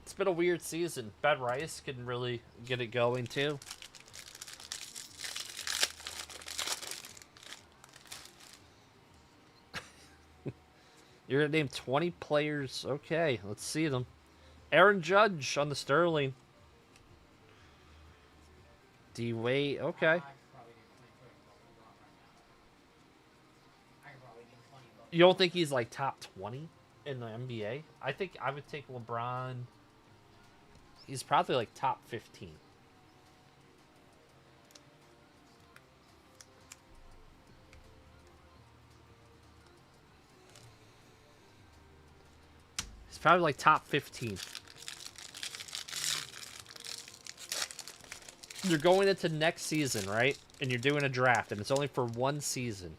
It's been a weird season. Ben Rice can really get it going too. You're going to name 20 players. Okay, let's see them. Aaron Judge on the Sterling. D-Wade, okay. You don't think he's like top 20 in the NBA? I think I would take LeBron. He's probably like top 15. He's probably like top 15. You're going into next season, right? And you're doing a draft, and it's only for one season.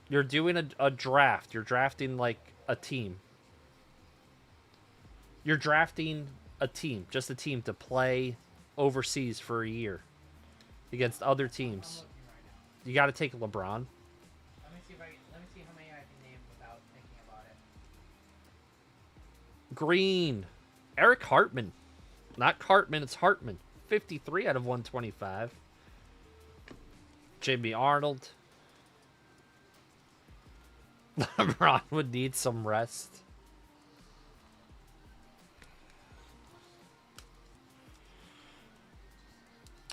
You're doing a draft. You're drafting like a team. You're drafting a team, just a team to play overseas for a year against other teams. You got to take LeBron. Let me see how many I can name without thinking about it. Green. Eric Hartman. Not Cartman, it's Hartman. 53 out of 125. Jamie Arnold. LeBron would need some rest.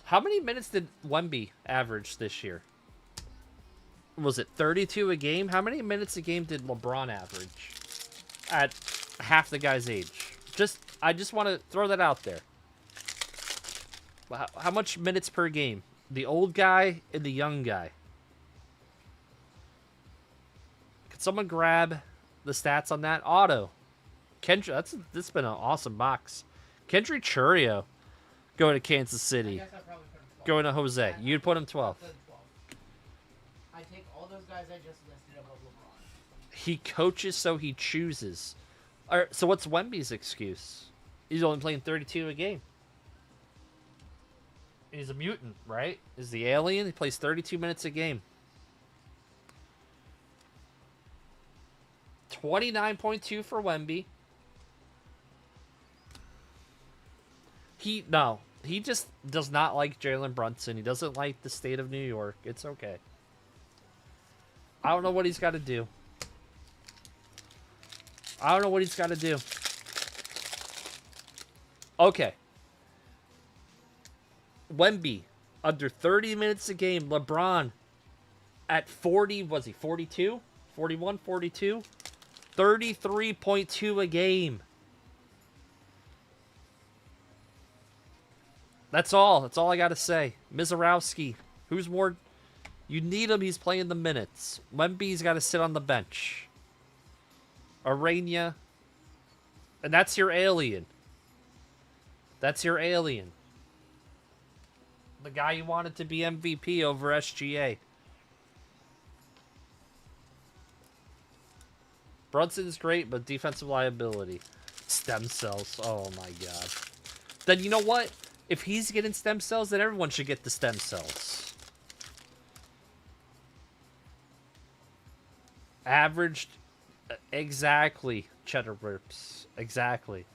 How many minutes did Wemby average this year? Was it 32 a game? How many minutes a game did LeBron average at half the guy's age? I just want to throw that out there. How much minutes per game? The old guy and the young guy. Could someone grab the stats on that? Auto. Kendra, that's been an awesome box. Kendrick Churio going to Kansas City. Going to Jose. You'd put him 12. I take all those guys I just listed above LeBron. He coaches, so he chooses. All right, so what's Wemby's excuse? He's only playing 32 a game. He's a mutant, right? Is the alien? He plays 32 minutes a game. 29.2 for Wemby. He just does not like Jalen Brunson. He doesn't like the state of New York. It's okay. I don't know what he's got to do. Okay. Wemby, under 30 minutes a game. LeBron, at 40, was he 42? 41, 42? 33.2 a game. That's all. That's all I got to say. Mizorowski. Who's more... You need him. He's playing the minutes. Wemby's got to sit on the bench. Arena. And that's your alien. That's your alien. The guy you wanted to be MVP over SGA. Brunson's great, but defensive liability. Stem cells. Oh my god. Then you know what? If he's getting stem cells, then everyone should get the stem cells. Averaged. Exactly. Cheddar Rips. Exactly.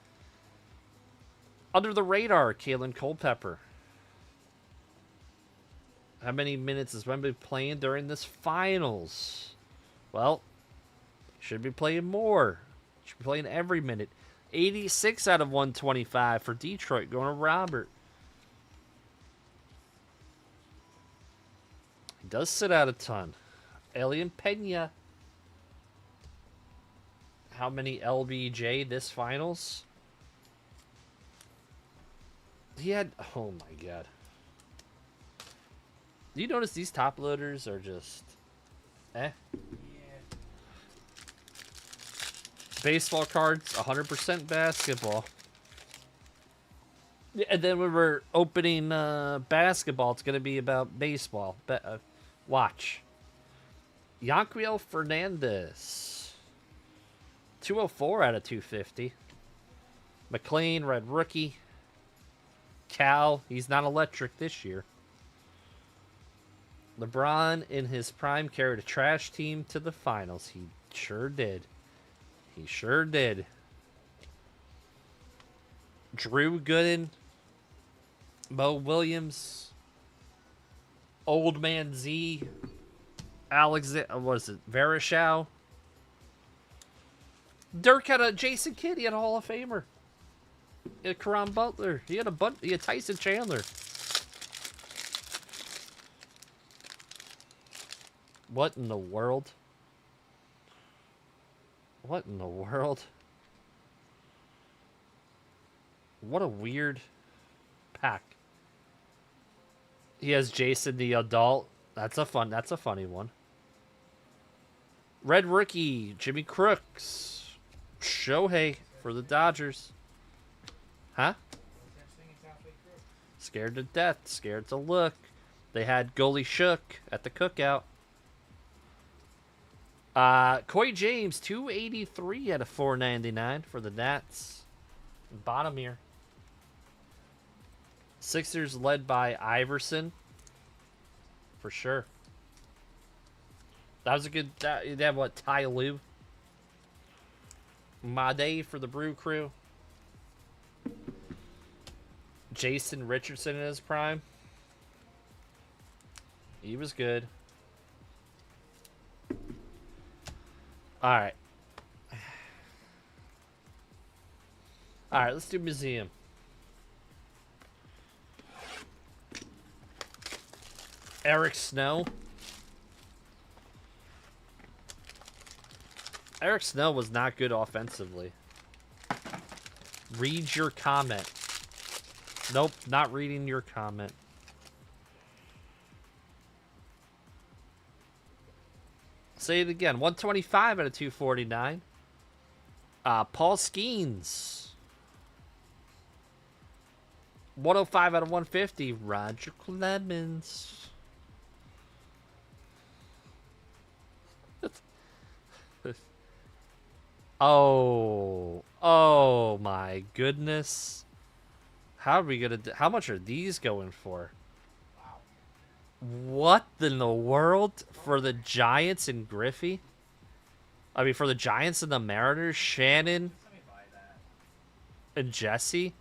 Under the radar, Kalen Culpepper. How many minutes is Wemby playing during this finals? Well, should be playing more. Should be playing every minute. 86 out of 125 for Detroit, going to Robert. He does sit out a ton. Alien Pena. How many LBJ this finals? He had... Oh my god. Do you notice these top loaders are just... Eh? Baseball cards, 100% basketball. And then when we're opening basketball, it's going to be about baseball. Watch. Yanquiel Fernandez. 204 out of 250. McLean, red rookie. Cal, he's not electric this year. LeBron, in his prime, carried a trash team to the finals. He sure did. He sure did. Drew Gooden. Mo Williams. Old Man Z. What is it? Verishau. Dirk had a Jason Kidd. He had a Hall of Famer. He had Karan Butler. He had he had Tyson Chandler. What in the world? What in the world? What a weird pack. He has Jason the adult. That's a funny one. Red rookie, Jimmy Crooks. Shohei for the Dodgers. Huh? Scared to death. Scared to look. They had goalie Shook at the cookout. Coy James, 283 out of 499 for the Nats. Bottom here. Sixers led by Iverson. For sure. That was a good... They have what? Ty Lue. Made for the Brew Crew. Jason Richardson in his prime. He was good. Alright. Alright, let's do museum. Eric Snow. Eric Snow was not good offensively. Read your comment. Nope, not reading your comment. Say it again. 125 out of 249. Paul Skeens. 105 out of 150. Roger Clemens. Oh my goodness. How are we gonna do, how much are these going for? What in the world? For the Giants and Griffey? I mean, for the Giants and the Mariners, Shannon and Jesse.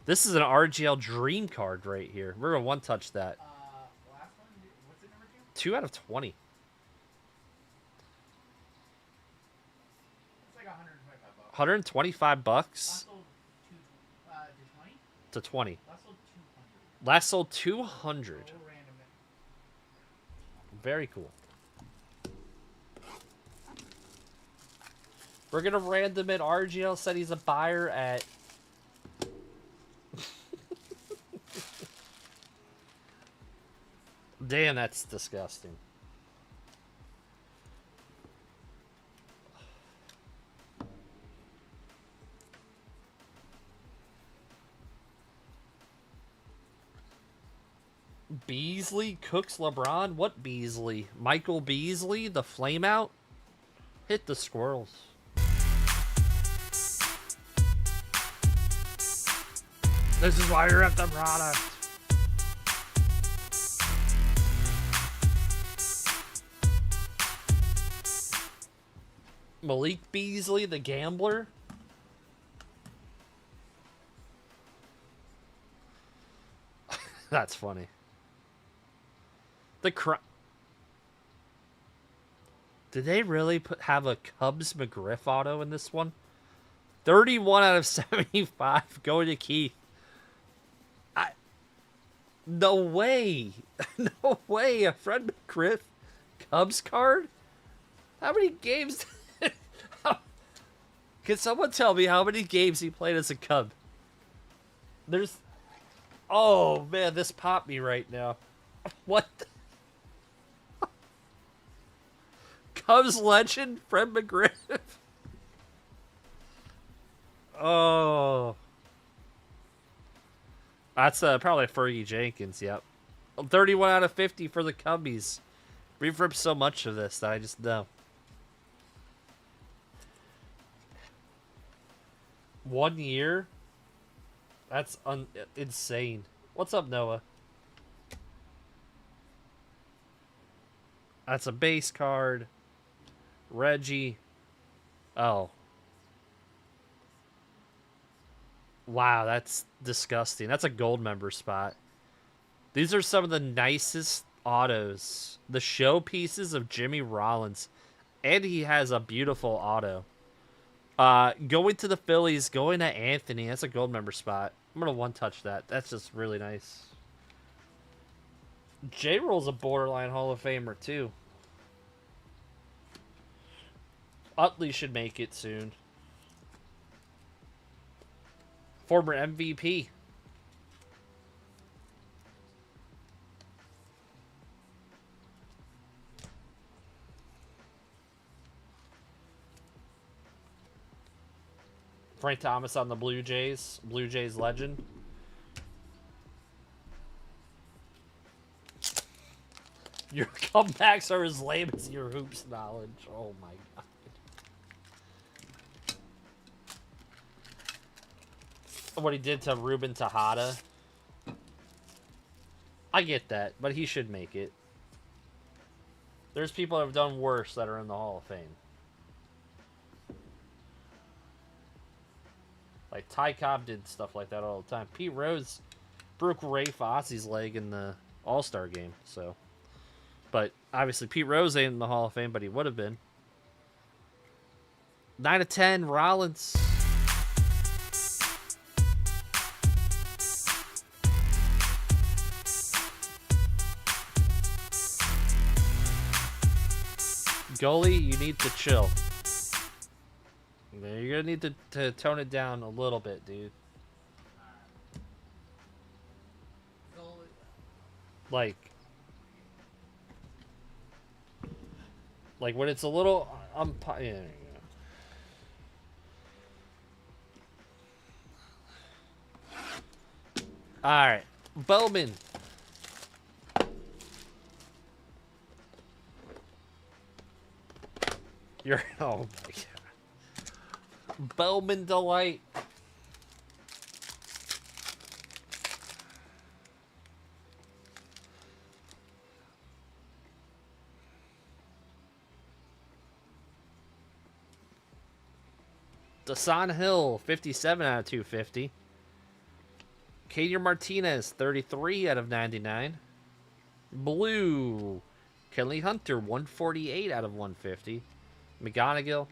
This is an RGL dream card right here. We're gonna one-touch that. Last one, what's it number 2 out of 20. It's like 125 bucks. 125 bucks Last sold to 20. Last sold 200. Last sold 200. So random. Very cool. We're gonna random it. RGL said he's a buyer at Damn, that's disgusting. Beasley cooks LeBron? What Beasley? Michael Beasley, the flameout? Hit the squirrels. This is why you're at the product. Malik Beasley, the gambler? That's funny. Did they really have a Cubs McGriff auto in this one? 31 out of 75 going to Keith. No way. No way. A Fred McGriff Cubs card? How many games? Can someone tell me how many games he played as a Cub? Oh, man, this popped me right now. What? Cubs legend, Fred McGriff. Oh. That's probably Fergie Jenkins, yep. 31 out of 50 for the Cubbies. We've ripped so much of this that I just know. 1 year? That's insane. What's up, Noah? That's a base card. Reggie. Oh. Wow, that's disgusting. That's a gold member spot. These are some of the nicest autos. The showpieces of Jimmy Rollins. And he has a beautiful auto. Going to the Phillies, going to Anthony. That's a gold member spot. I'm going to one-touch that. That's just really nice. J-Roll's a borderline Hall of Famer, too. Utley should make it soon. Former MVP. Frank Thomas on the Blue Jays. Blue Jays legend. Your comebacks are as lame as your hoops knowledge. Oh my god. What he did to Ruben Tejada. I get that, but he should make it. There's people that have done worse that are in the Hall of Fame. Like, Ty Cobb did stuff like that all the time. Pete Rose broke Ray Fosse's leg in the All-Star game, so. But, obviously, Pete Rose ain't in the Hall of Fame, but he would have been. 9 of 10, Rollins. Goalie, you need to chill. You're going to need to tone it down a little bit, dude. Like when it's a little... yeah, there you go. Alright. Bowman. You're... Oh, my God. Bowman Delight. Dasan Hill, 57 out of 250. Kadier Martinez, 33 out of 99. Blue. Kelly Hunter, 148 out of 150. McGonigal.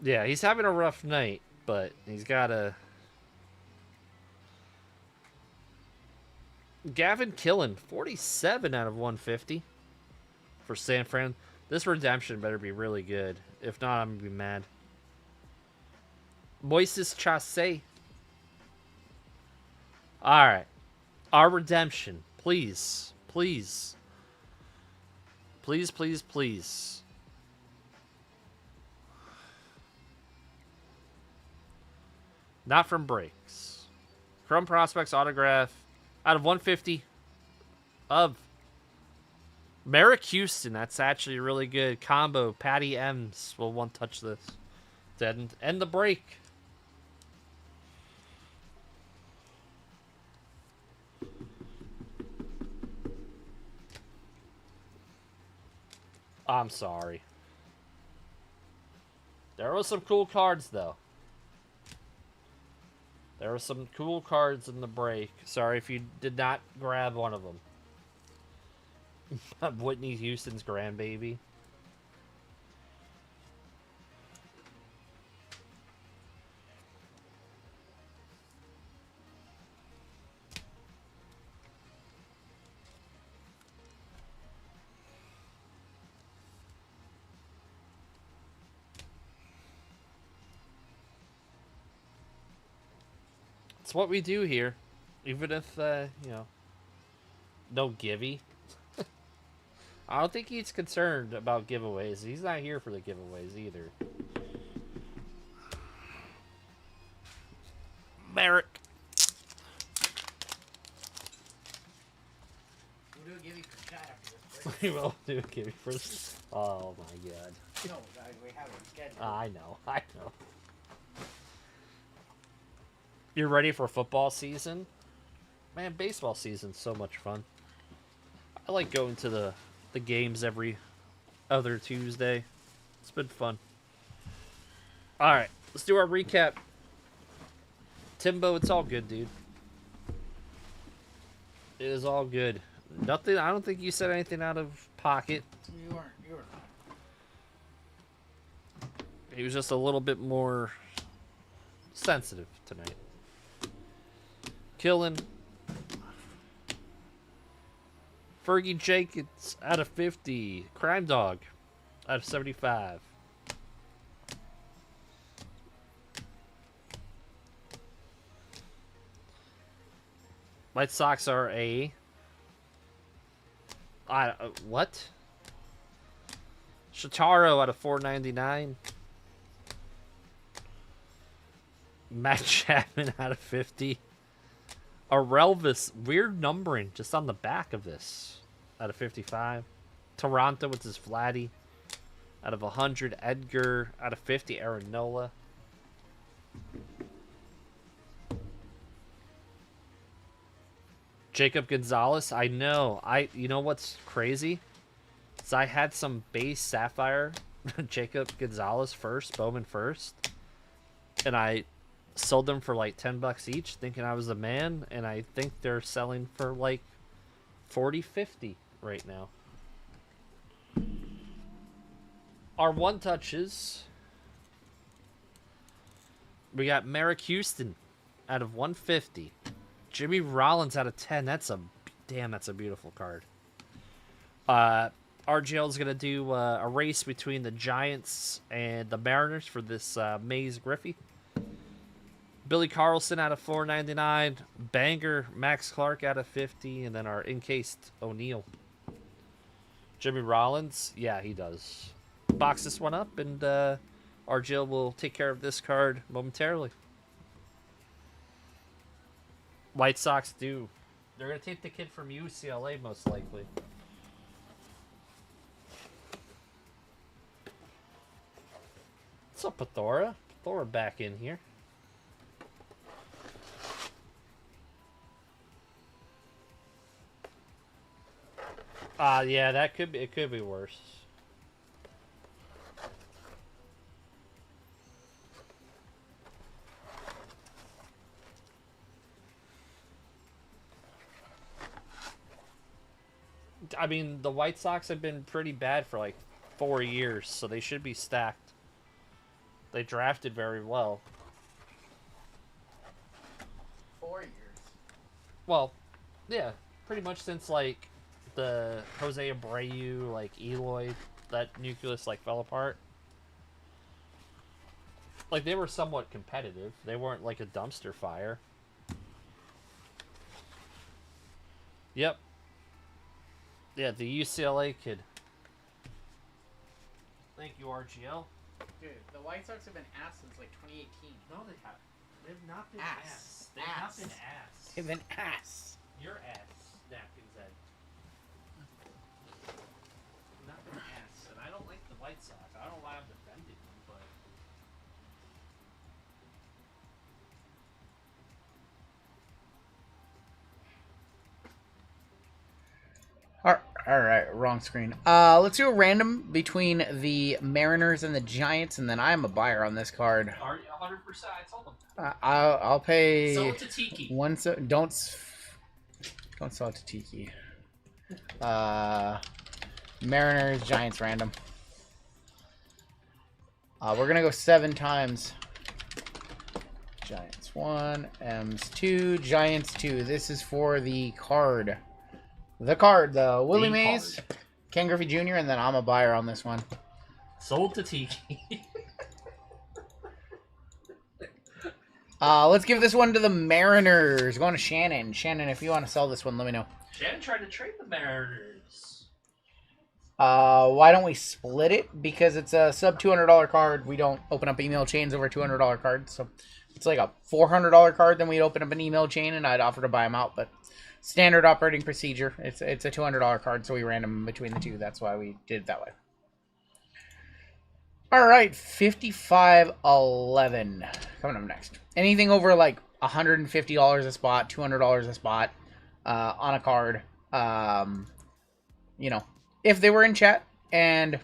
Yeah, he's having a rough night, but he's got a... Gavin Killen, 47 out of 150 for San Fran. This redemption better be really good. If not, I'm going to be mad. Moises Chasse. Alright. Our redemption. Please. Please. Please, please, please. Not from breaks. Chrome Prospects autograph out of 150 of Merrick Houston. That's actually a really good combo. Patty M's will one touch this to end the break. I'm sorry. There were some cool cards, though. There were some cool cards in the break. Sorry if you did not grab one of them. Whitney Houston's grandbaby. It's what we do here. Even if, you know, no givey. I don't think he's concerned about giveaways. He's not here for the giveaways either. Merrick. We'll do a givey for chat after this break. We will do a givey for this. Oh my god. No, guys, we have it scheduled. I know. I know. You're ready for football season? Man, baseball season's so much fun. I like going to the games every other Tuesday. It's been fun. Alright, let's do our recap. Timbo, it's all good, dude. It is all good. Nothing, I don't think you said anything out of pocket. You weren't not. He was just a little bit more sensitive tonight. Killing. Fergie Jenkins out of 50. Crime Dog out of 75. White Sox are a... what? Shitaro out of 499. Matt Chapman out of 50. A Relvis, weird numbering just on the back of this, out of 55. Toronto with his Vladdy, out of 100. Edgar, out of 50. Aaron Nola. Jacob Gonzalez, I know. You know what's crazy? Is I had some base Sapphire Jacob Gonzalez first, Bowman first, and I sold them for like $10 each, thinking I was the man, and I think they're selling for like 40, 50 right now. Our one touches, we got Merrick Houston out of 150. Jimmy Rollins out of 10. That's a beautiful card. RGL is gonna do a race between the Giants and the Mariners for this Mays Griffey. Billy Carlson out of 499. Banger Max Clark out of 50. And then our encased O'Neal. Jimmy Rollins. Yeah, he does. Box this one up, and RGL will take care of this card momentarily. White Sox do. They're going to take the kid from UCLA, most likely. What's up, Pathora? Pathora back in here. Yeah, that could be. It could be worse. I mean, the White Sox have been pretty bad for like 4 years, so they should be stacked. They drafted very well. 4 years. Well, yeah, pretty much since like the Jose Abreu, like Eloy, that nucleus like fell apart. Like, they were somewhat competitive. They weren't like a dumpster fire. Yep. Yeah, the UCLA kid. Thank you, RGL. Dude, the White Sox have been ass since like 2018. No, they haven't. They've not been Ass. ass. They've not Ass. been ass. They've been ass. Your ass, Napkins Head. Not been ass. And I don't like the White Sox. I don't know why I'm defending them, but... All right, wrong screen. Let's do a random between the Mariners and the Giants, and then I'm a buyer on this card. Are you 100%? I told them. I'll pay. Sell it to Tiki. Don't sell it to Tiki. Mariners, Giants, random. We're gonna go 7 times. Giants 1, M's 2, Giants 2. This is for the card. The Willie Mays, Ken Griffey Jr., and then I'm a buyer on this one. Sold to Tiki. Let's give this one to the Mariners. Going to Shannon. Shannon, if you want to sell this one, let me know. Shannon tried to trade the Mariners. Why don't we split it? Because it's a sub $200 card. We don't open up email chains over $200 cards. So it's like a $400 card. Then we'd open up an email chain, and I'd offer to buy them out. But standard operating procedure. It's a $200 card, so we ran them between the two. That's why we did it that way. All right, 55-11 coming up next. Anything over like $150 a spot, $200 a spot on a card. You know, if they were in chat and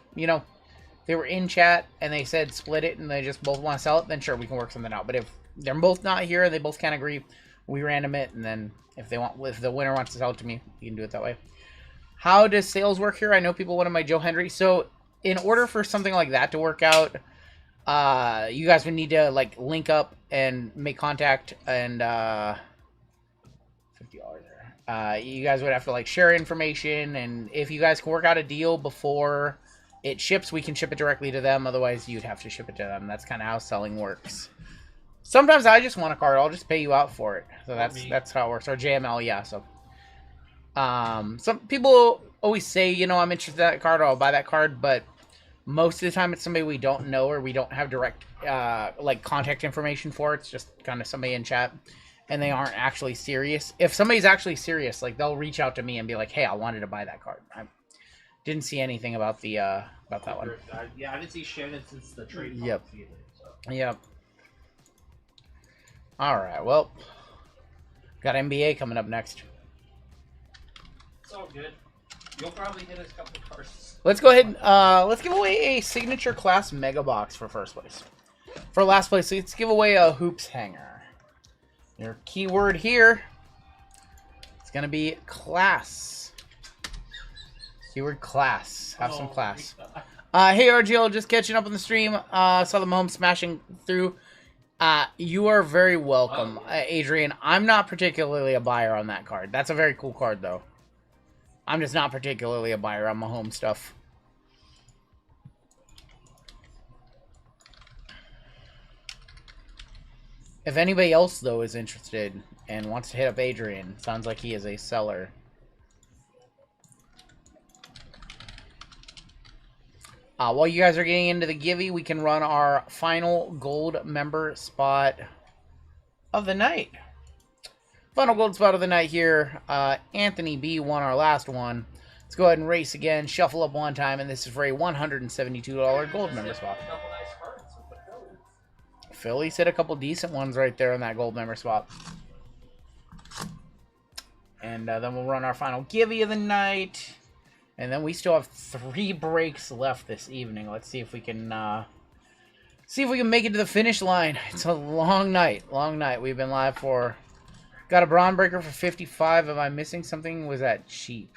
they said split it and they just both want to sell it, then sure, we can work something out. But if they're both not here and they both can't agree, we random it, and then if the winner wants to sell it to me, you can do it that way. How does sales work here? I know people wanted my Joe Henry. So in order for something like that to work out, you guys would need to like link up and make contact, and $50 there. You guys would have to like share information, and if you guys can work out a deal before it ships, we can ship it directly to them. Otherwise, you'd have to ship it to them. That's kind of how selling works. Sometimes I just want a card. I'll just pay you out for it. So that's how it works. Or JML, yeah. So, some people always say, you know, I'm interested in that card, or I'll buy that card, but most of the time it's somebody we don't know or we don't have direct like contact information for. It's just kind of somebody in chat, and they aren't actually serious. If somebody's actually serious, like they'll reach out to me and be like, "Hey, I wanted to buy that card." I didn't see anything about that one. Yeah, I didn't see Shannon since the trade. Yep. So. Yep. All right. Well, got NBA coming up next. It's all good. You'll probably hit us a couple cards. Let's go ahead. Let's give away a signature class mega box for first place. For last place, let's give away a hoops hanger. Your keyword here is gonna be class. Keyword class. Have some class. Hey RGL, just catching up on the stream. Saw the Mahomes smashing through. You are very welcome, Adrian. I'm not particularly a buyer on that card. That's a very cool card, though. I'm just not particularly a buyer on Mahomes stuff. If anybody else, though, is interested and wants to hit up Adrian, sounds like he is a seller. While you guys are getting into the givey, we can run our final gold member spot of the night. Final gold spot of the night here. Anthony B won our last one. Let's go ahead and race again. Shuffle up one time, and this is for a $172 gold member spot. Phillies hit a couple decent ones right there in that gold member spot. And then we'll run our final givey of the night. And then we still have 3 breaks left this evening. Let's see if we can make it to the finish line. It's a long night. Long night. We've been live for... Got a Braun Breaker for 55. Am I missing something? Was that cheap?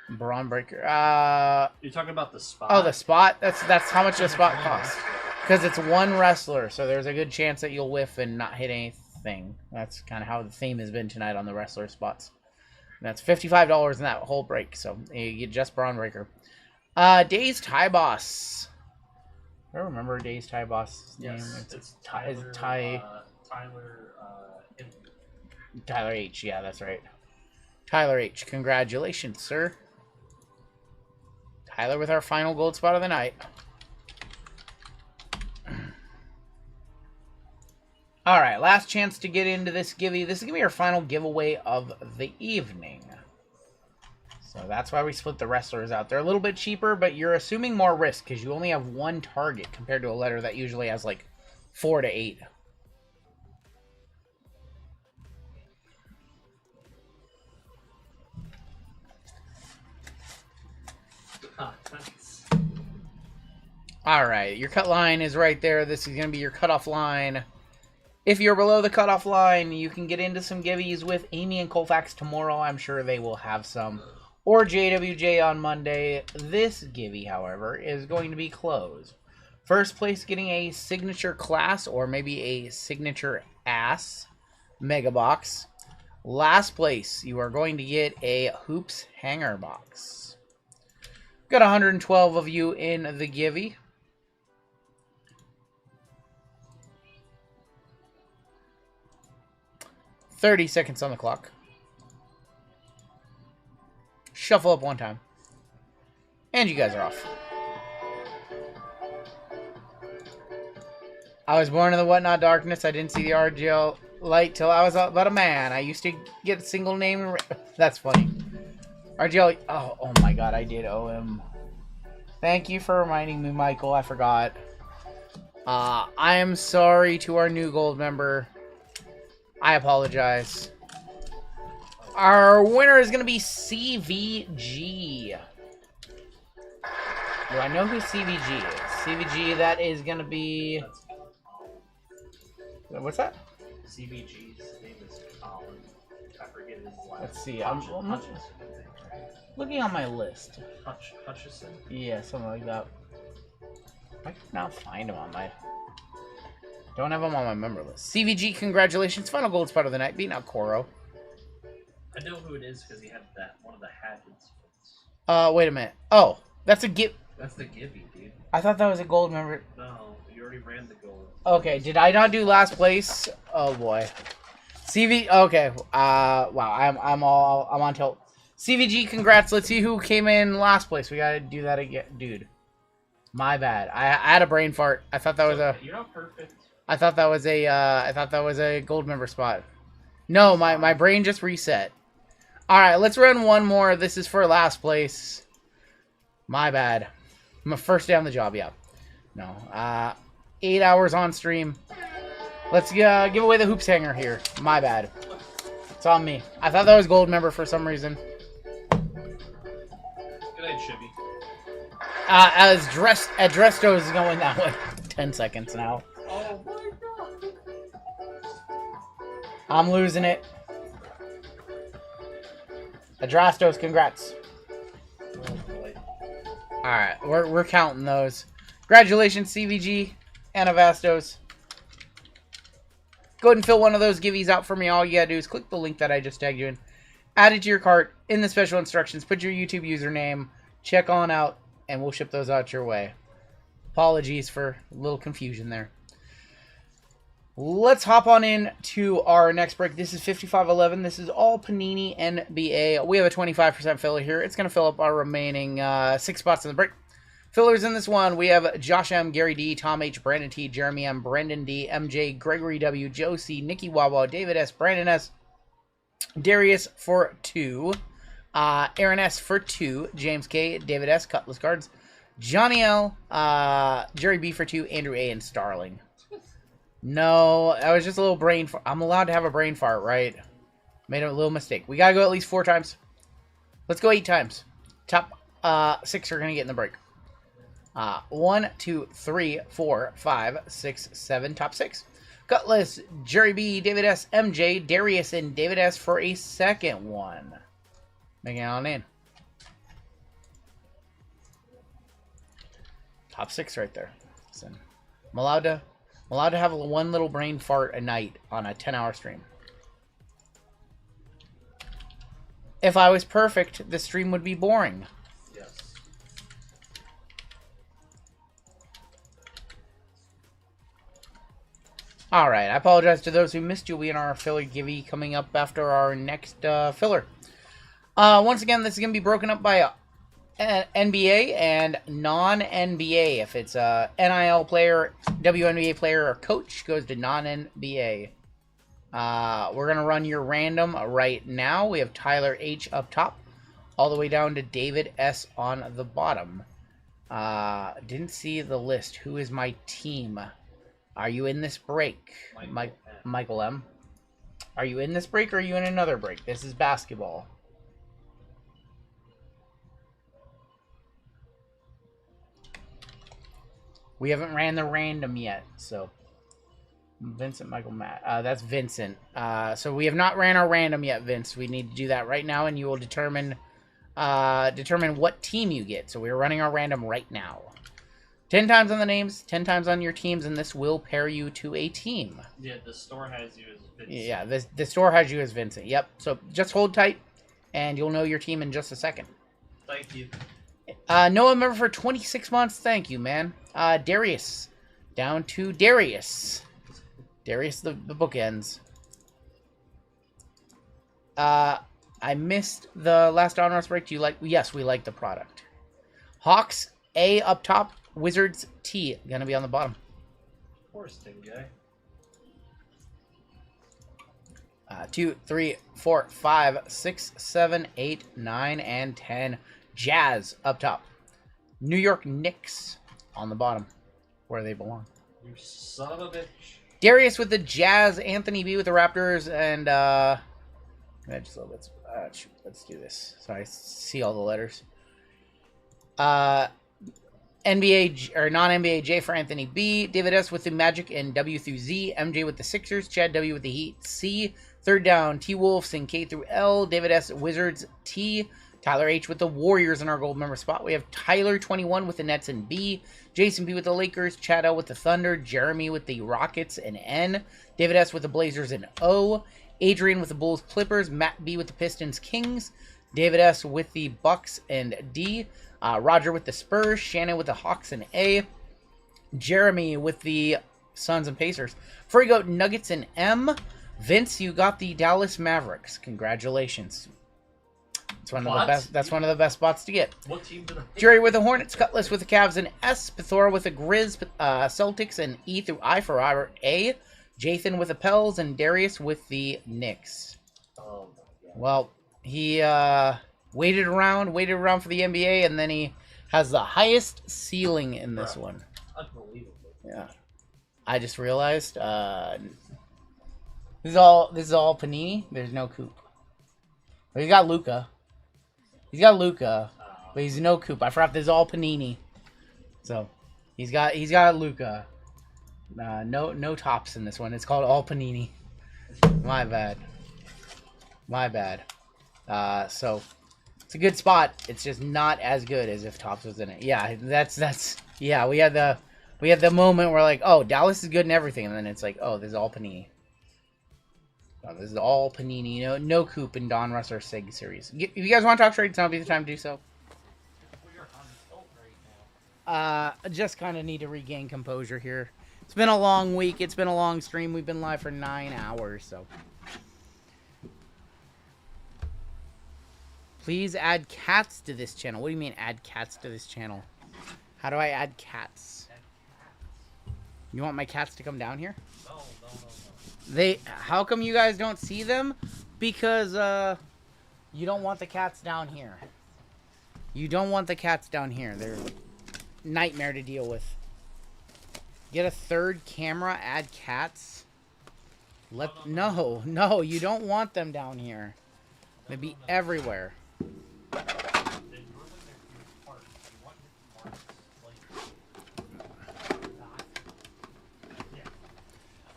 Braun Breaker. You're talking about the spot? Oh, the spot? That's how much the spot costs. Because it's one wrestler, so there's a good chance that you'll whiff and not hit anything. That's kind of how the theme has been tonight on the wrestler spots. That's $55 in that whole break, so you get just Braun Breaker. Days Tie Boss. I don't remember Dave's Ty boss's name. Yes, It's Tyler. Is it Ty. Tyler. Tyler H. Yeah, that's right. Tyler H. Congratulations, sir. Tyler with our final gold spot of the night. All right, last chance to get into this givey. This is going to be our final giveaway of the evening. So that's why we split the wrestlers out. They're a little bit cheaper, but you're assuming more risk because you only have one target compared to a letter that usually has like 4 to 8. Nice. All right, your cut line is right there. This is going to be your cutoff line. If you're below the cutoff line, you can get into some givvies with Amy and Colfax tomorrow. I'm sure they will have some. Or JWJ on Monday. This givey, however, is going to be closed. First place getting a signature class or maybe a signature ass mega box. Last place, you are going to get a hoops hanger box. Got 112 of you in the givey. "30 seconds on the clock. Shuffle up one time. And you guys are off. I was born in the whatnot darkness. I didn't see the RGL light till I was but a man. I used to get a single name. That's funny. RGL. Oh my god, I did owe him. Thank you for reminding me, Michael. I forgot. I am sorry to our new gold member. I apologize. Our winner is going to be CVG. Do I know who CVG is? CVG, that is going to be... What's that? CBG's name is Colin. I forget his last. Let's see. I'm looking on my list. Hutchison? Yeah, something like that. I can now find him on my... Don't have him on my member list. CVG, congratulations. Final gold spot of the night. Beating out Koro. I know who it is because he had that one of the Haggard's ones. Wait a minute. Oh, that's a gift. That's the Gibby, dude. I thought that was a gold member. No, you already ran the gold. Okay, did I not do last place? Oh boy. CV. Okay. Wow. I'm on tilt. CVG, congrats. Let's see who came in last place. We gotta do that again, dude. My bad. I had a brain fart. I thought that was a. You're not perfect. I thought that was a. I thought that was a gold member spot. No, my brain just reset. All right, let's run one more. This is for last place. My bad. My first day on the job. Yeah. No. 8 hours on stream. Let's give away the hoops hanger here. My bad. It's on me. I thought that was gold member for some reason. Good night, Chibi. As Adresto is going that way. 10 seconds now. Oh my god. I'm losing it. Adrastos, congrats. Oh boy. Alright, we're counting those. Congratulations, CVG and Avastos. Go ahead and fill one of those givvies out for me. All you gotta do is click the link that I just tagged you in. Add it to your cart. In the special instructions, put your YouTube username. Check on out, and we'll ship those out your way. Apologies for a little confusion there. Let's hop on in to our next break. This is 5511. This is all Panini NBA. We have a 25% filler here. It's going to fill up our remaining 6 spots in the break. Fillers in this one, we have Josh M, Gary D, Tom H, Brandon T, Jeremy M, Brendan D, MJ, Gregory W, Joe C, Nikki Wawa, David S, Brandon S, Darius for 2, Aaron S for 2, James K, David S, Cutlass Cards, Johnny L, Jerry B for 2, Andrew A, and Starling. No, that was just a little brain fart. I'm allowed to have a brain fart, right? Made a little mistake. We gotta go at least 4 times. Let's go 8 times. Top 6 are gonna get in the break. 1, 2, 3, 4, 5, 6, 7. Top 6. Cutlass, Jerry B, David S, MJ, Darius, and David S for a second one. Making it on in. Top 6 right there. Listen, I'm allowed to have one little brain fart a night on a 10-hour stream. If I was perfect, the stream would be boring. Yes. All right, I apologize to those who missed you. We in our filler givey coming up after our next filler. Once again, this is going to be broken up by NBA and non-NBA. If it's a NIL player, WNBA player, or coach, goes to non-NBA. We're going to run your random right now. We have Tyler H up top, all the way down to David S on the bottom. Didn't see the list. Who is my team? Are you in this break? Michael M. Are you in this break or are you in another break? This is basketball. We haven't ran the random yet, so Vincent, Michael, Matt. That's Vincent. So we have not ran our random yet, Vince. We need to do that right now, and you will determine what team you get. So we're running our random right now. 10 times on the names, 10 times on your teams, and this will pair you to a team. Yeah, the store has you as Vincent. Yeah, the store has you as Vincent. Yep. So just hold tight, and you'll know your team in just a second. Thank you. Noah member for 26 months. Thank you, man. Darius. Down to Darius. Darius, the bookends. I missed the last on rush break. Do you like? Yes, we like the product. Hawks, A up top. Wizards, T. Gonna be on the bottom. Of course, thing guy. 2, 3, 4, 5, 6, 7, 8, 9, and 10. Jazz up top. New York Knicks on the bottom, where they belong. You son of a bitch. Darius with the Jazz, Anthony B with the Raptors, and let's do this. Sorry, I see all the letters. NBA or non-NBA J for Anthony B, David S with the Magic and W through Z, MJ with the Sixers, Chad W with the Heat C, third down T Wolves and K through L, David S Wizards T, Tyler H with the Warriors in our gold member spot. We have Tyler 21 with the Nets and B, Jason B with the Lakers, Chad L with the Thunder, Jeremy with the Rockets and N, David S with the Blazers and O, Adrian with the Bulls Clippers, Matt B with the Pistons Kings, David S with the Bucks and D, Roger with the Spurs, Shannon with the Hawks and A, Jeremy with the Suns and Pacers, Frigo Nuggets and M, Vince, you got the Dallas Mavericks. Congratulations. It's one of the best. That's one of the best spots to get. What team did I... Jerry with the Hornets, Cutlass with the Cavs and S, Pithora with the Grizz, Celtics and E through I for Robert A, Jathan with the Pels, and Darius with the Knicks. Oh my God. Well, he waited around for the NBA, and then he has the highest ceiling in this one. Unbelievable. Yeah, I just realized this is all Panini. There's no Coop. But he's got Luca. But he's no Coop. I forgot this is all Panini. So he's got Luca. No tops in this one. It's called all Panini. My bad. So it's a good spot. It's just not as good as if Topps was in it. Yeah, that's yeah. We had the moment where like, oh, Dallas is good and everything, and then it's like, oh, this is all Panini. Oh, this is all Panini. No Coop in Don Russ or Sig series. If you guys want to talk trades, now would be the time to do so. Just kind of need to regain composure here. It's been a long week. It's been a long stream. We've been live for 9 hours, so. Please add cats to this channel. What do you mean add cats to this channel? How do I add cats? You want my cats to come down here? No. How come you guys don't see them? Because, you don't want the cats down here. You don't want the cats down here. They're a nightmare to deal with. Get a third camera, add cats. No, you don't want them down here. They'd be everywhere.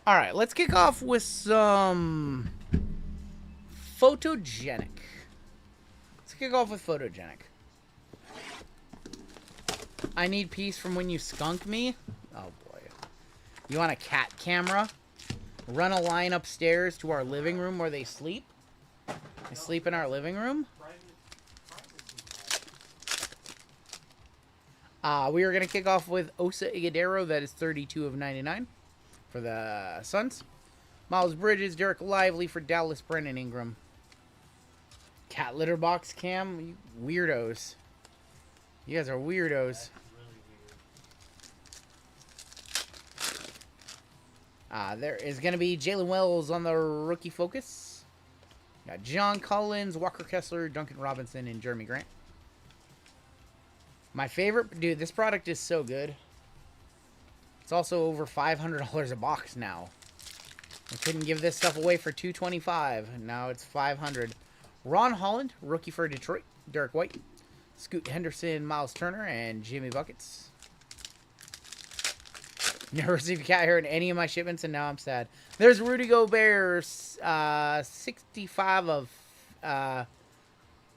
Alright, let's kick off with some photogenic. I need peace from when you skunk me. Oh boy. You want a cat camera? Run a line upstairs to our living room where they sleep? They sleep in our living room? We are going to kick off with Osa Igudero. That is 32 of 99. for the Suns. Miles Bridges, Derek Lively for Dallas, Brennan Ingram. Cat litter box cam, you weirdos. You guys are weirdos. That's really weird. There is going to be Jalen Wells on the rookie focus. Got John Collins, Walker Kessler, Duncan Robinson, and Jeremy Grant. My favorite, dude, this product is so good. It's also over $500 a box now. I couldn't give this stuff away for $225, and now it's $500. Ron Holland, rookie for Detroit, Derek White, Scoot Henderson, Miles Turner, and Jimmy Buckets. Never received a cat hair in any of my shipments, and now I'm sad. There's Rudy Gobert, 65 of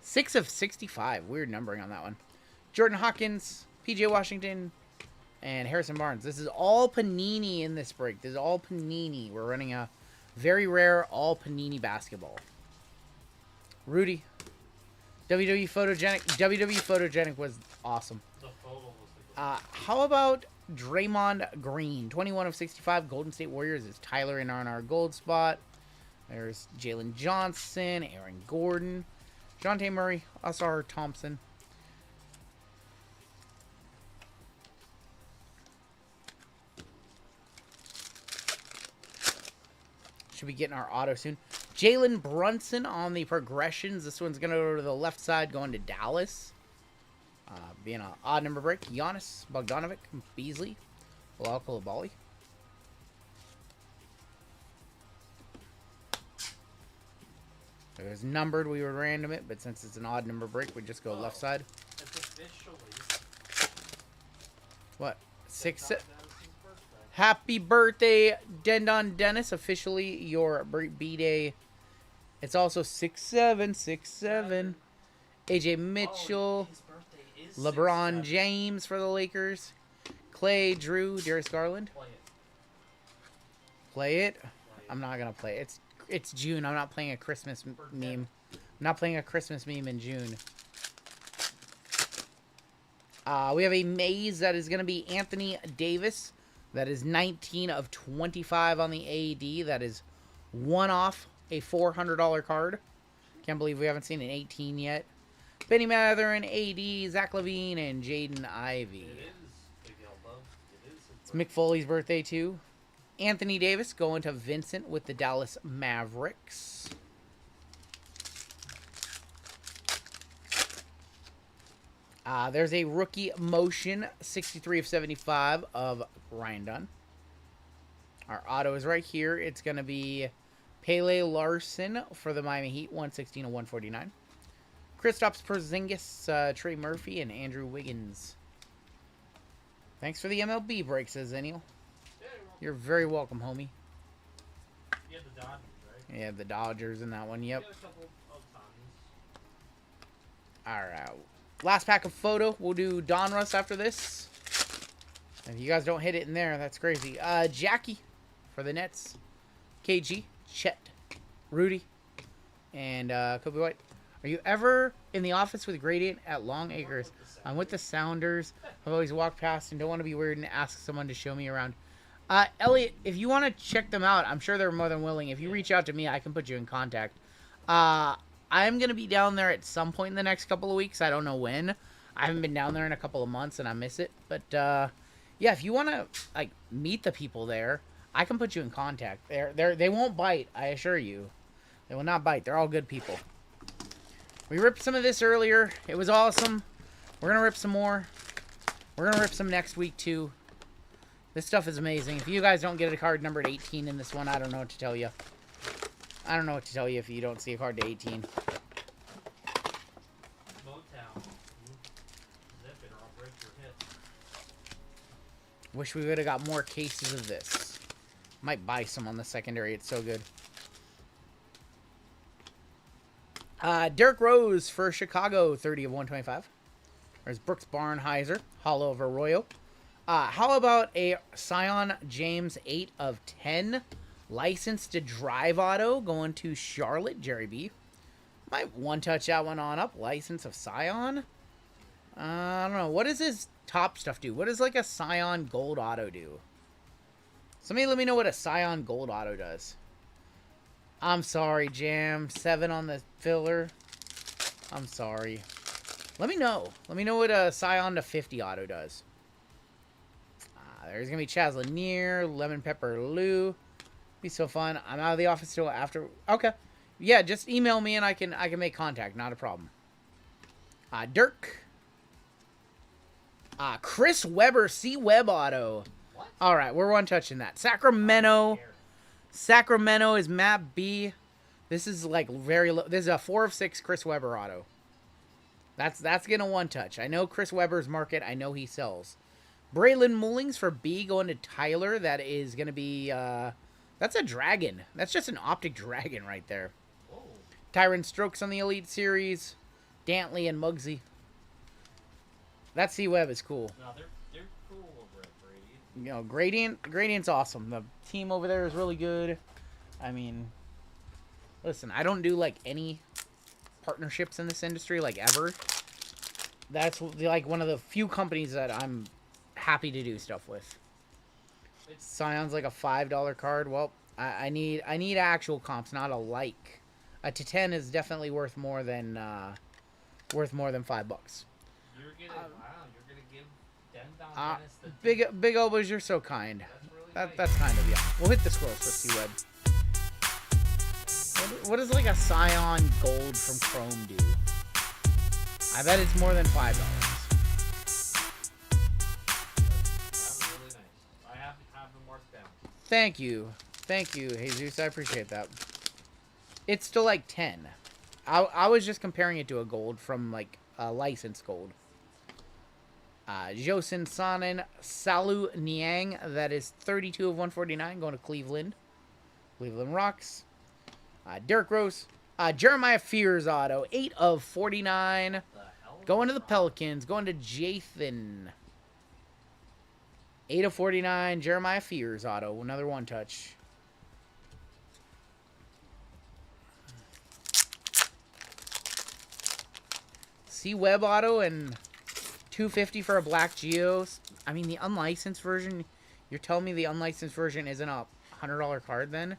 6 of 65. Weird numbering on that one. Jordan Hawkins, PJ Washington, and Harrison Barnes. This is all Panini in this break. This is all Panini. We're running a very rare all Panini basketball. Rudy. WWE Photogenic was awesome. The photo was the good. How about Draymond Green? 21 of 65. Golden State Warriors is Tyler in on our gold spot. There's Jalen Johnson, Aaron Gordon, Jonte Murray, Asar Thompson. Should be getting our auto soon. Jalen Brunson on the progressions. This one's going to go to the left side, going to Dallas. Being an odd number break. Giannis, Bogdanovic, Beasley, Bilal Coulibaly. If it was numbered, we would random it, but since it's an odd number break, we just go left side. It's officially What? Dennis's birthday. Happy birthday, Dendon Dennis. Officially your B-Day. It's also 6-7. AJ Mitchell. His birthday is LeBron 6/7. James for the Lakers. Clay, Drew, Darius Garland. Play it. Play it. I'm not going to play it. It's June. I'm not playing a Christmas meme. I'm not playing a Christmas meme in June. We have a maze that is going to be Anthony Davis. That is 19 of 25 on the AD. That is one off a $400 card. Can't believe we haven't seen an 18 yet. Benny Mather and AD, Zach LaVine, and Jaden Ivey. It is Big Elbow. It is his It's Mick Foley's birthday, too. Anthony Davis going to Vincent with the Dallas Mavericks. There's a rookie motion, 63 of 75 of Ryan Dunn. Our auto is right here. It's going to be Pele Larson for the Miami Heat, 116 of 149. Kristaps Porzingis, Trey Murphy, and Andrew Wiggins. Thanks for the MLB break, says Eniel. You're very welcome, homie. You had the Dodgers, right? Yeah, the Dodgers in that one, yep. You had a couple of Tommies. Alright. Last pack of photo. We'll do Donruss after this. If you guys don't hit it in there, that's crazy. Jackie for the Nets. KG, Chet, Rudy, and Kobe White. Are you ever in the office with Gradient at Long Acres? I'm with the Sounders. I've always walked past and don't want to be weird and ask someone to show me around. Elliot, if you want to check them out, I'm sure they're more than willing. If you reach out to me, I can put you in contact. I'm going to be down there at some point in the next couple of weeks. I don't know when. I haven't been down there in a couple of months and I miss it. But, yeah, if you want to, like, meet the people there, I can put you in contact. They won't bite, I assure you. They will not bite. They're all good people. We ripped some of this earlier. It was awesome. We're going to rip some more. We're going to rip some next week, too. This stuff is amazing. If you guys don't get a card numbered 18 in this one, I don't know what to tell you. I don't know what to tell you if you don't see a card to 18. Motown. Zip it or I'll break your hip. Wish we would have got more cases of this. Might buy some on the secondary. It's so good. Derrick Rose for Chicago, 30 of 125. There's Brooks Barnheiser, Hollow of Arroyo. How about a Sion James 8 of 10? Licensed to drive auto going to Charlotte, Jerry B. Might one-touch that one on up. License of Sion. I don't know. What does his top stuff do? What does like a Sion gold auto do? Somebody let me know what a Scion Gold auto does. I'm sorry, Jam. 7 on the filler. I'm sorry. Let me know. Let me know what a Scion to 50 auto does. There's going to be Chaz Lanier, Lemon Pepper Lou. Be so fun. I'm out of the office till after. Okay. Yeah, just email me and I can make contact. Not a problem. Dirk. Chris Webber, C Web auto. What? All right, we're one touching that. Sacramento. Sacramento is map B. This is like very low. This is a 4 of 6 Chris Webber auto. That's gonna one touch. I know Chris Webber's market. I know he sells. Braylon Mullings for B going to Tyler. That is gonna be that's a dragon. That's just an optic dragon right there. Whoa. Tyron Strokes on the Elite Series. Dantley and Muggsy. That C Web is cool. No, they're cool over at Brady. You know, Gradient's awesome. The team over there is really good. I mean, listen, I don't do like any partnerships in this industry like ever. That's like one of the few companies that I'm happy to do stuff with. Scion's like a $5 card. Well, I need actual comps, not a like. A to 10 is definitely worth more than $5. You're gonna you're gonna give Dennis the Big elbows, you're so kind. That's really That's kind of, yeah. We'll hit the squirrels for C-Web. What does like a Scion Gold from Chrome do? I bet it's more than $5. That's really nice. I have them marked down. Thank you, Jesus. I appreciate that. It's still like 10. I was just comparing it to a gold from like a licensed gold. Josin Sonnen, Salu Niang, that is 32 of 149, going to Cleveland. Cleveland Rocks. Dirk Rose. Jeremiah Fears auto, 8 of 49. Going to the Pelicans, going to Jathan. 8 of 49, Jeremiah Fears auto, another one touch. C Web auto and $250 for a Black Geos. I mean, the unlicensed version, you're telling me the unlicensed version isn't a $100 card then?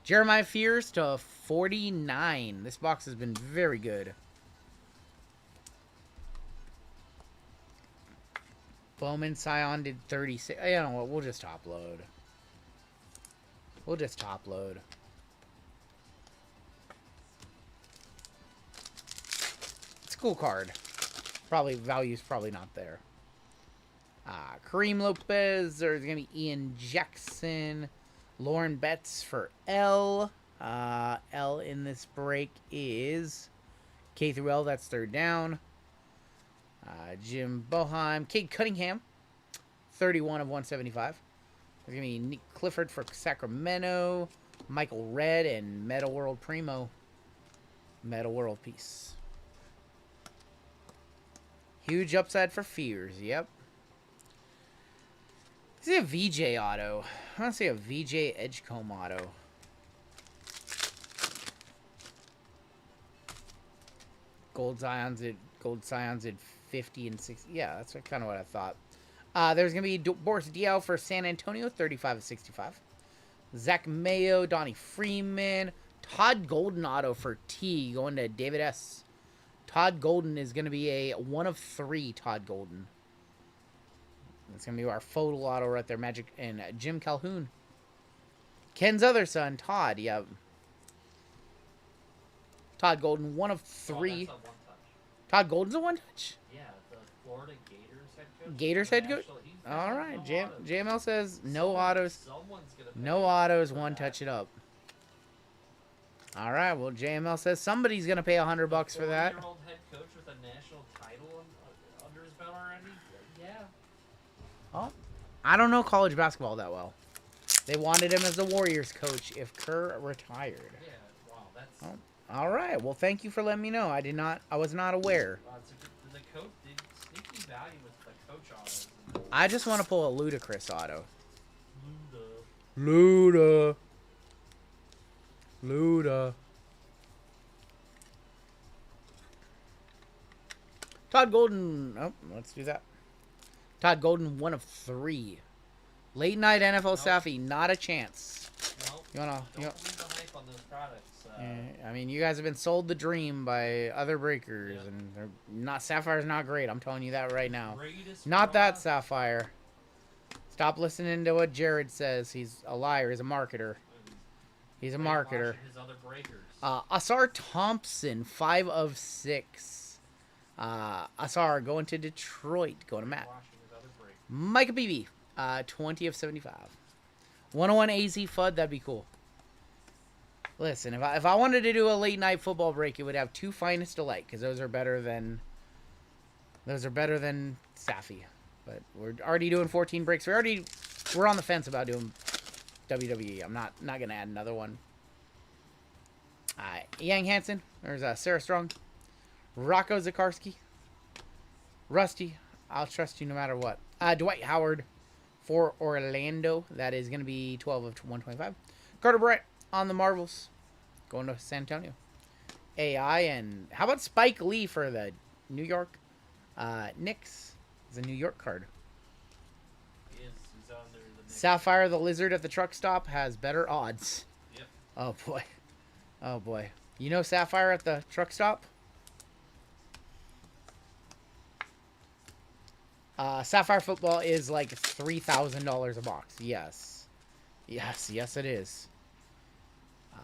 Jeremiah Fears to 49. This box has been very good. Bowman Scion did 36. You know what? We'll just top load. It's a cool card. Value's probably not there. Kareem Lopez. There's going to be Ian Jackson. Lauren Betts for L. L in this break is K through L. That's third down. Jim Boheim. Cade Cunningham. 31 of 175. There's going to be Nick Clifford for Sacramento. Michael Red and Metal World Primo. Metal World Peace. Huge upside for Fears. Yep. This is a VJ auto. I want to say a VJ Edgecomb auto. Gold Scions did 50 and 60. Yeah, that's kind of what I thought. There's going to be Boris Diaw for San Antonio, 35 of 65. Zach Mayo, Donnie Freeman. Todd Golden auto for T, going to David S. Todd Golden is going to be a 1 of 3 Todd Golden. It's going to be our photo auto right there. Magic and Jim Calhoun. Ken's other son, Todd. Yeah. Todd Golden, 1 of 3. Oh, that's a one touch. Todd Golden's a one touch? Yeah, the Florida Gators head coach. Gators head coach? All right. JML says no autos. No autos, one touch it up. All right. Well, JML says somebody's going to pay $100 for that. 40-year-old head coach with a national title under his belt already? Yeah. Oh, I don't know college basketball that well. They wanted him as the Warriors coach if Kerr retired. Yeah, wow, that's... Oh, all right. Well, thank you for letting me know. I was not aware. The coach did sneaky value with the coach autos. I just want to pull a ludicrous auto. Luda. Luda. Todd Golden. Oh, let's do that. Todd Golden, 1 of 3. Late night NFL Safi, not a chance. Nope. You wanna? Don't believe the hype on those products. I mean, you guys have been sold the dream by other breakers, and they're not. Sapphire's not great. I'm telling you that right now. Greatest Not that product. Sapphire. Stop listening to what Jared says. He's a liar. He's a marketer. He's a marketer. Watching his other breakers. Asar Thompson, 5 of 6. Asar going to Detroit. Going to Matt. Watching his other breakers. Micah Beebe, 20 of 75. 101 AZ FUD, that'd be cool. Listen, if I wanted to do a late night football break, it would have 2 Finest Delight, because those are better than Safi. But we're already doing 14 breaks. We're on the fence about doing WWE. I'm not gonna add another one. Yang Hansen. There's Sarah Strong. Rocco Zakarski. Rusty. I'll trust you no matter what. Dwight Howard for Orlando. That is going to be 12 of 125. Carter Bryant on the Marvels. Going to San Antonio. AI. And how about Spike Lee for the New York Knicks? It's a New York card. He is. He's on there. Sapphire the Lizard at the truck stop has better odds. Yep. Oh, boy. Oh, boy. You know Sapphire at the truck stop? Sapphire football is like $3,000 a box. Yes. Yes, it is.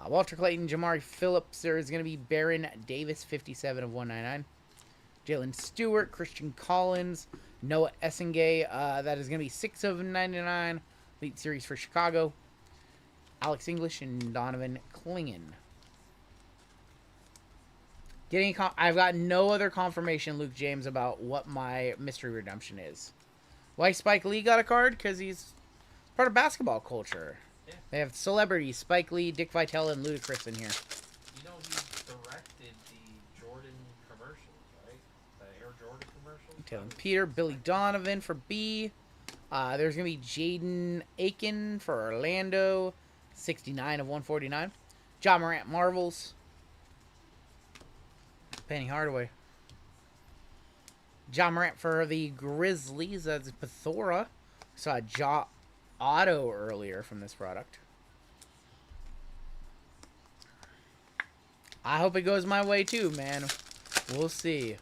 Walter Clayton, Jamari Phillips. There is going to be Baron Davis, 57 of 199. Jalen Stewart, Christian Collins, Noah Essengay. That is going to be 6 of 99. Elite Series for Chicago. Alex English and Donovan Klingen. I've got no other confirmation, Luke James, about what my mystery redemption is. Why Spike Lee got a card? Because he's part of basketball culture. Yeah. They have celebrities, Spike Lee, Dick Vitale, and Ludacris in here. You know he directed the Jordan commercials, right? The Air Jordan commercials. Taylor Peter, Billy Donovan for B. There's going to be Jaden Aiken for Orlando, 69 of 149. John Morant Marvels. Penny Hardaway. John Morant for the Grizzlies. That's Pethora. Saw Ja Auto earlier from this product. I hope it goes my way too, man. We'll see.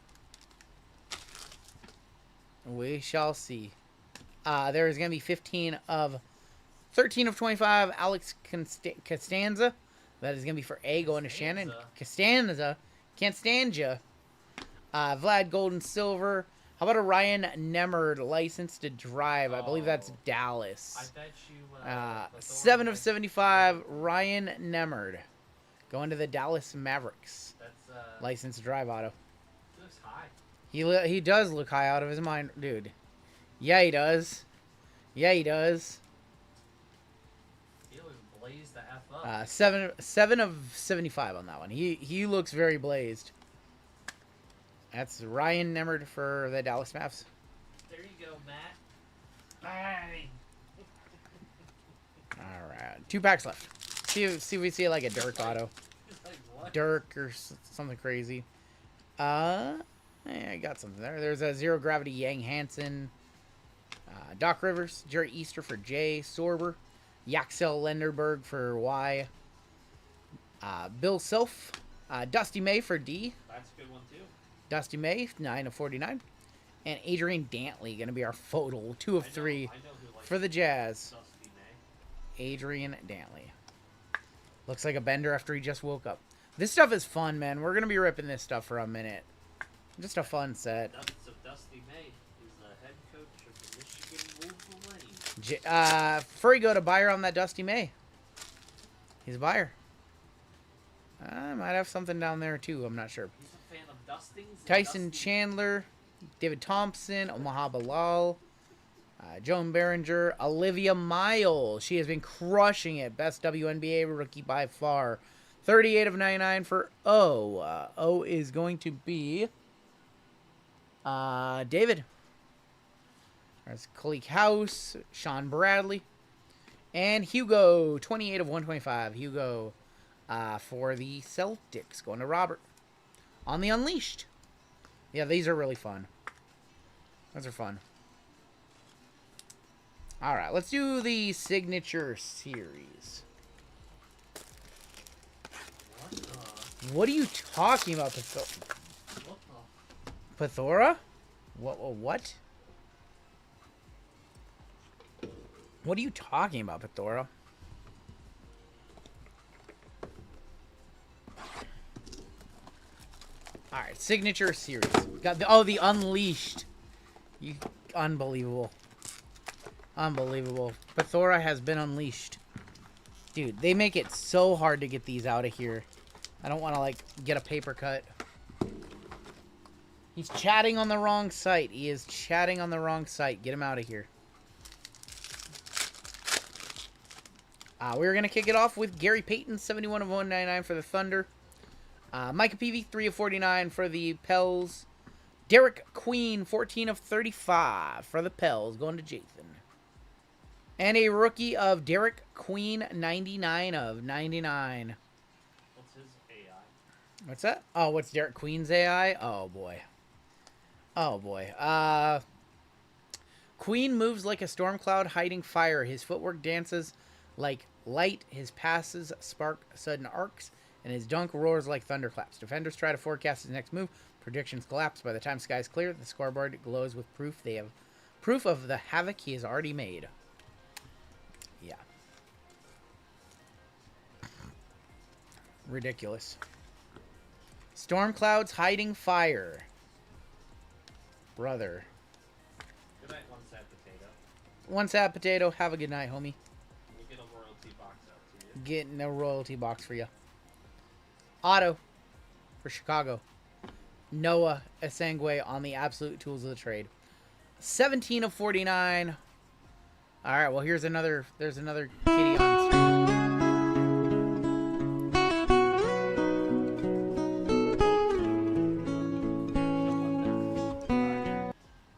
We shall see. There is going to be 13 of 25. Alex Costanza. That is going to be for A going to Shannon. Costanza. Can't stand ya. Vlad Gold and Silver. How about a Ryan Nemerd license to drive? I believe that's Dallas. I bet you. 7 of 75. Ryan Nemerd. Going to the Dallas Mavericks. That's license to drive auto. looks high. He does look high out of his mind, dude. Yeah, he does. Yeah, he does. He looks blazed the F up. 7 of 75 on that one. He looks very blazed. That's Ryan Nemerd for the Dallas Mavs. There you go, Matt. Bang. All right, 2 packs left. See if we see like a Dirk auto, Like what? Dirk or something crazy. I got something there. There's a Zero Gravity Yang Hansen, Doc Rivers, Jerry Easter for J, Sorber, Yaxel Lenderberg for Y, Bill Self, Dusty May for D. That's a good one too. Dusty May, 9 of 49. And Adrian Dantley, going to be our photo, 2 of 3 I know who likes for the Jazz. Dusty May. Adrian Dantley. Looks like a bender after he just woke up. This stuff is fun, man. We're going to be ripping this stuff for a minute. Just a fun set. So Dusty May is the head coach of the Michigan Wolverines. Furry go to buyer on that Dusty May. He's a buyer. I might have something down there too. I'm not sure. He's a fan of dustings. and Tyson dusty- Chandler, David Thompson, Omaha Bilal, Joan Behringer, Olivia Miles. She has been crushing it. Best WNBA rookie by far. 38 of 99 for O. O is going to be David. There's Khalik House, Sean Bradley, and Hugo. 28 of 125. Hugo for the Celtics. Going to Robert. On the Unleashed. Yeah, these are really fun. Those are fun. All right, let's do the signature series. What are you talking about, Pythora? What? What are you talking about, Pythora? All right, signature series. Got the Unleashed. Unbelievable. Unbelievable. Pythora has been unleashed. Dude, they make it so hard to get these out of here. I don't want to, like, get a paper cut. He's chatting on the wrong site. He is chatting on the wrong site. Get him out of here. We're going to kick it off with Gary Payton, 71 of 199 for the Thunder. Micah Peavy, 3 of 49 for the Pels. Derek Queen, 14 of 35 for the Pels, going to Jathan. And a rookie of Derek Queen, 99 of 99. What's his AI? What's that? Oh, what's Derek Queen's AI? Oh, boy. Oh, boy. Queen moves like a storm cloud hiding fire. His footwork dances like light. His passes spark sudden arcs. And his dunk roars like thunderclaps. Defenders try to forecast his next move. Predictions collapse. By the time sky's clear, the scoreboard glows with proof. They have proof of the havoc he has already made. Yeah. Ridiculous. Storm clouds hiding fire. Brother. Good night, one sad potato. One sad potato. Have a good night, homie. We'll get a royalty box out to you. Getting a royalty box for you. Auto for Chicago. Noah Esangwe on the absolute tools of the trade. 17 of 49. All right, well, there's another kitty on stream.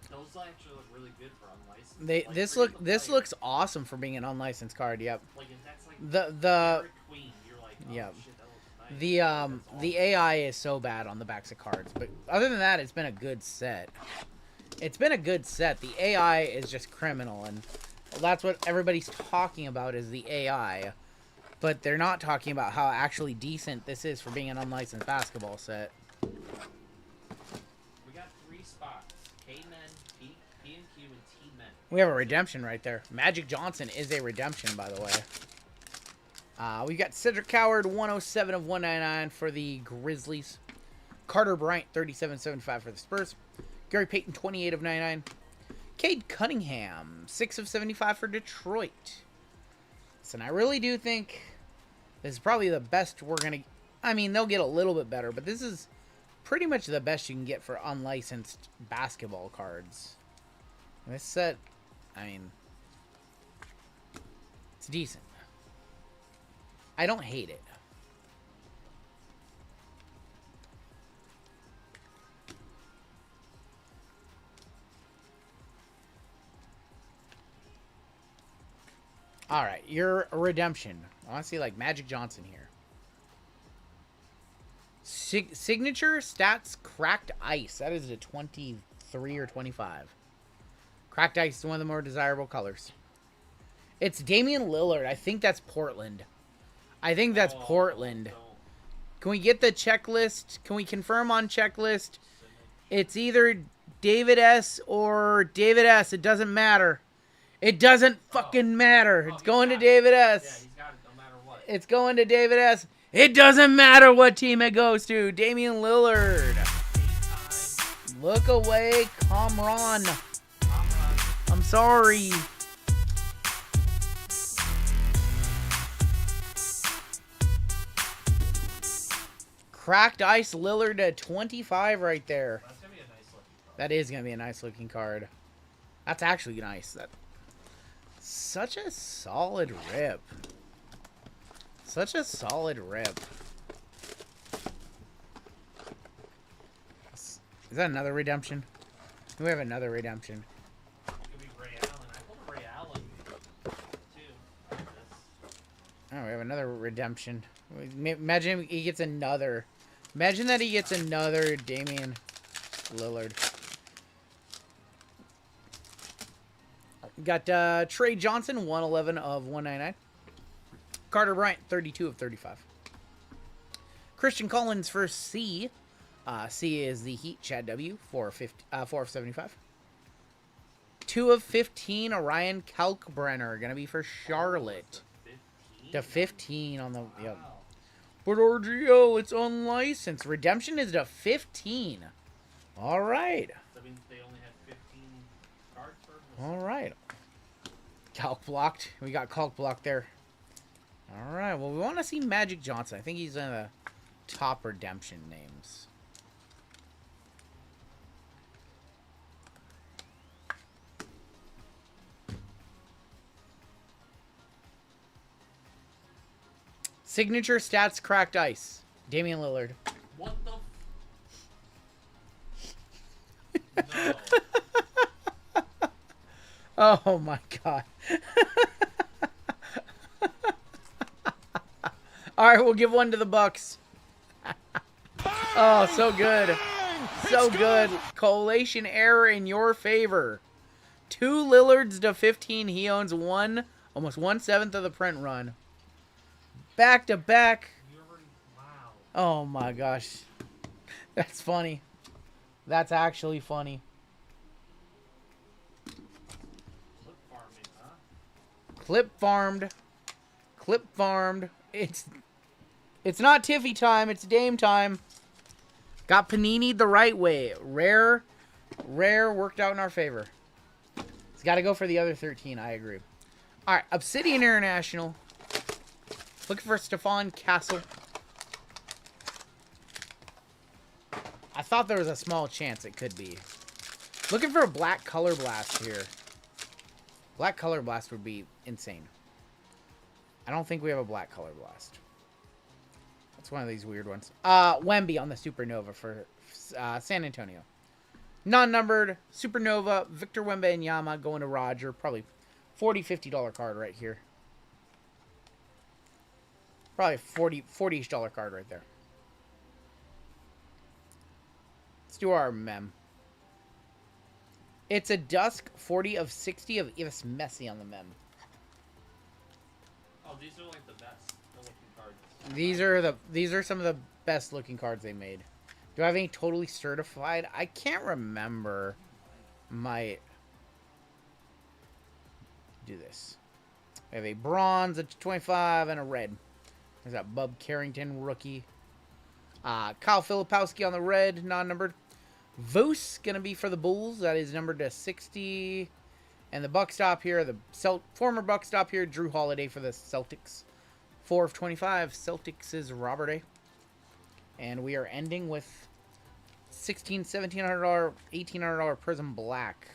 Those actually look really good for unlicensed. This looks awesome for being an unlicensed card. Yep. Like if that's like The Derek Queen, you're like, oh, Yep. shit, that looks nice. The AI is so bad on the backs of cards, but other than that, it's been a good set. It's been a good set. The AI is just criminal, and that's what everybody's talking about is the AI. But they're not talking about how actually decent this is for being an unlicensed basketball set. We got 3 spots: K-Men, P&Q, and T-Men. We have a redemption right there. Magic Johnson is a redemption, by the way. We got Cedric Coward, 107 of 199 for the Grizzlies. Carter Bryant, 37.75 for the Spurs. Gary Payton, 28 of 99. Cade Cunningham, 6 of 75 for Detroit. Listen, I really do think this is probably the best we're going to... I mean, they'll get a little bit better, but this is pretty much the best you can get for unlicensed basketball cards. This set, I mean, it's decent. I don't hate it. All right, your redemption. I want to see like Magic Johnson here. Signature stats cracked ice. That is a 23 or 25. Cracked ice is one of the more desirable colors. It's Damian Lillard. I think that's Portland. Portland. Can we get the checklist? Can we confirm on checklist? It's either David S. or David S. It doesn't matter. It doesn't fucking matter. It's going to David S. Yeah, he's got it no matter what. It's going to David S. It doesn't matter what team it goes to. Damian Lillard. Look away, Kamran. I'm sorry. Cracked ice Lillard at 25 right there. That's gonna be a nice looking card. That is going to be a nice looking card. That's actually nice. Such a solid rip. Such a solid rip. Is that another redemption? We have another redemption. It could be Ray Allen. I pulled a Ray Allen too. Oh, we have another redemption. Imagine he gets another. Imagine that he gets another Damian Lillard. Got Trey Johnson, 111 of 199. Carter Bryant, 32 of 35. Christian Collins for C. C is the Heat. Chad W, 4 of 75. 2 of 15, Orion Kalkbrenner. Going to be for Charlotte. To 15 on the... Yep. But RGL, it's unlicensed. Redemption is to 15. All right. That means they only had 15 cards for All right. Calc blocked. We got Calc blocked there. All right. Well, we want to see Magic Johnson. I think he's in the top redemption names. Signature stats cracked ice. Damian Lillard. What the? No. Oh my god. All right, we'll give one to the Bucks. Oh, so good. So good. Collation error in your favor. 2 Lillards to 15. He owns almost 1/7 of the print run. Back to back. Wow. Oh my gosh. That's funny. That's actually funny. Clip farming, huh? Clip farmed. Clip farmed. It's not Tiffy time, it's Dame time. Got Panini the right way. Rare worked out in our favor. It's got to go for the other 13, I agree. All right, Obsidian International. Looking for Stefan Castle. I thought there was a small chance it could be. Looking for a black color blast here. Black color blast would be insane. I don't think we have a black color blast. That's one of these weird ones. Wemby on the Supernova for San Antonio. Non-numbered Supernova, Victor Wembanyama going to Roger. Probably $40, $50 card right here. Probably $40-ish card right there. Let's do our mem. It's a Dusk 40 of 60 of Ives Messi on the mem. Oh, these are like the best looking cards. These are some of the best looking cards they made. Do I have any totally certified? I can't remember. Might do this. We have a bronze, a 25, and a red. There's that Bub Carrington rookie. Kyle Filipowski on the red, non-numbered. Voos gonna be for the Bulls. That is numbered to 60. And the buck stop here, the former buck stop here, Drew Holiday for the Celtics. 4 of 25. Celtics is Robert A. And we are ending with $1,600, $1,700, $1,800 Prism Black.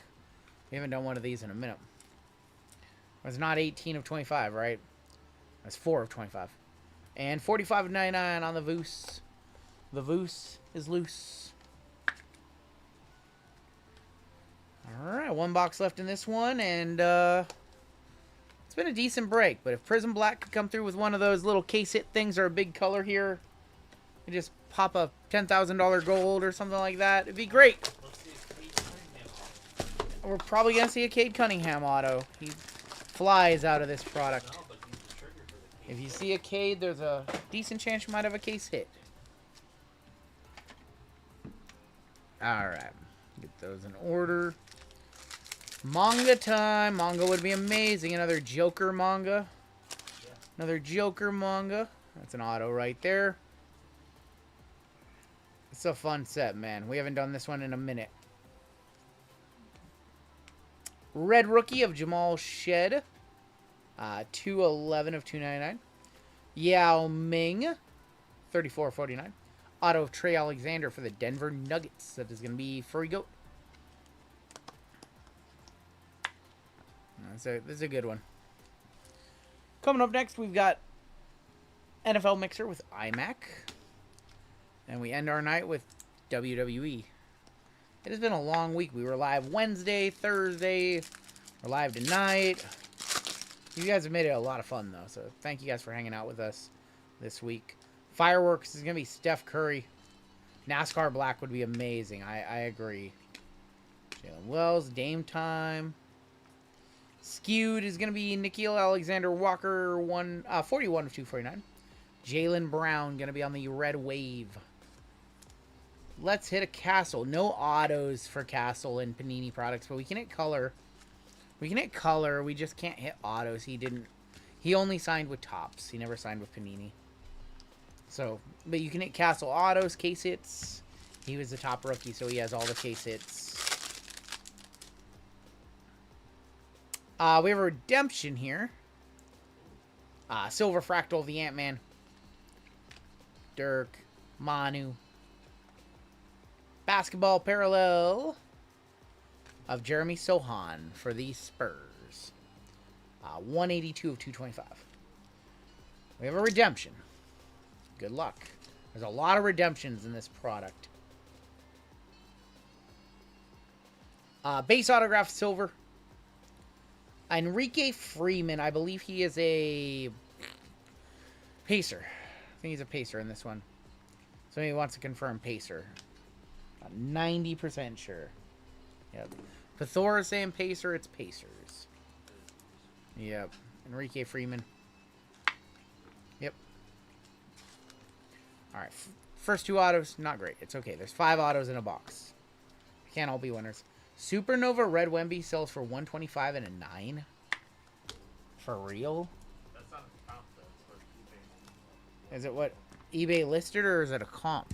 We haven't done one of these in a minute. It was not 18 of 25, right? That's 4 of 25. And 45 of 99 on the Voos. The Voos is loose. Alright, one box left in this one, and it's been a decent break, but if Prism Black could come through with one of those little case hit things or a big color here, you just pop a $10,000 gold or something like that, it'd be great. Let's see if Cade Cunningham auto. We're probably going to see a Cade Cunningham auto. He flies out of this product. No, but he's the trigger for the Cade. If you see a Cade, there's a decent chance you might have a case hit. Alright, get those in order. Manga time. Manga would be amazing. Another Joker manga. Another Joker manga. That's an auto right there. It's a fun set, man. We haven't done this one in a minute. Red rookie of Jamal Shed. 211 of 299. Yao Ming. 34.49. Auto of Trey Alexander for the Denver Nuggets. That is going to be Furry Goat. This is a good one. Coming up next, we've got NFL Mixer with Immac. And we end our night with WWE. It has been a long week. We were live Wednesday, Thursday. We're live tonight. You guys have made it a lot of fun, though. So thank you guys for hanging out with us this week. Fireworks is going to be Steph Curry. NASCAR Black would be amazing. I agree. Jalen Wells, Dame Time. Skewed is going to be Nikhil Alexander Walker, 41 of 249. Jaylen Brown going to be on the red wave. Let's hit a Castle. No autos for Castle and Panini products, but we can hit color. We can hit color. We just can't hit autos. He only signed with Topps. He never signed with Panini. So, but you can hit Castle autos, case hits. He was the top rookie, so he has all the case hits. We have a redemption here. Silver Fractal of the Ant-Man. Dirk. Manu. Basketball parallel of Jeremy Sohan for the Spurs. 182 of 225. We have a redemption. Good luck. There's a lot of redemptions in this product. Base autograph silver. Enrique Freeman. I believe he is a Pacer. I think he's a Pacer in this one. Somebody wants to confirm Pacer. 90% sure. Yep. Pathora saying Pacer, it's Pacers. Yep. Enrique Freeman. Yep. Alright. First two autos, not great. It's okay. There's 5 autos in a box. Can't all be winners. Supernova Red Wemby sells for 125 and a 9. For real? That's not a comp, though. It's for eBay. Is it what? eBay listed or is it a comp?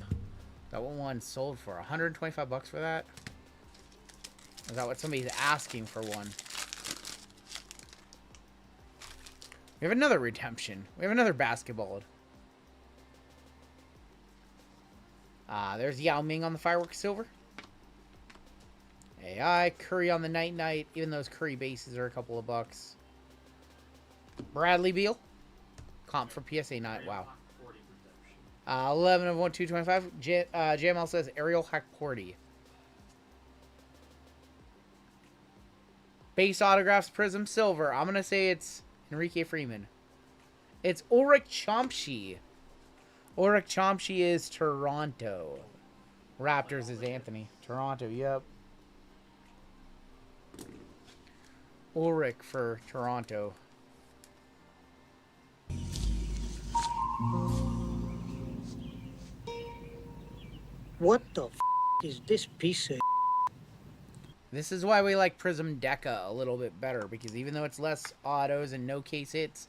That one sold for 125 bucks for that? Is that what somebody's asking for one? We have another redemption. We have another basketball. There's Yao Ming on the Fireworks Silver. AI. Curry on the Night Night. Even those Curry bases are a couple of bucks. Bradley Beal. Comp for PSA 9. Wow. 11 of 1, 225. JML says Ariel Hackporty. Base autographs, Prism Silver. I'm going to say it's Enrique Freeman. It's Ulrich Chomsky. Ulrich Chomsky is Toronto. Raptors is Anthony. Toronto, yep. Ulrich for Toronto. What the f is this piece of? This is why we like Prism Deca a little bit better, because even though it's less autos and no case hits,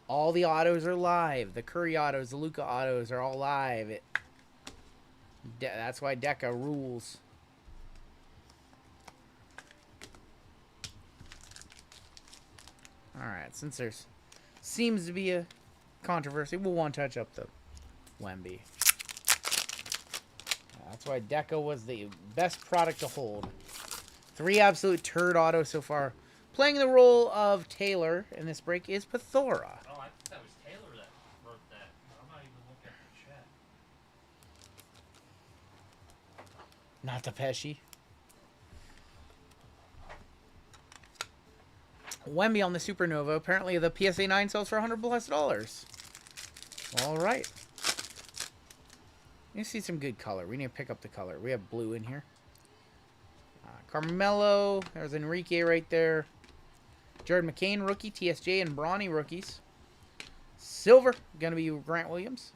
all the autos are live. The Curry autos, the Luka autos are all live. That's why Deca rules. Alright, since there's seems to be a controversy, we'll one touch up the Wemby. That's why Deca was the best product to hold. 3 absolute turd autos so far. Playing the role of Taylor in this break is Pathora. Oh, I think that was Taylor that wrote that. I'm not even looking at the chat. Not the Pesci. Wemby on the Supernova. Apparently the PSA 9 sells for $100+. Alright. You see some good color. We need to pick up the color. We have blue in here. Carmelo. There's Enrique right there. Jared McCain, rookie. TSJ and Brawny rookies. Silver, going to be Grant Williams.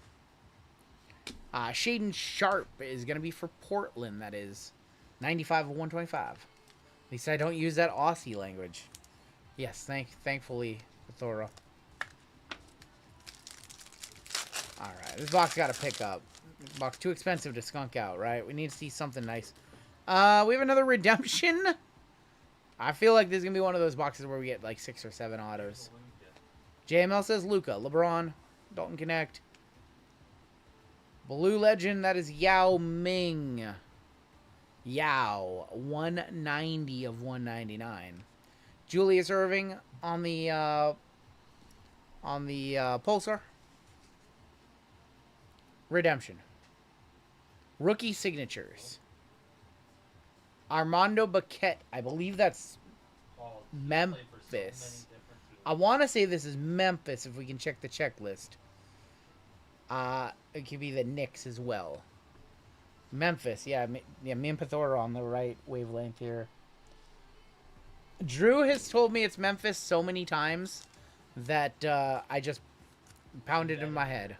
Shaden Sharp is going to be for Portland, that is. 95 of 125. At least I don't use that Aussie language. Yes, thankfully, Thora. Alright, this box got to pick up. Box too expensive to skunk out, right? We need to see something nice. We have another redemption. I feel like this is going to be one of those boxes where we get like 6 or 7 autos. JML says Luka, LeBron, Dalton Connect. Blue Legend, that is Yao Ming. Yao, 190 of 199. Julius Irving on the Pulsar. Redemption. Rookie signatures. Armando Baquette. I believe that's Memphis. I want to say this is Memphis if we can check the checklist. It could be the Knicks as well. Memphis, yeah. Me and Pathora on the right wavelength here. Drew has told me it's Memphis so many times that I just pounded in my head.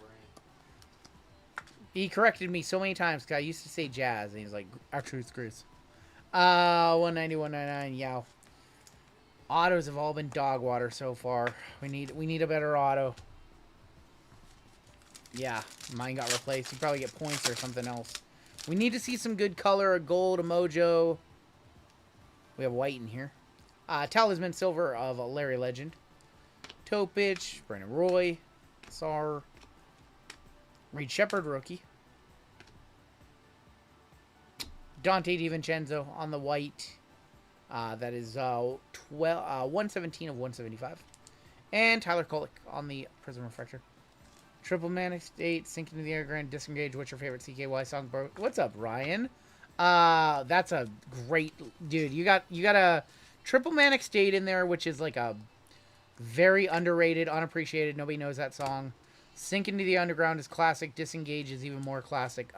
He corrected me so many times because I used to say Jazz, and he's like, actually, it's Grizz. 190, 199, yow. Autos have all been dog water so far. We need a better auto. Yeah, mine got replaced. You probably get points or something else. We need to see some good color, a gold, a mojo. We have white in here. Talisman silver of Larry Legend. Topich, Brandon Roy, Sar, Reed Shepard rookie. Dante DiVincenzo on the white. That is 117 of 175. And Tyler Kolek on the Prism Refractor. Triple Manic State, Sink into the Air Grand, Disengage. What's your favorite CKY song, bro? What's up, Ryan? That's a great dude. You got a Triple Manic State in there, which is like a very underrated, unappreciated. Nobody knows that song. Sink into the Underground is classic. Disengage is even more classic.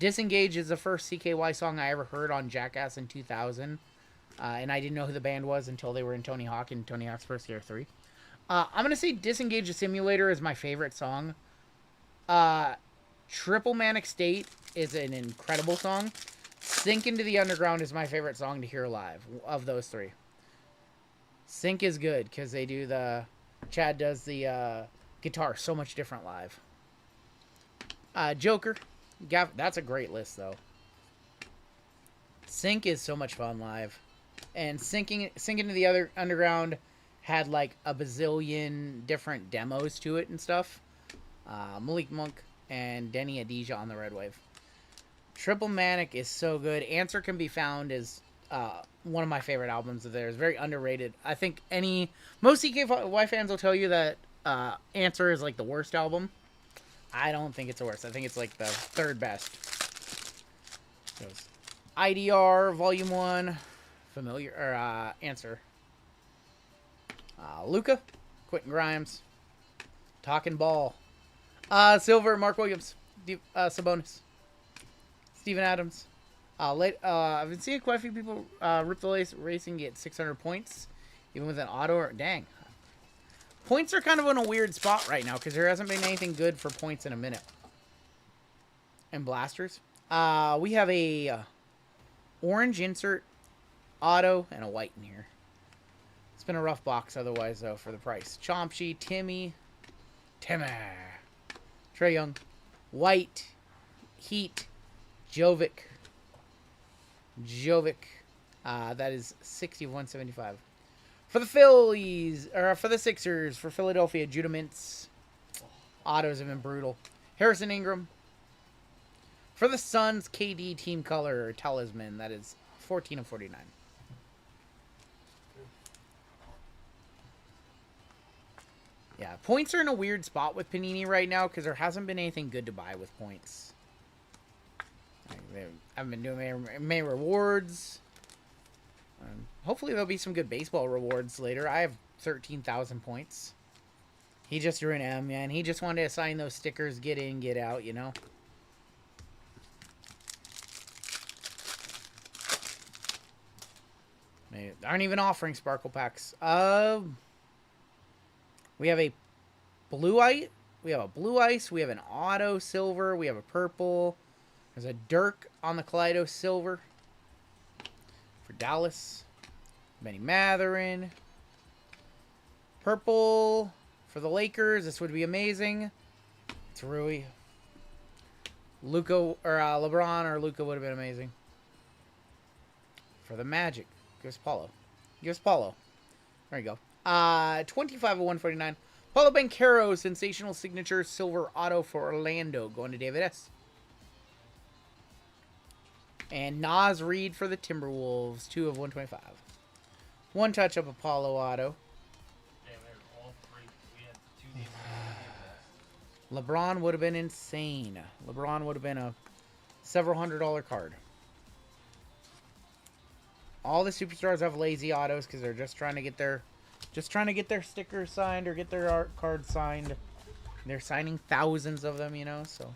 Disengage is the first CKY song I ever heard on Jackass in 2000. And I didn't know who the band was until they were in Tony Hawk and Tony Hawk's First Year 3. I'm going to say Disengage the Simulator is my favorite song. Triple Manic State is an incredible song. Sink into the Underground is my favorite song to hear live of those three. Sink is good because they do Chad does the guitar so much different live. Joker. That's a great list, though. Sink is so much fun live. And Sinking into the Underground had like a bazillion different demos to it and stuff. Malik Monk and Denny Adija on the Red Wave. Triple Manic is so good. Answer Can Be Found is one of my favorite albums of theirs. Very underrated. I think most CKY fans will tell you that Answer is like the worst album. I don't think it's the worst. I think it's like the third best. IDR Volume 1, Familiar or Answer. Luca, Quentin Grimes, Talking Ball, Silver, Mark Williams, Sabonis, Steven Adams. I've been seeing quite a few people rip the lace racing get 600 points, even with an auto. Dang, points are kind of in a weird spot right now because there hasn't been anything good for points in a minute. And blasters, we have a orange insert, auto, and a white in here. It's been a rough box otherwise, though, for the price. Chomsky, Timmy, Trae Young, White, Heat, Jovic. That is 60 of 175. For the Phillies, or for the Sixers, for Philadelphia, Judah Mintz. Autos have been brutal. Harrison Ingram. For the Suns, KD Team Color Talisman. That is 14 of 49. Yeah, points are in a weird spot with Panini right now because there hasn't been anything good to buy with points. They haven't been doing many rewards. Hopefully there'll be some good baseball rewards later. I have 13,000 points. He just drew an M, man. He just wanted to assign those stickers, get in, get out, you know? They aren't even offering Sparkle Packs. We have a blue ice. We have a blue ice. We have an auto silver. We have a purple. There's a Dirk on the Kaleido silver for Dallas. Benny Matherin. Purple for the Lakers. This would be amazing. It's Rui. Luka or LeBron or Luka would have been amazing. For the Magic, give us Paulo. Give us Paulo. There you go. 25 of 149. Paulo Banchero, sensational signature silver auto for Orlando, going to David S. And Nas Reed for the Timberwolves, 2 of 125. One touch up Apollo auto. All three. We had 2 games. LeBron would have been insane. LeBron would have been a several $100 card. All the superstars have lazy autos because they're just trying to get their stickers signed or get their art cards signed. They're signing thousands of them, you know, so.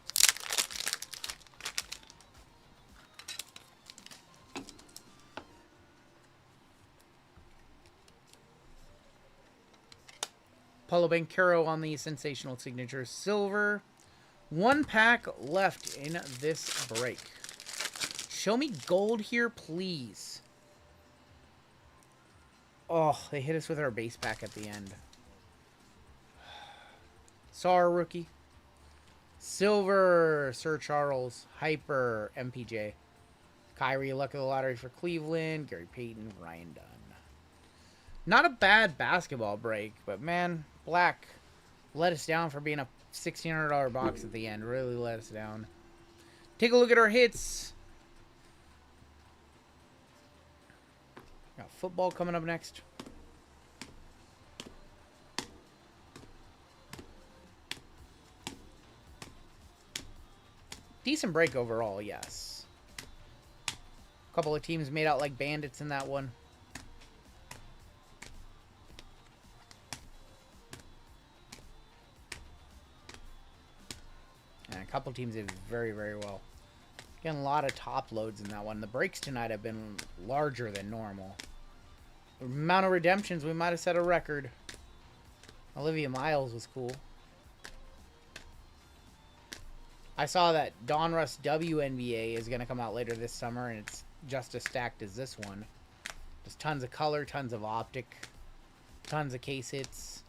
Paulo Banchero on the Sensational Signature Silver. 1 pack left in this break. Show me gold here, please. Oh, they hit us with our base pack at the end. Saw our rookie. Silver, Sir Charles. Hyper, MPJ. Kyrie, luck of the lottery for Cleveland. Gary Payton, Ryan Dunn. Not a bad basketball break, but man, Black let us down for being a $1,600 box at the end. Really let us down. Take a look at our hits. Got football coming up next. Decent break overall, yes. A couple of teams made out like bandits in that one. And a couple teams did very, very well. Getting a lot of top loads in that one. The breaks tonight have been larger than normal. The amount of redemptions, we might have set a record. Olivia Miles was cool. I saw that Donruss WNBA is going to come out later this summer, and it's just as stacked as this one. There's tons of color, tons of optic, tons of case hits.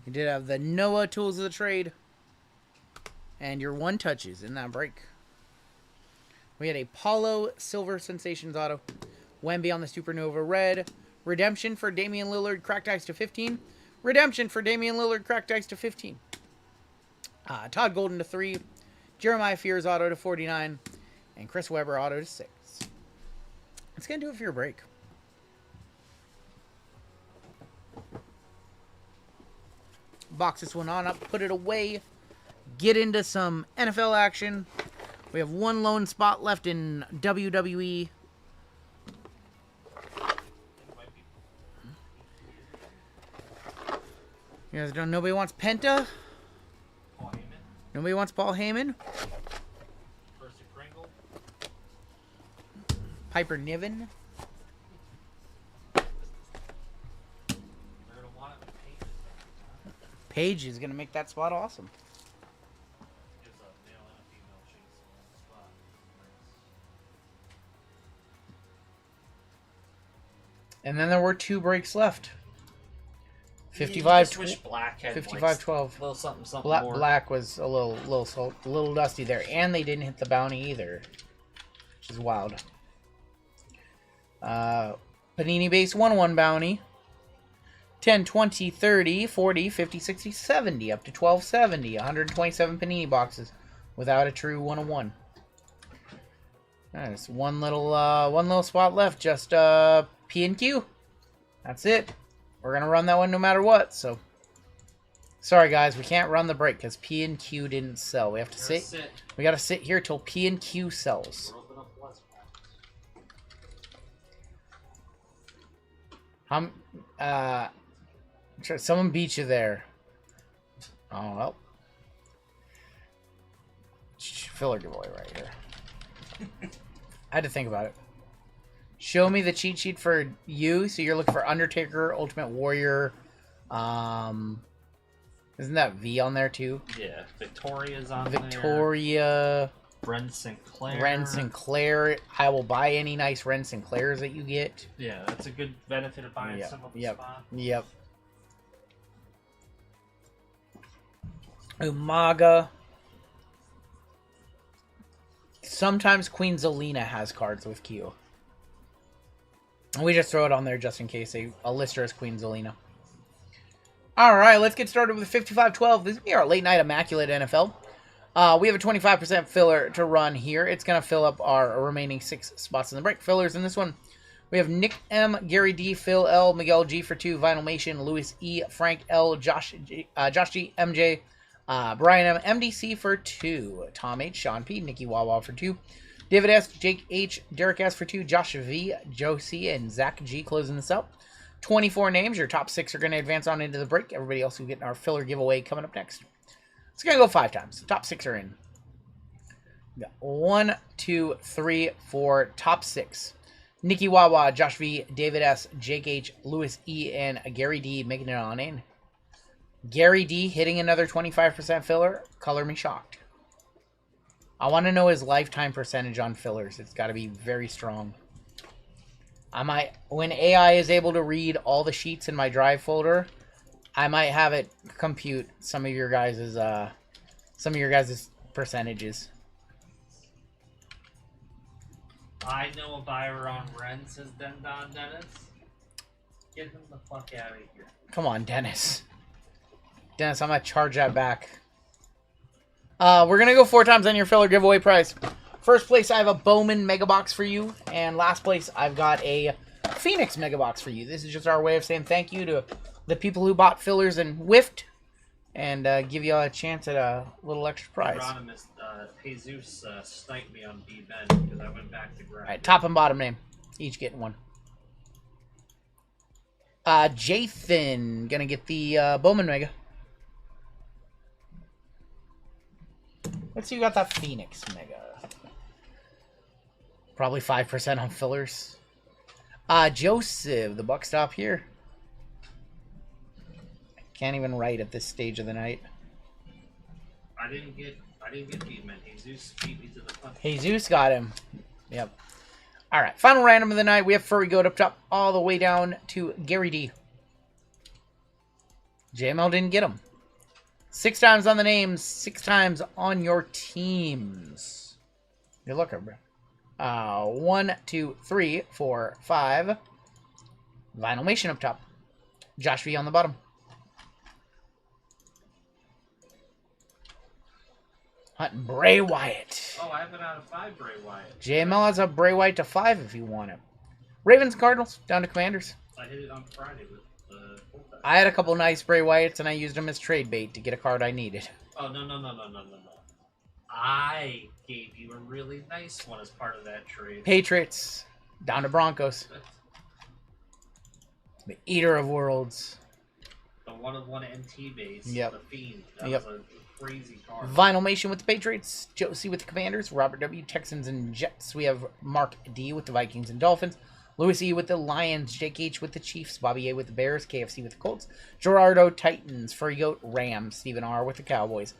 You did have the Noah Tools of the Trade. And your one touches in that break. We had a Paulo Silver Sensations auto. Wemby on the Supernova Red. Redemption for Damian Lillard, cracked ice to 15. Redemption for Damian Lillard, cracked ice to 15. Todd Golden to 3. Jeremiah Fears auto to 49. And Chris Webber auto to 6. That's going to do it for your break. Box this one on up, put it away. Get into some NFL action. We have one lone spot left in WWE. You guys don't. Nobody wants Penta. Paul Heyman. Nobody wants Paul Heyman. Percy Pringle. Piper Niven. They're gonna want it with Peyton. Paige is gonna make that spot awesome. Gives a male and a female chase on the spot. And then there were 2 breaks left. You 55 just wish Black had 55-12. a little something more. Black was a little dusty there, and they didn't hit the bounty either, which is wild. Panini base 1/1 bounty. 10, 20, 30, 40, 50, 60, 70, up to 1270. 127 Panini boxes without a true 1/1. There's one little spot left, just P and Q. That's it. We're gonna run that one no matter what. So, sorry guys, we can't run the break because P and Q didn't sell. We have to sit. We gotta sit here till P and Q sells. Someone beat you there. Oh well. Filler giveaway right here. I had to think about it. Show me the cheat sheet for you. So you're looking for Undertaker, Ultimate Warrior. Isn't that V on there too? Yeah, Victoria's on Victoria. there. Ren Sinclair. Ren Sinclair. I will buy any nice Ren Sinclairs that you get. Yeah, that's a good benefit of buying some of the spot. Yep. Umaga. Sometimes Queen Zelina has cards with Q. And we just throw it on there just in case a lister is Queen Zelina. Alright, let's get started with 55-12. This is our late night Immaculate NFL. We have a 25% filler to run here. It's going to fill up our remaining 6 spots in the break. Fillers in this one. We have Nick M, Gary D, Phil L, Miguel G for 2, Vinylmation, Louis E, Frank L, Josh G, MJ, Brian M, MDC for 2, Tom H, Sean P, Nikki Wawa for 2, David S, Jake H, Derek S for 2, Josh V, Josie, and Zach G closing this up. 24 names. Your top 6 are going to advance on into the break. Everybody else will get our filler giveaway coming up next. It's going to go 5 times. The top 6 are in. Got 1, 2, 3, 4, top 6. Nikki Wawa, Josh V, David S, Jake H, Lewis E, and Gary D making it on in. Gary D hitting another 25% filler. Color me shocked. I want to know his lifetime percentage on fillers. It's got to be very strong. I might, when AI is able to read all the sheets in my drive folder, I might have it compute some of your guys' percentages. I know a buyer on rent, says Don Dennis. Get him the fuck out of here. Come on, Dennis. Dennis, I'm going to charge that back. We're going to go 4 times on your filler giveaway prize. First place, I have a Bowman Mega Box for you. And last place, I've got a Phoenix Mega Box for you. This is just our way of saying thank you to the people who bought fillers and whiffed. And give you all a chance at a little extra prize. Anonymous, Jesus sniped me on B-Ben because I went back to ground. All right, top and bottom name. Each getting one. Jathan, going to get the Bowman Mega. Let's see, you got that Phoenix Mega. Probably 5% on fillers. Joseph, the buck stop here. Can't even write at this stage of the night. I didn't get beat, man. Jesus beat me to the punch. Jesus got him. Yep. All right, final random of the night. We have Furry Goat up top all the way down to Gary D. JML didn't get him. 6 times on the names, 6 times on your teams. Good luck, bro. 1, 2, 3, 4, 5. Vinylmation up top. Josh V on the bottom. Hunting Bray Wyatt. Oh, I have it out of 5 Bray Wyatt. JML has a Bray Wyatt to 5 if you want it. Ravens and Cardinals down to Commanders. I hit it on Friday with the fullback. I had a couple nice Bray Wyatts and I used them as trade bait to get a card I needed. Oh, no. I gave you a really nice one as part of that trade. Patriots down to Broncos. The Eater of Worlds. The 1-of-1 NT base. Yep. The Fiend. That Yep. was a crazy card. Vinylmation with the Patriots. Josie with the Commanders. Robert W. Texans and Jets. We have Mark D. with the Vikings and Dolphins. Louis E. with the Lions. Jake H. with the Chiefs. Bobby A. with the Bears. KFC with the Colts. Gerardo Titans. Furry Goat Rams. Stephen R. with the Cowboys.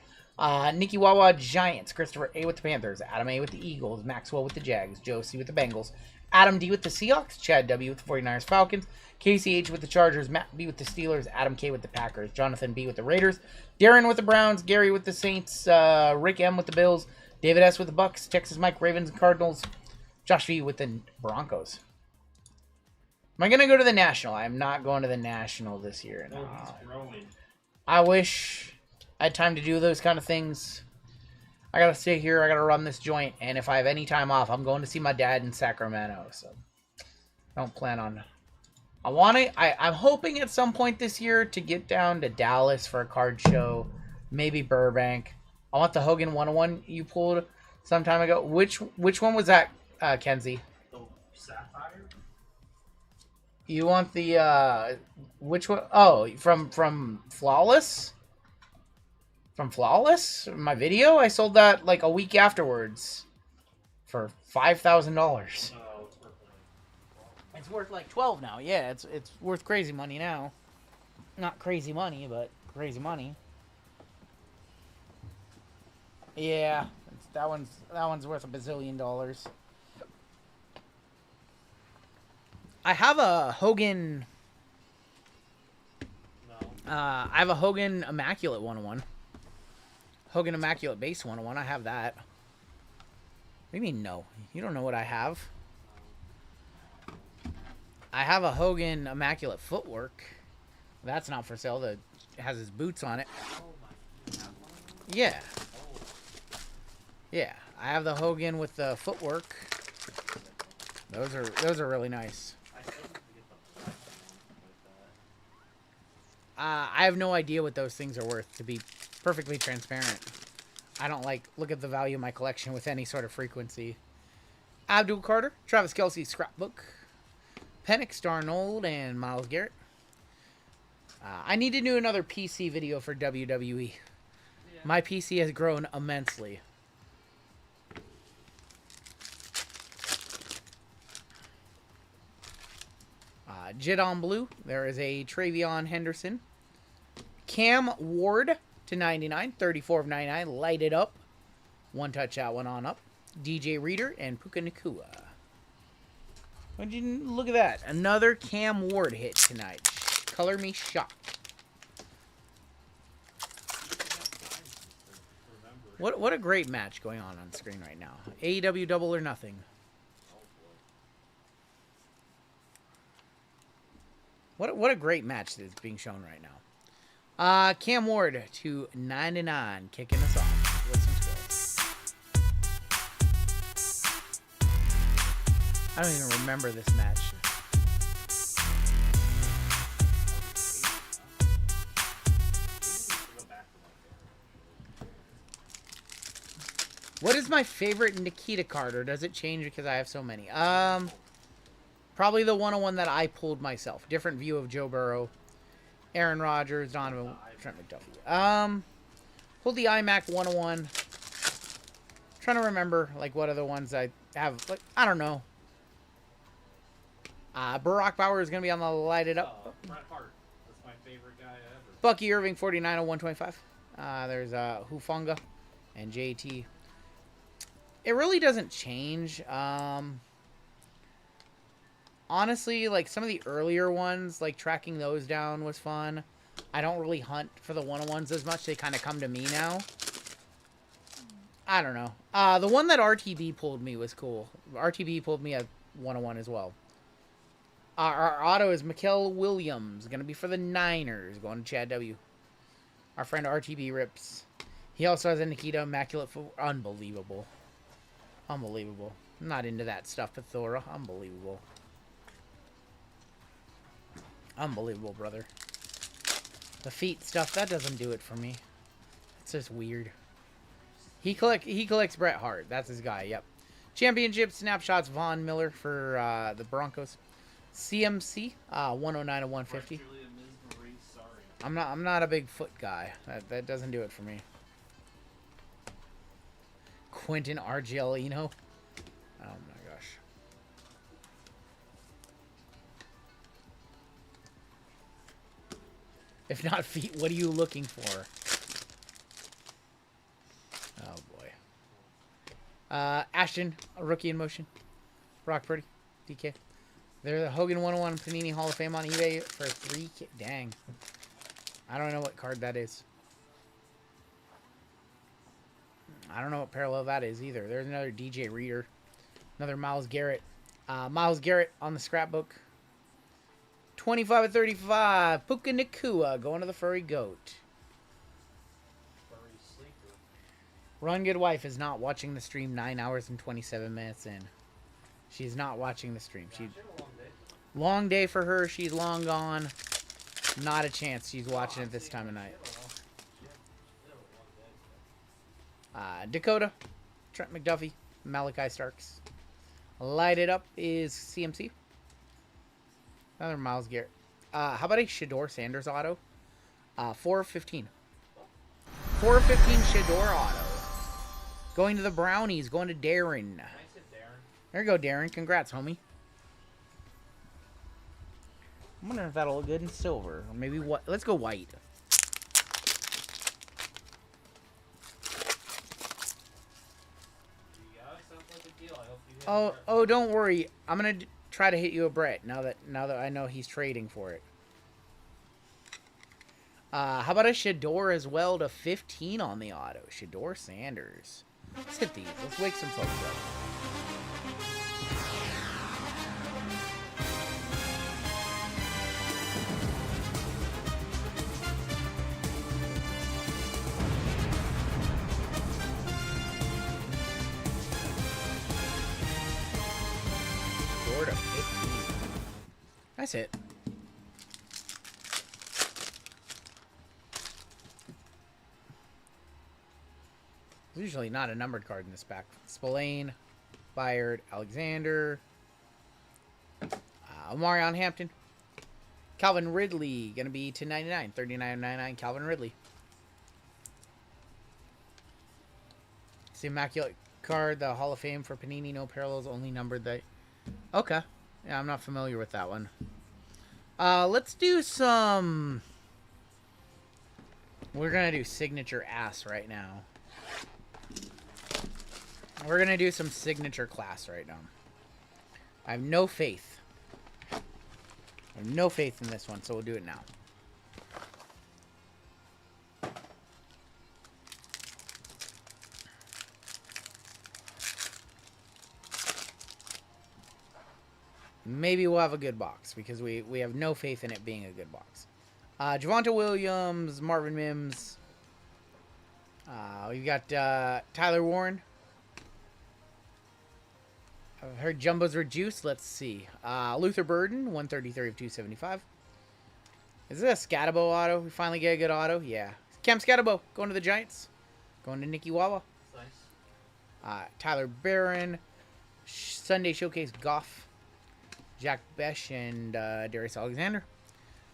Nikki Wawa Giants. Christopher A. with the Panthers. Adam A. with the Eagles. Maxwell with the Jags. Joe C. with the Bengals. Adam D. with the Seahawks. Chad W. with the 49ers Falcons. Casey H. with the Chargers. Matt B. with the Steelers. Adam K. with the Packers. Jonathan B. with the Raiders. Darren with the Browns. Gary with the Saints. Rick M. with the Bills. David S. with the Bucks. Texas Mike Ravens and Cardinals. Josh V. with the Broncos. Am I going to go to the National? I'm not going to the National this year. No, he's growing. I wish I had time to do those kind of things. I got to stay here. I got to run this joint. And if I have any time off, I'm going to see my dad in Sacramento. So I don't plan on... I'm hoping at some point this year to get down to Dallas for a card show. Maybe Burbank. I want the Hogan 101 you pulled some time ago. Which one was that, Kenzie? The Sapphire? You want the, which one? Oh, from Flawless? From Flawless? My video? I sold that like a week afterwards for $5,000. Oh, it's worth it. It's worth like 12 now. Yeah, it's worth crazy money now. Not crazy money, but crazy money. Yeah, that one's worth $1 bazillion. I have a Hogan. No. I have a Hogan Immaculate 101. Hogan Immaculate Base 101. I have that. What do you mean no? You don't know what I have. I have a Hogan Immaculate Footwork. That's not for sale. It has his boots on it. Yeah. Yeah. I have the Hogan with the footwork. Those are really nice. I have no idea what those things are worth, to be perfectly transparent. I don't look at the value of my collection with any sort of frequency. Abdul Carter, Travis Kelce Scrapbook, Penix Darnold, and Myles Garrett. I need to do another PC video for WWE. Yeah. My PC has grown immensely. Jit on blue. There is a Travion Henderson. Cam Ward to 99. 34 of 99. Light it up. One touch out, one on up. DJ Reader and Puka Nakua. Look at that. Another Cam Ward hit tonight. Color me shocked. What a great match going on screen right now. AEW Double or Nothing. What a great match that is being shown right now. Cam Ward to 99, kicking us off with some skills. I don't even remember this match. What is my favorite Nikita card, or does it change because I have so many? Probably the 101 that I pulled myself. Different view of Joe Burrow, Aaron Rodgers, Donovan, Trent McDuffie. Pulled the Immac 101. Trying to remember, like, what other ones I have. Like, I don't know. Barack Bauer is going to be on the lighted up. Bret Hart. That's my favorite guy ever. Bucky Irving, 49 of 125. There's Hufunga and JT. It really doesn't change. Honestly, like, some of the earlier ones, like, tracking those down was fun. I don't really hunt for the 101s as much. They kind of come to me now. I don't know. The one that RTB pulled me was cool. RTB pulled me a 101 as well. Our auto is Mikael Williams. Going to be for the Niners. Going to Chad W. Our friend RTB rips. He also has a Nikita Immaculate Foot. Unbelievable. Unbelievable. I'm not into that stuff, Pathora. Unbelievable. Unbelievable, brother. The feet stuff, that doesn't do it for me. It's just weird. He collects Bret Hart. That's his guy, yep. Championship snapshots, Von Miller for the Broncos. CMC, 109 of 150. I'm not a big foot guy. That doesn't do it for me. Quentin RGL Eno. Oh my gosh. If not feet, what are you looking for? Oh boy. Ashton, a rookie in motion. Brock Purdy, DK. They're the Hogan 101 Panini Hall of Fame on eBay for 3K. Dang. I don't know what card that is. I don't know what parallel that is either. There's another DJ Reader. Another Myles Garrett. Myles Garrett on the scrapbook. 25 of 35. Puka Nakua going to the Furry Goat. Rungoodlife is not watching the stream 9 hours and 27 minutes in. She's not watching the stream. Long day for her. She's long gone. Not a chance she's watching it this time of night. Dakota, Trent McDuffie, Malachi Starks. Light it up is CMC. Another Myles Garrett. How about a Shador Sanders auto? 4 of 15. 4 of 15 Shador auto. Going to the Brownies. Going to Darren. There you go, Darren. Congrats, homie. I'm wondering if that'll look good in silver. Or maybe what? Let's go white. Oh, don't worry. I'm gonna try to hit you a Brett now that I know he's trading for it. How about a Shador as well to 15 on the auto? Shador Sanders. Let's hit these. Let's wake some folks up. Shador to 15. That's it. Usually not a numbered card in this pack. Spillane, Byard, Alexander, Omarion Hampton, Calvin Ridley, going to be to 99, 39.99. Calvin Ridley. It's the Immaculate card, the Hall of Fame for Panini, no parallels, only numbered. Okay. Yeah, I'm not familiar with that one. Let's do some... We're going to do signature ass right now. We're going to do some signature class right now. I have no faith. I have no faith in this one, so we'll do it now. Maybe we'll have a good box because we have no faith in it being a good box. Javonte Williams, Marvin Mims. We've got Tyler Warren. I've heard Jumbos reduced. Let's see. Luther Burden, 133 of 275. Is this a Scatabo auto? We finally get a good auto? Yeah. Cam Scatabo going to the Giants. Going to Nicky Wawa. Nice. Tyler Barron. Sunday Showcase Goff. Jack Besh and Darius Alexander.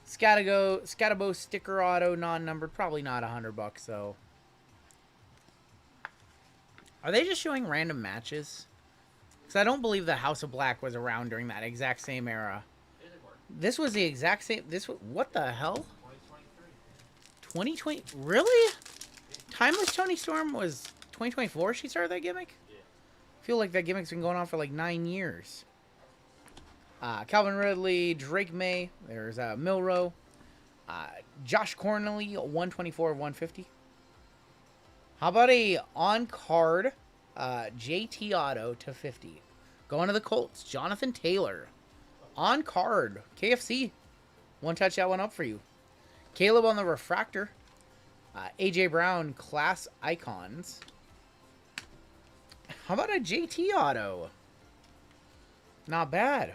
Scatabo sticker auto, non-numbered. Probably not $100 though. Are they just showing random matches? Because I don't believe the House of Black was around during that exact same era. This was the exact same. What the hell? 2020? Really? Timeless Tony Storm was 2024 she started that gimmick? Yeah. I feel like that gimmick's been going on for like 9 years. Calvin Ridley, Drake May. There's Milrow. Josh Cornely, 124 of 150. How about a on-card JT auto to 50? Going to the Colts, Jonathan Taylor. On-card, KFC. One touch that one up for you. Caleb on the refractor. AJ Brown, class icons. How about a JT auto? Not bad.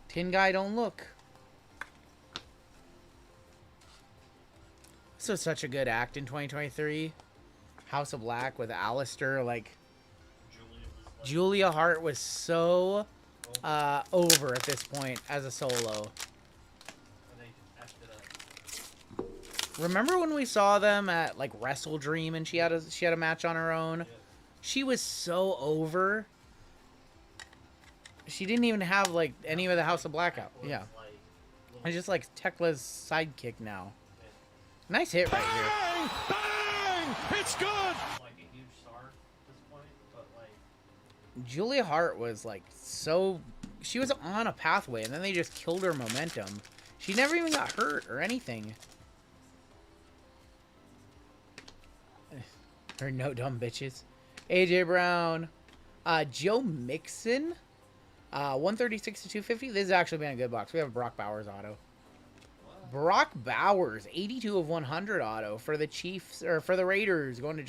Tin guy don't look. This was such a good act in 2023. House of Black with Alistair. Like, Julia Hart was so over at this point as a solo. Remember when we saw them at like Wrestle Dream and she had a match on her own? She was so over. She didn't even have like any of the House of Black out. Yeah. It's just like Tekla's sidekick now. Nice hit right here. Bang! Bang! It's good! Like a huge star at this point, but like Julia Hart was like so... She was on a pathway and then they just killed her momentum. She never even got hurt or anything. Or no dumb bitches. AJ Brown. Joe Mixon. 136 to 250. This has actually been a good box. We have a Brock Bowers auto. Brock Bowers, 82 of 100 auto for the Chiefs or for the Raiders. Going to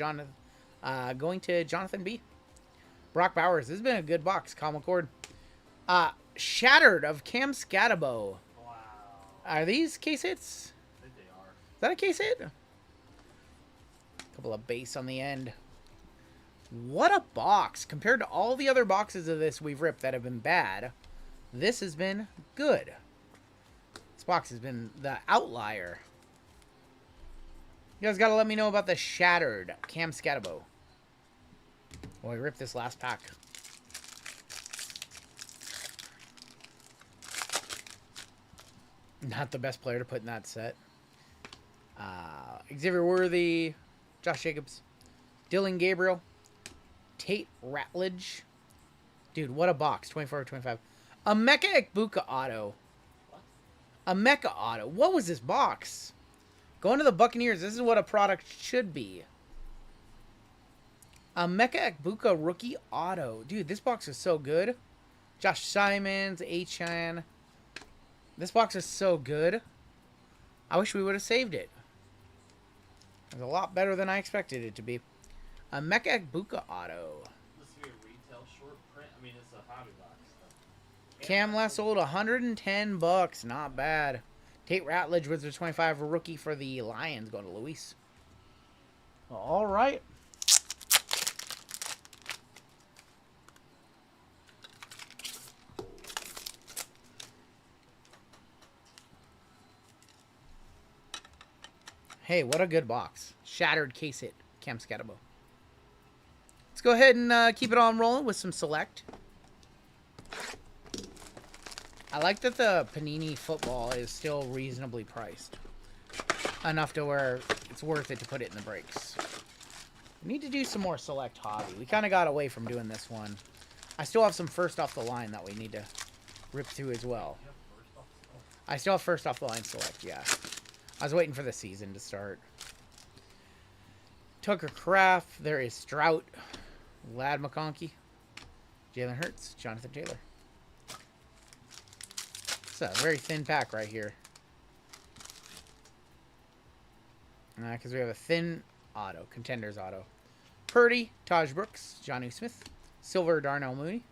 Jonathan B. Brock Bowers. This has been a good box. Kyle McCord. Shattered of Cam Scatabo. wow. Are these case hits? I think they are. Is that a case hit? Couple of base on the end. What a box. Compared to all the other boxes of this we've ripped that have been bad, this has been good. This box has been the outlier. You guys got to let me know about the Shattered Cam Scatabo. Well, we ripped this last pack. Not the best player to put in that set. Xavier Worthy, Josh Jacobs, Dylan Gabriel, Tate Ratledge. Dude, what a box. 24 or 25. A Mecha Ekbuka auto. A Mecha auto. What was this box? Going to the Buccaneers. This is what a product should be. A Mecha Ekbuka rookie auto. Dude, this box is so good. Josh Simons, Achan. This box is so good. I wish we would have saved it. It was a lot better than I expected it to be. A Mecha Ekbuka auto. This is a retail short print. I mean, it's a hobby box stuff. Cam last sold $110. Not bad. Tate Ratledge was the 25 rookie for the Lions. Going to Luis. All right. Hey, what a good box. Shattered case hit. Cam Scatabo. Let's go ahead and keep it on rolling with some select. I like that the Panini football is still reasonably priced. Enough to where it's worth it to put it in the breaks. We need to do some more select hobby. We kind of got away from doing this one. I still have some first off the line that we need to rip through as well. I still have first off the line select, yeah. I was waiting for the season to start. Tucker Kraft. There is Strout. Lad McConkey. Jalen Hurts. Jonathan Taylor. It's a very thin pack right here. Because we have a thin auto. Contenders auto. Purdy. Taj Brooks. Jonnu Smith. Silver. Darnell Mooney.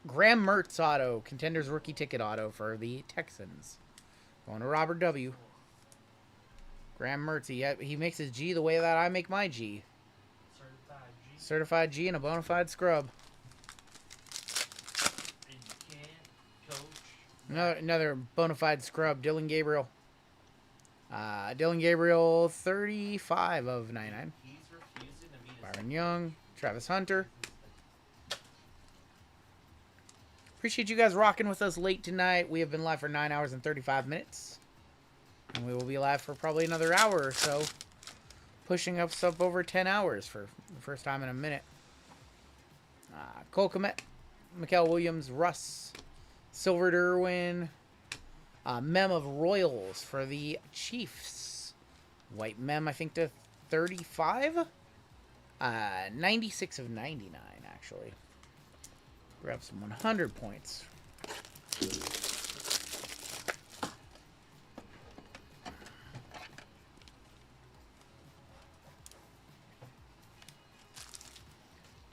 Graham Mertz auto. Contenders rookie ticket auto for the Texans. Going to Robert W. Graham Mertz. He makes his G the way that I make my G. Certified G and a bona fide scrub. Another bona fide scrub. Dylan Gabriel. Dylan Gabriel, 35 of 99. Byron Young. Travis Hunter. Appreciate you guys rocking with us late tonight. We have been live for 9 hours and 35 minutes. And we will be live for probably another hour or so. Pushing us up over 10 hours for the first time in a minute. Cole Kmet. Mikael Williams. Russ. Silver Derwin. Mem of Royals for the Chiefs. White Mem, I think, to 35. 96 of 99, actually. Grab some 100 points.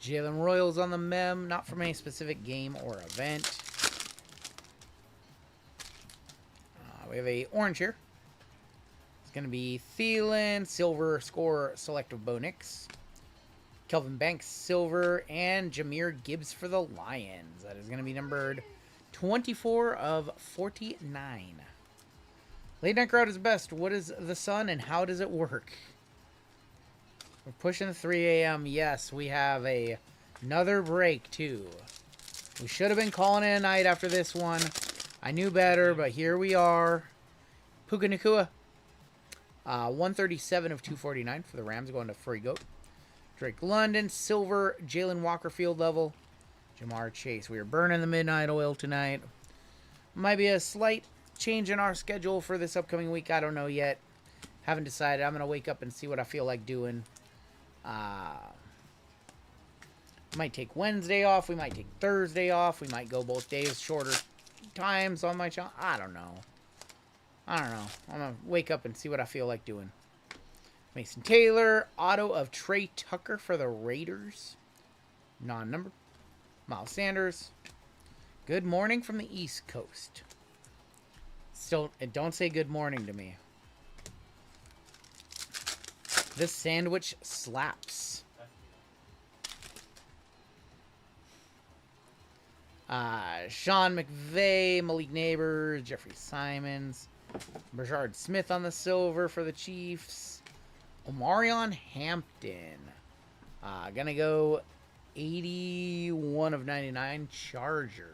Jalen Royals on the Mem, not from any specific game or event. We have a orange here. It's going to be Thielen, silver, score, selective Bo Nix. Kelvin Banks, silver, and Jahmyr Gibbs for the Lions. That is going to be numbered 24 of 49. Late night crowd is best. What is the sun and how does it work? We're pushing 3 a.m. Yes, we have another break, too. We should have been calling it a night after this one. I knew better, but here we are. Puka Nacua. 137 of 249 for the Rams, going to Free Goat. Drake London, silver, Jalen Walker field level. Jamar Chase. We are burning the midnight oil tonight. Might be a slight change in our schedule for this upcoming week. I don't know yet. Haven't decided. I'm going to wake up and see what I feel like doing. Might take Wednesday off. We might take Thursday off. We might go both days, shorter times on my channel. I don't know. I'm going to wake up and see what I feel like doing. Mason Taylor, auto of Trey Tucker for the Raiders. Non-numbered. Miles Sanders. Good morning from the East Coast. Still, don't say good morning to me. This sandwich slaps. Sean McVay, Malik Neighbors, Jeffrey Simons, Brashard Smith on the silver for the Chiefs. Omarion Hampton. Gonna go 81 of 99 Chargers.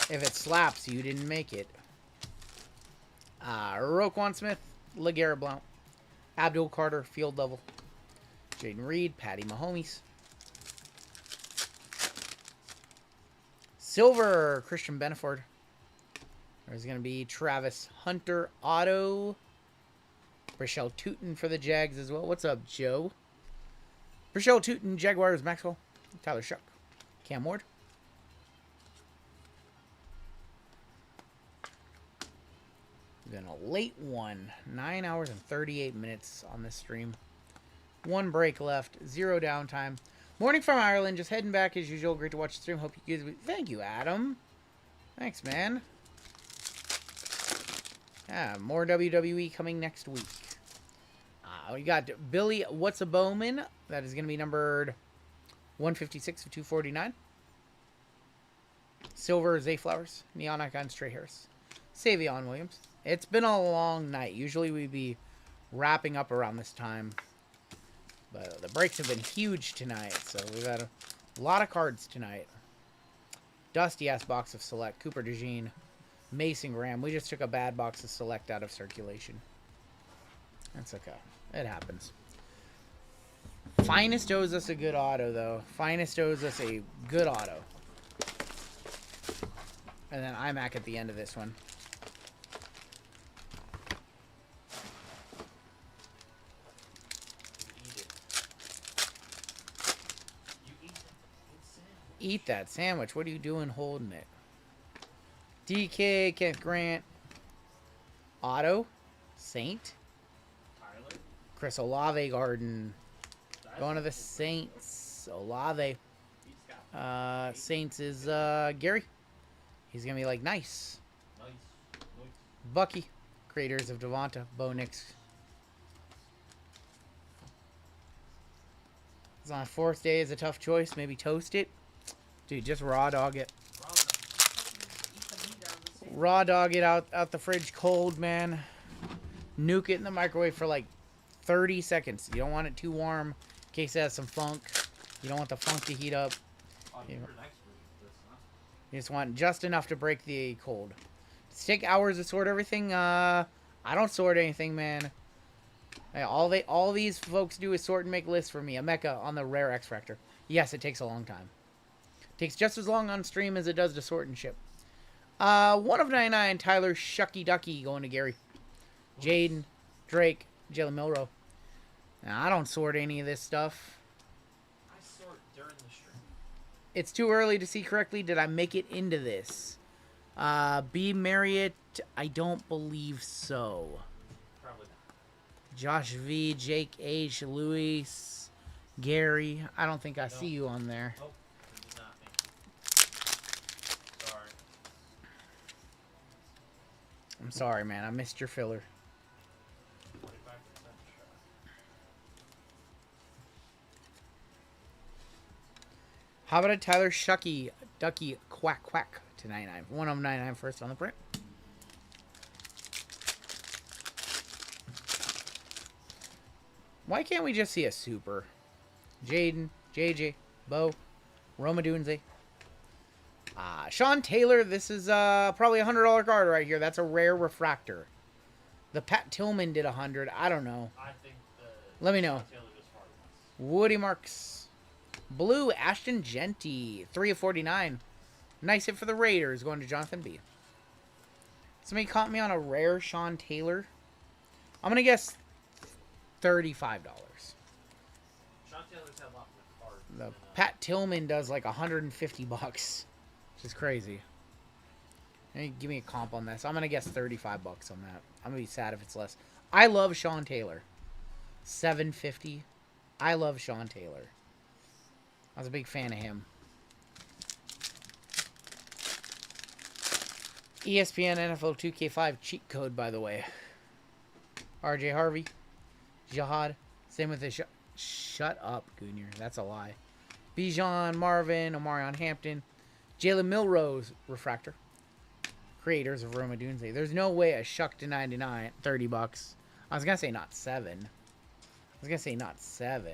If it slaps, you didn't make it. Roquan Smith, LeGarrette Blount, Abdul Carter, field level. Jaden Reed, Patty Mahomes. Silver, Christian Benford. There's going to be Travis Hunter, auto. Brashell Tootin for the Jags as well. What's up, Joe? Brashell Tootin, Jaguars, Maxwell. Tyler Shuck. Cam Ward. Then a late one. 9 hours and 38 minutes on this stream. One break left. 0 downtime. Morning from Ireland. Just heading back as usual. Great to watch the stream. Hope you guys... Thank you, Adam. Thanks, man. Yeah, more WWE coming next week. We got Billy What's a Bowman. That is going to be numbered 156 of 249. Silver, Zay Flowers. Neon Icon, Trey Harris. Savion Williams. It's been a long night. Usually we'd be wrapping up around this time. But the breaks have been huge tonight, so we've had a lot of cards tonight. Dusty-ass box of Select. Cooper DeJean. Mason Graham. We just took a bad box of Select out of circulation. That's okay. It happens. Finest owes us a good auto, though. Finest owes us a good auto. And then Immac at the end of this one. Eat that sandwich. What are you doing holding it? DK, Kenneth Grant. Otto. Saint. Tyler. Chris Olave Garden. Going to the Saints. Olave. Saints is Gary. He's going to be like, nice. Nice. Bucky. Creators of Devonta. Bo Nix. It's on 4th day is a tough choice. Maybe toast it. Dude, just raw dog it. Raw dog it out the fridge cold, man. Nuke it in the microwave for like 30 seconds. You don't want it too warm in case it has some funk. You don't want the funk to heat up. You just want just enough to break the cold. Does it take hours to sort everything? I don't sort anything, man. Hey, all these folks do is sort and make lists for me. A Mecca on the rare X Factor. Yes, it takes a long time. Takes just as long on stream as it does to sort and ship. 1 of 99, Tyler Shucky Ducky going to Gary. Jaden, Drake, Jalen Milrow. Now, I don't sort any of this stuff. I sort during the stream. It's too early to see correctly. Did I make it into this? B. Marriott, I don't believe so. Probably not. Josh V, Jake H, Luis, Gary. I don't think I see you on there. Nope. It did not make. Sorry. I'm sorry, man. I missed your filler. 45% shot. How about a Tyler Shucky Ducky Quack Quack to 99? 1 of 99 first on the print. Why can't we just see a super? Jaden, JJ, Bo, Roma Dunze. Sean Taylor, this is probably a $100 card right here. That's a rare refractor. The Pat Tillman did 100. I don't know. I think Let me know. Taylor just farted. Woody Marks. Blue, Ashton Genty. 3 of 49. Nice hit for the Raiders. Going to Jonathan B. Somebody caught me on a rare Sean Taylor. I'm going to guess $35. Sean Taylor's had a lot more cards. The than, Pat Tillman does like $150, which is crazy. Hey, give me a comp on this. I'm gonna guess $35 on that. I'm gonna be sad if it's less. I love Sean Taylor. $750. I love Sean Taylor. I was a big fan of him. ESPN NFL 2K5 cheat code, by the way. RJ Harvey. Jihad. Same with the shut up, Goonier. That's a lie. Bijan, Marvin, Omarion Hampton. Jalen Milrose, refractor. Creators of Roma Dunze. There's no way a shuck to 99, $30. I was going to say not 7. I was going to say not 7.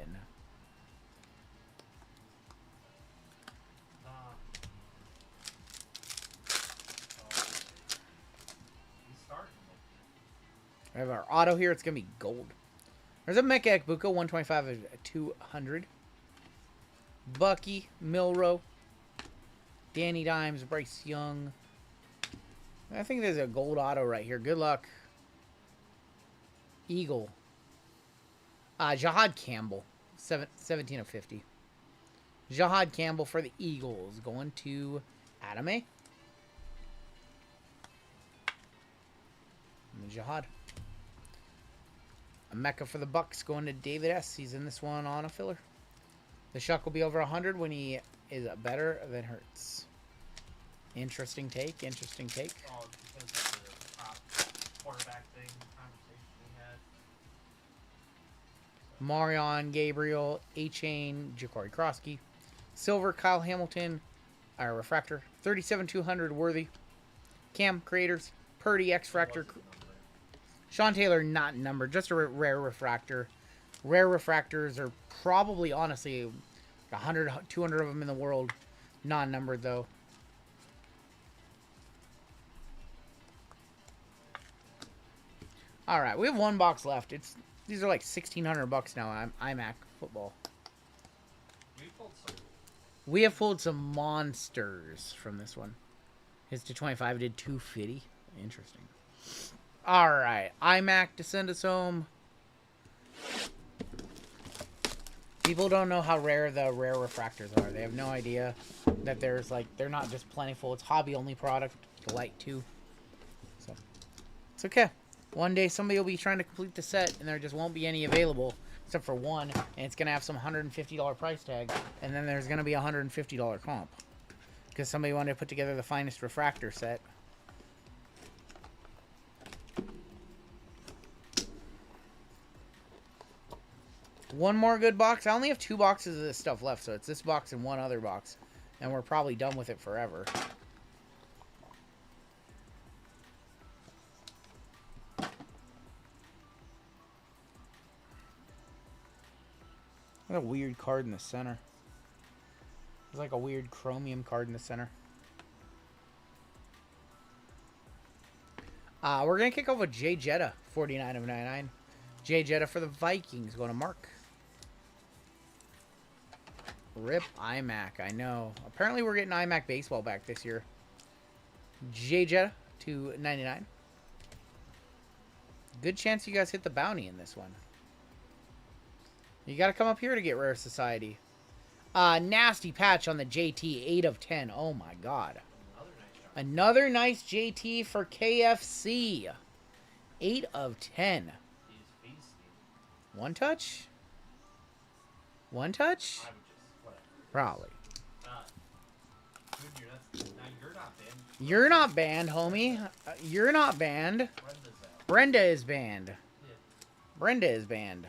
We have our auto here. It's going to be gold. There's a Mecha Ekbuka, 125 of 200. Bucky, Milrow, Danny Dimes, Bryce Young. I think there's a gold auto right here. Good luck. Eagle. Jihad Campbell, 17 of 50. Jihad Campbell for the Eagles. Going to Adam A. And Jihad. A Mecca for the Bucks going to David S. He's in this one on a filler. The Shuck will be over 100 when he is better than Hurts. Interesting take. Interesting take. Oh, because of the top quarterback thing conversation we had. Marion, Gabriel, A-Chain, Ja'Cory Krosky. Silver, Kyle Hamilton. Our Refractor. 37,200 Worthy. Cam, Creators. Purdy, X-Fractor. Sean Taylor, not numbered. Just a rare refractor. Rare refractors are probably, honestly, 100, 200 of them in the world. Non-numbered, though. All right, we have one box left. These are like $1,600 now. Immac football. We have pulled some monsters from this one. His to 25 did 250. Interesting. All right, Immac to send us home. People don't know how rare the rare refractors are. They have no idea that there's like, they're not just plentiful. It's hobby only product. Delight too. So it's okay. One day somebody will be trying to complete the set and there just won't be any available except for one, and it's gonna have some $150 price tag, and then there's gonna be a $150 comp because somebody wanted to put together the finest refractor set. One more good box. I only have 2 boxes of this stuff left, so it's this box and one other box. And we're probably done with it forever. What a weird card in the center. There's like a weird chromium card in the center. We're going to kick off with Jay Jetta, 49 of 99. Jay Jetta for the Vikings, going to Mark. Rip Immac, I know. Apparently we're getting Immac baseball back this year. Jay Jetta to 99. Good chance you guys hit the bounty in this one. You got to come up here to get Rare Society. Nasty patch on the JT, 8 of 10. Oh my god. Another nice JT for KFC. 8 of 10. One touch? One touch? Probably. You're not banned, homie. You're not banned. Brenda is banned. Brenda is banned.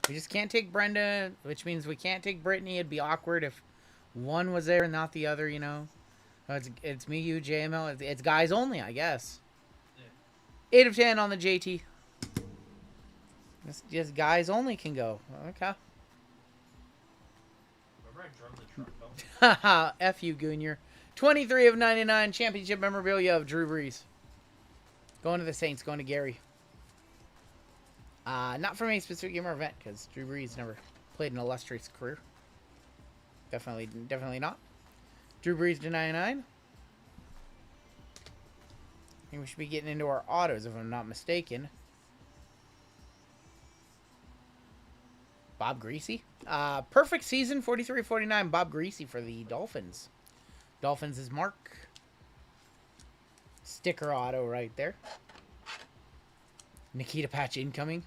We just can't take Brenda, which means we can't take Brittany. It'd be awkward if one was there and not the other, you know. It's me, you, JML. It's guys only, I guess. 8 of 10 on the JT. It's just guys only can go. Okay. Haha, F you, Goonier. 23 of 99 championship memorabilia of Drew Brees. Going to the Saints, going to Gary. Not from any specific game or event, because Drew Brees never played an illustrious career. Definitely not. Drew Brees to 99. I think we should be getting into our autos, if I'm not mistaken. Bob Greasy. Perfect season, 43-49. Bob Greasy for the Dolphins. Dolphins is Mark. Sticker auto right there. Nikita patch incoming.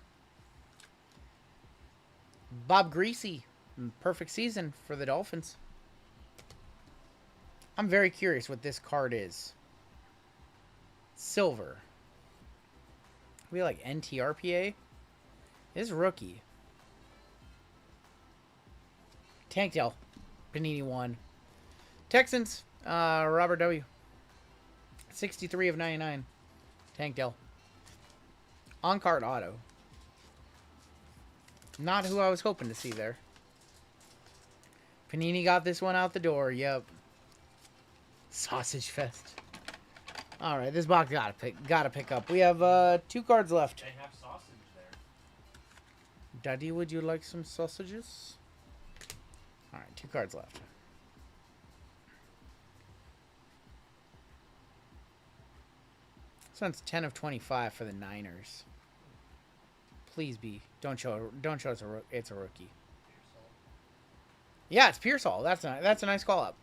Bob Greasy. Perfect season for the Dolphins. I'm very curious what this card is. Silver. We like NTRPA. This is rookie. Tank Dell. Panini 1. Texans. Robert W. 63 of 99. Tank Dell. On-card auto. Not who I was hoping to see there. Panini got this one out the door. Yep. Sausage Fest. All right, this box gotta pick up. We have 2 cards left. They have sausage there. Daddy, would you like some sausages? All right, 2 cards left. This one's 10 of 25 for the Niners. Please be. Don't show us it's a rookie. Yeah, it's Pearsall. That's a nice call up.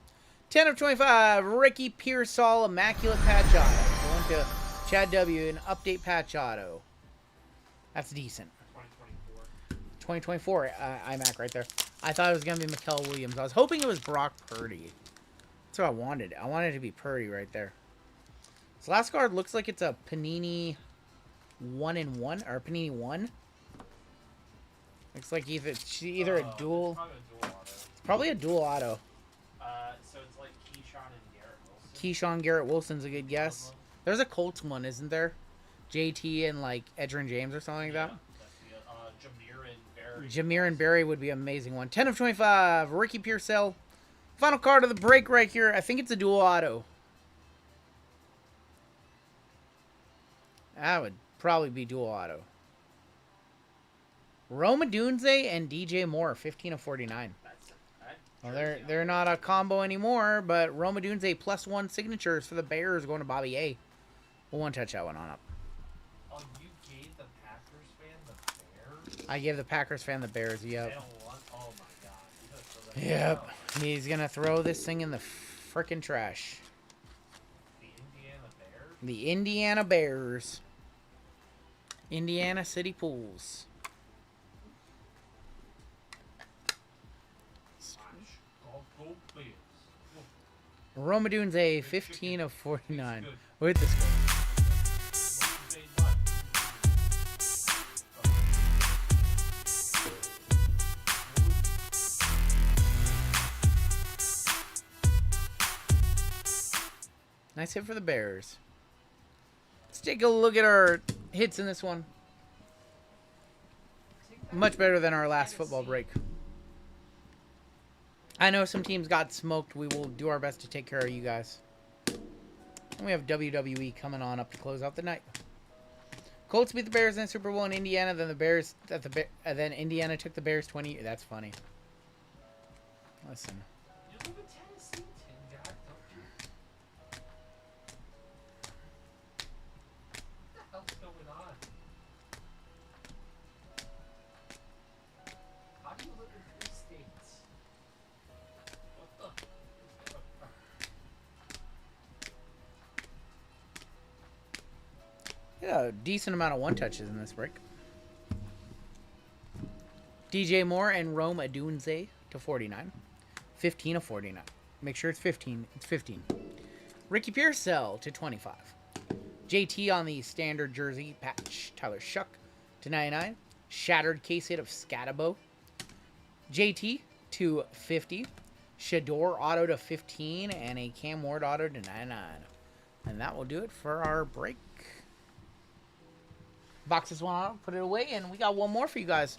10 of 25, Ricky Pearsall, Immaculate Patch Auto. Going to Chad W, an update patch auto. That's decent. 2024 Immac right there. I thought it was going to be Mikael Williams. I was hoping it was Brock Purdy. That's what I wanted. I wanted it to be Purdy right there. This last card looks like it's a Panini 1-in-1, or Panini 1. Looks like either a dual... It's probably a dual auto. So it's like Keyshawn and Garrett Wilson. Keyshawn Garrett Wilson's a good guess. There's a Colts one, isn't there? JT and like Edgerrin James or something like that. That's the Jameer and Barry. Jameer and Barry would be an amazing one. 10 of 25. Ricky Pearsall. Final card of the break right here. I think it's a dual auto. That would probably be dual auto. Roma Dunze and DJ Moore, 15 of 49. Well, they're not a combo anymore, but Roma Dunze +1 signatures for the Bears going to Bobby A. We'll one touch that one on up. Oh, you gave the Packers fan the Bears? I gave the Packers fan the Bears, yep. They don't want, oh my god. You gotta throw that Yep. out. He's going to throw this thing in the frickin' trash. The Indiana Bears? The Indiana Bears. Indiana City Pools. Go Bears. Roma Dunze, 15 of 49. With the score. Nice hit for the Bears. Let's take a look at our hits in this one. Much better than our last football break. I know some teams got smoked. We will do our best to take care of you guys. And we have WWE coming on up to close out the night. Colts beat the Bears in the Super Bowl in Indiana. Then the Bears, then Indiana took the Bears 20. That's funny. Listen. You live in Tennessee, Tim Jack, don't you? What the hell's going on? How do you live in 3 states? What the? Yeah, a decent amount of one touches in this break. DJ Moore and Rome Adunze to 49. 15 of 49. Make sure it's 15. It's 15. Ricky Pearsall to 25. JT on the standard jersey patch. Tyler Shuck to 99. Shattered case hit of Scatabo. JT to 50. Shador auto to 15. And a Cam Ward auto to 99. And that will do it for our break. Boxes one out, put it away, and we got one more for you guys.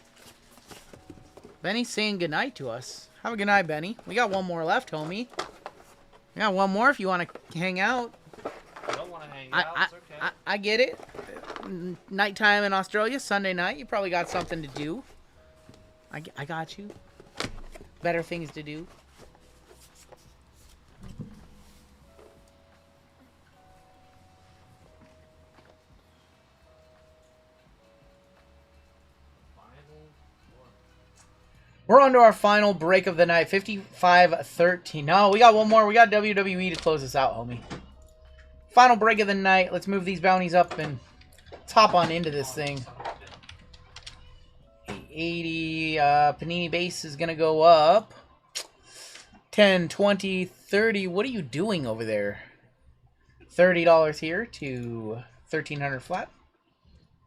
Benny's saying goodnight to us. Have a good night, Benny. We got one more left, homie. We got one more if you want to hang out. I don't want to hang out. It's okay. I get it. Nighttime in Australia, Sunday night. You probably got something to do. I got you. Better things to do. We're on to our final break of the night, 55-13. No, we got one more. We got WWE to close us out, homie. Final break of the night. Let's move these bounties up and let's hop on into this thing. 80 Panini base is going to go up. 10, 20, 30. What are you doing over there? $30 here to 1,300 flat.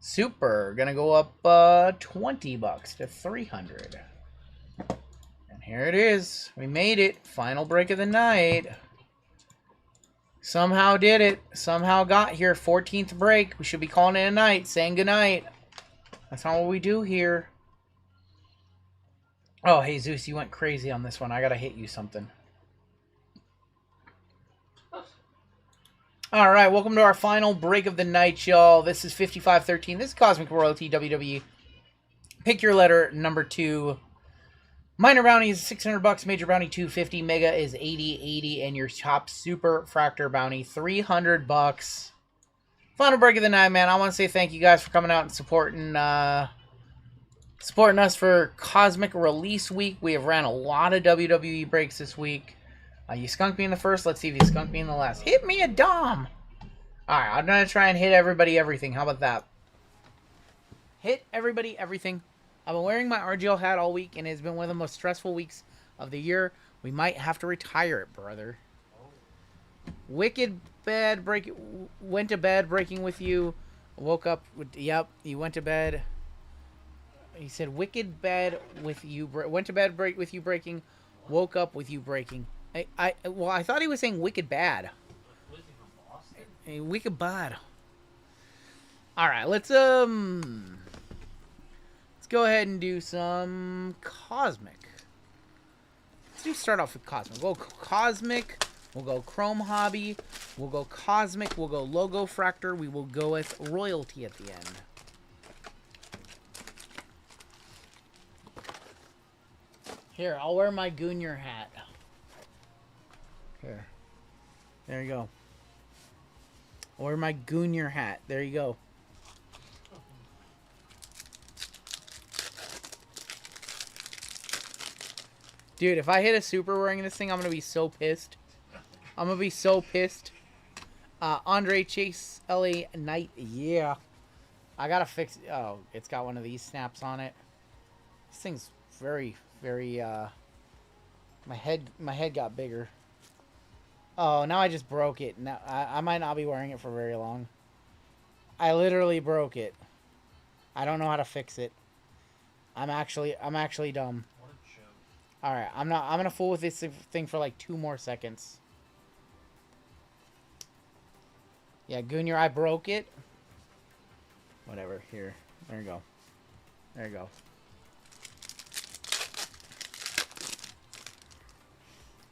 Super. Going to go up $20 to 300. And here it is. We made it. Final break of the night. Somehow did it. Somehow got here. 14th break. We should be calling it a night. Saying goodnight. That's not what we do here. Oh, hey, Zeus, you went crazy on this one. I gotta hit you something. Alright, welcome to our final break of the night, y'all. This is 55-13. This is Cosmic Royalty WWE. Pick your letter, number 2. Minor bounty is $600, major bounty $250, mega is $80, and your top super fractor bounty $300. Final break of the night, man. I want to say thank you guys for coming out and supporting us for Cosmic Release Week. We have ran a lot of WWE breaks this week. You skunked me in the first. Let's see if you skunked me in the last. Hit me a Dom. All right, I'm gonna try and hit everybody everything. How about that? Hit everybody everything. I've been wearing my RGL hat all week, and it's been one of the most stressful weeks of the year. We might have to retire it, brother. Wicked bad break. Went to bed breaking with you. Woke up with. Yep, you went to bed. He said wicked bad with you. Went to bed with you breaking. Woke up with you breaking. Well, I thought he was saying wicked bad. A wicked bad. All right, let's go ahead and do some Cosmic. Start off with Cosmic. We'll go Cosmic. We'll go Chrome Hobby. We'll go Cosmic. We'll go Logo Fractor. We will go with Royalty at the end. Here, I'll wear my Goonier hat. Here. There you go. I'll wear my Goonier hat. There you go. Dude, if I hit a super wearing this thing, I'm going to be so pissed. I'm going to be so pissed. Andre Chase, LA Knight. Yeah. I got to fix it. Oh, it's got one of these snaps on it. This thing's very, very, my head got bigger. Oh, now I just broke it. Now I might not be wearing it for very long. I literally broke it. I don't know how to fix it. I'm actually dumb. All right, I'm gonna fool with this thing for like 2 more seconds. Yeah, Goonier, I broke it. Whatever. Here, there you go. There you go.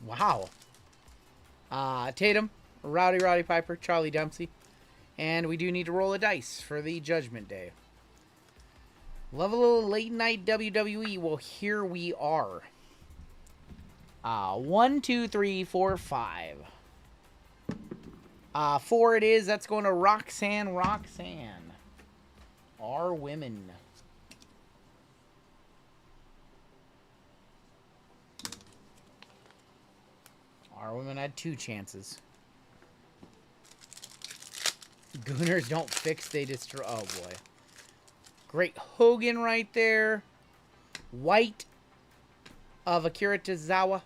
Wow. Tatum, Rowdy Piper, Charlie Dempsey. And we do need to roll a dice for the Judgment Day. Love a little late night WWE. Well, here we are. 1, 2, 3, 4, 5. 4 it is. That's going to Roxanne. Our women. Our women had 2 chances. Gooners don't fix, they destroy. Oh, boy. Great Hogan right there. White of Akira Tozawa.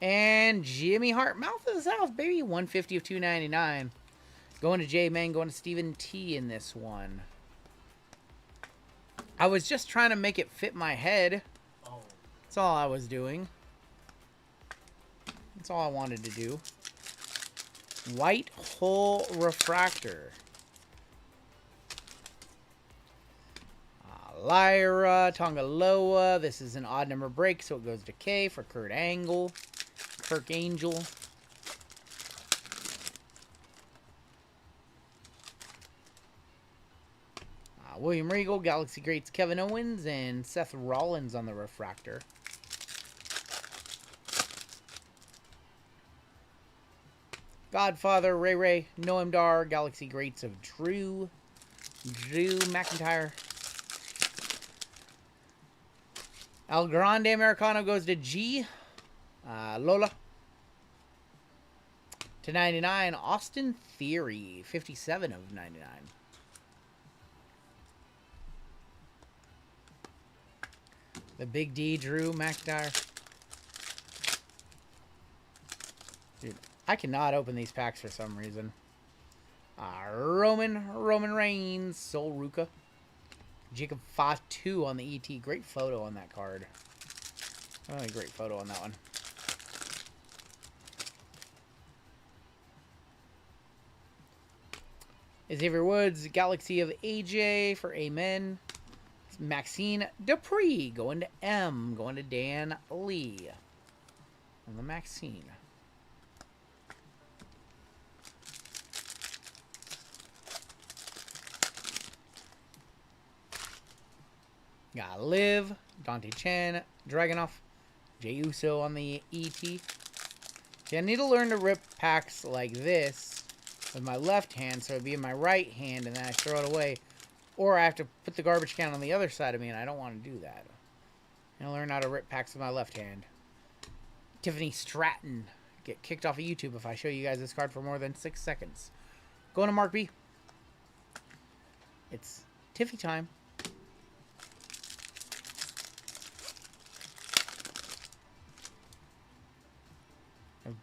And Jimmy Hart. Mouth of the South, baby. 150 of 299. Going to J-Man, going to Stephen T in this one. I was just trying to make it fit my head. That's all I was doing. That's all I wanted to do. White Hole Refractor. Lyra, Tongaloa. This is an odd number break, so it goes to K for Kirk Angel. William Regal, Galaxy Greats Kevin Owens, and Seth Rollins on the refractor. Godfather, Ray, Noam Dar, Galaxy Greats of Drew McIntyre. El Grande Americano goes to G. Lola. To 99, Austin Theory, 57 of 99. The Big D, Drew McIntyre. Dude, I cannot open these packs for some reason. Roman Reigns, Sol Ruka. Jacob Fatu on the ET. Great photo on that card. Really great photo on that one. Xavier Woods, Galaxy of AJ for Amen. Maxine Dupree going to M. Going to Dan Lee. On the Maxine. Got Liv, Dante Chen, Dragunov, Jey Uso on the ET. See, I need to learn to rip packs like this with my left hand, so it'd be in my right hand, and then I throw it away. Or I have to put the garbage can on the other side of me, and I don't want to do that. I'll learn how to rip packs with my left hand. Tiffany Stratton. Get kicked off of YouTube if I show you guys this card for more than 6 seconds. Going to Mark B. It's Tiffy time.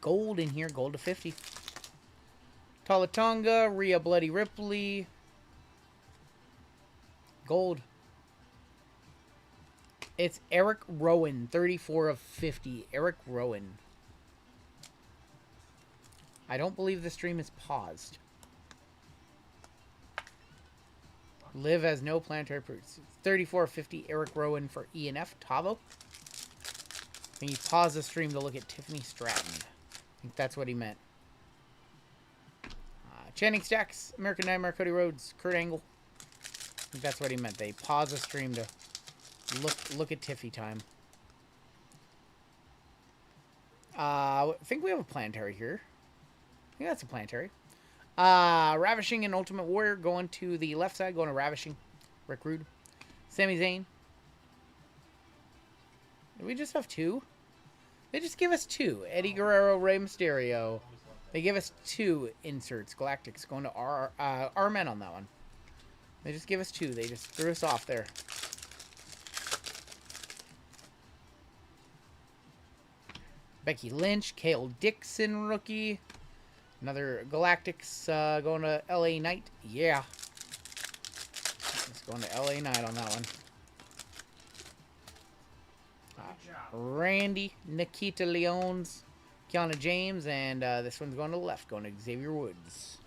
Gold in here, gold to 50. Talatonga, Rhea Bloody Ripley. Gold. It's Eric Rowan, 34 of 50. Eric Rowan. I don't believe the stream is paused. Live has no planetary proofs. 34.50 Eric Rowan for E&F. Tavo. And he paused the stream to look at Tiffany Stratton. I think that's what he meant. Channing Stacks, American Nightmare, Cody Rhodes, Kurt Angle. I think that's what he meant. They paused the stream to look at Tiffy time. I think we have a planetary here. I think that's a planetary. Ravishing and Ultimate Warrior going to the left side, going to Ravishing. Rick Rude. Sami Zayn. Did we just have two? They just give us two. Eddie Guerrero, Rey Mysterio. They give us two inserts. Galactics going to our men on that one. They just give us two. They just threw us off there. Becky Lynch, Kale Dixon rookie. Another Galactics going to LA Knight. Yeah. It's going to LA Knight on that one. Randy, Nikita Leones, Kiana James, and this one's going to the left, going to Xavier Woods.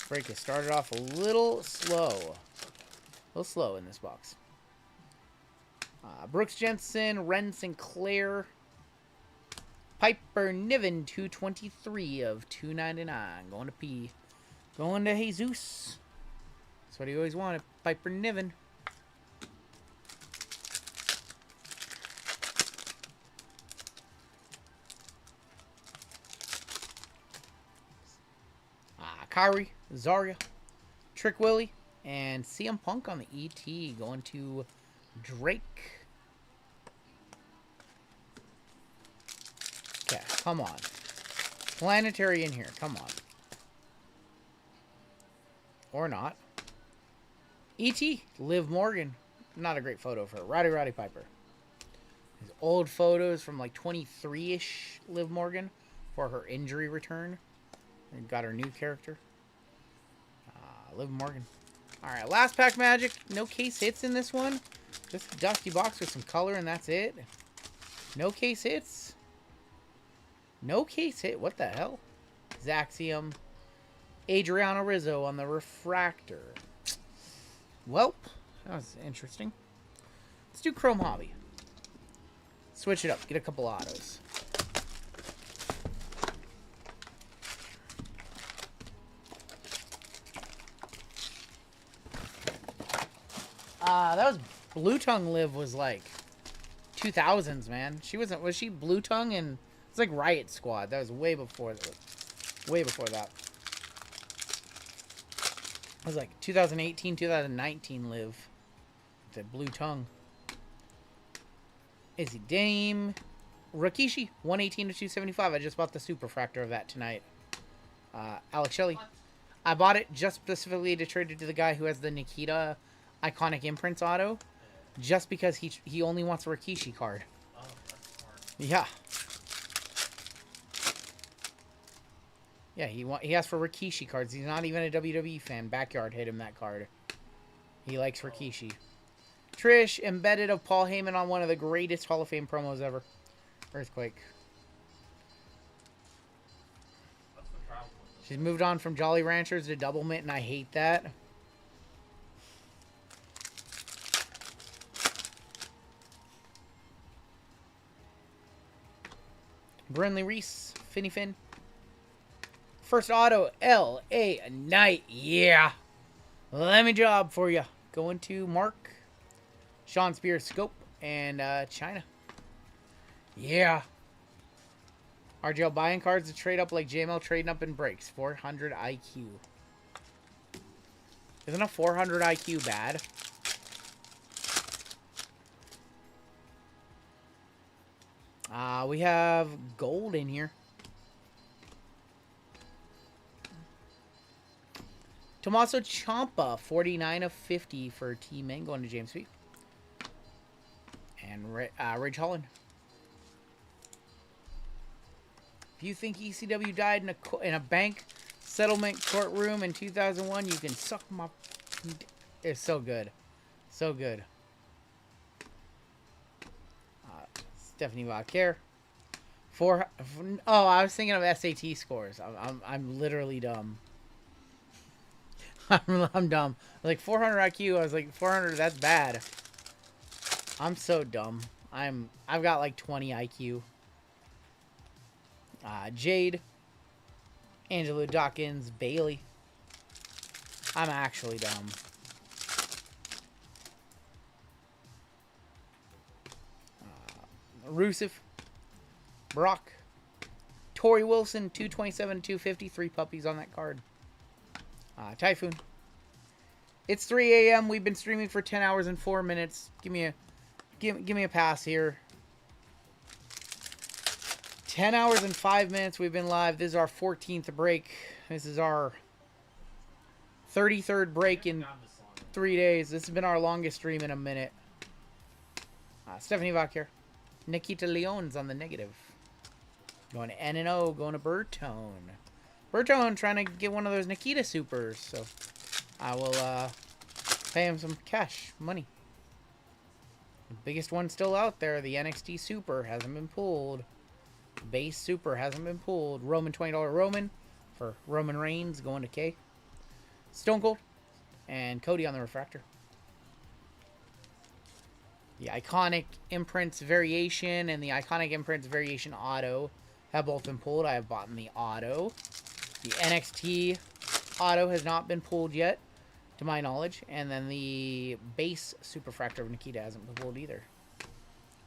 Break has started off a little slow. A little slow in this box. Brooks Jensen, Ren Sinclair, Piper Niven, 223 of 299. Going to P. Going to Jesus. That's what he always wanted. Piper Niven. Kyrie, Zarya, Trick Willie, and CM Punk on the ET. Going to Drake. Okay, come on. Planetary in here, come on. Or not. E.T., Liv Morgan. Not a great photo for her. Roddy Piper. His old photos from like 23-ish Liv Morgan for her injury return. And got her new character. Liv Morgan. Alright, last pack magic. No case hits in this one. Just a dusty box with some color and that's it. No case hits. No case hit. What the hell? Zaxium. Adriano Rizzo on the refractor. Welp. That was interesting. Let's do Chrome Hobby. Switch it up. Get a couple autos. That was Blue Tongue Liv was like 2000s, man. She wasn't, was she Blue Tongue? And it's like Riot Squad. That was way before that. Way before that. It was like 2018, 2019 Liv. The Blue Tongue. Izzy Dame. Rikishi, 118 to 275. I just bought the Superfractor of that tonight. Alex Shelley. I bought it just specifically to trade it to the guy who has the Nikita Iconic Imprints auto. Just because he only wants a Rikishi card. Oh, that's smart. Yeah. Yeah, he asked for Rikishi cards. He's not even a WWE fan. Backyard hit him that card. He likes Rikishi. Trish, embedded of Paul Heyman on one of the greatest Hall of Fame promos ever. Earthquake. That's the travel one. She's moved on from Jolly Ranchers to Double Mint, and I hate that. Brinley Reese, Finny Finn. First auto, L.A. Knight. Yeah. Let me job for you. Going to Mark. Sean Spears, Scope. And China. Yeah. RGL buying cards to trade up like JML trading up in breaks. 400 IQ. Isn't a 400 IQ bad? We have gold in here. Tommaso Ciampa, 49 of 50 for T-Man, going to James V. And Ridge Holland. If you think ECW died in a bank settlement courtroom in 2001, you can suck my... It's so good. So good. Stephanie Vauquer. Oh, I was thinking of SAT scores. I'm literally dumb. I'm dumb. Like 400 IQ. I was like 400. That's bad. I'm so dumb. I've got like 20 IQ. Jade, Angelo Dawkins, Bailey. I'm actually dumb. Rusev, Brock, Tori Wilson, 227, 250, 3 puppies on that card. Typhoon. It's 3 a.m. We've been streaming for 10 hours and 4 minutes. Give me a pass here. 10 hours and 5 minutes we've been live. This is our 14th break. This is our 33rd break in 3 days. This has been our longest stream in a minute. Stephanie Vach here. Nikita Leon's on the negative. Going to N&O, going to Bertone. Bertone trying to get one of those Nikita supers, so I will pay him some cash, money. The biggest one still out there, the NXT Super, hasn't been pulled. Base Super hasn't been pulled. Roman, $20 Roman for Roman Reigns, going to K. Stone Cold and Cody on the refractor. The Iconic Imprints Variation and the Iconic Imprints Variation Auto have both been pulled. I have bought in the Auto. The NXT Auto has not been pulled yet, to my knowledge. And then the Base Superfractor of Nikita hasn't been pulled either.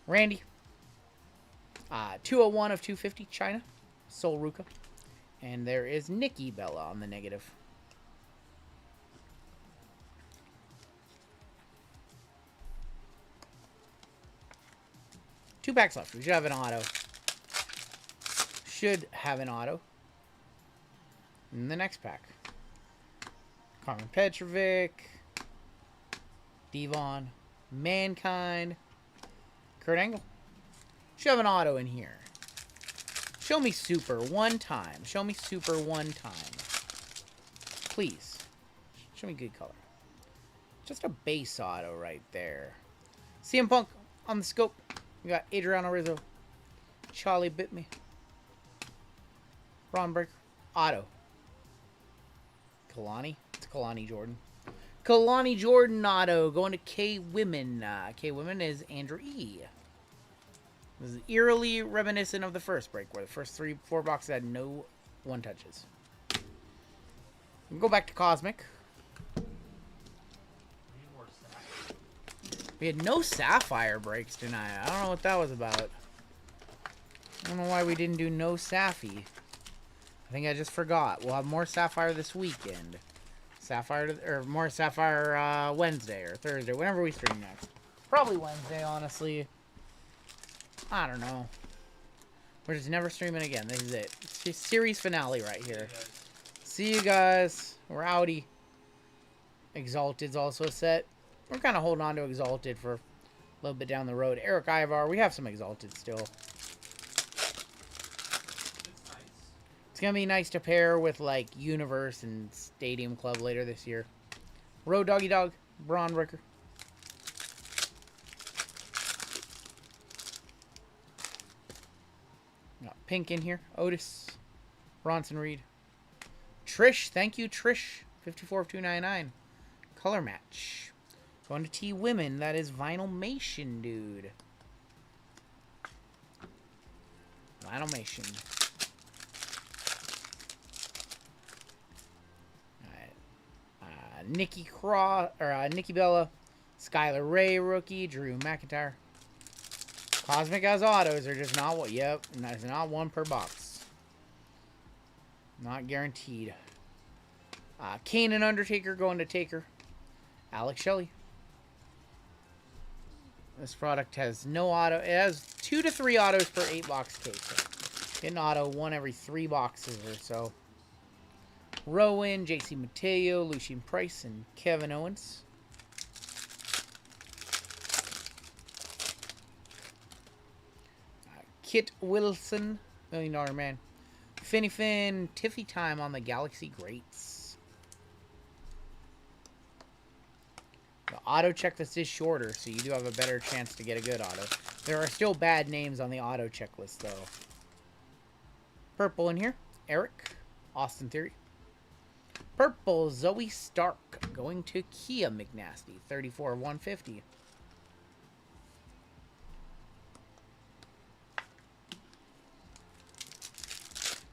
Randy. 201 of 250, China. Sol Ruka. And there is Nikki Bella on the negative. Two packs left. We should have an auto. Should have an auto. In the next pack. Carmen Petrovic. Devon. Mankind. Kurt Angle. Should have an auto in here. Show me super one time. Show me super one time. Please. Show me good color. Just a base auto right there. CM Punk on the scope. We got Adriano Rizzo. Charlie Bit Me. Ron Breaker. Auto. Kalani. It's Kalani Jordan. Kalani Jordan auto. Going to K Women. K Women is Andrew E. This is eerily reminiscent of the first break, where the first 4 boxes had no one touches. We'll go back to Cosmic. We had no Sapphire breaks tonight. I don't know what that was about. I don't know why we didn't do no Sapphy. I think I just forgot. We'll have more Sapphire this weekend. Or more Sapphire Wednesday or Thursday, whenever we stream next. Probably Wednesday, honestly. I don't know. We're just never streaming again. This is it. It's just series finale right here. See you guys. We're outie. Exalted's also set. We're kind of holding on to Exalted for a little bit down the road. Eric Ivar. We have some Exalted still. It's going to be nice to pair with, like, Universe and Stadium Club later this year. Road Doggy Dog. Braun Breaker. Got Pink in here. Otis. Bronson Reed. Trish. Thank you, Trish. 54 of 299. Color match. Going to T Women. That is Vinylmation, dude. Vinylmation. Alright. Nikki Bella. Skylar Ray, rookie. Drew McIntyre. Cosmic has autos. They're just not what. Yep. That's not one per box. Not guaranteed. Kane and Undertaker going to Taker. Alex Shelley. This product has no auto. It has 2 to 3 autos per 8 box case. So get an auto 1 every 3 boxes or so. Rowan, JC Mateo, Lucien Price, and Kevin Owens. Kit Wilson, $1 Million Man. Finny Finn, Tiffy Time on the Galaxy Greats. The auto checklist is shorter, so you do have a better chance to get a good auto. There are still bad names on the auto checklist, though. Purple in here. Eric. Austin Theory. Purple Zoe Stark. Going to Kia McNasty. 34 of 150.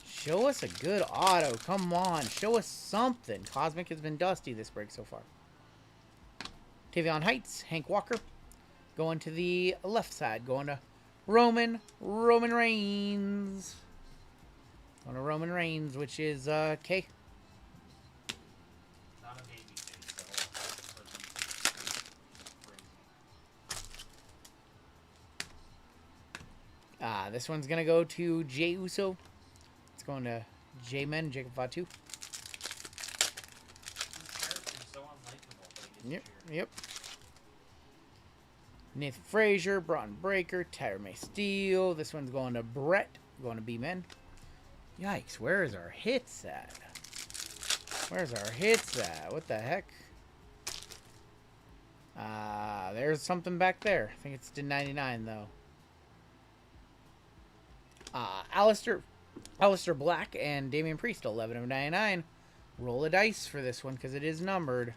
Show us a good auto. Come on. Show us something. Cosmic has been dusty this break so far. Tavion Heights. Hank Walker. Going to the left side. Going to Roman Reigns. Going to Roman Reigns, which is K. Not a baby face, though. This one's going to go to Jey Uso. It's going to J-Men, Jacob Fatu. These characters are so unlikable, but he gets cheered. Yep. Nathan Frazier, Broughton Breaker, Tyler May Steele. This one's going to Brett. Going to B-Men. Yikes, where is our hits at? Where's our hits at? What the heck? There's something back there. I think it's to 99, though. Alistair Black and Damian Priest, 11 of 99. Roll a dice for this one because it is numbered.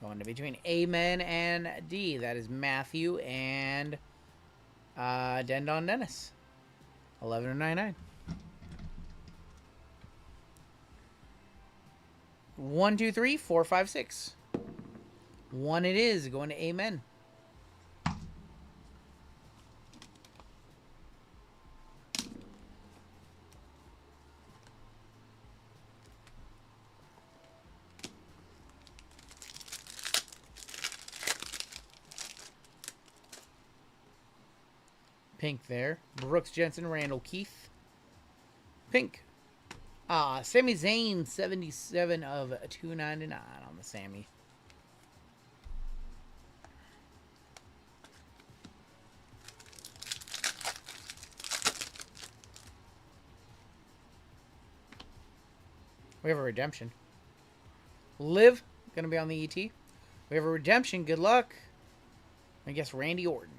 Going to between Amen and D. That is Matthew and Dendon Dennis. 11 of 99. 1, 2, 3, 4, 5, 6. 1 it is. Going to Amen. Pink there. Brooks Jensen, Randall Keith. Pink. Sami Zayn, 77 of 299 on the Sami. We have a redemption. Liv, going to be on the ET. We have a redemption. Good luck. I guess Randy Orton.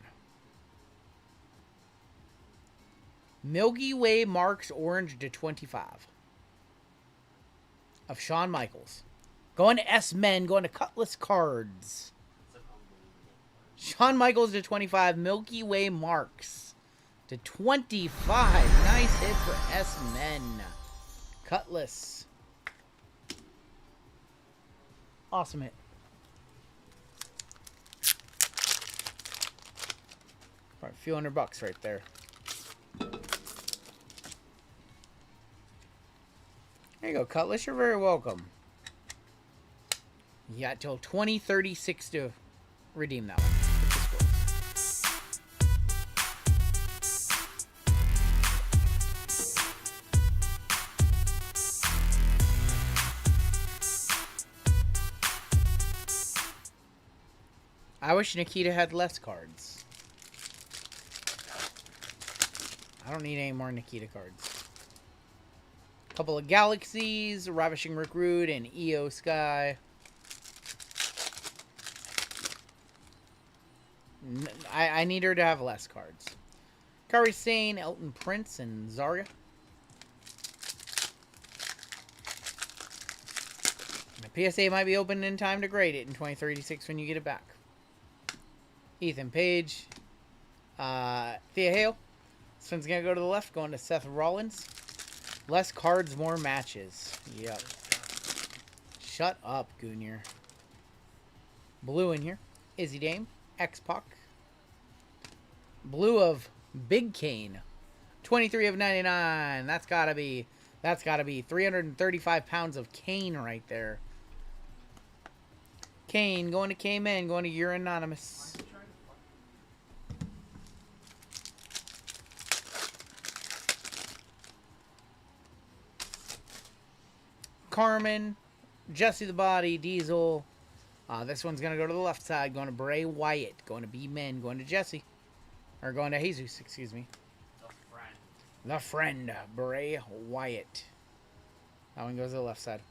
Milky Way Marks Orange to 25. Of Shawn Michaels. Going to S-Men. Going to Cutlass Cards. Shawn Michaels to 25. Milky Way Marks to 25. Nice hit for S-Men. Cutlass. Awesome hit. Probably a few $100 right there. There you go, Cutlass. You're very welcome. You got till 2036 to redeem that one. I wish Nikita had less cards. I don't need any more Nikita cards. Couple of Galaxies, Ravishing Recruit, and EO Sky. I need her to have less cards. Kari Sane, Elton Prince, and Zarya. The PSA might be open in time to grade it in 2036 when you get it back. Ethan Page. Thea Hale. This one's going to go to the left, going to Seth Rollins. Less cards, more matches. Yep. Shut up, Goonier. Blue in here. Izzy Dame. X-Pac. Blue of Big Kane. 23 of 99. That's gotta be 335 pounds of Kane right there. Kane going to K-Men, going to You're Anonymous. Carmen, Jesse the Body, Diesel. This one's going to go to the left side. Going to Bray Wyatt. Going to B-Men. Going to Jesse. Or going to Jesus, excuse me. The Friend. Bray Wyatt. That one goes to the left side.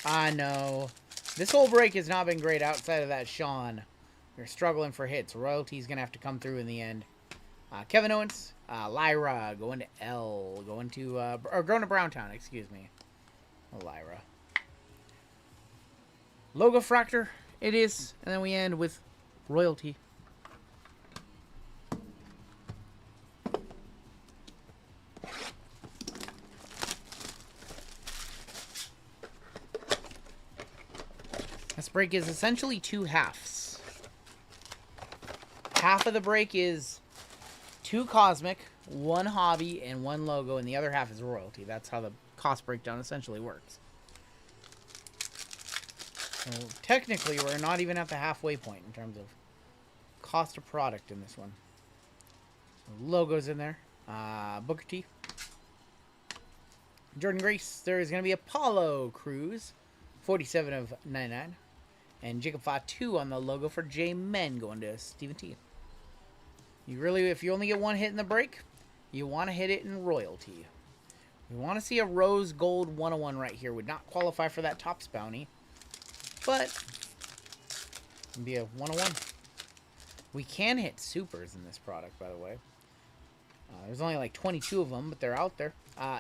I know. This whole break has not been great outside of that Sean. We're struggling for hits. Royalty's going to have to come through in the end. Kevin Owens, Lyra going to L, going to Browntown, excuse me. Lyra. Logo Fractor, it is, and then we end with Royalty. This break is essentially 2 halves. Half of the break is 2 Cosmic, 1 Hobby, and 1 Logo, and the other half is Royalty. That's how the cost breakdown essentially works. So technically, we're not even at the halfway point in terms of cost of product in this one. Logos in there. Booker T. Jordan Grace. There is going to be Apollo Crews, 47 of 99. And Jacob Fatu on the logo for J Men going to Stephen T. You really, if you only get 1 hit in the break, you want to hit it in Royalty. We want to see a Rose Gold 101 right here. Would not qualify for that Topps bounty, but it'd be a 101. We can hit supers in this product, by the way. There's only like 22 of them, but they're out there.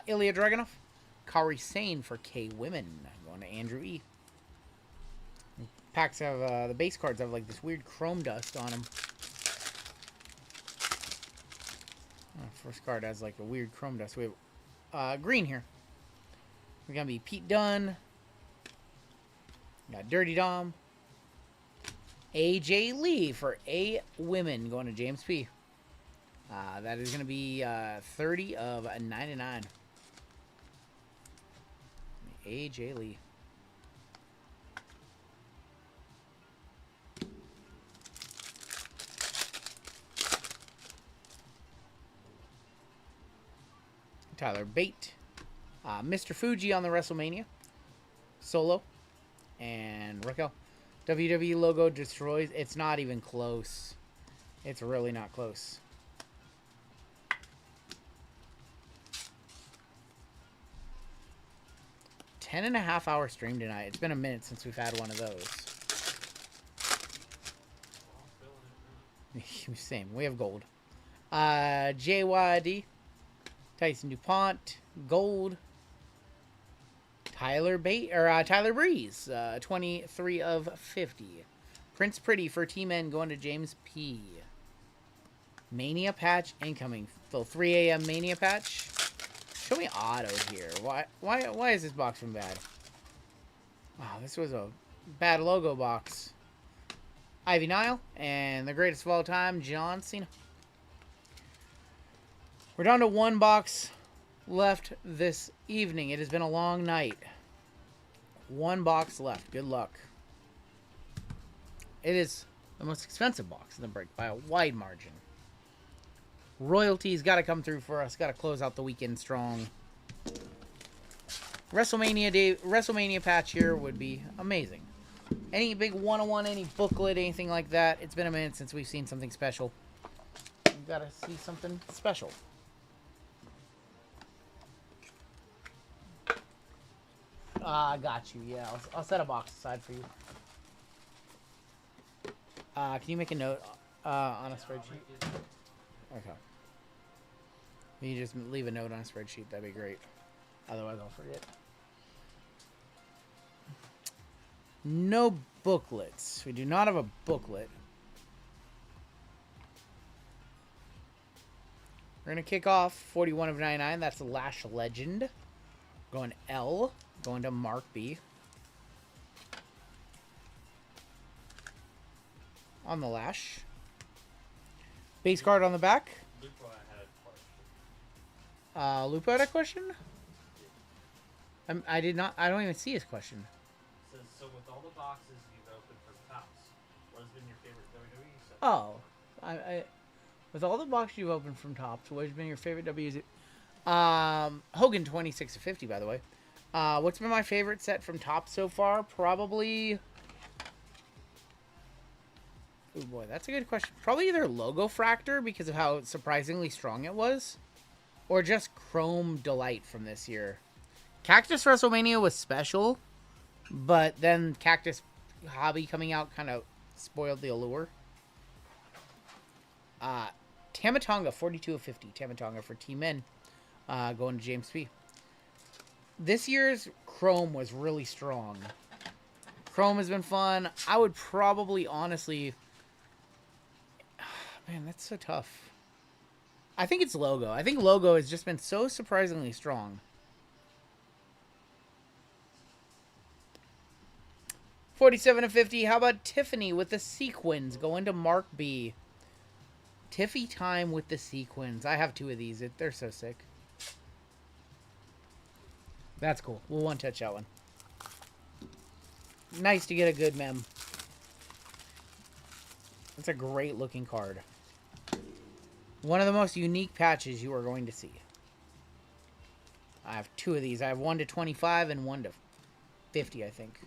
Ilya Dragunov, Kari Sane for K Women going to Andrew E. Packs have the base cards have like this weird chrome dust on them. First card has like a weird chrome dust. We have green here. We're gonna be Pete Dunne. Got Dirty Dom. AJ Lee for A Women going to James P. That is gonna be 30 of 99. AJ Lee. Tyler Bate. Mr. Fuji on the WrestleMania. Solo. And Raquel. WWE logo destroys. It's not even close. It's really not close. $10.5-hour stream tonight. It's been a minute since we've had one of those. Same. We have gold. JYD. Tyson DuPont, gold. Tyler Breeze, 23 of 50. Prince Pretty for T-Men going to James P. Mania patch incoming. Phil 3 a.m. Mania patch. Show me auto here. Why is this box from bad? Wow, this was a bad logo box. Ivy Nile and the greatest of all time, John Cena. We're down to 1 box left this evening. It has been a long night. 1 box left. Good luck. It is the most expensive box in the break by a wide margin. Royalty's got to come through for us. Got to close out the weekend strong. WrestleMania patch here would be amazing. Any big 101, any booklet, anything like that. It's been a minute since we've seen something special. We've got to see something special. I got you. Yeah, I'll set a box aside for you. Can you make a note on a spreadsheet? Okay. You just leave a note on a spreadsheet. That'd be great. Otherwise, I'll forget. No booklets. We do not have a booklet. We're going to kick off 41 of 99. That's Lash Legend. Going L. Going to Mark B. On the Lash. Base card on the back. Lupo had a question. Lupo had a question? I did not. I don't even see his question. Says, so with all the boxes you've opened from Topps, what has been your favorite WWE set? Oh, I with all the boxes you've opened from Topps, what has been your favorite WZ? Hogan 26 of 50, by the way. What's been my favorite set from Topps so far? Probably. Oh boy, that's a good question. Probably either Logo Fractor because of how surprisingly strong it was, or just Chrome Delight from this year. Cactus WrestleMania was special, but then Cactus Hobby coming out kind of spoiled the allure. Tamatonga, 42 of 50. Tamatonga for Team Men. Going to James P. This year's Chrome was really strong. Chrome has been fun. I would probably, honestly... Man, that's so tough. I think it's Logo. I think Logo has just been so surprisingly strong. 47 of 50. How about Tiffany with the sequins? Going to Mark B. Tiffy time with the sequins. I have 2 of these. They're so sick. That's cool. We'll one-touch that one. Nice to get a good mem. That's a great looking card. One of the most unique patches you are going to see. I have 2 of these. I have 1 to 25 and 1 to 50, I think.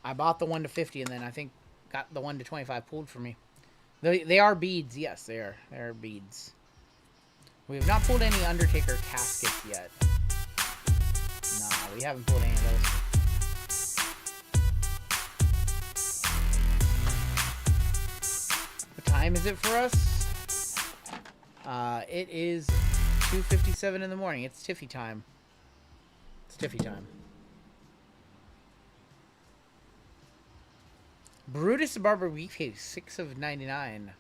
I bought the 1 to 50 and then I think got the 1 to 25 pulled for me. They are beads. Yes, they are. They are beads. We have not pulled any Undertaker caskets yet. Nah, we haven't pulled any of those. What time is it for us? It is 2:57 in the morning. It's Tiffy time. It's Tiffy time. Brutus the Barber Weekcase, 6 of 99.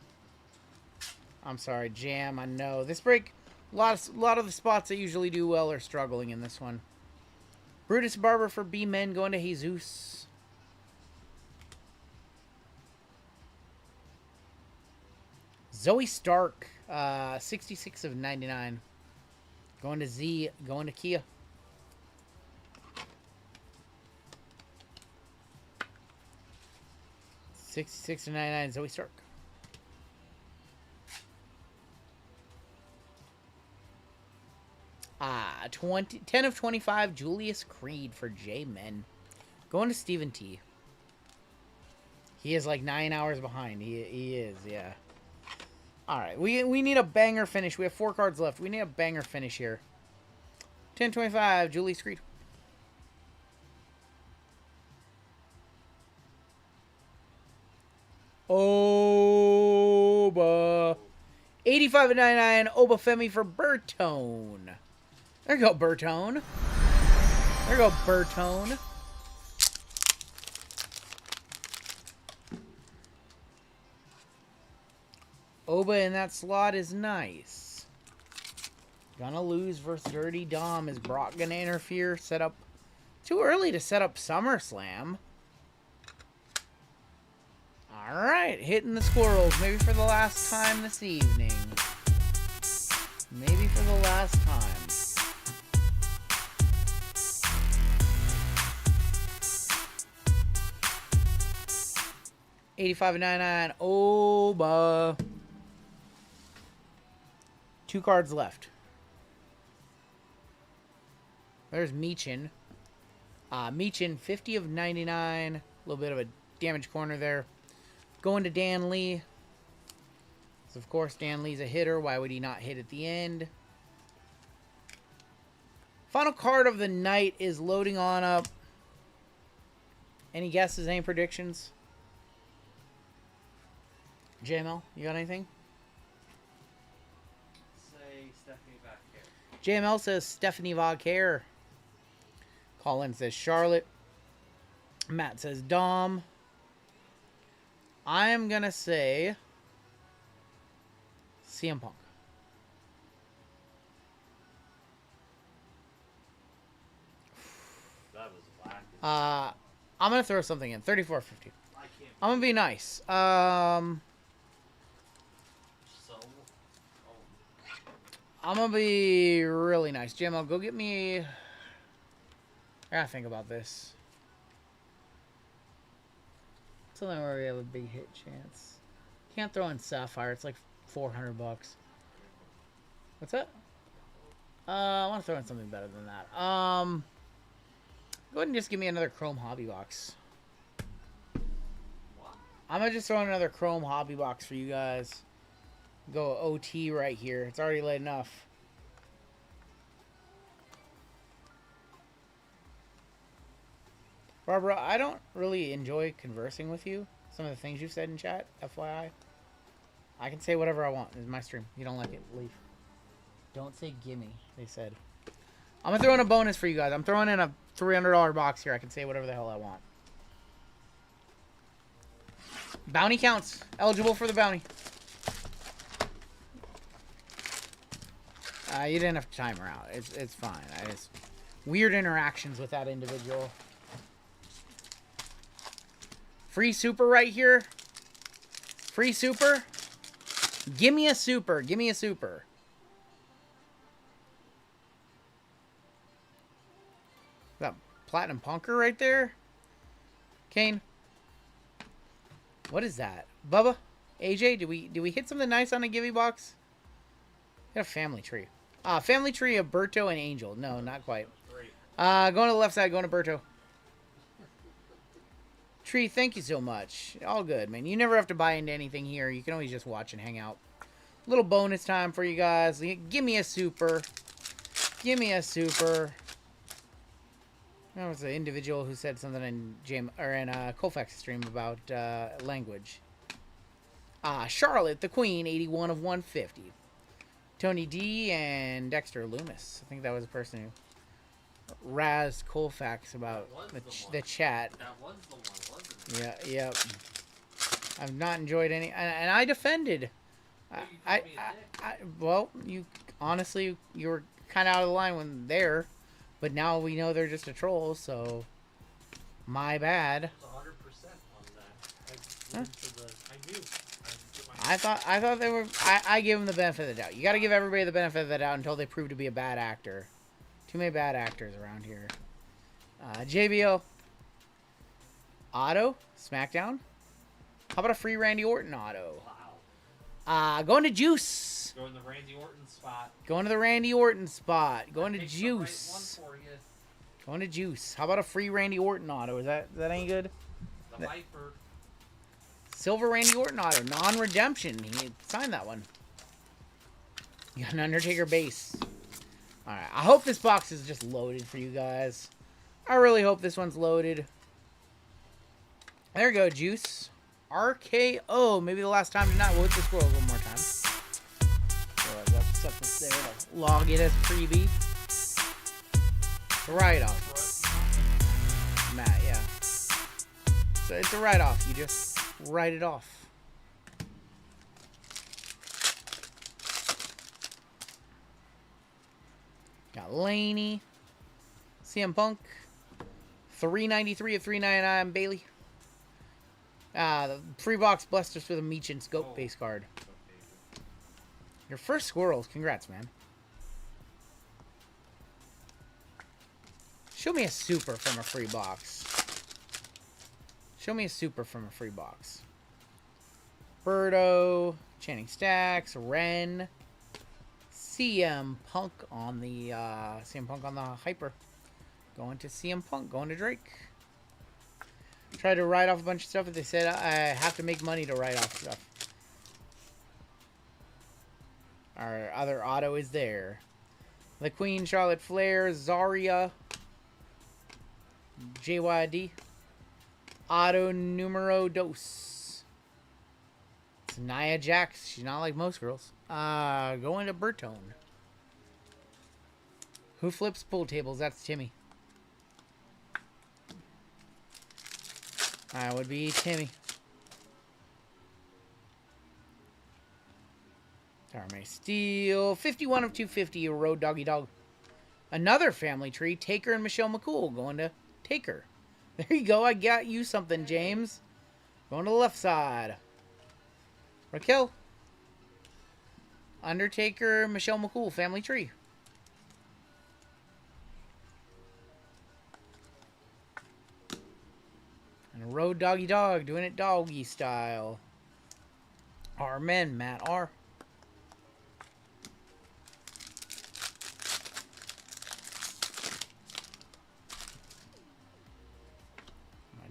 I'm sorry, Jam, I know. This break, a lot of the spots that usually do well are struggling in this one. Brutus Barber for B-Men going to Jesus. Zoe Stark, 66 of 99. Going to Z, going to Kia. $66 to $99, Zoe Stark. Ah, 10 of 25, Julius Creed for J-Men. Going to Stephen T. He is like 9 hours behind. He is, yeah. Alright, we need a banger finish. We have 4 cards left. We need a banger finish here. 10-25, Julius Creed. Oba. 85 of 99, Obafemi for Bertone. There you go, Bertone. There you go, Bertone. Oba in that slot is nice. Gonna lose versus Dirty Dom. Is Brock gonna interfere? Set up. Too early to set up SummerSlam. Alright, hitting the squirrels. Maybe for the last time this evening. Maybe for the last time. $85.99. Oba. 2 cards left. There's Meechin. Meechin, 50 of 99. A little bit of a damage corner there. Going to Dan Lee. So of course, Dan Lee's a hitter. Why would he not hit at the end? Final card of the night is loading on up. Any guesses? Any predictions? JML, you got anything? Say Stephanie Vacquer. JML says Stephanie Vacquer. Colin says Charlotte. Matt says Dom. I am going to say CM Punk. That was black. I'm going to throw something in. 34.50. I'm going to be nice. I'm going to be really nice. JML, go get me... I gotta think about this. Something where we have a big hit chance. Can't throw in Sapphire. It's like $400. What's that? I want to throw in something better than that. Go ahead and just give me another Chrome Hobby Box. I'm gonna just throw in another Chrome Hobby Box for you guys. Go OT right here. It's already late enough. Barbara, I don't really enjoy conversing with you. Some of the things you've said in chat, FYI. I can say whatever I want. It's my stream. You don't like it, leave. Don't say gimme, they said. I'm gonna throw in a bonus for you guys. I'm throwing in a $300 box here. I can say whatever the hell I want. Bounty counts. Eligible for the bounty. You didn't have to time her out. It's fine. I just weird interactions with that individual. Free super right here. Free super. Give me a super. Give me a super. That platinum punker right there. Kane. What is that? Bubba? AJ, did we hit something nice on a gimme box? Got a family tree. Family tree of Berto and Angel. No, not quite. Going to the left side, going to Berto. Tree, thank you so much. All good, man. You never have to buy into anything here. You can always just watch and hang out. Little bonus time for you guys. Give me a super. Give me a super. That was an individual who said something in Colfax's stream about language. Charlotte, the Queen, 81 of 150. Tony D and Dexter Loomis. I think that was the person who razzed Colfax about the chat. That was the one, wasn't it? Yeah, yep. I've not enjoyed any, and I defended. Well, you honestly, you were kind of out of the line when there, but now we know they're just a troll, so my bad. 100% on that. I knew. I thought they were. I gave them the benefit of the doubt. You got to give everybody the benefit of the doubt until they prove to be a bad actor. Too many bad actors around here. JBO. Auto. SmackDown. How about a free Randy Orton auto? Wow. Going to Juice. Going to the Randy Orton spot. Going to the Randy Orton spot. Going to Picked the Juice. right one for you. Going to Juice. How about a free Randy Orton auto? Is that any good? The Viper. Silver Randy Orton auto. Non-redemption. He signed that one. You got an Undertaker base. Alright. I hope this box is just loaded for you guys. I really hope this one's loaded. There we go, Juice. RKO. Maybe the last time tonight. We'll hit the scroll one more time. That's stuff that's there. I'll log it as freebie. It's a write-off. Matt, yeah. So it's a write-off. You just write it off. Got Laney. CM Punk. 393 of 399 Bailey. The free box blessed us with a Meech and Scope base card. Your first squirrels. Congrats, man. Show me a super from a free box. Show me a super from a free box. Birdo, Channing Stacks, Ren, CM Punk on the hyper. Going to CM Punk, going to Drake. Tried to write off a bunch of stuff, but they said I have to make money to write off stuff. Our other auto is there. The Queen, Charlotte Flair, Zarya, JYD. Auto numero dos. It's Nia Jax. She's not like most girls. Going to Bertone. Who flips pool tables? That's Timmy. That would be Timmy. Army Steel. 51 of 250. Road Doggy Dog. Another family tree. Taker and Michelle McCool going to Taker. There you go. I got you something, James. Going to the left side. Raquel. Undertaker, Michelle McCool, family tree. And a Road Doggy Dog, doing it doggy style. R Men, Matt R.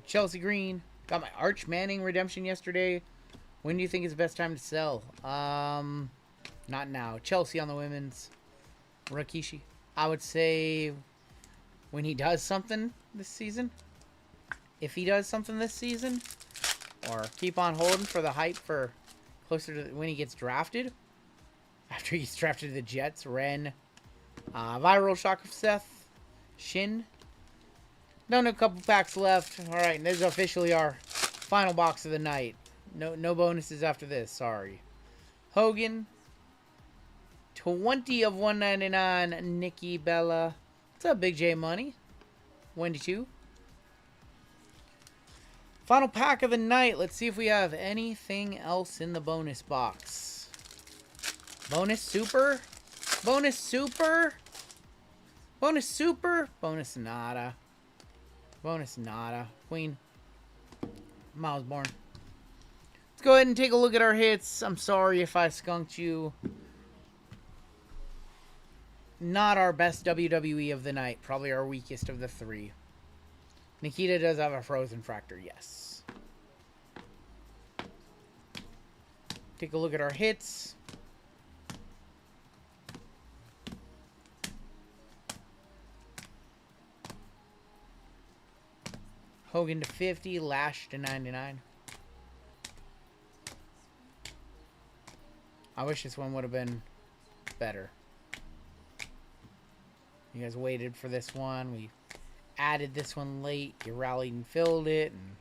Chelsea Green. Got my Arch Manning redemption yesterday. When do you think is the best time to sell? Not now. Chelsea on the women's. Rikishi. I would say when he does something this season. If he does something this season. Or keep on holding for the hype for closer to when he gets drafted. After he's drafted to the Jets, Ren. Viral Shock of Seth. Shin. Down to a couple packs left. Alright, and this is officially our final box of the night. No bonuses after this, sorry. Hogan. 20 of 199, Nikki Bella. What's up, Big J Money? 1-2. Final pack of the night. Let's see if we have anything else in the bonus box. Bonus super? Bonus super? Bonus super? Bonus nada. Bonus nada. Queen. Miles Born. Let's go ahead and take a look at our hits. I'm sorry if I skunked you. Not our best WWE of the night. Probably our weakest of the three. Nikita does have a Frozen Fractor, yes. Take a look at our hits. Hogan to 50, Lash to 99. I wish this one would have been better. You guys waited for this one. We added this one late. You rallied and filled it. And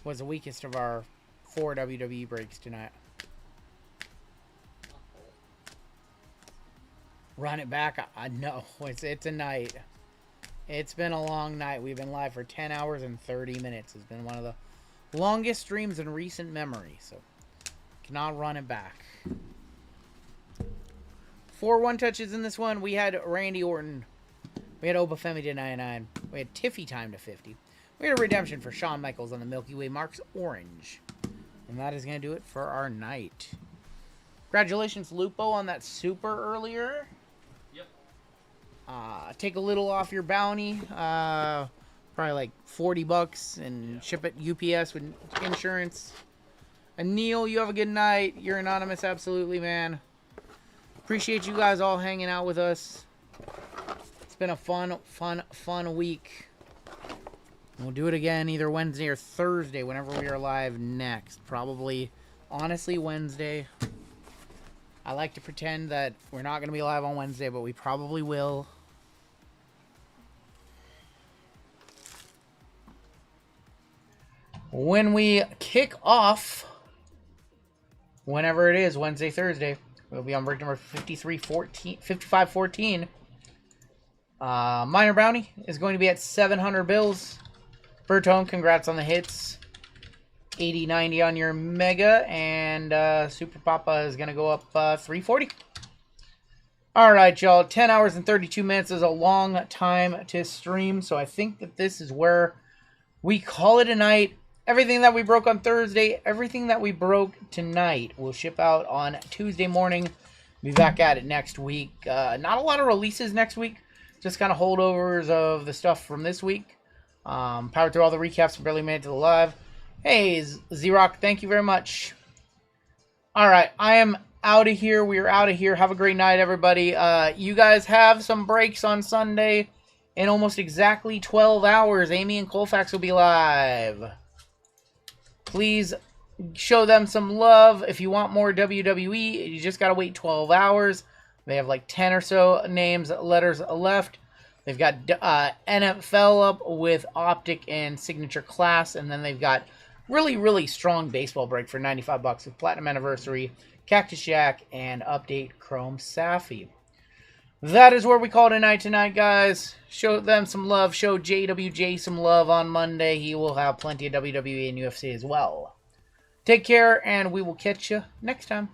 was the weakest of our 4 WWE breaks tonight. Run it back. I know. It's a night. It's been a long night. We've been live for 10 hours and 30 minutes. It's been one of the longest streams in recent memory. So, cannot run it back. 4 one-touches in this one. We had Randy Orton. We had Obafemi to 99. We had Tiffy Time to 50. We had a redemption for Shawn Michaels on the Milky Way Marks Orange. And that is going to do it for our night. Congratulations, Lupo, on that super earlier. Yep. Take a little off your bounty. Probably like $40 and ship it UPS with insurance. And Neil, you have a good night. You're anonymous, absolutely, man. Appreciate you guys all hanging out with us. It's been a fun week. We'll do it again either Wednesday or Thursday whenever we are live next. Probably, honestly, Wednesday. I like to pretend that we're not going to be live on Wednesday, but we probably will. When we kick off, whenever it is, Wednesday, Thursday, we'll be on break number 5514. Minor Bounty is going to be at 700 bills. Bertone, congrats on the hits. 80-90 on your Mega. And Super Papa is going to go up 340. Alright, y'all. 10 hours and 32 minutes is a long time to stream. So I think that this is where we call it a night. Everything that we broke on Thursday, everything that we broke tonight will ship out on Tuesday morning. Be back at it next week. Not a lot of releases next week. Just kind of holdovers of the stuff from this week. Powered through all the recaps and barely made it to the live. Hey, Z-Rock, thank you very much. Alright, I am out of here. We are out of here. Have a great night, everybody. You guys have some breaks on Sunday. In almost exactly 12 hours, Amy and Colfax will be live. Please show them some love. If you want more WWE, you just got to wait 12 hours. They have like 10 or so names, letters left. They've got NFL up with Optic and Signature Class. And then they've got really strong baseball break for $95 with Platinum Anniversary, Cactus Jack, and Update Chrome Safi. That is where we call it a night tonight, guys. Show them some love. Show JWJ some love on Monday. He will have plenty of WWE and UFC as well. Take care, and we will catch you next time.